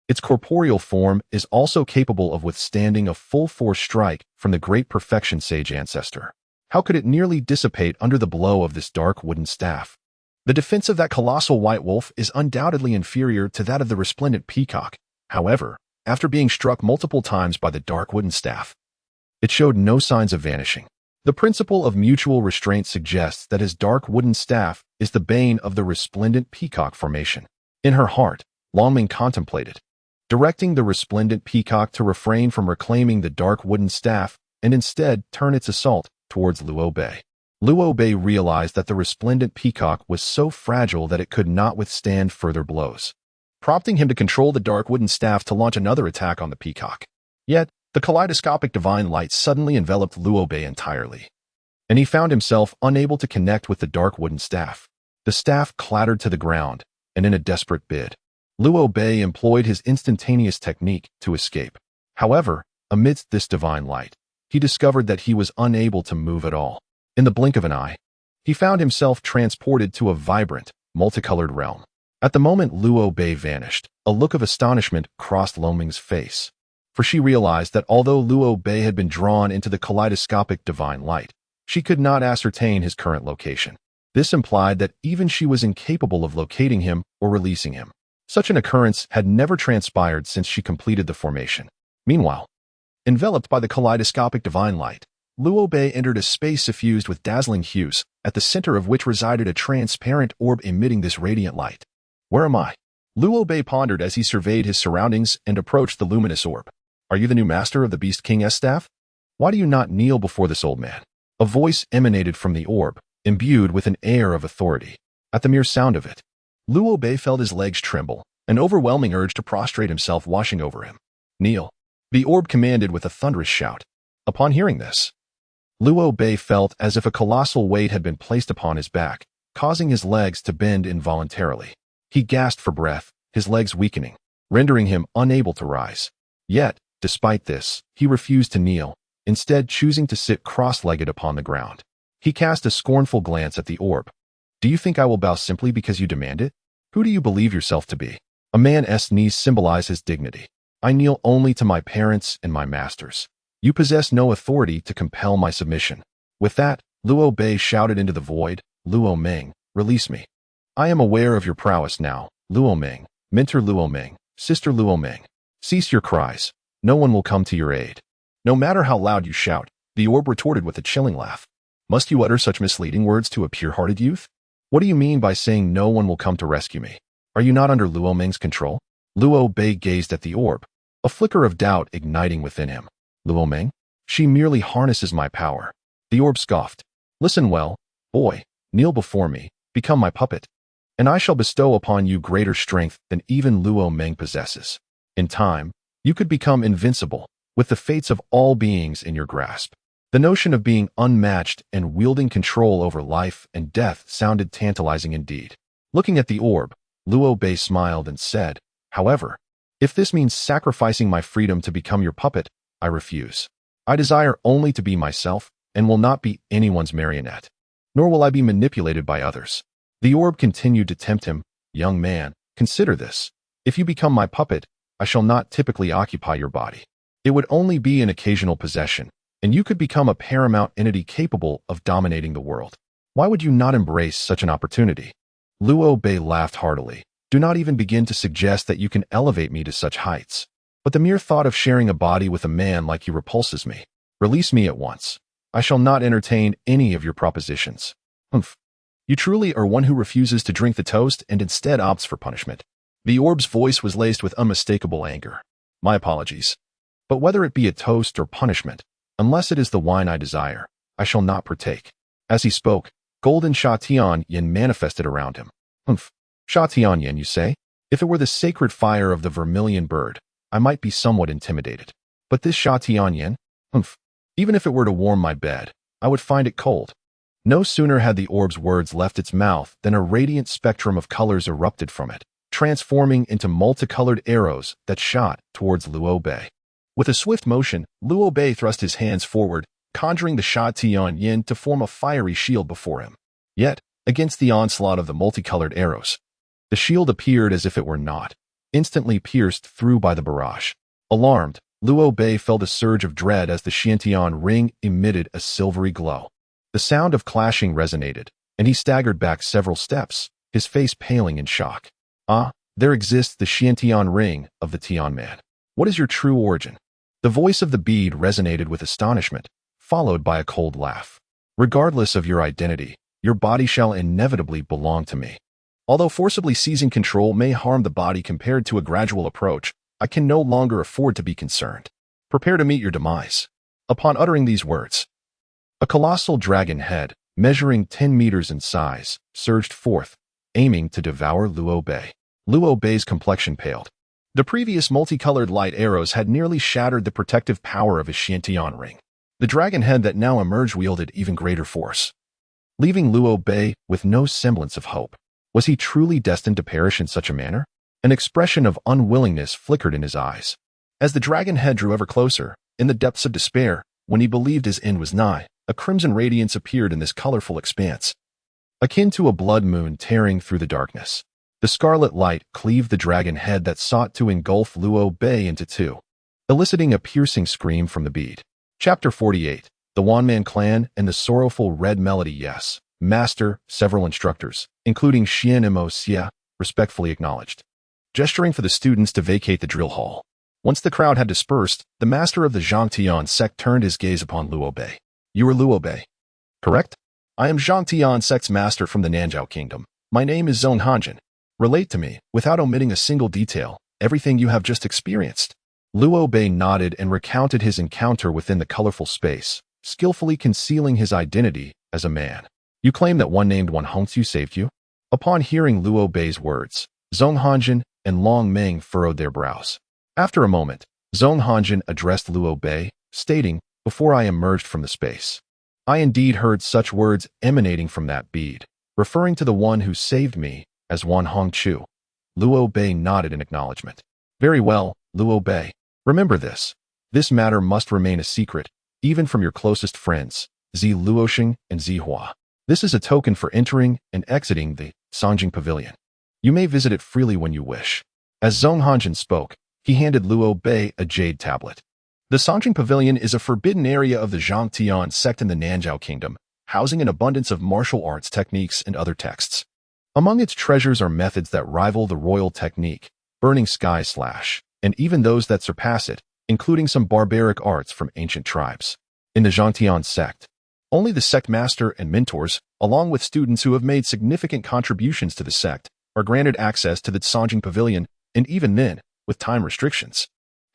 its corporeal form is also capable of withstanding a full-force strike from the great perfection sage ancestor. How could it nearly dissipate under the blow of this dark wooden staff? The defense of that colossal white wolf is undoubtedly inferior to that of the resplendent peacock. However, after being struck multiple times by the dark wooden staff, it showed no signs of vanishing. The principle of mutual restraint suggests that his dark wooden staff is the bane of the resplendent peacock formation. In her heart, Long Meng contemplated, directing the resplendent peacock to refrain from reclaiming the dark wooden staff and instead turn its assault towards Liu Bei. Liu Bei realized that the resplendent peacock was so fragile that it could not withstand further blows, prompting him to control the dark wooden staff to launch another attack on the peacock. Yet, the kaleidoscopic divine light suddenly enveloped Liu Bei entirely, and he found himself unable to connect with the dark wooden staff. The staff clattered to the ground, and in a desperate bid, Liu Bei employed his instantaneous technique to escape. However, amidst this divine light, he discovered that he was unable to move at all. In the blink of an eye, he found himself transported to a vibrant, multicolored realm. At the moment Liu Bei vanished, a look of astonishment crossed Long Meng's face, for she realized that although Liu Bei had been drawn into the kaleidoscopic divine light, she could not ascertain his current location. This implied that even she was incapable of locating him or releasing him. Such an occurrence had never transpired since she completed the formation. Meanwhile, enveloped by the kaleidoscopic divine light, Liu Bei entered a space suffused with dazzling hues, at the center of which resided a transparent orb emitting this radiant light. Where am I? Liu Bei pondered as he surveyed his surroundings and approached the luminous orb. Are you the new master of the Beast King's staff? Why do you not kneel before this old man? A voice emanated from the orb, imbued with an air of authority. At the mere sound of it, Liu Bei felt his legs tremble, an overwhelming urge to prostrate himself washing over him. Kneel, the orb commanded with a thunderous shout. Upon hearing this, Liu Bei felt as if a colossal weight had been placed upon his back, causing his legs to bend involuntarily. He gasped for breath, his legs weakening, rendering him unable to rise. Yet, despite this, he refused to kneel, instead choosing to sit cross-legged upon the ground. He cast a scornful glance at the orb. Do you think I will bow simply because you demand it? Who do you believe yourself to be? A man's knees symbolize his dignity. I kneel only to my parents and my masters. You possess no authority to compel my submission. With that, Liu Bei shouted into the void, Liu Meng, release me. I am aware of your prowess now, Liu Meng, mentor Liu Meng, sister Liu Meng. Cease your cries. No one will come to your aid. No matter how loud you shout, the orb retorted with a chilling laugh. Must you utter such misleading words to a pure-hearted youth? What do you mean by saying no one will come to rescue me? Are you not under Liu Meng's control? Liu Bei gazed at the orb, a flicker of doubt igniting within him. Liu Meng? She merely harnesses my power. The orb scoffed. Listen well, boy, kneel before me, become my puppet, and I shall bestow upon you greater strength than even Liu Meng possesses. In time, you could become invincible, with the fates of all beings in your grasp. The notion of being unmatched and wielding control over life and death sounded tantalizing indeed. Looking at the orb, Liu Bei smiled and said, however, if this means sacrificing my freedom to become your puppet, I refuse. I desire only to be myself and will not be anyone's marionette, nor will I be manipulated by others. The orb continued to tempt him. Young man, consider this. If you become my puppet, I shall not typically occupy your body. It would only be an occasional possession, and you could become a paramount entity capable of dominating the world. Why would you not embrace such an opportunity? Liu Bei laughed heartily. Do not even begin to suggest that you can elevate me to such heights. But the mere thought of sharing a body with a man like you repulses me. Release me at once. I shall not entertain any of your propositions. Humph. You truly are one who refuses to drink the toast and instead opts for punishment. The orb's voice was laced with unmistakable anger. My apologies. But whether it be a toast or punishment, unless it is the wine I desire, I shall not partake. As he spoke, golden Sha Tian Yin manifested around him. Humph. Sha Tian Yin, you say? If it were the sacred fire of the vermilion bird, I might be somewhat intimidated. But this Sha Tian Yin? Humph. Even if it were to warm my bed, I would find it cold. No sooner had the orb's words left its mouth than a radiant spectrum of colors erupted from it, transforming into multicolored arrows that shot towards Liu Bei. With a swift motion, Liu Bei thrust his hands forward, conjuring the Sha Tian Yin to form a fiery shield before him. Yet, against the onslaught of the multicolored arrows, the shield appeared as if it were not, instantly pierced through by the barrage. Alarmed, Liu Bei felt a surge of dread as the Xiantian ring emitted a silvery glow. The sound of clashing resonated, and he staggered back several steps, his face paling in shock. Ah, there exists the Xiantian ring of the Tian man. What is your true origin? The voice of the bead resonated with astonishment, followed by a cold laugh. Regardless of your identity, your body shall inevitably belong to me. Although forcibly seizing control may harm the body compared to a gradual approach, I can no longer afford to be concerned. Prepare to meet your demise. Upon uttering these words, a colossal dragon head, measuring 10 meters in size, surged forth, aiming to devour Liu Bei. Liu Bei's complexion paled. The previous multicolored light arrows had nearly shattered the protective power of his Xiantian ring. The dragon head that now emerged wielded even greater force, leaving Liu Bei with no semblance of hope. Was he truly destined to perish in such a manner? An expression of unwillingness flickered in his eyes. As the dragon head drew ever closer, in the depths of despair, when he believed his end was nigh, a crimson radiance appeared in this colorful expanse, akin to a blood moon tearing through the darkness. The scarlet light cleaved the dragon head that sought to engulf Liu Bei into two, eliciting a piercing scream from the bead. Chapter 48. The Wanman Clan and the Sorrowful Red Melody. Yes, Master, several instructors, including Xian Mo Xia, respectfully acknowledged, gesturing for the students to vacate the drill hall. Once the crowd had dispersed, the master of the Zhangtian sect turned his gaze upon Liu Bei. You are Liu Bei, correct? I am Zhangtian sect's master from the Nanzhao kingdom. My name is Zhong Hanjin. Relate to me, without omitting a single detail, everything you have just experienced. Liu Bei nodded and recounted his encounter within the colorful space, skillfully concealing his identity as a man. You claim that one named Wan Hongqiu saved you? Upon hearing Liu Bei's words, Zhong Hanjin and Long Meng furrowed their brows. After a moment, Zhong Hanjin addressed Liu Bei, stating, before I emerged from the space, I indeed heard such words emanating from that bead, referring to the one who saved me as Wan Hongqiu. Liu Bei nodded in acknowledgement. Very well, Liu Bei. Remember this. This matter must remain a secret, even from your closest friends, Zi Luoxing and Zi Hua. This is a token for entering and exiting the Sanjing Pavilion. You may visit it freely when you wish. As Zhong Hanjin spoke, he handed Liu Bei a jade tablet. The Sanjing Pavilion is a forbidden area of the Zhangtian sect in the Nanzhao kingdom, housing an abundance of martial arts techniques and other texts. Among its treasures are methods that rival the royal technique, burning sky slash, and even those that surpass it, including some barbaric arts from ancient tribes. In the Zhangtian sect, only the sect master and mentors, along with students who have made significant contributions to the sect, are granted access to the Sanjing Pavilion, and even then, with time restrictions.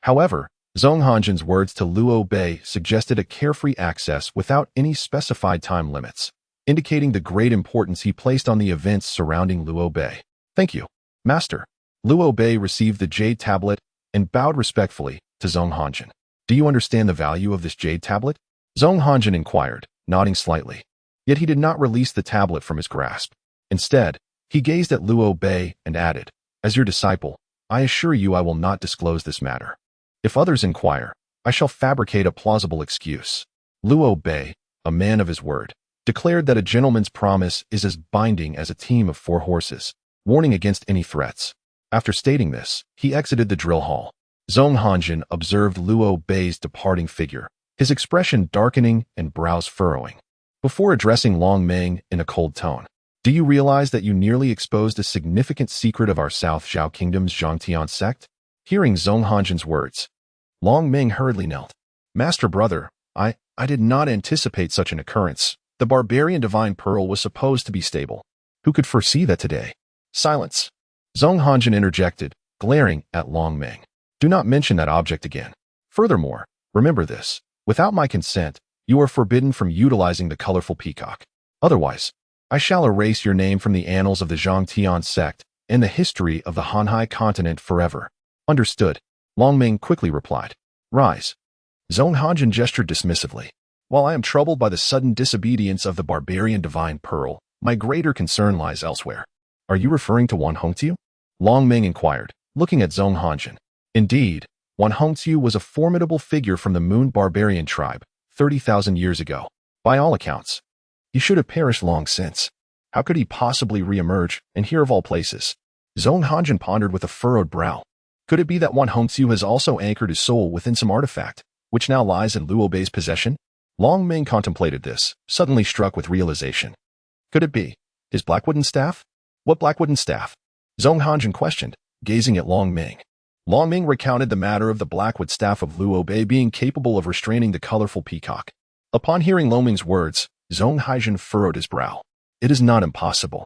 However, Zhong Hanjin's words to Liu Bei suggested a carefree access without any specified time limits, indicating the great importance he placed on the events surrounding Liu Bei. Thank you, Master. Liu Bei received the jade tablet and bowed respectfully to Zhong Hanjin. Do you understand the value of this jade tablet? Zhong Hanjin inquired, nodding slightly. Yet he did not release the tablet from his grasp. Instead, he gazed at Liu Bei and added, as your disciple, I assure you I will not disclose this matter. If others inquire, I shall fabricate a plausible excuse. Liu Bei, a man of his word, declared that a gentleman's promise is as binding as a team of 4 horses, warning against any threats. After stating this, he exited the drill hall. Zhong Hanjin observed Liu Bei's departing figure, his expression darkening and brows furrowing. Before addressing Long Meng in a cold tone, do you realize that you nearly exposed a significant secret of our South Zhao Kingdom's Zhangtian sect? Hearing Zhong Hanjin's words, Long Meng hurriedly knelt. Master brother, I did not anticipate such an occurrence. The barbarian divine pearl was supposed to be stable. Who could foresee that today? Silence. Zhong Hanjin interjected, glaring at Long Meng. Do not mention that object again. Furthermore, remember this. Without my consent, you are forbidden from utilizing the colorful peacock. Otherwise, I shall erase your name from the annals of the Zhangtian sect and the history of the Hanhai continent forever. Understood. Long Meng quickly replied. Rise. Zhong Hanjin gestured dismissively. While I am troubled by the sudden disobedience of the barbarian divine pearl, my greater concern lies elsewhere. Are you referring to Wan Hongqiu? Long Meng inquired, looking at Zhong Hanjin. Indeed, Wan Hongqiu was a formidable figure from the Moon barbarian tribe, 30,000 years ago. By all accounts, he should have perished long since. How could he possibly re-emerge, and here of all places? Zhong Hanjin pondered with a furrowed brow. Could it be that Wan Hongqiu has also anchored his soul within some artifact, which now lies in Luo Bei's possession? Long Meng contemplated this, suddenly struck with realization. Could it be his black wooden staff? What black wooden staff? Zhong Hanjin questioned, gazing at Long Meng. Long Meng recounted the matter of the blackwood staff of Luo Bei being capable of restraining the colorful peacock. Upon hearing Long Meng's words, Zhong Hanjin furrowed his brow. It is not impossible.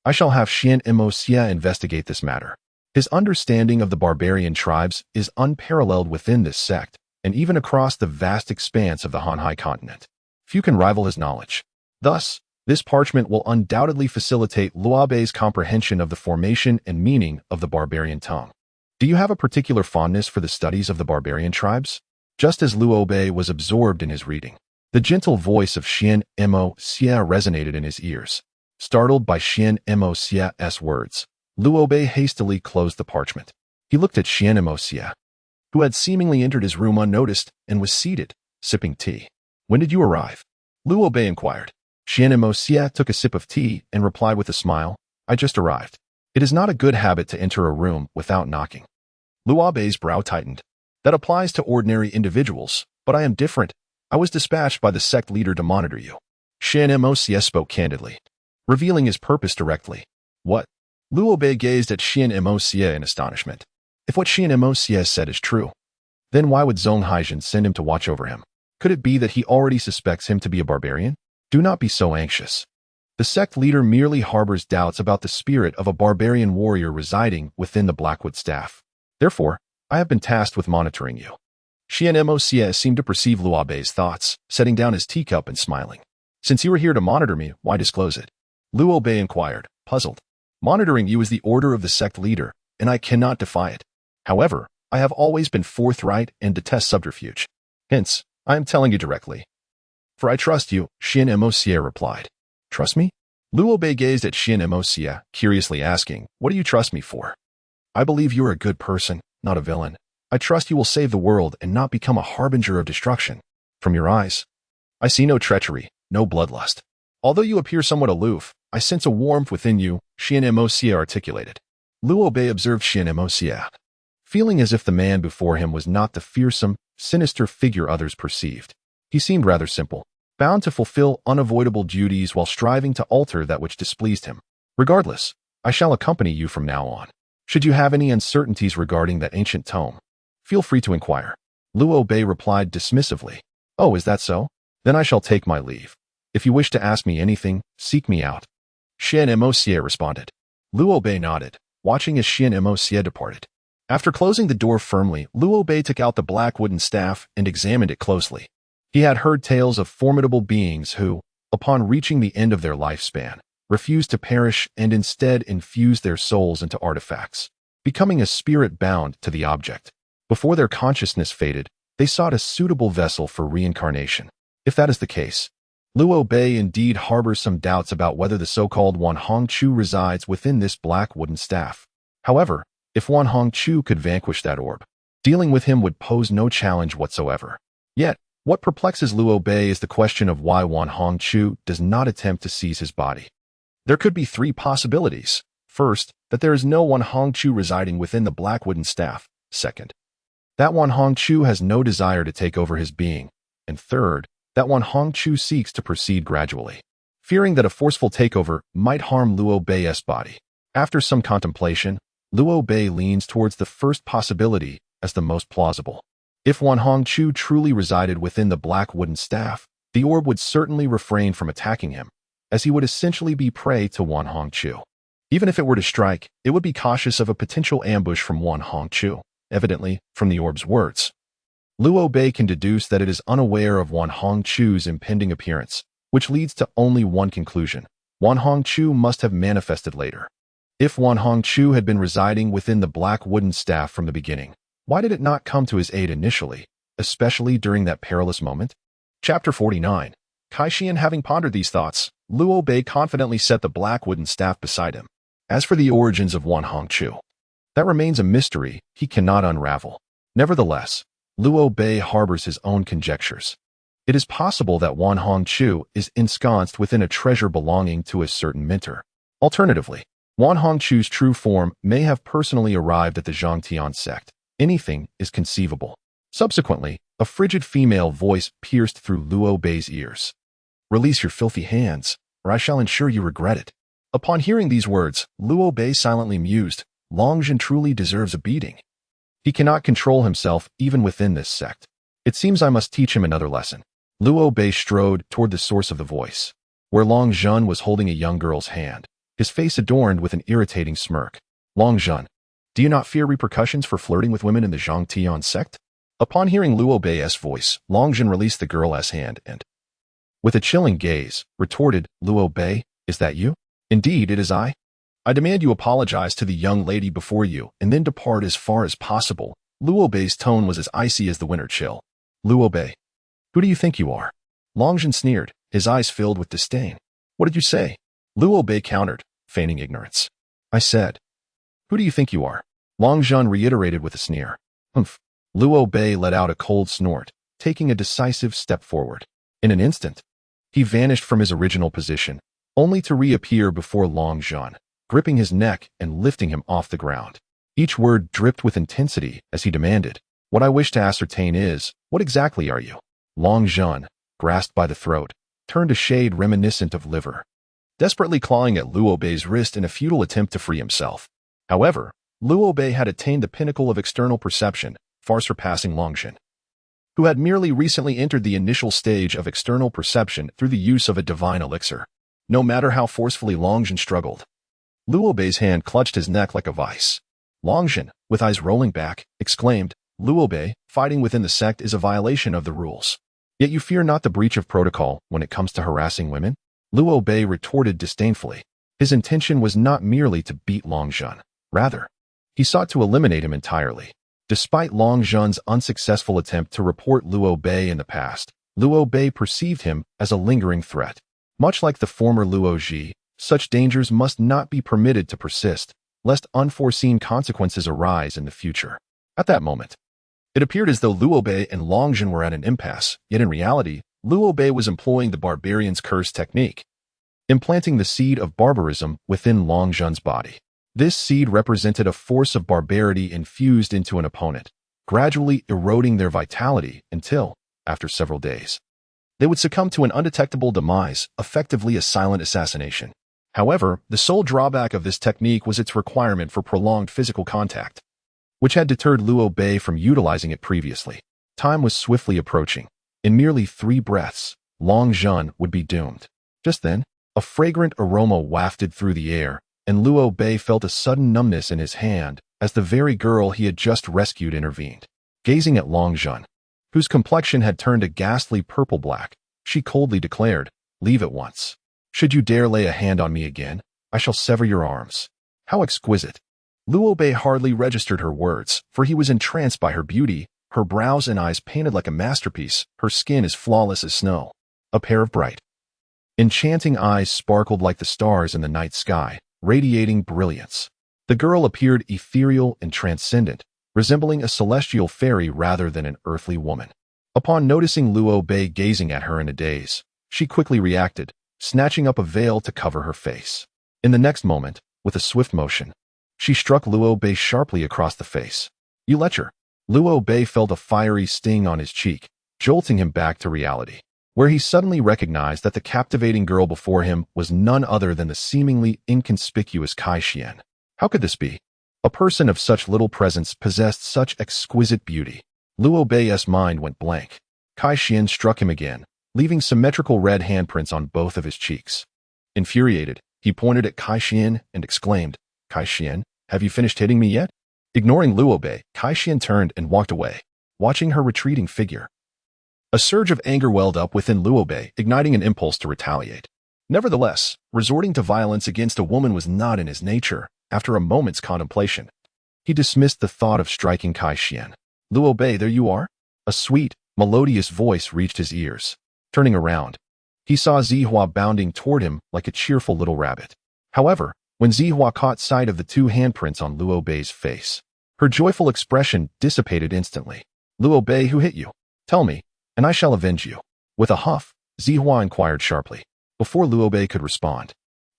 I shall have Xian Imoxia investigate this matter. His understanding of the barbarian tribes is unparalleled within this sect, and even across the vast expanse of the Hanhai continent. Few can rival his knowledge. Thus, this parchment will undoubtedly facilitate Luo Bei's comprehension of the formation and meaning of the barbarian tongue. Do you have a particular fondness for the studies of the barbarian tribes? Just as Luo Bei was absorbed in his reading, the gentle voice of Xian Imoxia resonated in his ears. Startled by Xian Imoxia's words, Luo Bei hastily closed the parchment. He looked at Xian Imoxia, who had seemingly entered his room unnoticed and was seated, sipping tea. When did you arrive? Luo Bei inquired. Xian Imoxia took a sip of tea and replied with a smile, I just arrived. It is not a good habit to enter a room without knocking. Luo Bei's brow tightened. That applies to ordinary individuals, but I am different. I was dispatched by the sect leader to monitor you. Xian Imoxia spoke candidly, revealing his purpose directly. What? Luo Bei gazed at Xian Imoxia in astonishment. If what Xian Imoxia said is true, then why would Zhong Hanjin send him to watch over him? Could it be that he already suspects him to be a barbarian? Do not be so anxious. The sect leader merely harbors doubts about the spirit of a barbarian warrior residing within the Blackwood staff. Therefore, I have been tasked with monitoring you. Xian Imoxia seemed to perceive Luo Bei's thoughts, setting down his teacup and smiling. Since you are here to monitor me, why disclose it? Luo Bei inquired, puzzled. Monitoring you is the order of the sect leader, and I cannot defy it. However, I have always been forthright and detest subterfuge. Hence, I am telling you directly. For I trust you, Xian Imoxia replied. Trust me? Luo Bei gazed at Xian Imoxia, curiously asking, what do you trust me for? I believe you are a good person, not a villain. I trust you will save the world and not become a harbinger of destruction. From your eyes, I see no treachery, no bloodlust. Although you appear somewhat aloof, I sense a warmth within you, Xian Imoxia articulated. Luo Bei observed Xian Imoxia, feeling as if the man before him was not the fearsome, sinister figure others perceived. He seemed rather simple, bound to fulfill unavoidable duties while striving to alter that which displeased him. Regardless, I shall accompany you from now on. Should you have any uncertainties regarding that ancient tome, feel free to inquire. Luo Bei replied dismissively. Oh, is that so? Then I shall take my leave. If you wish to ask me anything, seek me out. Xian Imoxia responded. Luo Bei nodded, watching as Xian Imoxia departed. After closing the door firmly, Luo Bei took out the black wooden staff and examined it closely. He had heard tales of formidable beings who, upon reaching the end of their lifespan, refused to perish and instead infused their souls into artifacts, becoming a spirit bound to the object. Before their consciousness faded, they sought a suitable vessel for reincarnation. If that is the case, Luo Bei indeed harbors some doubts about whether the so-called Wan Hongqiu resides within this black wooden staff. However, if Wan Hongqiu could vanquish that orb, dealing with him would pose no challenge whatsoever. Yet, what perplexes Luo Bei is the question of why Wan Hongqiu does not attempt to seize his body. There could be three possibilities. First, that there is no Wan Hongqiu residing within the black wooden staff. Second, that Wan Hongqiu has no desire to take over his being. And third, that Wan Hongqiu seeks to proceed gradually, fearing that a forceful takeover might harm Luo Bei's body. After some contemplation, Luo Bei leans towards the first possibility as the most plausible. If Wan Hongqiu truly resided within the black wooden staff, the orb would certainly refrain from attacking him, as he would essentially be prey to Wan Hongqiu. Even if it were to strike, it would be cautious of a potential ambush from Wan Hongqiu, evidently from the orb's words. Luo Bei can deduce that it is unaware of Wan Hongqiu's impending appearance, which leads to only one conclusion. Wan Hongqiu must have manifested later. If Wan Hongqiu had been residing within the black wooden staff from the beginning, why did it not come to his aid initially, especially during that perilous moment? Chapter 49. Kai Xian having pondered these thoughts, Luo Bei confidently set the black wooden staff beside him. As for the origins of Wan Hongqiu, that remains a mystery he cannot unravel. Nevertheless, Luo Bei harbors his own conjectures. It is possible that Wan Hongqiu is ensconced within a treasure belonging to a certain minter. Alternatively, Wan Hongqiu's true form may have personally arrived at the Zhangtian sect. Anything is conceivable. Subsequently, a frigid female voice pierced through Luo Bei's ears. "Release your filthy hands, or I shall ensure you regret it." Upon hearing these words, Luo Bei silently mused, Longjun truly deserves a beating. He cannot control himself even within this sect. It seems I must teach him another lesson. Luo Bei strode toward the source of the voice, where Longjun was holding a young girl's hand, his face adorned with an irritating smirk. "Longjun, do you not fear repercussions for flirting with women in the Zhangtian sect?" Upon hearing Luo Bei's voice, Longjun released the girl's hand and, with a chilling gaze, retorted, "Luo Bei, is that you?" "Indeed, it is I. I demand you apologize to the young lady before you and then depart as far as possible." Luo Bei's tone was as icy as the winter chill. "Luo Bei, who do you think you are?" Longjun sneered, his eyes filled with disdain. "What did you say?" Luo Bei countered, feigning ignorance. "I said, who do you think you are?" Longjun reiterated with a sneer. "Humph." Luo Bei let out a cold snort, taking a decisive step forward. In an instant, he vanished from his original position, only to reappear before Longjun, gripping his neck and lifting him off the ground. Each word dripped with intensity as he demanded, "What I wish to ascertain is, what exactly are you?" Longjun, grasped by the throat, turned a shade reminiscent of liver, desperately clawing at Luo Bei's wrist in a futile attempt to free himself. However, Luo Bei had attained the pinnacle of external perception, far surpassing Longjun, who had merely recently entered the initial stage of external perception through the use of a divine elixir. No matter how forcefully Longjun struggled, Luo Bei's hand clutched his neck like a vice. Longjun, with eyes rolling back, exclaimed, "Luo Bei, fighting within the sect is a violation of the rules. Yet you fear not the breach of protocol when it comes to harassing women?" Luo Bei retorted disdainfully. His intention was not merely to beat Longjun. Rather, he sought to eliminate him entirely. Despite Longjun's unsuccessful attempt to report Luo Bei in the past, Luo Bei perceived him as a lingering threat. Much like the former Luo Ji, such dangers must not be permitted to persist, lest unforeseen consequences arise in the future. At that moment, it appeared as though Luo Bei and Longjun were at an impasse, yet in reality, Luo Bei was employing the barbarian's curse technique, implanting the seed of barbarism within Longjun's body. This seed represented a force of barbarity infused into an opponent, gradually eroding their vitality until, after several days, they would succumb to an undetectable demise, effectively a silent assassination. However, the sole drawback of this technique was its requirement for prolonged physical contact, which had deterred Luo Bei from utilizing it previously. Time was swiftly approaching. In merely 3 breaths, Longjun would be doomed. Just then, a fragrant aroma wafted through the air, and Luo Bei felt a sudden numbness in his hand as the very girl he had just rescued intervened. Gazing at Longjun, whose complexion had turned a ghastly purple-black, she coldly declared, "Leave at once. Should you dare lay a hand on me again, I shall sever your arms." How exquisite! Luo Bei hardly registered her words, for he was entranced by her beauty, her brows and eyes painted like a masterpiece, her skin as flawless as snow. A pair of bright, enchanting eyes sparkled like the stars in the night sky, radiating brilliance. The girl appeared ethereal and transcendent, resembling a celestial fairy rather than an earthly woman. Upon noticing Luo Bei gazing at her in a daze, she quickly reacted, snatching up a veil to cover her face. In the next moment, with a swift motion, she struck Luo Bei sharply across the face. "You lecher!" Luo Bei felt a fiery sting on his cheek, jolting him back to reality, where he suddenly recognized that the captivating girl before him was none other than the seemingly inconspicuous Kai Xian. How could this be? A person of such little presence possessed such exquisite beauty. Luo Bei's mind went blank. Kai Xian struck him again, leaving symmetrical red handprints on both of his cheeks. Infuriated, he pointed at Kai Xian and exclaimed, "Kai Xian, have you finished hitting me yet?" Ignoring Luo Bei, Kai Xian turned and walked away, watching her retreating figure. A surge of anger welled up within Luo Bei, igniting an impulse to retaliate. Nevertheless, resorting to violence against a woman was not in his nature. After a moment's contemplation, he dismissed the thought of striking Kai Xian. "Luo Bei, there you are?" A sweet, melodious voice reached his ears. Turning around, he saw Zihua bounding toward him like a cheerful little rabbit. However, when Zihua caught sight of the two handprints on Luo Bei's face, her joyful expression dissipated instantly. "Luo Bei, who hit you? Tell me, and I shall avenge you." With a huff, Zihua inquired sharply. Before Luo Bei could respond,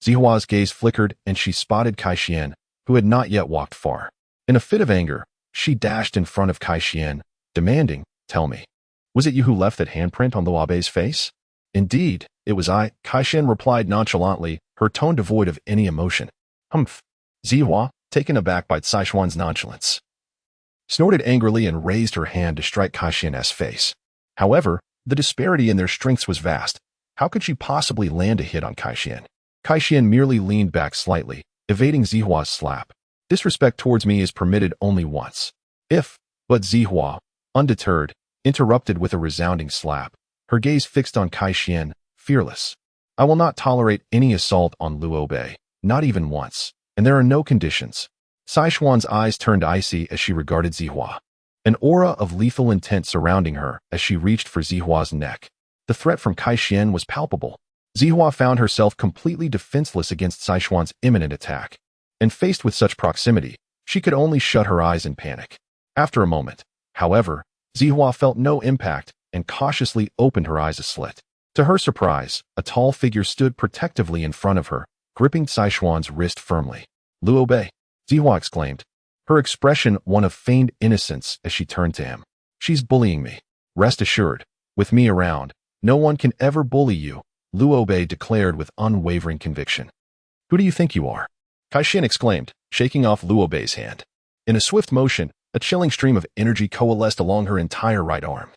Zihua's gaze flickered and she spotted Kai-Xian, who had not yet walked far. In a fit of anger, she dashed in front of Kai-Xian, demanding, "Tell me, was it you who left that handprint on Luo Bei's face?" "Indeed, it was I," Kai-Xian replied nonchalantly, her tone devoid of any emotion. "Humph." Zihua, taken aback by Caishuan's nonchalance, snorted angrily and raised her hand to strike Kai-Xian's face. However, the disparity in their strengths was vast. How could she possibly land a hit on Kai-Xian? Kai-Xian merely leaned back slightly, evading Zihua's slap. "Disrespect towards me is permitted only once. But Zihua, undeterred, interrupted with a resounding slap, her gaze fixed on Kai-Xian, fearless. "I will not tolerate any assault on Luo Bei, not even once, and there are no conditions." Caishuan's eyes turned icy as she regarded Zihua. An aura of lethal intent surrounding her as she reached for Zihua's neck. The threat from Kai-Xian was palpable. Zihua found herself completely defenseless against Caishuan's imminent attack. And faced with such proximity, she could only shut her eyes in panic. After a moment, however, Zihua felt no impact and cautiously opened her eyes a slit. To her surprise, a tall figure stood protectively in front of her, gripping Caishuan's wrist firmly. "Luo Bei," Zihua exclaimed, her expression one of feigned innocence as she turned to him. "She's bullying me. Rest assured, with me around, no one can ever bully you," Luo Bei declared with unwavering conviction. "Who do you think you are?" Kai-Xian exclaimed, shaking off Luo Bei's hand. In a swift motion, a chilling stream of energy coalesced along her entire right arm,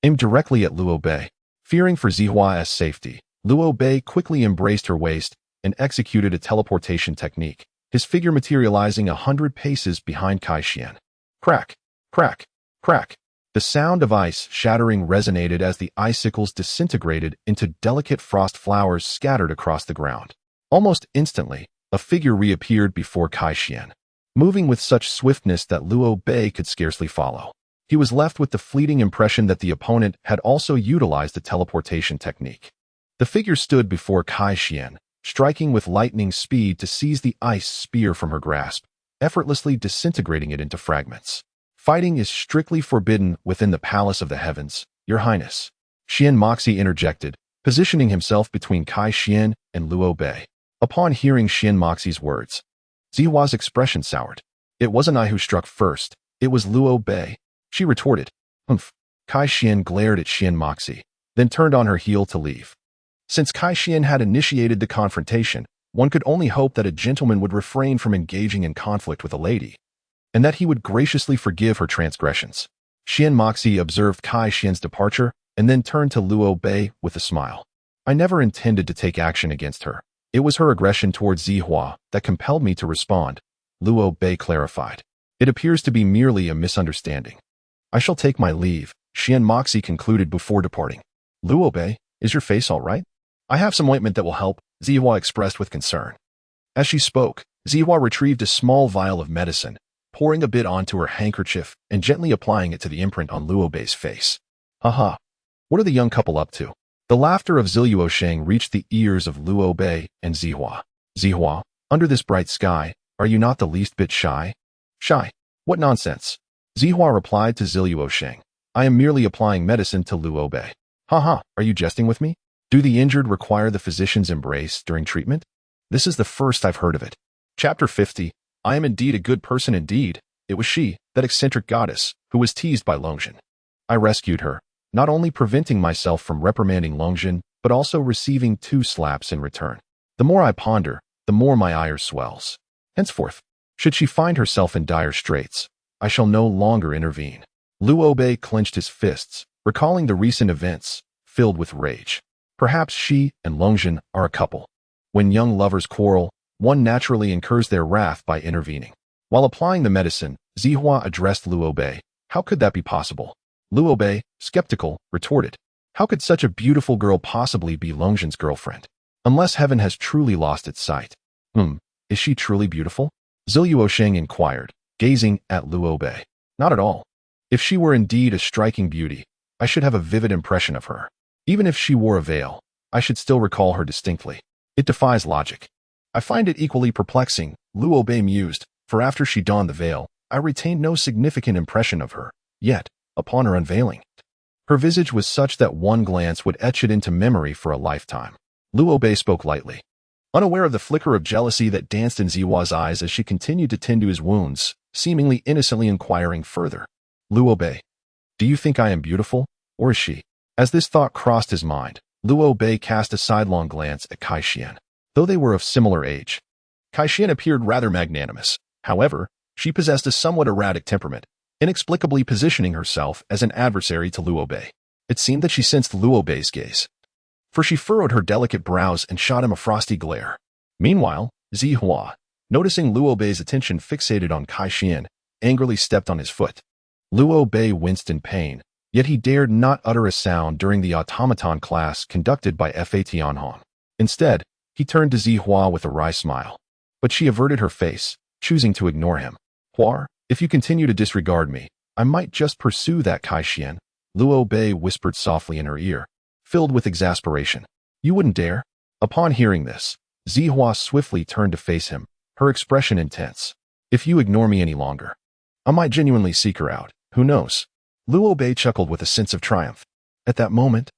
aimed directly at Luo Bei. Fearing for Zihua's safety, Luo Bei quickly embraced her waist and executed a teleportation technique, his figure materializing 100 paces behind Kai-Xian. Crack, crack, crack. The sound of ice shattering resonated as the icicles disintegrated into delicate frost flowers scattered across the ground. Almost instantly, a figure reappeared before Kai-Xian, moving with such swiftness that Luo Bei could scarcely follow. He was left with the fleeting impression that the opponent had also utilized the teleportation technique. The figure stood before Kai-Xian, striking with lightning speed to seize the ice spear from her grasp, effortlessly disintegrating it into fragments. "Fighting is strictly forbidden within the Palace of the Heavens, Your Highness," Xian Moxi interjected, positioning himself between Kai-Xian and Luo Bei. Upon hearing Xian Moxi's words, Zihua's expression soured. "It wasn't I who struck first, it was Luo Bei," she retorted. "Humph." Kai-Xian glared at Xian Moxi, then turned on her heel to leave. Since Kai-Xian had initiated the confrontation, one could only hope that a gentleman would refrain from engaging in conflict with a lady, and that he would graciously forgive her transgressions. Xian Moxi observed Kai-Xian's departure and then turned to Luo Bei with a smile. "I never intended to take action against her. It was her aggression towards Zihua that compelled me to respond," Luo Bei clarified. "It appears to be merely a misunderstanding. I shall take my leave," Xian Moxi concluded before departing. "Luo Bei, is your face all right?" "I have some ointment that will help," Zihua expressed with concern. As she spoke, Zihua retrieved a small vial of medicine, pouring a bit onto her handkerchief and gently applying it to the imprint on Luo Bei's face. "Haha, what are the young couple up to?" The laughter of Ziluosheng reached the ears of Luo Bei and Zihua. "Zihua, under this bright sky, are you not the least bit shy?" "Shy? What nonsense!" Zihua replied to Ziluosheng. "I am merely applying medicine to Luo Bei." "Haha, are you jesting with me? Do the injured require the physician's embrace during treatment? This is the first I've heard of it." Chapter 50. I am indeed a good person indeed. It was she, that eccentric goddess, who was teased by Longjin. I rescued her, not only preventing myself from reprimanding Longjin, but also receiving 2 slaps in return. The more I ponder, the more my ire swells. Henceforth, should she find herself in dire straits, I shall no longer intervene. Luo Bei clenched his fists, recalling the recent events, filled with rage. Perhaps she and Longjin are a couple. When young lovers quarrel, one naturally incurs their wrath by intervening. While applying the medicine, Zihua addressed Luo Bei. "How could that be possible?" Luo Bei, skeptical, retorted. "How could such a beautiful girl possibly be Longjin's girlfriend? Unless heaven has truly lost its sight." Is she truly beautiful?" Ziluosheng inquired, gazing at Luo Bei. "Not at all. If she were indeed a striking beauty, I should have a vivid impression of her. Even if she wore a veil, I should still recall her distinctly. It defies logic. I find it equally perplexing, Liu Bei mused, for after she donned the veil, I retained no significant impression of her. Yet, upon her unveiling, her visage was such that one glance would etch it into memory for a lifetime. Liu Bei spoke lightly, unaware of the flicker of jealousy that danced in Zihua's eyes as she continued to tend to his wounds, seemingly innocently inquiring further. Liu Bei, do you think I am beautiful, or is she? As this thought crossed his mind, Liu Bei cast a sidelong glance at Kai Xian. Though they were of similar age, Kai Xian appeared rather magnanimous. However, she possessed a somewhat erratic temperament, inexplicably positioning herself as an adversary to Liu Bei. It seemed that she sensed Liu Bei's gaze, for she furrowed her delicate brows and shot him a frosty glare. Meanwhile, Zihua, noticing Liu Bei's attention fixated on Kai Xian, angrily stepped on his foot. Liu Bei winced in pain, yet he dared not utter a sound during the automaton class conducted by Fa Tianhong. Instead, he turned to Zihua with a wry smile. But she averted her face, choosing to ignore him. Huar, if you continue to disregard me, I might just pursue that Kai Xian, Liu Bei whispered softly in her ear, filled with exasperation. You wouldn't dare? Upon hearing this, Zihua swiftly turned to face him, her expression intense. If you ignore me any longer, I might genuinely seek her out. Who knows? Liu Bei chuckled with a sense of triumph. At that moment,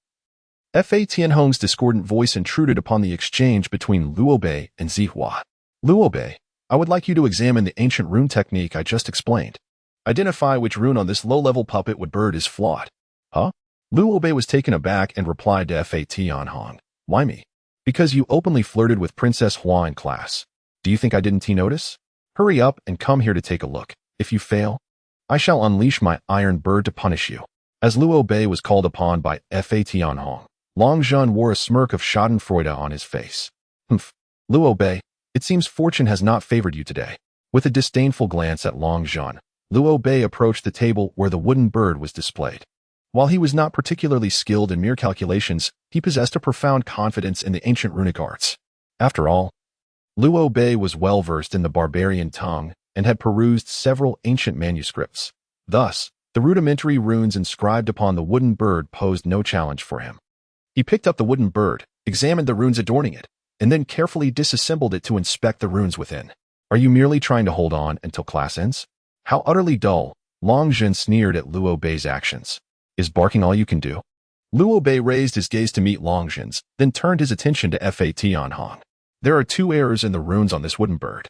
Fa Tianhong's discordant voice intruded upon the exchange between Liu Bei and Zihua. Liu Bei, I would like you to examine the ancient rune technique I just explained. Identify which rune on this low-level puppet would bird is flawed. Huh? Liu Bei was taken aback and replied to Fa Tianhong. Why me? Because you openly flirted with Princess Hua in class. Do you think I didn't notice? Hurry up and come here to take a look. If you fail, I shall unleash my iron bird to punish you. As Liu Bei was called upon by Fa Tianhong, Long Zhun wore a smirk of schadenfreude on his face. Humph. Liu Bei, it seems fortune has not favored you today. With a disdainful glance at Long Zhun, Liu Bei approached the table where the wooden bird was displayed. While he was not particularly skilled in mere calculations, he possessed a profound confidence in the ancient runic arts. After all, Liu Bei was well versed in the barbarian tongue and had perused several ancient manuscripts. Thus, the rudimentary runes inscribed upon the wooden bird posed no challenge for him. He picked up the wooden bird, examined the runes adorning it, and then carefully disassembled it to inspect the runes within. Are you merely trying to hold on until class ends? How utterly dull, Long Zhun sneered at Liu Bei's actions. Is barking all you can do? Liu Bei raised his gaze to meet Long Zhun's, then turned his attention to Fa Tianhong. There are two errors in the runes on this wooden bird.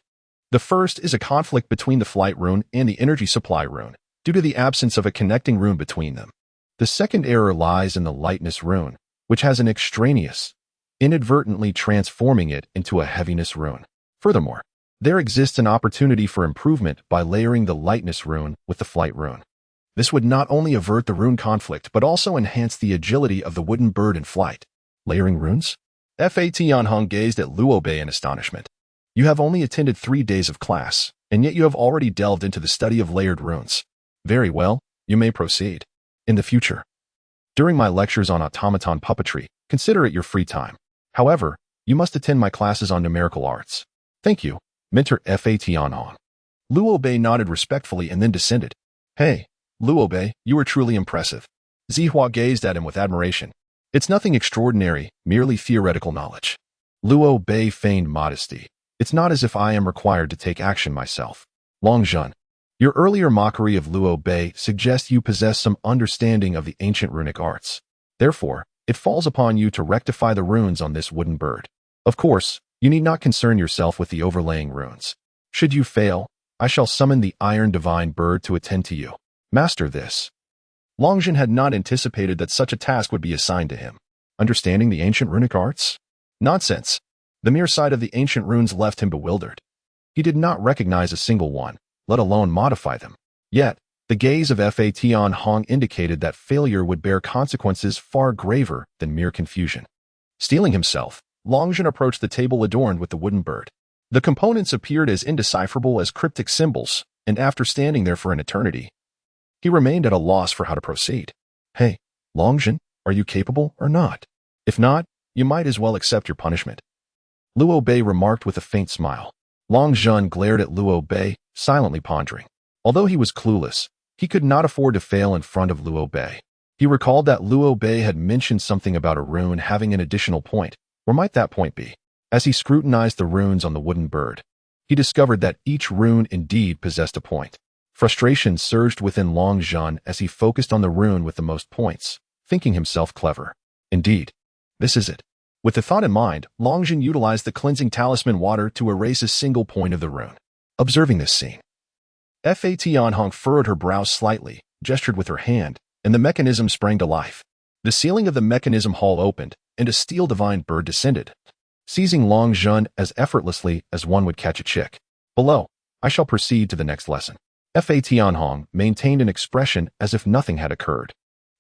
The first is a conflict between the flight rune and the energy supply rune, due to the absence of a connecting rune between them. The second error lies in the lightness rune, which has an extraneous, inadvertently transforming it into a heaviness rune. Furthermore, there exists an opportunity for improvement by layering the lightness rune with the flight rune. This would not only avert the rune conflict, but also enhance the agility of the wooden bird in flight. Layering runes? Fa Tianhong gazed at Liu Bei in astonishment. You have only attended 3 days of class, and yet you have already delved into the study of layered runes. Very well, you may proceed. In the future, during my lectures on automaton puppetry, consider it your free time. However, you must attend my classes on numerical arts. Thank you, Mentor Fa Tianhong. Liu Bei nodded respectfully and then descended. Hey, Liu Bei, you are truly impressive. Zihua gazed at him with admiration. It's nothing extraordinary, merely theoretical knowledge. Liu Bei feigned modesty. It's not as if I am required to take action myself. Long Zhun, your earlier mockery of Liu Bei suggests you possess some understanding of the ancient runic arts. Therefore, it falls upon you to rectify the runes on this wooden bird. Of course, you need not concern yourself with the overlaying runes. Should you fail, I shall summon the iron divine bird to attend to you. Master this. Long Zhun had not anticipated that such a task would be assigned to him. Understanding the ancient runic arts? Nonsense. The mere sight of the ancient runes left him bewildered. He did not recognize a single one, let alone modify them. Yet, the gaze of Fa Tianhong indicated that failure would bear consequences far graver than mere confusion. Steeling himself, Long Zhun approached the table adorned with the wooden bird. The components appeared as indecipherable as cryptic symbols, and after standing there for an eternity, he remained at a loss for how to proceed. Hey, Long Zhun, are you capable or not? If not, you might as well accept your punishment. Liu Bei remarked with a faint smile. Long Zhun glared at Liu Bei, silently pondering. Although he was clueless, He could not afford to fail in front of Liu Bei. He recalled that Liu Bei had mentioned something about a rune having an additional point. Where might that point be? As he scrutinized the runes on the wooden bird, he discovered that each rune indeed possessed a point. Frustration surged within Long Zhan as he focused on the rune with the most points, thinking himself clever. Indeed, this is it. With the thought in mind, Long Zhan utilized the cleansing talisman water to erase a single point of the rune. Observing this scene, Fa Tianhong furrowed her brows slightly, gestured with her hand, and the mechanism sprang to life. The ceiling of the mechanism hall opened, and a steel divine bird descended, seizing Long Zhan as effortlessly as one would catch a chick. Below, I shall proceed to the next lesson. Fa Tianhong maintained an expression as if nothing had occurred.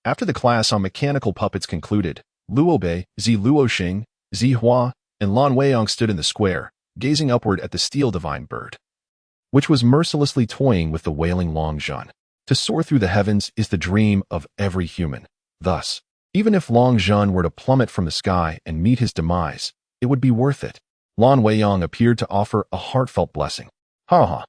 After the class on mechanical puppets concluded, Liu Bei, Zi Luoxing, Zi Hua, and Lan Weiyang stood in the square, gazing upward at the steel divine bird, which was mercilessly toying with the wailing Long Zhan. To soar through the heavens is the dream of every human. Thus, even if Long Zhan were to plummet from the sky and meet his demise, it would be worth it. Lan Weiyang appeared to offer a heartfelt blessing. Ha ha.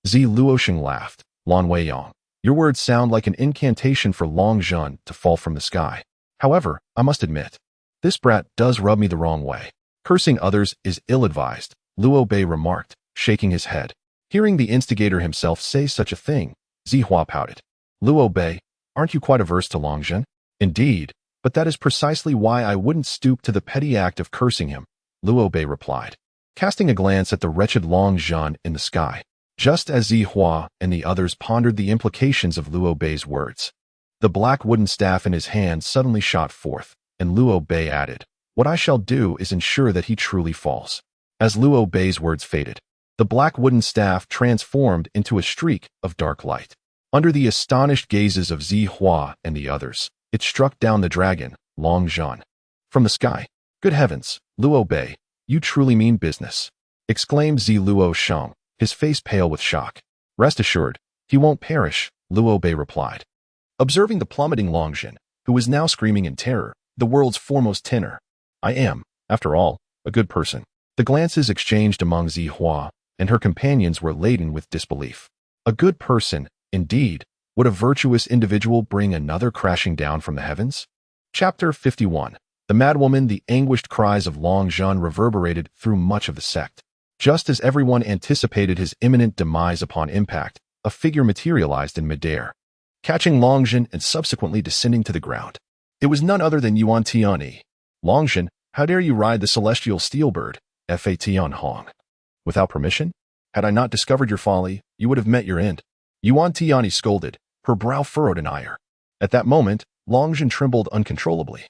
Zi Luoxing laughed. Lan Weiyang, your words sound like an incantation for Long Zhan to fall from the sky. However, I must admit, this brat does rub me the wrong way. Cursing others is ill-advised, Liu Bei remarked, shaking his head. Hearing the instigator himself say such a thing, Zi Hua pouted. Liu Bei, aren't you quite averse to Long Zhan? Indeed, but that is precisely why I wouldn't stoop to the petty act of cursing him, Liu Bei replied, casting a glance at the wretched Long Zhan in the sky. Just as Zi Hua and the others pondered the implications of Liu Bei's words, the black wooden staff in his hand suddenly shot forth, and Liu Bei added, what I shall do is ensure that he truly falls. As Liu Bei's words faded, the black wooden staff transformed into a streak of dark light. Under the astonished gazes of Zi Hua and the others, it struck down the dragon, Long Zhan. From the sky, good heavens, Liu Bei, you truly mean business, exclaimed Zi Luosheng, his face pale with shock. Rest assured, he won't perish, Liu Bei replied. Observing the plummeting Long Zhan, who was now screaming in terror, the world's foremost tenor. I am, after all, a good person. The glances exchanged among Zi Hua and her companions were laden with disbelief. A good person, indeed, would a virtuous individual bring another crashing down from the heavens? Chapter 51. The madwoman. The anguished cries of Long Zhan reverberated through much of the sect. Just as everyone anticipated his imminent demise upon impact, a figure materialized in midair, catching Long Zhan and subsequently descending to the ground. It was none other than Yuan Tianyi. Long Zhan, how dare you ride the celestial steel bird, Fa Tianhong? Without permission? Had I not discovered your folly, you would have met your end. Yuan Tianyi scolded, her brow furrowed in ire. At that moment, Long Zhan trembled uncontrollably,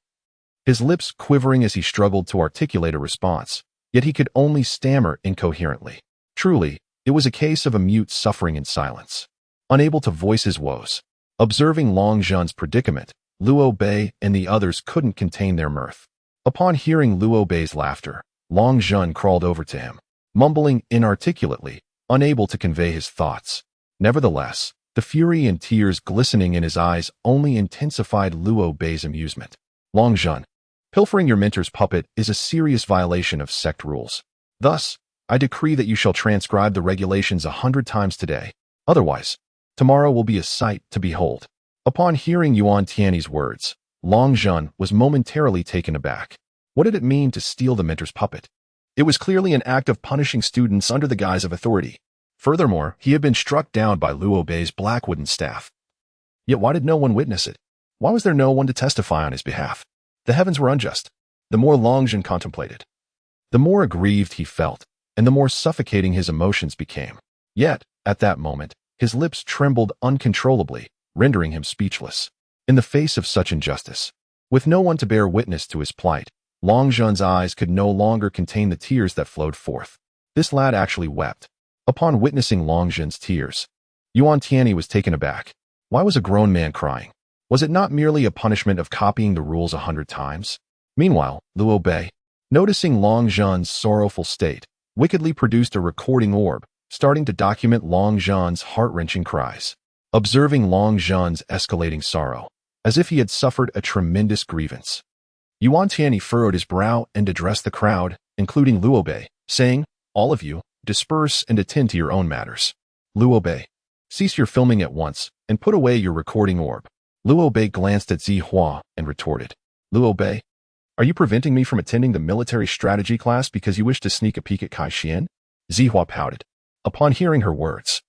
his lips quivering as he struggled to articulate a response, yet he could only stammer incoherently. Truly, it was a case of a mute suffering in silence, unable to voice his woes. Observing Long Zhan's predicament, Liu Bei and the others couldn't contain their mirth. Upon hearing Liu Bei's laughter, Long Zhan crawled over to him, mumbling inarticulately, unable to convey his thoughts. Nevertheless, the fury and tears glistening in his eyes only intensified Liu Bei's amusement. Long Zhan, pilfering your mentor's puppet is a serious violation of sect rules. Thus, I decree that you shall transcribe the regulations 100 times today. Otherwise, tomorrow will be a sight to behold. Upon hearing Yuan Tianyi's words, Long Zhan was momentarily taken aback. What did it mean to steal the mentor's puppet? It was clearly an act of punishing students under the guise of authority. Furthermore, he had been struck down by Liu Bei's black wooden staff. Yet why did no one witness it? Why was there no one to testify on his behalf? The heavens were unjust. The more Long Zhan contemplated, the more aggrieved he felt, and the more suffocating his emotions became. Yet, at that moment, his lips trembled uncontrollably, rendering him speechless. In the face of such injustice, with no one to bear witness to his plight, Long Zhan's eyes could no longer contain the tears that flowed forth. This lad actually wept. Upon witnessing Long Zhan's tears, Yuan Tianyi was taken aback. Why was a grown man crying? Was it not merely a punishment of copying the rules 100 times? Meanwhile, Liu Bei, noticing Long Zhan's sorrowful state, wickedly produced a recording orb, starting to document Long Zhan's heart-wrenching cries. Observing Long Zhan's escalating sorrow, as if he had suffered a tremendous grievance, Yuan Tianyi furrowed his brow and addressed the crowd, including Liu Bei, saying, all of you, disperse and attend to your own matters. Liu Bei, cease your filming at once, and put away your recording orb. Luo Bei glanced at Zihua and retorted, Luo Bei, are you preventing me from attending the military strategy class because you wish to sneak a peek at Kai Xian? Zihua pouted. Upon hearing her words,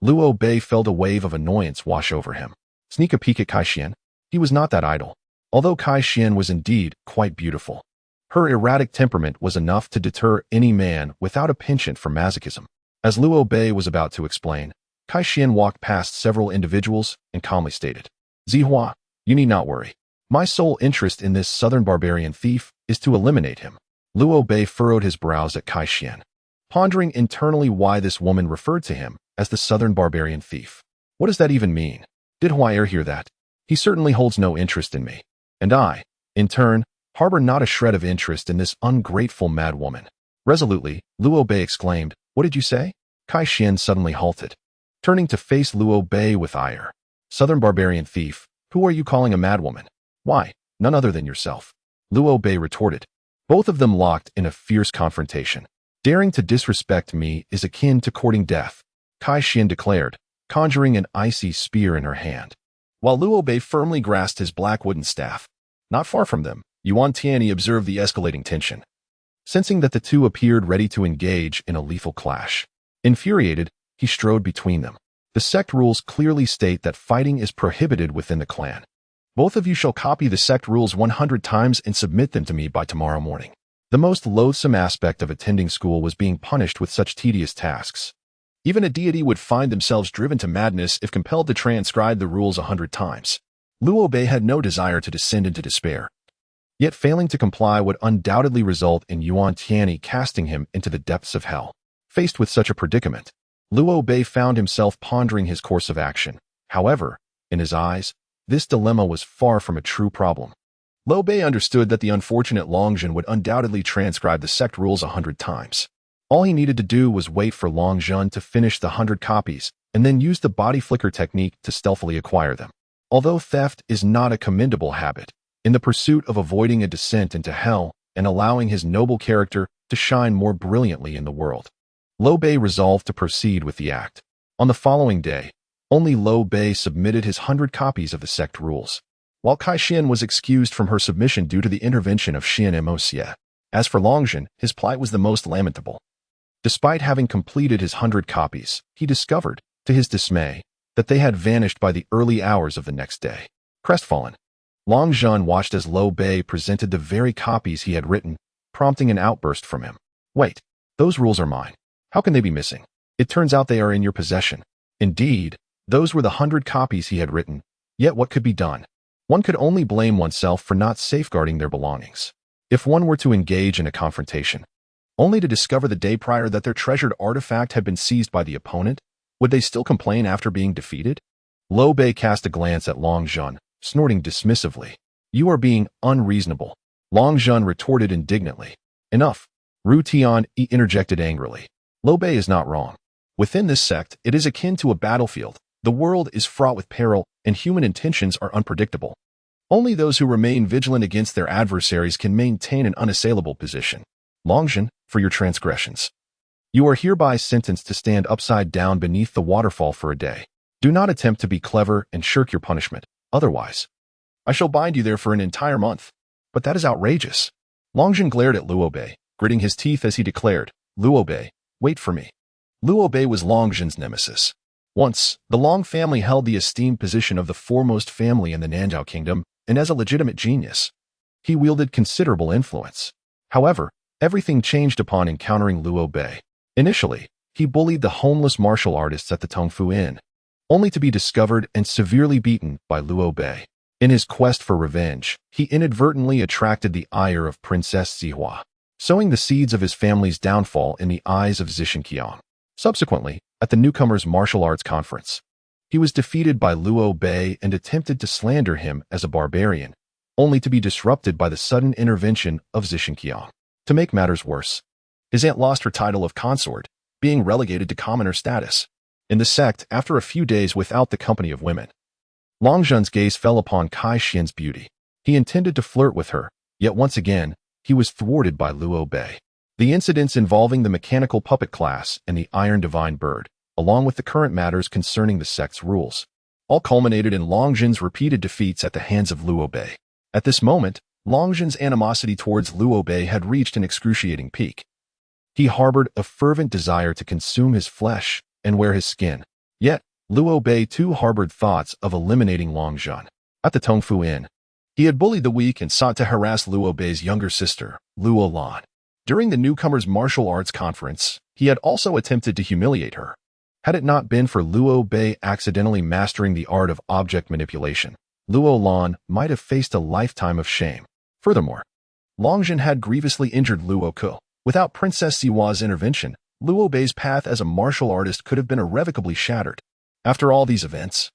Luo Bei felt a wave of annoyance wash over him. Sneak a peek at Kai Xian? He was not that idle. Although Kai Xian was indeed quite beautiful, her erratic temperament was enough to deter any man without a penchant for masochism. As Luo Bei was about to explain, Kai Xian walked past several individuals and calmly stated, Zihua, you need not worry. My sole interest in this southern barbarian thief is to eliminate him. Luo Bei furrowed his brows at Kai Xian, pondering internally why this woman referred to him as the southern barbarian thief. What does that even mean? Did Huaer hear that? He certainly holds no interest in me. And I, in turn, harbor not a shred of interest in this ungrateful mad woman. Resolutely, Luo Bei exclaimed, What did you say? Kai Xian suddenly halted, turning to face Luo Bei with ire. Southern barbarian thief, who are you calling a madwoman? Why, none other than yourself. Luo Bei retorted. Both of them locked in a fierce confrontation. Daring to disrespect me is akin to courting death, Kai Xian declared, conjuring an icy spear in her hand, while Luo Bei firmly grasped his black wooden staff. Not far from them, Yuan Tianyi observed the escalating tension, sensing that the two appeared ready to engage in a lethal clash. Infuriated, he strode between them. The sect rules clearly state that fighting is prohibited within the clan. Both of you shall copy the sect rules 100 times and submit them to me by tomorrow morning. The most loathsome aspect of attending school was being punished with such tedious tasks. Even a deity would find themselves driven to madness if compelled to transcribe the rules 100 times. Luo Bei had no desire to descend into despair. Yet failing to comply would undoubtedly result in Yuan Tianyi casting him into the depths of hell. Faced with such a predicament, Luo Bei found himself pondering his course of action. However, in his eyes, this dilemma was far from a true problem. Luo Bei understood that the unfortunate Longjun would undoubtedly transcribe the sect rules 100 times. All he needed to do was wait for Longjun to finish the 100 copies and then use the body flicker technique to stealthily acquire them. Although theft is not a commendable habit, in the pursuit of avoiding a descent into hell and allowing his noble character to shine more brilliantly in the world, Luo Bei resolved to proceed with the act. On the following day, only Luo Bei submitted his 100 copies of the sect rules, while Kai Xian was excused from her submission due to the intervention of Xian Moxie. As for Longjun, his plight was the most lamentable. Despite having completed his 100 copies, he discovered, to his dismay, that they had vanished by the early hours of the next day. Crestfallen, Longjun watched as Luo Bei presented the very copies he had written, prompting an outburst from him. Wait, those rules are mine. How can they be missing? It turns out they are in your possession. Indeed, those were the 100 copies he had written, yet what could be done? One could only blame oneself for not safeguarding their belongings. If one were to engage in a confrontation, only to discover the day prior that their treasured artifact had been seized by the opponent, would they still complain after being defeated? Luo Bei cast a glance at Longjun, snorting dismissively. You are being unreasonable. Longjun retorted indignantly. Enough. Ru Tian interjected angrily. Luo Bei is not wrong. Within this sect, it is akin to a battlefield. The world is fraught with peril, and human intentions are unpredictable. Only those who remain vigilant against their adversaries can maintain an unassailable position. Longjun, for your transgressions, you are hereby sentenced to stand upside down beneath the waterfall for a day. Do not attempt to be clever and shirk your punishment. Otherwise, I shall bind you there for an entire month. But that is outrageous. Longjun glared at Luo Bei, gritting his teeth as he declared, Luo Bei, wait for me. Luo Bei was Longjun's nemesis. Once, the Long family held the esteemed position of the foremost family in the Nanjiao kingdom, and as a legitimate genius, he wielded considerable influence. However, everything changed upon encountering Luo Bei. Initially, he bullied the homeless martial artists at the Tongfu Inn, only to be discovered and severely beaten by Luo Bei. In his quest for revenge, he inadvertently attracted the ire of Princess Zihua, sowing the seeds of his family's downfall in the eyes of Zishinqiang. Subsequently, at the newcomers' martial arts conference, he was defeated by Luo Bei and attempted to slander him as a barbarian, only to be disrupted by the sudden intervention of Zishinqiang. To make matters worse, his aunt lost her title of consort, being relegated to commoner status. In the sect, after a few days without the company of women, Longjun's gaze fell upon Kai Xian's beauty. He intended to flirt with her, yet once again, he was thwarted by Luo Bei. The incidents involving the mechanical puppet class and the iron divine bird, along with the current matters concerning the sect's rules, all culminated in Long Zhen's repeated defeats at the hands of Liu Bei. At this moment, Long Zhen's animosity towards Liu Bei had reached an excruciating peak. He harbored a fervent desire to consume his flesh and wear his skin. Yet, Liu Bei too harbored thoughts of eliminating Long Zhen. At the Tongfu Inn, he had bullied the weak and sought to harass Liu Bei's younger sister, Liu Lan. During the newcomers' martial arts conference, he had also attempted to humiliate her. Had it not been for Liu Bei accidentally mastering the art of object manipulation, Liu Lan might have faced a lifetime of shame. Furthermore, Long Zhen had grievously injured Liu Ke. Without Princess Siwa's intervention, Liu Bei's path as a martial artist could have been irrevocably shattered. After all these events,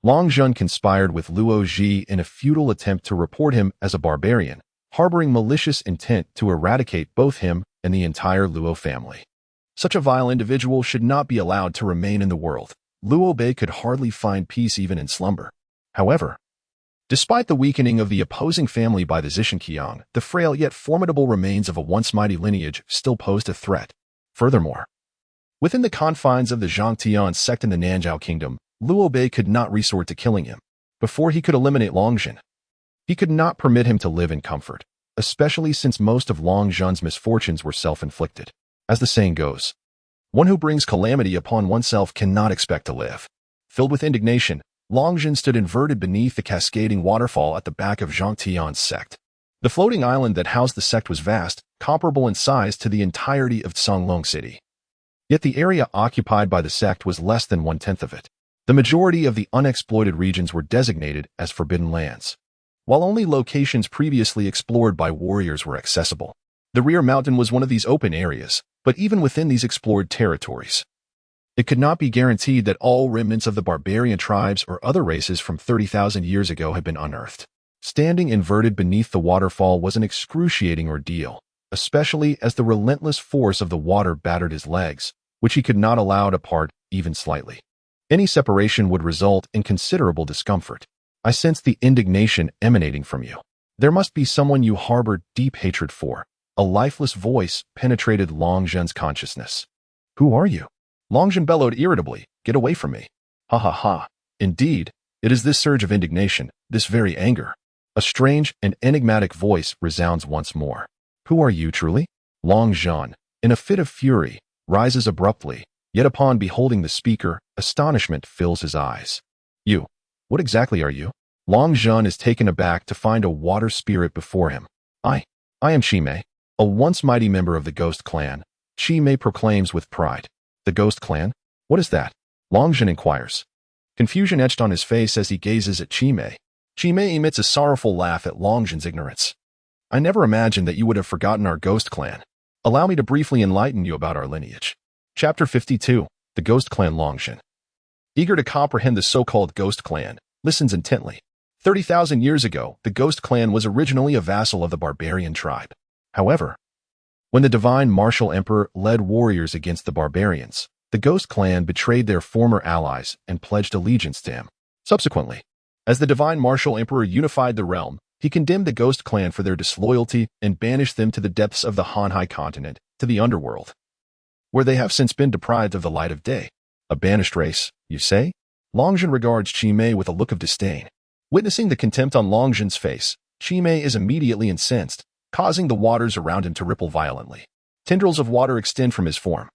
Long Zhen conspired with Luo Ji in a futile attempt to report him as a barbarian, harboring malicious intent to eradicate both him and the entire Luo family. Such a vile individual should not be allowed to remain in the world. Liu Bei could hardly find peace even in slumber. However, despite the weakening of the opposing family by the Zishanqiang, the frail yet formidable remains of a once mighty lineage still posed a threat. Furthermore, within the confines of the Zhangtian sect in the Nanzhao kingdom, Liu Bei could not resort to killing him. Before he could eliminate Long Zhen, he could not permit him to live in comfort, especially since most of Long Zhen's misfortunes were self-inflicted. As the saying goes, one who brings calamity upon oneself cannot expect to live. Filled with indignation, Long Zhen stood inverted beneath the cascading waterfall at the back of Zhangtian's sect. The floating island that housed the sect was vast, comparable in size to the entirety of Songlong City. Yet the area occupied by the sect was less than 1/10 of it. The majority of the unexploited regions were designated as forbidden lands, while only locations previously explored by warriors were accessible. The rear mountain was one of these open areas, but even within these explored territories, it could not be guaranteed that all remnants of the barbarian tribes or other races from 30,000 years ago had been unearthed. Standing inverted beneath the waterfall was an excruciating ordeal, especially as the relentless force of the water battered his legs, which he could not allow to part even slightly. Any separation would result in considerable discomfort. I sensed the indignation emanating from you. There must be someone you harbored deep hatred for. A lifeless voice penetrated Long Zhen's consciousness. Who are you? Long Zhen bellowed irritably. Get away from me. Ha ha ha. Indeed, it is this surge of indignation, this very anger. A strange and enigmatic voice resounds once more. Who are you truly? Long Zhen, in a fit of fury, rises abruptly, yet upon beholding the speaker, astonishment fills his eyes. You, what exactly are you? Long Zhen is taken aback to find a water spirit before him. I am Qimei, a once mighty member of the Ghost Clan. Qimei proclaims with pride. The Ghost Clan? What is that? Long Zhen inquires. Confusion etched on his face as he gazes at Qimei. Qimei emits a sorrowful laugh at Long Zhen's ignorance. I never imagined that you would have forgotten our Ghost Clan. Allow me to briefly enlighten you about our lineage. Chapter 52. The Ghost Clan. Long Zhen, eager to comprehend the so-called Ghost Clan, listens intently. 30,000 years ago, the Ghost Clan was originally a vassal of the barbarian tribe. However, when the divine martial emperor led warriors against the barbarians, the Ghost Clan betrayed their former allies and pledged allegiance to him. Subsequently, as the divine martial emperor unified the realm, he condemned the Ghost Clan for their disloyalty and banished them to the depths of the Hanhai continent, to the underworld, where they have since been deprived of the light of day. A banished race, you say? Long Zhen regards Qimei with a look of disdain. Witnessing the contempt on Long Zhen's face, Qimei is immediately incensed, causing the waters around him to ripple violently. Tendrils of water extend from his form,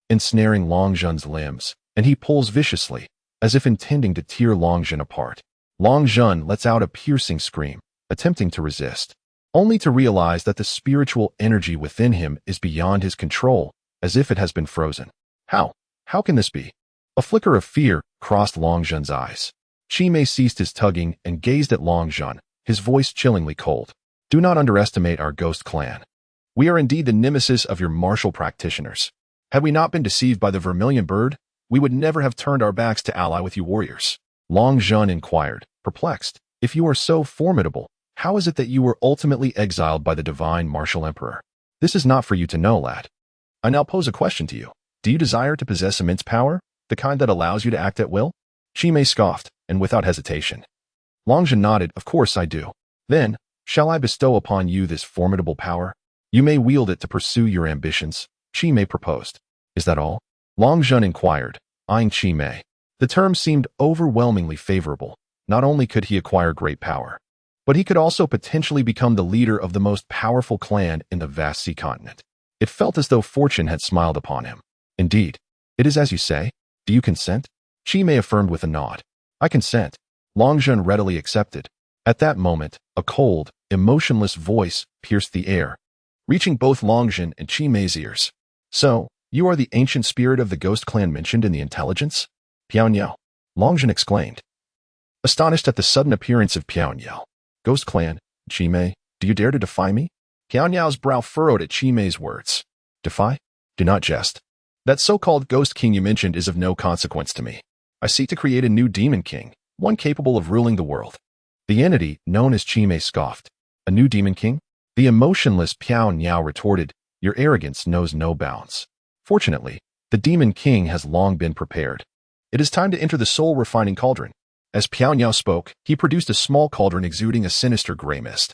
ensnaring Long Zhen's limbs, and he pulls viciously, as if intending to tear Long Zhen apart. Long Zhen lets out a piercing scream, attempting to resist, only to realize that the spiritual energy within him is beyond his control, as if it has been frozen. How can this be? A flicker of fear crossed Long Zhen's eyes. Qimei ceased his tugging and gazed at Long Zhen, his voice chillingly cold. Do not underestimate our Ghost Clan. We are indeed the nemesis of your martial practitioners. Had we not been deceived by the vermilion bird, we would never have turned our backs to ally with you warriors. Long Zhen inquired, perplexed. If you are so formidable, how is it that you were ultimately exiled by the divine martial emperor? This is not for you to know, lad. I now pose a question to you. Do you desire to possess immense power, the kind that allows you to act at will? Qimei scoffed, and without hesitation. Long Zhen nodded. Of course I do. Then, shall I bestow upon you this formidable power? You may wield it to pursue your ambitions, Qimei proposed. Is that all? Long Zhen inquired, eyeing Qimei. The term seemed overwhelmingly favorable. Not only could he acquire great power, but he could also potentially become the leader of the most powerful clan in the vast sea continent. It felt as though fortune had smiled upon him. Indeed, it is as you say. Do you consent? Chi Mei affirmed with a nod. I consent. Long Zhen readily accepted. At that moment, a cold, emotionless voice pierced the air, reaching both Long Zhen and Chi Mei's ears. So, you are the ancient spirit of the ghost clan mentioned in the intelligence? Piao Niao. Long Zhen exclaimed, astonished at the sudden appearance of Piao Niao. Ghost clan, Chi Mei, do you dare to defy me? Piao Niao's brow furrowed at Chi Mei's words. Defy? Do not jest. That so-called ghost king you mentioned is of no consequence to me. I seek to create a new demon king, one capable of ruling the world. The entity, known as Chi Mei, scoffed. A new demon king? The emotionless Piao Niao retorted, your arrogance knows no bounds. Fortunately, the demon king has long been prepared. It is time to enter the soul-refining cauldron. As Piao Niao spoke, he produced a small cauldron exuding a sinister gray mist.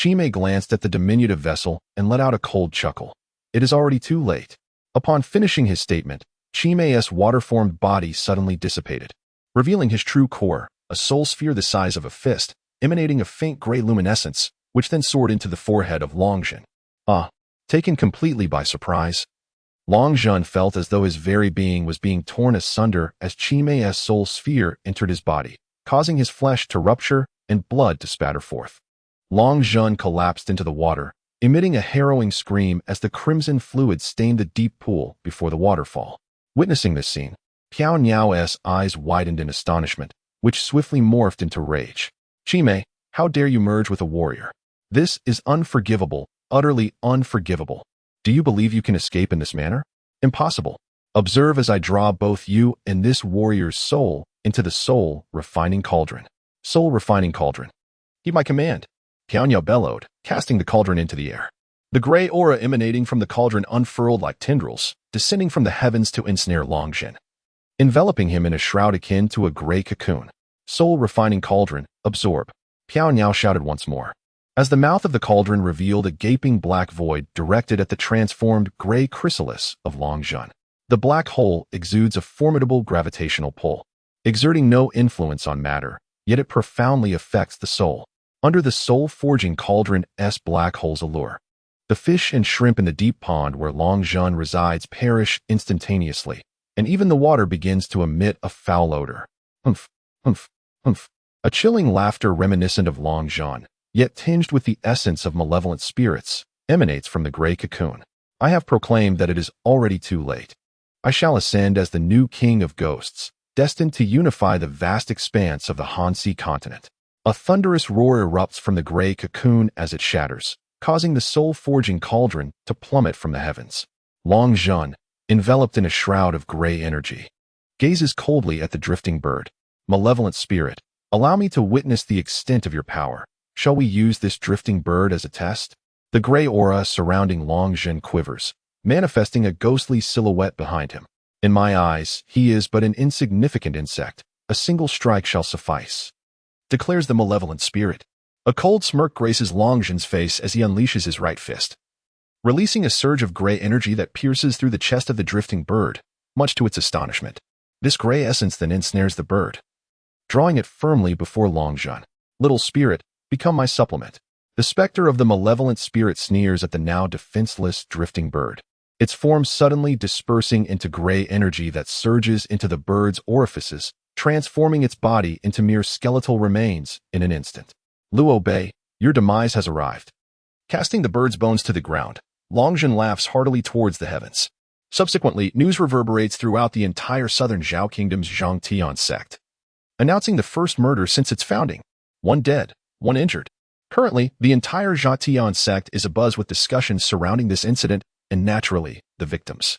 Chi Mei glanced at the diminutive vessel and let out a cold chuckle. It is already too late. Upon finishing his statement, Chi Mei's water-formed body suddenly dissipated, revealing his true core, a soul sphere the size of a fist, emanating a faint gray luminescence, which then soared into the forehead of Long Zhen. Taken completely by surprise, Long Zhen felt as though his very being was being torn asunder as Chi Mei's soul sphere entered his body, causing his flesh to rupture and blood to spatter forth. Long Zhen collapsed into the water, emitting a harrowing scream as the crimson fluid stained the deep pool before the waterfall. Witnessing this scene, Piao Niao's eyes widened in astonishment, which swiftly morphed into rage. Chi Mei, how dare you merge with a warrior? This is unforgivable, utterly unforgivable. Do you believe you can escape in this manner? Impossible. Observe as I draw both you and this warrior's soul into the soul-refining cauldron. Soul-refining cauldron. Heed my command. Piao Niao bellowed, casting the cauldron into the air. The gray aura emanating from the cauldron unfurled like tendrils, descending from the heavens to ensnare Long Zhen, enveloping him in a shroud akin to a gray cocoon. Soul-refining cauldron, absorb. Piao Niao shouted once more, as the mouth of the cauldron revealed a gaping black void directed at the transformed gray chrysalis of Long Zhen. The black hole exudes a formidable gravitational pull, exerting no influence on matter, yet it profoundly affects the soul. Under the soul-forging cauldron's black hole's allure, the fish and shrimp in the deep pond where Long Zhen resides perish instantaneously, and even the water begins to emit a foul odor. Humph, humph, humph. A chilling laughter reminiscent of Long Zhen, yet tinged with the essence of malevolent spirits, emanates from the gray cocoon. I have proclaimed that it is already too late. I shall ascend as the new king of ghosts, destined to unify the vast expanse of the Han-Sea continent. A thunderous roar erupts from the gray cocoon as it shatters, causing the soul-forging cauldron to plummet from the heavens. Long Zhen, enveloped in a shroud of gray energy, gazes coldly at the drifting bird. Malevolent spirit, allow me to witness the extent of your power. Shall we use this drifting bird as a test? The gray aura surrounding Long Zhen quivers, manifesting a ghostly silhouette behind him. In my eyes, he is but an insignificant insect. A single strike shall suffice, declares the malevolent spirit. A cold smirk graces Long Zhen's face as he unleashes his right fist, releasing a surge of gray energy that pierces through the chest of the drifting bird, much to its astonishment. This gray essence then ensnares the bird, drawing it firmly before Long Zhen. Little spirit, become my supplement. The specter of the malevolent spirit sneers at the now defenseless drifting bird, its form suddenly dispersing into gray energy that surges into the bird's orifices, transforming its body into mere skeletal remains in an instant. Luo Bei, your demise has arrived. Casting the bird's bones to the ground, Long Zhen laughs heartily towards the heavens. Subsequently, news reverberates throughout the entire southern Zhao Kingdom's Zhangtian sect, announcing the first murder since its founding. One dead, one injured. Currently, the entire Zhangtian sect is abuzz with discussions surrounding this incident, and naturally, the victims,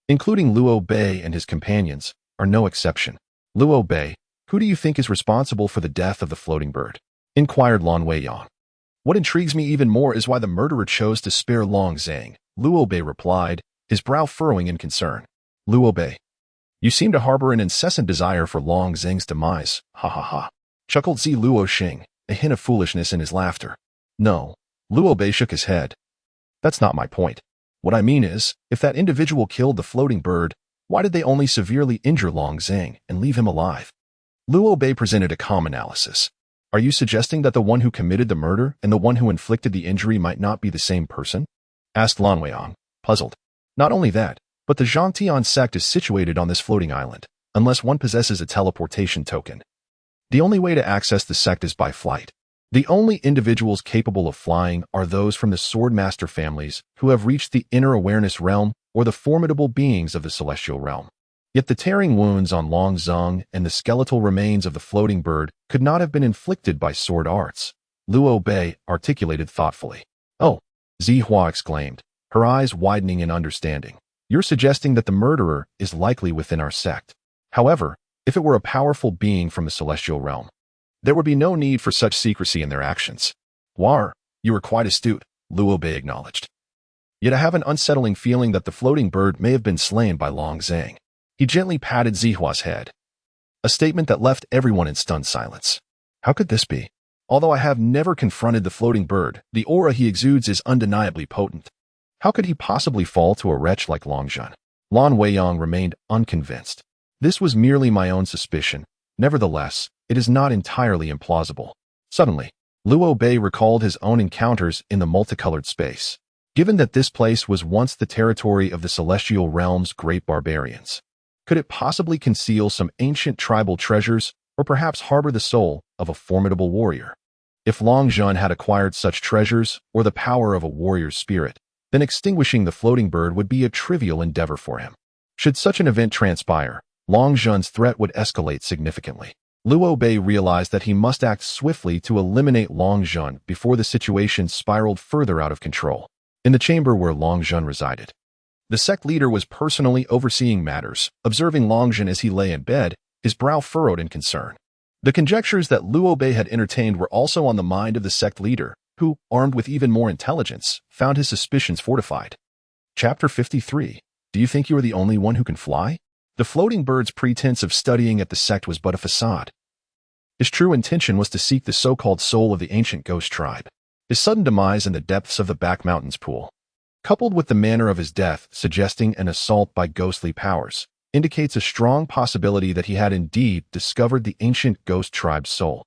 including Luo Bei and his companions, are no exception. Luo Bei, who do you think is responsible for the death of the floating bird? Inquired Lan Weiyang. What intrigues me even more is why the murderer chose to spare Long Zhang, Luo Bei replied, his brow furrowing in concern. Luo Bei, you seem to harbor an incessant desire for Long Zhang's demise, ha ha ha, chuckled Zi Luo Xing, a hint of foolishness in his laughter. No, Luo Bei shook his head. That's not my point. What I mean is, if that individual killed the floating bird, Why did they only severely injure Long Zhang and leave him alive? Luo Bei presented a calm analysis. Are you suggesting that the one who committed the murder and the one who inflicted the injury might not be the same person? Asked Lan Weiyang, puzzled. Not only that, but the Zhangtian sect is situated on this floating island, unless one possesses a teleportation token. The only way to access the sect is by flight. The only individuals capable of flying are those from the Swordmaster families who have reached the inner awareness realm or the formidable beings of the celestial realm. Yet the tearing wounds on Long Zhang and the skeletal remains of the floating bird could not have been inflicted by sword arts, Luo Bei articulated thoughtfully. Oh, Zihua exclaimed, her eyes widening in understanding. You're suggesting that the murderer is likely within our sect. However, if it were a powerful being from the celestial realm, there would be no need for such secrecy in their actions. War, you are quite astute, Luo Bei acknowledged. Yet I have an unsettling feeling that the floating bird may have been slain by Long Zhang. He gently patted Zihua's head. A statement that left everyone in stunned silence. How could this be? Although I have never confronted the floating bird, the aura he exudes is undeniably potent. How could he possibly fall to a wretch like Long Zhan? Lan Weiyang remained unconvinced. This was merely my own suspicion. Nevertheless, it is not entirely implausible. Suddenly, Luo Bei recalled his own encounters in the multicolored space. Given that this place was once the territory of the celestial realm's great barbarians, could it possibly conceal some ancient tribal treasures or perhaps harbor the soul of a formidable warrior? If Long Zhan had acquired such treasures or the power of a warrior's spirit, then extinguishing the floating bird would be a trivial endeavor for him. Should such an event transpire, Long Zhan's threat would escalate significantly. Luo Bei realized that he must act swiftly to eliminate Long Zhan before the situation spiraled further out of control. In the chamber where Long Zhan resided, the sect leader was personally overseeing matters, observing Long Zhan as he lay in bed, his brow furrowed in concern. The conjectures that Luo Bei had entertained were also on the mind of the sect leader, who, armed with even more intelligence, found his suspicions fortified. Chapter 53. Do you think you are the only one who can fly? The floating bird's pretense of studying at the sect was but a facade. His true intention was to seek the so-called soul of the ancient ghost tribe. His sudden demise in the depths of the Back Mountains pool, coupled with the manner of his death suggesting an assault by ghostly powers, indicates a strong possibility that he had indeed discovered the ancient ghost tribe's soul,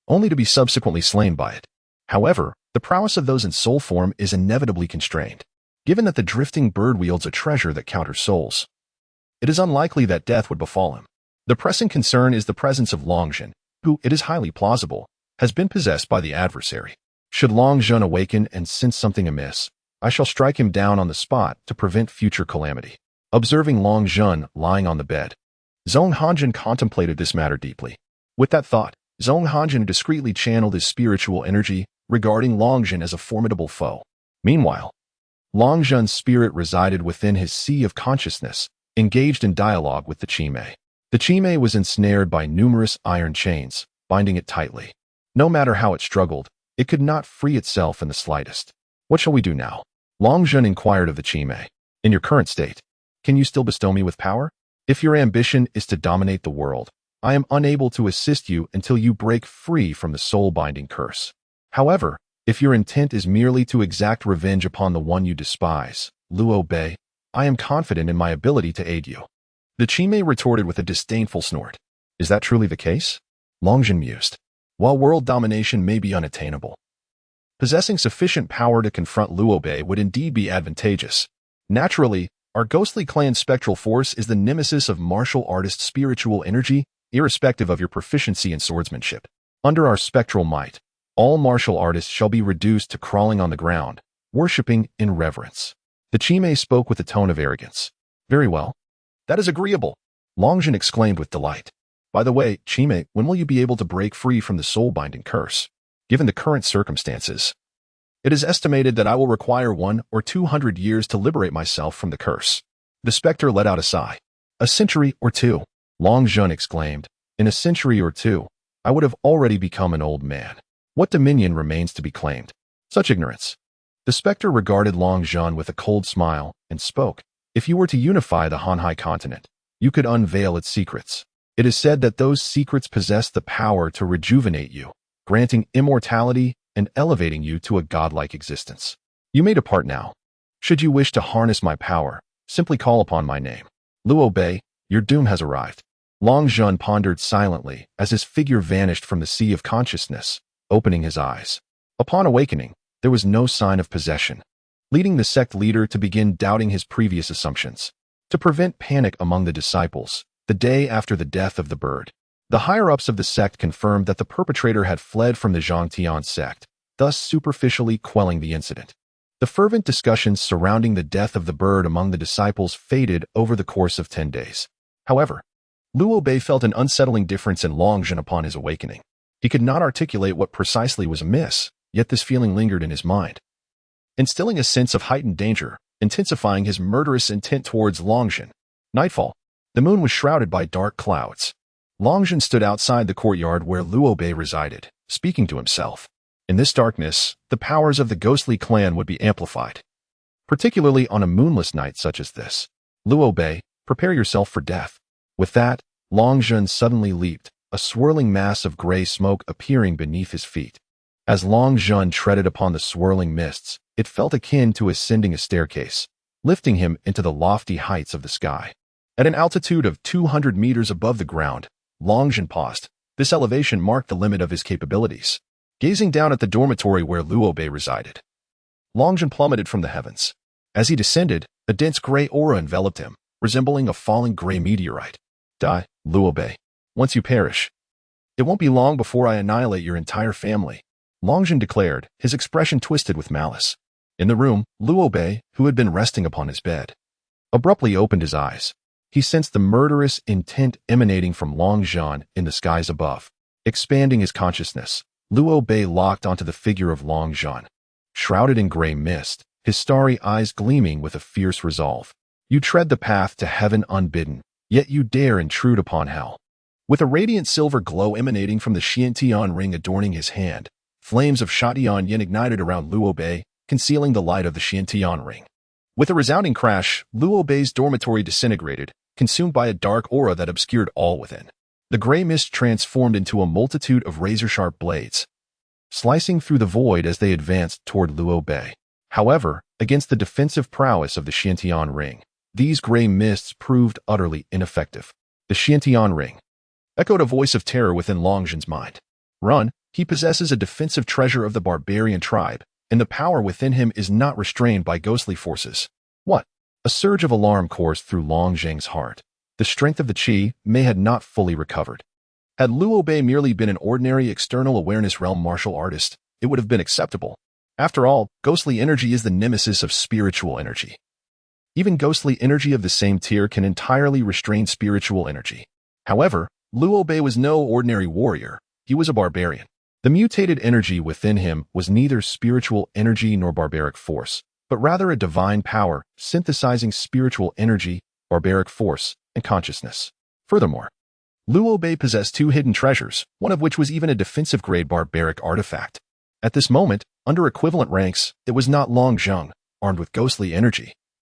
only to be subsequently slain by it. However, the prowess of those in soul form is inevitably constrained, given that the drifting bird wields a treasure that counters souls. It is unlikely that death would befall him. The pressing concern is the presence of Long Zhan, who, it is highly plausible, has been possessed by the adversary. Should Long Zhan awaken and sense something amiss, I shall strike him down on the spot to prevent future calamity. Observing Long Zhan lying on the bed, Zhong Hanjin contemplated this matter deeply. With that thought, Zhong Hanjin discreetly channeled his spiritual energy, regarding Long Zhan as a formidable foe. Meanwhile, Long Zhan's spirit resided within his sea of consciousness, engaged in dialogue with the Qimei. The Qimei was ensnared by numerous iron chains, binding it tightly. No matter how it struggled, it could not free itself in the slightest. What shall we do now? Long Zhan inquired of the Qimei. In your current state, can you still bestow me with power? If your ambition is to dominate the world, I am unable to assist you until you break free from the soul-binding curse. However, if your intent is merely to exact revenge upon the one you despise, Luo Bei, I am confident in my ability to aid you. The Qimei retorted with a disdainful snort. Is that truly the case? Long Zhan mused. While world domination may be unattainable, possessing sufficient power to confront Luo Bei would indeed be advantageous. Naturally, our ghostly clan's spectral force is the nemesis of martial artists' spiritual energy, irrespective of your proficiency in swordsmanship. Under our spectral might, all martial artists shall be reduced to crawling on the ground, worshipping in reverence. The Qimei spoke with a tone of arrogance. Very well. That is agreeable, Long Zhan exclaimed with delight. By the way, Qimei, when will you be able to break free from the soul-binding curse? Given the current circumstances, it is estimated that I will require 100 or 200 years to liberate myself from the curse. The specter let out a sigh. A century or two, Long Zhan exclaimed. In a century or two, I would have already become an old man. What dominion remains to be claimed? Such ignorance. The specter regarded Long Zhan with a cold smile and spoke. If you were to unify the Hanhai continent, you could unveil its secrets. It is said that those secrets possess the power to rejuvenate you, granting immortality and elevating you to a godlike existence. You may depart now. Should you wish to harness my power, simply call upon my name. Luo Bei, your doom has arrived. Long Zhun pondered silently as his figure vanished from the sea of consciousness, opening his eyes. Upon awakening, there was no sign of possession, leading the sect leader to begin doubting his previous assumptions. To prevent panic among the disciples, the day after the death of the bird, the higher-ups of the sect confirmed that the perpetrator had fled from the Zhangtian sect, thus superficially quelling the incident. The fervent discussions surrounding the death of the bird among the disciples faded over the course of 10 days. However, Luo Bei felt an unsettling difference in Longzhen upon his awakening. He could not articulate what precisely was amiss, yet this feeling lingered in his mind, instilling a sense of heightened danger, intensifying his murderous intent towards Longzhen. Nightfall. The moon was shrouded by dark clouds. Longzhen stood outside the courtyard where Luo Bei resided, speaking to himself. In this darkness, the powers of the ghostly clan would be amplified, particularly on a moonless night such as this. Luo Bei, prepare yourself for death. With that, Longzhen suddenly leaped, a swirling mass of gray smoke appearing beneath his feet. As Longzhen treaded upon the swirling mists, it felt akin to ascending a staircase, lifting him into the lofty heights of the sky. At an altitude of 200 meters above the ground, Longzhen paused. This elevation marked the limit of his capabilities. Gazing down at the dormitory where Luo Bei resided, Longzhen plummeted from the heavens. As he descended, a dense gray aura enveloped him, resembling a falling gray meteorite. Die, Luo Bei. Once you perish, it won't be long before I annihilate your entire family, Longzhen declared, his expression twisted with malice. In the room, Luo Bei, who had been resting upon his bed, abruptly opened his eyes. He sensed the murderous intent emanating from Longzhen in the skies above. Expanding his consciousness, Luo Bei locked onto the figure of Longzhen. Shrouded in gray mist, his starry eyes gleaming with a fierce resolve. You tread the path to heaven unbidden, yet you dare intrude upon hell. With a radiant silver glow emanating from the Xiantian ring adorning his hand, flames of Shatian Yin ignited around Luo Bei, concealing the light of the Xiantian ring. With a resounding crash, Luo Bei's dormitory disintegrated, consumed by a dark aura that obscured all within. The gray mist transformed into a multitude of razor-sharp blades, slicing through the void as they advanced toward Luo Bei. However, against the defensive prowess of the Xiantian ring, these gray mists proved utterly ineffective. The Xiantian ring echoed a voice of terror within Longzhen's mind. Run, he possesses a defensive treasure of the barbarian tribe, and the power within him is not restrained by ghostly forces. What? A surge of alarm coursed through Longzhen's heart. The strength of the qi may had not fully recovered. Had Luo Bei merely been an ordinary external awareness realm martial artist, it would have been acceptable. After all, ghostly energy is the nemesis of spiritual energy. Even ghostly energy of the same tier can entirely restrain spiritual energy. However, Luo Bei was no ordinary warrior. He was a barbarian. The mutated energy within him was neither spiritual energy nor barbaric force, but rather a divine power synthesizing spiritual energy, barbaric force, and consciousness. Furthermore, Luo Bei possessed two hidden treasures, one of which was even a defensive-grade barbaric artifact. At this moment, under equivalent ranks, it was not Longzhen, armed with ghostly energy,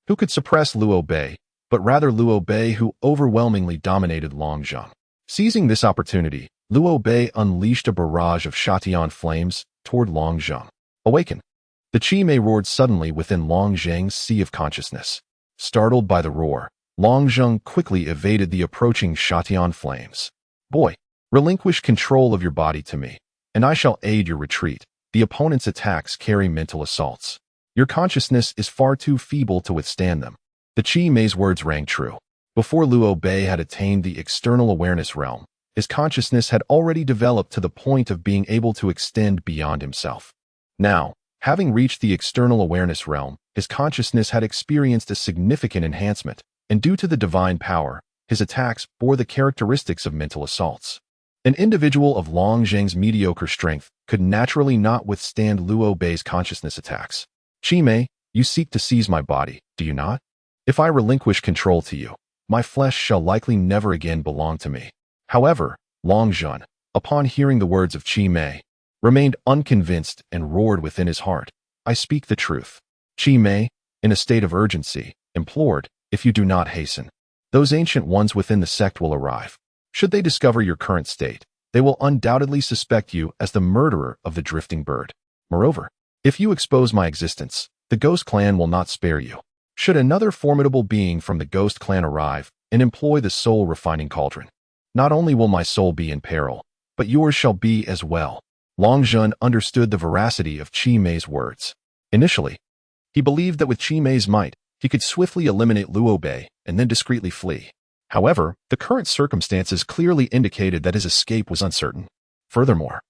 who could suppress Luo Bei, but rather Luo Bei who overwhelmingly dominated Longzhen. Seizing this opportunity, Luo Bei unleashed a barrage of Shatian flames toward Longzhen. Awaken. The Qi Mei roared suddenly within Longzhen's sea of consciousness. Startled by the roar, Longzhen quickly evaded the approaching Shatian flames. Boy, relinquish control of your body to me, and I shall aid your retreat. The opponent's attacks carry mental assaults. Your consciousness is far too feeble to withstand them. The Qi Mei's words rang true. Before Luo Bei had attained the external awareness realm, his consciousness had already developed to the point of being able to extend beyond himself. Now, having reached the external awareness realm, his consciousness had experienced a significant enhancement, and due to the divine power, his attacks bore the characteristics of mental assaults. An individual of Longzhen's mediocre strength could naturally not withstand Luo Bei's consciousness attacks. Qi Mei, you seek to seize my body, do you not? If I relinquish control to you, my flesh shall likely never again belong to me. However, Longzhen, upon hearing the words of Qi Mei, remained unconvinced and roared within his heart, I speak the truth. Qi Mei, in a state of urgency, implored, if you do not hasten, those ancient ones within the sect will arrive. Should they discover your current state, they will undoubtedly suspect you as the murderer of the drifting bird. Moreover, if you expose my existence, the ghost clan will not spare you. Should another formidable being from the ghost clan arrive, and employ the soul-refining cauldron. Not only will my soul be in peril, but yours shall be as well. Long Zhun understood the veracity of Qi Mei's words. Initially, he believed that with Qi Mei's might, he could swiftly eliminate Luo Bei and then discreetly flee. However, the current circumstances clearly indicated that his escape was uncertain. Furthermore,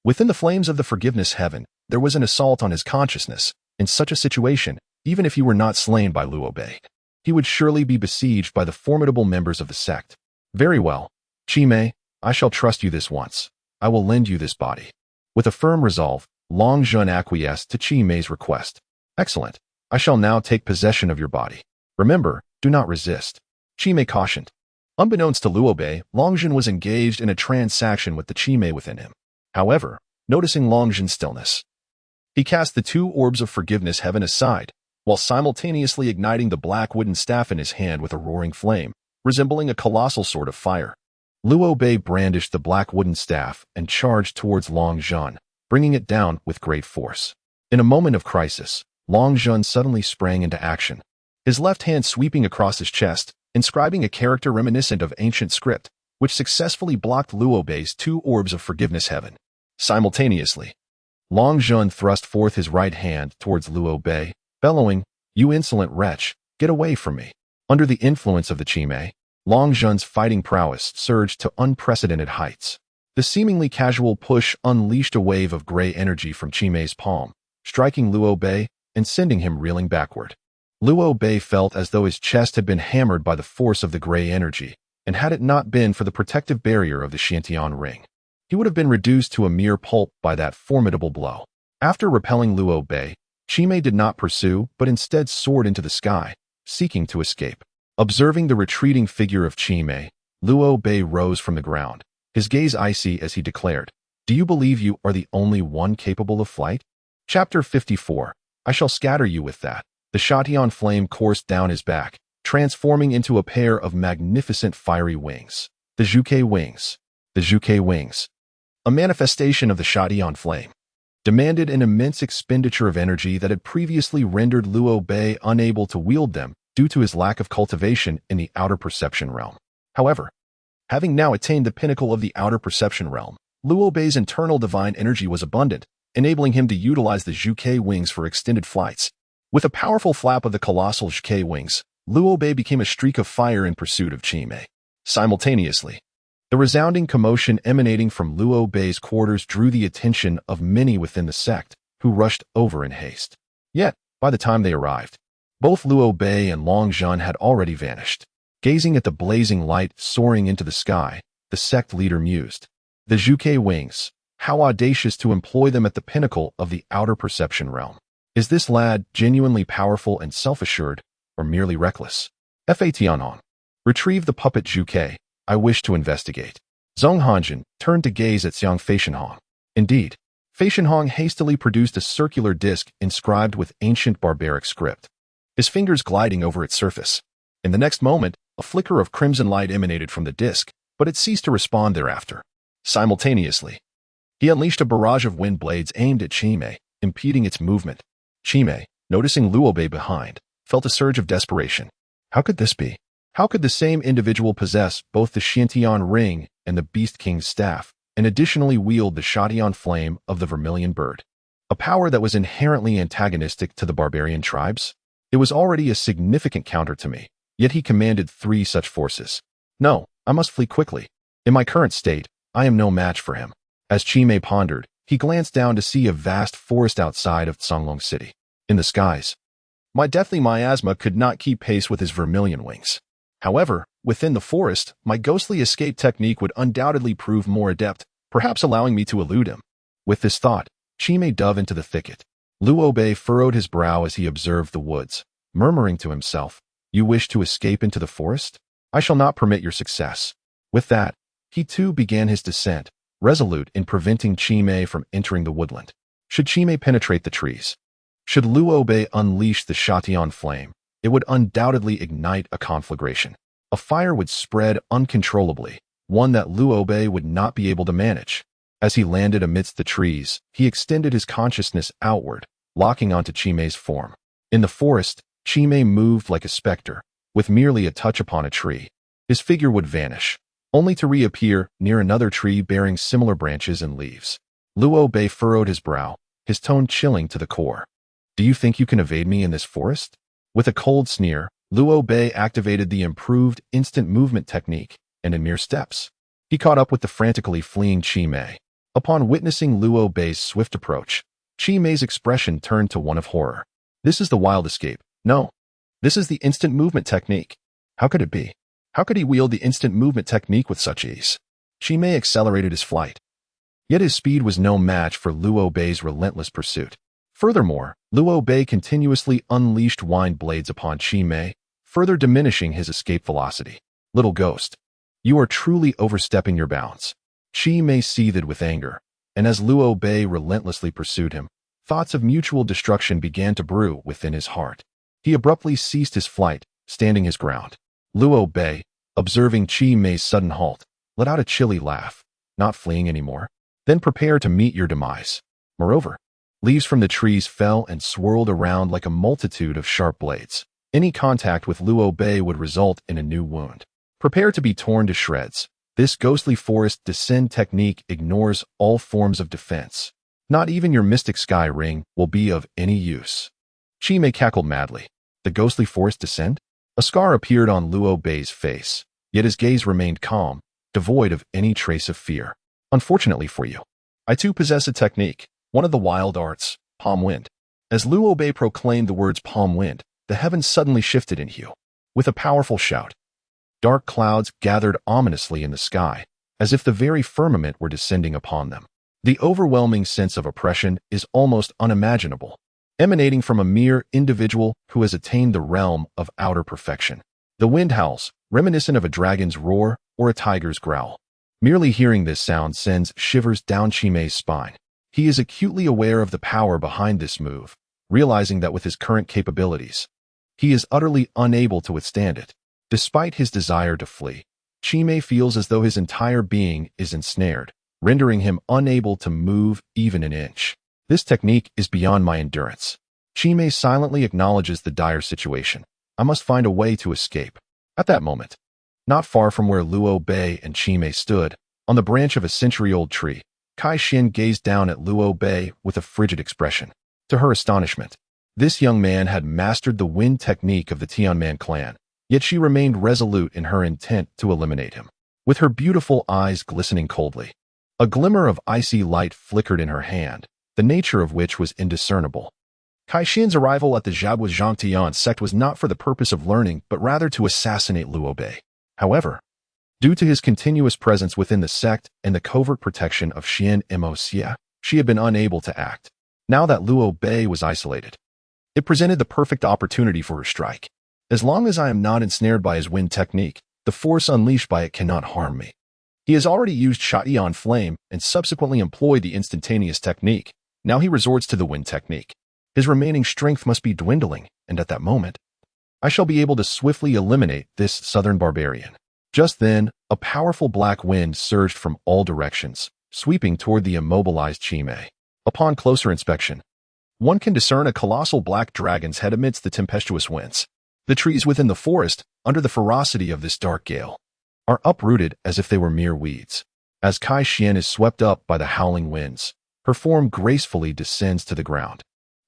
within the flames of the forgiveness heaven, there was an assault on his consciousness. In such a situation, even if he were not slain by Luo Bei, he would surely be besieged by the formidable members of the sect. Very well, Qi Mei, I shall trust you this once. I will lend you this body. With a firm resolve, Long Zhun acquiesced to Qi Mei's request. Excellent. I shall now take possession of your body. Remember, do not resist. Qi Mei cautioned. Unbeknownst to Luo Bei, Long Zhun was engaged in a transaction with the Qi Mei within him. However, noticing Long Zhun's stillness, he cast the two orbs of forgiveness heaven aside, while simultaneously igniting the black wooden staff in his hand with a roaring flame, resembling a colossal sword of fire. Luo Bei brandished the black wooden staff and charged towards Long Zhun, bringing it down with great force. In a moment of crisis, Long Zhun suddenly sprang into action, his left hand sweeping across his chest, inscribing a character reminiscent of ancient script, which successfully blocked Luo Bei's two orbs of forgiveness heaven. Simultaneously, Long Zhun thrust forth his right hand towards Luo Bei, bellowing, "You insolent wretch, get away from me." Under the influence of the Qi Mei, Long Zhun's fighting prowess surged to unprecedented heights. The seemingly casual push unleashed a wave of gray energy from Qi Mei's palm, striking Luo Bei and sending him reeling backward. Luo Bei felt as though his chest had been hammered by the force of the gray energy, and had it not been for the protective barrier of the Xiantian ring, he would have been reduced to a mere pulp by that formidable blow. After repelling Luo Bei, Qi Mei did not pursue, but instead soared into the sky, seeking to escape. Observing the retreating figure of Qi Mei, Luo Bei rose from the ground, his gaze icy as he declared, "Do you believe you are the only one capable of flight?" Chapter 54. I shall scatter you with that. The Xiantian flame coursed down his back, transforming into a pair of magnificent fiery wings. The Zhuke wings. The Zhuke wings, a manifestation of the Xiantian flame, demanded an immense expenditure of energy that had previously rendered Luo Bei unable to wield them due to his lack of cultivation in the outer perception realm. However, having now attained the pinnacle of the outer perception realm, Luo Bei's internal divine energy was abundant, enabling him to utilize the Zhuke wings for extended flights. With a powerful flap of the colossal Zhuke wings, Luo Bei became a streak of fire in pursuit of Qi Mei. Simultaneously, the resounding commotion emanating from Luo Bei's quarters drew the attention of many within the sect, who rushed over in haste. Yet, by the time they arrived, both Luo Bei and Long Zhun had already vanished. Gazing at the blazing light soaring into the sky, the sect leader mused. The Zhuke wings, how audacious to employ them at the pinnacle of the outer perception realm. Is this lad genuinely powerful and self-assured, or merely reckless? Fa Tianhong. Retrieve the puppet Zhuke. I wish to investigate. Zhong Hanjin turned to gaze at Xiang Feishanhong. Indeed, Feishanhong hastily produced a circular disc inscribed with ancient barbaric script, his fingers gliding over its surface. In the next moment, a flicker of crimson light emanated from the disc, but it ceased to respond thereafter. Simultaneously, he unleashed a barrage of wind blades aimed at Qi Mei, impeding its movement. Qi Mei, noticing Luo Bei behind, felt a surge of desperation. How could this be? How could the same individual possess both the Xiantian ring and the Beast King's staff, and additionally wield the Xiantian flame of the Vermilion Bird? A power that was inherently antagonistic to the barbarian tribes? It was already a significant counter to me, yet he commanded 3 such forces. No, I must flee quickly. In my current state, I am no match for him. As Qi Mei pondered, he glanced down to see a vast forest outside of Songlong City. In the skies, my deathly miasma could not keep pace with his vermilion wings. However, within the forest, my ghostly escape technique would undoubtedly prove more adept, perhaps allowing me to elude him. With this thought, Qi Mei dove into the thicket. Luo Bei furrowed his brow as he observed the woods, murmuring to himself, "You wish to escape into the forest? I shall not permit your success." With that, he too began his descent, resolute in preventing Qi Mei from entering the woodland. Should Qi Mei penetrate the trees? Should Luo Bei unleash the Xiantian flame? It would undoubtedly ignite a conflagration. A fire would spread uncontrollably, one that Luo Bei would not be able to manage. As he landed amidst the trees, he extended his consciousness outward, locking onto Qi Mei's form. In the forest, Qi Mei moved like a specter, With merely a touch upon a tree, his figure would vanish, only to reappear near another tree bearing similar branches and leaves. Luo Bei furrowed his brow, his tone chilling to the core. Do you think you can evade me in this forest? With a cold sneer, Luo Bei activated the improved instant movement technique, and in mere steps, he caught up with the frantically fleeing Qi Mei. Upon witnessing Luo Bei's swift approach, Qi Mei's expression turned to one of horror. This is the wild escape. No, this is the instant movement technique. How could it be? How could he wield the instant movement technique with such ease? Qi Mei accelerated his flight. Yet his speed was no match for Luo Bei's relentless pursuit. Furthermore, Luo Bei continuously unleashed wind blades upon Qi Mei, further diminishing his escape velocity. Little ghost, you are truly overstepping your bounds. Qi Mei seethed with anger, and as Luo Bei relentlessly pursued him, thoughts of mutual destruction began to brew within his heart. He abruptly ceased his flight, standing his ground. Luo Bei, observing Qi Mei's sudden halt, let out a chilly laugh. Not fleeing anymore? Then prepare to meet your demise. Moreover, leaves from the trees fell and swirled around like a multitude of sharp blades. Any contact with Luo Bei would result in a new wound. Prepare to be torn to shreds. This ghostly forest descend technique ignores all forms of defense. Not even your mystic sky ring will be of any use. Qi Mei cackled madly. The ghostly forest descend? A scar appeared on Luo Bei's face, yet his gaze remained calm, devoid of any trace of fear. Unfortunately for you, I too possess a technique, one of the wild arts, palm wind. As Luo Bei proclaimed the words palm wind, the heavens suddenly shifted in hue. With a powerful shout, dark clouds gathered ominously in the sky, as if the very firmament were descending upon them. The overwhelming sense of oppression is almost unimaginable, emanating from a mere individual who has attained the realm of outer perfection. The wind howls, reminiscent of a dragon's roar or a tiger's growl. Merely hearing this sound sends shivers down Qi Mei's spine. He is acutely aware of the power behind this move, realizing that with his current capabilities, he is utterly unable to withstand it. Despite his desire to flee, Qi Mei feels as though his entire being is ensnared, rendering him unable to move even an inch. This technique is beyond my endurance. Qi Mei silently acknowledges the dire situation. I must find a way to escape. At that moment, not far from where Luo Bei and Qi Mei stood, on the branch of a century-old tree, Kai Xian gazed down at Luo Bei with a frigid expression. To her astonishment, this young man had mastered the wind technique of the Tianman clan, yet she remained resolute in her intent to eliminate him. With her beautiful eyes glistening coldly, a glimmer of icy light flickered in her hand, the nature of which was indiscernible. Kai Xian's arrival at the Zhabwa Zhangtian sect was not for the purpose of learning, but rather to assassinate Luo Bei. However, due to his continuous presence within the sect and the covert protection of Xian Mo Xie, she had been unable to act. Now that Luo Bei was isolated, it presented the perfect opportunity for her strike. As long as I am not ensnared by his wind technique, the force unleashed by it cannot harm me. He has already used Shaiyan Flame and subsequently employed the instantaneous technique. Now he resorts to the wind technique. His remaining strength must be dwindling, and at that moment, I shall be able to swiftly eliminate this southern barbarian. Just then, a powerful black wind surged from all directions, sweeping toward the immobilized Qi Mei. Upon closer inspection, one can discern a colossal black dragon's head amidst the tempestuous winds. The trees within the forest, under the ferocity of this dark gale, are uprooted as if they were mere weeds. As Kai Xian is swept up by the howling winds, her form gracefully descends to the ground,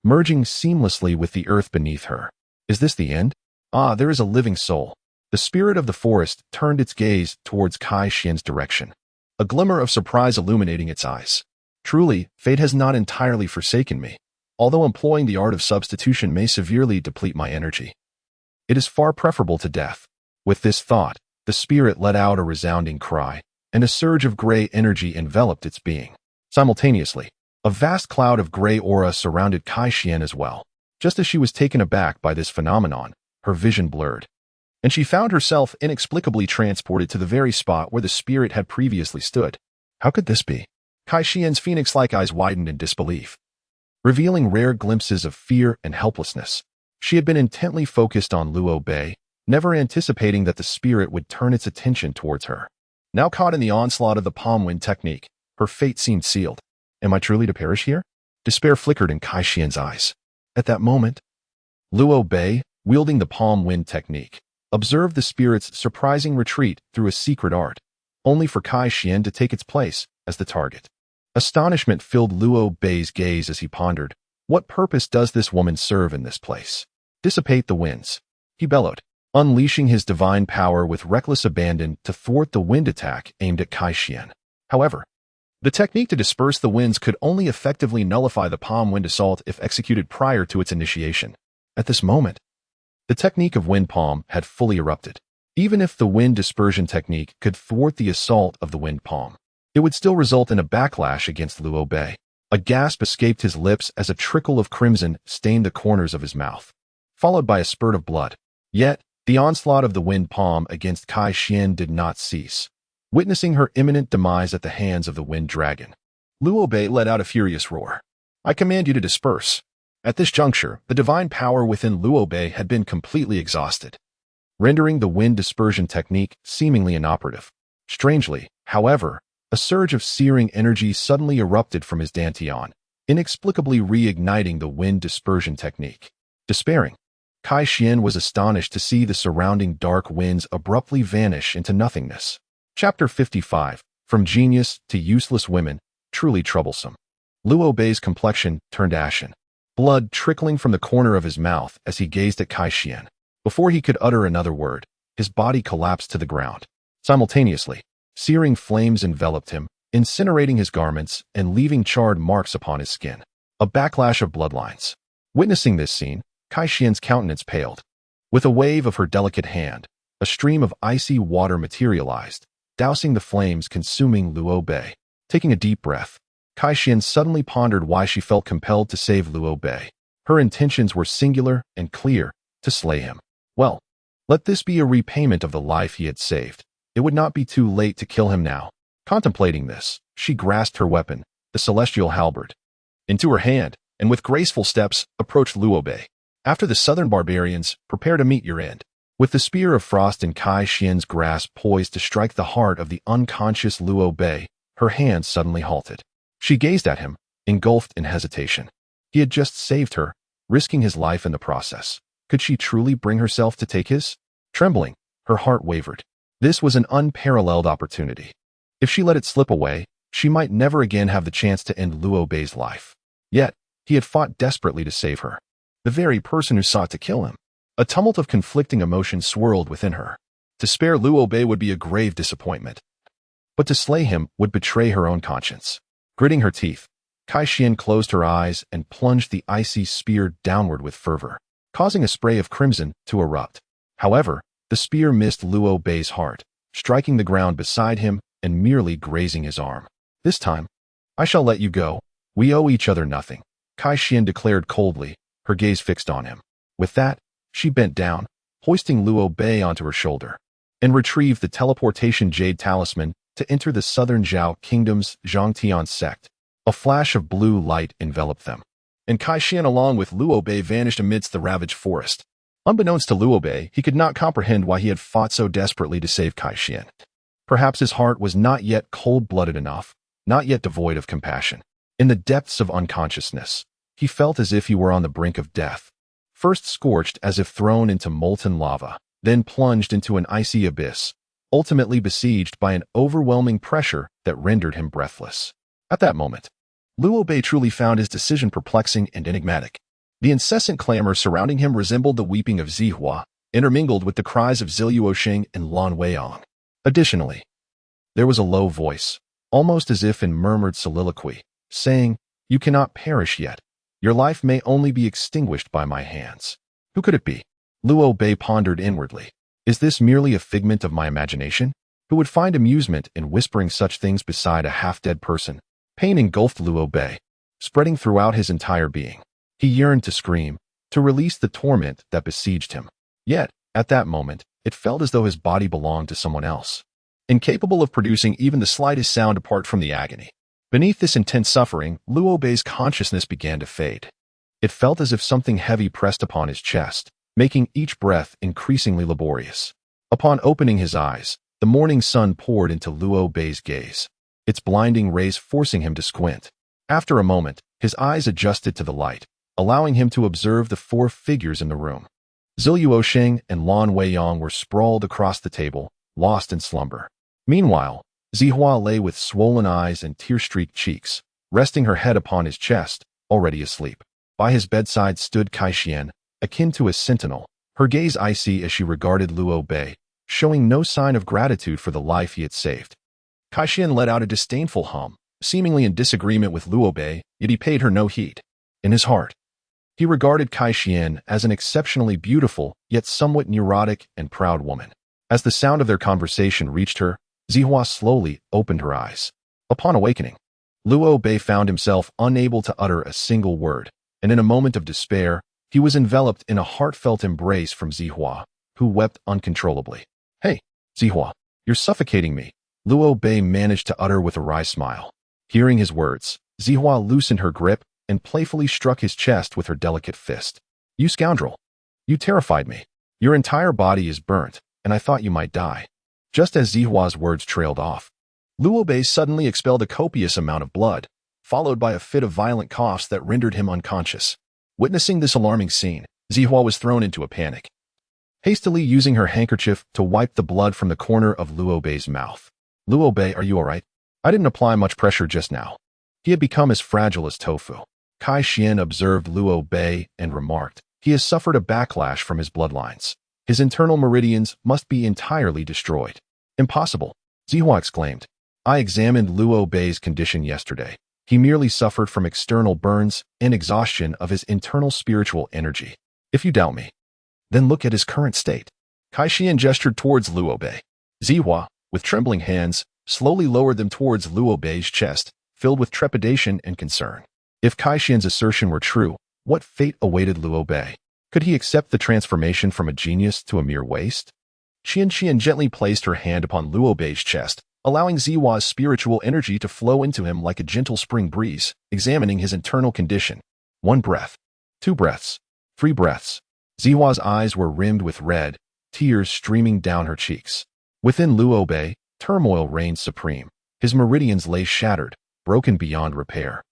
merging seamlessly with the earth beneath her. Is this the end? Ah, there is a living soul. The spirit of the forest turned its gaze towards Kai Xian's direction, a glimmer of surprise illuminating its eyes. Truly, fate has not entirely forsaken me, although employing the art of substitution may severely deplete my energy. It is far preferable to death. With this thought, the spirit let out a resounding cry, and a surge of gray energy enveloped its being. Simultaneously, a vast cloud of gray aura surrounded Kai Xian as well. Just as she was taken aback by this phenomenon, her vision blurred, and she found herself inexplicably transported to the very spot where the spirit had previously stood. How could this be? Kai Xian's phoenix-like eyes widened in disbelief, revealing rare glimpses of fear and helplessness. She had been intently focused on Luo Bei, never anticipating that the spirit would turn its attention towards her. Now caught in the onslaught of the palm wind technique, her fate seemed sealed. Am I truly to perish here? Despair flickered in Kai Xian's eyes. At that moment, Luo Bei, wielding the palm wind technique, observed the spirit's surprising retreat through a secret art, only for Kai Xian to take its place as the target. Astonishment filled Luo Bei's gaze as he pondered, what purpose does this woman serve in this place? Dissipate the winds, he bellowed, unleashing his divine power with reckless abandon to thwart the wind attack aimed at Kai Xian. However, the technique to disperse the winds could only effectively nullify the palm wind assault if executed prior to its initiation. At this moment, the technique of wind palm had fully erupted. Even if the wind dispersion technique could thwart the assault of the wind palm, it would still result in a backlash against Luo Bei. A gasp escaped his lips as a trickle of crimson stained the corners of his mouth, followed by a spurt of blood. Yet, the onslaught of the wind palm against Kai Xian did not cease. Witnessing her imminent demise at the hands of the wind dragon, Luo Bei let out a furious roar. I command you to disperse. At this juncture, the divine power within Luo Bei had been completely exhausted, rendering the wind dispersion technique seemingly inoperative. Strangely, however, a surge of searing energy suddenly erupted from his dantian, inexplicably reigniting the wind dispersion technique. Despairing, Kai Xian was astonished to see the surrounding dark winds abruptly vanish into nothingness. Chapter 55, From Genius to Useless Women, Truly Troublesome. Luo Bei's complexion turned ashen, blood trickling from the corner of his mouth as he gazed at Kai Xian. Before he could utter another word, his body collapsed to the ground. Simultaneously, searing flames enveloped him, incinerating his garments and leaving charred marks upon his skin. A backlash of bloodlines. Witnessing this scene, Kai Xian's countenance paled. With a wave of her delicate hand, a stream of icy water materialized, dousing the flames consuming Luo Bei. Taking a deep breath, Kai Xian suddenly pondered why she felt compelled to save Luo Bei. Her intentions were singular and clear, to slay him. Well, let this be a repayment of the life he had saved. It would not be too late to kill him now. Contemplating this, she grasped her weapon, the celestial halberd, into her hand, and with graceful steps, approached Luo Bei. After the southern barbarians, prepare to meet your end. With the spear of frost in Kai Xian's grasp poised to strike the heart of the unconscious Luo Bei, her hand suddenly halted. She gazed at him, engulfed in hesitation. He had just saved her, risking his life in the process. Could she truly bring herself to take his? Trembling, her heart wavered. This was an unparalleled opportunity. If she let it slip away, she might never again have the chance to end Luo Bei's life. Yet, he had fought desperately to save her. The very person who sought to kill him. A tumult of conflicting emotions swirled within her. To spare Luo Bei would be a grave disappointment, but to slay him would betray her own conscience. Gritting her teeth, Kai Xian closed her eyes and plunged the icy spear downward with fervor, causing a spray of crimson to erupt. However, the spear missed Luo Bei's heart, striking the ground beside him and merely grazing his arm. This time, I shall let you go. We owe each other nothing, Kai Xian declared coldly, her gaze fixed on him. With that, she bent down, hoisting Luo Bei onto her shoulder, and retrieved the teleportation jade talisman to enter the southern Zhao kingdom's Zhangtian sect. A flash of blue light enveloped them, and Kai Xian along with Luo Bei vanished amidst the ravaged forest. Unbeknownst to Luo Bei, he could not comprehend why he had fought so desperately to save Kai Xian. Perhaps his heart was not yet cold-blooded enough, not yet devoid of compassion. In the depths of unconsciousness, he felt as if he were on the brink of death. First scorched as if thrown into molten lava, then plunged into an icy abyss, ultimately besieged by an overwhelming pressure that rendered him breathless. At that moment, Luo Bei truly found his decision perplexing and enigmatic. The incessant clamor surrounding him resembled the weeping of Zihua, intermingled with the cries of Ziluoxing and Lan Weiong. Additionally, there was a low voice, almost as if in murmured soliloquy, saying, "You cannot perish yet. Your life may only be extinguished by my hands." Who could it be? Luo Bei pondered inwardly. Is this merely a figment of my imagination? Who would find amusement in whispering such things beside a half-dead person? Pain engulfed Luo Bei, spreading throughout his entire being. He yearned to scream, to release the torment that besieged him. Yet, at that moment, it felt as though his body belonged to someone else, incapable of producing even the slightest sound apart from the agony. Beneath this intense suffering, Luo Bei's consciousness began to fade. It felt as if something heavy pressed upon his chest, making each breath increasingly laborious. Upon opening his eyes, the morning sun poured into Luo Bei's gaze, its blinding rays forcing him to squint. After a moment, his eyes adjusted to the light, allowing him to observe the four figures in the room. Jiuxiao and Lan Weiyang were sprawled across the table, lost in slumber. Meanwhile, Zihua lay with swollen eyes and tear-streaked cheeks, resting her head upon his chest, already asleep. By his bedside stood Kai-Xian, akin to a sentinel, her gaze icy as she regarded Liu Bei, showing no sign of gratitude for the life he had saved. Kai-Xian let out a disdainful hum, seemingly in disagreement with Liu Bei, yet he paid her no heed. In his heart, he regarded Kai-Xian as an exceptionally beautiful, yet somewhat neurotic and proud woman. As the sound of their conversation reached her, Zihua slowly opened her eyes. Upon awakening, Liu Bei found himself unable to utter a single word, and in a moment of despair, he was enveloped in a heartfelt embrace from Zihua, who wept uncontrollably. "Hey, Zihua, you're suffocating me," Liu Bei managed to utter with a wry smile. Hearing his words, Zihua loosened her grip and playfully struck his chest with her delicate fist. "You scoundrel! You terrified me. Your entire body is burnt, and I thought you might die." Just as Zihua's words trailed off, Liu Bei suddenly expelled a copious amount of blood, followed by a fit of violent coughs that rendered him unconscious. Witnessing this alarming scene, Zihua was thrown into a panic, hastily using her handkerchief to wipe the blood from the corner of Liu Bei's mouth. "Liu Bei, are you all right? I didn't apply much pressure just now." He had become as fragile as tofu. Kai-Xian observed Liu Bei and remarked, "He has suffered a backlash from his bloodlines. His internal meridians must be entirely destroyed." "Impossible," Zihua exclaimed. "I examined Liu Bei's condition yesterday. He merely suffered from external burns and exhaustion of his internal spiritual energy. If you doubt me, then look at his current state." Kai-Xian gestured towards Liu Bei. Zihua, with trembling hands, slowly lowered them towards Liu Bei's chest, filled with trepidation and concern. If Kai-Xian's assertion were true, what fate awaited Liu Bei? Could he accept the transformation from a genius to a mere waste? Qian gently placed her hand upon Liu Bei's chest, allowing Zihua's spiritual energy to flow into him like a gentle spring breeze, examining his internal condition. 1 breath, 2 breaths, 3 breaths. Zihua's eyes were rimmed with red, tears streaming down her cheeks. Within Liu Bei, turmoil reigned supreme. His meridians lay shattered, broken beyond repair,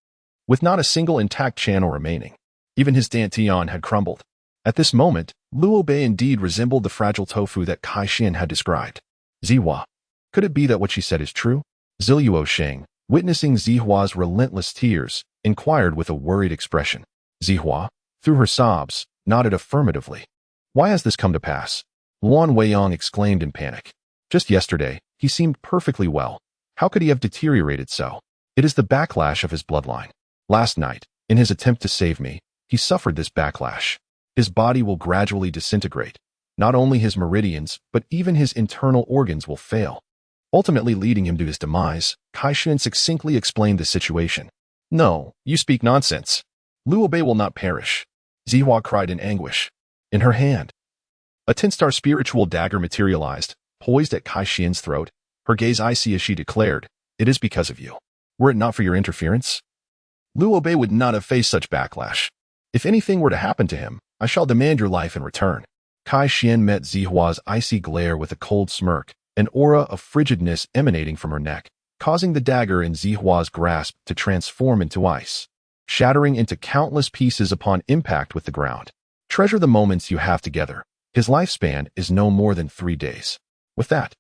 with not a single intact channel remaining. Even his dantian had crumbled. At this moment, Liu Bei indeed resembled the fragile tofu that Kai-Xian had described. "Zihua, could it be that what she said is true?" Jiuxiao, witnessing Zihua's relentless tears, inquired with a worried expression. Zihua, through her sobs, nodded affirmatively. "Why has this come to pass?" Lan Weiyang exclaimed in panic. "Just yesterday, he seemed perfectly well. How could he have deteriorated so?" "It is the backlash of his bloodline. Last night, in his attempt to save me, he suffered this backlash. His body will gradually disintegrate. Not only his meridians, but even his internal organs will fail, ultimately leading him to his demise." Kai-Xian succinctly explained the situation. "No, you speak nonsense. Liu Bei will not perish," Zihua cried in anguish. In her hand, a 10-star spiritual dagger materialized, poised at Kai-Xian's throat, her gaze icy as she declared, "It is because of you. Were it not for your interference, Liu Bei would not have faced such backlash. If anything were to happen to him, I shall demand your life in return." Kai-Xian met Zihua's icy glare with a cold smirk, an aura of frigidness emanating from her neck, causing the dagger in Zihua's grasp to transform into ice, shattering into countless pieces upon impact with the ground. "Treasure the moments you have together. His lifespan is no more than 3 days." With that,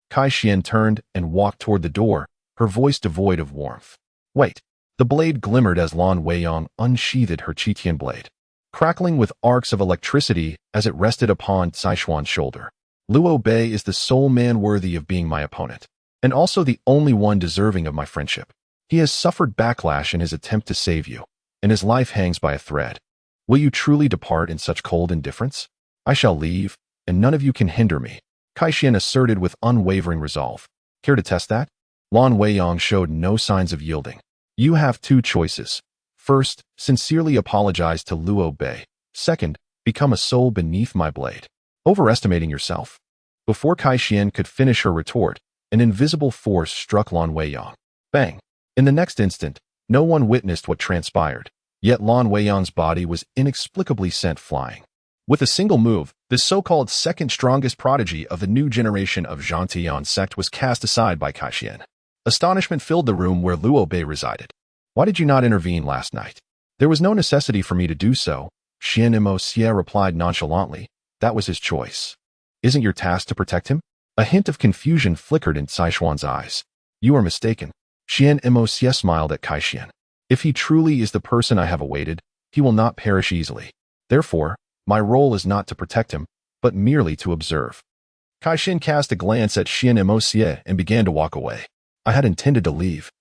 Kai-Xian turned and walked toward the door, her voice devoid of warmth. "Wait." The blade glimmered as Lan Weiyang unsheathed her Qitian blade, crackling with arcs of electricity as it rested upon Sichuan's shoulder. "Liu Bei is the sole man worthy of being my opponent, and also the only one deserving of my friendship. He has suffered backlash in his attempt to save you, and his life hangs by a thread. Will you truly depart in such cold indifference? I shall leave, and none of you can hinder me," Kai-Xian asserted with unwavering resolve. "Care to test that?" Lan Weiyang showed no signs of yielding. "You have 2 choices. First, sincerely apologize to Liu Bei. Second, become a soul beneath my blade. Overestimating yourself." Before Kai-Xian could finish her retort, an invisible force struck Lan Weiyang. Bang! In the next instant, no one witnessed what transpired, yet Lan Weiyang's body was inexplicably sent flying. With a single move, the so-called second strongest prodigy of the new generation of Jiuxiao sect was cast aside by Kai-Xian. Astonishment filled the room where Liu Bei resided. "Why did you not intervene last night?" "There was no necessity for me to do so," Xian Mo Xie replied nonchalantly. That was his choice. Isn't your task to protect him? A hint of confusion flickered in Cai Xuan's eyes. You are mistaken. Xian Imoxie smiled at Cai Xian. If he truly is the person I have awaited, he will not perish easily. Therefore, my role is not to protect him, but merely to observe. Cai Xian cast a glance at Xian Imoxie and began to walk away. I had intended to leave,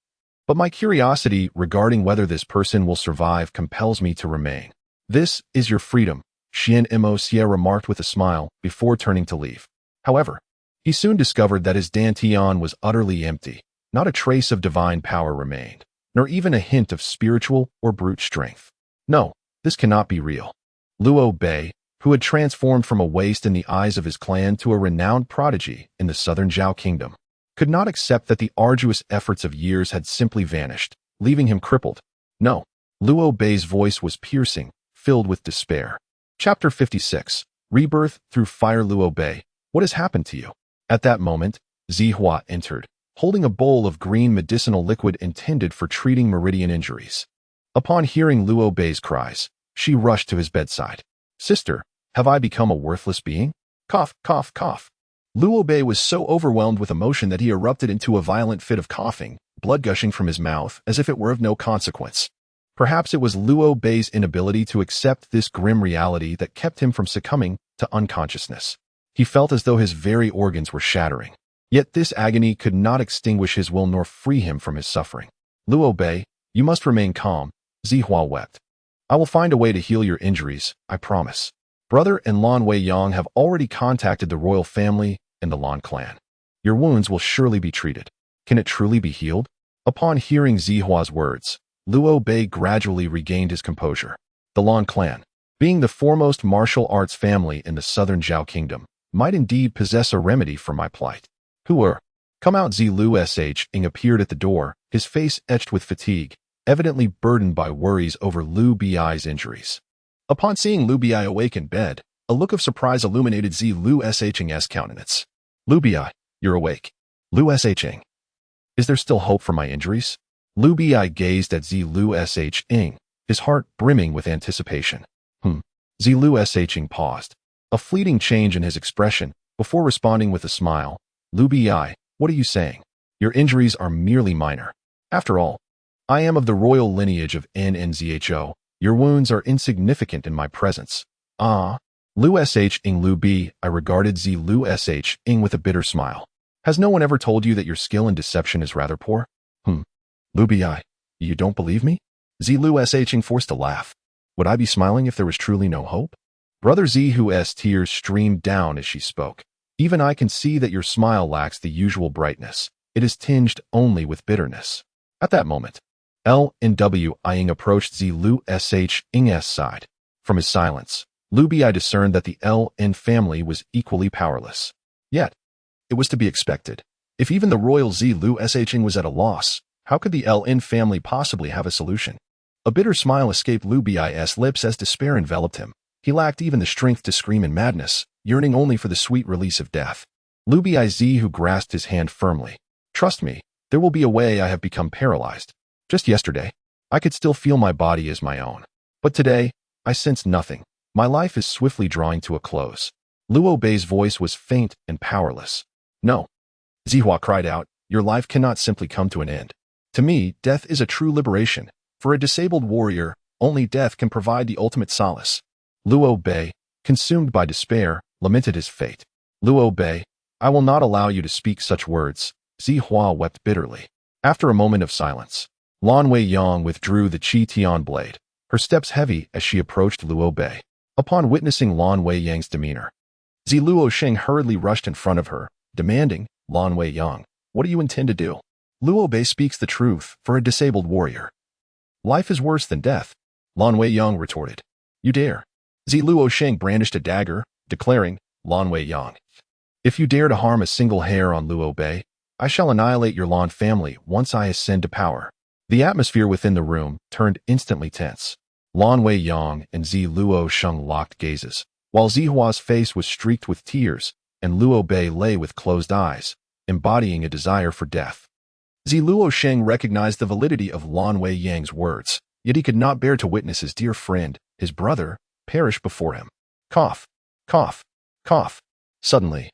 but my curiosity regarding whether this person will survive compels me to remain. This is your freedom, Xian Imoxie remarked with a smile before turning to leave. However, he soon discovered that his dantian was utterly empty. Not a trace of divine power remained, nor even a hint of spiritual or brute strength. No, this cannot be real. Liu Bei, who had transformed from a waste in the eyes of his clan to a renowned prodigy in the southern Zhao kingdom, could not accept that the arduous efforts of years had simply vanished, leaving him crippled. No, Liu Bei's voice was piercing, filled with despair. Chapter 56, Rebirth Through Fire. Liu Bei, what has happened to you? At that moment, Zihua entered, holding a bowl of green medicinal liquid intended for treating meridian injuries. Upon hearing Liu Bei's cries, she rushed to his bedside. Sister, have I become a worthless being? Cough, cough, cough. Liu Bei was so overwhelmed with emotion that he erupted into a violent fit of coughing, blood gushing from his mouth as if it were of no consequence. Perhaps it was Liu Bei's inability to accept this grim reality that kept him from succumbing to unconsciousness. He felt as though his very organs were shattering. Yet this agony could not extinguish his will nor free him from his suffering. Liu Bei, you must remain calm, Zihua wept. I will find a way to heal your injuries, I promise. Brother and Lan Weiyang have already contacted the royal family and the Lan clan. Your wounds will surely be treated. Can it truly be healed? Upon hearing Zihua's words, Liu Bei gradually regained his composure. The Lan clan, being the foremost martial arts family in the southern Zhao kingdom, might indeed possess a remedy for my plight. Who are? Come out. Liu Shing appeared at the door, his face etched with fatigue, evidently burdened by worries over Liu Bei's injuries. Upon seeing Liu Bei awake in bed, a look of surprise illuminated Liu Shing's countenance. Liu Bei, you're awake. Liu Shing. Is there still hope for my injuries? Liu Bei gazed at Liu Shing, his heart brimming with anticipation. Liu Shing paused, a fleeting change in his expression, before responding with a smile. Liu Bei, what are you saying? Your injuries are merely minor. After all, I am of the royal lineage of NNZHO. Your wounds are insignificant in my presence. Ah. Liu Shing. Liu Bei, I regarded Liu Shing with a bitter smile. Has no one ever told you that your skill in deception is rather poor? Liu Bei, you don't believe me? Liu Shing forced a laugh. Would I be smiling if there was truly no hope? Brother Zihu's tears streamed down as she spoke. Even I can see that your smile lacks the usual brightness. It is tinged only with bitterness. At that moment, Lin approached Liu Shing's side. From his silence, Liu Bei discerned that the Lin family was equally powerless. Yet, it was to be expected. If even the royal Liu Shing was at a loss, how could the Lin family possibly have a solution? A bitter smile escaped Liu Bei's lips as despair enveloped him. He lacked even the strength to scream in madness, yearning only for the sweet release of death. Liu Bei who grasped his hand firmly. Trust me, there will be a way. I have become paralyzed. Just yesterday, I could still feel my body as my own. But today, I sense nothing. My life is swiftly drawing to a close. Liu Bei's voice was faint and powerless. No. Zihua cried out, your life cannot simply come to an end. To me, death is a true liberation. For a disabled warrior, only death can provide the ultimate solace. Liu Bei, consumed by despair, lamented his fate. Liu Bei, I will not allow you to speak such words. Zihua wept bitterly. After a moment of silence, Lan Weiyang withdrew the Qi Tian blade, her steps heavy as she approached Liu Bei. Upon witnessing Lan Weiyang's demeanor, Liu Shing hurriedly rushed in front of her, demanding, Lan Weiyang, what do you intend to do? Liu Bei speaks the truth for a disabled warrior. Life is worse than death, Lan Weiyang retorted. You dare. Liu Shing brandished a dagger, declaring, Lan Weiyang, if you dare to harm a single hair on Liu Bei, I shall annihilate your Lan family once I ascend to power. The atmosphere within the room turned instantly tense. Lan Weiyang and Liu Shing locked gazes, while Zihua's face was streaked with tears, and Liu Bei lay with closed eyes, embodying a desire for death. Liu Shing recognized the validity of Lan Weiyang's words, yet he could not bear to witness his dear friend, his brother, perish before him. Cough. Cough. Cough. Suddenly,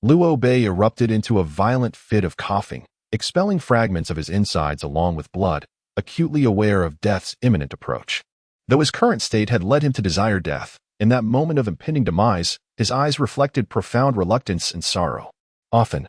Luo Bei erupted into a violent fit of coughing, expelling fragments of his insides along with blood, acutely aware of death's imminent approach. Though his current state had led him to desire death, in that moment of impending demise, his eyes reflected profound reluctance and sorrow. Often,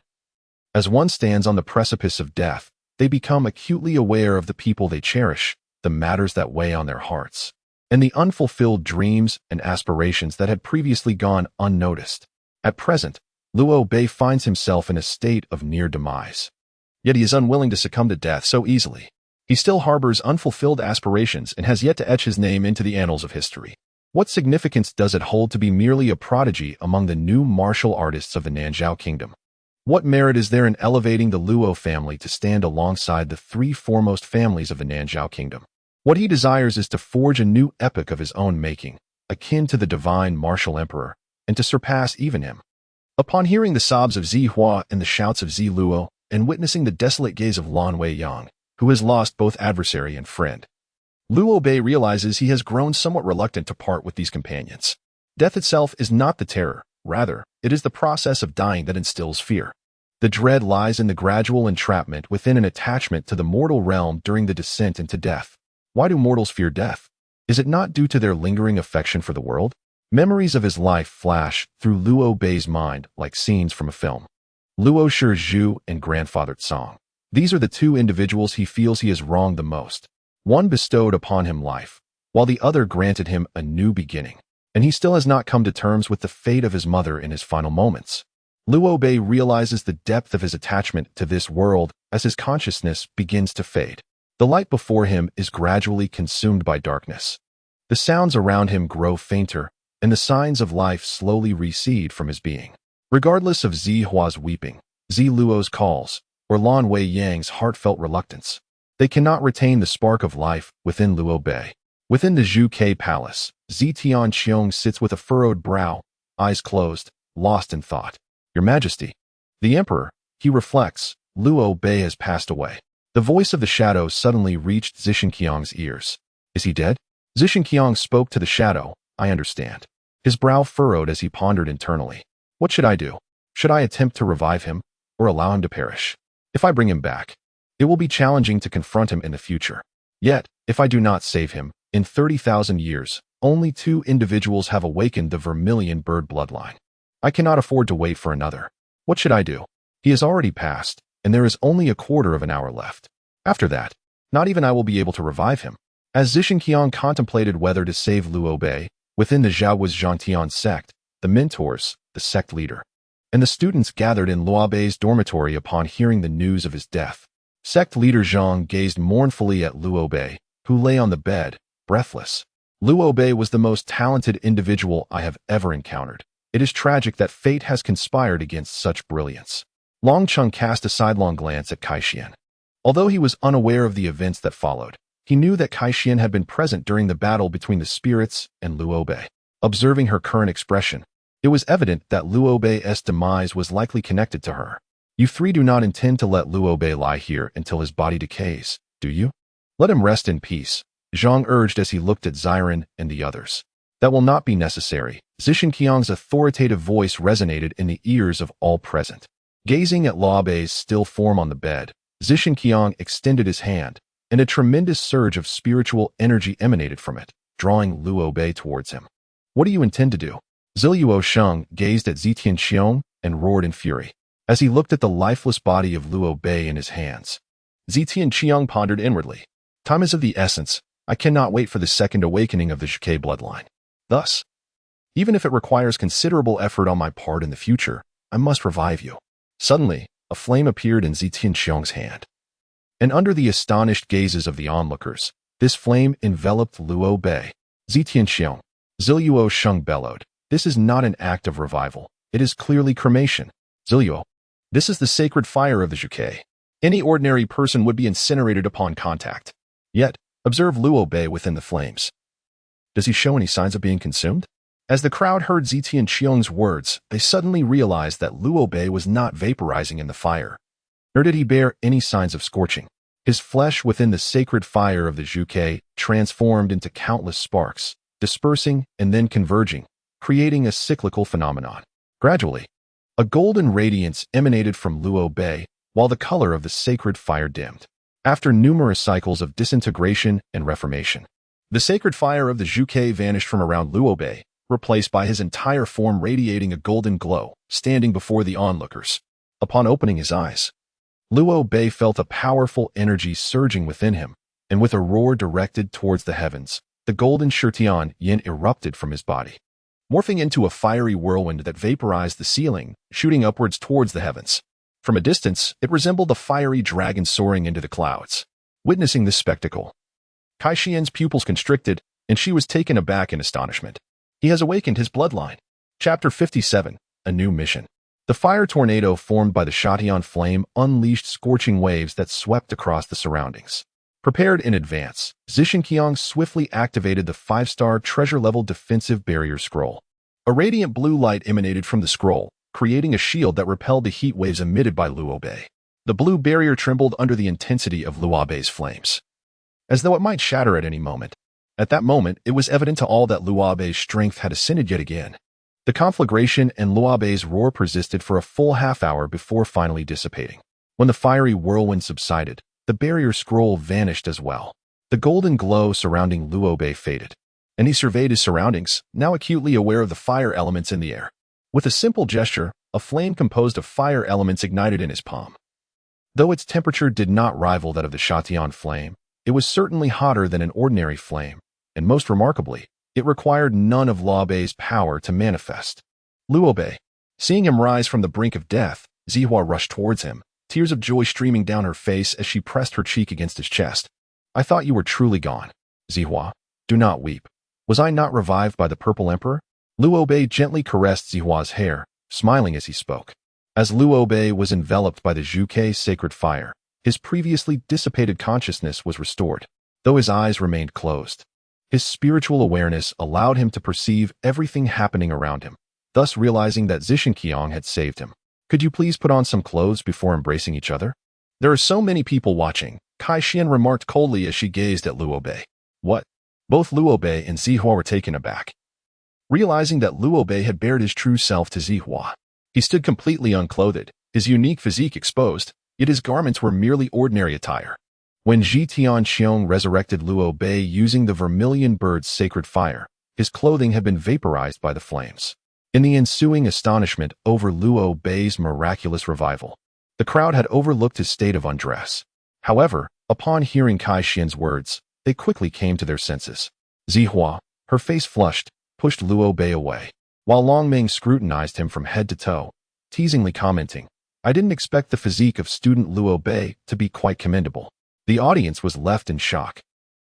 as one stands on the precipice of death, they become acutely aware of the people they cherish, the matters that weigh on their hearts, and the unfulfilled dreams and aspirations that had previously gone unnoticed. At present, Luo Bei finds himself in a state of near demise. Yet he is unwilling to succumb to death so easily. He still harbors unfulfilled aspirations and has yet to etch his name into the annals of history. What significance does it hold to be merely a prodigy among the new martial artists of the Nanzhao kingdom? What merit is there in elevating the Luo family to stand alongside the three foremost families of the Nanzhao kingdom? What he desires is to forge a new epoch of his own making, akin to the divine martial emperor, and to surpass even him. Upon hearing the sobs of Zi Hua and the shouts of Zi Luo, and witnessing the desolate gaze of Lan Wei Yang, who has lost both adversary and friend, Luo Bei realizes he has grown somewhat reluctant to part with these companions. Death itself is not the terror, rather, it is the process of dying that instills fear. The dread lies in the gradual entrapment within an attachment to the mortal realm during the descent into death. Why do mortals fear death? Is it not due to their lingering affection for the world? Memories of his life flash through Luo Bei's mind like scenes from a film. Luo Shizhu and grandfather Tsang. These are the two individuals he feels he has wronged the most. One bestowed upon him life, while the other granted him a new beginning, and he still has not come to terms with the fate of his mother in his final moments. Luo Bei realizes the depth of his attachment to this world as his consciousness begins to fade. The light before him is gradually consumed by darkness. The sounds around him grow fainter, and the signs of life slowly recede from his being. Regardless of Zi Hua's weeping, Zi Luo's calls, or Lan Wei Yang's heartfelt reluctance, they cannot retain the spark of life within Luo Bei. Within the Zhu palace, Zi Tianqiong sits with a furrowed brow, eyes closed, lost in thought. Your Majesty, the Emperor, he reflects, Luo Bei has passed away. The voice of the shadow suddenly reached Zishinqiang's ears. Is he dead? Zishinqiang spoke to the shadow, I understand. His brow furrowed as he pondered internally. What should I do? Should I attempt to revive him, or allow him to perish? If I bring him back, it will be challenging to confront him in the future. Yet, if I do not save him, in 30,000 years, only 2 individuals have awakened the vermilion bird bloodline. I cannot afford to wait for another. What should I do? He has already passed, and there is only a quarter of an hour left. After that, not even I will be able to revive him. As Zishinqiang contemplated whether to save Luo Bei, within the Zhao's Zhangtian sect, the mentors, the sect leader, and the students gathered in Luo Bei's dormitory upon hearing the news of his death. Sect leader Zhang gazed mournfully at Luo Bei, who lay on the bed, breathless. Luo Bei was the most talented individual I have ever encountered. It is tragic that fate has conspired against such brilliance. Long Chung cast a sidelong glance at Kai-Shian. Although he was unaware of the events that followed, he knew that Kai-Shian had been present during the battle between the spirits and Luo Bei. Observing her current expression, it was evident that Luo Bei's demise was likely connected to her. You three do not intend to let Luo Bei lie here until his body decays, do you? Let him rest in peace, Zhang urged as he looked at Xiren and the others. That will not be necessary. Zishinqiang's authoritative voice resonated in the ears of all present. Gazing at Luo Bei's still form on the bed, Zishinqiang extended his hand, and a tremendous surge of spiritual energy emanated from it, drawing Luo Bei towards him. What do you intend to do? Ziluo Sheng gazed at Zitianqiong and roared in fury, as he looked at the lifeless body of Luo Bei in his hands. Zitianqiong pondered inwardly. Time is of the essence. I cannot wait for the second awakening of the Zhuge bloodline. Thus, even if it requires considerable effort on my part in the future, I must revive you. Suddenly, a flame appeared in Zitianqiong's hand. And under the astonished gazes of the onlookers, this flame enveloped Luo Bei. Zitianqiong, Ziluo Sheng bellowed. This is not an act of revival. It is clearly cremation. Ziluo, this is the sacred fire of the Zhuge. Any ordinary person would be incinerated upon contact. Yet, observe Luo Bei within the flames. Does he show any signs of being consumed? As the crowd heard Zitianqiong's words, they suddenly realized that Luo Bei was not vaporizing in the fire, nor did he bear any signs of scorching. His flesh within the sacred fire of the Zhuge transformed into countless sparks, dispersing and then converging, creating a cyclical phenomenon. Gradually, a golden radiance emanated from Liu Bei, while the color of the sacred fire dimmed. After numerous cycles of disintegration and reformation, the sacred fire of the Jiuxiao vanished from around Liu Bei, replaced by his entire form radiating a golden glow, standing before the onlookers. Upon opening his eyes, Liu Bei felt a powerful energy surging within him, and with a roar directed towards the heavens, the golden Shirtian yin erupted from his body, morphing into a fiery whirlwind that vaporized the ceiling, shooting upwards towards the heavens. From a distance, it resembled a fiery dragon soaring into the clouds. Witnessing this spectacle, Kai Xian's pupils constricted, and she was taken aback in astonishment. He has awakened his bloodline. Chapter 57, A New Mission. The fire tornado formed by the Shatian flame unleashed scorching waves that swept across the surroundings. Prepared in advance, Zishan swiftly activated the 5-star treasure-level defensive barrier scroll. A radiant blue light emanated from the scroll, creating a shield that repelled the heat waves emitted by Liu Bei. The blue barrier trembled under the intensity of Liu Bei's flames, as though it might shatter at any moment. At that moment, it was evident to all that Liu Bei's strength had ascended yet again. The conflagration and Liu Bei's roar persisted for a full half-hour before finally dissipating. When the fiery whirlwind subsided, the barrier scroll vanished as well. The golden glow surrounding Liu Bei faded, and he surveyed his surroundings, now acutely aware of the fire elements in the air. With a simple gesture, a flame composed of fire elements ignited in his palm. Though its temperature did not rival that of the Shatian flame, it was certainly hotter than an ordinary flame, and most remarkably, it required none of Liu Bei's power to manifest. Liu Bei, seeing him rise from the brink of death, Zihua rushed towards him, tears of joy streaming down her face as she pressed her cheek against his chest. I thought you were truly gone. Zihua, do not weep. Was I not revived by the Purple Emperor? Liu Bei gently caressed Zihua's hair, smiling as he spoke. As Liu Bei was enveloped by the Jiuxiao sacred fire, his previously dissipated consciousness was restored, though his eyes remained closed. His spiritual awareness allowed him to perceive everything happening around him, thus realizing that Zishan had saved him. Could you please put on some clothes before embracing each other? There are so many people watching, Kai Xian remarked coldly as she gazed at Liu Bei. What? Both Liu Bei and Zihua were taken aback. Realizing that Liu Bei had bared his true self to Zihua, he stood completely unclothed, his unique physique exposed, yet his garments were merely ordinary attire. When Tianqiong resurrected Liu Bei using the vermilion bird's sacred fire, his clothing had been vaporized by the flames. In the ensuing astonishment over Liu Bei's miraculous revival, the crowd had overlooked his state of undress. However, upon hearing Kai Xian's words, they quickly came to their senses. Zihua, her face flushed, pushed Liu Bei away, while Long Meng scrutinized him from head to toe, teasingly commenting, I didn't expect the physique of student Liu Bei to be quite commendable. The audience was left in shock.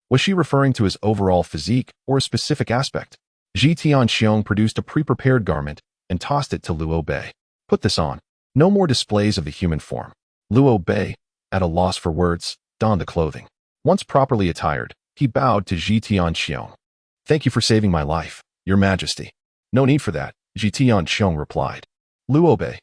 Was she referring to his overall physique or a specific aspect? Tianqiong produced a pre-prepared garment and tossed it to Liu Bei. Put this on. No more displays of the human form. Liu Bei, at a loss for words, donned the clothing. Once properly attired, he bowed to Tianqiong. Thank you for saving my life, Your Majesty. No need for that, Tianqiong replied. Liu Bei.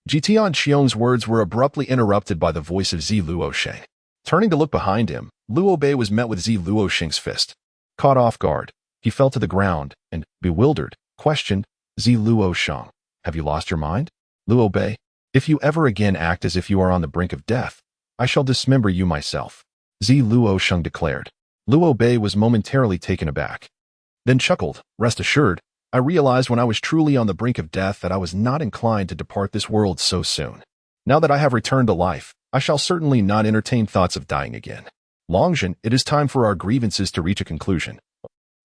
Tianqiong's words were abruptly interrupted by the voice of Zi Luosheng. Turning to look behind him, Liu Bei was met with Zi Luosheng's fist. Caught off guard, he fell to the ground and, bewildered, questioned, Zi Luosheng, have you lost your mind? Liu Bei, if you ever again act as if you are on the brink of death, I shall dismember you myself, Zi Luosheng declared. Liu Bei was momentarily taken aback, then chuckled, rest assured, I realized when I was truly on the brink of death that I was not inclined to depart this world so soon. Now that I have returned to life, I shall certainly not entertain thoughts of dying again. Longzhen, it is time for our grievances to reach a conclusion.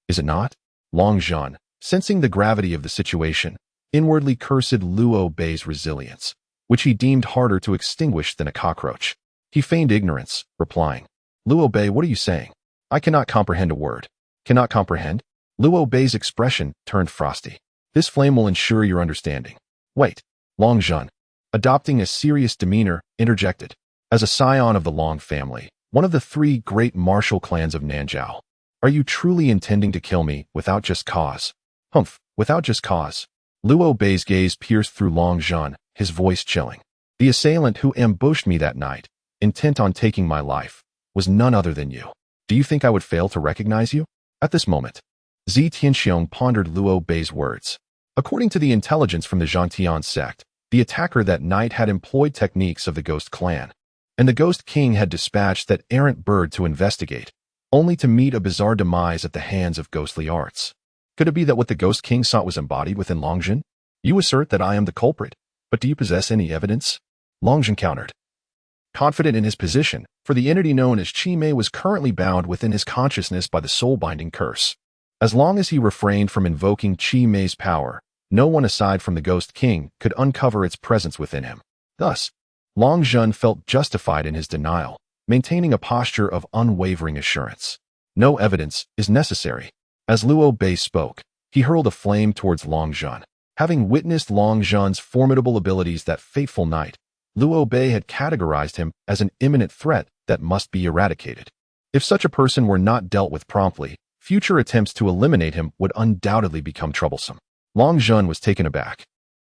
Is it not? Longzhen, sensing the gravity of the situation, inwardly cursed Liu Bei's resilience, which he deemed harder to extinguish than a cockroach. He feigned ignorance, replying, Liu Bei, what are you saying? I cannot comprehend a word. Cannot comprehend? Liu Bei's expression turned frosty. This flame will ensure your understanding. Wait. Longzhen, adopting a serious demeanor, interjected. As a scion of the Long family, one of the 3 great martial clans of Nanzhao, are you truly intending to kill me without just cause? Humph, without just cause. Liu Bei's gaze pierced through Longzhen, his voice chilling. The assailant who ambushed me that night, intent on taking my life, was none other than you. Do you think I would fail to recognize you? At this moment, Tianqiong pondered Liu Bei's words. According to the intelligence from the Zhangtian sect, the attacker that night had employed techniques of the Ghost Clan, and the Ghost King had dispatched that errant bird to investigate, only to meet a bizarre demise at the hands of ghostly arts. Could it be that what the Ghost King sought was embodied within Longjun? You assert that I am the culprit, but do you possess any evidence? Longjun countered. Confident in his position, for the entity known as Qi Mei was currently bound within his consciousness by the soul-binding curse. As long as he refrained from invoking Qi Mei's power, no one aside from the Ghost King could uncover its presence within him. Thus, Longjun felt justified in his denial, maintaining a posture of unwavering assurance. No evidence is necessary. As Luo Bei spoke, he hurled a flame towards Longjun. Having witnessed Longjun's formidable abilities that fateful night, Luo Bei had categorized him as an imminent threat that must be eradicated. If such a person were not dealt with promptly, future attempts to eliminate him would undoubtedly become troublesome. Longjun was taken aback.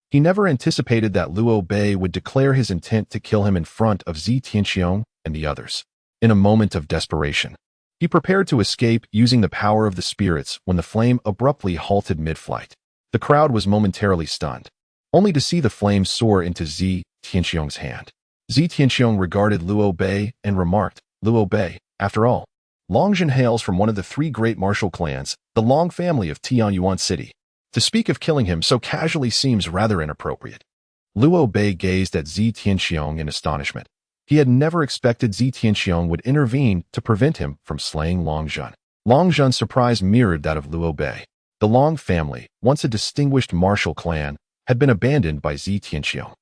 He never anticipated that Luo Bei would declare his intent to kill him in front of Zi Tianxiong and the others. In a moment of desperation, he prepared to escape using the power of the spirits when the flame abruptly halted mid-flight. The crowd was momentarily stunned, only to see the flame soar into Zi Tianxiong's hand. Zi Tianxiong regarded Luo Bei and remarked, "Luo Bei, after all, Longjun hails from one of the three great martial clans, the Long family of Tianyuan City. To speak of killing him so casually seems rather inappropriate." Luo Bei gazed at Zi Tianxiong in astonishment. He had never expected Zi Tianxiong would intervene to prevent him from slaying Longjun. Longjun's surprise mirrored that of Luo Bei. The Long family, once a distinguished martial clan, had been abandoned by Zi Tianxiong.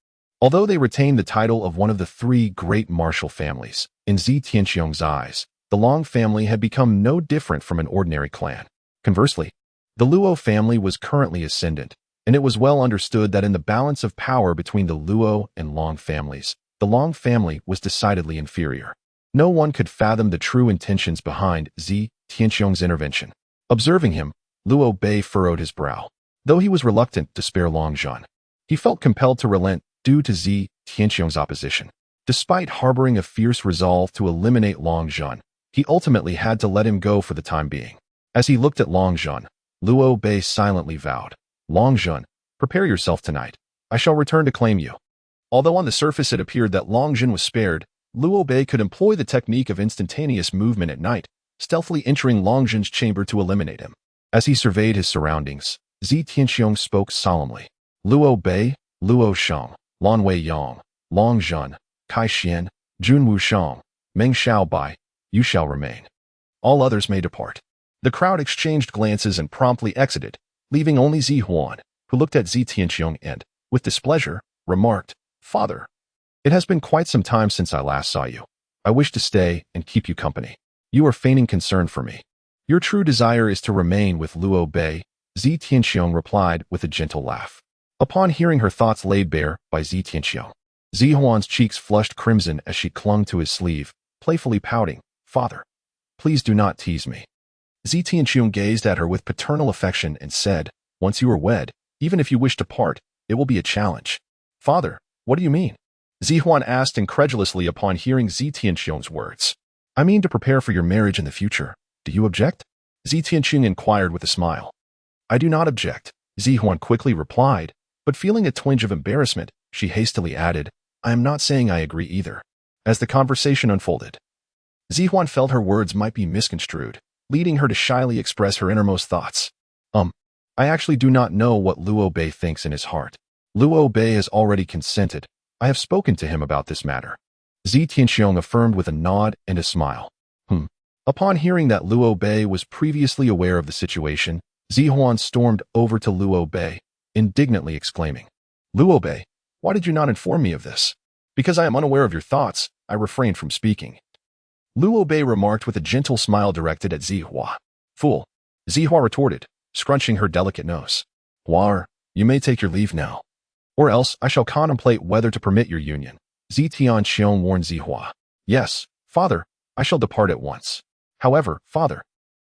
Although they retained the title of one of the three great martial families, in Zi Tianxiong's eyes, the Long family had become no different from an ordinary clan. Conversely, the Luo family was currently ascendant, and it was well understood that in the balance of power between the Luo and Long families, the Long family was decidedly inferior. No one could fathom the true intentions behind Zi Tianxiong's intervention. Observing him, Luo Bei furrowed his brow. Though he was reluctant to spare Longjun, he felt compelled to relent due to Zi Tianxiong's opposition. Despite harboring a fierce resolve to eliminate Longjun, he ultimately had to let him go for the time being. As he looked at Longjun, Luo Bei silently vowed, "Longjun, prepare yourself tonight. I shall return to claim you." Although on the surface it appeared that Longjun was spared, Luo Bei could employ the technique of instantaneous movement at night, stealthily entering Longjun's chamber to eliminate him. As he surveyed his surroundings, Zi Tianxiong spoke solemnly. "Luo Bei, Luo Sheng, Lan Wei Yang, Longjun, Kai Xian, Jun Wushang, Meng Xiaobai, you shall remain. All others may depart." The crowd exchanged glances and promptly exited, leaving only Zi Huan, who looked at Zi Tianxiong and, with displeasure, remarked, "Father, it has been quite some time since I last saw you. I wish to stay and keep you company. You are feigning concern for me. Your true desire is to remain with Luo Bei," Zi Tianxiong replied with a gentle laugh. Upon hearing her thoughts laid bare by Zi Tianxiong, Zi Huan's cheeks flushed crimson as she clung to his sleeve, playfully pouting, "Father, please do not tease me." Zi Tianxiong gazed at her with paternal affection and said, "Once you are wed, even if you wish to part, it will be a challenge." "Father, what do you mean?" Zi Huan asked incredulously upon hearing Zi Tianxiong's words. "I mean to prepare for your marriage in the future. Do you object?" Zi Tianxiong inquired with a smile. "I do not object," Zi Huan quickly replied, but feeling a twinge of embarrassment, she hastily added, "I am not saying I agree either." As the conversation unfolded, Zi Huan felt her words might be misconstrued, leading her to shyly express her innermost thoughts. I actually do not know what Luo Bei thinks in his heart. Luo Bei has already consented. I have spoken to him about this matter." Zi Tianxiong affirmed with a nod and a smile. Upon hearing that Luo Bei was previously aware of the situation, Zi Huan stormed over to Luo Bei, indignantly exclaiming, "Luo Bei, why did you not inform me of this? Because I am unaware of your thoughts, I refrained from speaking." Luo Bei remarked with a gentle smile directed at Zi Hua. "Fool," Zi Hua retorted, scrunching her delicate nose. "Hua, you may take your leave now. Or else I shall contemplate whether to permit your union." Zi Tianxiong warned Zi Hua. "Yes, father, I shall depart at once. However, father,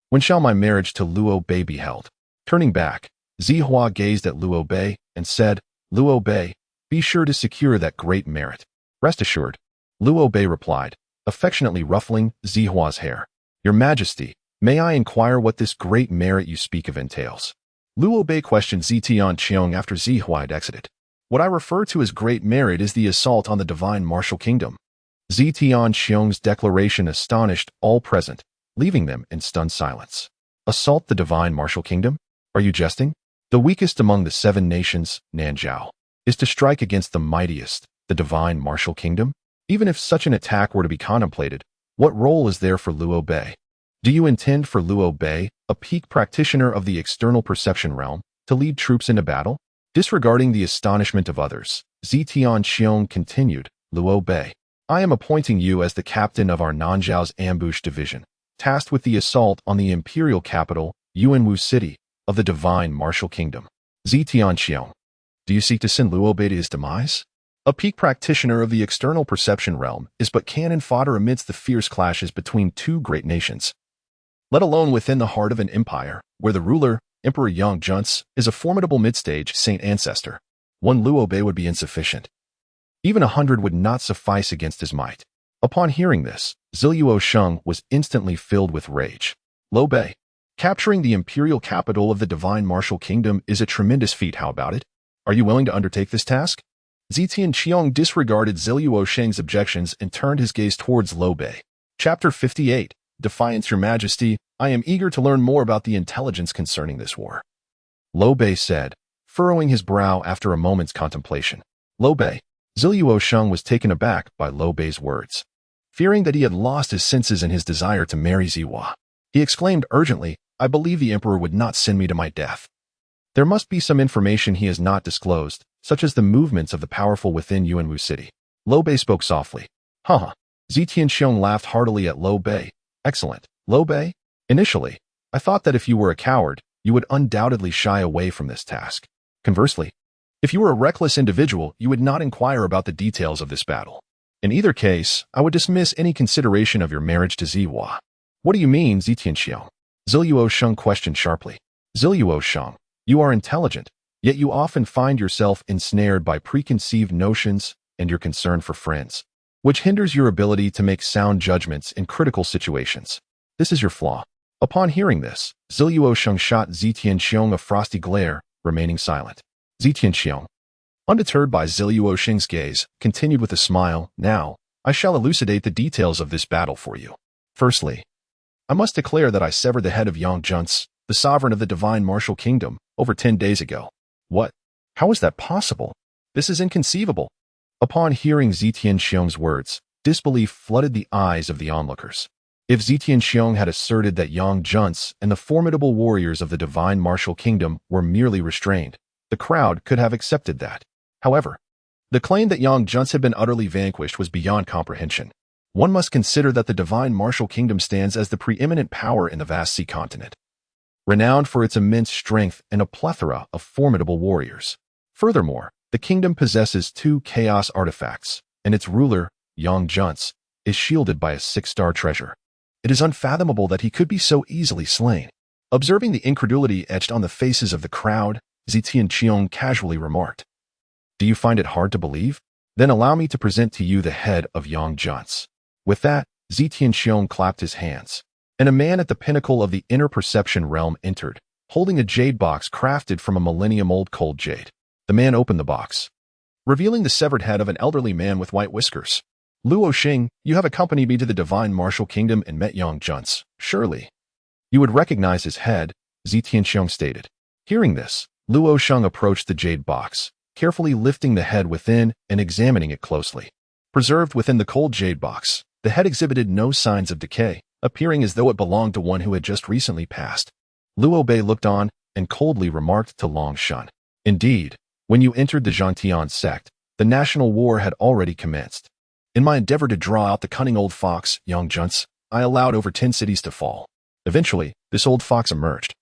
when shall my marriage to Luo Bei be held?" Turning back, Zi Hua gazed at Luo Bei and said, "Luo Bei, be sure to secure that great merit." "Rest assured," Luo Bei replied, affectionately ruffling Zi Hua's hair. "Your Majesty, may I inquire what this great merit you speak of entails?" Luo Bei questioned Zitian after Zihua had exited. What I refer to as great merit is the assault on the divine martial kingdom. Zitian's declaration astonished all present, leaving them in stunned silence. Assault the divine martial kingdom? Are you jesting? The weakest among the 7 nations, Nanzhao, is to strike against the mightiest, the divine martial kingdom? Even if such an attack were to be contemplated, what role is there for Luo Bei? Do you intend for Luo Bei, a peak practitioner of the external perception realm, to lead troops into battle? Disregarding the astonishment of others, Zitian continued, Luo Bei, I am appointing you as the captain of our Nanzhao's ambush division, tasked with the assault on the imperial capital, Yuanwu City, of the divine martial kingdom. Zitian, do you seek to send Luo Bei to his demise? A peak practitioner of the external perception realm is but cannon fodder amidst the fierce clashes between 2 great nations, let alone within the heart of an empire, where the ruler, Emperor Yang Junce, is a formidable mid-stage saint ancestor. One Luo Bei would be insufficient. Even 100 would not suffice against his might. Upon hearing this, Ziluo Sheng was instantly filled with rage. Luo Bei, capturing the imperial capital of the divine martial kingdom is a tremendous feat. How about it? Are you willing to undertake this task? Zitian disregarded Ziluo Sheng's objections and turned his gaze towards Luo Bei. Chapter 58. Defiance, Your Majesty, I am eager to learn more about the intelligence concerning this war. Luo Bei said, furrowing his brow after a moment's contemplation. Luo Bei. Ziluo Sheng was taken aback by Luo Bei's words. Fearing that he had lost his senses in his desire to marry Zihua, he exclaimed urgently, I believe the emperor would not send me to my death. There must be some information he has not disclosed, such as the movements of the powerful within Yuanwu City. Luo Bei spoke softly. Haha. Zitian laughed heartily at Luo Bei. Excellent. Luo Bei, initially, I thought that if you were a coward, you would undoubtedly shy away from this task. Conversely, if you were a reckless individual, you would not inquire about the details of this battle. In either case, I would dismiss any consideration of your marriage to Zihua. What do you mean, Zitian? Ziluo Sheng questioned sharply. Ziluo Sheng, you are intelligent, yet you often find yourself ensnared by preconceived notions and your concern for friends, which hinders your ability to make sound judgments in critical situations. This is your flaw. Upon hearing this, Ziluo Sheng shot Zitian a frosty glare, remaining silent. Zitian, undeterred by Ziluo Sheng's gaze, continued with a smile, Now, I shall elucidate the details of this battle for you. Firstly, I must declare that I severed the head of Yang Junce, the sovereign of the divine martial kingdom, over 10 days ago. What? How is that possible? This is inconceivable. Upon hearing Zitian's words, disbelief flooded the eyes of the onlookers. If Zitian had asserted that Yang Junce and the formidable warriors of the divine martial kingdom were merely restrained, the crowd could have accepted that. However, the claim that Yang Junce had been utterly vanquished was beyond comprehension. One must consider that the divine martial kingdom stands as the preeminent power in the vast sea continent, renowned for its immense strength and a plethora of formidable warriors. Furthermore, the kingdom possesses 2 chaos artifacts, and its ruler, Yang Junce, is shielded by a 6-star treasure. It is unfathomable that he could be so easily slain. Observing the incredulity etched on the faces of the crowd, Zitian casually remarked, Do you find it hard to believe? Then allow me to present to you the head of Yang Junce. With that, Zitian clapped his hands, and a man at the pinnacle of the inner perception realm entered, holding a jade box crafted from a millennium-old cold jade. The man opened the box, revealing the severed head of an elderly man with white whiskers. Luo Sheng, you have accompanied me to the divine martial kingdom and met Yang Junce. Surely, you would recognize his head, Zitian stated. Hearing this, Luo Sheng approached the jade box, carefully lifting the head within and examining it closely. Preserved within the cold jade box, the head exhibited no signs of decay, appearing as though it belonged to one who had just recently passed. Luo Bei looked on and coldly remarked to Long Shun, Indeed, when you entered the Zhangtian sect, the national war had already commenced. In my endeavor to draw out the cunning old fox, Yang Junce, I allowed over 10 cities to fall. Eventually, this old fox emerged,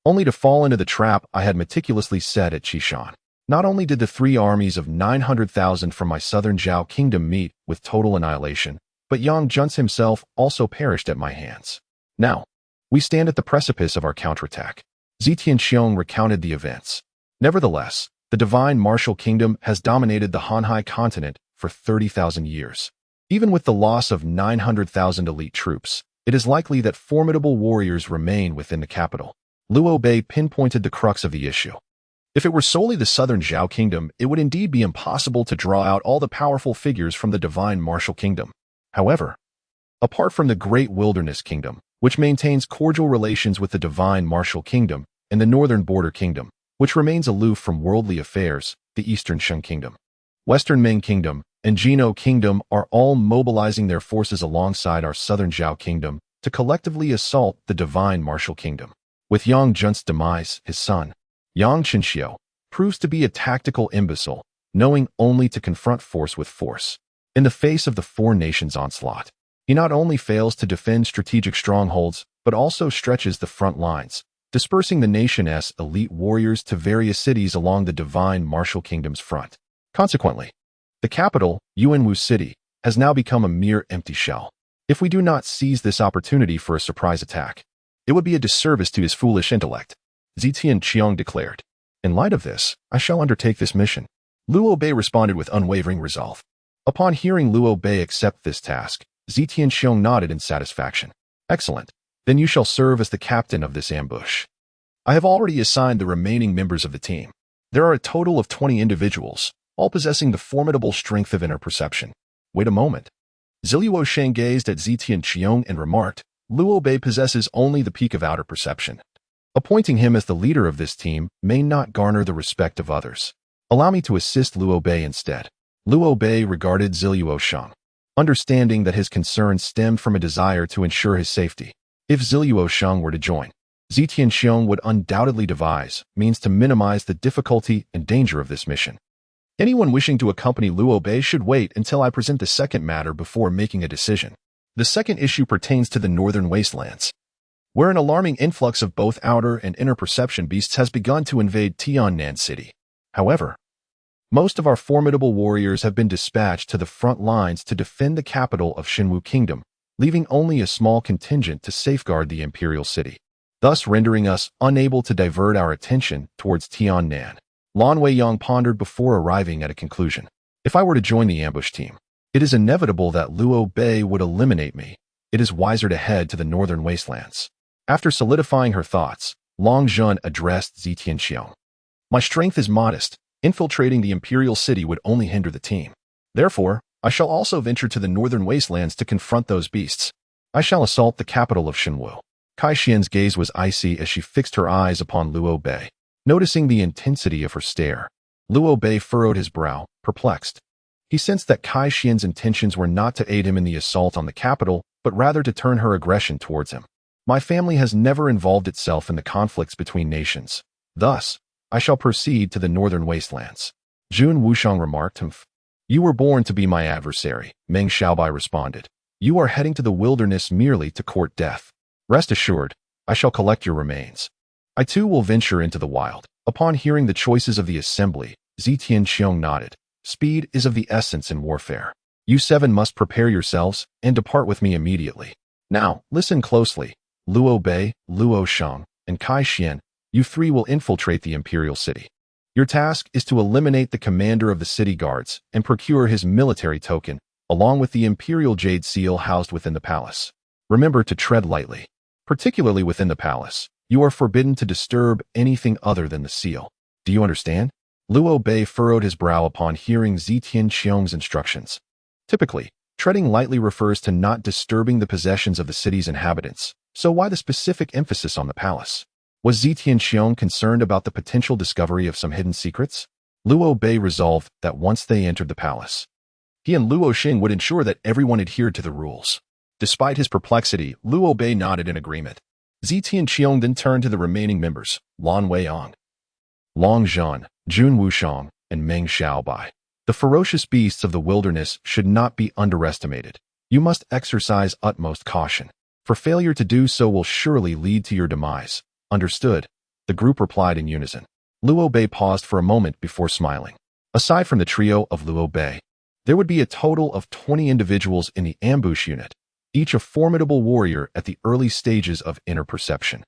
only to fall into the trap I had meticulously set at Qishan. Not only did the 3 armies of 900,000 from my southern Zhao kingdom meet with total annihilation, but Yang Junce himself also perished at my hands. Now, we stand at the precipice of our counterattack. Zitian recounted the events. Nevertheless, the divine martial kingdom has dominated the Hanhai continent for 30,000 years. Even with the loss of 900,000 elite troops, it is likely that formidable warriors remain within the capital. Luo Bei pinpointed the crux of the issue. If it were solely the southern Zhao kingdom, it would indeed be impossible to draw out all the powerful figures from the divine martial kingdom. However, apart from the great wilderness kingdom, which maintains cordial relations with the divine martial kingdom, and the northern border kingdom, which remains aloof from worldly affairs, the eastern Shang kingdom, western Meng kingdom, and Jino kingdom are all mobilizing their forces alongside our southern Zhao kingdom to collectively assault the divine martial kingdom. With Yang Jun's demise, his son, Yang Qinxiu, proves to be a tactical imbecile, knowing only to confront force with force. In the face of the four nations' onslaught, he not only fails to defend strategic strongholds, but also stretches the front lines, dispersing the nation's elite warriors to various cities along the divine martial kingdom's front. Consequently, the capital, Yuanwu City, has now become a mere empty shell. If we do not seize this opportunity for a surprise attack, it would be a disservice to his foolish intellect, Zitian Qiong declared. In light of this, I shall undertake this mission. Luo Bei responded with unwavering resolve. Upon hearing Luo Bei accept this task, Zitian Qiong nodded in satisfaction. Excellent. Then you shall serve as the captain of this ambush. I have already assigned the remaining members of the team. There are a total of 20 individuals, all possessing the formidable strength of inner perception. Wait a moment. Ziluo Sheng gazed at Zitian Qiong and remarked, Luo Bei possesses only the peak of outer perception. Appointing him as the leader of this team may not garner the respect of others. Allow me to assist Luo Bei instead. Luo Bei regarded Ziluo Sheng, understanding that his concerns stemmed from a desire to ensure his safety. If Ziluo Sheng were to join, Zitian Qiong would undoubtedly devise means to minimize the difficulty and danger of this mission. Anyone wishing to accompany Luo Bei should wait until I present the second matter before making a decision. The second issue pertains to the northern wastelands, where an alarming influx of both outer and inner perception beasts has begun to invade Tiannan City. However, most of our formidable warriors have been dispatched to the front lines to defend the capital of Xinwu Kingdom, leaving only a small contingent to safeguard the imperial city, thus rendering us unable to divert our attention towards Tiannan. Lan Weiyang pondered before arriving at a conclusion. If I were to join the ambush team, it is inevitable that Luo Bei would eliminate me. It is wiser to head to the northern wastelands. After solidifying her thoughts, Long Zhun addressed Zitian Qiong. My strength is modest. Infiltrating the imperial city would only hinder the team. Therefore, I shall also venture to the northern wastelands to confront those beasts. I shall assault the capital of Xinwu. Kai Xian's gaze was icy as she fixed her eyes upon Luo Bei. Noticing the intensity of her stare, Luo Bei furrowed his brow, perplexed. He sensed that Kai Xian's intentions were not to aid him in the assault on the capital, but rather to turn her aggression towards him. My family has never involved itself in the conflicts between nations. Thus, I shall proceed to the northern wastelands. Jun Wushang remarked. You were born to be my adversary, Meng Xiaobai responded. You are heading to the wilderness merely to court death. Rest assured, I shall collect your remains. I too will venture into the wild. Upon hearing the choices of the assembly, Zitian Qiong nodded. Speed is of the essence in warfare. You seven must prepare yourselves and depart with me immediately. Now, listen closely. Luo Bei, Luo Sheng, and Kai Xian, you three will infiltrate the imperial city. Your task is to eliminate the commander of the city guards and procure his military token, along with the imperial jade seal housed within the palace. Remember to tread lightly. Particularly within the palace, you are forbidden to disturb anything other than the seal. Do you understand? Luo Bei furrowed his brow upon hearing Zitian Qiong's instructions. Typically, treading lightly refers to not disturbing the possessions of the city's inhabitants, so why the specific emphasis on the palace? Was Zitian Qiong concerned about the potential discovery of some hidden secrets? Luo Bei resolved that once they entered the palace, he and Luo Xing would ensure that everyone adhered to the rules. Despite his perplexity, Luo Bei nodded in agreement. Zitian Qiong then turned to the remaining members, Lan Weiyang, Long Zhun, Jun Wushang, and Meng Xiaobai. The ferocious beasts of the wilderness should not be underestimated. You must exercise utmost caution, for failure to do so will surely lead to your demise. Understood, the group replied in unison. Luo Bei paused for a moment before smiling. Aside from the trio of Luo Bei, there would be a total of 20 individuals in the ambush unit, each a formidable warrior at the early stages of inner perception.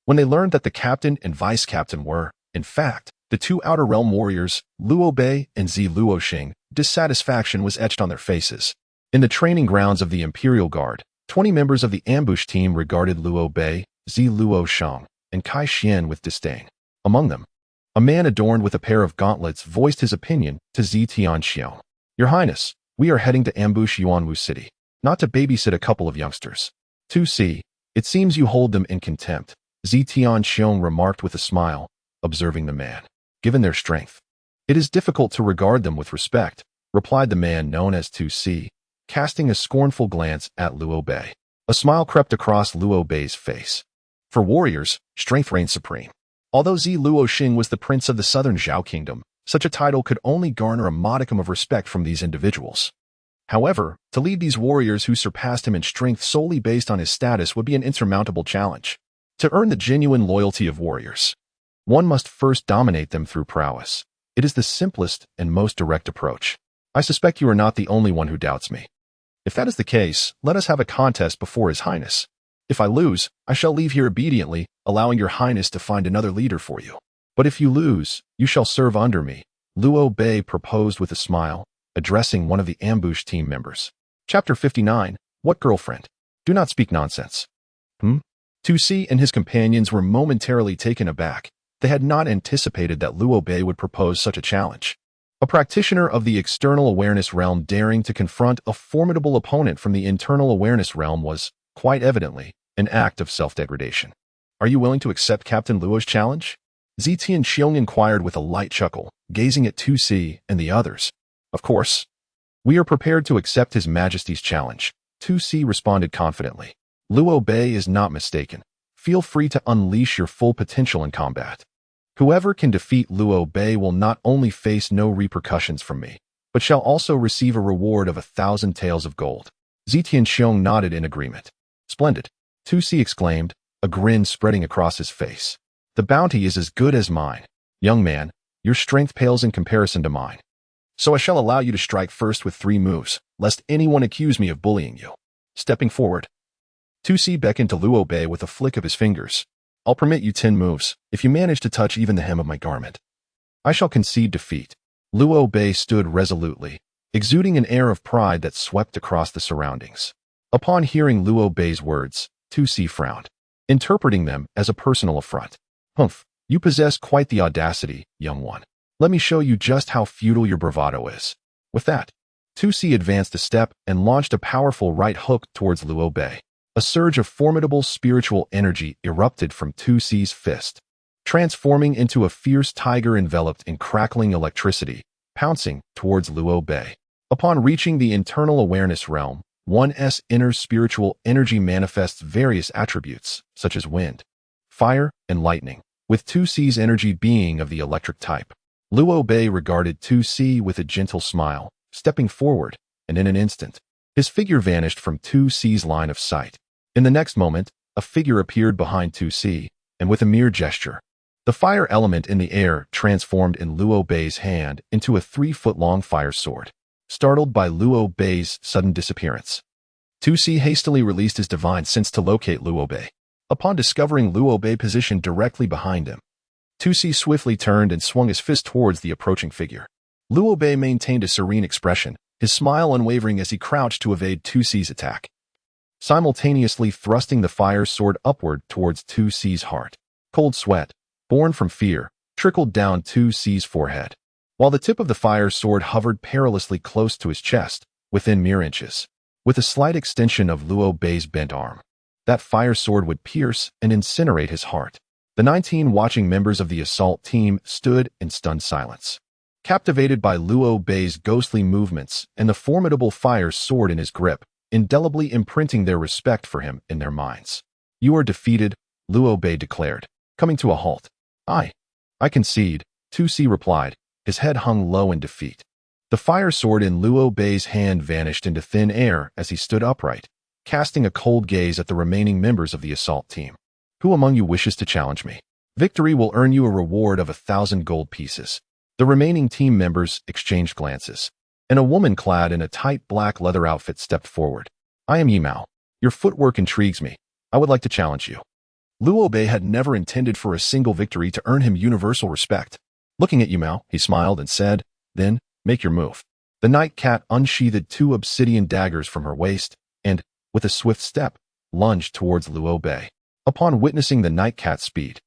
When they learned that the captain and vice-captain were, in fact, the two Outer Realm warriors, Luo Bei and Zi Luo Xing, dissatisfaction was etched on their faces. In the training grounds of the Imperial Guard, 20 members of the ambush team regarded Luo Bei, Zi Luo Shang, and Kai Xian with disdain. Among them, a man adorned with a pair of gauntlets voiced his opinion to Tianxiao. Your Highness, we are heading to ambush Yuanwu City, not to babysit a couple of youngsters. 2C, it seems you hold them in contempt, Tianxiao remarked with a smile, observing the man. Given their strength, it is difficult to regard them with respect, replied the man known as 2C, casting a scornful glance at Liu Bei. A smile crept across Liu Bei's face. For warriors, strength reigns supreme. Although Luo Xing was the prince of the southern Zhao kingdom, such a title could only garner a modicum of respect from these individuals. However, to lead these warriors who surpassed him in strength solely based on his status would be an insurmountable challenge. To earn the genuine loyalty of warriors, one must first dominate them through prowess. It is the simplest and most direct approach. I suspect you are not the only one who doubts me. If that is the case, let us have a contest before His Highness. If I lose, I shall leave here obediently, allowing your highness to find another leader for you. But if you lose, you shall serve under me, Liu Bei proposed with a smile, addressing one of the ambush team members. Chapter 59, What Girlfriend? Do not speak nonsense. 2C and his companions were momentarily taken aback. They had not anticipated that Liu Bei would propose such a challenge. A practitioner of the external awareness realm daring to confront a formidable opponent from the internal awareness realm was, quite evidently, an act of self-degradation. Are you willing to accept Captain Luo's challenge? Tianxiao inquired with a light chuckle, gazing at 2C and the others. Of course. We are prepared to accept His Majesty's challenge, 2C responded confidently. Liu Bei is not mistaken. Feel free to unleash your full potential in combat. Whoever can defeat Liu Bei will not only face no repercussions from me, but shall also receive a reward of 1,000 taels of gold. Tianxiao nodded in agreement. Splendid, 2C exclaimed, a grin spreading across his face. The bounty is as good as mine. Young man, your strength pales in comparison to mine. So I shall allow you to strike first with 3 moves, lest anyone accuse me of bullying you. Stepping forward, 2C beckoned to Liu Bei with a flick of his fingers. I'll permit you 10 moves, if you manage to touch even the hem of my garment. I shall concede defeat. Liu Bei stood resolutely, exuding an air of pride that swept across the surroundings. Upon hearing Liu Bei's words, 2C frowned, interpreting them as a personal affront. Humph, you possess quite the audacity, young one. Let me show you just how futile your bravado is. With that, 2C advanced a step and launched a powerful right hook towards Liu Bei. A surge of formidable spiritual energy erupted from 2C's fist, transforming into a fierce tiger enveloped in crackling electricity, pouncing towards Liu Bei. Upon reaching the internal awareness realm, 1's inner spiritual energy manifests various attributes, such as wind, fire, and lightning, with 2C's energy being of the electric type. Liu Bei regarded 2C with a gentle smile, stepping forward, and in an instant, his figure vanished from 2C's line of sight. In the next moment, a figure appeared behind 2C, and with a mere gesture, the fire element in the air transformed in Liu Bei's hand into a 3-foot-long fire sword. Startled by Liu Bei's sudden disappearance, 2C hastily released his divine sense to locate Liu Bei. Upon discovering Liu Bei positioned directly behind him, 2C swiftly turned and swung his fist towards the approaching figure. Liu Bei maintained a serene expression, his smile unwavering as he crouched to evade 2C's attack, simultaneously thrusting the fire sword upward towards 2C's heart. Cold sweat, born from fear, trickled down 2C's forehead, while the tip of the fire sword hovered perilously close to his chest, within mere inches. With a slight extension of Liu Bei's bent arm, that fire sword would pierce and incinerate his heart. The 19 watching members of the assault team stood in stunned silence, captivated by Liu Bei's ghostly movements and the formidable fire sword in his grip, indelibly imprinting their respect for him in their minds. You are defeated, Liu Bei declared, coming to a halt. I concede, 2C replied, his head hung low in defeat. The fire sword in Liu Bei's hand vanished into thin air as he stood upright, casting a cold gaze at the remaining members of the assault team. Who among you wishes to challenge me? Victory will earn you a reward of 1,000 gold pieces. The remaining team members exchanged glances, and a woman clad in a tight black leather outfit stepped forward. I am Yimao. Your footwork intrigues me. I would like to challenge you. Liu Bei had never intended for a single victory to earn him universal respect. Looking at Yimao, he smiled and said, Then, make your move. The night cat unsheathed 2 obsidian daggers from her waist and, with a swift step, lunged towards Liu Bei. Upon witnessing the night cat's speed,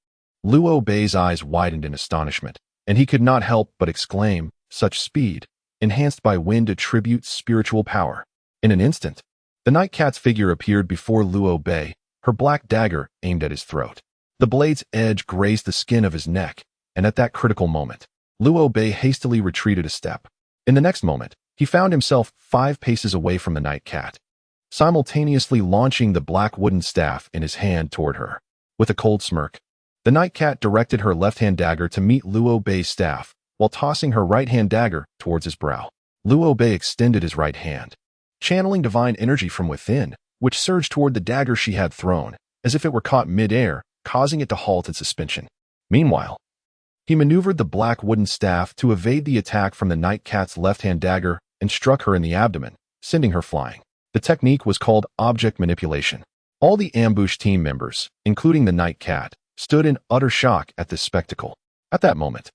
Luo Bei's eyes widened in astonishment, and he could not help but exclaim, such speed, enhanced by wind attributes spiritual power. In an instant, the night cat's figure appeared before Luo Bei, her black dagger aimed at his throat. The blade's edge grazed the skin of his neck, and at that critical moment, Luo Bei hastily retreated a step. In the next moment, he found himself 5 paces away from the night cat, simultaneously launching the black wooden staff in his hand toward her. With a cold smirk, the night cat directed her left-hand dagger to meet Luo Bei's staff, while tossing her right-hand dagger towards his brow. Luo Bei extended his right hand, channeling divine energy from within, which surged toward the dagger she had thrown, as if it were caught mid-air, causing it to halt in suspension. Meanwhile, he maneuvered the black wooden staff to evade the attack from the night cat's left-hand dagger and struck her in the abdomen, sending her flying. The technique was called object manipulation. All the ambush team members, including the night cat, stood in utter shock at this spectacle. At that moment,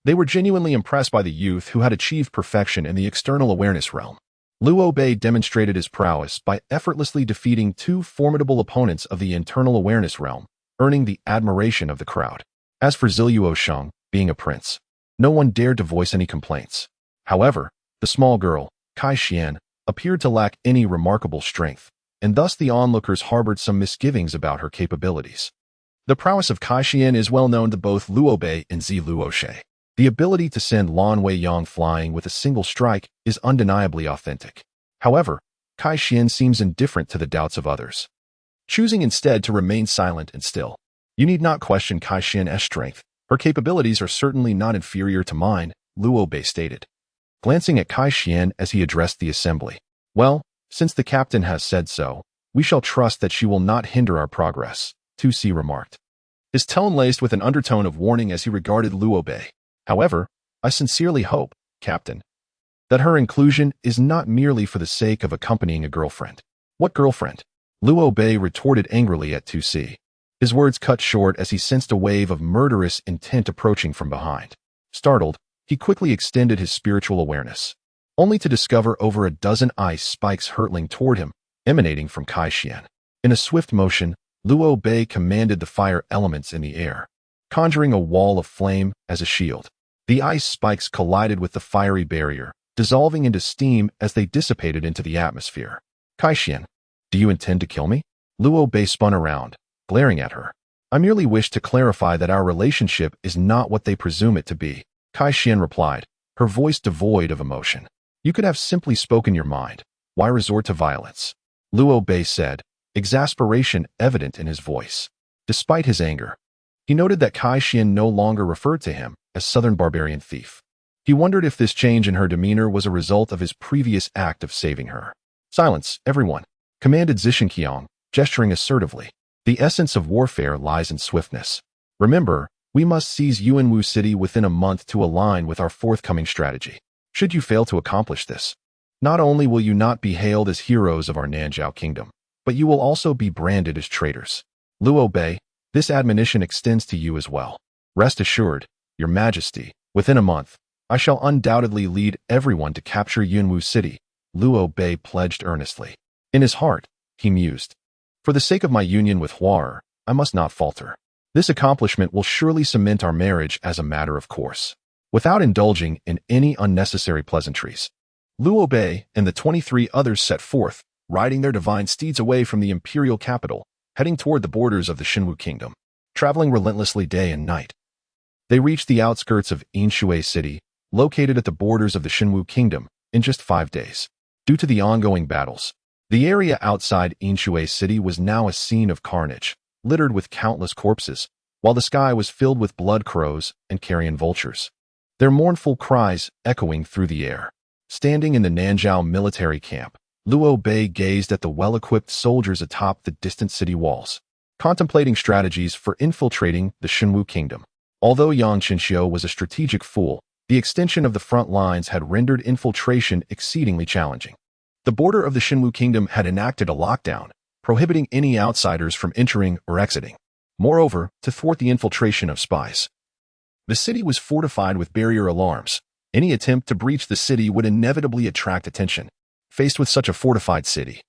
they were genuinely impressed by the youth who had achieved perfection in the external awareness realm. Luo Bei demonstrated his prowess by effortlessly defeating 2 formidable opponents of the internal awareness realm, earning the admiration of the crowd. As for Ziluo Sheng, being a prince, no one dared to voice any complaints. However, the small girl, Kai Xian, appeared to lack any remarkable strength, and thus the onlookers harbored some misgivings about her capabilities. The prowess of Kai Xian is well known to both Luo Bei and Ziluo She. The ability to send Lan Weiyang flying with a single strike is undeniably authentic. However, Kai Xian seems indifferent to the doubts of others, choosing instead to remain silent and still. You need not question Kai Xian's strength. Her capabilities are certainly not inferior to mine, Luo Bei stated, glancing at Kai Xian as he addressed the assembly. Well, since the captain has said so, we shall trust that she will not hinder our progress, Tu Si remarked, his tone laced with an undertone of warning as he regarded Luo Bei. However, I sincerely hope, Captain, that her inclusion is not merely for the sake of accompanying a girlfriend. What girlfriend? Luo Bei retorted angrily at Tu Si. His words cut short as he sensed a wave of murderous intent approaching from behind. Startled, he quickly extended his spiritual awareness, only to discover over a dozen ice spikes hurtling toward him, emanating from Kai Xian. In a swift motion, Luo Bei commanded the fire elements in the air, conjuring a wall of flame as a shield. The ice spikes collided with the fiery barrier, dissolving into steam as they dissipated into the atmosphere. Kai Xian, do you intend to kill me? Luo Bei spun around, glaring at her. I merely wish to clarify that our relationship is not what they presume it to be, Kai Xian replied, her voice devoid of emotion. You could have simply spoken your mind. Why resort to violence? Luo Bei said, exasperation evident in his voice. Despite his anger, he noted that Kai Xian no longer referred to him as Southern Barbarian Thief. He wondered if this change in her demeanor was a result of his previous act of saving her. Silence, everyone, commanded Zishinqiang, gesturing assertively. The essence of warfare lies in swiftness. Remember, we must seize Yuanwu City within a month to align with our forthcoming strategy. Should you fail to accomplish this, not only will you not be hailed as heroes of our Nanjiao kingdom, but you will also be branded as traitors. Luo Bei, this admonition extends to you as well. Rest assured, Your Majesty, within a month, I shall undoubtedly lead everyone to capture Yuanwu City, Luo Bei pledged earnestly. In his heart, he mused, for the sake of my union with Huar, I must not falter. This accomplishment will surely cement our marriage as a matter of course. Without indulging in any unnecessary pleasantries, Luo Bei and the 23 others set forth, riding their divine steeds away from the imperial capital, heading toward the borders of the Shenwu kingdom. Traveling relentlessly day and night, they reached the outskirts of Inshui City, located at the borders of the Shenwu kingdom, in just 5 days. Due to the ongoing battles, the area outside Inshui City was now a scene of carnage, littered with countless corpses, while the sky was filled with blood crows and carrion vultures, their mournful cries echoing through the air. Standing in the Nanjiao military camp, Luo Bei gazed at the well-equipped soldiers atop the distant city walls, contemplating strategies for infiltrating the Shenwu kingdom. Although Yang Qinxiu was a strategic fool, the extension of the front lines had rendered infiltration exceedingly challenging. The border of the Shenwu kingdom had enacted a lockdown, prohibiting any outsiders from entering or exiting. Moreover, to thwart the infiltration of spies, the city was fortified with barrier alarms. Any attempt to breach the city would inevitably attract attention. Faced with such a fortified city,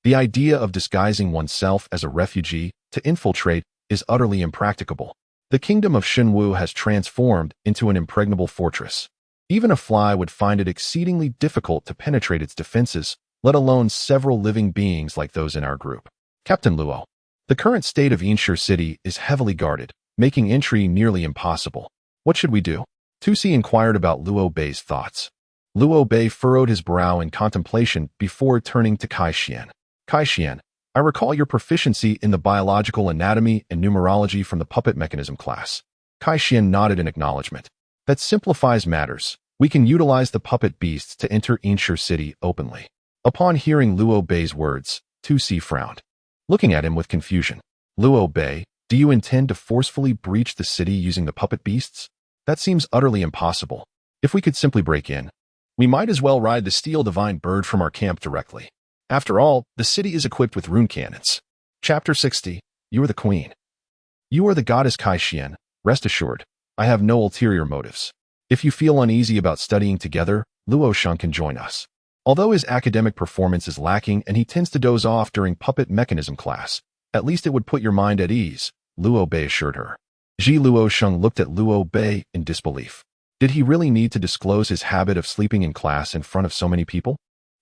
the idea of disguising oneself as a refugee to infiltrate is utterly impracticable. The kingdom of Shenwu has transformed into an impregnable fortress. Even a fly would find it exceedingly difficult to penetrate its defenses, let alone several living beings like those in our group. Captain Luo. The current state of Yinshi City is heavily guarded, making entry nearly impossible. What should we do? Tusi inquired about Luo Bei's thoughts. Luo Bei furrowed his brow in contemplation before turning to Kai Xian. Kai Xian, I recall your proficiency in the biological anatomy and numerology from the puppet mechanism class. Kai Xian nodded in acknowledgement. That simplifies matters. We can utilize the puppet beasts to enter Yinshi City openly. Upon hearing Luo Bei's words, Tusi frowned, looking at him with confusion. Luo Bei, do you intend to forcefully breach the city using the puppet beasts? That seems utterly impossible. If we could simply break in, we might as well ride the steel divine bird from our camp directly. After all, the city is equipped with rune cannons. Chapter 60. You are the queen. You are the goddess Kai Xian. Rest assured, I have no ulterior motives. If you feel uneasy about studying together, Luo Sheng can join us. Although his academic performance is lacking and he tends to doze off during puppet mechanism class, at least it would put your mind at ease, Luo Bei assured her. Luo Sheng looked at Luo Bei in disbelief. Did he really need to disclose his habit of sleeping in class in front of so many people?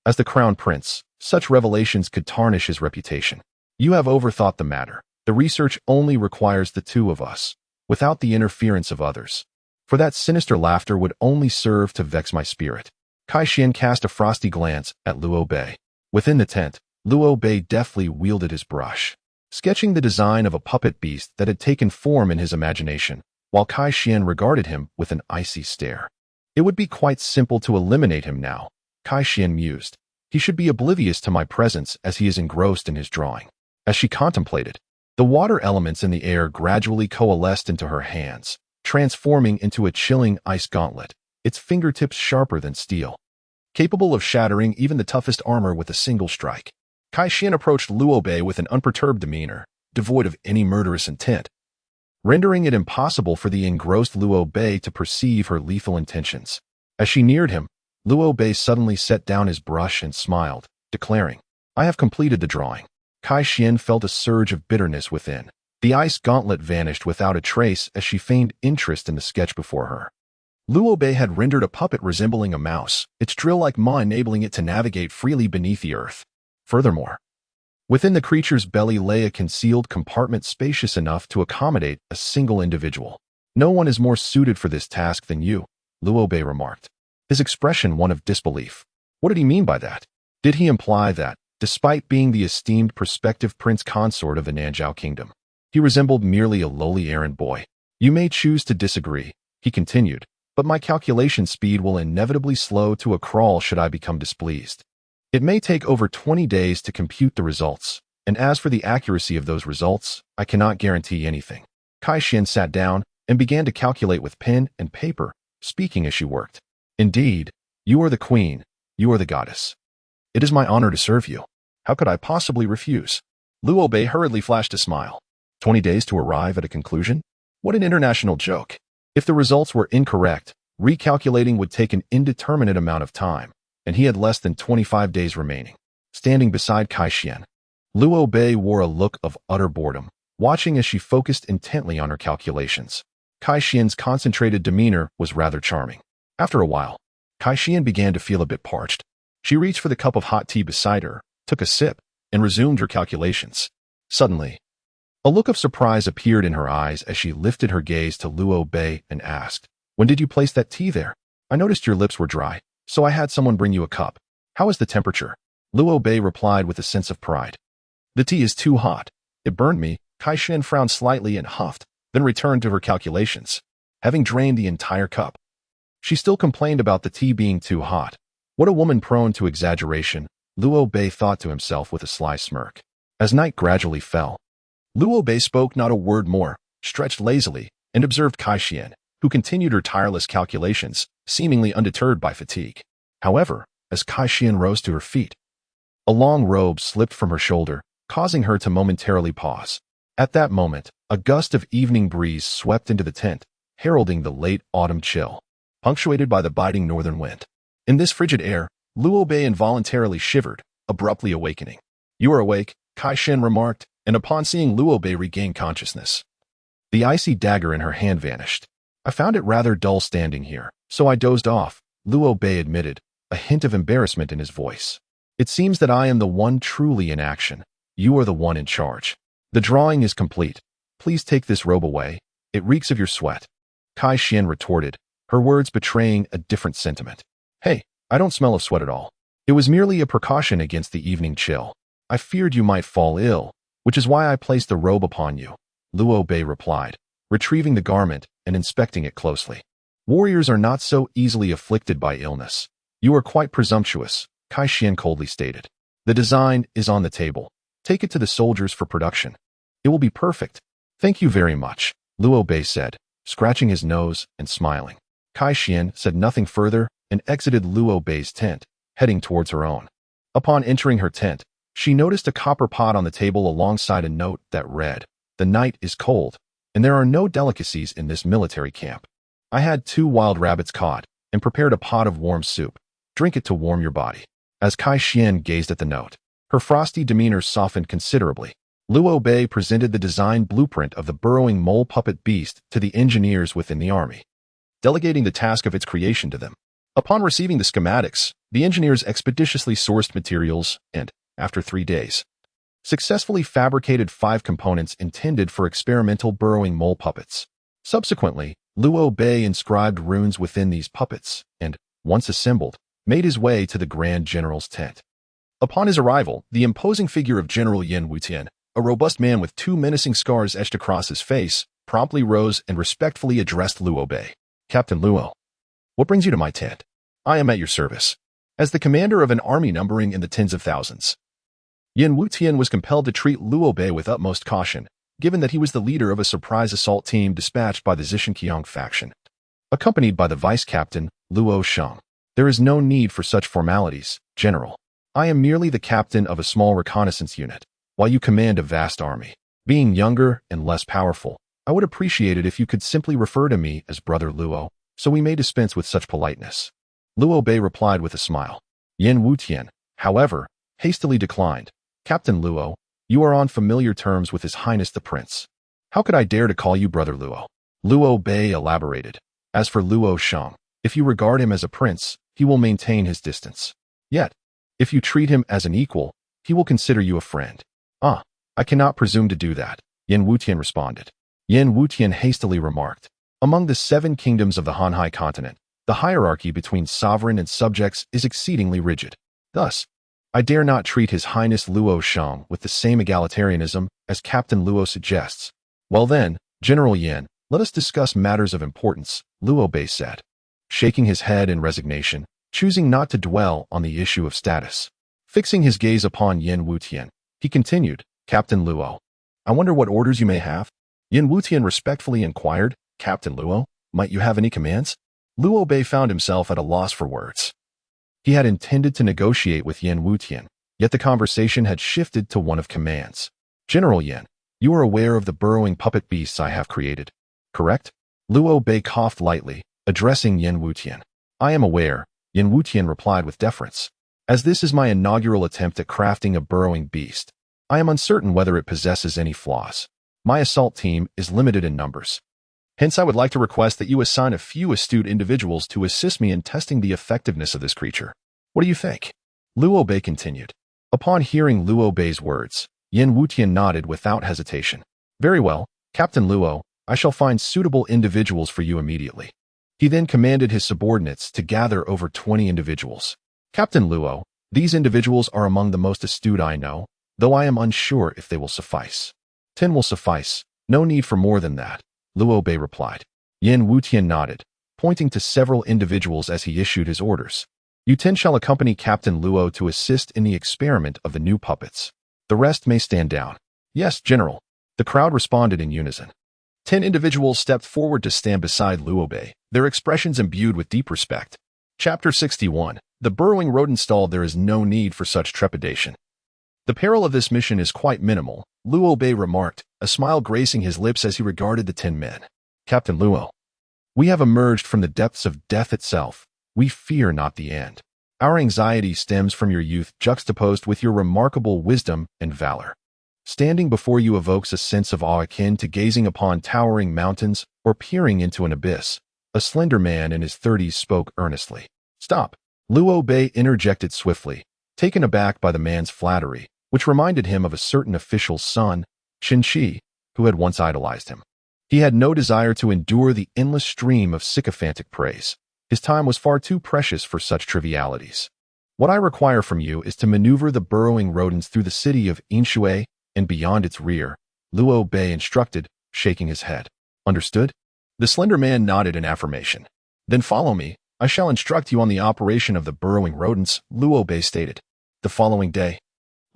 As the crown prince, such revelations could tarnish his reputation. You have overthought the matter. The research only requires the two of us, without the interference of others. For that sinister laughter would only serve to vex my spirit. Kai Xian cast a frosty glance at Luo Bei. Within the tent, Luo Bei deftly wielded his brush, sketching the design of a puppet beast that had taken form in his imagination, while Kai Xian regarded him with an icy stare. It would be quite simple to eliminate him now, Kai Xian mused. He should be oblivious to my presence as he is engrossed in his drawing. As she contemplated, the water elements in the air gradually coalesced into her hands, transforming into a chilling ice gauntlet, its fingertips sharper than steel, capable of shattering even the toughest armor with a single strike. Kai Xian approached Luo Bei with an unperturbed demeanor, devoid of any murderous intent, rendering it impossible for the engrossed Luo Bei to perceive her lethal intentions. As she neared him, Luo Bei suddenly set down his brush and smiled, declaring, I have completed the drawing. Kai Xian felt a surge of bitterness within. The ice gauntlet vanished without a trace as she feigned interest in the sketch before her. Luo Bei had rendered a puppet resembling a mouse, its drill-like maw enabling it to navigate freely beneath the earth. Furthermore, within the creature's belly lay a concealed compartment spacious enough to accommodate a single individual. No one is more suited for this task than you, Luo Bei remarked, his expression one of disbelief. What did he mean by that? Did he imply that, despite being the esteemed prospective prince consort of the Nanjiao kingdom, he resembled merely a lowly errand boy? You may choose to disagree, he continued, but my calculation speed will inevitably slow to a crawl should I become displeased. It may take over 20 days to compute the results, and as for the accuracy of those results, I cannot guarantee anything. Kai Xian sat down and began to calculate with pen and paper, speaking as she worked. Indeed, you are the queen, you are the goddess. It is my honor to serve you. How could I possibly refuse? Luo Bei hurriedly flashed a smile. 20 days to arrive at a conclusion? What an international joke. If the results were incorrect, recalculating would take an indeterminate amount of time, and he had less than 25 days remaining. Standing beside Kai Xian, Luo Bei wore a look of utter boredom, watching as she focused intently on her calculations. Kai Xian's concentrated demeanor was rather charming. After a while, Kai Xian began to feel a bit parched. She reached for the cup of hot tea beside her, took a sip, and resumed her calculations. Suddenly, a look of surprise appeared in her eyes as she lifted her gaze to Luo Bei and asked, When did you place that tea there? I noticed your lips were dry, so I had someone bring you a cup. How is the temperature? Luo Bei replied with a sense of pride. The tea is too hot. It burned me. Kai Xian frowned slightly and huffed, then returned to her calculations. Having drained the entire cup, she still complained about the tea being too hot. What a woman prone to exaggeration, Luo Bei thought to himself with a sly smirk. As night gradually fell, Luo Bei spoke not a word more, stretched lazily, and observed Kai Xian, who continued her tireless calculations, seemingly undeterred by fatigue. However, as Kai Xian rose to her feet, a long robe slipped from her shoulder, causing her to momentarily pause. At that moment, a gust of evening breeze swept into the tent, heralding the late autumn chill, punctuated by the biting northern wind. In this frigid air, Luo Bei involuntarily shivered, abruptly awakening. You are awake, Kai Xian remarked, and upon seeing Luo Bei regain consciousness, the icy dagger in her hand vanished. I found it rather dull standing here, so I dozed off, Luo Bei admitted, a hint of embarrassment in his voice. It seems that I am the one truly in action. You are the one in charge. The drawing is complete. Please take this robe away. It reeks of your sweat. Kai Xian retorted, her words betraying a different sentiment. Hey, I don't smell of sweat at all. It was merely a precaution against the evening chill. I feared you might fall ill, which is why I placed the robe upon you, Luo Bei replied, retrieving the garment and inspecting it closely. Warriors are not so easily afflicted by illness. You are quite presumptuous, Kai Xian coldly stated. The design is on the table. Take it to the soldiers for production. It will be perfect. Thank you very much, Luo Bei said, scratching his nose and smiling. Kai Xian said nothing further and exited Luo Bei's tent, heading towards her own. Upon entering her tent, she noticed a copper pot on the table alongside a note that read, "The night is cold, and there are no delicacies in this military camp. I had 2 wild rabbits caught and prepared a pot of warm soup. Drink it to warm your body." As Kai Xian gazed at the note, her frosty demeanor softened considerably. Luo Bei presented the design blueprint of the burrowing mole puppet beast to the engineers within the army, delegating the task of its creation to them. Upon receiving the schematics, the engineers expeditiously sourced materials and, after 3 days, successfully fabricated 5 components intended for experimental burrowing mole puppets. Subsequently, Luo Bei inscribed runes within these puppets and, once assembled, made his way to the Grand General's tent. Upon his arrival, the imposing figure of General Yin Wutian, a robust man with 2 menacing scars etched across his face, promptly rose and respectfully addressed Luo Bei. "Captain Luo, what brings you to my tent? I am at your service." As the commander of an army numbering in the tens of thousands, Yin Wutian was compelled to treat Luo Bei with utmost caution, given that he was the leader of a surprise assault team dispatched by the Zishanqiang faction, accompanied by the vice-captain, Luo Sheng. "There is no need for such formalities, General. I am merely the captain of a small reconnaissance unit, while you command a vast army. Being younger and less powerful, I would appreciate it if you could simply refer to me as Brother Luo, so we may dispense with such politeness," Luo Bei replied with a smile. Yin Wutian, however, hastily declined. "Captain Luo, you are on familiar terms with His Highness the Prince. How could I dare to call you Brother Luo?" Luo Bei elaborated. "As for Luo Sheng, if you regard him as a prince, he will maintain his distance. Yet, if you treat him as an equal, he will consider you a friend." "Ah, I cannot presume to do that," Yin Wutian responded. Yin Wutian hastily remarked, "Among the 7 kingdoms of the Hanhai continent, the hierarchy between sovereign and subjects is exceedingly rigid. Thus, I dare not treat His Highness Luo Sheng with the same egalitarianism as Captain Luo suggests." "Well then, General Yin, let us discuss matters of importance," Luo Bei said, shaking his head in resignation, choosing not to dwell on the issue of status. Fixing his gaze upon Yin Wutian, he continued, "Captain Luo, I wonder what orders you may have?" Yin Wutian respectfully inquired, "Captain Luo, might you have any commands?" Luo Bei found himself at a loss for words. He had intended to negotiate with Yin Wutian, yet the conversation had shifted to one of commands. "General Yin, you are aware of the burrowing puppet beasts I have created, correct?" Luo Bei coughed lightly, addressing Yin Wutian. "I am aware," Yin Wutian replied with deference. "As this is my inaugural attempt at crafting a burrowing beast, I am uncertain whether it possesses any flaws. My assault team is limited in numbers. Hence, I would like to request that you assign a few astute individuals to assist me in testing the effectiveness of this creature. What do you think?" Luo Bei continued. Upon hearing Luo Bei's words, Yin Wutian nodded without hesitation. "Very well, Captain Luo, I shall find suitable individuals for you immediately." He then commanded his subordinates to gather over 20 individuals. "Captain Luo, these individuals are among the most astute I know, though I am unsure if they will suffice." 10 will suffice. No need for more than that," Luo Bei replied. Yin Wutian nodded, pointing to several individuals as he issued his orders. "You 10 shall accompany Captain Luo to assist in the experiment of the new puppets. The rest may stand down." "Yes, General." The crowd responded in unison. 10 individuals stepped forward to stand beside Luo Bei, their expressions imbued with deep respect. Chapter 61. The burrowing rodent stall. There is no need for such trepidation. "The peril of this mission is quite minimal," Luo Bei remarked, a smile gracing his lips as he regarded the 10 men. "Captain Luo, we have emerged from the depths of death itself. We fear not the end. Our anxiety stems from your youth juxtaposed with your remarkable wisdom and valor. Standing before you evokes a sense of awe akin to gazing upon towering mountains or peering into an abyss. A slender man in his 30s spoke earnestly. Stop! Luo Bei interjected swiftly, taken aback by the man's flattery, which reminded him of a certain official's son, Qin, who had once idolized him. He had no desire to endure the endless stream of sycophantic praise. His time was far too precious for such trivialities. What I require from you is to maneuver the burrowing rodents through the city of Inshui and beyond its rear, Luo Bei instructed, shaking his head. Understood? The slender man nodded in affirmation. Then follow me. I shall instruct you on the operation of the burrowing rodents, Luo Bei stated. The following day,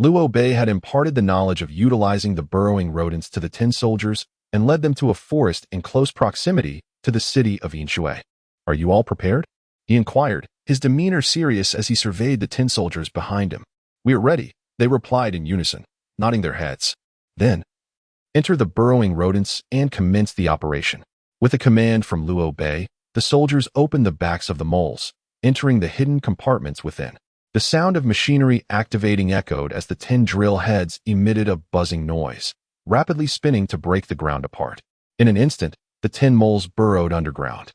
Luo Bei had imparted the knowledge of utilizing the burrowing rodents to the tin soldiers and led them to a forest in close proximity to the city of Inshui. Are you all prepared? He inquired, his demeanor serious as he surveyed the tin soldiers behind him. We are ready, they replied in unison, nodding their heads. Then, enter the burrowing rodents and commence the operation. With a command from Luo Bei, the soldiers opened the backs of the moles, entering the hidden compartments within. The sound of machinery activating echoed as the tin drill heads emitted a buzzing noise, rapidly spinning to break the ground apart. In an instant, the tin moles burrowed underground.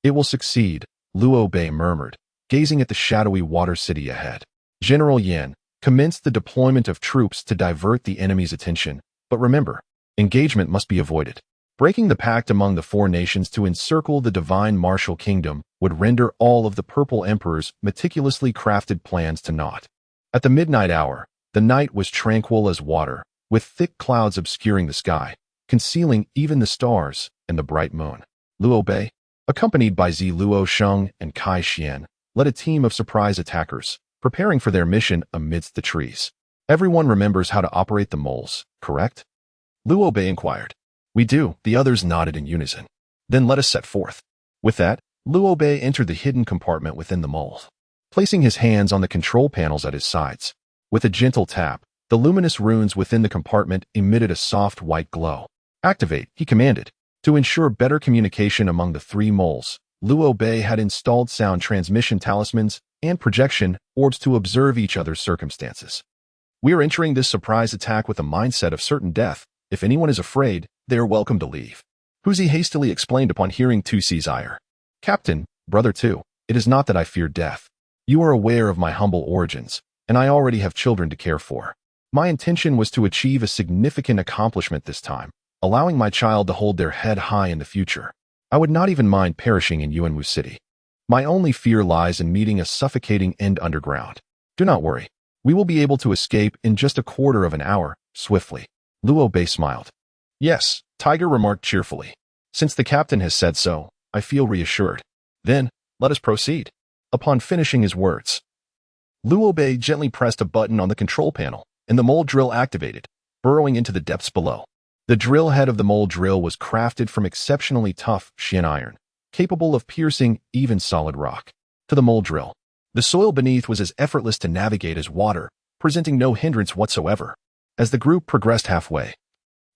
It will succeed, Luo Bei murmured, gazing at the shadowy water city ahead. General Yan commenced the deployment of troops to divert the enemy's attention, but remember, engagement must be avoided. Breaking the pact among the four nations to encircle the divine martial kingdom would render all of the Purple Emperor's meticulously crafted plans to naught. At the midnight hour, the night was tranquil as water, with thick clouds obscuring the sky, concealing even the stars and the bright moon. Luo Bei, accompanied by Zi Luo Sheng and Kai Xian, led a team of surprise attackers, preparing for their mission amidst the trees. Everyone remembers how to operate the moles, correct? Luo Bei inquired. We do, the others nodded in unison. Then let us set forth. With that, Luo Bei entered the hidden compartment within the mole, placing his hands on the control panels at his sides. With a gentle tap, the luminous runes within the compartment emitted a soft white glow. Activate, he commanded. To ensure better communication among the three moles, Luo Bei had installed sound transmission talismans and projection orbs to observe each other's circumstances. We are entering this surprise attack with a mindset of certain death. If anyone is afraid, they are welcome to leave. Huzi hastily explained upon hearing Tusi's ire. Captain, brother too, it is not that I fear death. You are aware of my humble origins, and I already have children to care for. My intention was to achieve a significant accomplishment this time, allowing my child to hold their head high in the future. I would not even mind perishing in Yuanwu City. My only fear lies in meeting a suffocating end underground. Do not worry. We will be able to escape in just a quarter of an hour, swiftly. Luo Bei smiled. Yes, Tiger remarked cheerfully. Since the captain has said so, I feel reassured. Then, let us proceed. Upon finishing his words, Luo Bei gently pressed a button on the control panel, and the mole drill activated, burrowing into the depths below. The drill head of the mole drill was crafted from exceptionally tough shin iron, capable of piercing even solid rock. To the mole drill, the soil beneath was as effortless to navigate as water, presenting no hindrance whatsoever. As the group progressed halfway,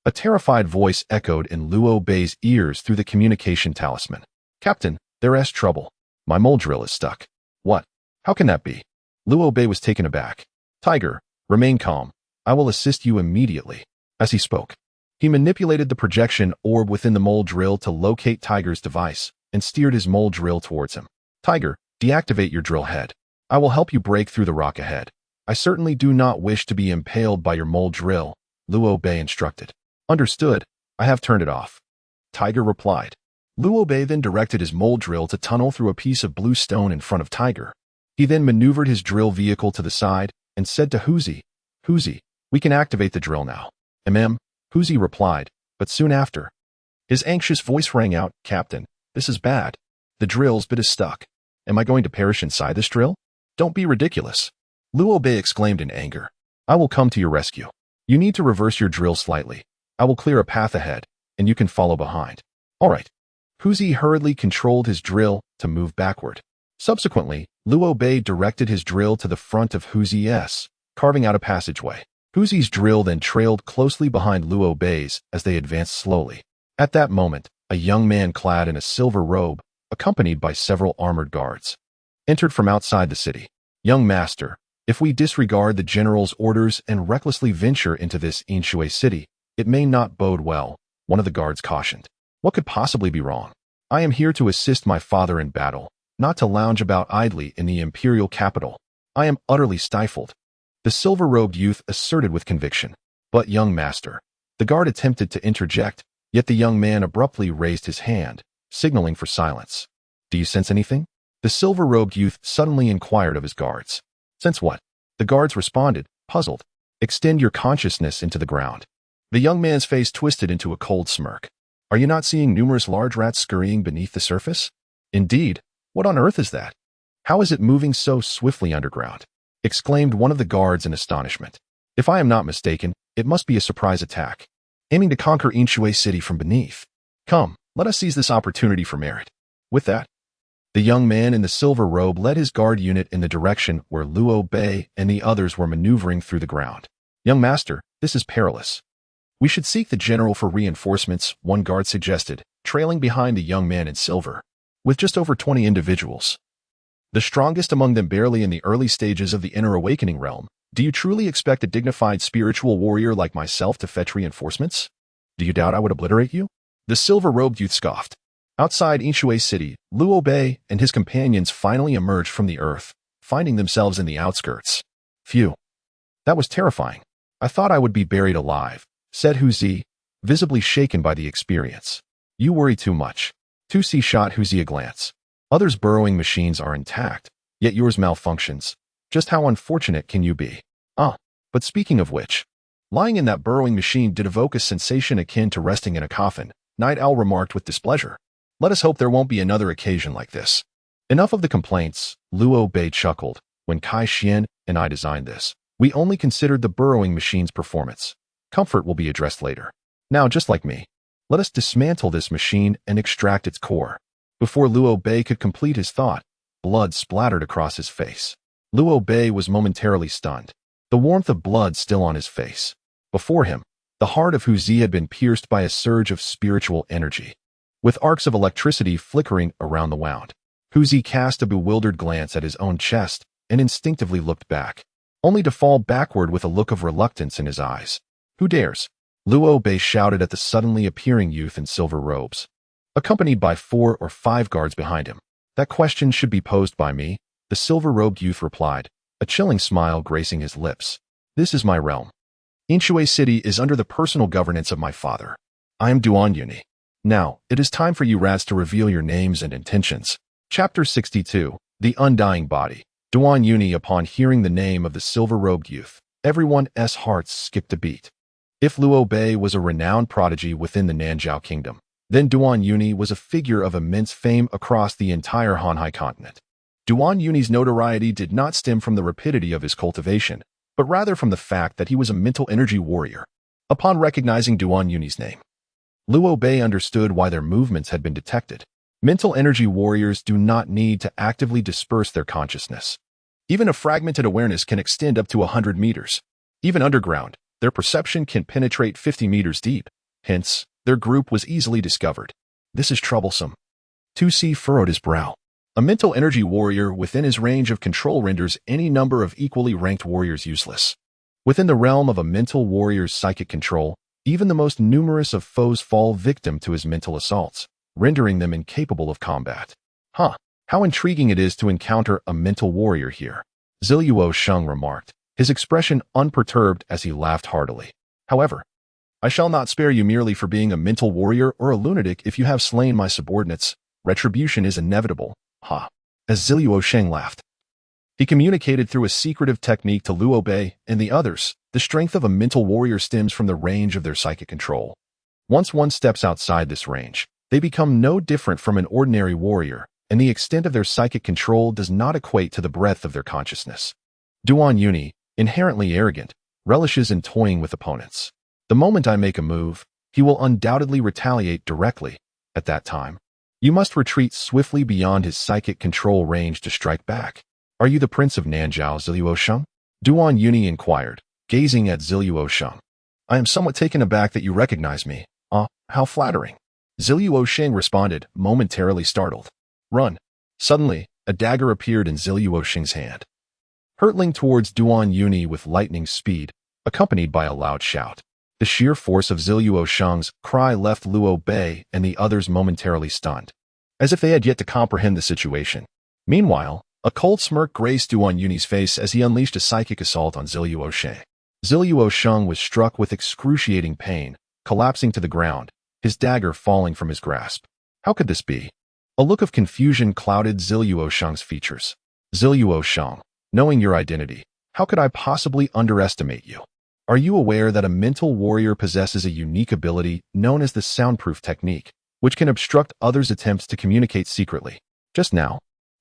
a terrified voice echoed in Luo Bei's ears through the communication talisman. Captain, there's trouble. My mole drill is stuck. What? How can that be? Luo Bei was taken aback. Tiger, remain calm. I will assist you immediately. As he spoke, he manipulated the projection orb within the mole drill to locate Tiger's device and steered his mole drill towards him. Tiger, deactivate your drill head. I will help you break through the rock ahead. I certainly do not wish to be impaled by your mole drill, Luo Bei instructed. Understood, I have turned it off. Tiger replied. Luo Bei then directed his mole drill to tunnel through a piece of blue stone in front of Tiger. He then maneuvered his drill vehicle to the side and said to Huzi, Huzi, we can activate the drill now. Huzi replied, but soon after, his anxious voice rang out, Captain, this is bad. The drill's bit is stuck. Am I going to perish inside this drill? Don't be ridiculous. Luo Bei exclaimed in anger. I will come to your rescue. You need to reverse your drill slightly. I will clear a path ahead, and you can follow behind. All right. Huzi hurriedly controlled his drill to move backward. Subsequently, Luo Bei directed his drill to the front of Huzi's, carving out a passageway. Huzi's drill then trailed closely behind Luo Bei's as they advanced slowly. At that moment, a young man clad in a silver robe, accompanied by several armored guards, entered from outside the city. Young master, If we disregard the general's orders and recklessly venture into this Inshui city, it may not bode well, one of the guards cautioned. What could possibly be wrong? I am here to assist my father in battle, not to lounge about idly in the imperial capital. I am utterly stifled, the silver-robed youth asserted with conviction. But, young master, the guard attempted to interject, yet the young man abruptly raised his hand, signaling for silence. Do you sense anything? The silver-robed youth suddenly inquired of his guards. Sense what? The guards responded, puzzled. Extend your consciousness into the ground. The young man's face twisted into a cold smirk. Are you not seeing numerous large rats scurrying beneath the surface? Indeed. What on earth is that? How is it moving so swiftly underground? Exclaimed one of the guards in astonishment. If I am not mistaken, it must be a surprise attack, aiming to conquer Inshui city from beneath. Come, let us seize this opportunity for merit. With that, the young man in the silver robe led his guard unit in the direction where Liu Fei and the others were maneuvering through the ground. Young master, this is perilous. We should seek the general for reinforcements, one guard suggested, trailing behind the young man in silver. With just over 20 individuals, the strongest among them barely in the early stages of the inner awakening realm, do you truly expect a dignified spiritual warrior like myself to fetch reinforcements? Do you doubt I would obliterate you? The silver-robed youth scoffed. Outside Inshui city, Liu Fei and his companions finally emerged from the earth, finding themselves in the outskirts. Phew. That was terrifying. I thought I would be buried alive, said Huzi, visibly shaken by the experience. You worry too much. Tusi shot Huzi a glance. Others' burrowing machines are intact, yet yours malfunctions. Just how unfortunate can you be? But speaking of which, lying in that burrowing machine did evoke a sensation akin to resting in a coffin, Night Owl remarked with displeasure. Let us hope there won't be another occasion like this. Enough of the complaints, Liu Fei chuckled. When Kai Xian and I designed this, we only considered the burrowing machine's performance. Comfort will be addressed later. Now, just like me, let us dismantle this machine and extract its core. Before Liu Fei could complete his thought, blood splattered across his face. Liu Fei was momentarily stunned, the warmth of blood still on his face. Before him, the heart of Huzi had been pierced by a surge of spiritual energy, with arcs of electricity flickering around the wound. Huzi cast a bewildered glance at his own chest and instinctively looked back, only to fall backward with a look of reluctance in his eyes. Who dares? Liu Fei shouted at the suddenly appearing youth in silver robes, accompanied by 4 or 5 guards behind him. That question should be posed by me, the silver-robed youth replied, a chilling smile gracing his lips. This is my realm. Inshui city is under the personal governance of my father. I am Duan Yuni. Now, it is time for you rats to reveal your names and intentions. Chapter 62, The Undying Body. Duan Yuni, upon hearing the name of the silver-robed youth, everyone's hearts skipped a beat. If Liu Fei was a renowned prodigy within the Nanzhao kingdom, then Duan Yuni was a figure of immense fame across the entire Hanhai continent. Duan Yuni's notoriety did not stem from the rapidity of his cultivation, but rather from the fact that he was a mental energy warrior. Upon recognizing Duan Yuni's name, Liu Fei understood why their movements had been detected. Mental energy warriors do not need to actively disperse their consciousness. Even a fragmented awareness can extend up to 100 meters. Even underground, their perception can penetrate 50 meters deep. Hence, their group was easily discovered. This is troublesome. Tusi furrowed his brow. A mental energy warrior within his range of control renders any number of equally ranked warriors useless. Within the realm of a mental warrior's psychic control, even the most numerous of foes fall victim to his mental assaults, rendering them incapable of combat. How intriguing it is to encounter a mental warrior here, Ziluo Sheng remarked, his expression unperturbed as he laughed heartily. However, I shall not spare you merely for being a mental warrior or a lunatic if you have slain my subordinates. Retribution is inevitable. As Ziluo Sheng laughed. He communicated through a secretive technique to Liu Fei and the others. The strength of a mental warrior stems from the range of their psychic control. Once one steps outside this range, they become no different from an ordinary warrior, and the extent of their psychic control does not equate to the breadth of their consciousness. Duan Yuni, inherently arrogant, relishes in toying with opponents. The moment I make a move, he will undoubtedly retaliate directly. At that time, you must retreat swiftly beyond his psychic control range to strike back. Are you the Prince of Nanzhao, Ziluo Sheng? Duan Yuni inquired, gazing at Ziluo Sheng. I am somewhat taken aback that you recognize me. How flattering. Ziluo Sheng responded, momentarily startled. Run. Suddenly, a dagger appeared in Ziluo Sheng's hand. hurtling towards Duan Yuni with lightning speed, accompanied by a loud shout. The sheer force of Ziluo Sheng's cry left Luo Bei and the others momentarily stunned, as if they had yet to comprehend the situation. Meanwhile, a cold smirk graced Duan Yuni's face as he unleashed a psychic assault on Ziluo Sheng. Ziluo Sheng was struck with excruciating pain, collapsing to the ground, his dagger falling from his grasp. How could this be? A look of confusion clouded Ziluo Sheng's features. Ziluo Sheng, knowing your identity, how could I possibly underestimate you? Are you aware that a mental warrior possesses a unique ability known as the soundproof technique, which can obstruct others' attempts to communicate secretly? Just now,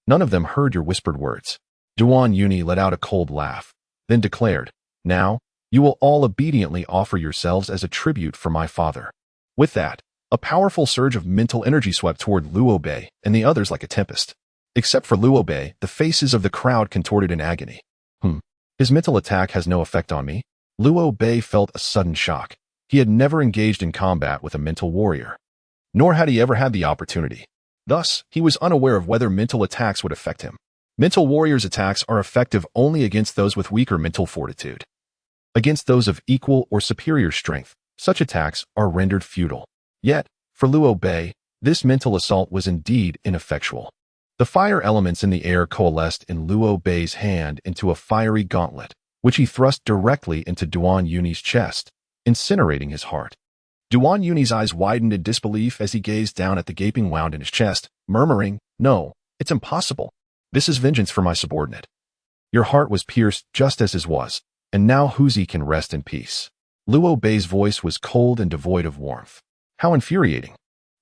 none of them heard your whispered words. Duan Yuni let out a cold laugh, then declared, "Now, you will all obediently offer yourselves as a tribute for my father." With that, a powerful surge of mental energy swept toward Luo Bei and the others like a tempest. Except for Luo Bei, the faces of the crowd contorted in agony. His mental attack has no effect on me? Luo Bei felt a sudden shock. He had never engaged in combat with a mental warrior, nor had he ever had the opportunity. Thus, he was unaware of whether mental attacks would affect him. Mental warriors' attacks are effective only against those with weaker mental fortitude. Against those of equal or superior strength, such attacks are rendered futile. Yet, for Luo Bei, this mental assault was indeed ineffectual. The fire elements in the air coalesced in Luo Bei's hand into a fiery gauntlet, which he thrust directly into Duan Yuni's chest, incinerating his heart. Duan Yuni's eyes widened in disbelief as he gazed down at the gaping wound in his chest, murmuring, "No, it's impossible. This is vengeance for my subordinate. Your heart was pierced just as his was, and now Huzi can rest in peace." Luo Bei's voice was cold and devoid of warmth. How infuriating.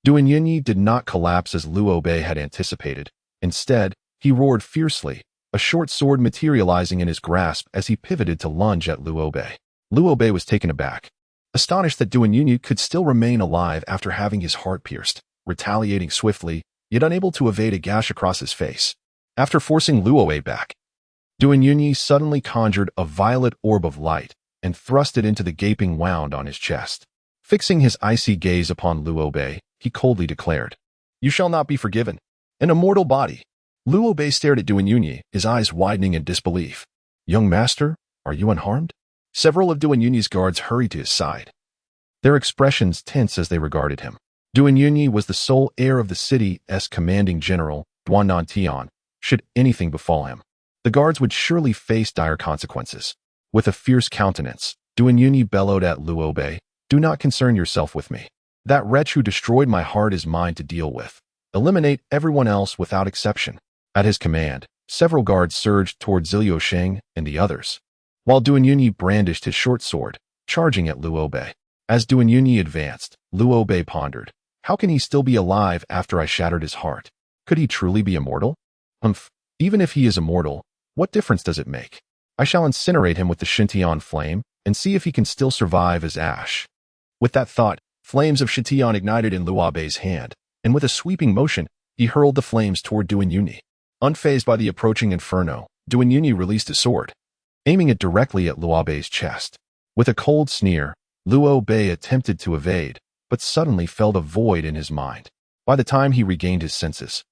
Duan Yuni did not collapse as Luo Bei had anticipated. Instead, he roared fiercely, a short sword materializing in his grasp as he pivoted to lunge at Luo Bei. Luo Bei was taken aback, astonished that Duan Yuni could still remain alive after having his heart pierced, retaliating swiftly, yet unable to evade a gash across his face. After forcing Luo Bei back, Duan Yuni suddenly conjured a violet orb of light and thrust it into the gaping wound on his chest. Fixing his icy gaze upon Luo Bei, he coldly declared, "You shall not be forgiven. An immortal body." Luo Bei stared at Duan Yuni, his eyes widening in disbelief. "Young master, are you unharmed?" Several of Duan Yuni's guards hurried to his side, their expressions tense as they regarded him. Duan Yuni was the sole heir of the city's commanding general, Duan Nantian. Should anything befall him, the guards would surely face dire consequences. With a fierce countenance, Duan Yuni bellowed at Luo Bei, "Do not concern yourself with me. That wretch who destroyed my heart is mine to deal with. Eliminate everyone else without exception." At his command, several guards surged toward Ziluo Sheng and the others, while Duan Yuni brandished his short sword, charging at Luo Bei. As Duan Yuni advanced, Luo Bei pondered, "How can he still be alive after I shattered his heart? Could he truly be immortal? Even if he is immortal, what difference does it make? I shall incinerate him with the Shintian flame and see if he can still survive as ash." With that thought, flames of Shintian ignited in Luo Bei's hand, and with a sweeping motion, he hurled the flames toward Duan Yuni. Unfazed by the approaching inferno, Duan Yuni released his sword, aiming it directly at Luo Bei's chest. With a cold sneer, Luo Bei attempted to evade, but suddenly felt a void in his mind. By the time he regained his senses,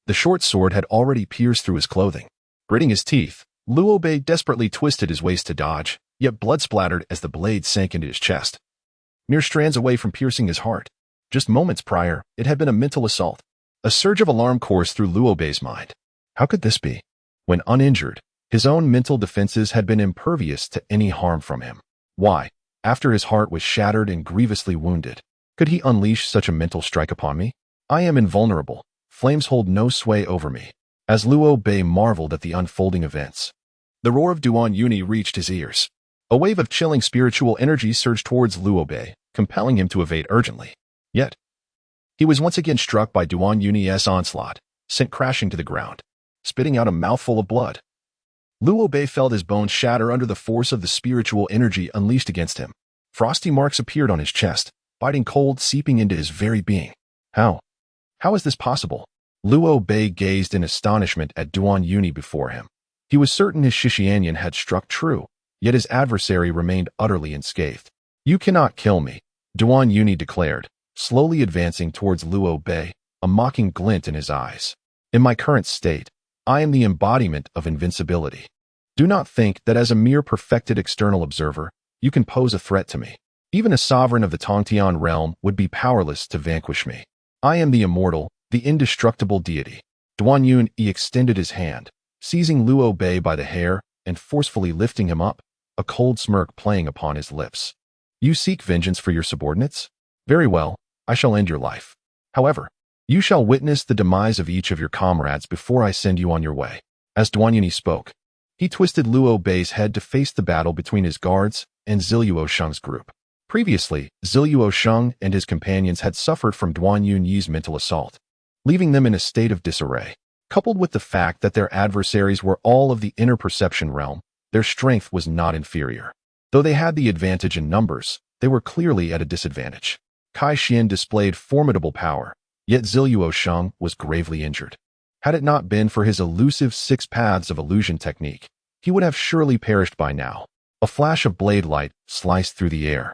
the short sword had already pierced through his clothing. Gritting his teeth, Luo Bei desperately twisted his waist to dodge, yet blood splattered as the blade sank into his chest, mere strands away from piercing his heart. Just moments prior, it had been a mental assault. A surge of alarm coursed through Luo Bei's mind. How could this be? When uninjured, his own mental defenses had been impervious to any harm from him. Why, after his heart was shattered and grievously wounded, could he unleash such a mental strike upon me? I am invulnerable. Flames hold no sway over me. As Luo Bei marveled at the unfolding events, the roar of Duan Yuni reached his ears. A wave of chilling spiritual energy surged towards Luo Bei, compelling him to evade urgently. Yet, he was once again struck by Duan Yuni's onslaught, sent crashing to the ground, spitting out a mouthful of blood. Luo Bei felt his bones shatter under the force of the spiritual energy unleashed against him. Frosty marks appeared on his chest, biting cold seeping into his very being. How? How is this possible? Luo Bei gazed in astonishment at Duan Yuni before him. He was certain his Shishianyan had struck true, yet his adversary remained utterly unscathed. "You cannot kill me," Duan Yuni declared, slowly advancing towards Luo Bei, a mocking glint in his eyes. "In my current state, I am the embodiment of invincibility. Do not think that as a mere perfected external observer, you can pose a threat to me. Even a sovereign of the Tongtian realm would be powerless to vanquish me. I am the immortal, the indestructible deity. Duan Yun extended his hand, seizing Luo Bei by the hair and forcefully lifting him up, a cold smirk playing upon his lips. You seek vengeance for your subordinates? Very well, I shall end your life. However, you shall witness the demise of each of your comrades before I send you on your way. As Duan Yun spoke, he twisted Luo Bei's head to face the battle between his guards and Ziluo Sheng's group. Previously, Ziluo Sheng and his companions had suffered from Duan Yun's mental assault, leaving them in a state of disarray. Coupled with the fact that their adversaries were all of the inner perception realm, their strength was not inferior. Though they had the advantage in numbers, they were clearly at a disadvantage. Kai Xian displayed formidable power, yet Ziluo Sheng was gravely injured. Had it not been for his elusive 6 paths of illusion technique, he would have surely perished by now. A flash of blade light sliced through the air,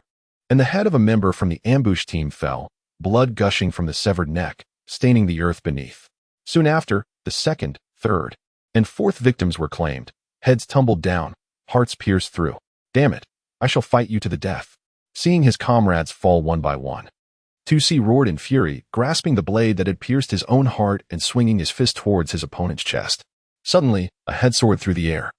and the head of a member from the ambush team fell, blood gushing from the severed neck, staining the earth beneath. Soon after, the second, third, and fourth victims were claimed. Heads tumbled down, hearts pierced through. Damn it, I shall fight you to the death. Seeing his comrades fall one by one, Tu Si roared in fury, grasping the blade that had pierced his own heart and swinging his fist towards his opponent's chest. Suddenly, a head soared through the air,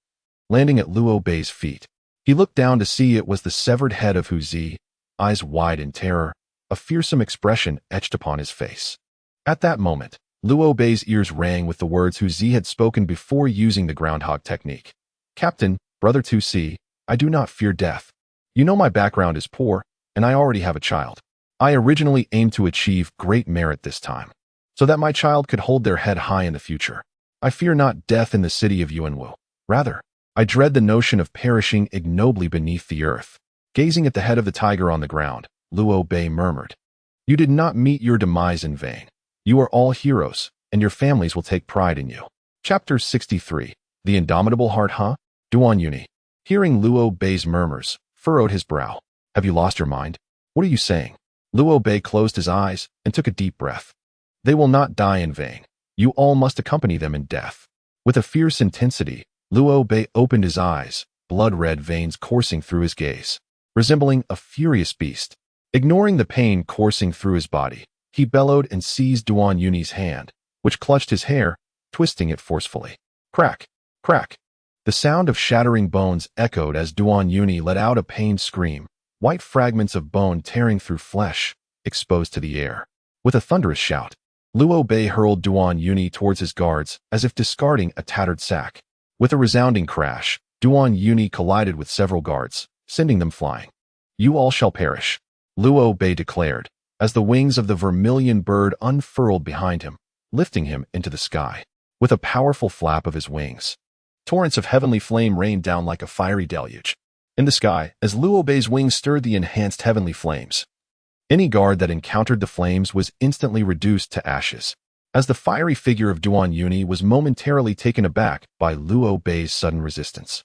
landing at Luo Bei's feet. He looked down to see it was the severed head of Hu Zi, eyes wide in terror, a fearsome expression etched upon his face. At that moment, Luo Bei's ears rang with the words Hu Zi had spoken before using the groundhog technique. Captain, brother Tu Si, I do not fear death. You know my background is poor, and I already have a child. I originally aimed to achieve great merit this time, so that my child could hold their head high in the future. I fear not death in the city of Yuanwu. Rather, I dread the notion of perishing ignobly beneath the earth. Gazing at the head of the tiger on the ground, Luo Bei murmured, You did not meet your demise in vain. You are all heroes, and your families will take pride in you. Chapter 63. The Indomitable Heart, huh? Duan Yun, hearing Luo Bei's murmurs, furrowed his brow. Have you lost your mind? What are you saying? Luo Bei closed his eyes and took a deep breath. They will not die in vain. You all must accompany them in death. With a fierce intensity, Luo Bei opened his eyes, blood-red veins coursing through his gaze, resembling a furious beast. Ignoring the pain coursing through his body, he bellowed and seized Duan Yun's hand, which clutched his hair, twisting it forcefully. Crack! Crack! The sound of shattering bones echoed as Duan Yun let out a pained scream, white fragments of bone tearing through flesh, exposed to the air. With a thunderous shout, Luo Bei hurled Duan Yun towards his guards as if discarding a tattered sack. With a resounding crash, Duan Yun collided with several guards, sending them flying. You all shall perish, Luo Bei declared, as the wings of the vermilion bird unfurled behind him, lifting him into the sky. With a powerful flap of his wings, torrents of heavenly flame rained down like a fiery deluge. In the sky, as Luo Bei's wings stirred the enhanced heavenly flames, any guard that encountered the flames was instantly reduced to ashes. As the fiery figure of Duan Yun was momentarily taken aback by Luo Bei's sudden resistance,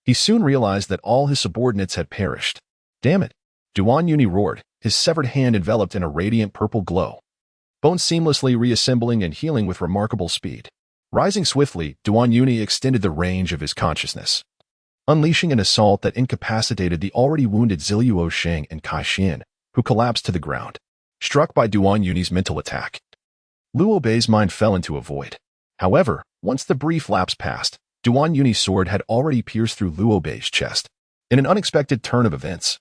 he soon realized that all his subordinates had perished. Damn it! Duan Yun roared, his severed hand enveloped in a radiant purple glow, bones seamlessly reassembling and healing with remarkable speed. Rising swiftly, Duan Yun extended the range of his consciousness, unleashing an assault that incapacitated the already wounded Ziluo Sheng and Kai Xian, who collapsed to the ground. Struck by Duan Yun's mental attack, Luo Bei's mind fell into a void. However, once the brief lapse passed, Duan Yun's sword had already pierced through Luo Bei's chest. In an unexpected turn of events,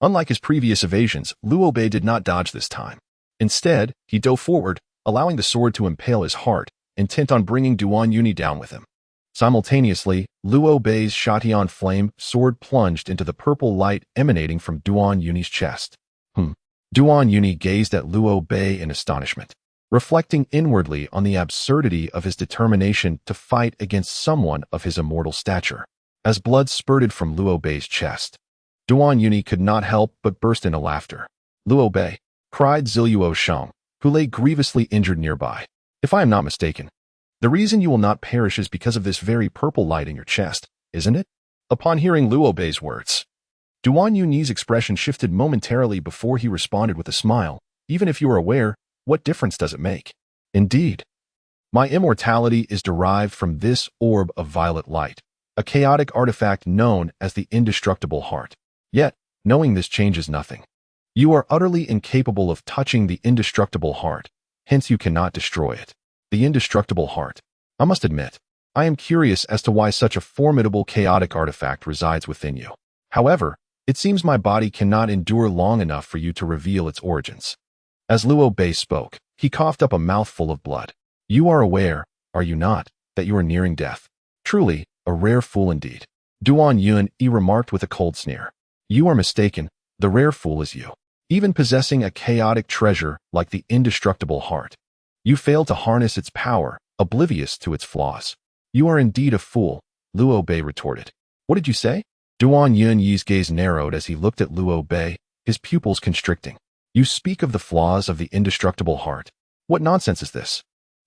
unlike his previous evasions, Luo Bei did not dodge this time. Instead, he dove forward, allowing the sword to impale his heart, intent on bringing Duan Yun down with him. Simultaneously, Luo Bei's Shatian flame sword plunged into the purple light emanating from Duan Yun's chest. Duan Yun gazed at Luo Bei in astonishment, reflecting inwardly on the absurdity of his determination to fight against someone of his immortal stature. As blood spurted from Luo Bei's chest, Duan Yun could not help but burst into laughter. Luo Bei, cried Ziluo Sheng, who lay grievously injured nearby. If I am not mistaken, the reason you will not perish is because of this very purple light in your chest, isn't it? Upon hearing Luo Bei's words, Duan Yun's expression shifted momentarily before he responded with a smile. Even if you are aware, what difference does it make? Indeed, my immortality is derived from this orb of violet light, a chaotic artifact known as the indestructible heart. Yet, knowing this changes nothing. You are utterly incapable of touching the indestructible heart, hence you cannot destroy it. The indestructible heart. I must admit, I am curious as to why such a formidable chaotic artifact resides within you. However, it seems my body cannot endure long enough for you to reveal its origins. As Liu Bei spoke, he coughed up a mouthful of blood. You are aware, are you not, that you are nearing death? Truly, a rare fool indeed. Duan Yun remarked with a cold sneer. You are mistaken, the rare fool is you. Even possessing a chaotic treasure like the indestructible heart, you fail to harness its power, oblivious to its flaws. You are indeed a fool, Liu Bei retorted. What did you say? Duan Yun's gaze narrowed as he looked at Liu Bei, his pupils constricting. You speak of the flaws of the indestructible heart. What nonsense is this?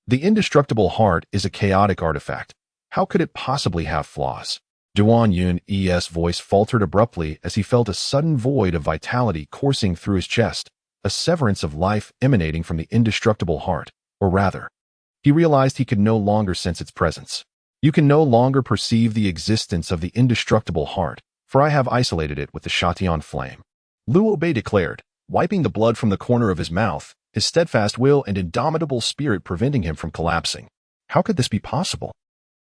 The indestructible heart is a chaotic artifact. How could it possibly have flaws? Duan Yun's voice faltered abruptly as he felt a sudden void of vitality coursing through his chest, a severance of life emanating from the indestructible heart, or rather, he realized he could no longer sense its presence. You can no longer perceive the existence of the indestructible heart, for I have isolated it with the Shatian flame. Liu Bei declared, wiping the blood from the corner of his mouth, his steadfast will and indomitable spirit preventing him from collapsing. How could this be possible?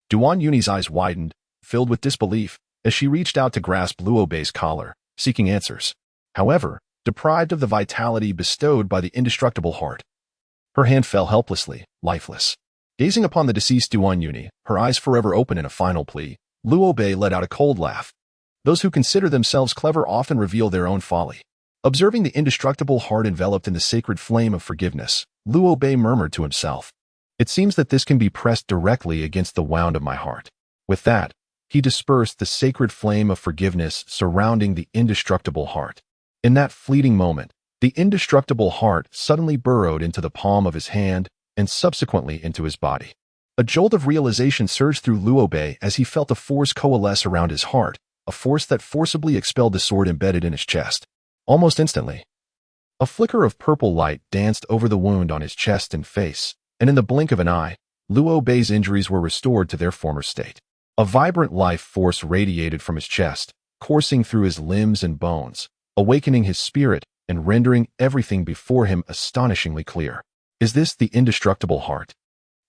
Duan Yun's eyes widened, filled with disbelief, as she reached out to grasp Liu Bei's collar, seeking answers. However, deprived of the vitality bestowed by the indestructible heart, her hand fell helplessly, lifeless. Gazing upon the deceased Duan Yun, her eyes forever open in a final plea, Liu Bei let out a cold laugh. Those who consider themselves clever often reveal their own folly. Observing the indestructible heart enveloped in the sacred flame of forgiveness, Liu Bei murmured to himself, it seems that this can be pressed directly against the wound of my heart. With that, he dispersed the sacred flame of forgiveness surrounding the indestructible heart. In that fleeting moment, the indestructible heart suddenly burrowed into the palm of his hand and subsequently into his body. A jolt of realization surged through Liu Bei as he felt a force coalesce around his heart, a force that forcibly expelled the sword embedded in his chest. Almost instantly, a flicker of purple light danced over the wound on his chest and face, and in the blink of an eye, Liu Bei's injuries were restored to their former state. A vibrant life force radiated from his chest, coursing through his limbs and bones, awakening his spirit and rendering everything before him astonishingly clear. Is this the indestructible heart?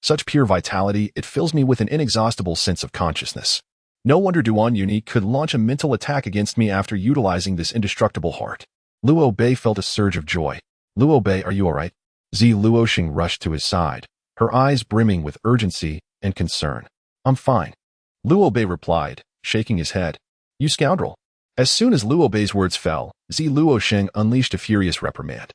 Such pure vitality, it fills me with an inexhaustible sense of consciousness. No wonder Duan Yun could launch a mental attack against me after utilizing this indestructible heart. Liu Bei felt a surge of joy. Liu Bei, are you alright? Luoxing rushed to his side, her eyes brimming with urgency and concern. I'm fine. Liu Bei replied, shaking his head. You scoundrel. As soon as Liu Bei's words fell, Luoxing unleashed a furious reprimand,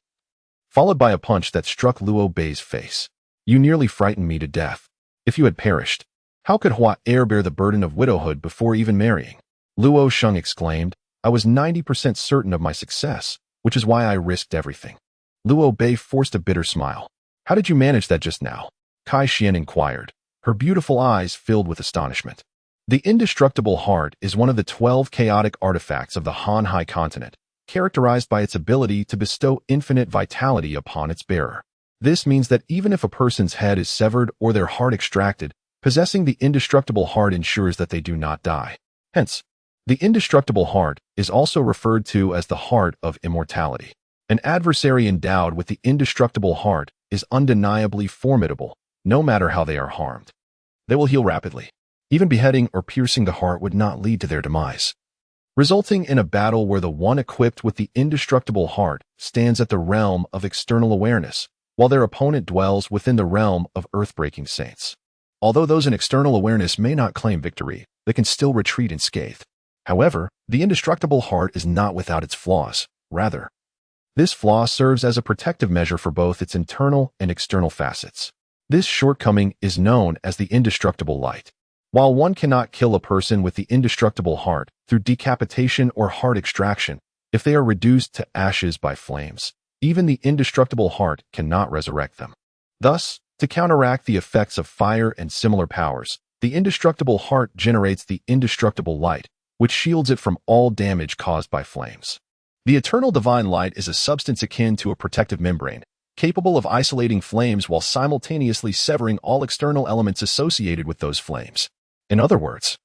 followed by a punch that struck Liu Bei's face. You nearly frightened me to death. If you had perished, how could Hua Er bear the burden of widowhood before even marrying? Luoxing exclaimed, I was 90% certain of my success, which is why I risked everything. Liu Bei forced a bitter smile. How did you manage that just now? Kai Xian inquired, her beautiful eyes filled with astonishment. The indestructible heart is one of the 12 chaotic artifacts of the Han Hai continent, characterized by its ability to bestow infinite vitality upon its bearer. This means that even if a person's head is severed or their heart extracted, possessing the indestructible heart ensures that they do not die. Hence, the indestructible heart is also referred to as the heart of immortality. An adversary endowed with the indestructible heart is undeniably formidable, no matter how they are harmed. They will heal rapidly. Even beheading or piercing the heart would not lead to their demise, resulting in a battle where the one equipped with the indestructible heart stands at the realm of external awareness, while their opponent dwells within the realm of earth-breaking saints. Although those in external awareness may not claim victory, they can still retreat unscathed. However, the indestructible heart is not without its flaws. Rather, this flaw serves as a protective measure for both its internal and external facets. This shortcoming is known as the indestructible light. While one cannot kill a person with the indestructible heart through decapitation or heart extraction, if they are reduced to ashes by flames, even the indestructible heart cannot resurrect them. Thus, to counteract the effects of fire and similar powers, the indestructible heart generates the indestructible light, which shields it from all damage caused by flames. The eternal divine light is a substance akin to a protective membrane, capable of isolating flames while simultaneously severing all external elements associated with those flames. In other words,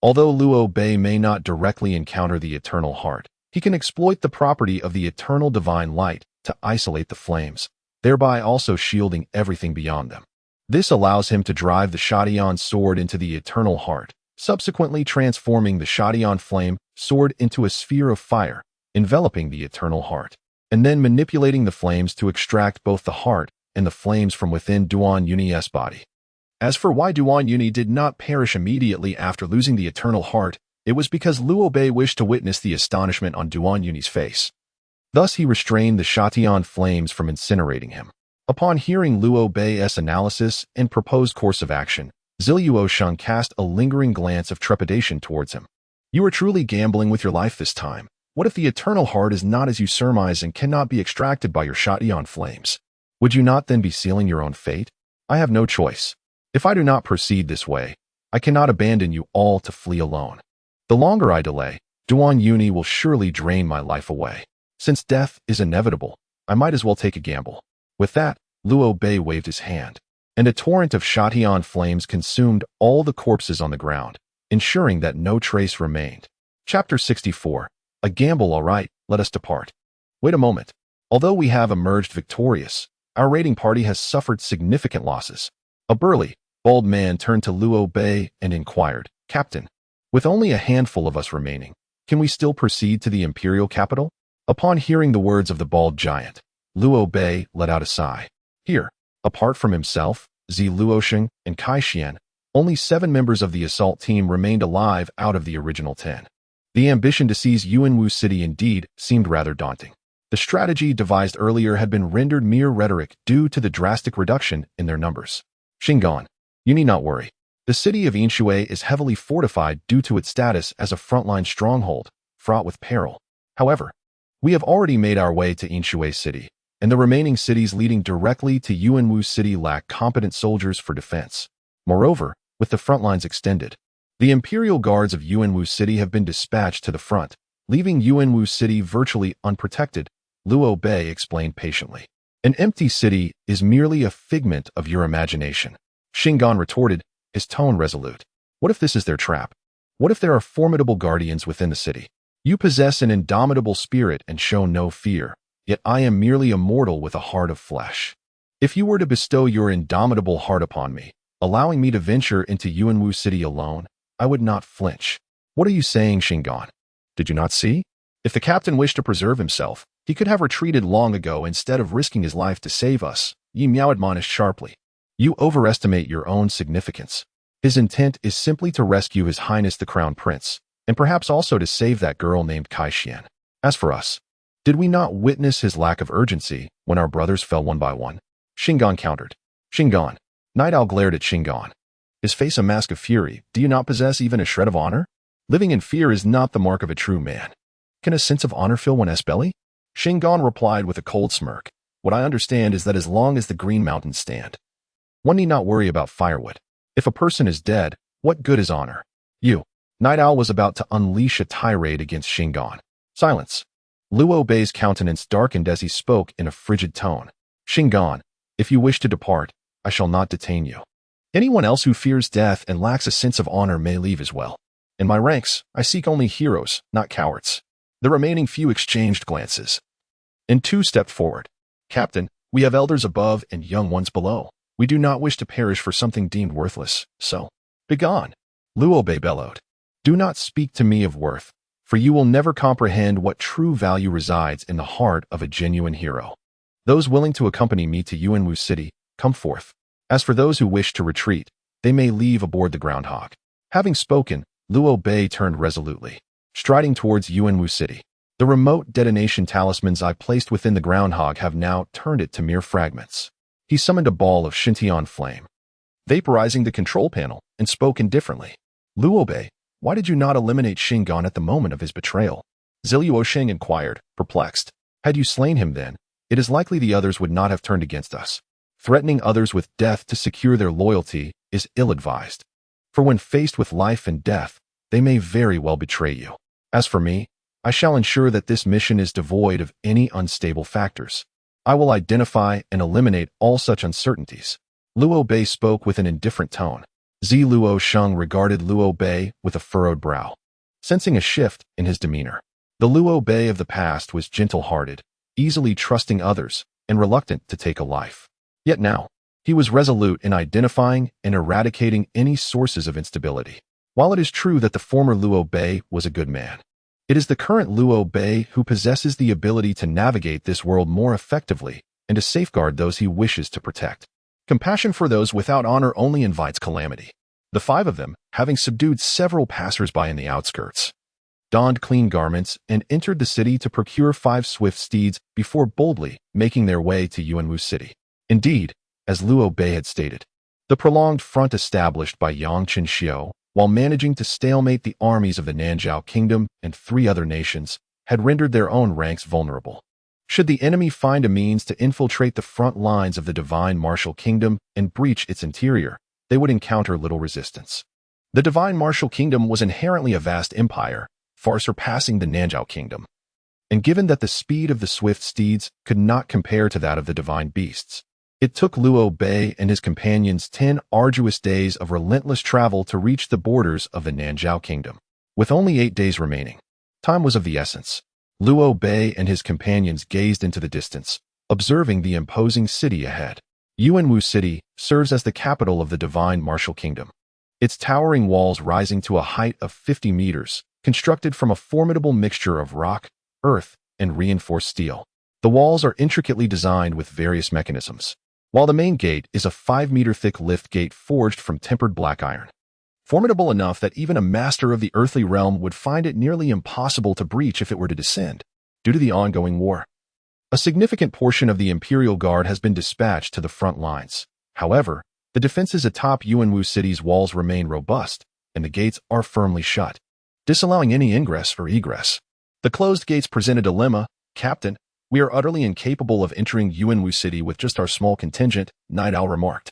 Although Luo Bei may not directly encounter the eternal heart, he can exploit the property of the eternal divine light to isolate the flames, thereby also shielding everything beyond them. This allows him to drive the Shadian sword into the eternal heart, subsequently transforming the Shadian flame sword into a sphere of fire, enveloping the eternal heart, and then manipulating the flames to extract both the heart and the flames from within Duan Yuni's body. As for why Duan Yuni did not perish immediately after losing the eternal heart, it was because Luo Bei wished to witness the astonishment on Duan Yuni's face. Thus he restrained the Shatian flames from incinerating him. Upon hearing Luo Bei's analysis and proposed course of action, Ziluo Sheng cast a lingering glance of trepidation towards him. You are truly gambling with your life this time. What if the eternal heart is not as you surmise and cannot be extracted by your Shatian flames? Would you not then be sealing your own fate? I have no choice. If I do not proceed this way, I cannot abandon you all to flee alone. The longer I delay, Duan Yuni will surely drain my life away. Since death is inevitable, I might as well take a gamble. With that, Luo Bei waved his hand, and a torrent of Shatian flames consumed all the corpses on the ground, ensuring that no trace remained. Chapter 64. A gamble, all right, let us depart. Wait a moment. Although we have emerged victorious, our raiding party has suffered significant losses. A burly, bald man turned to Luo Bei and inquired, Captain, with only a handful of us remaining, can we still proceed to the imperial capital? Upon hearing the words of the bald giant, Luo Bei let out a sigh. Here, apart from himself, Ziluo Sheng, and Kai Xian, only 7 members of the assault team remained alive out of the original 10. The ambition to seize Yuanwu City indeed seemed rather daunting. The strategy devised earlier had been rendered mere rhetoric due to the drastic reduction in their numbers. Shingon, you need not worry. The city of Yinshui is heavily fortified due to its status as a frontline stronghold, fraught with peril. However, we have already made our way to Yinshui City, and the remaining cities leading directly to Yuanwu City lack competent soldiers for defense. Moreover, with the front lines extended, the Imperial Guards of Yuanwu City have been dispatched to the front, leaving Yuanwu City virtually unprotected, Luo Bei explained patiently. An empty city is merely a figment of your imagination. Shingon retorted, his tone resolute. What if this is their trap? What if there are formidable guardians within the city? You possess an indomitable spirit and show no fear, yet I am merely a mortal with a heart of flesh. If you were to bestow your indomitable heart upon me, allowing me to venture into Yuanwu City alone, I would not flinch. What are you saying, Shingon? Did you not see? If the captain wished to preserve himself, he could have retreated long ago instead of risking his life to save us, Yi Miao admonished sharply. You overestimate your own significance. His intent is simply to rescue His Highness the Crown Prince, and perhaps also to save that girl named Kai Xian. As for us, did we not witness his lack of urgency when our brothers fell one by one? Shingon countered. Shingon. Night Owl glared at Shingon. His face a mask of fury. Do you not possess even a shred of honor? Living in fear is not the mark of a true man. Can a sense of honor fill one's belly? Shingon replied with a cold smirk. What I understand is that as long as the Green Mountains stand, one need not worry about firewood. If a person is dead, what good is honor? You. Night Owl was about to unleash a tirade against Shingon. Silence. Luo Bei's countenance darkened as he spoke in a frigid tone. Shingon, if you wish to depart, I shall not detain you. Anyone else who fears death and lacks a sense of honor may leave as well. In my ranks, I seek only heroes, not cowards. The remaining few exchanged glances, and 2 stepped forward. Captain, we have elders above and young ones below. We do not wish to perish for something deemed worthless, so begone. Luo Bei bellowed. Do not speak to me of worth, for you will never comprehend what true value resides in the heart of a genuine hero. Those willing to accompany me to Yuanwu City, come forth. As for those who wish to retreat, they may leave aboard the groundhog. Having spoken, Luo Bei turned resolutely, striding towards Yuanwu City. The remote detonation talismans I placed within the groundhog have now turned it to mere fragments. He summoned a ball of Shintian flame, vaporizing the control panel, and spoke indifferently. Luo Bei, why did you not eliminate Shingon at the moment of his betrayal? Ziluo Sheng inquired, perplexed. Had you slain him then, it is likely the others would not have turned against us. Threatening others with death to secure their loyalty is ill-advised. For when faced with life and death, they may very well betray you. As for me, I shall ensure that this mission is devoid of any unstable factors. I will identify and eliminate all such uncertainties. Luo Bei spoke with an indifferent tone. Luo Sheng regarded Luo Bei with a furrowed brow, sensing a shift in his demeanor. The Luo Bei of the past was gentle-hearted, easily trusting others, and reluctant to take a life. Yet now, he was resolute in identifying and eradicating any sources of instability. While it is true that the former Luo Bei was a good man, it is the current Luo Bei who possesses the ability to navigate this world more effectively and to safeguard those he wishes to protect. Compassion for those without honor only invites calamity. The five of them, having subdued several passers-by in the outskirts, donned clean garments and entered the city to procure 5 swift steeds before boldly making their way to Yuanwu City. Indeed, as Luo Bei had stated, the prolonged front established by Yang Qianxiu, while managing to stalemate the armies of the Nanzhao Kingdom and 3 other nations, had rendered their own ranks vulnerable. Should the enemy find a means to infiltrate the front lines of the divine martial kingdom and breach its interior, they would encounter little resistance. The divine martial kingdom was inherently a vast empire, far surpassing the Nanzhao Kingdom. And given that the speed of the swift steeds could not compare to that of the divine beasts, it took Luo Bei and his companions 10 arduous days of relentless travel to reach the borders of the Nanzhao Kingdom. With only 8 days remaining, time was of the essence. Luo Bei and his companions gazed into the distance, observing the imposing city ahead. Yuanwu City serves as the capital of the divine martial kingdom. Its towering walls rising to a height of 50 meters, constructed from a formidable mixture of rock, earth, and reinforced steel. The walls are intricately designed with various mechanisms, while the main gate is a 5-meter-thick lift gate forged from tempered black iron. Formidable enough that even a master of the earthly realm would find it nearly impossible to breach if it were to descend, due to the ongoing war. A significant portion of the Imperial Guard has been dispatched to the front lines. However, the defenses atop Yuanwu City's walls remain robust, and the gates are firmly shut, disallowing any ingress or egress. The closed gates present a dilemma. Captain, we are utterly incapable of entering Yuanwu City with just our small contingent, Night Owl remarked,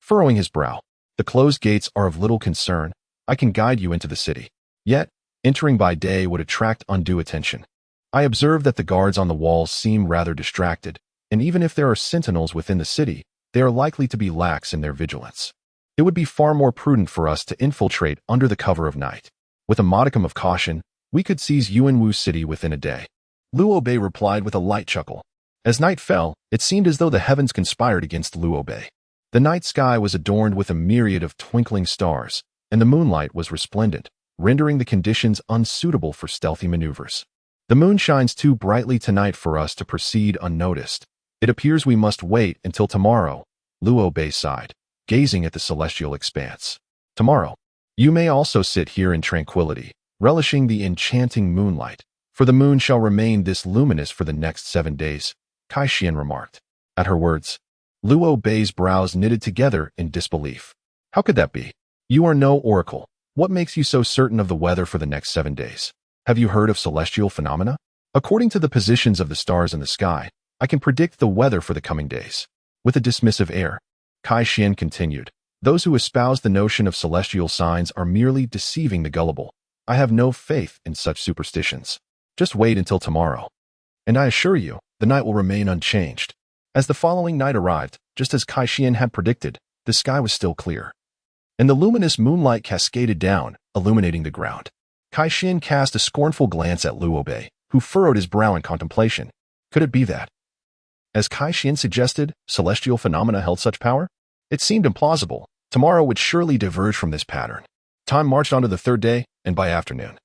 furrowing his brow. The closed gates are of little concern. I can guide you into the city. Yet, entering by day would attract undue attention. I observe that the guards on the walls seem rather distracted, and even if there are sentinels within the city, they are likely to be lax in their vigilance. It would be far more prudent for us to infiltrate under the cover of night. With a modicum of caution, we could seize Yuanwu City within a day. Luo Bei replied with a light chuckle. As night fell, it seemed as though the heavens conspired against Luo Bei. The night sky was adorned with a myriad of twinkling stars, and the moonlight was resplendent, rendering the conditions unsuitable for stealthy maneuvers. The moon shines too brightly tonight for us to proceed unnoticed. It appears we must wait until tomorrow, Luo Bei sighed, gazing at the celestial expanse. Tomorrow, you may also sit here in tranquility, relishing the enchanting moonlight, for the moon shall remain this luminous for the next 7 days, Kai Xian remarked. At her words, Luo Bei's brows knitted together in disbelief. How could that be? You are no oracle. What makes you so certain of the weather for the next 7 days? Have you heard of celestial phenomena? According to the positions of the stars in the sky, I can predict the weather for the coming days. With a dismissive air, Kai Xian continued, those who espouse the notion of celestial signs are merely deceiving the gullible. I have no faith in such superstitions. Just wait until tomorrow. And I assure you, the night will remain unchanged. As the following night arrived, just as Kai Xian had predicted, the sky was still clear, and the luminous moonlight cascaded down, illuminating the ground. Kai Xian cast a scornful glance at Luo Bei, who furrowed his brow in contemplation. Could it be that, as Kai Xian suggested, celestial phenomena held such power? It seemed implausible. Tomorrow would surely diverge from this pattern. Time marched on to the 3rd day, and by afternoon,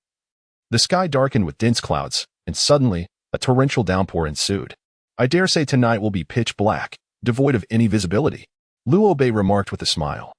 the sky darkened with dense clouds, and suddenly, a torrential downpour ensued. I dare say tonight will be pitch black, devoid of any visibility, Luo Bei remarked with a smile.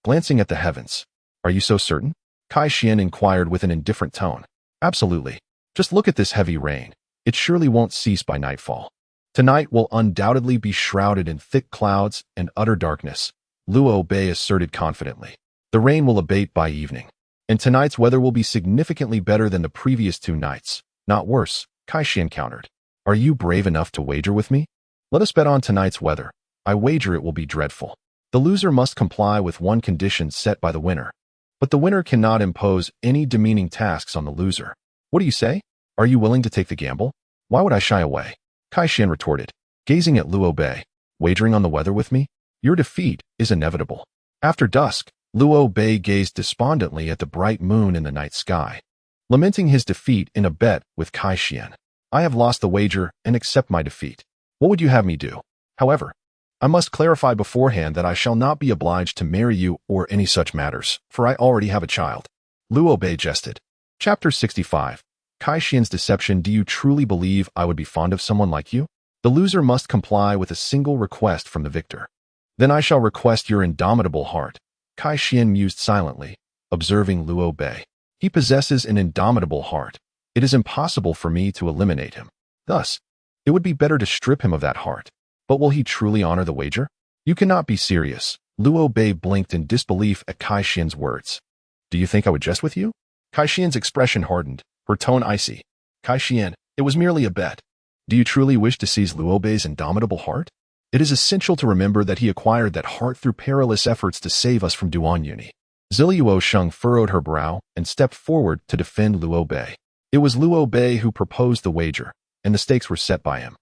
Glancing at the heavens, are you so certain? Kai Xian inquired with an indifferent tone. Absolutely. Just look at this heavy rain. It surely won't cease by nightfall. Tonight will undoubtedly be shrouded in thick clouds and utter darkness, Luo Bei asserted confidently. The rain will abate by evening, and tonight's weather will be significantly better than the previous 2 nights. Not worse, Kai Xian countered. Are you brave enough to wager with me? Let us bet on tonight's weather. I wager it will be dreadful. The loser must comply with one condition set by the winner, but the winner cannot impose any demeaning tasks on the loser. What do you say? Are you willing to take the gamble? Why would I shy away? Kai Xian retorted, gazing at Luo Bei. Wagering on the weather with me? Your defeat is inevitable. After dusk, Luo Bei gazed despondently at the bright moon in the night sky, lamenting his defeat in a bet with Kai Xian. I have lost the wager and accept my defeat. What would you have me do? However, I must clarify beforehand that I shall not be obliged to marry you or any such matters, for I already have a child. Luo Bei jested. Chapter 65. Kai Xian's deception. Do you truly believe I would be fond of someone like you? The loser must comply with a single request from the victor. Then I shall request your indomitable heart. Kai Xian mused silently, observing Luo Bei. He possesses an indomitable heart. It is impossible for me to eliminate him. Thus, it would be better to strip him of that heart. But will he truly honor the wager? You cannot be serious. Luo Bei blinked in disbelief at Kai Xian's words. Do you think I would jest with you? Kai Xian's expression hardened, her tone icy. Kai Xian, it was merely a bet. Do you truly wish to seize Luo Bei's indomitable heart? It is essential to remember that he acquired that heart through perilous efforts to save us from Duan Uni. Ziluo Sheng furrowed her brow and stepped forward to defend Luo Bei. It was Luo Bei who proposed the wager, and the stakes were set by him.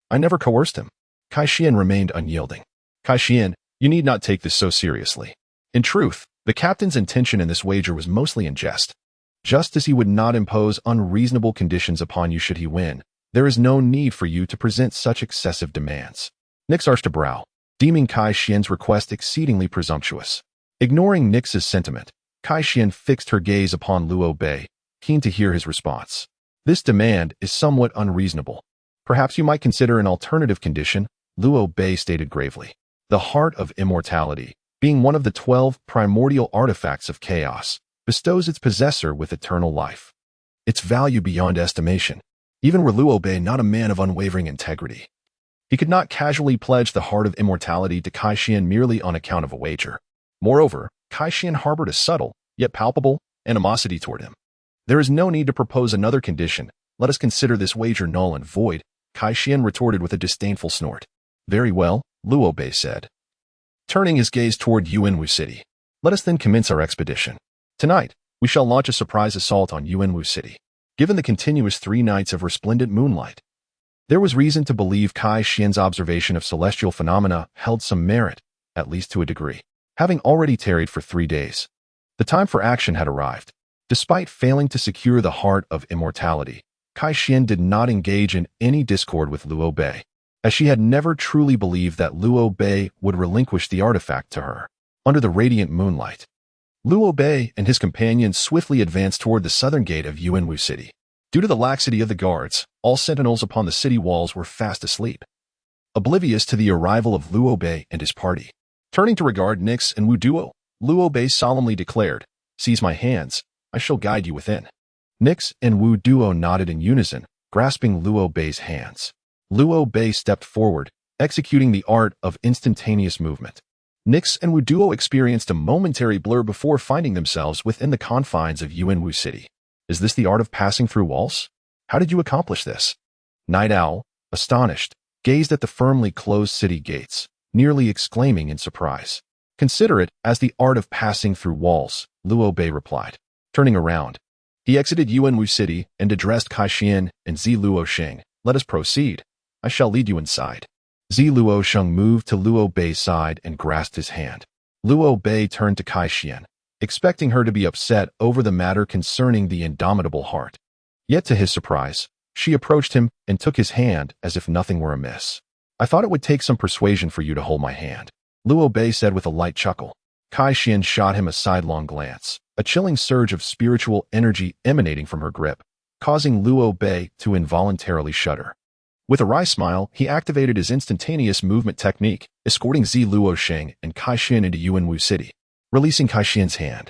I never coerced him. Kai Xian remained unyielding. Kai Xian, you need not take this so seriously. In truth, the captain's intention in this wager was mostly in jest. Just as he would not impose unreasonable conditions upon you should he win, there is no need for you to present such excessive demands. Nix arched a brow, deeming Kai Xian's request exceedingly presumptuous. Ignoring Nix's sentiment, Kai Xian fixed her gaze upon Luo Bei, keen to hear his response. This demand is somewhat unreasonable. Perhaps you might consider an alternative condition, Luo Bei stated gravely. The heart of immortality, being one of the 12 primordial artifacts of chaos, bestows its possessor with eternal life. Its value beyond estimation. Even were Luo Bei not a man of unwavering integrity, he could not casually pledge the heart of immortality to Kai Xian merely on account of a wager. Moreover, Kai Xian harbored a subtle, yet palpable, animosity toward him. There is no need to propose another condition. Let us consider this wager null and void, Kai Xian retorted with a disdainful snort. Very well, Luo Bei said, turning his gaze toward Yuanwu City. Let us then commence our expedition. Tonight, we shall launch a surprise assault on Yuanwu City. Given the continuous 3 nights of resplendent moonlight, there was reason to believe Kai Xian's observation of celestial phenomena held some merit, at least to a degree. Having already tarried for 3 days, the time for action had arrived. Despite failing to secure the heart of immortality, Kai Xian did not engage in any discord with Luo Bei, as she had never truly believed that Luo Bei would relinquish the artifact to her. Under the radiant moonlight, Luo Bei and his companions swiftly advanced toward the southern gate of Yuanwu City. Due to the laxity of the guards, all sentinels upon the city walls were fast asleep, oblivious to the arrival of Luo Bei and his party. Turning to regard Nix and Wu Duo, Luo Bei solemnly declared, "Seize my hands, I shall guide you within." Nix and Wu Duo nodded in unison, grasping Luo Bei's hands. Luo Bei stepped forward, executing the art of instantaneous movement. Nix and Wu Duo experienced a momentary blur before finding themselves within the confines of Yuanwu City. Is this the art of passing through walls? How did you accomplish this? Night Owl, astonished, gazed at the firmly closed city gates, nearly exclaiming in surprise. Consider it as the art of passing through walls, Luo Bei replied. Turning around, he exited Yuanwu City and addressed Kai Xian and Ziluo Sheng. Let us proceed. I shall lead you inside. Ziluo Sheng moved to Luo Bei's side and grasped his hand. Luo Bei turned to Kai Xian, expecting her to be upset over the matter concerning the indomitable heart. Yet to his surprise, she approached him and took his hand as if nothing were amiss. I thought it would take some persuasion for you to hold my hand, Luo Bei said with a light chuckle. Kai Xian shot him a sidelong glance, a chilling surge of spiritual energy emanating from her grip, causing Luo Bei to involuntarily shudder. With a wry smile, he activated his instantaneous movement technique, escorting Ziluo Sheng and Kai Xian into Yuanwu City. Releasing Kai Xian's hand,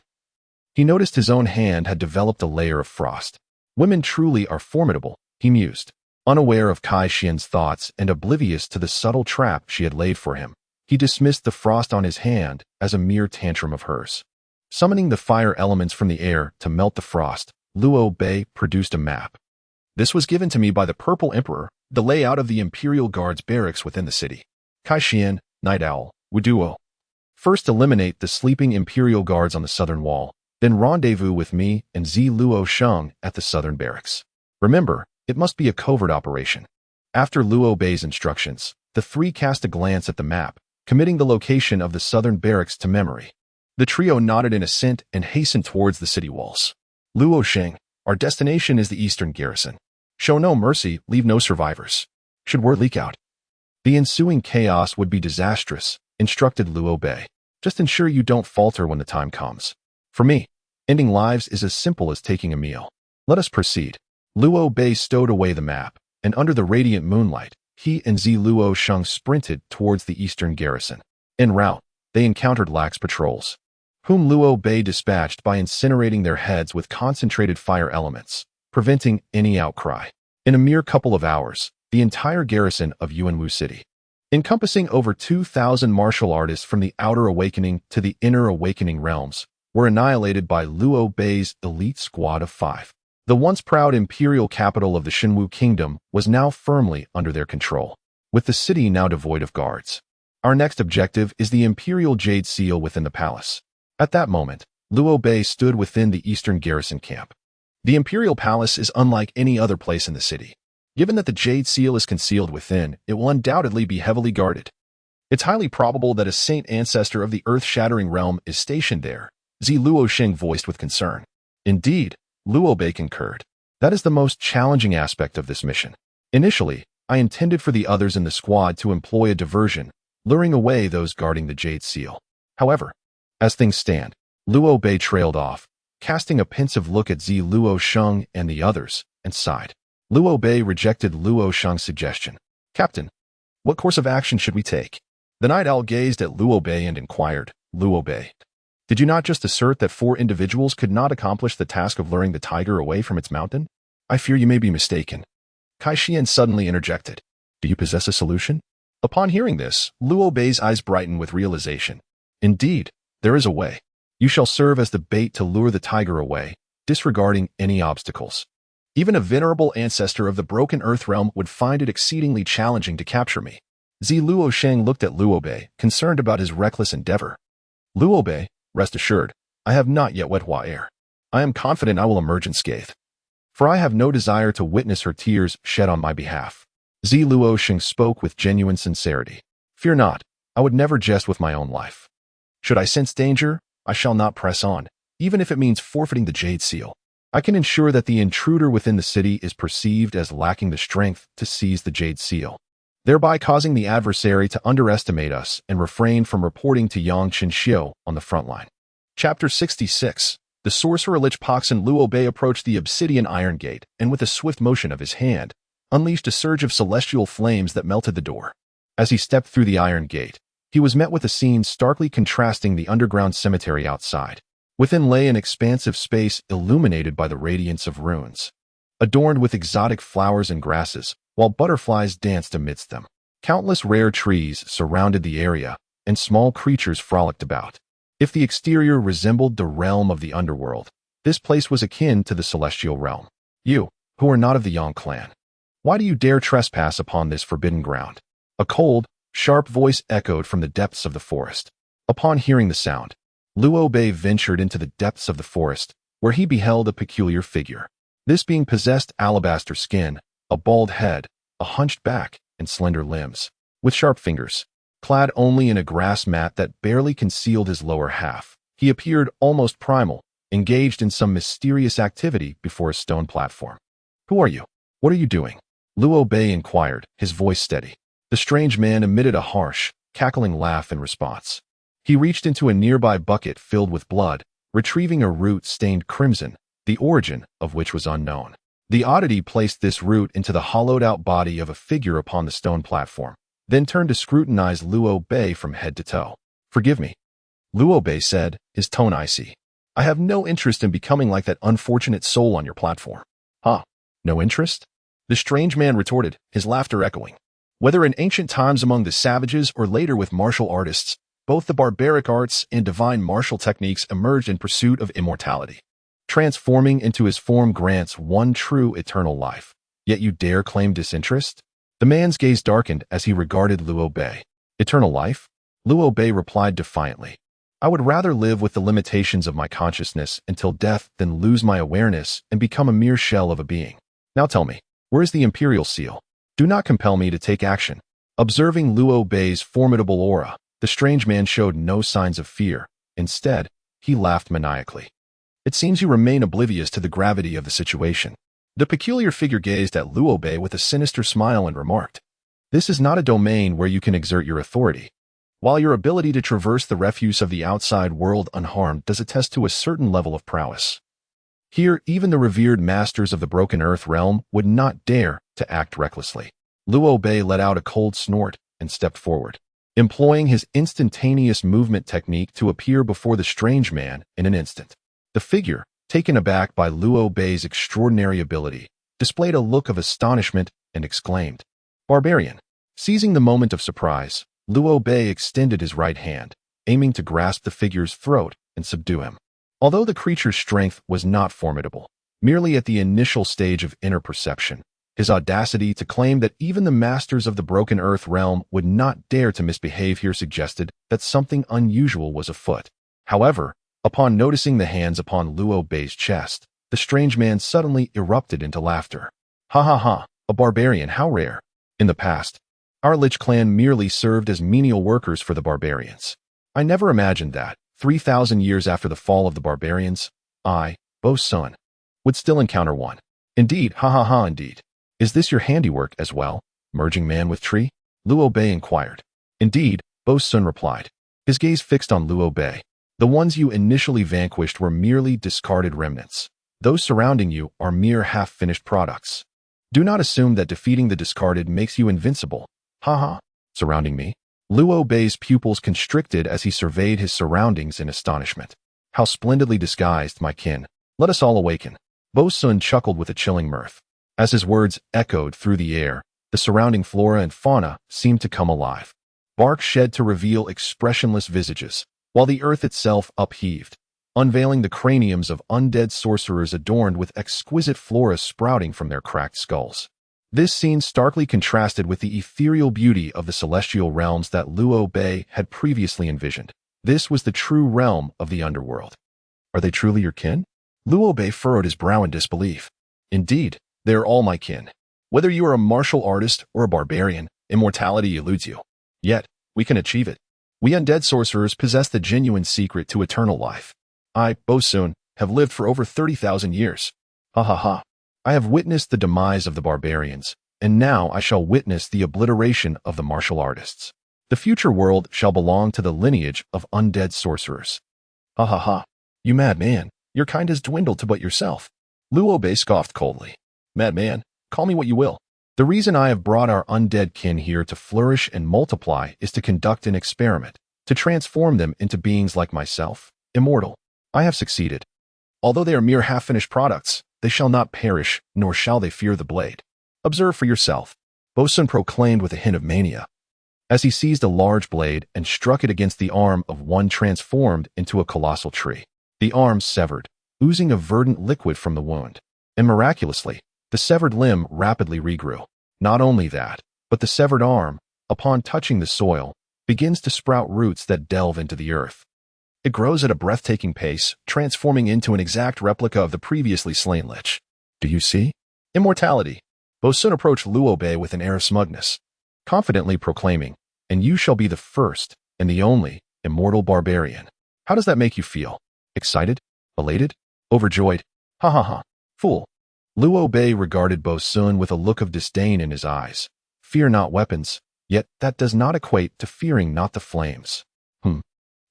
he noticed his own hand had developed a layer of frost. Women truly are formidable, he mused. Unaware of Kai Xian's thoughts and oblivious to the subtle trap she had laid for him, he dismissed the frost on his hand as a mere tantrum of hers. Summoning the fire elements from the air to melt the frost, Luo Bei produced a map. This was given to me by the Purple Emperor, the layout of the Imperial Guard's barracks within the city. Kai Xian, Night Owl, Wu Duo. First eliminate the sleeping Imperial Guards on the southern wall, then rendezvous with me and Ziluo Sheng at the southern barracks. Remember, it must be a covert operation. After Luo Bei's instructions, the 3 cast a glance at the map, committing the location of the southern barracks to memory. The trio nodded in assent and hastened towards the city walls. Luo Sheng, our destination is the eastern garrison. Show no mercy, leave no survivors. Should word leak out, the ensuing chaos would be disastrous, instructed Luo Bei. Just ensure you don't falter when the time comes. For me, ending lives is as simple as taking a meal. Let us proceed. Luo Bei stowed away the map, and under the radiant moonlight, he and Zi Luo Sheng sprinted towards the eastern garrison. En route, they encountered lax patrols, whom Luo Bei dispatched by incinerating their heads with concentrated fire elements, preventing any outcry. In a mere couple of hours, the entire garrison of Yuanwu City, encompassing over 2,000 martial artists from the outer awakening to the inner awakening realms, were annihilated by Luo Bei's elite squad of 5. The once proud imperial capital of the Shenwu Kingdom was now firmly under their control, with the city now devoid of guards. Our next objective is the imperial jade seal within the palace. At that moment, Luo Bei stood within the eastern garrison camp. The imperial palace is unlike any other place in the city. Given that the jade seal is concealed within, it will undoubtedly be heavily guarded. It's highly probable that a saint ancestor of the earth-shattering realm is stationed there, Zi Luo Sheng voiced with concern. Indeed, Luo Bei concurred. That is the most challenging aspect of this mission. Initially, I intended for the others in the squad to employ a diversion, luring away those guarding the jade seal. However, as things stand, Luo Bei trailed off, casting a pensive look at Zi Luo Sheng and the others, and sighed. Luo Bei rejected Luo Sheng's suggestion. Captain, what course of action should we take? The night owl gazed at Luo Bei and inquired, Luo Bei, did you not just assert that 4 individuals could not accomplish the task of luring the tiger away from its mountain? I fear you may be mistaken. Kai Xian suddenly interjected. Do you possess a solution? Upon hearing this, Luo Bei's eyes brightened with realization. Indeed, there is a way. You shall serve as the bait to lure the tiger away, disregarding any obstacles. Even a venerable ancestor of the broken earth realm would find it exceedingly challenging to capture me. Zi Luo Sheng looked at Luo Bei, concerned about his reckless endeavor. Luo Bei, rest assured, I have not yet wet Hua air. I am confident I will emerge unscathed. For I have no desire to witness her tears shed on my behalf. Zi Luo Sheng spoke with genuine sincerity. Fear not, I would never jest with my own life. Should I sense danger, I shall not press on, even if it means forfeiting the jade seal. I can ensure that the intruder within the city is perceived as lacking the strength to seize the jade seal, thereby causing the adversary to underestimate us and refrain from reporting to Yang Qinxiu on the front line. Chapter 66. The sorcerer Lich Pox and Luo Bei approached the obsidian iron gate and with a swift motion of his hand, unleashed a surge of celestial flames that melted the door. As he stepped through the iron gate, he was met with a scene starkly contrasting the underground cemetery outside. Within lay an expansive space illuminated by the radiance of runes, adorned with exotic flowers and grasses, while butterflies danced amidst them. Countless rare trees surrounded the area, and small creatures frolicked about. If the exterior resembled the realm of the underworld, this place was akin to the celestial realm. You, who are not of the Yang clan, why do you dare trespass upon this forbidden ground? A cold, sharp voice echoed from the depths of the forest. Upon hearing the sound, Luo Bei ventured into the depths of the forest, where he beheld a peculiar figure. This being possessed alabaster skin, a bald head, a hunched back, and slender limbs, with sharp fingers. Clad only in a grass mat that barely concealed his lower half, he appeared almost primal, engaged in some mysterious activity before a stone platform. Who are you? What are you doing? Luo Bei inquired, his voice steady. The strange man emitted a harsh, cackling laugh in response. He reached into a nearby bucket filled with blood, retrieving a root stained crimson, the origin of which was unknown. The oddity placed this root into the hollowed-out body of a figure upon the stone platform, then turned to scrutinize Luo Bei from head to toe. Forgive me, Luo Bei said, his tone icy. I have no interest in becoming like that unfortunate soul on your platform. Huh? No interest? The strange man retorted, his laughter echoing. Whether in ancient times among the savages or later with martial artists, both the barbaric arts and divine martial techniques emerged in pursuit of immortality. Transforming into his form grants one true eternal life. Yet you dare claim disinterest? The man's gaze darkened as he regarded Luo Bei. Eternal life? Luo Bei replied defiantly. I would rather live with the limitations of my consciousness until death than lose my awareness and become a mere shell of a being. Now tell me, where is the imperial seal? Do not compel me to take action. Observing Luo Bei's formidable aura, the strange man showed no signs of fear, Instead, he laughed maniacally. It seems you remain oblivious to the gravity of the situation. The peculiar figure gazed at Liu Bei with a sinister smile and remarked, "This is not a domain where you can exert your authority. While your ability to traverse the refuse of the outside world unharmed does attest to a certain level of prowess. Here, even the revered masters of the broken earth realm would not dare to act recklessly." Liu Bei let out a cold snort and stepped forward, employing his instantaneous movement technique to appear before the strange man in an instant. The figure, taken aback by Liu Bei's extraordinary ability, displayed a look of astonishment and exclaimed, "Barbarian." Seizing the moment of surprise, Liu Bei extended his right hand, aiming to grasp the figure's throat and subdue him. Although the creature's strength was not formidable, merely at the initial stage of inner perception, his audacity to claim that even the masters of the broken earth realm would not dare to misbehave here suggested that something unusual was afoot. However, upon noticing the hands upon Liu Bei's chest, the strange man suddenly erupted into laughter. "Ha ha ha, a barbarian, how rare. In the past, our Lich clan merely served as menial workers for the barbarians. I never imagined that, 3,000 years after the fall of the barbarians, I, Bo's son, would still encounter one. Indeed, ha ha ha indeed. Is this your handiwork as well, merging man with tree?" Liu Bei inquired. "Indeed," Bo's son replied, his gaze fixed on Liu Bei. "The ones you initially vanquished were merely discarded remnants. Those surrounding you are mere half-finished products. Do not assume that defeating the discarded makes you invincible. Ha ha." "Surrounding me?" Liu Bei's pupils constricted as he surveyed his surroundings in astonishment. "How splendidly disguised, my kin. Let us all awaken." Bo's son chuckled with a chilling mirth. As his words echoed through the air, the surrounding flora and fauna seemed to come alive. Bark shed to reveal expressionless visages, while the earth itself upheaved, unveiling the craniums of undead sorcerers adorned with exquisite flora sprouting from their cracked skulls. This scene starkly contrasted with the ethereal beauty of the celestial realms that Liu Bei had previously envisioned. This was the true realm of the underworld. "Are they truly your kin?" Liu Bei furrowed his brow in disbelief. "Indeed, they are all my kin. Whether you are a martial artist or a barbarian, immortality eludes you. Yet, we can achieve it. We undead sorcerers possess the genuine secret to eternal life. I, Bosun, have lived for over 30,000 years. Ha ha ha. I have witnessed the demise of the barbarians, and now I shall witness the obliteration of the martial artists. The future world shall belong to the lineage of undead sorcerers." "Ha ha ha. You madman, your kind has dwindled to but yourself." Liu Bei scoffed coldly. "Madman, call me what you will. The reason I have brought our undead kin here to flourish and multiply is to conduct an experiment, to transform them into beings like myself, immortal. I have succeeded. Although they are mere half-finished products, they shall not perish, nor shall they fear the blade. Observe for yourself," Bosun proclaimed with a hint of mania, as he seized a large blade and struck it against the arm of one transformed into a colossal tree. The arm severed, oozing a verdant liquid from the wound, and miraculously, the severed limb rapidly regrew. Not only that, but the severed arm, upon touching the soil, begins to sprout roots that delve into the earth. It grows at a breathtaking pace, transforming into an exact replica of the previously slain Lich. "Do you see? Immortality." Bosun approached Liu Bei with an air of smugness, confidently proclaiming, "And you shall be the first and the only immortal barbarian. How does that make you feel? Excited? Elated? Overjoyed? Ha ha ha. Fool." Liu Bei regarded Bosun with a look of disdain in his eyes. "Fear not weapons, yet that does not equate to fearing not the flames."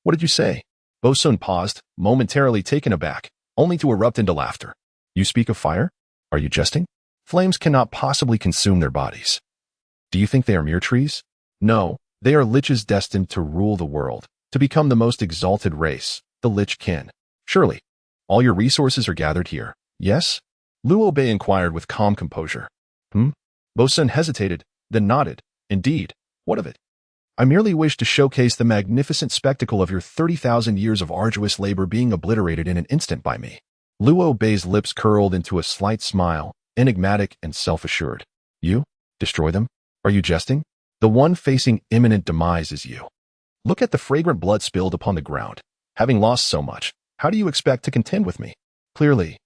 What did you say?" Bosun paused, momentarily taken aback, only to erupt into laughter. "You speak of fire? Are you jesting? Flames cannot possibly consume their bodies. Do you think they are mere trees? No, they are liches destined to rule the world, to become the most exalted race, the Lich kin. Surely, all your resources are gathered here, yes?" Liu Bei inquired with calm composure. Bosun hesitated, then nodded. "Indeed, what of it? I merely wish to showcase the magnificent spectacle of your 30,000 years of arduous labor being obliterated in an instant by me." Liu Bei's lips curled into a slight smile, enigmatic and self-assured. "You? Destroy them? Are you jesting? The one facing imminent demise is you. Look at the fragrant blood spilled upon the ground. Having lost so much, how do you expect to contend with me?" Clearly,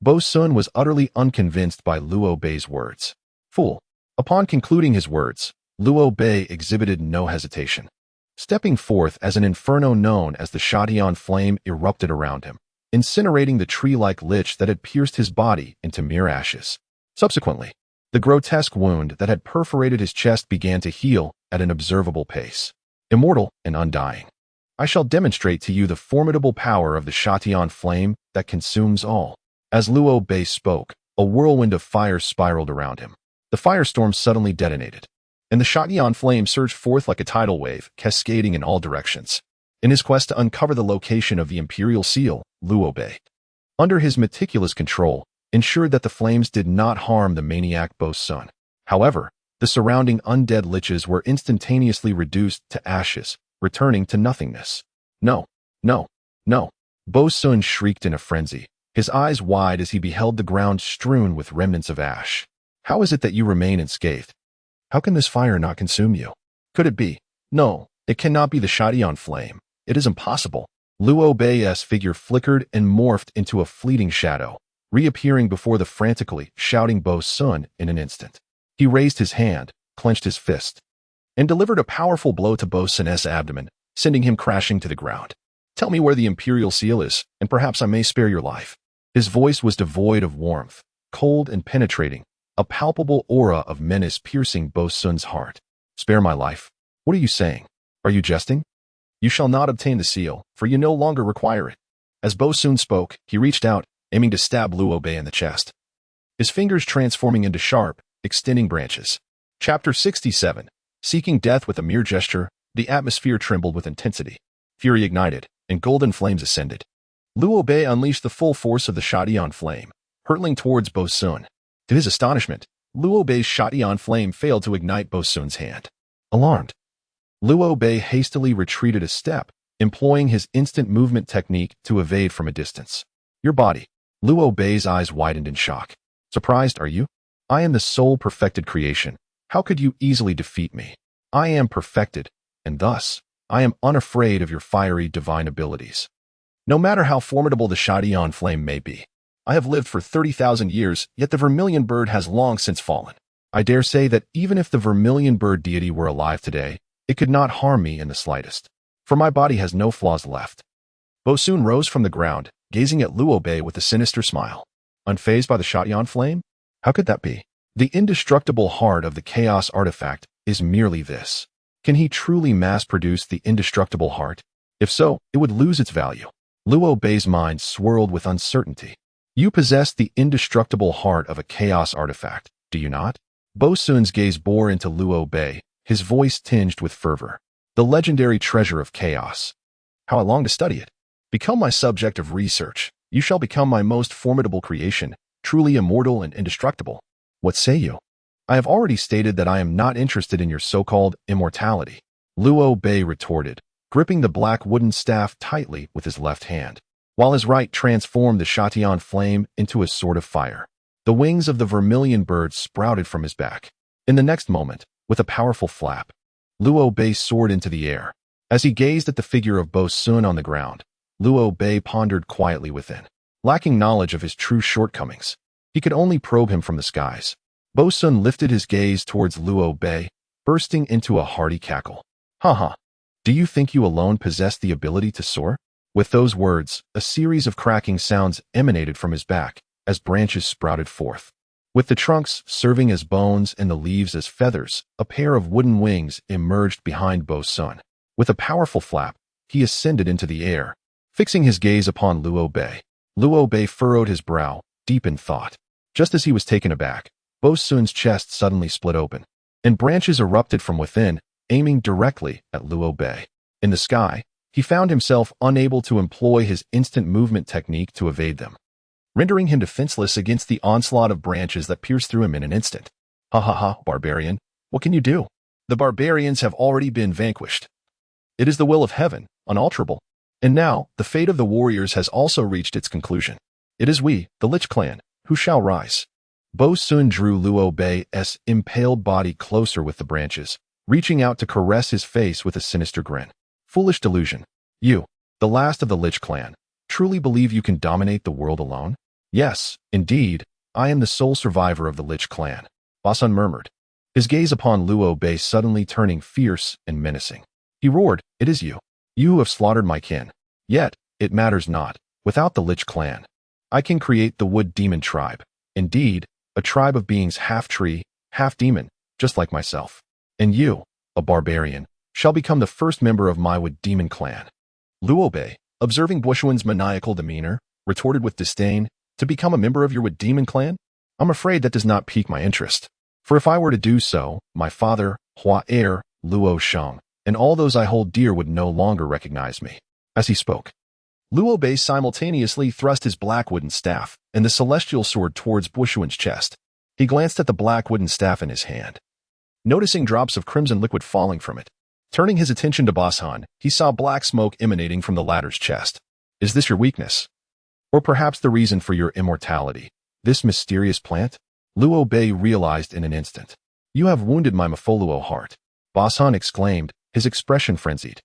Bosun was utterly unconvinced by Liu Bei's words. "Fool." Upon concluding his words, Liu Bei exhibited no hesitation. Stepping forth as an inferno known as the Shatian flame erupted around him, incinerating the tree-like lich that had pierced his body into mere ashes. Subsequently, the grotesque wound that had perforated his chest began to heal at an observable pace. Immortal and undying, I shall demonstrate to you the formidable power of the Shatian flame that consumes all. As Liu Bei spoke, a whirlwind of fire spiraled around him. The firestorm suddenly detonated, and the Shatian flame surged forth like a tidal wave, cascading in all directions. In his quest to uncover the location of the imperial seal, Liu Bei, under his meticulous control, ensured that the flames did not harm the maniac Bo's son. However, the surrounding undead liches were instantaneously reduced to ashes, returning to nothingness. No, no, no. Bo's son shrieked in a frenzy, his eyes wide as he beheld the ground strewn with remnants of ash. How is it that you remain unscathed? How can this fire not consume you? Could it be? No, it cannot be the Shatian flame. It is impossible. Liu Bei's figure flickered and morphed into a fleeting shadow, reappearing before the frantically shouting Bo's son in an instant. He raised his hand, clenched his fist, and delivered a powerful blow to Bo's son's abdomen, sending him crashing to the ground. Tell me where the imperial seal is, and perhaps I may spare your life. His voice was devoid of warmth, cold and penetrating, a palpable aura of menace piercing Bo's son's heart. Spare my life? What are you saying? Are you jesting? You shall not obtain the seal, for you no longer require it. As Bo's son spoke, he reached out, aiming to stab Liu Bei in the chest, his fingers transforming into sharp, extending branches. Chapter 67. Seeking death with a mere gesture, the atmosphere trembled with intensity. Fury ignited, and golden flames ascended. Liu Bei unleashed the full force of the Shatian flame, hurtling towards Bo's son. To his astonishment, Liu Bei's Shatian flame failed to ignite Bo's son's hand. Alarmed, Liu Bei hastily retreated a step, employing his instant movement technique to evade from a distance. Your body. Liu Bei's eyes widened in shock. Surprised, are you? I am the sole perfected creation. How could you easily defeat me? I am perfected, and thus, I am unafraid of your fiery divine abilities. No matter how formidable the Shatian flame may be, I have lived for 30,000 years, yet the vermilion bird has long since fallen. I dare say that even if the vermilion bird deity were alive today, it could not harm me in the slightest, for my body has no flaws left. Bo soon rose from the ground, gazing at Liu Bei with a sinister smile. Unfazed by the Shatian flame? How could that be? The indestructible heart of the chaos artifact is merely this. Can he truly mass-produce the indestructible heart? If so, it would lose its value. Liu Bei's mind swirled with uncertainty. You possess the indestructible heart of a chaos artifact, do you not? Bo Sun's gaze bore into Liu Bei, his voice tinged with fervor. The legendary treasure of chaos. How I long to study it. Become my subject of research. You shall become my most formidable creation, truly immortal and indestructible. What say you? I have already stated that I am not interested in your so-called immortality. Liu Bei retorted, gripping the black wooden staff tightly with his left hand, while his right transformed the Shatian flame into a sword of fire. The wings of the vermilion bird sprouted from his back. In the next moment, with a powerful flap, Liu Bei soared into the air. As he gazed at the figure of Bo Sun on the ground, Liu Bei pondered quietly within. Lacking knowledge of his true shortcomings, he could only probe him from the skies. Bo Sun lifted his gaze towards Liu Bei, bursting into a hearty cackle. Ha ha! Do you think you alone possess the ability to soar? With those words, a series of cracking sounds emanated from his back as branches sprouted forth. With the trunks serving as bones and the leaves as feathers, a pair of wooden wings emerged behind Bo Sun. With a powerful flap, he ascended into the air, fixing his gaze upon Liu Bei. Liu Bei furrowed his brow, deep in thought. Just as he was taken aback, Bo Sun's chest suddenly split open, and branches erupted from within, aiming directly at Liu Bei. In the sky, he found himself unable to employ his instant movement technique to evade them, rendering him defenseless against the onslaught of branches that pierced through him in an instant. Ha ha ha, barbarian. What can you do? The barbarians have already been vanquished. It is the will of heaven, unalterable. And now, the fate of the warriors has also reached its conclusion. It is we, the Lich clan, who shall rise. Bo Sun drew Liu Bei's impaled body closer with the branches, reaching out to caress his face with a sinister grin. Foolish delusion. You, the last of the Lich clan, truly believe you can dominate the world alone? Yes, indeed, I am the sole survivor of the Lich clan, Bo Sun murmured, his gaze upon Liu Bei suddenly turning fierce and menacing. He roared, "It is you. You who have slaughtered my kin. Yet, it matters not. Without the Lich clan, I can create the Wood Demon tribe. Indeed, a tribe of beings half tree, half demon, just like myself. And you, a barbarian, shall become the first member of my Wood Demon clan." Luo Bei, observing Bushuan's maniacal demeanor, retorted with disdain, "To become a member of your Wood Demon clan? I'm afraid that does not pique my interest. For if I were to do so, my father, Hua heir, Luo Sheng, and all those I hold dear would no longer recognize me." As he spoke, Luo Bei simultaneously thrust his black wooden staff and the celestial sword towards Bushuan's chest. He glanced at the black wooden staff in his hand, noticing drops of crimson liquid falling from it. Turning his attention to Boshan, he saw black smoke emanating from the latter's chest. "Is this your weakness? Or perhaps the reason for your immortality? This mysterious plant?" Luo Bei realized in an instant. "You have wounded my Mafoluo heart," Boshan exclaimed, his expression frenzied.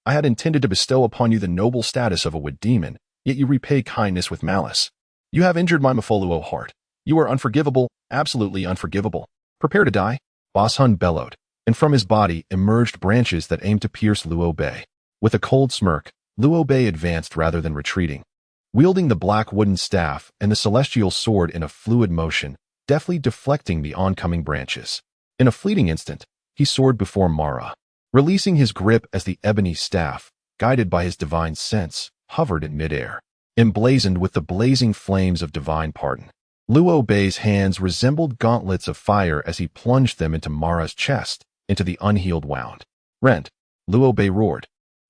"I had intended to bestow upon you the noble status of a Wood Demon, yet you repay kindness with malice. You have injured my Mafoluo heart. You are unforgivable, absolutely unforgivable. Prepare to die." Boshan bellowed, and from his body emerged branches that aimed to pierce Luo Bei. With a cold smirk, Luo Bei advanced rather than retreating, wielding the black wooden staff and the celestial sword in a fluid motion, deftly deflecting the oncoming branches. In a fleeting instant, he soared before Mara, releasing his grip as the ebony staff, guided by his divine sense, hovered in midair, emblazoned with the blazing flames of divine pardon. Luo Bei's hands resembled gauntlets of fire as he plunged them into Mara's chest, into the unhealed wound. "Rent!" Luo Bei roared,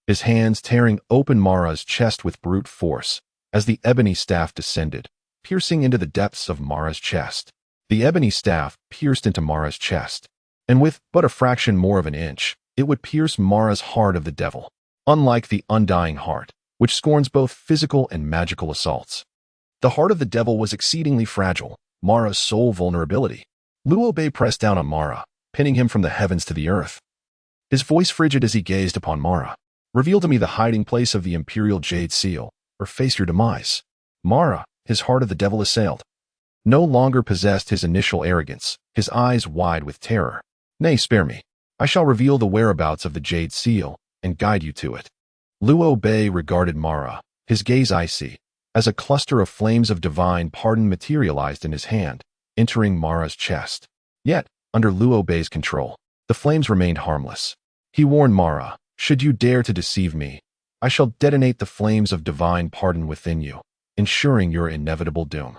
his hands tearing open Mara's chest with brute force as the ebony staff descended, piercing into the depths of Mara's chest. The ebony staff pierced into Mara's chest, and with but a fraction more of an inch, it would pierce Mara's heart of the devil, unlike the undying heart, which scorns both physical and magical assaults. The heart of the devil was exceedingly fragile, Mara's sole vulnerability. Luo Bei pressed down on Mara, pinning him from the heavens to the earth. His voice frigid as he gazed upon Mara. "Reveal to me the hiding place of the Imperial Jade Seal, or face your demise." Mara, his heart of the devil assailed, no longer possessed his initial arrogance, his eyes wide with terror. "Nay, spare me. I shall reveal the whereabouts of the Jade Seal and guide you to it." Luo Bei regarded Mara, his gaze icy, as a cluster of flames of divine pardon materialized in his hand, entering Mara's chest. Yet, under Luo Bei's control, the flames remained harmless. He warned Mara, "Should you dare to deceive me, I shall detonate the flames of divine pardon within you, ensuring your inevitable doom."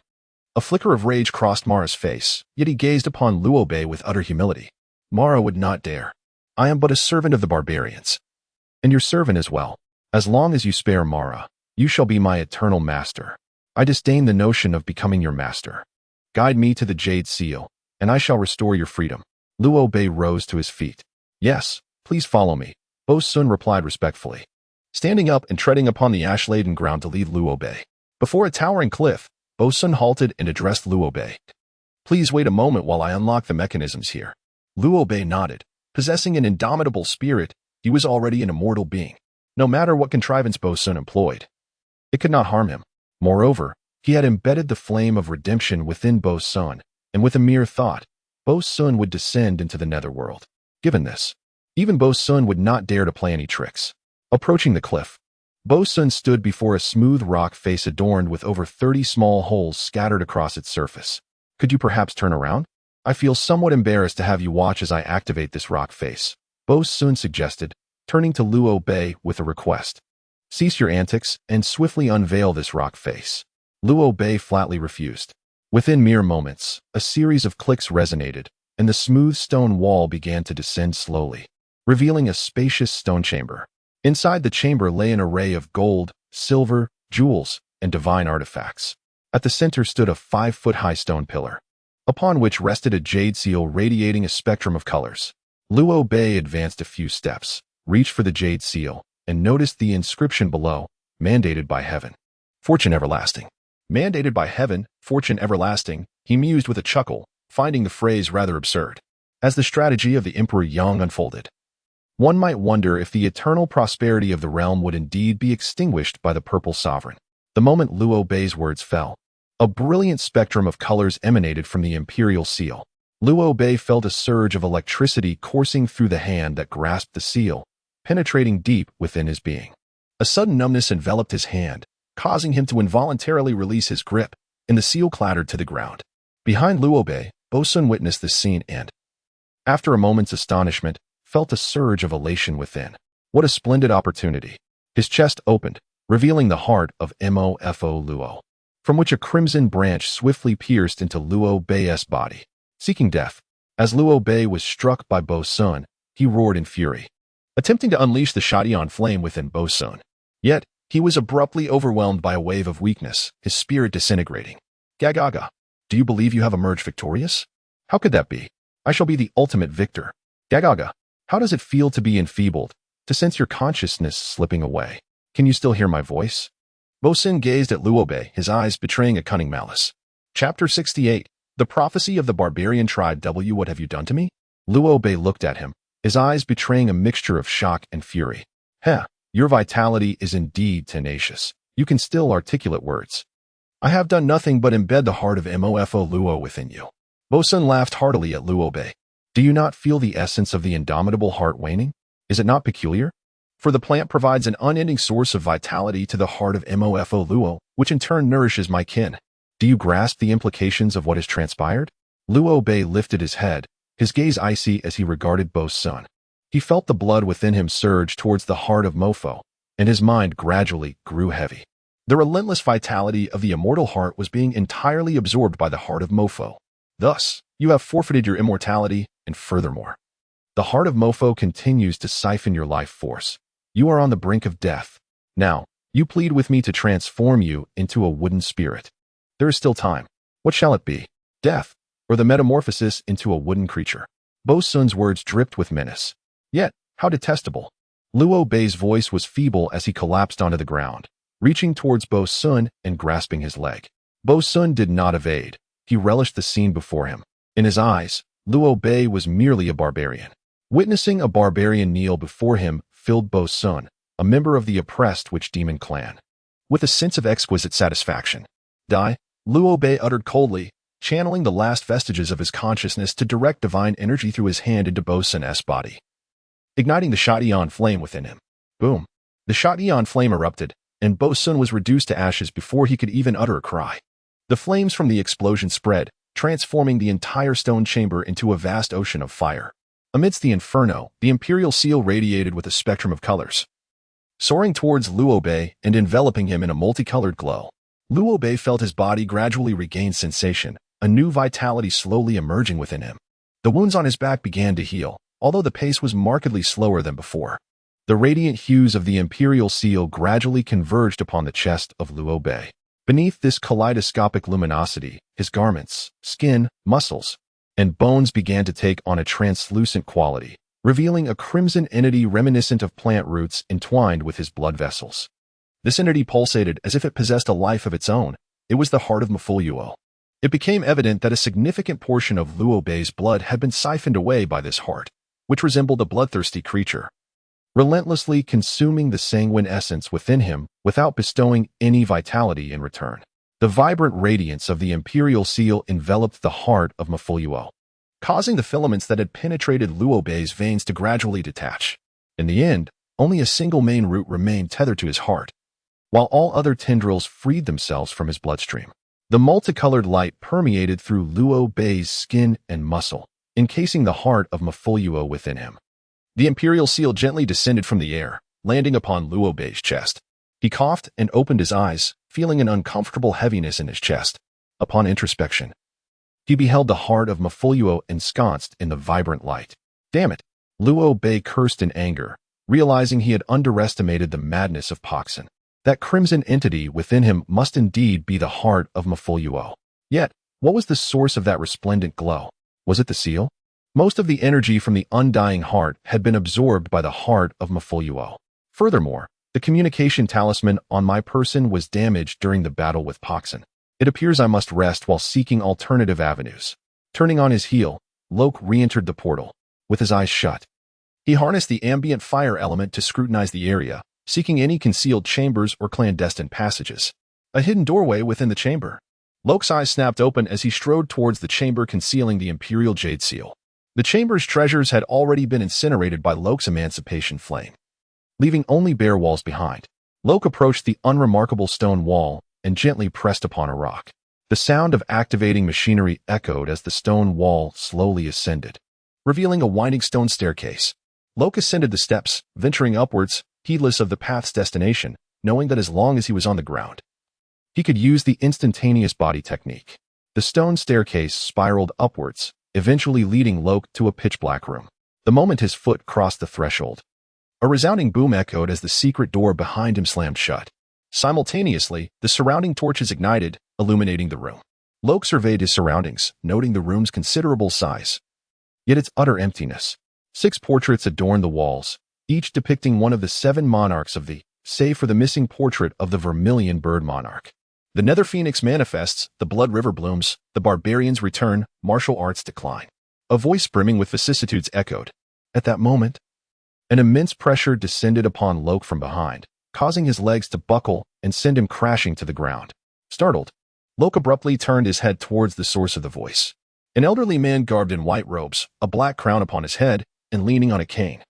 A flicker of rage crossed Mara's face, yet he gazed upon Luo Bei with utter humility. "Mara would not dare. I am but a servant of the barbarians. And your servant as well. As long as you spare Mara, you shall be my eternal master. I disdain the notion of becoming your master. Guide me to the Jade Seal, and I shall restore your freedom." Luo Bei rose to his feet. "Yes, please follow me," Bo Sun replied respectfully, standing up and treading upon the ash-laden ground to lead Luo Bei. Before a towering cliff, Bo Sun halted and addressed Luo Bei. "Please wait a moment while I unlock the mechanisms here." Luo Bei nodded. Possessing an indomitable spirit, he was already an immortal being. No matter what contrivance Bo Sun employed, it could not harm him. Moreover, he had embedded the flame of redemption within Bo Sun, and with a mere thought, Bo Sun would descend into the netherworld. Given this, even Bo Sun would not dare to play any tricks. Approaching the cliff, Bo Sun stood before a smooth rock face adorned with over 30 small holes scattered across its surface. "Could you perhaps turn around? I feel somewhat embarrassed to have you watch as I activate this rock face," Bo Sun suggested, turning to Luo Bei with a request. "Cease your antics and swiftly unveil this rock face." Luo Bei flatly refused. Within mere moments, a series of clicks resonated, and the smooth stone wall began to descend slowly, revealing a spacious stone chamber. Inside the chamber lay an array of gold, silver, jewels, and divine artifacts. At the center stood a 5-foot-high stone pillar, upon which rested a jade seal radiating a spectrum of colors. Luo Bei advanced a few steps, reached for the jade seal, and noticed the inscription below, "Mandated by Heaven. Fortune everlasting." "Mandated by Heaven, fortune everlasting," he mused with a chuckle, finding the phrase rather absurd. As the strategy of the Emperor Yang unfolded, one might wonder if the eternal prosperity of the realm would indeed be extinguished by the purple sovereign. The moment Luo Bei's words fell, a brilliant spectrum of colors emanated from the imperial seal. Luo Bei felt a surge of electricity coursing through the hand that grasped the seal, penetrating deep within his being. A sudden numbness enveloped his hand, causing him to involuntarily release his grip, and the seal clattered to the ground. Behind Luo Bei, Bo Sun witnessed this scene and, after a moment's astonishment, felt a surge of elation within. What a splendid opportunity. His chest opened, revealing the heart of Mofo Luo, from which a crimson branch swiftly pierced into Luo Bei's body, seeking death. As Luo Bei was struck by Bo Sun, he roared in fury, attempting to unleash the Shadian flame within Bo Sun. Yet, he was abruptly overwhelmed by a wave of weakness, his spirit disintegrating. Gagaga, do you believe you have emerged victorious? How could that be? I shall be the ultimate victor. Gagaga, how does it feel to be enfeebled, to sense your consciousness slipping away? Can you still hear my voice? Bo Sun gazed at Luo Bei, his eyes betraying a cunning malice. Chapter 68, The Prophecy of the Barbarian Tribe. What have you done to me? Luo Bei looked at him, his eyes betraying a mixture of shock and fury. Your vitality is indeed tenacious. You can still articulate words. I have done nothing but embed the heart of Mofo Luo within you. Bo Sun laughed heartily at Luo Bei. Do you not feel the essence of the indomitable heart waning? Is it not peculiar? For the plant provides an unending source of vitality to the heart of Mofo Luo, which in turn nourishes my kin. Do you grasp the implications of what has transpired? Luo Bei lifted his head, his gaze icy as he regarded Bo Sun. He felt the blood within him surge towards the heart of Mofo, and his mind gradually grew heavy. The relentless vitality of the immortal heart was being entirely absorbed by the heart of Mofo. Thus, you have forfeited your immortality, and furthermore, the heart of Mofo continues to siphon your life force. You are on the brink of death. Now, you plead with me to transform you into a wooden spirit. There is still time. What shall it be? Death, or the metamorphosis into a wooden creature? Bo Sun's words dripped with menace. Yet, how detestable. Luo Bei's voice was feeble as he collapsed onto the ground, reaching towards Bo Sun and grasping his leg. Bo Sun did not evade. He relished the scene before him. In his eyes, Luo Bei was merely a barbarian. Witnessing a barbarian kneel before him filled Bo Sun, a member of the oppressed witch demon clan, with a sense of exquisite satisfaction. Die, Luo Bei uttered coldly, channeling the last vestiges of his consciousness to direct divine energy through his hand into Bo Sun's body, igniting the Shadian flame within him. Boom! The Shadian flame erupted, and Bo Sun was reduced to ashes before he could even utter a cry. The flames from the explosion spread, transforming the entire stone chamber into a vast ocean of fire. Amidst the inferno, the imperial seal radiated with a spectrum of colors, soaring towards Luo Bei and enveloping him in a multicolored glow. Luo Bei felt his body gradually regain sensation, a new vitality slowly emerging within him. The wounds on his back began to heal, although the pace was markedly slower than before. The radiant hues of the imperial seal gradually converged upon the chest of Luo Bei. Beneath this kaleidoscopic luminosity, his garments, skin, muscles, and bones began to take on a translucent quality, revealing a crimson entity reminiscent of plant roots entwined with his blood vessels. This entity pulsated as if it possessed a life of its own. It was the heart of Mofo Luo. It became evident that a significant portion of Luo Bei's blood had been siphoned away by this heart, which resembled a bloodthirsty creature, relentlessly consuming the sanguine essence within him without bestowing any vitality in return. The vibrant radiance of the imperial seal enveloped the heart of Mofo Luo, causing the filaments that had penetrated Luo Bei's veins to gradually detach. In the end, only a single main root remained tethered to his heart, while all other tendrils freed themselves from his bloodstream. The multicolored light permeated through Luo Bei's skin and muscle, encasing the heart of Mofo Luo within him. The imperial seal gently descended from the air, landing upon Luo Bei's chest. He coughed and opened his eyes, feeling an uncomfortable heaviness in his chest. Upon introspection, he beheld the heart of Mofo Luo ensconced in the vibrant light. Damn it! Luo Bei cursed in anger, realizing he had underestimated the madness of Poxin. That crimson entity within him must indeed be the heart of Mofo Luo. Yet, what was the source of that resplendent glow? Was it the seal? Most of the energy from the undying heart had been absorbed by the heart of Mofo Luo. Furthermore, the communication talisman on my person was damaged during the battle with Poxin. It appears I must rest while seeking alternative avenues. Turning on his heel, Lok re-entered the portal, with his eyes shut. He harnessed the ambient fire element to scrutinize the area, seeking any concealed chambers or clandestine passages. A hidden doorway within the chamber. Lok's eyes snapped open as he strode towards the chamber concealing the imperial jade seal. The chamber's treasures had already been incinerated by Lok's emancipation flame. leaving only bare walls behind. Lok approached the unremarkable stone wall and gently pressed upon a rock. The sound of activating machinery echoed as the stone wall slowly ascended, revealing a winding stone staircase. Lok ascended the steps, venturing upwards, heedless of the path's destination, knowing that as long as he was on the ground, he could use the instantaneous body technique. The stone staircase spiraled upwards, eventually leading Lok to a pitch-black room. The moment his foot crossed the threshold, a resounding boom echoed as the secret door behind him slammed shut. Simultaneously, the surrounding torches ignited, illuminating the room. Lok surveyed his surroundings, noting the room's considerable size, yet its utter emptiness. 6 portraits adorned the walls, each depicting one of the 7 monarchs of the, save for the missing portrait of the vermilion bird monarch. The Nether Phoenix manifests, the Blood River blooms, the barbarians return, martial arts decline. A voice brimming with vicissitudes echoed. At that moment, an immense pressure descended upon Lok from behind, causing his legs to buckle and send him crashing to the ground. Startled, Lok abruptly turned his head towards the source of the voice. An elderly man garbed in white robes, a black crown upon his head, and leaning on a cane,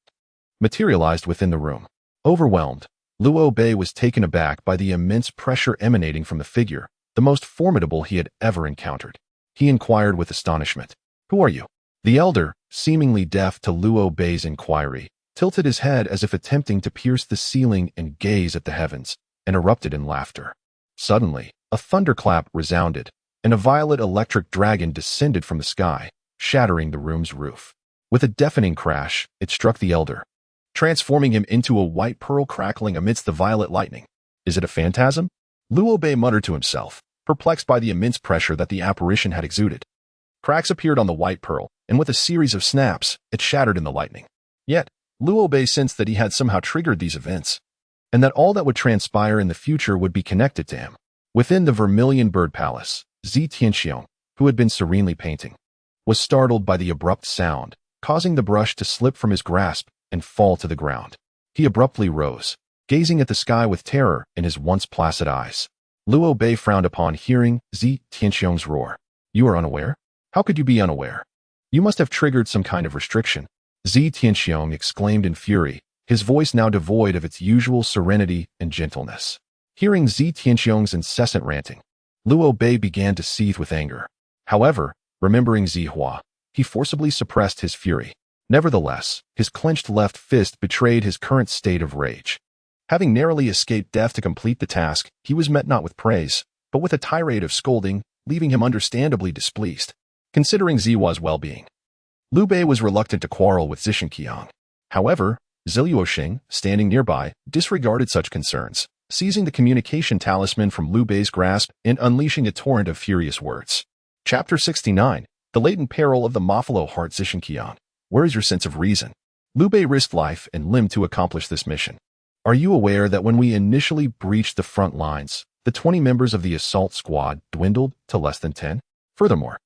materialized within the room. Overwhelmed, Liu Fei was taken aback by the immense pressure emanating from the figure, the most formidable he had ever encountered. He inquired with astonishment, "Who are you?" The elder, seemingly deaf to Liu Fei's inquiry, tilted his head as if attempting to pierce the ceiling and gaze at the heavens, and erupted in laughter. Suddenly, a thunderclap resounded, and a violet electric dragon descended from the sky, shattering the room's roof. With a deafening crash, it struck the elder, transforming him into a white pearl crackling amidst the violet lightning. "Is it a phantasm?" Liu Fei muttered to himself, perplexed by the immense pressure that the apparition had exuded. Cracks appeared on the white pearl, and with a series of snaps, it shattered in the lightning. Yet, Liu Fei sensed that he had somehow triggered these events, and that all that would transpire in the future would be connected to him. Within the Vermilion Bird Palace, Jiuxiao, who had been serenely painting, was startled by the abrupt sound, causing the brush to slip from his grasp and fall to the ground. He abruptly rose, gazing at the sky with terror in his once placid eyes. Liu Fei frowned upon hearing Jiuxiao's roar. "You are unaware? How could you be unaware? You must have triggered some kind of restriction." Jiuxiao exclaimed in fury, his voice now devoid of its usual serenity and gentleness. Hearing Jiuxiao's incessant ranting, Liu Fei began to seethe with anger. However, remembering Zihua, he forcibly suppressed his fury. Nevertheless, his clenched left fist betrayed his current state of rage. Having narrowly escaped death to complete the task, he was met not with praise, but with a tirade of scolding, leaving him understandably displeased. Considering Zihua's well-being, Liu Bei was reluctant to quarrel with Zixiang. However, Ziluoxing, standing nearby, disregarded such concerns, seizing the communication talisman from Liu Bei's grasp and unleashing a torrent of furious words. Chapter 69, The Latent Peril of the Mafalo Heart. Zixiang, where is your sense of reason? Liu Bei risked life and limb to accomplish this mission. Are you aware that when we initially breached the front lines, the 20 members of the assault squad dwindled to less than 10? Furthermore,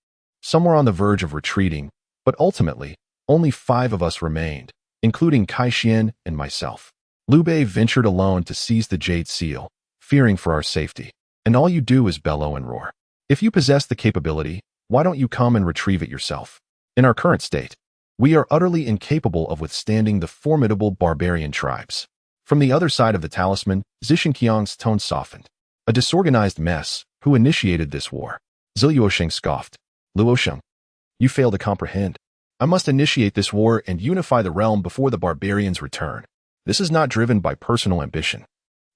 some were on the verge of retreating, but ultimately, only 5 of us remained, including Kai Xian and myself. Liu Bei ventured alone to seize the Jade Seal, fearing for our safety, and all you do is bellow and roar. If you possess the capability, why don't you come and retrieve it yourself? In our current state, we are utterly incapable of withstanding the formidable barbarian tribes. From the other side of the talisman, Zixiang's tone softened. A disorganized mess, who initiated this war? Ziluoxing scoffed. Luosheng, you fail to comprehend. I must initiate this war and unify the realm before the barbarians return. This is not driven by personal ambition,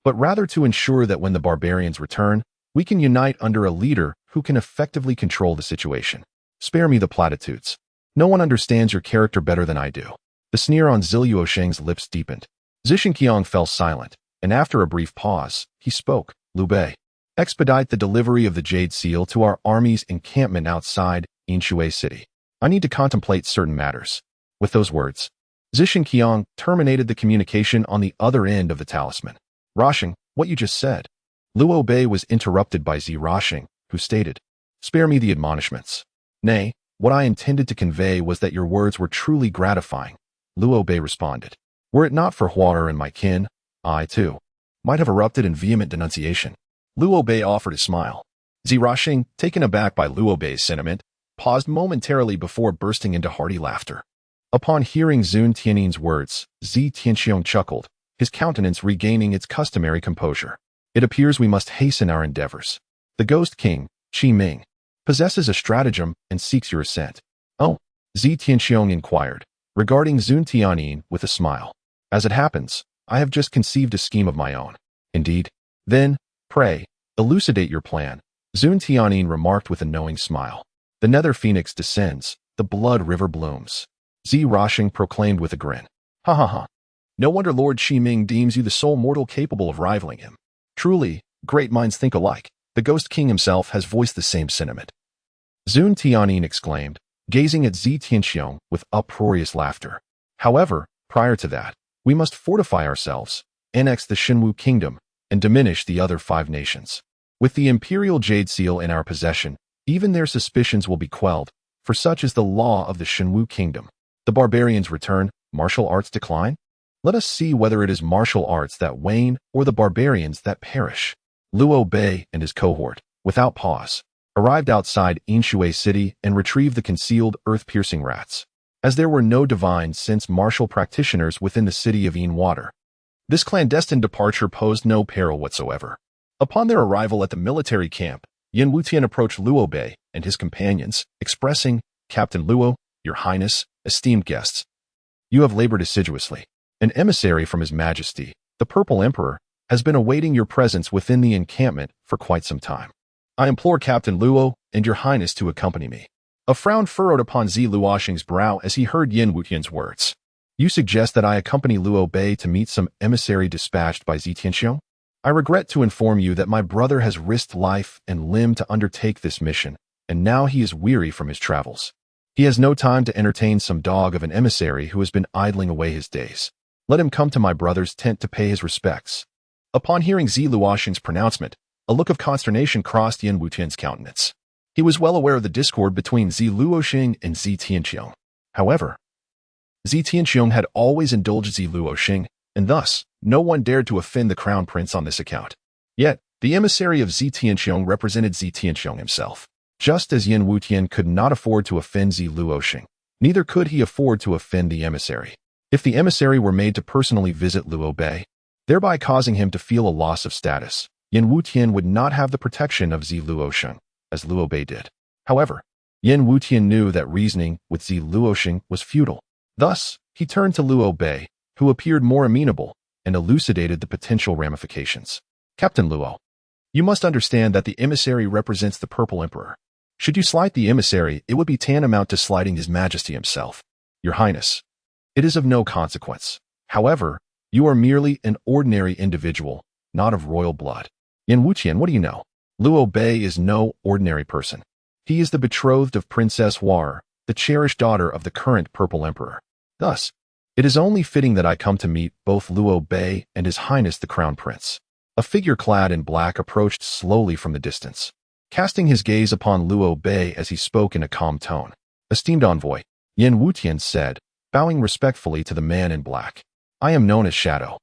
but rather to ensure that when the barbarians return, we can unite under a leader who can effectively control the situation. Spare me the platitudes. No one understands your character better than I do. The sneer on Ziluoxing's lips deepened. Zixiang fell silent, and after a brief pause, he spoke. Liu Bei, expedite the delivery of the Jade Seal to our army's encampment outside Inshui City. I need to contemplate certain matters. With those words, Zixiang terminated the communication on the other end of the talisman. Roshing, what you just said. Liu Bei was interrupted by Roshing, who stated, spare me the admonishments. Nay, what I intended to convey was that your words were truly gratifying. Liu Bei responded. Were it not for Huar and my kin, I, too, might have erupted in vehement denunciation. Liu Bei offered a smile. Roshing, taken aback by Liu Bei's sentiment, paused momentarily before bursting into hearty laughter. Upon hearing Zun Tiannin's words, Zixiang chuckled, his countenance regaining its customary composure. It appears we must hasten our endeavors. The Ghost King, Qi Ming, possesses a stratagem and seeks your assent. Oh, Zi Tianxiong inquired, regarding Zun Tianin with a smile. As it happens, I have just conceived a scheme of my own. Indeed? Then, pray, elucidate your plan, Zun Tianin remarked with a knowing smile. The nether phoenix descends, the blood river blooms. Zi Roshing proclaimed with a grin. Ha ha ha. No wonder Lord Qi Ming deems you the sole mortal capable of rivaling him. Truly, great minds think alike. The Ghost King himself has voiced the same sentiment. Zun Tianin exclaimed, gazing at Zi Tianxiong with uproarious laughter. However, prior to that, we must fortify ourselves, annex the Xinwu kingdom, and diminish the other 5 nations. With the imperial jade seal in our possession, even their suspicions will be quelled, for such is the law of the Xinwu kingdom. The barbarians return, martial arts decline? Let us see whether it is martial arts that wane or the barbarians that perish. Luo Bei and his cohort, without pause, arrived outside Inshui City and retrieved the concealed earth-piercing rats. As there were no divine since martial practitioners within the city of Yin Water, this clandestine departure posed no peril whatsoever. Upon their arrival at the military camp, Yin Wutian approached Luo Bei and his companions, expressing, Captain Luo, Your Highness, esteemed guests, you have labored assiduously. An emissary from His Majesty, the Purple Emperor, has been awaiting your presence within the encampment for quite some time. I implore Captain Luo and Your Highness to accompany me. A frown furrowed upon Zi Luoxing's brow as he heard Yin Wutian's words. You suggest that I accompany Luo Bei to meet some emissary dispatched by Zi Tianxiong? I regret to inform you that my brother has risked life and limb to undertake this mission, and now he is weary from his travels. He has no time to entertain some dog of an emissary who has been idling away his days. Let him come to my brother's tent to pay his respects. Upon hearing Zi Luoxing's pronouncement, a look of consternation crossed Yin Wutian's countenance. He was well aware of the discord between Zi Luoxing and Zi Tianxiong. However, Zi Tianxiong had always indulged Zi Luoxing, and thus, no one dared to offend the crown prince on this account. Yet, the emissary of Zi Tianxiong represented Zi Tianxiong himself. Just as Yin Wutian could not afford to offend Zi Luoxing, neither could he afford to offend the emissary. If the emissary were made to personally visit Luo Bei, thereby causing him to feel a loss of status, Yin Wutian would not have the protection of Zi Luoxing, as Luo Bei did. However, Yin Wutian knew that reasoning with Zi Luoxing was futile. Thus, he turned to Luo Bei, who appeared more amenable, and elucidated the potential ramifications. Captain Luo, you must understand that the emissary represents the Purple Emperor. Should you slight the emissary, it would be tantamount to slighting His Majesty himself. Your Highness, it is of no consequence. However, you are merely an ordinary individual, not of royal blood. Yin Wutian, what do you know? Luo Bei is no ordinary person. He is the betrothed of Princess War, the cherished daughter of the current Purple Emperor. Thus, it is only fitting that I come to meet both Luo Bei and His Highness the Crown Prince. A figure clad in black approached slowly from the distance, casting his gaze upon Luo Bei as he spoke in a calm tone. Esteemed envoy, Yin Wutian said, bowing respectfully to the man in black. I am known as Shadow,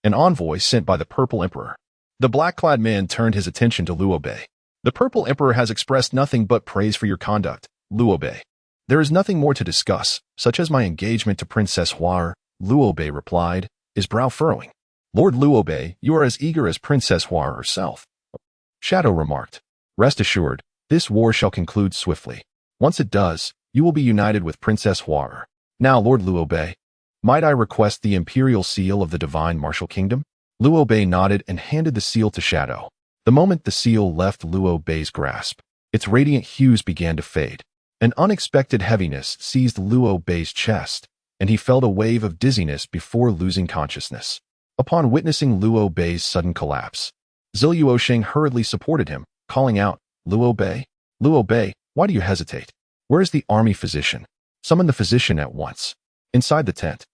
an envoy sent by the Purple Emperor. The black-clad man turned his attention to Luo Bei. The Purple Emperor has expressed nothing but praise for your conduct, Luo Bei. There is nothing more to discuss, such as my engagement to Princess Huar, Luo Bei replied, his brow furrowing. Lord Luo Bei, you are as eager as Princess Huar herself. Shadow remarked. Rest assured, this war shall conclude swiftly. Once it does, you will be united with Princess Huar. Now, Lord Luo Bei, might I request the imperial seal of the divine martial kingdom? Luo Bei nodded and handed the seal to Shadow. The moment the seal left Luo Bei's grasp, its radiant hues began to fade. An unexpected heaviness seized Luo Bei's chest, and he felt a wave of dizziness before losing consciousness. Upon witnessing Luo Bei's sudden collapse, Zi Luoxing hurriedly supported him, calling out, Luo Bei? Luo Bei, why do you hesitate? Where is the army physician? Summon the physician at once. Inside the tent.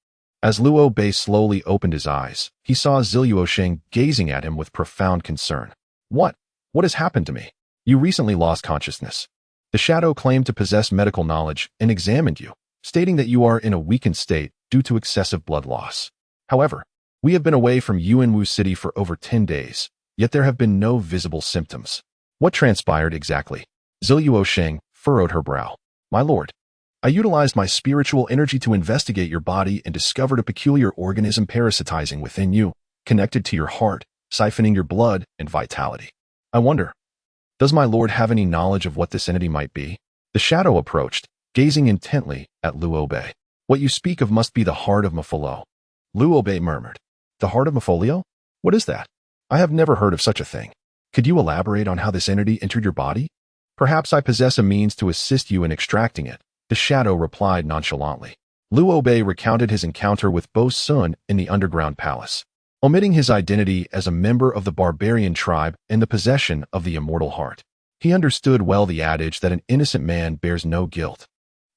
As Luo Bei slowly opened his eyes, he saw Zi Luoxing gazing at him with profound concern. What has happened to me? You recently lost consciousness. The Shadow claimed to possess medical knowledge and examined you, stating that you are in a weakened state due to excessive blood loss. However, we have been away from Yuanwu City for over 10 days, yet there have been no visible symptoms. What transpired exactly? Zi Luoxing furrowed her brow. My lord, I utilized my spiritual energy to investigate your body and discovered a peculiar organism parasitizing within you, connected to your heart, siphoning your blood and vitality. I wonder, does my lord have any knowledge of what this entity might be? The shadow approached, gazing intently at Liu Bei. What you speak of must be the heart of Mafolo. Liu Bei murmured. The heart of Mafolio? What is that? I have never heard of such a thing. Could you elaborate on how this entity entered your body? Perhaps I possess a means to assist you in extracting it, the shadow replied nonchalantly. Liu Bei recounted his encounter with Bo Sun in the underground palace, omitting his identity as a member of the barbarian tribe in the possession of the immortal heart. He understood well the adage that an innocent man bears no guilt.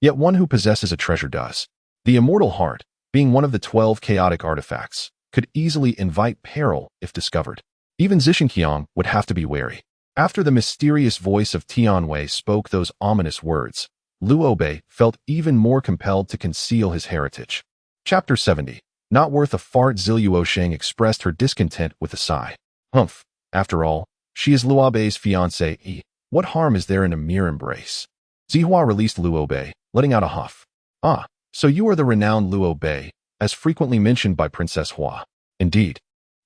Yet one who possesses a treasure does. The immortal heart, being one of the 12 chaotic artifacts, could easily invite peril if discovered. Even Zishinqiang would have to be wary. After the mysterious voice of Tianwei spoke those ominous words, Liu Bei felt even more compelled to conceal his heritage. Chapter 70. Not worth a fart. Liu Sheng expressed her discontent with a sigh. Humph. After all, she is Liu Bei's fiancée. What harm is there in a mere embrace? Zihua released Liu Bei, letting out a huff. Ah, so you are the renowned Liu Bei, as frequently mentioned by Princess Hua. Indeed.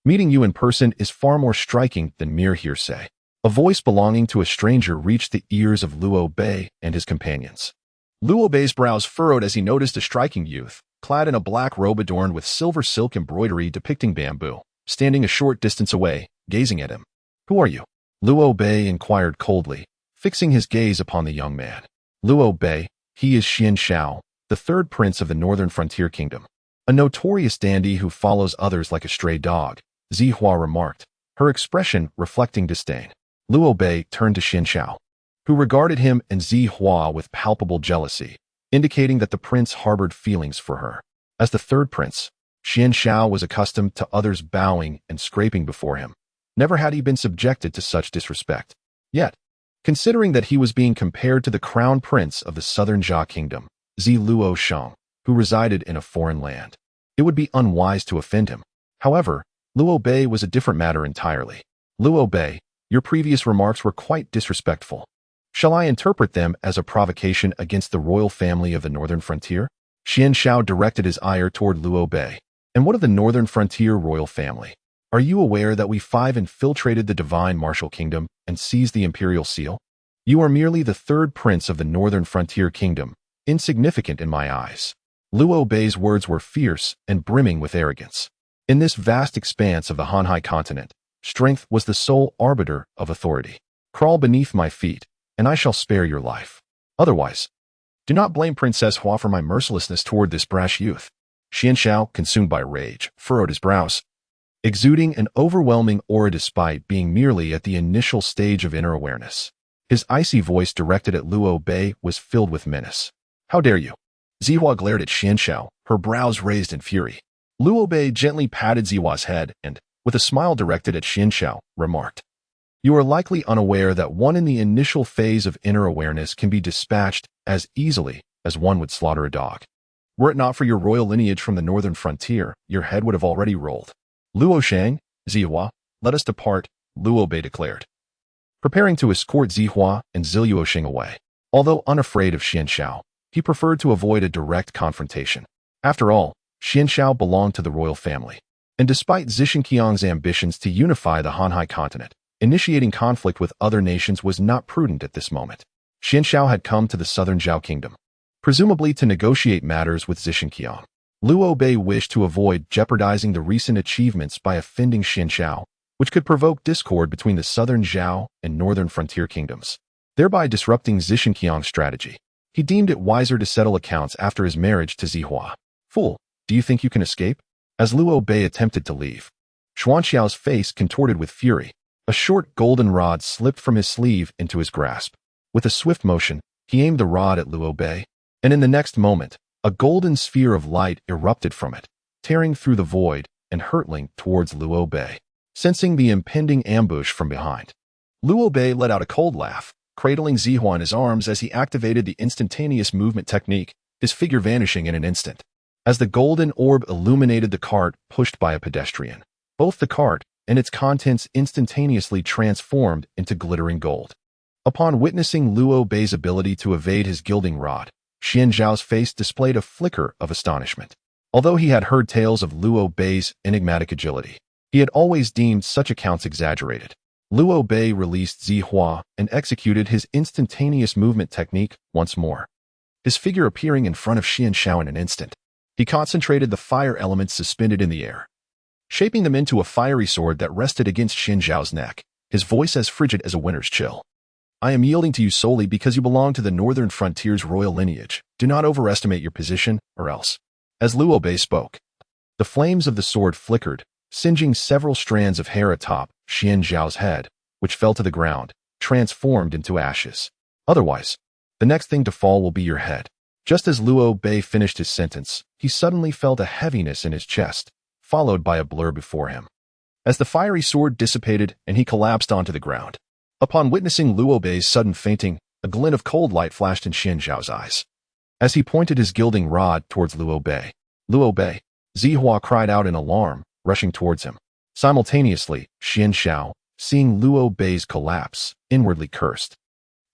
Meeting you in person is far more striking than mere hearsay. A voice belonging to a stranger reached the ears of Liu Bei and his companions. Liu Bei's brows furrowed as he noticed a striking youth, clad in a black robe adorned with silver silk embroidery depicting bamboo, standing a short distance away, gazing at him. Who are you? Liu Bei inquired coldly, fixing his gaze upon the young man. Liu Bei, he is Jiuxiao, the third prince of the northern frontier kingdom. A notorious dandy who follows others like a stray dog, Zihua remarked, her expression reflecting disdain. Liu Bei turned to Jiuxiao, who regarded him and Zihua with palpable jealousy, indicating that the prince harbored feelings for her. As the third prince, Jiuxiao was accustomed to others bowing and scraping before him. Never had he been subjected to such disrespect. Yet, considering that he was being compared to the crown prince of the southern Jia kingdom, Liu Sheng, who resided in a foreign land, it would be unwise to offend him. However, Liu Bei was a different matter entirely. Liu Bei, your previous remarks were quite disrespectful. Shall I interpret them as a provocation against the royal family of the northern frontier? Jiuxiao directed his ire toward Liu Bei. And what of the northern frontier royal family? Are you aware that we 5 infiltrated the divine martial kingdom and seized the imperial seal? You are merely the third prince of the northern frontier kingdom, insignificant in my eyes. Liu Bei's words were fierce and brimming with arrogance. In this vast expanse of the Hanhai continent, strength was the sole arbiter of authority. Crawl beneath my feet, and I shall spare your life. Otherwise, do not blame Princess Hua for my mercilessness toward this brash youth. Jiuxiao, consumed by rage, furrowed his brows, exuding an overwhelming aura despite being merely at the initial stage of inner awareness. His icy voice directed at Liu Bei was filled with menace. How dare you? Zihua glared at Jiuxiao, her brows raised in fury. Liu Bei gently patted Zihua's head and, with a smile directed at Jiuxiao, remarked, You are likely unaware that one in the initial phase of inner awareness can be dispatched as easily as one would slaughter a dog. Were it not for your royal lineage from the northern frontier, your head would have already rolled. Liu Sheng, Zihua, let us depart, Liu Bei declared, preparing to escort Zihua and Liu Sheng away. Although unafraid of Jiuxiao, he preferred to avoid a direct confrontation. After all, Jiuxiao belonged to the royal family. And despite Zishinqiang's ambitions to unify the Hanhai continent, initiating conflict with other nations was not prudent at this moment. Jiuxiao had come to the southern Zhao kingdom, presumably to negotiate matters with Zishinqiang. Liu Bei wished to avoid jeopardizing the recent achievements by offending Jiuxiao, which could provoke discord between the southern Zhao and northern frontier kingdoms, thereby disrupting Zishinqiang's strategy. He deemed it wiser to settle accounts after his marriage to Zihua. Fool, do you think you can escape? As Liu Bei attempted to leave, Xuanxiao's face contorted with fury. A short golden rod slipped from his sleeve into his grasp. With a swift motion, he aimed the rod at Liu Bei, and in the next moment, a golden sphere of light erupted from it, tearing through the void and hurtling towards Liu Bei. Sensing the impending ambush from behind, Liu Bei let out a cold laugh, cradling Zihua in his arms as he activated the instantaneous movement technique, his figure vanishing in an instant. As the golden orb illuminated the cart pushed by a pedestrian, both the cart and its contents instantaneously transformed into glittering gold. Upon witnessing Liu Bei's ability to evade his gilding rod, Xianzhao's face displayed a flicker of astonishment. Although he had heard tales of Liu Bei's enigmatic agility, he had always deemed such accounts exaggerated. Liu Bei released Zihua and executed his instantaneous movement technique once more, his figure appearing in front of Xianzhao in an instant. He concentrated the fire elements suspended in the air, shaping them into a fiery sword that rested against Xianzhao's neck, his voice as frigid as a winter's chill. I am yielding to you solely because you belong to the northern frontier's royal lineage. Do not overestimate your position, or else. As Liu Bei spoke, the flames of the sword flickered, singeing several strands of hair atop Xianzhao's head, which fell to the ground, transformed into ashes. Otherwise, the next thing to fall will be your head. Just as Liu Bei finished his sentence, he suddenly felt a heaviness in his chest, followed by a blur before him, as the fiery sword dissipated and he collapsed onto the ground. Upon witnessing Liu Bei's sudden fainting, a glint of cold light flashed in Xianzhao's eyes. As he pointed his gilding rod towards Liu Bei, Zihua cried out in alarm, rushing towards him. Simultaneously, Xianzhao, seeing Liu Bei's collapse, inwardly cursed.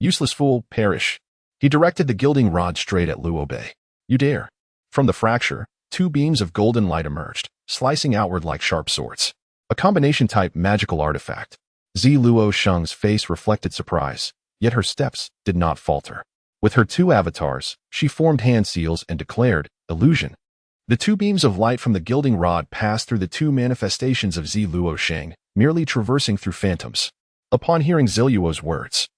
Useless fool, perish. He directed the gilding rod straight at Liu Bei. You dare. From the fracture, two beams of golden light emerged, slicing outward like sharp swords. A combination-type magical artifact. Liu Sheng's face reflected surprise, yet her steps did not falter. With her two avatars, she formed hand seals and declared, illusion. The two beams of light from the gilding rod passed through the two manifestations of Liu Sheng, merely traversing through phantoms. Upon hearing Ziluo's words,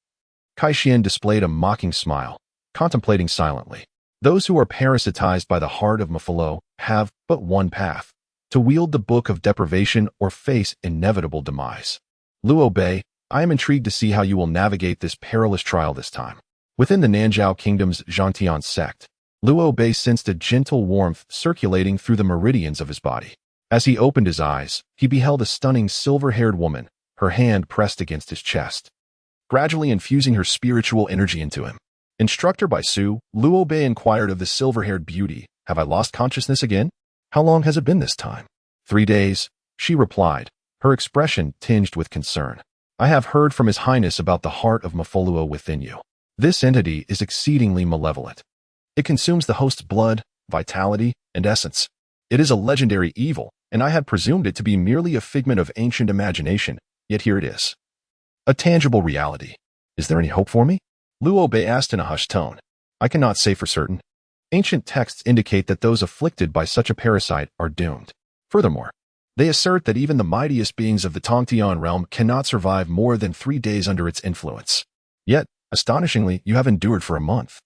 Kai Xian displayed a mocking smile, contemplating silently. Those who are parasitized by the heart of Mafalo have but one path: to wield the book of deprivation or face inevitable demise. Liu Bei, I am intrigued to see how you will navigate this perilous trial this time. Within the Nanzhao Kingdom's Zhangtian sect, Liu Bei sensed a gentle warmth circulating through the meridians of his body. As he opened his eyes, he beheld a stunning silver-haired woman, her hand pressed against his chest, gradually infusing her spiritual energy into him. Instructor by Su, Liu Bei inquired of the silver-haired beauty, have I lost consciousness again? How long has it been this time? 3 days, she replied, her expression tinged with concern. I have heard from His Highness about the heart of Mafoluo within you. This entity is exceedingly malevolent. It consumes the host's blood, vitality, and essence. It is a legendary evil, and I had presumed it to be merely a figment of ancient imagination, yet here it is. A tangible reality. Is there any hope for me? Liu Bei asked in a hushed tone. I cannot say for certain. Ancient texts indicate that those afflicted by such a parasite are doomed. Furthermore, they assert that even the mightiest beings of the Tongtian realm cannot survive more than 3 days under its influence. Yet, astonishingly, you have endured for a month.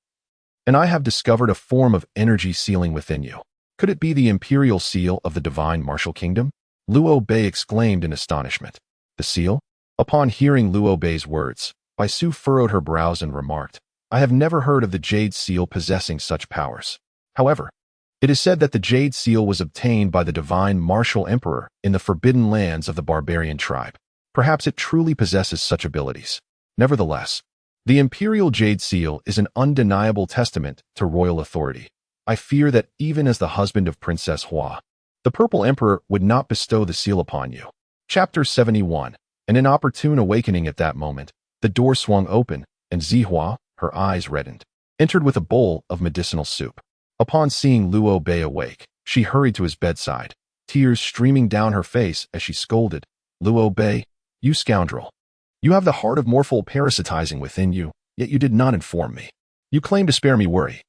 And I have discovered a form of energy sealing within you. Could it be the imperial seal of the divine martial kingdom? Liu Bei exclaimed in astonishment. The seal? Upon hearing Liu Bei's words, Bai Su furrowed her brows and remarked, I have never heard of the jade seal possessing such powers. However, it is said that the jade seal was obtained by the divine martial emperor in the forbidden lands of the barbarian tribe. Perhaps it truly possesses such abilities. Nevertheless, the imperial jade seal is an undeniable testament to royal authority. I fear that even as the husband of Princess Hua, the purple emperor would not bestow the seal upon you. Chapter 71. An inopportune awakening. At that moment, the door swung open, and Zihua, her eyes reddened, entered with a bowl of medicinal soup. Upon seeing Liu Bei awake, she hurried to his bedside, tears streaming down her face as she scolded, Liu Bei, you scoundrel. You have the heart of mortal parasitizing within you, yet you did not inform me. You claim to spare me worry.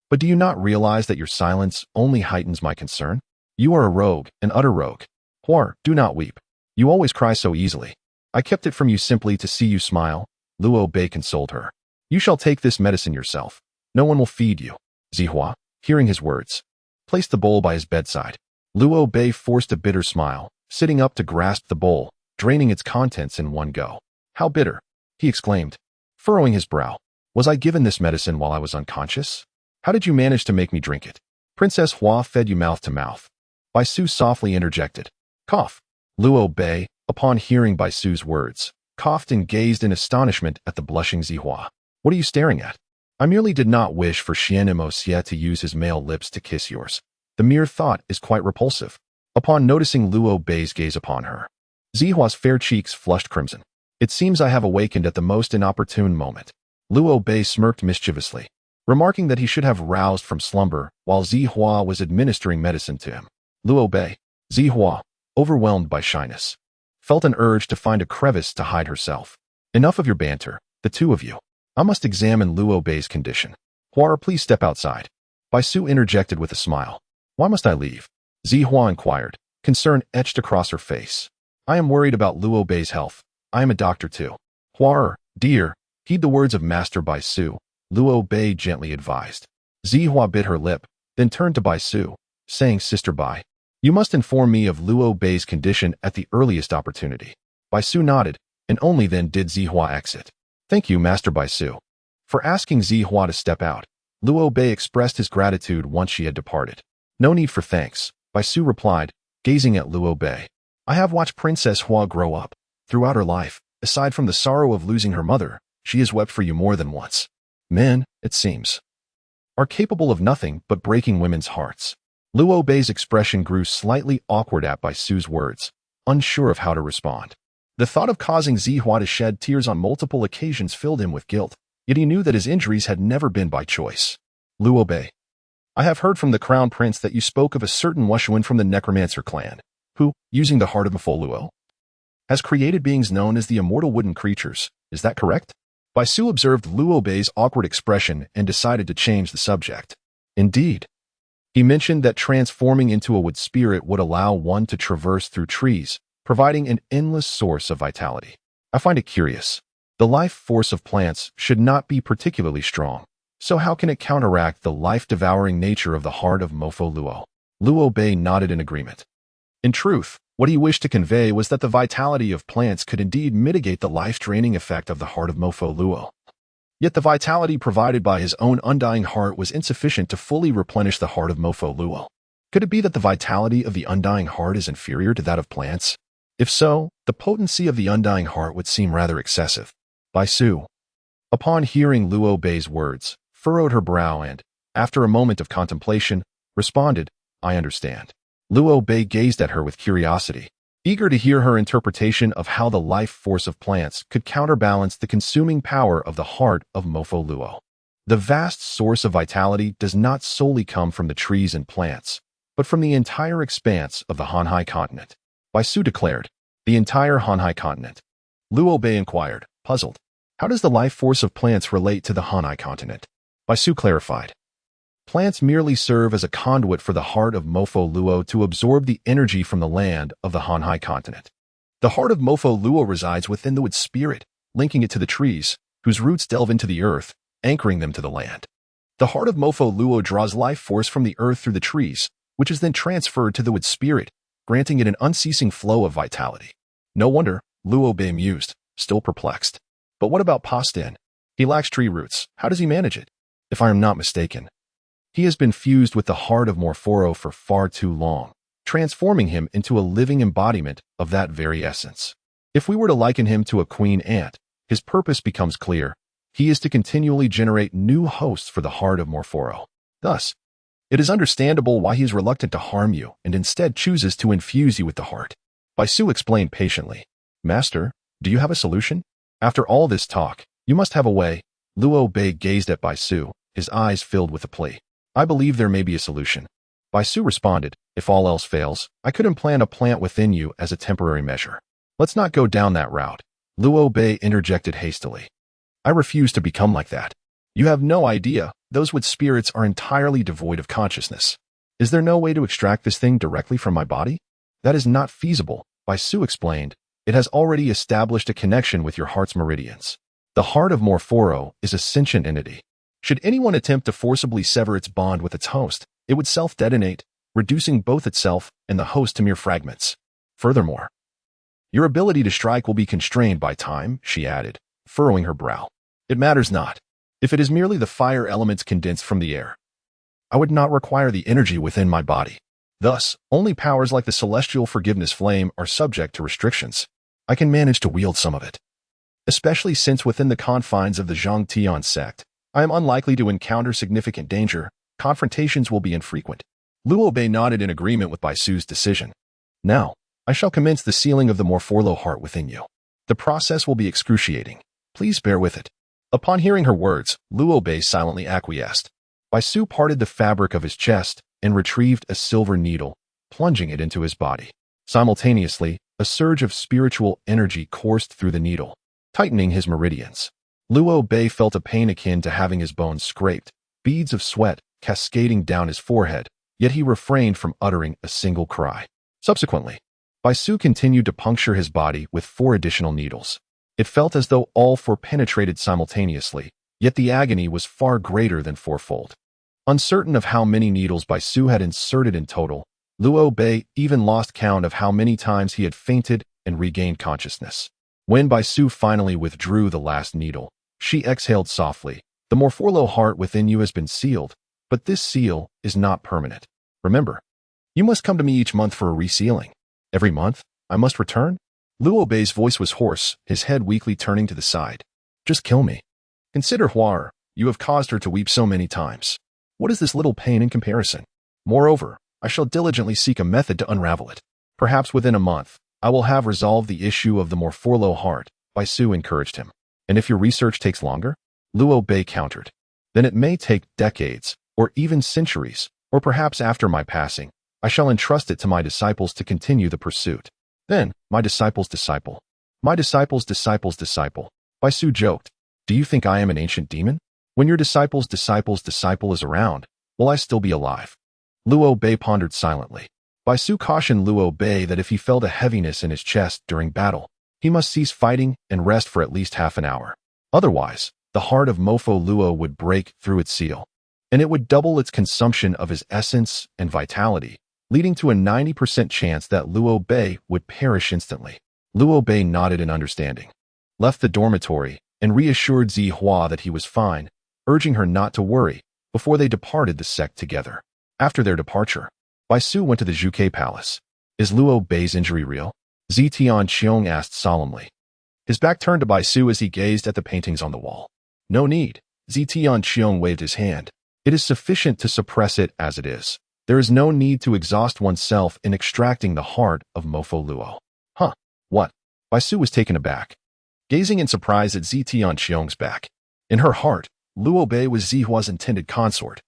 But do you not realize that your silence only heightens my concern? You are a rogue, an utter rogue. Huar, do not weep. You always cry so easily. I kept it from you simply to see you smile. Liu Bei consoled her. You shall take this medicine yourself. No one will feed you. Zihua, hearing his words, placed the bowl by his bedside. Liu Bei forced a bitter smile, sitting up to grasp the bowl, draining its contents in one go. How bitter, he exclaimed, furrowing his brow. Was I given this medicine while I was unconscious? How did you manage to make me drink it? Princess Hua fed you mouth to mouth. Bai Su softly interjected. Cough. Liu Bei, upon hearing Bai Su's words, coughed and gazed in astonishment at the blushing Zihua. What are you staring at? I merely did not wish for Xian Xie to use his male lips to kiss yours. The mere thought is quite repulsive. Upon noticing Liu Bei's gaze upon her, Zihua's fair cheeks flushed crimson. It seems I have awakened at the most inopportune moment. Liu Bei smirked mischievously. remarking that he should have roused from slumber while Zihua was administering medicine to him. Luo Bei, Zihua, overwhelmed by shyness, felt an urge to find a crevice to hide herself. Enough of your banter, the two of you. I must examine Luo Bei's condition. Huara, please step outside. Bai Su interjected with a smile. Why must I leave? Zihua inquired, concern etched across her face. I am worried about Luo Bei's health. I am a doctor too. Huara, dear, heed the words of Master Bai Su, Luo Bei gently advised. Zihua bit her lip, then turned to Bai Su, saying, Sister Bai, you must inform me of Luo Bei's condition at the earliest opportunity. Bai Su nodded, and only then did Zihua exit. Thank you, Master Bai Su. For asking Zihua to step out, Luo Bei expressed his gratitude once she had departed. No need for thanks, Bai Su replied, gazing at Luo Bei. I have watched Princess Hua grow up. Throughout her life, aside from the sorrow of losing her mother, she has wept for you more than once. Men, it seems, are capable of nothing but breaking women's hearts. Luo Bei's expression grew slightly awkward at Bai Su's words, unsure of how to respond. The thought of causing Zihua to shed tears on multiple occasions filled him with guilt, yet he knew that his injuries had never been by choice. Luo Bei, I have heard from the Crown Prince that you spoke of a certain Wushuan from the Necromancer clan, who, using the heart of Mofoluo, has created beings known as the immortal wooden creatures. Is that correct? Bai Su observed Luo Bei's awkward expression and decided to change the subject. Indeed. He mentioned that transforming into a wood spirit would allow one to traverse through trees, providing an endless source of vitality. I find it curious. The life force of plants should not be particularly strong, so how can it counteract the life-devouring nature of the heart of Mofoluo? Luo Bei nodded in agreement. In truth, what he wished to convey was that the vitality of plants could indeed mitigate the life-draining effect of the heart of Mofoluo. Yet the vitality provided by his own undying heart was insufficient to fully replenish the heart of Mofoluo. Could it be that the vitality of the undying heart is inferior to that of plants? If so, the potency of the undying heart would seem rather excessive. Bai Su, upon hearing Luo Bei's words, furrowed her brow and, after a moment of contemplation, responded, I understand. Luo Bei gazed at her with curiosity, eager to hear her interpretation of how the life force of plants could counterbalance the consuming power of the heart of Mofoluo. The vast source of vitality does not solely come from the trees and plants, but from the entire expanse of the Hanhai continent. Bai Su declared, the entire Hanhai continent. Luo Bei inquired, puzzled. How does the life force of plants relate to the Hanhai continent? Bai Su clarified. Plants merely serve as a conduit for the heart of Mofoluo to absorb the energy from the land of the Hanhai continent. The heart of Mofoluo resides within the wood spirit, linking it to the trees, whose roots delve into the earth, anchoring them to the land. The heart of Mofoluo draws life force from the earth through the trees, which is then transferred to the wood spirit, granting it an unceasing flow of vitality. No wonder, Luo Bei mused, still perplexed. But what about Pastin? He lacks tree roots. How does he manage it? If I am not mistaken, he has been fused with the heart of Morphoro for far too long, transforming him into a living embodiment of that very essence. If we were to liken him to a queen ant, his purpose becomes clear. He is to continually generate new hosts for the heart of Morphoro. Thus, it is understandable why he is reluctant to harm you and instead chooses to infuse you with the heart. Bai Su explained patiently, Master, do you have a solution? After all this talk, you must have a way. Luo Bei gazed at Bai Su, his eyes filled with a plea. I believe there may be a solution. Bai Su responded, if all else fails, I could implant a plant within you as a temporary measure. Let's not go down that route. Luo Bei interjected hastily. I refuse to become like that. You have no idea, those wood spirits are entirely devoid of consciousness. Is there no way to extract this thing directly from my body? That is not feasible, Bai Su explained. It has already established a connection with your heart's meridians. The heart of Morphoro is a sentient entity. Should anyone attempt to forcibly sever its bond with its host, it would self-detonate, reducing both itself and the host to mere fragments. Furthermore, your ability to strike will be constrained by time, she added, furrowing her brow. It matters not. If it is merely the fire elements condensed from the air, I would not require the energy within my body. Thus, only powers like the celestial forgiveness flame are subject to restrictions. I can manage to wield some of it. Especially since within the confines of the Zhangtian sect, I am unlikely to encounter significant danger. Confrontations will be infrequent. Luo Bei nodded in agreement with Bai Su's decision. Now, I shall commence the sealing of the Morpholo heart within you. The process will be excruciating. Please bear with it. Upon hearing her words, Luo Bei silently acquiesced. Bai Su parted the fabric of his chest and retrieved a silver needle, plunging it into his body. Simultaneously, a surge of spiritual energy coursed through the needle, tightening his meridians. Luo Bei felt a pain akin to having his bones scraped, beads of sweat cascading down his forehead, yet he refrained from uttering a single cry. Subsequently, Bai Su continued to puncture his body with 4 additional needles. It felt as though all 4 penetrated simultaneously, yet the agony was far greater than 4-fold. Uncertain of how many needles Bai Su had inserted in total, Luo Bei even lost count of how many times he had fainted and regained consciousness. When Bai Su finally withdrew the last needle, she exhaled softly. The Morpholo heart within you has been sealed, but this seal is not permanent. Remember, you must come to me each month for a resealing. Every month, I must return? Luo Bei's voice was hoarse, his head weakly turning to the side. Just kill me. Consider Huar, you have caused her to weep so many times. What is this little pain in comparison? Moreover, I shall diligently seek a method to unravel it. Perhaps within a month, I will have resolved the issue of the Morpholo heart, Bai Su encouraged him. And if your research takes longer? Luo Bei countered. Then it may take decades, or even centuries, or perhaps after my passing, I shall entrust it to my disciples to continue the pursuit. Then, my disciple's disciple. My disciple's disciple's disciple. Bai Su joked. Do you think I am an ancient demon? When your disciple's disciple's disciple is around, will I still be alive? Luo Bei pondered silently. Bai Su cautioned Luo Bei that if he felt a heaviness in his chest during battle, he must cease fighting and rest for at least half an hour. Otherwise, the heart of Mofo Luo would break through its seal, and it would double its consumption of his essence and vitality, leading to a 90% chance that Luo Bei would perish instantly. Luo Bei nodded in understanding, left the dormitory, and reassured Zi Hua that he was fine, urging her not to worry, before they departed the sect together. After their departure, Bai Su went to the Zhuke Palace. Is Luo Bei's injury real? Zi Tianqiong asked solemnly. His back turned to Bai Su as he gazed at the paintings on the wall. No need. Zi Tianqiong waved his hand. It is sufficient to suppress it as it is. There is no need to exhaust oneself in extracting the heart of Mofo Luo. Huh? What? Bai Su was taken aback, gazing in surprise at Zi Tianqiong's back. In her heart, Luo Bei was Zi Hua's intended consort,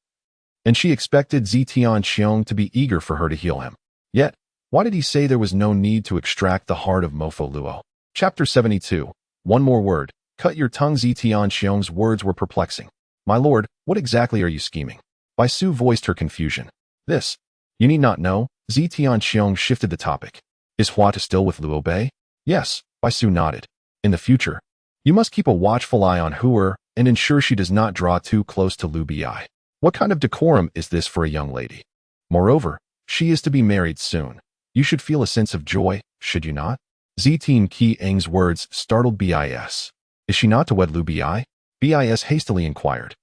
and she expected Zi Tianqiong to be eager for her to heal him. Yet, why did he say there was no need to extract the heart of Mofo Luo? Chapter 72. One more word. Cut your tongue. Zi Tianqiong's words were perplexing. My lord, what exactly are you scheming? Bai Su voiced her confusion. This. You need not know. Zi Tianqiong shifted the topic. Is Hua still with Luo Bei? Yes, Bai Su nodded. In the future, you must keep a watchful eye on Huer and ensure she does not draw too close to Liu Bei. What kind of decorum is this for a young lady? Moreover, she is to be married soon. You should feel a sense of joy, should you not? Zi Tianqiong's words startled Bis. Is she not to wed Liu Bei? Bis hastily inquired,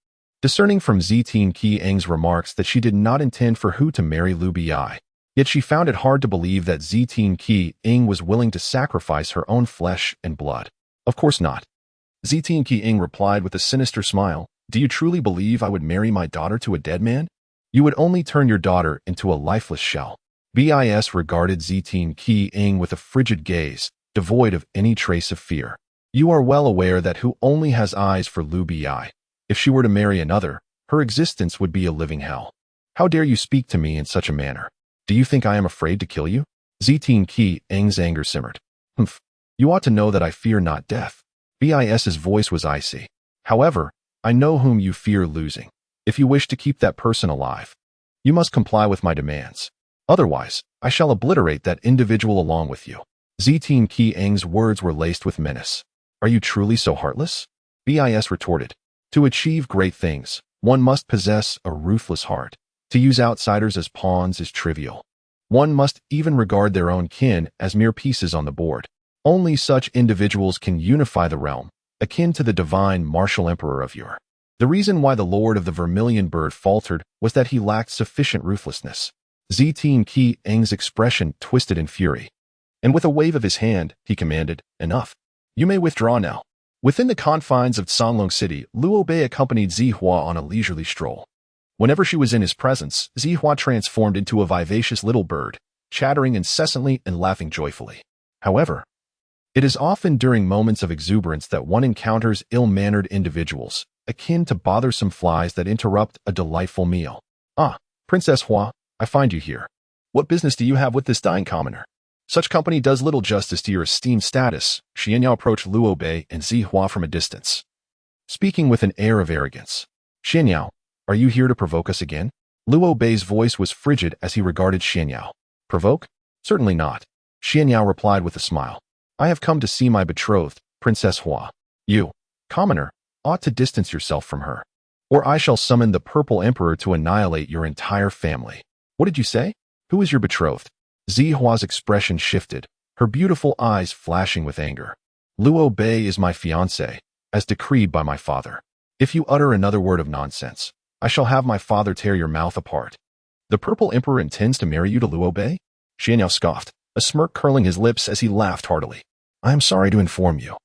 discerning from Zi Tianqiong's remarks that she did not intend for Hu to marry Liu Bei. Yet she found it hard to believe that Zi Tianqiong was willing to sacrifice her own flesh and blood. Of course not. Zi Tianqiong replied with a sinister smile. Do you truly believe I would marry my daughter to a dead man? You would only turn your daughter into a lifeless shell. Bis regarded Zi Tianqiong with a frigid gaze, devoid of any trace of fear. You are well aware that Hu only has eyes for Liu Bei. If she were to marry another, her existence would be a living hell. How dare you speak to me in such a manner? Do you think I am afraid to kill you? Zi Tianqiong's anger simmered. Humph. You ought to know that I fear not death. Bis's voice was icy. However, I know whom you fear losing. If you wish to keep that person alive, you must comply with my demands. Otherwise, I shall obliterate that individual along with you. Zi Tianqiong's words were laced with menace. Are you truly so heartless? Bis retorted. To achieve great things, one must possess a ruthless heart. To use outsiders as pawns is trivial. One must even regard their own kin as mere pieces on the board. Only such individuals can unify the realm, akin to the divine martial emperor of yore. The reason why the Lord of the Vermilion Bird faltered was that he lacked sufficient ruthlessness. Zi Tianqiong's expression twisted in fury, and with a wave of his hand, he commanded, Enough. You may withdraw now. Within the confines of Songlong City, Luo Bei accompanied Zi Hua on a leisurely stroll. Whenever she was in his presence, Zi Hua transformed into a vivacious little bird, chattering incessantly and laughing joyfully. However, It is often during moments of exuberance that one encounters ill-mannered individuals, akin to bothersome flies that interrupt a delightful meal. Ah, Princess Hua, I find you here. What business do you have with this dying commoner? Such company does little justice to your esteemed status. Xianyao approached Luo Bei and Zi Hua from a distance, speaking with an air of arrogance. Xianyao, are you here to provoke us again? Luo Bei's voice was frigid as he regarded Xianyao. Provoke? Certainly not. Xianyao replied with a smile. I have come to see my betrothed, Princess Hua. You, commoner, ought to distance yourself from her, or I shall summon the Purple Emperor to annihilate your entire family. What did you say? Who is your betrothed? Zi Hua's expression shifted, her beautiful eyes flashing with anger. Luo Bei is my fiancé, as decreed by my father. If you utter another word of nonsense, I shall have my father tear your mouth apart. The Purple Emperor intends to marry you to Luo Bei? Xianyao scoffed, a smirk curling his lips as he laughed heartily. I am sorry to inform you,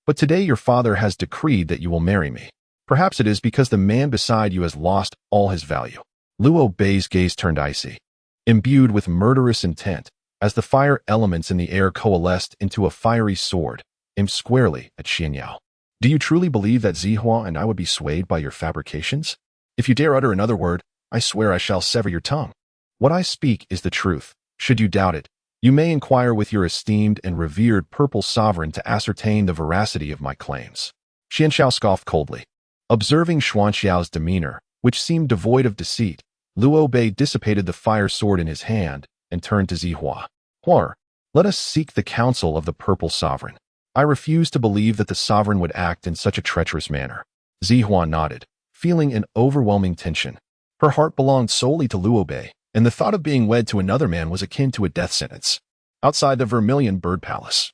but today your father has decreed that you will marry me. Perhaps it is because the man beside you has lost all his value. Luo Bei's gaze turned icy, imbued with murderous intent, as the fire elements in the air coalesced into a fiery sword, aimed squarely at Xianyao. Do you truly believe that Zi Hua and I would be swayed by your fabrications? If you dare utter another word, I swear I shall sever your tongue. What I speak is the truth. Should you doubt it, you may inquire with your esteemed and revered purple sovereign to ascertain the veracity of my claims. Xianyao scoffed coldly. Observing Xuanxiao's demeanor, which seemed devoid of deceit, Luo Bei dissipated the fire sword in his hand and turned to Zi Hua. Hua, let us seek the counsel of the purple sovereign. I refuse to believe that the sovereign would act in such a treacherous manner. Zi Hua nodded, feeling an overwhelming tension. Her heart belonged solely to Luo Bei, and the thought of being wed to another man was akin to a death sentence. Outside the Vermilion Bird Palace,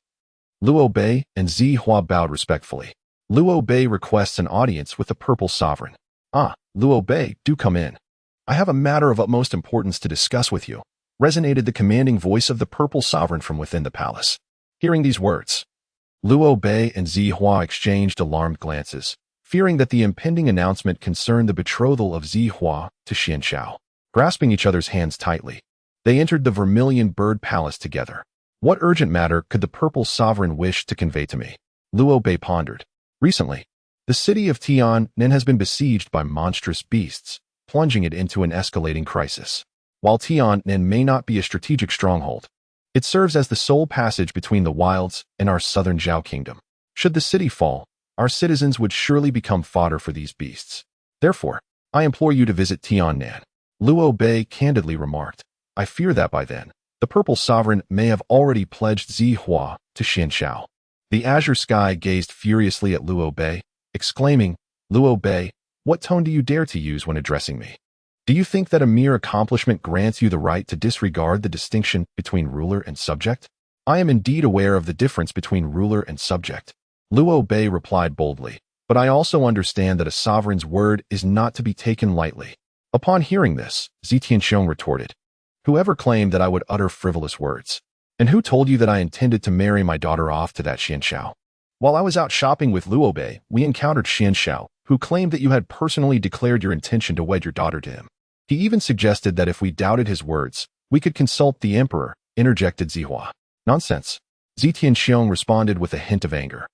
Luo Bei and Zi Hua bowed respectfully. Luo Bei requests an audience with the purple sovereign. Ah, Luo Bei, do come in. I have a matter of utmost importance to discuss with you, resonated the commanding voice of the purple sovereign from within the palace. Hearing these words, Luo Bei and Zi Hua exchanged alarmed glances, fearing that the impending announcement concerned the betrothal of Zi Hua to Xianyao. Grasping each other's hands tightly, they entered the Vermilion Bird Palace together. What urgent matter could the purple sovereign wish to convey to me? Luo Bei pondered. Recently, the city of Tiannan has been besieged by monstrous beasts, plunging it into an escalating crisis. While Tiannan may not be a strategic stronghold, it serves as the sole passage between the wilds and our southern Zhao kingdom. Should the city fall, our citizens would surely become fodder for these beasts. Therefore, I implore you to visit Tiannan. Luo Bei candidly remarked. I fear that by then, the purple sovereign may have already pledged Zi Hua to Xianyao. The azure sky gazed furiously at Luo Bei, exclaiming, Luo Bei, what tone do you dare to use when addressing me? Do you think that a mere accomplishment grants you the right to disregard the distinction between ruler and subject? I am indeed aware of the difference between ruler and subject. Luo Bei replied boldly, but I also understand that a sovereign's word is not to be taken lightly. Upon hearing this, Zi Tianxiong retorted, whoever claimed that I would utter frivolous words? And who told you that I intended to marry my daughter off to that Xianyao? While I was out shopping with Luo Bei, we encountered Xianyao, who claimed that you had personally declared your intention to wed your daughter to him. He even suggested that if we doubted his words, we could consult the emperor, interjected Zi Hua. Nonsense. Zi Tianxiong responded with a hint of anger.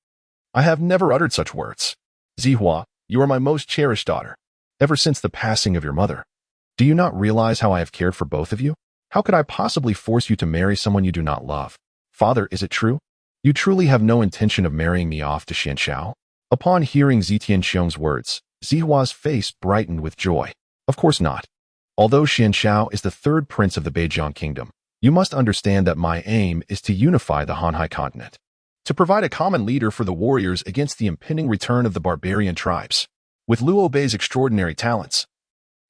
I have never uttered such words. Zi Hua, you are my most cherished daughter, ever since the passing of your mother. Do you not realize how I have cared for both of you? How could I possibly force you to marry someone you do not love? Father, is it true? You truly have no intention of marrying me off to Xianyao? Upon hearing Zi Tianxiong's words, Zi Hua's face brightened with joy. Of course not. Although Xianyao is the third prince of the Beijiang kingdom, you must understand that my aim is to unify the Hanhai continent, to provide a common leader for the warriors against the impending return of the barbarian tribes. With Luo Bei's extraordinary talents,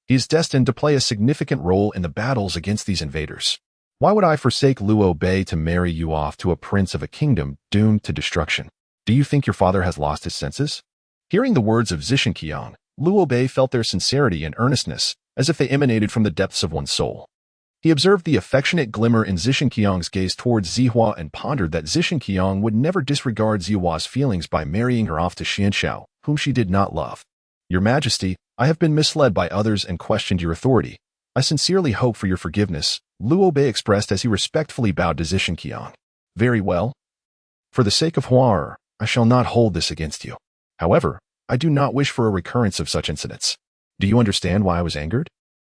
he is destined to play a significant role in the battles against these invaders. Why would I forsake Luo Bei to marry you off to a prince of a kingdom doomed to destruction? Do you think your father has lost his senses? Hearing the words of Zishenqiang, Luo Bei felt their sincerity and earnestness, as if they emanated from the depths of one's soul. He observed the affectionate glimmer in Zishenqiang's gaze towards Zi Hua and pondered that Zishenqiang would never disregard Zi Hua's feelings by marrying her off to Xianyao, whom she did not love. Your Majesty, I have been misled by others and questioned your authority. I sincerely hope for your forgiveness, Luo Bei expressed as he respectfully bowed to Zishenqiang. Very well. For the sake of Huar, I shall not hold this against you. However, I do not wish for a recurrence of such incidents. Do you understand why I was angered?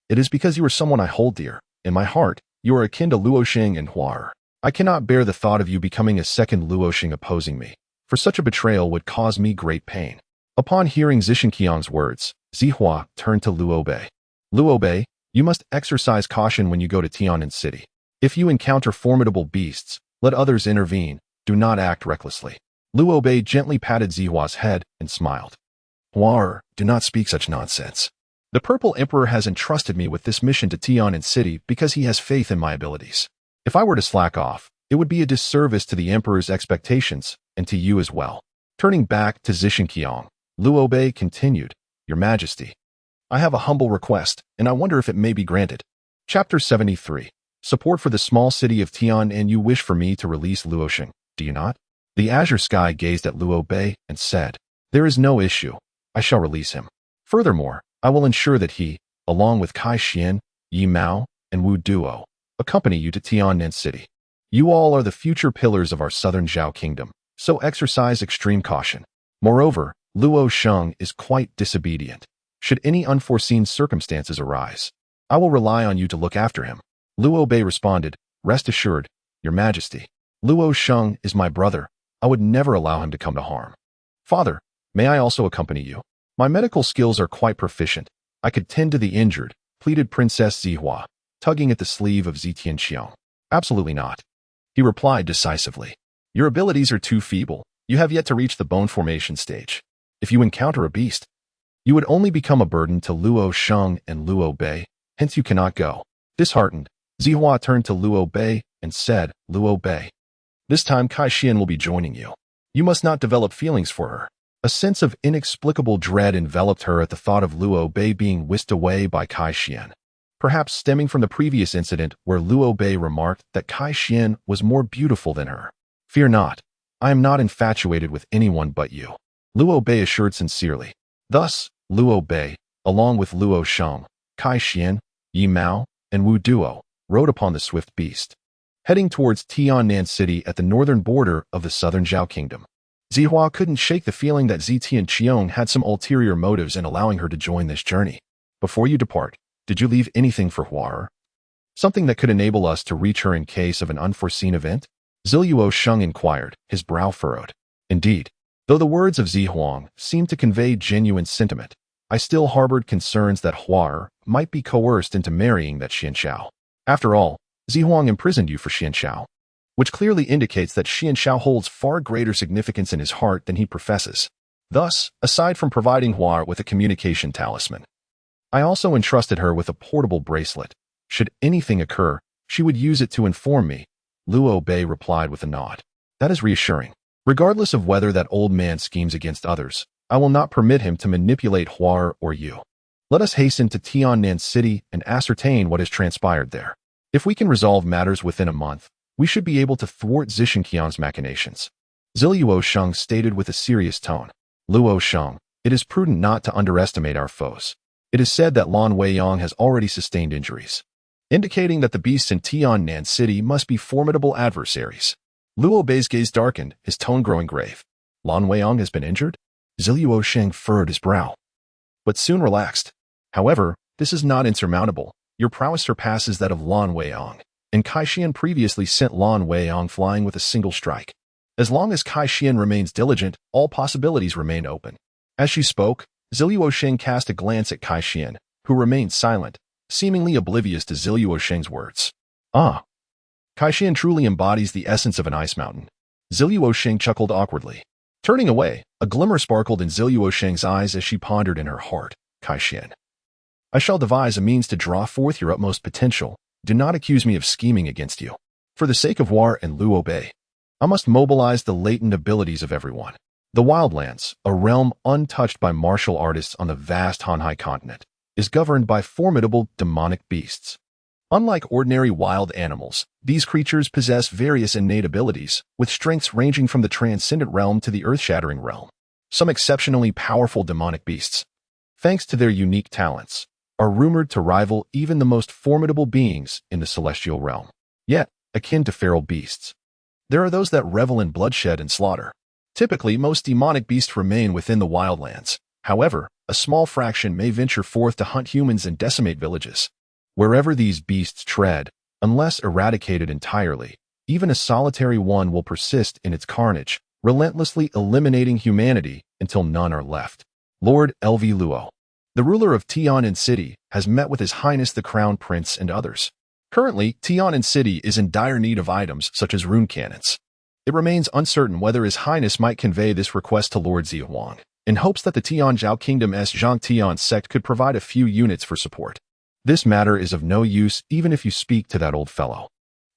It is because you are someone I hold dear. In my heart, you are akin to Luoxing and Huar. I cannot bear the thought of you becoming a second Luoxing opposing me, for such a betrayal would cause me great pain. Upon hearing Zishinqiang's words, Zihua turned to Luobei. Luobei, you must exercise caution when you go to Tianan City. If you encounter formidable beasts, let others intervene. Do not act recklessly. Luobei gently patted Zihua's head and smiled. Huar, do not speak such nonsense. The Purple Emperor has entrusted me with this mission to Tianan City because he has faith in my abilities. If I were to slack off, it would be a disservice to the Emperor's expectations and to you as well. Turning back to Zishinqiang, Luobei continued, Your Majesty, I have a humble request, and I wonder if it may be granted. Chapter 73. Support for the small city of Tian, and you wish for me to release Luoxing, do you not? The azure sky gazed at Luobei and said, There is no issue. I shall release him. Furthermore, I will ensure that he, along with Kai Xian, Yi Mao, and Wu Duo, accompany you to Tianan City. You all are the future pillars of our southern Zhao kingdom, so exercise extreme caution. Moreover, Luo Sheng is quite disobedient. Should any unforeseen circumstances arise, I will rely on you to look after him. Luobei responded, Rest assured, Your Majesty. Luo Sheng is my brother. I would never allow him to come to harm. Father, may I also accompany you? My medical skills are quite proficient. I could tend to the injured, pleaded Princess Zihua, tugging at the sleeve of Zitianxiang. Absolutely not. He replied decisively. Your abilities are too feeble. You have yet to reach the bone formation stage. If you encounter a beast, you would only become a burden to Luo Sheng and Luobei, hence you cannot go. Disheartened, Zihua turned to Luobei and said, Luobei, this time Kai Xian will be joining you. You must not develop feelings for her. A sense of inexplicable dread enveloped her at the thought of Luobei being whisked away by Kai Xian, perhaps stemming from the previous incident where Luobei remarked that Kai Xian was more beautiful than her. Fear not, I am not infatuated with anyone but you, Luobei assured sincerely. Thus, Luobei, along with Luo Sheng, Kai Xian, Yi Mao, and Wu Duo, rode upon the swift beast, heading towards Tianan City at the northern border of the southern Zhao kingdom. Zihua couldn't shake the feeling that Zitianxiang had some ulterior motives in allowing her to join this journey. Before you depart, did you leave anything for Huar? Something that could enable us to reach her in case of an unforeseen event? Ziluo Sheng inquired, his brow furrowed. Indeed, though the words of Zihuang seemed to convey genuine sentiment, I still harbored concerns that Huar might be coerced into marrying that Xianxiao. After all, Zihuang imprisoned you for Xianxiao, which clearly indicates that Xianxiao holds far greater significance in his heart than he professes. Thus, aside from providing Huar with a communication talisman, I also entrusted her with a portable bracelet. Should anything occur, she would use it to inform me. Luobei replied with a nod. That is reassuring. Regardless of whether that old man schemes against others, I will not permit him to manipulate Huar or you. Let us hasten to Tianan City and ascertain what has transpired there. If we can resolve matters within a month, we should be able to thwart Zishinqiang's machinations. Ziluo Sheng stated with a serious tone. Luo Sheng, it is prudent not to underestimate our foes. It is said that Lan Weiyang has already sustained injuries, indicating that the beasts in Tianan City must be formidable adversaries. Luobei's gaze darkened, his tone growing grave. Lan Weiyang has been injured? Ziluo Sheng furrowed his brow, but soon relaxed. However, this is not insurmountable. Your prowess surpasses that of Lan Weiyang, and Kai Xian previously sent Lan Weiyang flying with a single strike. As long as Kai Xian remains diligent, all possibilities remain open. As she spoke, Ziluo Sheng cast a glance at Kai Xian, who remained silent, seemingly oblivious to Ziluo Sheng's words. Ah! Kai Xian truly embodies the essence of an ice mountain. Ziluo Sheng chuckled awkwardly. Turning away, a glimmer sparkled in Ziluo Sheng's eyes as she pondered in her heart. Kai Xian, I shall devise a means to draw forth your utmost potential. Do not accuse me of scheming against you. For the sake of Huar and Luobei, I must mobilize the latent abilities of everyone. The Wildlands, a realm untouched by martial artists on the vast Hanhai continent, is governed by formidable demonic beasts. Unlike ordinary wild animals, these creatures possess various innate abilities, with strengths ranging from the transcendent realm to the earth-shattering realm. Some exceptionally powerful demonic beasts, thanks to their unique talents, are rumored to rival even the most formidable beings in the celestial realm. Yet, akin to feral beasts, There are those that revel in bloodshed and slaughter. Typically, most demonic beasts remain within the wildlands. However, a small fraction may venture forth to hunt humans and decimate villages. Wherever these beasts tread, unless eradicated entirely, even a solitary one will persist in its carnage, relentlessly eliminating humanity until none are left. Lord Lv Luo, the ruler of Tianan City, has met with His Highness the Crown Prince and others. Currently, Tianan City is in dire need of items such as rune cannons. It remains uncertain whether His Highness might convey this request to Lord Zihuang, in hopes that the Tianzhao Kingdom's Zhangtian sect could provide a few units for support. This matter is of no use even if you speak to that old fellow.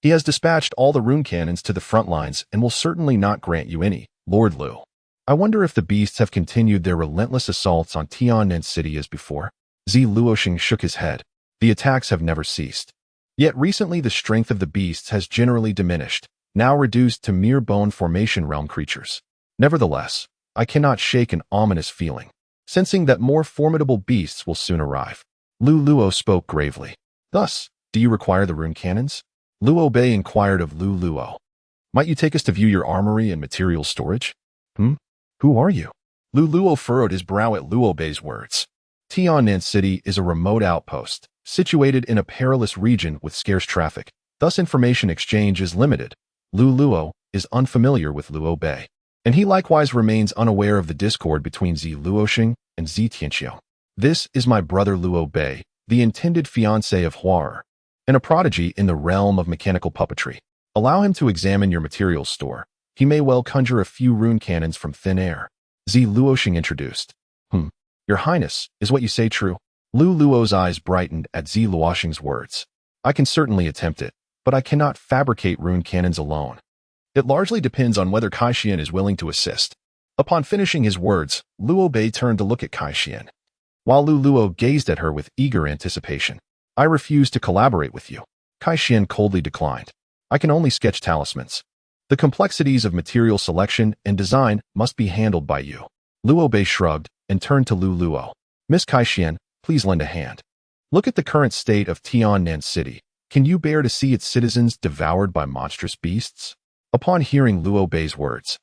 He has dispatched all the rune cannons to the front lines and will certainly not grant you any, Lord Liu. I wonder if the beasts have continued their relentless assaults on Tianan City as before. Zi Luoxing shook his head. The attacks have never ceased. Yet recently the strength of the beasts has generally diminished, now reduced to mere bone formation realm creatures. Nevertheless, I cannot shake an ominous feeling, sensing that more formidable beasts will soon arrive. Lu Luo spoke gravely. Thus, do you require the rune cannons? Luo Bei inquired of Lu Luo. Might you take us to view your armory and material storage? Who are you? Lu Luo furrowed his brow at Luo Bei's words. Tianan City is a remote outpost, situated in a perilous region with scarce traffic, thus information exchange is limited. Lu Luo is unfamiliar with Luo Bei, and he likewise remains unaware of the discord between Zi Luoxing and Zi Tianxiao. This is my brother Luo Bei, the intended fiancé of Huar, and a prodigy in the realm of mechanical puppetry. Allow him to examine your materials store. He may well conjure a few rune cannons from thin air. Zi Luoxing introduced. Your Highness, is what you say true? Lu Luo's eyes brightened at Zi Luoxing's words. I can certainly attempt it, but I cannot fabricate rune cannons alone. It largely depends on whether Kai-Xian is willing to assist. Upon finishing his words, Luo Bei turned to look at Kai-Xian. While Lu Luo gazed at her with eager anticipation. I refuse to collaborate with you. Kai-Xian coldly declined. I can only sketch talismans. The complexities of material selection and design must be handled by you. Luo Bei shrugged and turned to Lu Luo. Miss Kai-Xian, please lend a hand. Look at the current state of Tianan City. Can you bear to see its citizens devoured by monstrous beasts? Upon hearing Luo Bei's words,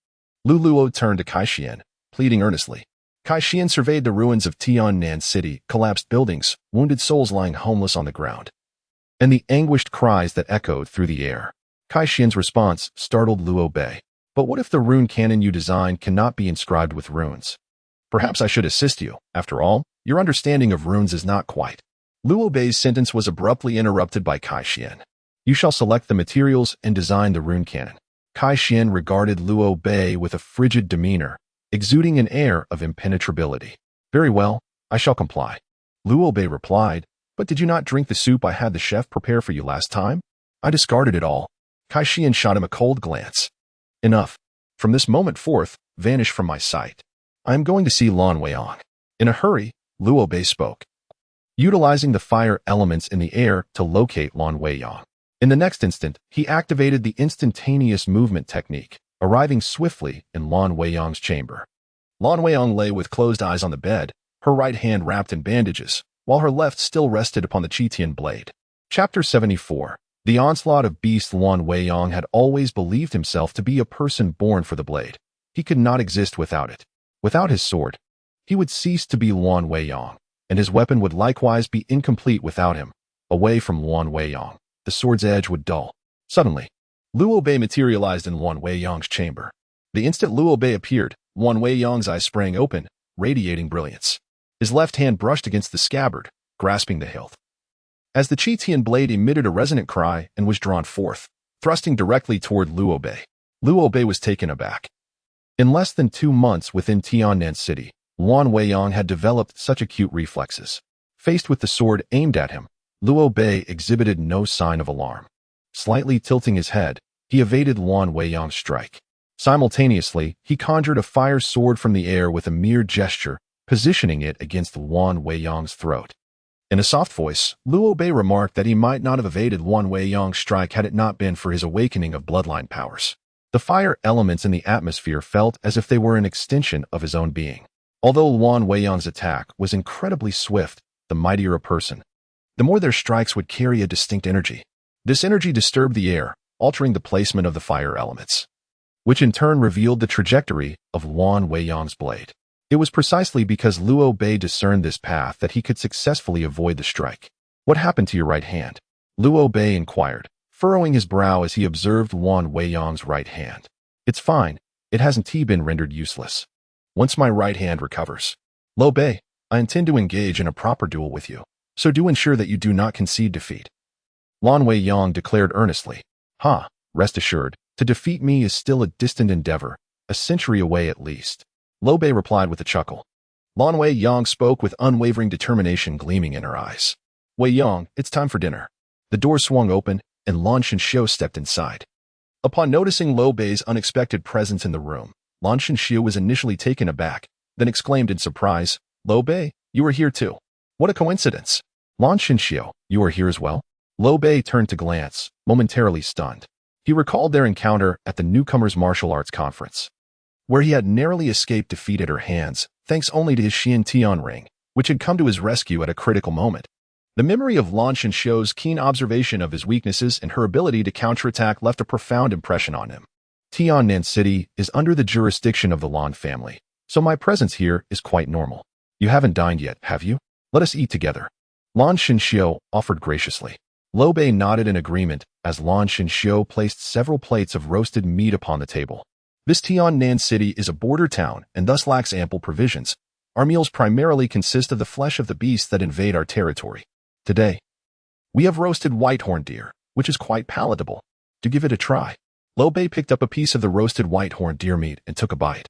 Lu Luo turned to Kai-Xian, pleading earnestly. Kai-Xian surveyed the ruins of Tianan City, collapsed buildings, wounded souls lying homeless on the ground, and the anguished cries that echoed through the air. Kai-Xian's response startled Luo Bei. But what if the rune cannon you designed cannot be inscribed with runes? Perhaps I should assist you. After all, your understanding of runes is not quite. Luo Bei's sentence was abruptly interrupted by Kai-Xian. You shall select the materials and design the rune cannon. Kai-Xian regarded Luo Bei with a frigid demeanor, exuding an air of impenetrability. Very well, I shall comply. Luo Bei replied, but did you not drink the soup I had the chef prepare for you last time? I discarded it all. Kai-Xian shot him a cold glance. Enough. From this moment forth, vanish from my sight. I am going to see Lan Weiyang. In a hurry, Luo Bei spoke, utilizing the fire elements in the air to locate Lan Weiyang. In the next instant, he activated the instantaneous movement technique, arriving swiftly in Lan Weiyang's chamber. Lan Weiyang lay with closed eyes on the bed, her right hand wrapped in bandages, while her left still rested upon the Qitian blade. Chapter 74. The onslaught of beast. Lan Weiyang had always believed himself to be a person born for the blade. He could not exist without it. Without his sword, he would cease to be Lan Weiyang, and his weapon would likewise be incomplete without him. Away from Lan Weiyang, the sword's edge would dull. Suddenly, Luo Bei materialized in Lan Weiyang's chamber. The instant Luo Bei appeared, Lan Weiyang's eyes sprang open, radiating brilliance. His left hand brushed against the scabbard, grasping the hilt. As the Qitian blade emitted a resonant cry and was drawn forth, thrusting directly toward Luo Bei. Luo Bei was taken aback. In less than 2 months within Tianan City, Lan Weiyang had developed such acute reflexes. Faced with the sword aimed at him, Luo Bei exhibited no sign of alarm. Slightly tilting his head, he evaded Lan Weiyang's strike. Simultaneously, he conjured a fire sword from the air with a mere gesture, positioning it against Lan Weiyang's throat. In a soft voice, Luo Bei remarked that he might not have evaded Lan Weiyang's strike had it not been for his awakening of bloodline powers. The fire elements in the atmosphere felt as if they were an extension of his own being. Although Lan Weiyang's attack was incredibly swift, the mightier a person, the more their strikes would carry a distinct energy. This energy disturbed the air, altering the placement of the fire elements, which in turn revealed the trajectory of Lan Weiyang's blade. It was precisely because Luo Bei discerned this path that he could successfully avoid the strike. "What happened to your right hand?" Luo Bei inquired, furrowing his brow as he observed Lan Weiyang's right hand. "It's fine. It hasn't been rendered useless. Once my right hand recovers, Luo Bei, I intend to engage in a proper duel with you, so do ensure that you do not concede defeat." Lan Weiyang declared earnestly, Rest assured, to defeat me is still a distant endeavor, a century away at least." Luo Bei replied with a chuckle. Lan Weiyang spoke with unwavering determination gleaming in her eyes. "Weiyang, it's time for dinner." The door swung open, and Lan Shenxiu stepped inside. Upon noticing Luo Bei's unexpected presence in the room, Lan Shenxiu was initially taken aback, then exclaimed in surprise, "Luo Bei, you are here too. What a coincidence." "Lan Shenxiu, you are here as well?" Luo Bei turned to glance, momentarily stunned. He recalled their encounter at the newcomers' martial arts conference, where he had narrowly escaped defeat at her hands, thanks only to his Xian Tian ring, which had come to his rescue at a critical moment. The memory of Lan Shenxiu's keen observation of his weaknesses and her ability to counterattack left a profound impression on him. Tiannan City is under the jurisdiction of the Lan family, so my presence here is quite normal. "You haven't dined yet, have you? Let us eat together." Lan Shenxiu offered graciously. Luo Bei nodded in agreement as Lan Shenxiu placed several plates of roasted meat upon the table. This Tiannan City is a border town and thus lacks ample provisions. Our meals primarily consist of the flesh of the beasts that invade our territory. Today, we have roasted white-horned deer, which is quite palatable. To give it a try, Luo Bei picked up a piece of the roasted white-horned deer meat and took a bite,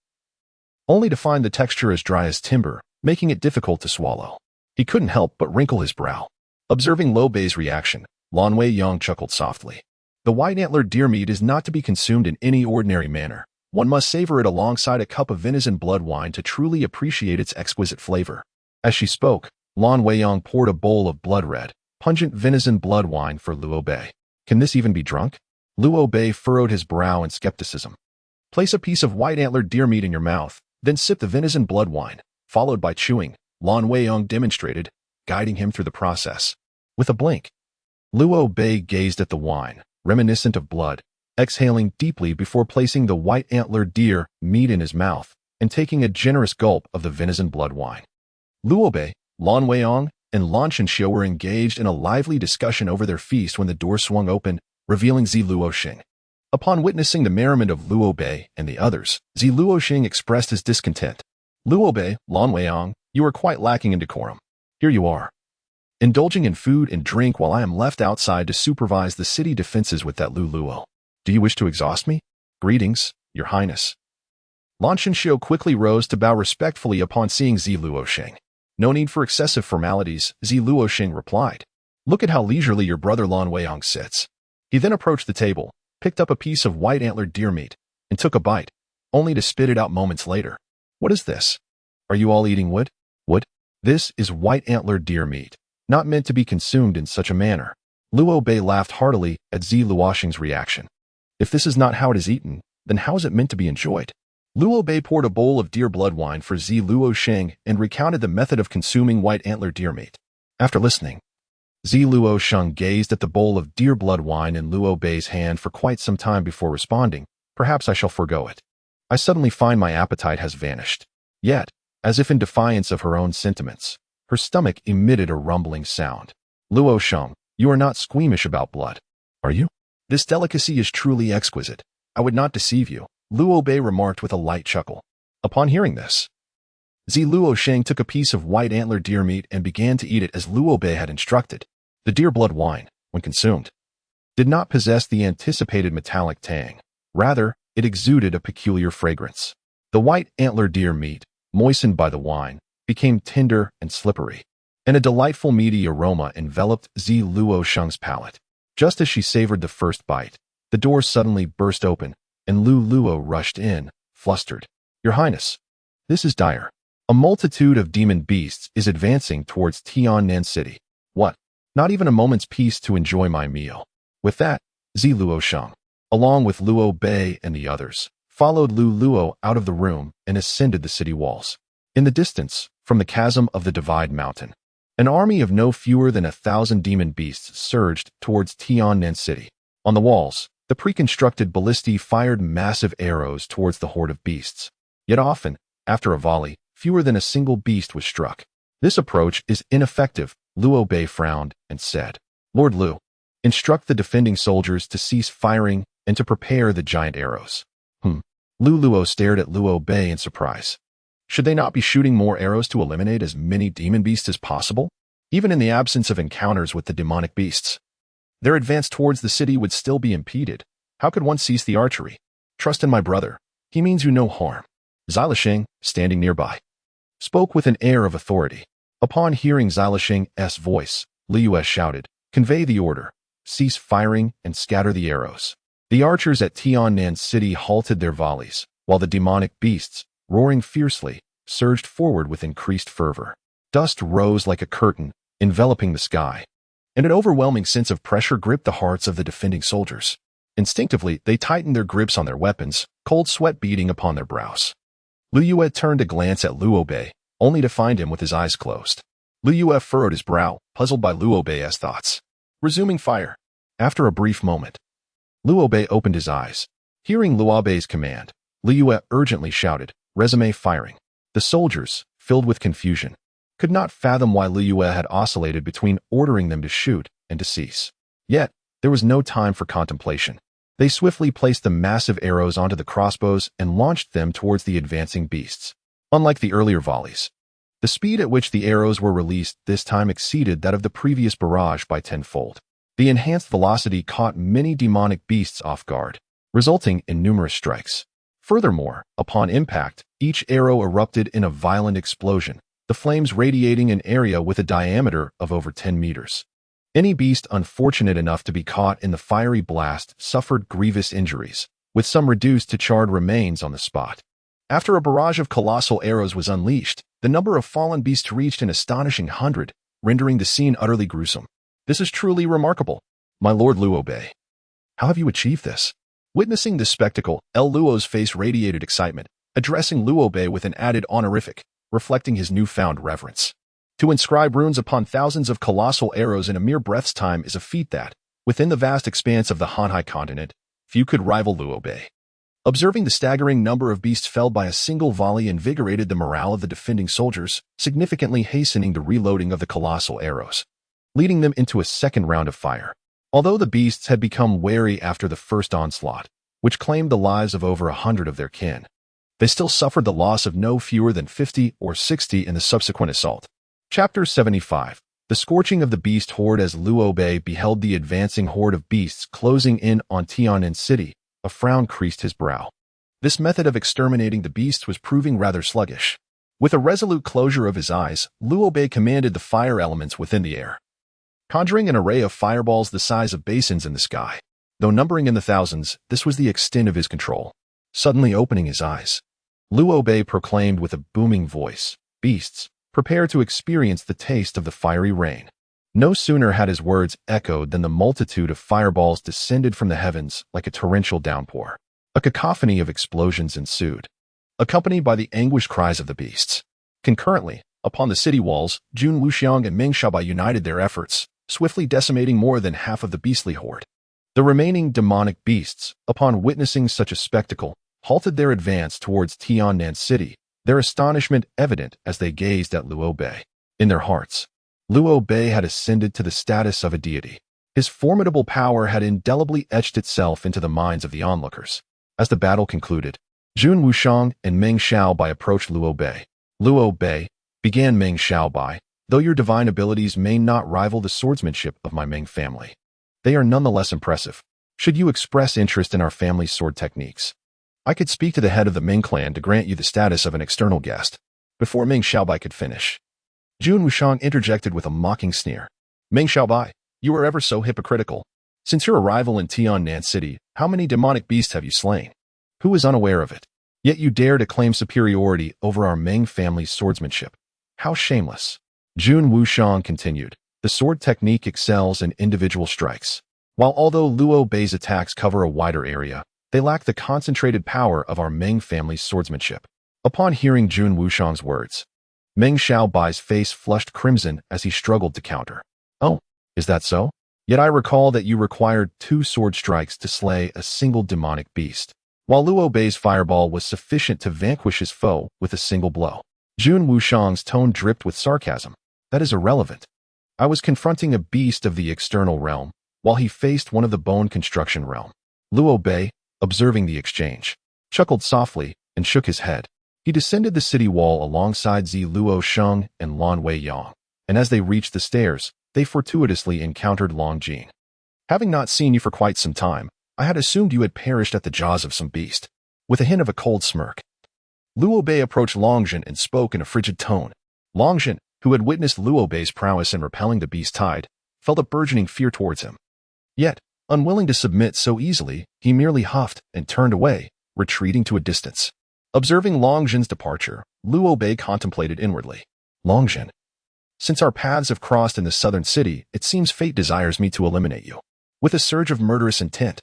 only to find the texture as dry as timber, making it difficult to swallow. He couldn't help but wrinkle his brow. Observing Luo Bei's reaction, Lan Weiyang chuckled softly. The white-antlered deer meat is not to be consumed in any ordinary manner. One must savor it alongside a cup of venison blood wine to truly appreciate its exquisite flavor. As she spoke, Lan Weiyang poured a bowl of blood-red, pungent venison blood wine for Luo Bei. "Can this even be drunk?" Luo Bei furrowed his brow in skepticism. "Place a piece of white-antlered deer meat in your mouth, then sip the venison blood wine, followed by chewing," Lan Weiyang demonstrated, guiding him through the process. With a blink, Luo Bei gazed at the wine, reminiscent of blood, exhaling deeply before placing the white-antlered deer meat in his mouth and taking a generous gulp of the venison blood wine. Luo Bei, Lan Weiyang, and Lan Shenxiu were engaged in a lively discussion over their feast when the door swung open, revealing Zi Luoxing. Upon witnessing the merriment of Luo Bei and the others, Zi Luoxing expressed his discontent. "Luo Bei, Lan Weiyang, you are quite lacking in decorum. Here you are, indulging in food and drink while I am left outside to supervise the city defenses with that Luo. Do you wish to exhaust me? Greetings, Your Highness." Lan Shenxiu quickly rose to bow respectfully upon seeing Zi Luoxing. "No need for excessive formalities," Zi Luoxing replied. "Look at how leisurely your brother Lan Weiyang sits." He then approached the table, picked up a piece of white-antlered deer meat, and took a bite, only to spit it out moments later. "What is this? Are you all eating wood?" "Wood? This is white-antlered deer meat, not meant to be consumed in such a manner." Luo Bei laughed heartily at Zi Luoxing's reaction. "If this is not how it is eaten, then how is it meant to be enjoyed?" Luo Bei poured a bowl of deer blood wine for Zi Luoxing and recounted the method of consuming white-antlered deer meat. After listening, Zi Luoxing gazed at the bowl of deer blood wine in Luo Bei's hand for quite some time before responding, "Perhaps I shall forego it. I suddenly find my appetite has vanished." Yet, as if in defiance of her own sentiments, her stomach emitted a rumbling sound. "Luoxing, you are not squeamish about blood, are you? This delicacy is truly exquisite. I would not deceive you," Luo Bei remarked with a light chuckle. Upon hearing this, Zi Luoxing took a piece of white-antlered deer meat and began to eat it as Luo Bei had instructed. The deer blood wine, when consumed, did not possess the anticipated metallic tang. Rather, it exuded a peculiar fragrance. The white-antlered deer meat, moistened by the wine, became tender and slippery, and a delightful meaty aroma enveloped Zi Luoxing's palate. Just as she savored the first bite, the door suddenly burst open, and Lu Luo rushed in, flustered. "Your Highness, this is dire. A multitude of demon beasts is advancing towards Tiannan City. What? Not even a moment's peace to enjoy my meal." With that, Zi Luoxing, along with Luo Bei and the others, followed Lu Luo out of the room and ascended the city walls. In the distance, from the chasm of the Divide Mountain, an army of no fewer than 1,000 demon beasts surged towards Tiannan City. On the walls, The pre-constructed ballistae fired massive arrows towards the horde of beasts. Yet often, after a volley, fewer than a single beast was struck. This approach is ineffective, Liu Bei frowned and said. Lord Liu, instruct the defending soldiers to cease firing and to prepare the giant arrows. Luo stared at Liu Bei in surprise. Should they not be shooting more arrows to eliminate as many demon beasts as possible? Even in the absence of encounters with the demonic beasts, their advance towards the city would still be impeded. How could one cease the archery? Trust in my brother. He means you no harm. Zilasheng, standing nearby, spoke with an air of authority. Upon hearing Zilasheng's voice, Liu shouted, "Convey the order. Cease firing and scatter the arrows." The archers at Tiannan City halted their volleys, while the demonic beasts, roaring fiercely, surged forward with increased fervor. Dust rose like a curtain, enveloping the sky, and an overwhelming sense of pressure gripped the hearts of the defending soldiers. Instinctively, they tightened their grips on their weapons, cold sweat beading upon their brows. Liu turned to glance at Liu Bei, only to find him with his eyes closed. Liu furrowed his brow, puzzled by Liu Bei's thoughts. Resuming fire. After a brief moment, Liu Bei opened his eyes. Hearing Liu Bei's command, Liu urgently shouted, "Resume firing." The soldiers, filled with confusion, could not fathom why Liu had oscillated between ordering them to shoot and to cease. Yet, there was no time for contemplation. They swiftly placed the massive arrows onto the crossbows and launched them towards the advancing beasts. Unlike the earlier volleys, the speed at which the arrows were released this time exceeded that of the previous barrage by tenfold. The enhanced velocity caught many demonic beasts off guard, resulting in numerous strikes. Furthermore, upon impact, each arrow erupted in a violent explosion, the flames radiating an area with a diameter of over 10 meters. Any beast unfortunate enough to be caught in the fiery blast suffered grievous injuries, with some reduced to charred remains on the spot. After a barrage of colossal arrows was unleashed, the number of fallen beasts reached an astonishing 100, rendering the scene utterly gruesome. This is truly remarkable, my lord Liu Bei. How have you achieved this? Witnessing this spectacle, Luo's face radiated excitement, addressing Liu Bei with an added honorific, reflecting his newfound reverence. To inscribe runes upon thousands of colossal arrows in a mere breath's time is a feat that, within the vast expanse of the Hanhai continent, few could rival Liu Bei. Observing the staggering number of beasts felled by a single volley invigorated the morale of the defending soldiers, significantly hastening the reloading of the colossal arrows, leading them into a second round of fire. Although the beasts had become wary after the first onslaught, which claimed the lives of over 100 of their kin, they still suffered the loss of no fewer than 50 or 60 in the subsequent assault. Chapter 75. The Scorching of the Beast Horde. As Liu Bei beheld the advancing horde of beasts closing in on Tiannan City, a frown creased his brow. This method of exterminating the beasts was proving rather sluggish. With a resolute closure of his eyes, Liu Bei commanded the fire elements within the air, conjuring an array of fireballs the size of basins in the sky. Though numbering in the thousands, this was the extent of his control. Suddenly opening his eyes, Liu Bei proclaimed with a booming voice, "Beasts, prepare to experience the taste of the fiery rain." No sooner had his words echoed than the multitude of fireballs descended from the heavens like a torrential downpour. A cacophony of explosions ensued, accompanied by the anguished cries of the beasts. Concurrently, upon the city walls, Jun Wuxiang and Meng Xiaobai united their efforts, swiftly decimating more than half of the beastly horde. The remaining demonic beasts, upon witnessing such a spectacle, halted their advance towards Tiannan City, their astonishment evident as they gazed at Liu Bei. In their hearts, Liu Bei had ascended to the status of a deity. His formidable power had indelibly etched itself into the minds of the onlookers. As the battle concluded, Jun Wuxiang and Meng Xiaobai approached Liu Bei. "Liu Bei," began Meng Xiaobai, "though your divine abilities may not rival the swordsmanship of my Meng family, they are nonetheless impressive. Should you express interest in our family's sword techniques, I could speak to the head of the Meng clan to grant you the status of an external guest." Before Meng Xiaobai could finish, Jun Wuxiang interjected with a mocking sneer. "Meng Xiaobai, you are ever so hypocritical. Since your arrival in Tiannan City, how many demonic beasts have you slain? Who is unaware of it? Yet you dare to claim superiority over our Meng family's swordsmanship. How shameless." Jun Wuxiang continued, "The sword technique excels in individual strikes. Although Liu Bei's attacks cover a wider area, they lack the concentrated power of our Meng family's swordsmanship." Upon hearing Jun Wuxiang's words, Meng Xiaobai's face flushed crimson as he struggled to counter. "Oh, is that so? Yet I recall that you required 2 sword strikes to slay a single demonic beast, while Luo Bei's fireball was sufficient to vanquish his foe with a single blow. Jun Wushang's tone dripped with sarcasm. That is irrelevant. I was confronting a beast of the external realm, while he faced one of the bone construction realm. Luo Bei, observing the exchange, chuckled softly and shook his head. He descended the city wall alongside Zi Luo Sheng and Lan Wei Yang, and as they reached the stairs, they fortuitously encountered Long Jing. Having not seen you for quite some time, I had assumed you had perished at the jaws of some beast. With a hint of a cold smirk, Luo Bei approached Longjin and spoke in a frigid tone. Longjin, who had witnessed Luo Bei's prowess in repelling the beast's tide, felt a burgeoning fear towards him. Yet, unwilling to submit so easily, he merely huffed and turned away, retreating to a distance. Observing Longjin's departure, Luo Bei contemplated inwardly. Longjin, since our paths have crossed in the southern city, it seems fate desires me to eliminate you. With a surge of murderous intent,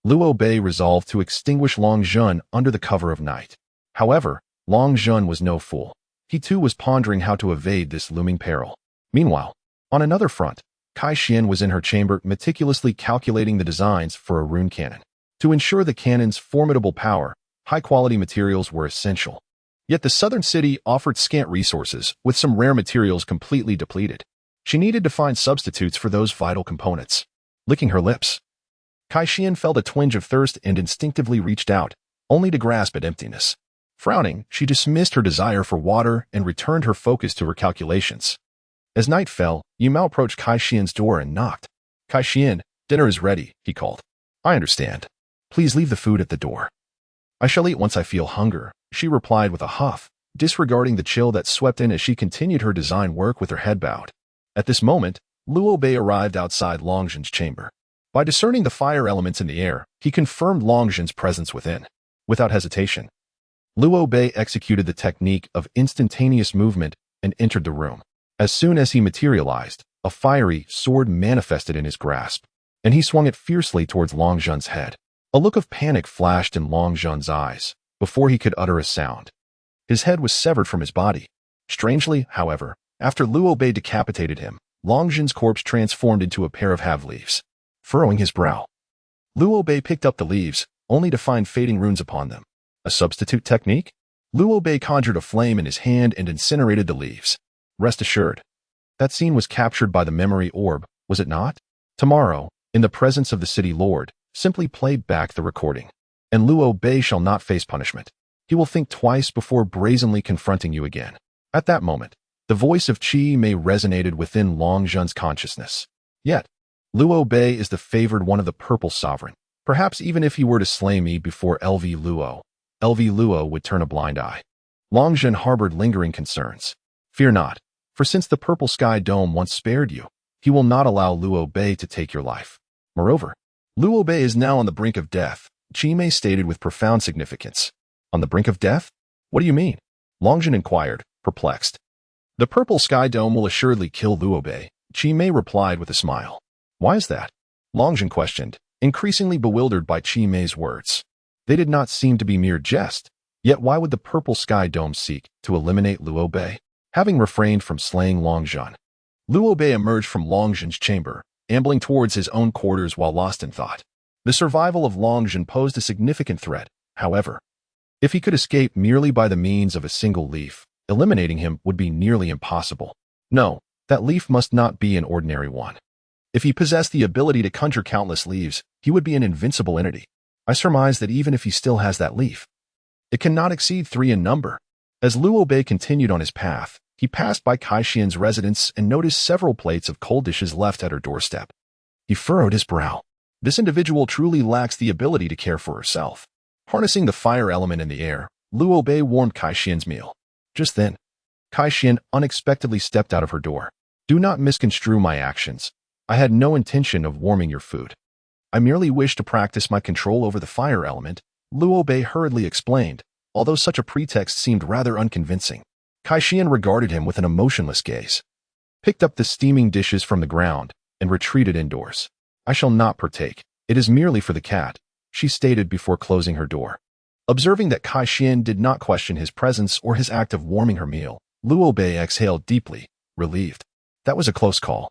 Luo Bei resolved to extinguish Longjun under the cover of night. However, Longjun was no fool. He too was pondering how to evade this looming peril. Meanwhile, on another front, Kai Xian was in her chamber meticulously calculating the designs for a rune cannon. To ensure the cannon's formidable power, high-quality materials were essential. Yet the southern city offered scant resources, with some rare materials completely depleted. She needed to find substitutes for those vital components. Licking her lips, Kai Xian felt a twinge of thirst and instinctively reached out, only to grasp at emptiness. Frowning, she dismissed her desire for water and returned her focus to her calculations. As night fell, Yimao approached Kai Xian's door and knocked. Kai Xian, dinner is ready, he called. I understand. Please leave the food at the door. I shall eat once I feel hunger, she replied with a huff, disregarding the chill that swept in as she continued her design work with her head bowed. At this moment, Luo Bei arrived outside Longjin's chamber. By discerning the fire elements in the air, he confirmed Longjin's presence within. Without hesitation, Luo Bei executed the technique of instantaneous movement and entered the room. As soon as he materialized, a fiery sword manifested in his grasp, and he swung it fiercely towards Longjun's head. A look of panic flashed in Longjun's eyes before he could utter a sound. His head was severed from his body. Strangely, however, after Luo Bei decapitated him, Longjun's corpse transformed into a pair of have-leaves. Furrowing his brow, Luo Bei picked up the leaves, only to find fading runes upon them. A substitute technique? Luo Bei conjured a flame in his hand and incinerated the leaves. Rest assured, that scene was captured by the memory orb, was it not? Tomorrow, in the presence of the city lord, simply play back the recording, and Luo Bei shall not face punishment. He will think twice before brazenly confronting you again. At that moment, the voice of Qi Mei resonated within Longjun's consciousness. Yet, Luo Bei is the favored one of the purple sovereign. Perhaps even if he were to slay me before LV Luo would turn a blind eye. Longjun harbored lingering concerns. Fear not, for since the purple sky dome once spared you, he will not allow Luo Bei to take your life. Moreover, Luo Bei is now on the brink of death, Qi Mei stated with profound significance. On the brink of death? What do you mean? Longjun inquired, perplexed. The purple sky dome will assuredly kill Luo Bei, Qi Mei replied with a smile. Why is that? Longjun questioned, increasingly bewildered by Qi Mei's words. They did not seem to be mere jest, yet why would the purple sky dome seek to eliminate Luo Bei? Having refrained from slaying Longjun, Luo Bei emerged from Longjun's chamber, ambling towards his own quarters while lost in thought. The survival of Longjun posed a significant threat, however. If he could escape merely by the means of a single leaf, eliminating him would be nearly impossible. No, that leaf must not be an ordinary one. If he possessed the ability to conjure countless leaves, he would be an invincible entity. I surmise that even if he still has that leaf, it cannot exceed 3 in number. As Luo Bei continued on his path, he passed by Kai Xian's residence and noticed several plates of cold dishes left at her doorstep. He furrowed his brow. This individual truly lacks the ability to care for herself. Harnessing the fire element in the air, Luo Bei warmed Kai Xian's meal. Just then, Kai Xian unexpectedly stepped out of her door. Do not misconstrue my actions. I had no intention of warming your food. I merely wished to practice my control over the fire element, Luo Bei hurriedly explained, although such a pretext seemed rather unconvincing. Kai Xian regarded him with an emotionless gaze, picked up the steaming dishes from the ground, and retreated indoors. I shall not partake. It is merely for the cat, she stated before closing her door. Observing that Kai Xian did not question his presence or his act of warming her meal, Luo Bei exhaled deeply, relieved. That was a close call.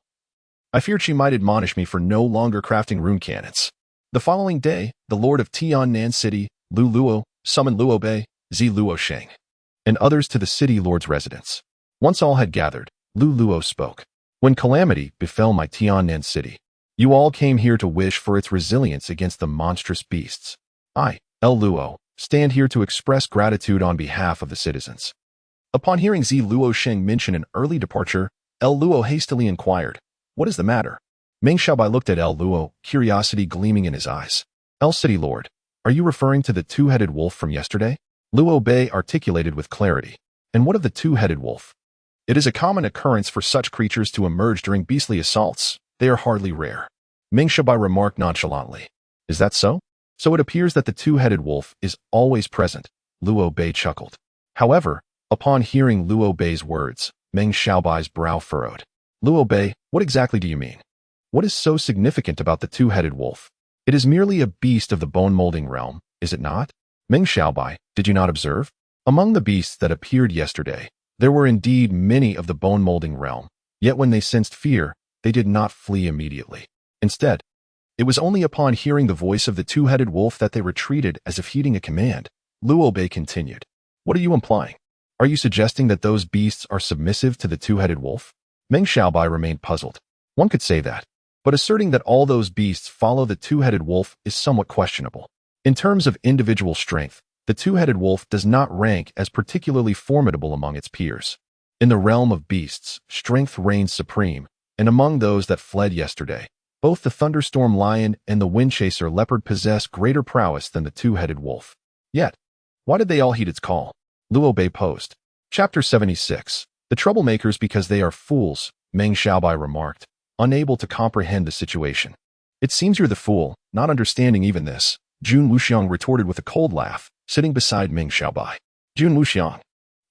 I feared she might admonish me for no longer crafting rune cannons. The following day, the lord of Tiannan City, Lu Luo, summoned Luo Bei, Zi Luo Sheng, and others to the city lord's residence. Once all had gathered, Lu Luo spoke. When calamity befell my Tiannan city, you all came here to wish for its resilience against the monstrous beasts. I, El Luo, stand here to express gratitude on behalf of the citizens. Upon hearing Zi Luo Sheng mention an early departure, El Luo hastily inquired, "What is the matter?" Meng Xiaobai looked at El Luo, curiosity gleaming in his eyes. "El City Lord, are you referring to the two-headed wolf from yesterday?" Luo Bei articulated with clarity. "And what of the two-headed wolf?" "It is a common occurrence for such creatures to emerge during beastly assaults. They are hardly rare." Meng Xiaobai remarked nonchalantly. "Is that so?" "So it appears that the two-headed wolf is always present," Luo Bei chuckled. However, upon hearing Luo Bei's words, Meng Xiaobai's brow furrowed. "Luo Bei, what exactly do you mean? What is so significant about the two-headed wolf? It is merely a beast of the bone-molding realm, is it not?" "Meng Xiaobai, did you not observe? Among the beasts that appeared yesterday, there were indeed many of the bone-molding realm, yet when they sensed fear, they did not flee immediately. Instead, it was only upon hearing the voice of the two-headed wolf that they retreated as if heeding a command." Luo Bei continued. "What are you implying? Are you suggesting that those beasts are submissive to the two-headed wolf?" Meng Xiaobai remained puzzled. One could say that, but asserting that all those beasts follow the two-headed wolf is somewhat questionable. In terms of individual strength, the two-headed wolf does not rank as particularly formidable among its peers. In the realm of beasts, strength reigns supreme, and among those that fled yesterday, both the thunderstorm lion and the windchaser leopard possess greater prowess than the two-headed wolf. Yet, why did they all heed its call? Luo Bei posed. Chapter 76. The troublemakers because they are fools, Meng Xiaobai remarked, unable to comprehend the situation. "It seems you're the fool, not understanding even this," Jun Wuxiang retorted with a cold laugh, sitting beside Meng Xiaobai. "Jun Wuxiang,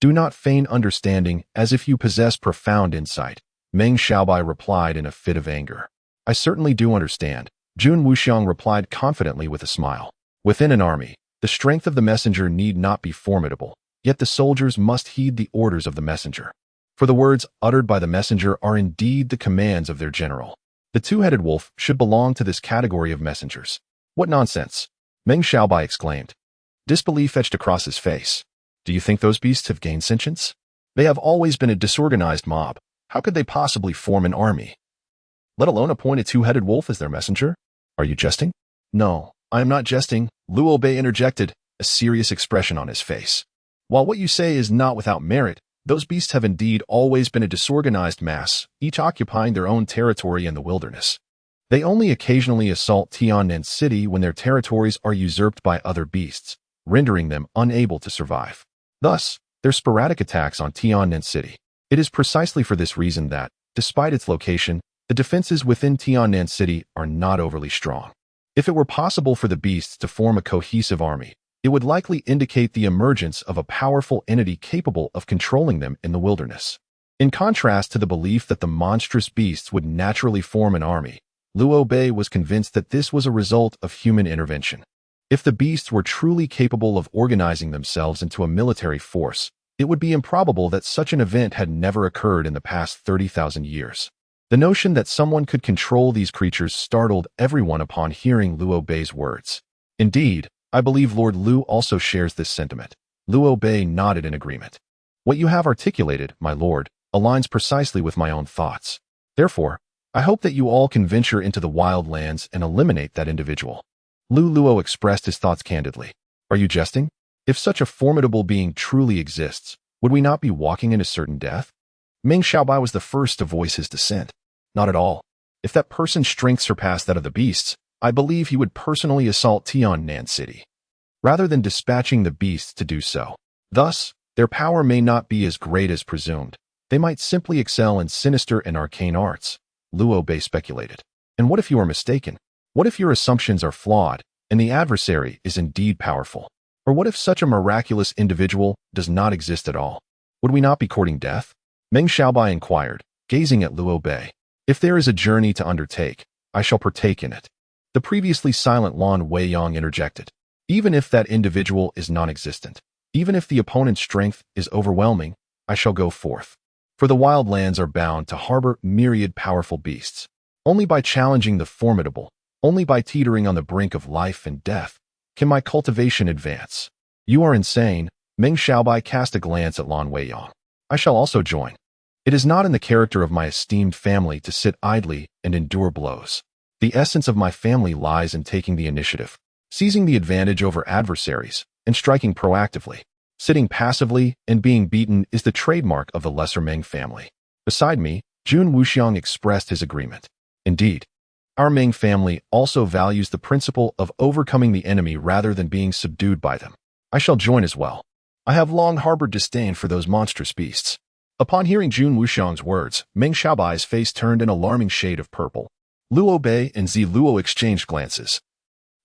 do not feign understanding as if you possess profound insight," Meng Xiaobai replied in a fit of anger. "I certainly do understand," Jun Wuxiang replied confidently with a smile. "Within an army, the strength of the messenger need not be formidable, yet the soldiers must heed the orders of the messenger. For the words uttered by the messenger are indeed the commands of their general. The two-headed wolf should belong to this category of messengers." "What nonsense!" Meng Xiaobai exclaimed. Disbelief etched across his face. "Do you think those beasts have gained sentience? They have always been a disorganized mob. How could they possibly form an army, let alone appoint a two-headed wolf as their messenger? Are you jesting?" "No, I am not jesting," Luo Bei interjected, a serious expression on his face. "While what you say is not without merit, those beasts have indeed always been a disorganized mass, each occupying their own territory in the wilderness. They only occasionally assault Tiannan City when their territories are usurped by other beasts, rendering them unable to survive. Thus, their sporadic attacks on Tiannan City. It is precisely for this reason that, despite its location, the defenses within Tiannan City are not overly strong. If it were possible for the beasts to form a cohesive army, it would likely indicate the emergence of a powerful entity capable of controlling them in the wilderness. In contrast to the belief that the monstrous beasts would naturally form an army, Luo Bei was convinced that this was a result of human intervention. If the beasts were truly capable of organizing themselves into a military force, it would be improbable that such an event had never occurred in the past 30,000 years. The notion that someone could control these creatures startled everyone upon hearing Luo Bei's words. Indeed, I believe Lord Lu also shares this sentiment. Luo Bei nodded in agreement. "What you have articulated, my lord, aligns precisely with my own thoughts. Therefore, I hope that you all can venture into the wild lands and eliminate that individual." Lu Luo expressed his thoughts candidly. "Are you jesting? If such a formidable being truly exists, would we not be walking into certain death?" Meng Xiaobai was the first to voice his dissent. "Not at all. If that person's strength surpassed that of the beasts, I believe he would personally assault Tiannan City, rather than dispatching the beasts to do so. Thus, their power may not be as great as presumed. They might simply excel in sinister and arcane arts," Luo Bei speculated. "And what if you are mistaken? What if your assumptions are flawed, and the adversary is indeed powerful? Or what if such a miraculous individual does not exist at all? Would we not be courting death?" Meng Xiaobai inquired, gazing at Luo Bei. "If there is a journey to undertake, I shall partake in it." The previously silent Lan Weiyang interjected. "Even if that individual is non-existent, even if the opponent's strength is overwhelming, I shall go forth. For the wild lands are bound to harbor myriad powerful beasts. Only by challenging the formidable, only by teetering on the brink of life and death, can my cultivation advance. You are insane. Meng Xiaobai cast a glance at Lan Weiyang. I shall also join. It is not in the character of my esteemed family to sit idly and endure blows. The essence of my family lies in taking the initiative, seizing the advantage over adversaries, and striking proactively. Sitting passively and being beaten is the trademark of the lesser Meng family. Beside me, Jun Wuxiang expressed his agreement. Indeed, our Meng family also values the principle of overcoming the enemy rather than being subdued by them. I shall join as well. I have long harbored disdain for those monstrous beasts. Upon hearing Jun Wuxiang's words, Meng Xiaobai's face turned an alarming shade of purple. Luo Bei and Zi Luo exchanged glances,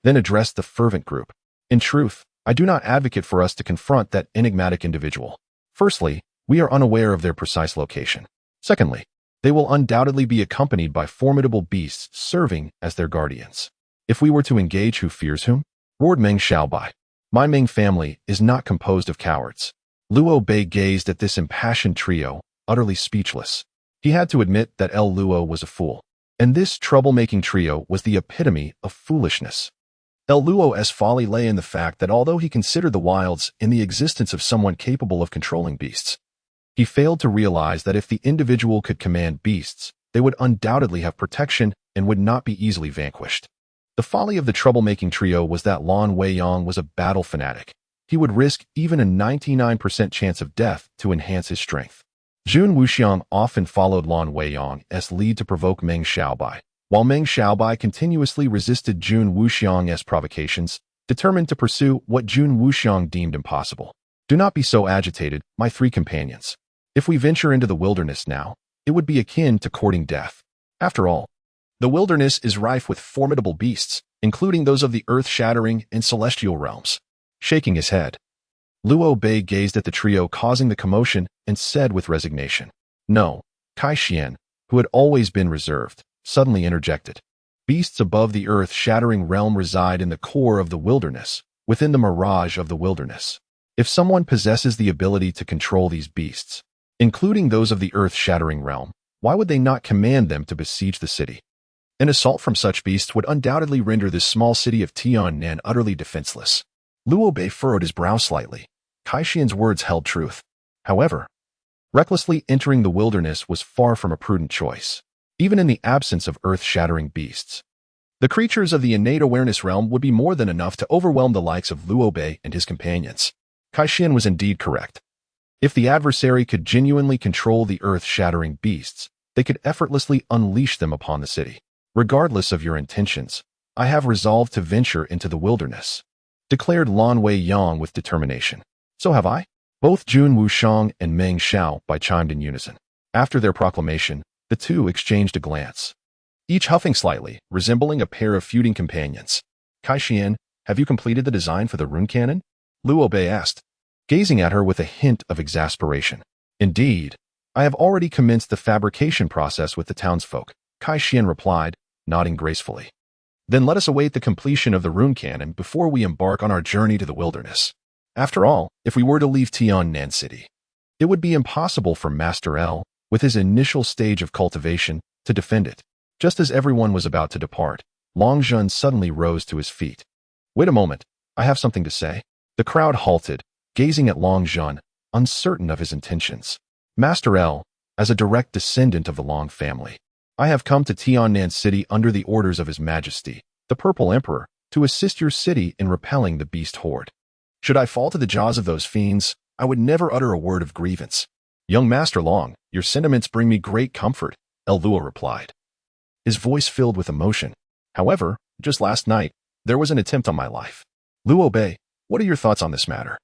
then addressed the fervent group. In truth, I do not advocate for us to confront that enigmatic individual. Firstly, we are unaware of their precise location. Secondly, they will undoubtedly be accompanied by formidable beasts serving as their guardians. If we were to engage, who fears whom? Roared Meng Xiaobai. My Meng family is not composed of cowards. Luo Bei gazed at this impassioned trio, utterly speechless. He had to admit that El Luo was a fool, and this troublemaking trio was the epitome of foolishness. El Luo's folly lay in the fact that although he considered the wilds in the existence of someone capable of controlling beasts, he failed to realize that if the individual could command beasts, they would undoubtedly have protection and would not be easily vanquished. The folly of the troublemaking trio was that Lan Weiyang was a battle fanatic. He would risk even a 99% chance of death to enhance his strength. Jun Wuxiang often followed Lan Weiyang's lead to provoke Meng Xiaobai, while Meng Xiaobai continuously resisted Jun Wuxiang's provocations, determined to pursue what Jun Wuxiang deemed impossible. Do not be so agitated, my three companions. If we venture into the wilderness now, it would be akin to courting death. After all, the wilderness is rife with formidable beasts, including those of the earth-shattering and celestial realms. Shaking his head, Luo Bei gazed at the trio causing the commotion and said with resignation, "No." Kai Xian, who had always been reserved, suddenly interjected. Beasts above the earth-shattering realm reside in the core of the wilderness, within the mirage of the wilderness. If someone possesses the ability to control these beasts, including those of the earth-shattering realm, why would they not command them to besiege the city? An assault from such beasts would undoubtedly render this small city of Tiannan utterly defenseless. Luo Bei furrowed his brow slightly. Kai Xian's words held truth. However, recklessly entering the wilderness was far from a prudent choice, even in the absence of earth-shattering beasts. The creatures of the innate awareness realm would be more than enough to overwhelm the likes of Luo Bei and his companions. Kai Xian was indeed correct. If the adversary could genuinely control the earth-shattering beasts, they could effortlessly unleash them upon the city. Regardless of your intentions, I have resolved to venture into the wilderness, declared Lan Weiyang with determination. So have I. Both Jun Wuxiang and Meng Xiaobai chimed in unison. After their proclamation, the two exchanged a glance, each huffing slightly, resembling a pair of feuding companions. Kai Xian, have you completed the design for the rune cannon? Luo Bei asked, gazing at her with a hint of exasperation. Indeed, I have already commenced the fabrication process with the townsfolk, Kai Xian replied, nodding gracefully. Then let us await the completion of the rune cannon before we embark on our journey to the wilderness. After all, if we were to leave Tiannan City, it would be impossible for Master L, with his initial stage of cultivation, to defend it. Just as everyone was about to depart, Long Zhun suddenly rose to his feet. Wait a moment, I have something to say. The crowd halted, gazing at Long Zhun, uncertain of his intentions. Master L, as a direct descendant of the Long family, I have come to Tiannan City under the orders of His Majesty, the Purple Emperor, to assist your city in repelling the beast horde. Should I fall to the jaws of those fiends, I would never utter a word of grievance. Young Master Long, your sentiments bring me great comfort, El Luo replied, his voice filled with emotion. However, just last night, there was an attempt on my life. Luo Bei, what are your thoughts on this matter?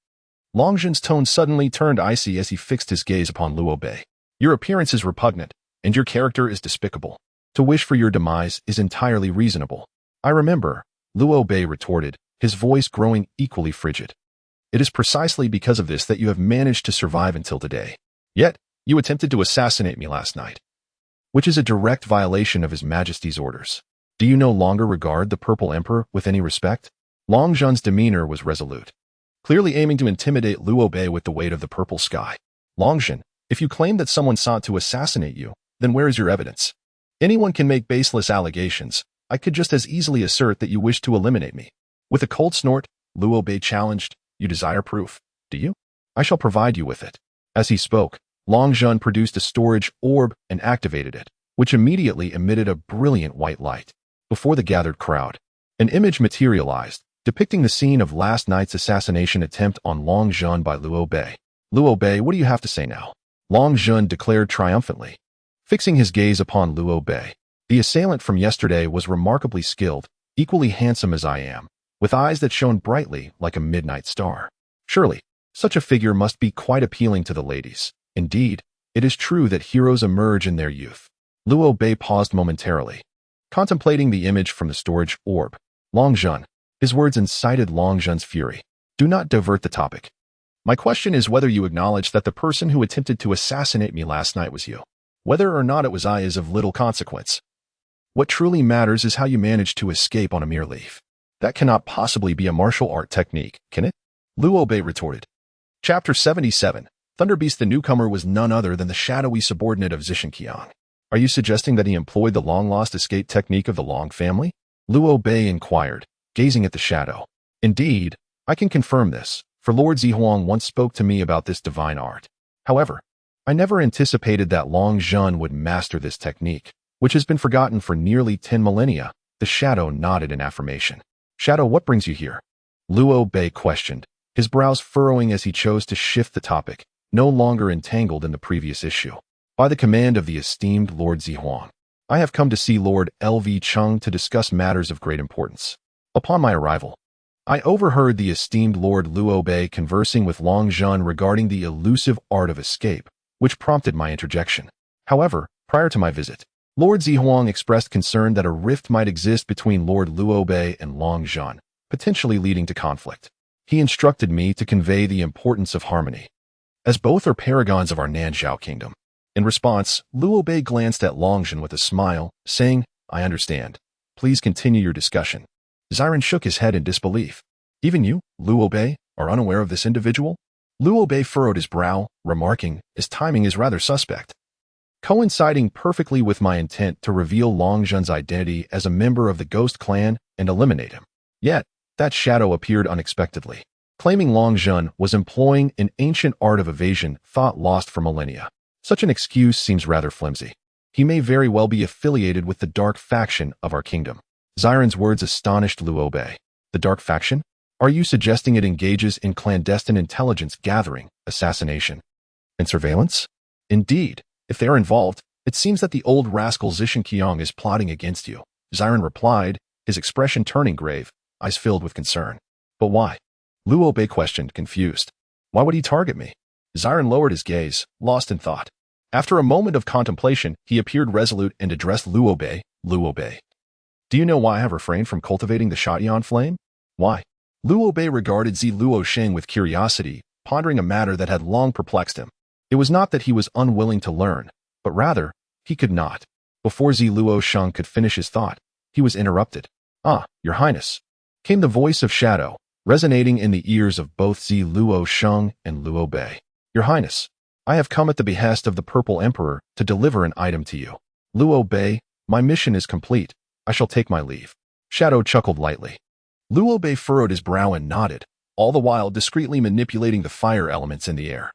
Long Zhun's tone suddenly turned icy as he fixed his gaze upon Luo Bei. Your appearance is repugnant, and your character is despicable. To wish for your demise is entirely reasonable. I remember, Luo Bei retorted, his voice growing equally frigid. It is precisely because of this that you have managed to survive until today. Yet, you attempted to assassinate me last night, which is a direct violation of His Majesty's orders. Do you no longer regard the Purple Emperor with any respect? Long Zhun's demeanor was resolute, clearly aiming to intimidate Luo Bei with the weight of the purple sky. Long Zhun, if you claim that someone sought to assassinate you, then where is your evidence? Anyone can make baseless allegations. I could just as easily assert that you wish to eliminate me. With a cold snort, Luo Bei challenged, you desire proof, do you? I shall provide you with it. As he spoke, Long Zhun produced a storage orb and activated it, which immediately emitted a brilliant white light. Before the gathered crowd, an image materialized, depicting the scene of last night's assassination attempt on Long Zhun by Luo Bei. Luo Bei, what do you have to say now? Long Zhun declared triumphantly. Fixing his gaze upon Luo Bei, the assailant from yesterday was remarkably skilled, equally handsome as I am, with eyes that shone brightly like a midnight star. Surely, such a figure must be quite appealing to the ladies. Indeed, it is true that heroes emerge in their youth. Luo Bei paused momentarily, contemplating the image from the storage orb. Long Zhun. His words incited Long Zhun's fury. Do not divert the topic. My question is whether you acknowledge that the person who attempted to assassinate me last night was you. Whether or not it was I is of little consequence. What truly matters is how you managed to escape on a mere leaf. That cannot possibly be a martial art technique, can it? Luo Bei retorted. Chapter 77. Thunderbeast the newcomer was none other than the shadowy subordinate of Jiuxiao. Are you suggesting that he employed the long-lost escape technique of the Long family? Luo Bei inquired, gazing at the shadow. Indeed, I can confirm this, for Lord Zihuang once spoke to me about this divine art. However, I never anticipated that Long Zhun would master this technique, which has been forgotten for nearly 10 millennia. The shadow nodded in affirmation. Shadow, what brings you here? Luo Bei questioned, his brows furrowing as he chose to shift the topic, no longer entangled in the previous issue. By the command of the esteemed Lord Zihuang, I have come to see Lord L.V. Chung to discuss matters of great importance. Upon my arrival, I overheard the esteemed Lord Luo Bei conversing with Long Zhun regarding the elusive art of escape, which prompted my interjection. However, prior to my visit, Lord Zihuang expressed concern that a rift might exist between Lord Luo Bei and Long Zhun, potentially leading to conflict. He instructed me to convey the importance of harmony, as both are paragons of our Nanzhao kingdom. In response, Luo Bei glanced at Long Zhun with a smile, saying, I understand. Please continue your discussion. Ziren shook his head in disbelief. Even you, Luo Bei, are unaware of this individual? Luo Bei furrowed his brow, remarking, his timing is rather suspect, coinciding perfectly with my intent to reveal Long Zhun's identity as a member of the Ghost Clan and eliminate him. Yet, that shadow appeared unexpectedly, claiming Long Zhun was employing an ancient art of evasion thought lost for millennia. Such an excuse seems rather flimsy. He may very well be affiliated with the dark faction of our kingdom. Ziren's words astonished Luo Bei. The dark faction? Are you suggesting it engages in clandestine intelligence gathering, assassination, and surveillance? Indeed, if they are involved, it seems that the old rascal Ziuxiao is plotting against you. Ziren replied, his expression turning grave, eyes filled with concern. But why? Luo Bei questioned, confused. Why would he target me? Ziren lowered his gaze, lost in thought. After a moment of contemplation, he appeared resolute and addressed Luo Bei. Luo Bei, do you know why I have refrained from cultivating the Shatian flame? Why? Luo Bei regarded Zi Luo Sheng with curiosity, pondering a matter that had long perplexed him. It was not that he was unwilling to learn, but rather, he could not. Before Zi Luo Sheng could finish his thought, he was interrupted. Ah, Your Highness, came the voice of Shadow, resonating in the ears of both Zi Luo Sheng and Luo Bei. Your Highness, I have come at the behest of the Purple Emperor to deliver an item to you. Luo Bei, my mission is complete. I shall take my leave. Shadow chuckled lightly. Luo Bei furrowed his brow and nodded, all the while discreetly manipulating the fire elements in the air,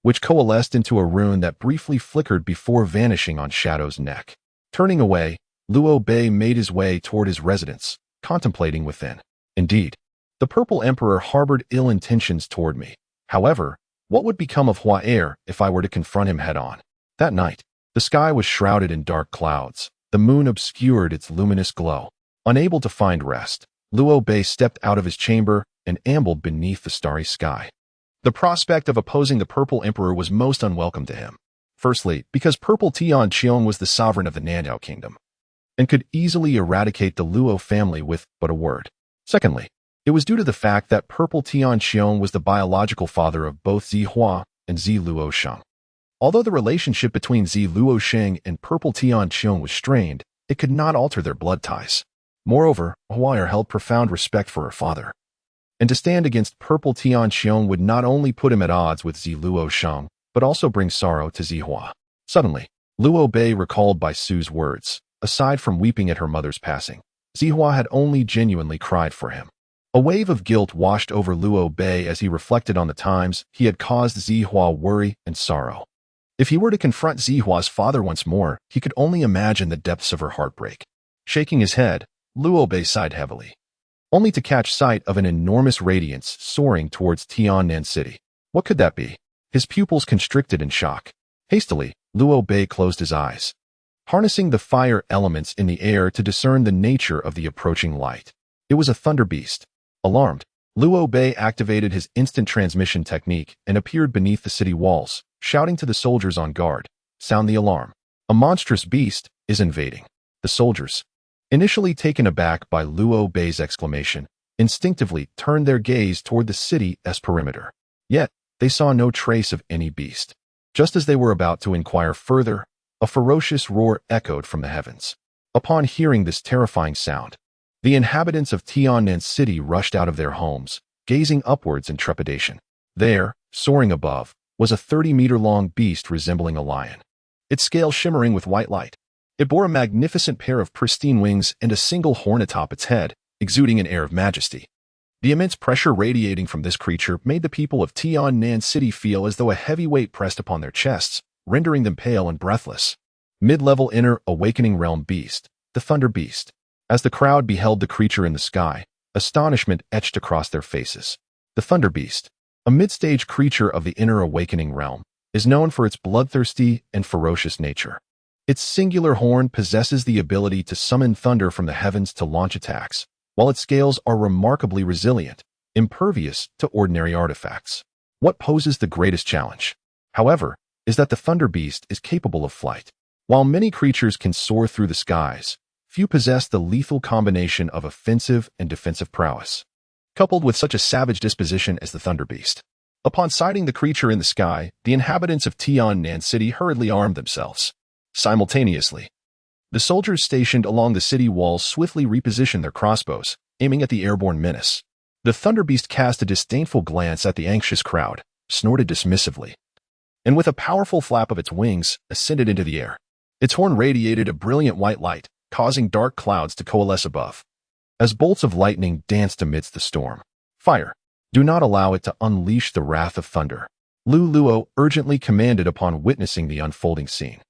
which coalesced into a rune that briefly flickered before vanishing on Shadow's neck. Turning away, Luo Bei made his way toward his residence, contemplating within. Indeed, the Purple Emperor harbored ill intentions toward me. However, what would become of Hua Er if I were to confront him head-on? That night, the sky was shrouded in dark clouds. The moon obscured its luminous glow. Unable to find rest, Luo Bei stepped out of his chamber and ambled beneath the starry sky. The prospect of opposing the Purple Emperor was most unwelcome to him. Firstly, because Purple Tian Qiong was the sovereign of the Nanzhao kingdom, and could easily eradicate the Luo family with but a word. Secondly, it was due to the fact that Purple Tian Qiong was the biological father of both Zi Hua and Zi Luo Sheng. Although the relationship between Zi Luo Sheng and Purple Tian Qiong was strained, it could not alter their blood ties. Moreover, Hua held profound respect for her father, and to stand against Purple Tian Qiong would not only put him at odds with Zi Luo Sheng, but also bring sorrow to Zi Hua. Suddenly, Luo Bei recalled by Su's words. Aside from weeping at her mother's passing, Zihua had only genuinely cried for him. A wave of guilt washed over Luo Bei as he reflected on the times he had caused Zihua worry and sorrow. If he were to confront Zihua's father once more, he could only imagine the depths of her heartbreak. Shaking his head, Luo Bei sighed heavily, only to catch sight of an enormous radiance soaring towards Tiannan City. What could that be? His pupils constricted in shock. Hastily, Luo Bei closed his eyes, harnessing the fire elements in the air to discern the nature of the approaching light. It was a thunder beast. Alarmed, Luo Bei activated his instant transmission technique and appeared beneath the city walls, shouting to the soldiers on guard, "Sound the alarm. A monstrous beast is invading." The soldiers, initially taken aback by Luo Bei's exclamation, instinctively turned their gaze toward the city's perimeter. Yet, they saw no trace of any beast. Just as they were about to inquire further, a ferocious roar echoed from the heavens. Upon hearing this terrifying sound, the inhabitants of Tiannan City rushed out of their homes, gazing upwards in trepidation. There, soaring above, was a 30-meter-long beast resembling a lion, its scales shimmering with white light. It bore a magnificent pair of pristine wings and a single horn atop its head, exuding an air of majesty. The immense pressure radiating from this creature made the people of Tiannan City feel as though a heavy weight pressed upon their chests, rendering them pale and breathless. Mid-level inner awakening realm beast, the Thunder Beast. As the crowd beheld the creature in the sky, astonishment etched across their faces. The Thunder Beast, a mid-stage creature of the inner awakening realm, is known for its bloodthirsty and ferocious nature. Its singular horn possesses the ability to summon thunder from the heavens to launch attacks, while its scales are remarkably resilient, impervious to ordinary artifacts. What poses the greatest challenge, however, is that the Thunder Beast is capable of flight. While many creatures can soar through the skies, few possess the lethal combination of offensive and defensive prowess, coupled with such a savage disposition as the Thunder Beast. Upon sighting the creature in the sky, the inhabitants of Tiannan City hurriedly armed themselves. Simultaneously, the soldiers stationed along the city walls swiftly repositioned their crossbows, aiming at the airborne menace. The Thunder Beast cast a disdainful glance at the anxious crowd, snorted dismissively, and with a powerful flap of its wings, ascended into the air. Its horn radiated a brilliant white light, causing dark clouds to coalesce above. As bolts of lightning danced amidst the storm, "Fire! Do not allow it to unleash the wrath of thunder," Lu Luo urgently commanded upon witnessing the unfolding scene.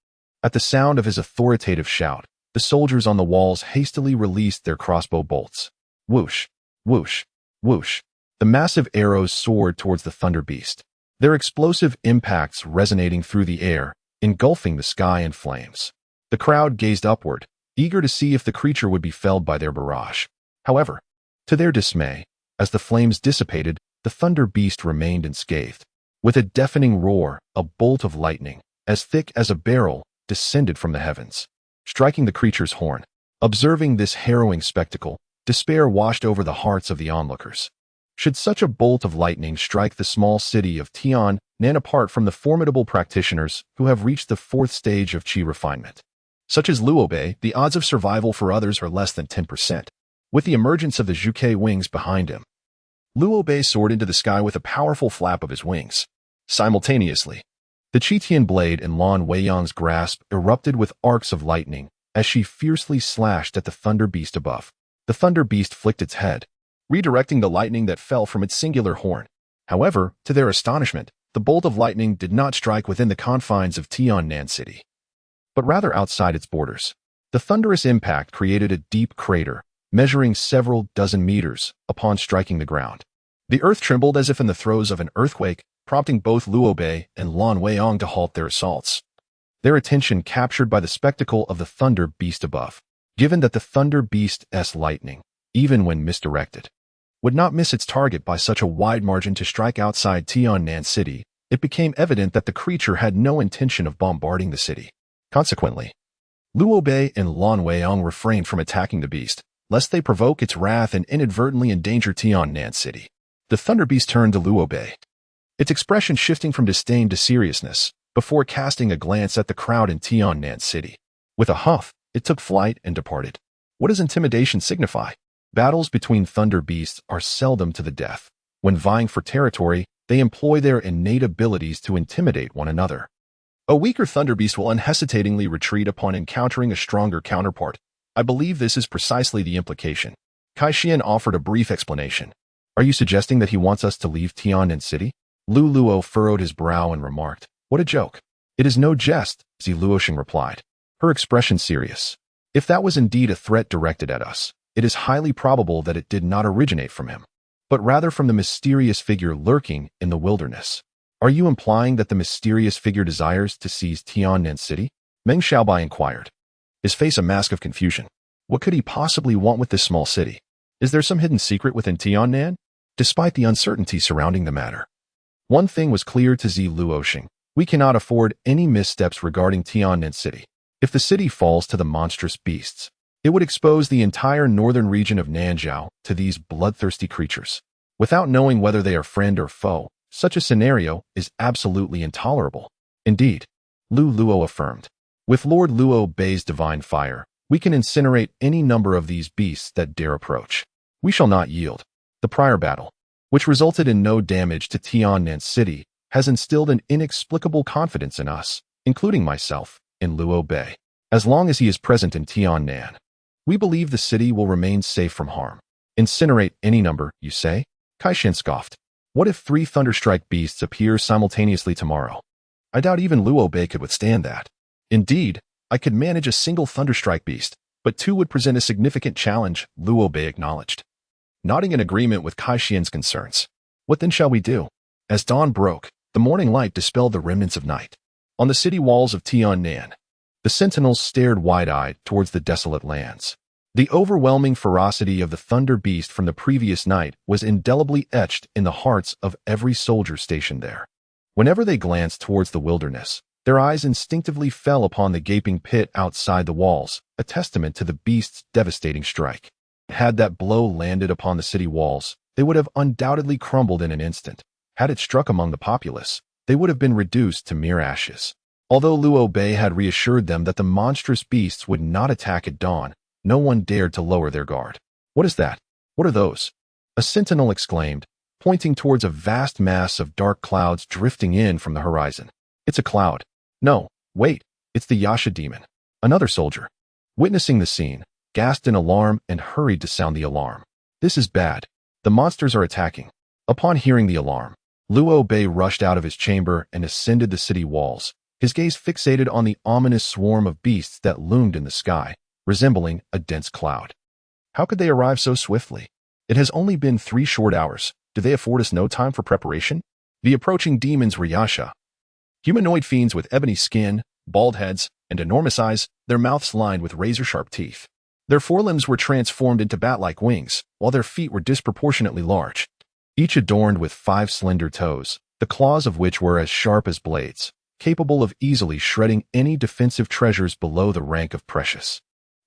At the sound of his authoritative shout, the soldiers on the walls hastily released their crossbow bolts. Whoosh, whoosh, whoosh. The massive arrows soared towards the Thunder Beast, their explosive impacts resonating through the air, engulfing the sky in flames. The crowd gazed upward, eager to see if the creature would be felled by their barrage. However, to their dismay, as the flames dissipated, the Thunder Beast remained unscathed. With a deafening roar, a bolt of lightning, as thick as a barrel, descended from the heavens, striking the creature's horn. Observing this harrowing spectacle, despair washed over the hearts of the onlookers. Should such a bolt of lightning strike the small city of Tiannan apart from the formidable practitioners who have reached the fourth stage of qi refinement, such as Luo Bei, the odds of survival for others are less than 10%. With the emergence of the Zhuke wings behind him, Luo Bei soared into the sky with a powerful flap of his wings. Simultaneously, the Qitian blade in Lan Weiyang's grasp erupted with arcs of lightning as she fiercely slashed at the Thunder Beast above. The Thunder Beast flicked its head, redirecting the lightning that fell from its singular horn. However, to their astonishment, the bolt of lightning did not strike within the confines of Tiannan City, but rather outside its borders. The thunderous impact created a deep crater, measuring several dozen meters, upon striking the ground. The earth trembled as if in the throes of an earthquake, prompting both Luo Bei and Lan Weiyang to halt their assaults, their attention captured by the spectacle of the Thunder Beast above. Given that the Thunder Beast's lightning, even when misdirected, would not miss its target by such a wide margin to strike outside Tiannan City, it became evident that the creature had no intention of bombarding the city. Consequently, Luo Bei and Lan Weiyang refrained from attacking the beast, lest they provoke its wrath and inadvertently endanger Tiannan City. The Thunder Beast turned to Luo Bei, its expression shifting from disdain to seriousness, before casting a glance at the crowd in Tiannan City. With a huff, it took flight and departed. What does intimidation signify? Battles between Thunder Beasts are seldom to the death. When vying for territory, they employ their innate abilities to intimidate one another. A weaker thunder beast will unhesitatingly retreat upon encountering a stronger counterpart. I believe this is precisely the implication. Kai-Xian offered a brief explanation. Are you suggesting that he wants us to leave Tiannan City? Lu Luo furrowed his brow and remarked, what a joke. It is no jest, Zi Luoxing replied, her expression serious. If that was indeed a threat directed at us, it is highly probable that it did not originate from him, but rather from the mysterious figure lurking in the wilderness. Are you implying that the mysterious figure desires to seize Tiannan City? Meng Xiaobai inquired, his face a mask of confusion. What could he possibly want with this small city? Is there some hidden secret within Tiannan? Despite the uncertainty surrounding the matter, one thing was clear to Zi Luoxing. We cannot afford any missteps regarding Tiannan City. If the city falls to the monstrous beasts, it would expose the entire northern region of Nanzhao to these bloodthirsty creatures. Without knowing whether they are friend or foe, such a scenario is absolutely intolerable. Indeed, Lu Luo affirmed. With Lord Luo Bei's divine fire, we can incinerate any number of these beasts that dare approach. We shall not yield. The prior battle, which resulted in no damage to Tiannan City, has instilled an inexplicable confidence in us, including myself, in Luo Bei. As long as he is present in Tiannan, we believe the city will remain safe from harm. Incinerate any number, you say? Kai-Xian scoffed. What if 3 thunderstrike beasts appear simultaneously tomorrow? I doubt even Luo Bei could withstand that. Indeed, I could manage a single thunderstrike beast, but 2 would present a significant challenge, Luo Bei acknowledged. Nodding in agreement with Kai-Xian's concerns. What then shall we do? As dawn broke, the morning light dispelled the remnants of night. On the city walls of Tiannan, the sentinels stared wide-eyed towards the desolate lands. The overwhelming ferocity of the thunder beast from the previous night was indelibly etched in the hearts of every soldier stationed there. Whenever they glanced towards the wilderness, their eyes instinctively fell upon the gaping pit outside the walls, a testament to the beast's devastating strike. Had that blow landed upon the city walls, they would have undoubtedly crumbled in an instant. Had it struck among the populace, they would have been reduced to mere ashes. Although Luo Bei had reassured them that the monstrous beasts would not attack at dawn, no one dared to lower their guard. What is that? What are those? A sentinel exclaimed, pointing towards a vast mass of dark clouds drifting in from the horizon. It's a cloud. No, wait, it's the Yasha demon. Another soldier, witnessing the scene, gasped in alarm and hurried to sound the alarm. This is bad. The monsters are attacking. Upon hearing the alarm, Luo Bei rushed out of his chamber and ascended the city walls, his gaze fixated on the ominous swarm of beasts that loomed in the sky, resembling a dense cloud. How could they arrive so swiftly? It has only been 3 short hours. Do they afford us no time for preparation? The approaching demons were Yasha, humanoid fiends with ebony skin, bald heads, and enormous eyes, their mouths lined with razor-sharp teeth. Their forelimbs were transformed into bat-like wings, while their feet were disproportionately large, each adorned with 5 slender toes, the claws of which were as sharp as blades, capable of easily shredding any defensive treasures below the rank of precious.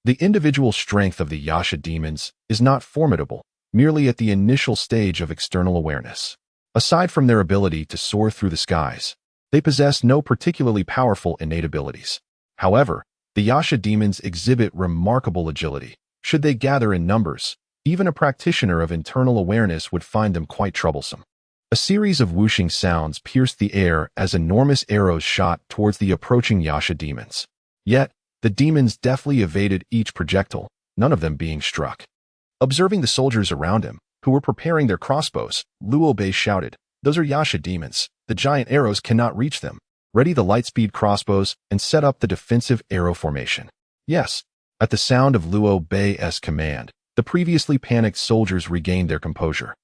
The individual strength of the Yasha demons is not formidable, merely at the initial stage of external awareness. Aside from their ability to soar through the skies, they possess no particularly powerful innate abilities. However, the Yasha demons exhibit remarkable agility. Should they gather in numbers, even a practitioner of internal awareness would find them quite troublesome. A series of whooshing sounds pierced the air as enormous arrows shot towards the approaching Yasha demons. Yet, the demons deftly evaded each projectile, none of them being struck. Observing the soldiers around him, who were preparing their crossbows, Luo Bei shouted, "Those are Yasha demons. The giant arrows cannot reach them. Ready the lightspeed crossbows and set up the defensive arrow formation." Yes. At the sound of Luo Bei's command, the previously panicked soldiers regained their composure.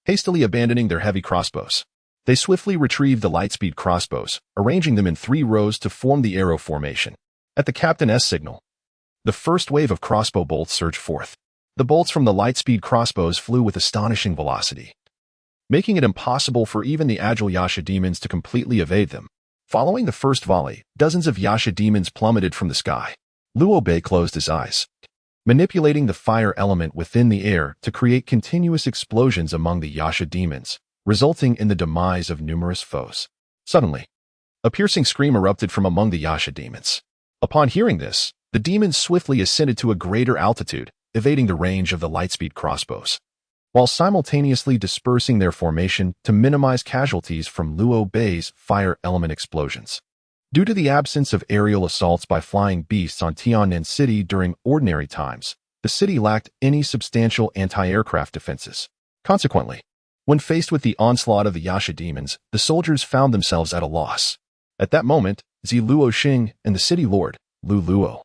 Hastily abandoning their heavy crossbows, they swiftly retrieved the lightspeed crossbows, arranging them in 3 rows to form the arrow formation. At the captain's signal, the first wave of crossbow bolts surged forth. The bolts from the lightspeed crossbows flew with astonishing velocity, making it impossible for even the agile Yasha demons to completely evade them. Following the first volley, dozens of Yasha demons plummeted from the sky. Luo Bei closed his eyes, manipulating the fire element within the air to create continuous explosions among the Yasha demons, resulting in the demise of numerous foes. Suddenly, a piercing scream erupted from among the Yasha demons. Upon hearing this, the demons swiftly ascended to a greater altitude, evading the range of the lightspeed crossbows, while simultaneously dispersing their formation to minimize casualties from Luo Bei's fire element explosions. Due to the absence of aerial assaults by flying beasts on Tiannan City during ordinary times, the city lacked any substantial anti-aircraft defenses. Consequently, when faced with the onslaught of the Yasha demons, the soldiers found themselves at a loss. At that moment, Luo Xing and the city lord, Lu Luo,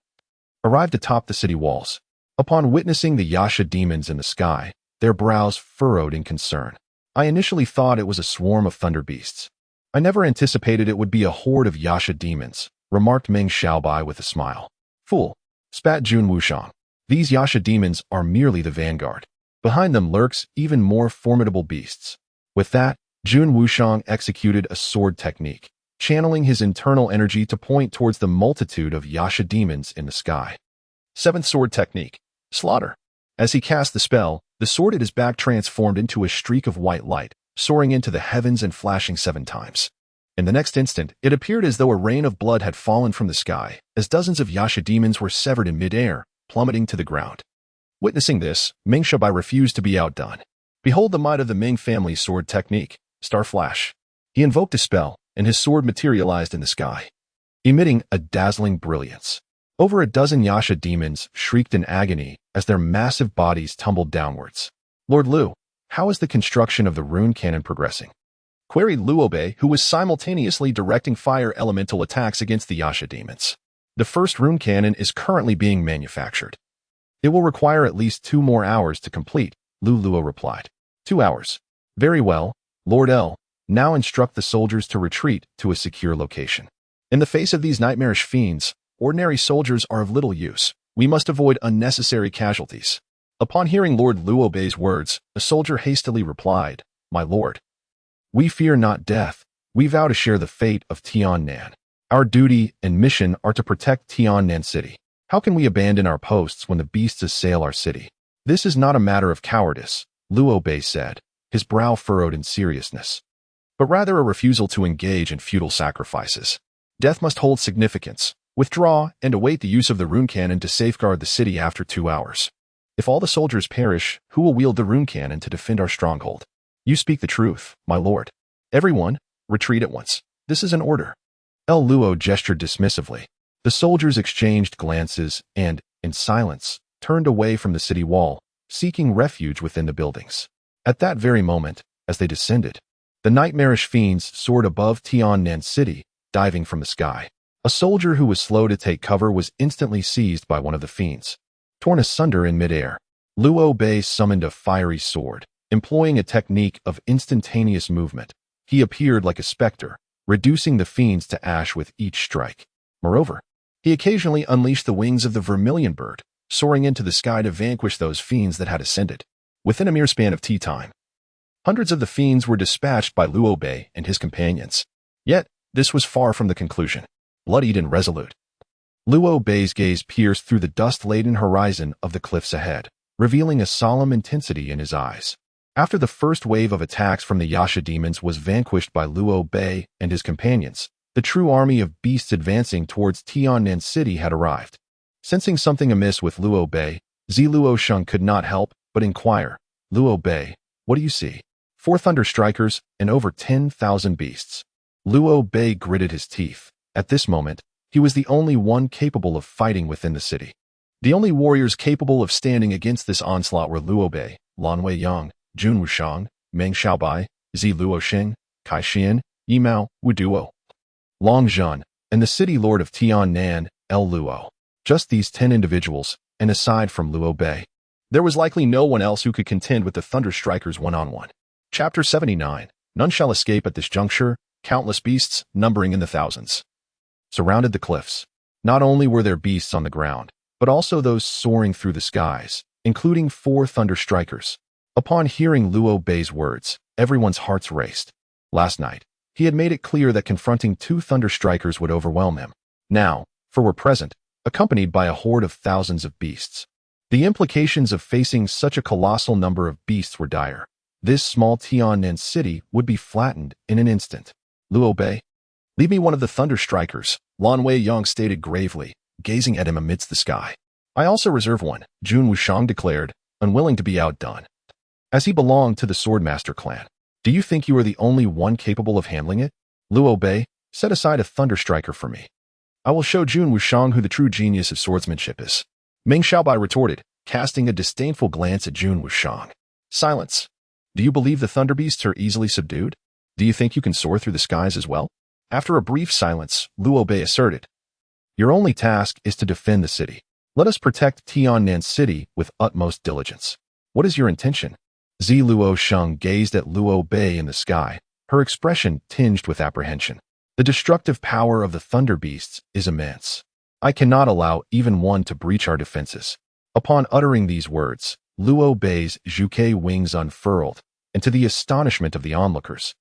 arrived atop the city walls. Upon witnessing the Yasha demons in the sky, their brows furrowed in concern. I initially thought it was a swarm of thunder beasts. I never anticipated it would be a horde of Yasha demons, remarked Meng Xiaobai with a smile. Fool, spat Jun Wushang. These Yasha demons are merely the vanguard. Behind them lurks even more formidable beasts. With that, Jun Wushang executed a sword technique, channeling his internal energy to point towards the multitude of Yasha demons in the sky. Seventh sword technique, slaughter. As he cast the spell, the sword at his back transformed into a streak of white light, soaring into the heavens and flashing 7 times. In the next instant, it appeared as though a rain of blood had fallen from the sky, as dozens of Yasha demons were severed in midair, plummeting to the ground. Witnessing this, Meng Xiaobai refused to be outdone. Behold the might of the Ming family's sword technique, Star Flash. He invoked a spell, and his sword materialized in the sky, emitting a dazzling brilliance. Over a dozen Yasha demons shrieked in agony as their massive bodies tumbled downwards. Lord Liu, how is the construction of the rune cannon progressing? Queried Luobei, who was simultaneously directing fire elemental attacks against the Yasha demons. The first rune cannon is currently being manufactured. It will require at least 2 more hours to complete, Lu Luo replied. 2 hours. Very well, Lord L. Now instruct the soldiers to retreat to a secure location. In the face of these nightmarish fiends, ordinary soldiers are of little use. We must avoid unnecessary casualties. Upon hearing Lord Luobei's words, a soldier hastily replied, My lord, we fear not death. We vow to share the fate of Tiannan. Our duty and mission are to protect Tiannan City. How can we abandon our posts when the beasts assail our city? This is not a matter of cowardice, Luobei said, his brow furrowed in seriousness, but rather a refusal to engage in futile sacrifices. Death must hold significance. Withdraw and await the use of the rune cannon to safeguard the city after 2 hours. If all the soldiers perish, who will wield the rune cannon to defend our stronghold? You speak the truth, my lord. Everyone, retreat at once. This is an order. El Luo gestured dismissively. The soldiers exchanged glances and, in silence, turned away from the city wall, seeking refuge within the buildings. At that very moment, as they descended, the nightmarish fiends soared above Tiannan City, diving from the sky. A soldier who was slow to take cover was instantly seized by one of the fiends. Torn asunder in midair, Luo Bei summoned a fiery sword. Employing a technique of instantaneous movement, he appeared like a specter, reducing the fiends to ash with each strike. Moreover, he occasionally unleashed the wings of the vermilion bird, soaring into the sky to vanquish those fiends that had ascended. Within a mere span of tea time, hundreds of the fiends were dispatched by Luo Bei and his companions. Yet, this was far from the conclusion. Bloodied and resolute, Luo Bei's gaze pierced through the dust-laden horizon of the cliffs ahead, revealing a solemn intensity in his eyes. After the first wave of attacks from the Yasha demons was vanquished by Luo Bei and his companions, the true army of beasts advancing towards Tiannan City had arrived. Sensing something amiss with Luo Bei, Luo Sheng could not help but inquire, Luo Bei, what do you see? 4 thunder strikers and over 10,000 beasts. Luo Bei gritted his teeth. At this moment, he was the only one capable of fighting within the city. The only warriors capable of standing against this onslaught were Luo Bei, Lan Weiyang, Jun Wushang, Meng Xiaobai, Luo Xing, Kai Xian, Yimao, Wu Duo, Long Zhan, and the city lord of Tiannan, El Luo. Just these 10 individuals, and aside from Luo Bei, there was likely no one else who could contend with the Thunder Strikers one-on-one. Chapter 79. None shall escape at this juncture. Countless beasts, numbering in the thousands, surrounded the cliffs. Not only were there beasts on the ground, but also those soaring through the skies, including 4 Thunder Strikers. Upon hearing Luo Bei's words, everyone's hearts raced. Last night, he had made it clear that confronting 2 Thunder Strikers would overwhelm him. Now, 4 were present, accompanied by a horde of thousands of beasts. The implications of facing such a colossal number of beasts were dire. This small Tiannan city would be flattened in an instant. Luo Bei, leave me one of the Thunder Strikers, Lan Weiyang stated gravely, gazing at him amidst the sky. I also reserve one, Jun Wushang declared, unwilling to be outdone. As he belonged to the Swordmaster clan, do you think you are the only one capable of handling it? Luo Bei, set aside a thunderstriker for me. I will show Jun Wushang who the true genius of swordsmanship is. Meng Xiaobai retorted, casting a disdainful glance at Jun Wushang. Silence. Do you believe the thunder beasts are easily subdued? Do you think you can soar through the skies as well? After a brief silence, Luo Bei asserted, your only task is to defend the city. Let us protect Tiannan City with utmost diligence. What is your intention? Zi Luo Sheng gazed at Luo Bei in the sky, her expression tinged with apprehension. The destructive power of the thunder beasts is immense. I cannot allow even one to breach our defenses. Upon uttering these words, Luo Bei's Zhuke wings unfurled, and to the astonishment of the onlookers,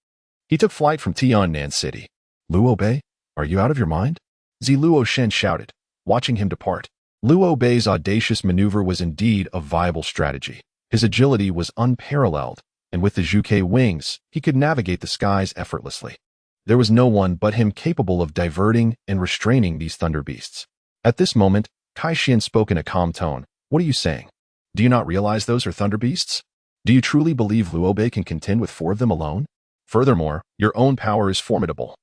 he took flight from Tiannan City. Luo Bei, are you out of your mind? Zi Luo Shen shouted, watching him depart. Luo Bei's audacious maneuver was indeed a viable strategy. His agility was unparalleled, and with the Zhuke wings, he could navigate the skies effortlessly. There was no one but him capable of diverting and restraining these thunder beasts. At this moment, Kai Xian spoke in a calm tone. What are you saying? Do you not realize those are thunder beasts? Do you truly believe Luo Bei can contend with 4 of them alone? Furthermore, your own power is formidable.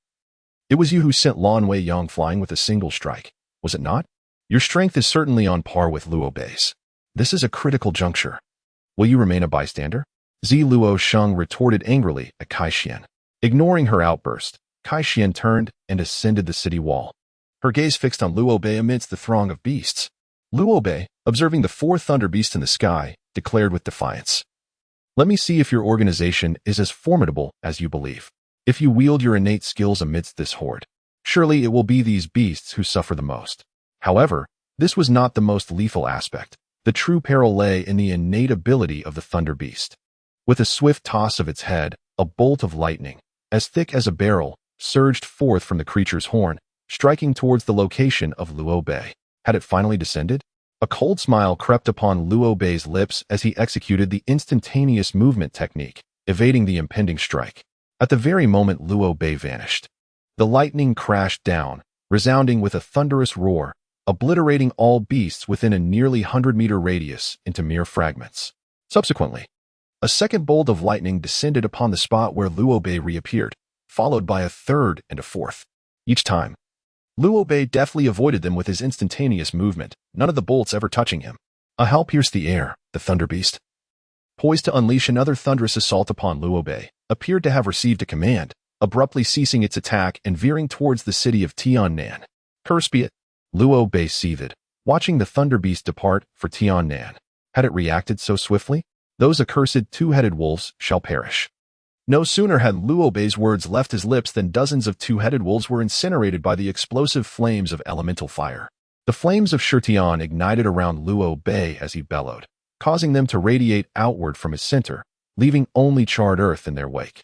It was you who sent Lan Wei Yang flying with a single strike, was it not? Your strength is certainly on par with Luo Bei's. This is a critical juncture. Will you remain a bystander? Zi Luo Sheng retorted angrily at Kai Xian. Ignoring her outburst, Kai Xian turned and ascended the city wall, her gaze fixed on Luo Bei amidst the throng of beasts. Luo Bei, observing the 4 thunder beasts in the sky, declared with defiance, let me see if your organization is as formidable as you believe. If you wield your innate skills amidst this horde, surely it will be these beasts who suffer the most. However, this was not the most lethal aspect. The true peril lay in the innate ability of the thunder beast. With a swift toss of its head, a bolt of lightning, as thick as a barrel, surged forth from the creature's horn, striking towards the location of Luo Bei. Had it finally descended? A cold smile crept upon Luo Bei's lips as he executed the instantaneous movement technique, evading the impending strike. At the very moment Luo Bei vanished, the lightning crashed down, resounding with a thunderous roar, obliterating all beasts within a nearly 100-meter radius into mere fragments. Subsequently, a second bolt of lightning descended upon the spot where Luo Bei reappeared, followed by a third and a fourth. Each time, Luo Bei deftly avoided them with his instantaneous movement, none of the bolts ever touching him. A howl pierced the air. The thunder beast, poised to unleash another thunderous assault upon Luo Bei, appeared to have received a command, abruptly ceasing its attack and veering towards the city of Tiannan. Curse be it! Luo Bei seethed, watching the thunder beast depart for Tiannan. Had it reacted so swiftly? Those accursed 2-headed wolves shall perish. No sooner had Luo Bei's words left his lips than dozens of 2-headed wolves were incinerated by the explosive flames of elemental fire. The flames of Shutian ignited around Luo Bei as he bellowed, causing them to radiate outward from his center, leaving only charred earth in their wake.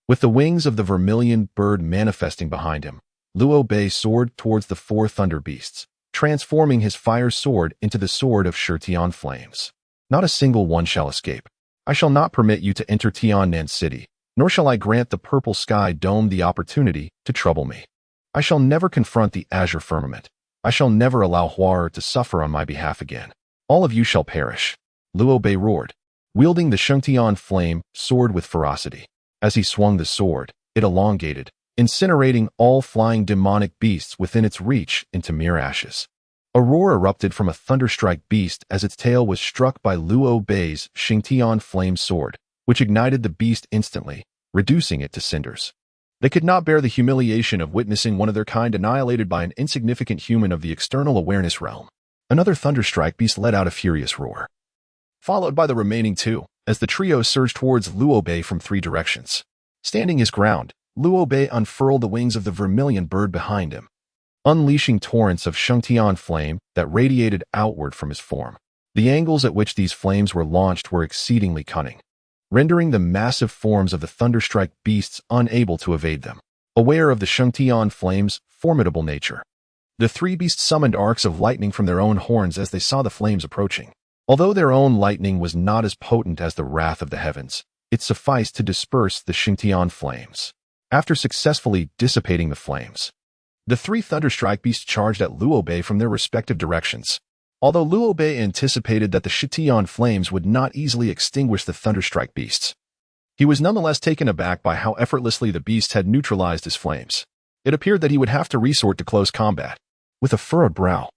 With the wings of the vermilion bird manifesting behind him, Luo Bei soared towards the 4 thunder beasts, transforming his fire sword into the sword of Shutian flames. Not a single one shall escape. I shall not permit you to enter Tiannan City, nor shall I grant the purple sky dome the opportunity to trouble me. I shall never confront the azure firmament. I shall never allow Huar to suffer on my behalf again. All of you shall perish. Luo Bei roared, wielding the Shengtian flame sword with ferocity. As he swung the sword, it elongated, incinerating all flying demonic beasts within its reach into mere ashes. A roar erupted from a thunderstrike beast as its tail was struck by Luo Bei's Shengtian flame sword, which ignited the beast instantly, reducing it to cinders. They could not bear the humiliation of witnessing one of their kind annihilated by an insignificant human of the external awareness realm. Another thunderstrike beast let out a furious roar, followed by the remaining 2, as the trio surged towards Luo Bei from 3 directions. Standing his ground, Luo Bei unfurled the wings of the vermilion bird behind him, unleashing torrents of Shengtian flame that radiated outward from his form. The angles at which these flames were launched were exceedingly cunning, rendering the massive forms of the thunderstrike beasts unable to evade them. Aware of the Shengtian flame's formidable nature, the 3 beasts summoned arcs of lightning from their own horns as they saw the flames approaching. Although their own lightning was not as potent as the wrath of the heavens, it sufficed to disperse the Shengtian flames. After successfully dissipating the flames, the 3 thunderstrike beasts charged at Luo Bei from their respective directions. Although Luo Bei anticipated that the Shengtian flames would not easily extinguish the thunderstrike beasts, he was nonetheless taken aback by how effortlessly the beasts had neutralized his flames. It appeared that he would have to resort to close combat. With a furrowed brow,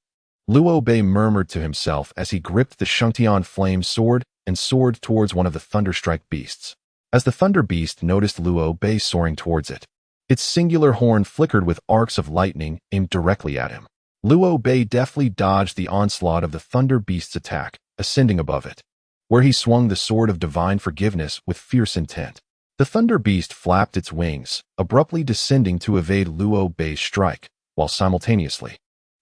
Luo Bei murmured to himself as he gripped the Shengtian flame sword and soared towards one of the thunderstrike beasts. As the thunder beast noticed Luo Bei soaring towards it, its singular horn flickered with arcs of lightning aimed directly at him. Luo Bei deftly dodged the onslaught of the thunder beast's attack, ascending above it, where he swung the sword of divine forgiveness with fierce intent. The thunder beast flapped its wings, abruptly descending to evade Luo Bei's strike, while simultaneously,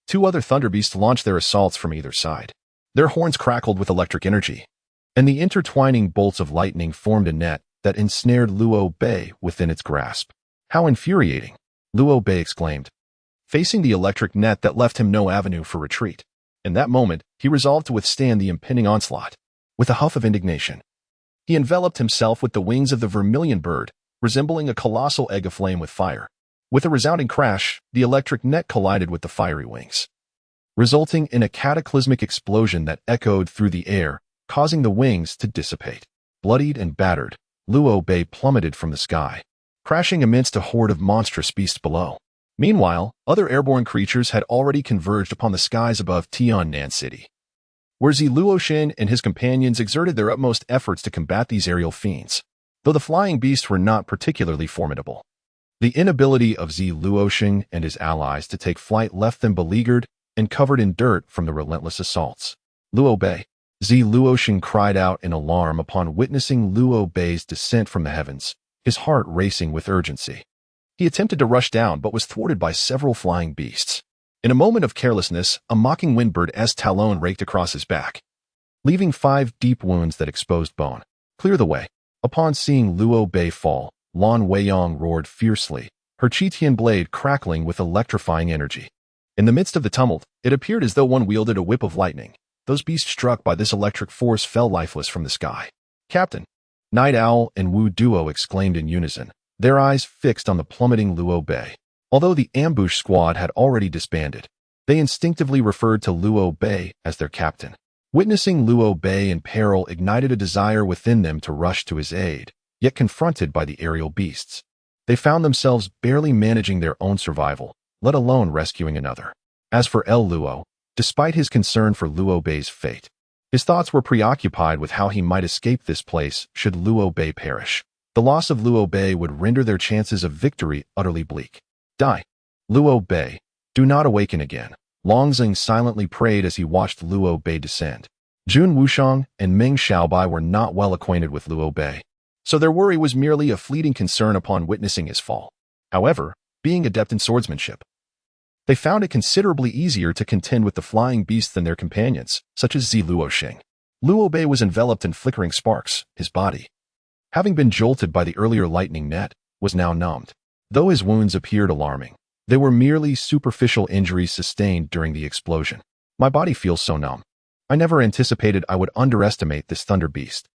two other thunder beasts launched their assaults from either side. Their horns crackled with electric energy, and the intertwining bolts of lightning formed a net that ensnared Luo Bei within its grasp. How infuriating! Luo Bei exclaimed, facing the electric net that left him no avenue for retreat. In that moment, he resolved to withstand the impending onslaught. With a huff of indignation, he enveloped himself with the wings of the vermilion bird, resembling a colossal egg aflame with fire. With a resounding crash, the electric net collided with the fiery wings, resulting in a cataclysmic explosion that echoed through the air, causing the wings to dissipate. Bloodied and battered, Luo Bei plummeted from the sky, crashing amidst a horde of monstrous beasts below. Meanwhile, other airborne creatures had already converged upon the skies above Tiannan City, where Zi Luoshin and his companions exerted their utmost efforts to combat these aerial fiends. Though the flying beasts were not particularly formidable, the inability of Zi Luoshin and his allies to take flight left them beleaguered and covered in dirt from the relentless assaults. Luo Bei. Zi Luoshin cried out in alarm upon witnessing Luo Bei's descent from the heavens, his heart racing with urgency. He attempted to rush down but was thwarted by several flying beasts. In a moment of carelessness, a mocking windbird's talon raked across his back, leaving 5 deep wounds that exposed bone. Clear the way. Upon seeing Luo Bei fall, Lan Weiyong roared fiercely, her Qitian blade crackling with electrifying energy. In the midst of the tumult, it appeared as though one wielded a whip of lightning. Those beasts struck by this electric force fell lifeless from the sky. Captain! Night Owl and Wu Duo exclaimed in unison, their eyes fixed on the plummeting Luo Bei. Although the ambush squad had already disbanded, they instinctively referred to Luo Bei as their captain. Witnessing Luo Bei in peril ignited a desire within them to rush to his aid, yet confronted by the aerial beasts, they found themselves barely managing their own survival, let alone rescuing another. As for El Luo, despite his concern for Luo Bei's fate, his thoughts were preoccupied with how he might escape this place should Luo Bei perish. The loss of Luo Bei would render their chances of victory utterly bleak. Die. Luo Bei, do not awaken again. Longzing silently prayed as he watched Luo Bei descend. Jun Wushang and Meng Xiaobai were not well acquainted with Luo Bei, so their worry was merely a fleeting concern upon witnessing his fall. However, being adept in swordsmanship, they found it considerably easier to contend with the flying beasts than their companions, such as Zi Luoxing. Luo Bei was enveloped in flickering sparks. His body, having been jolted by the earlier lightning net, was now numbed. Though his wounds appeared alarming, they were merely superficial injuries sustained during the explosion. My body feels so numb. I never anticipated I would underestimate this thunder beast.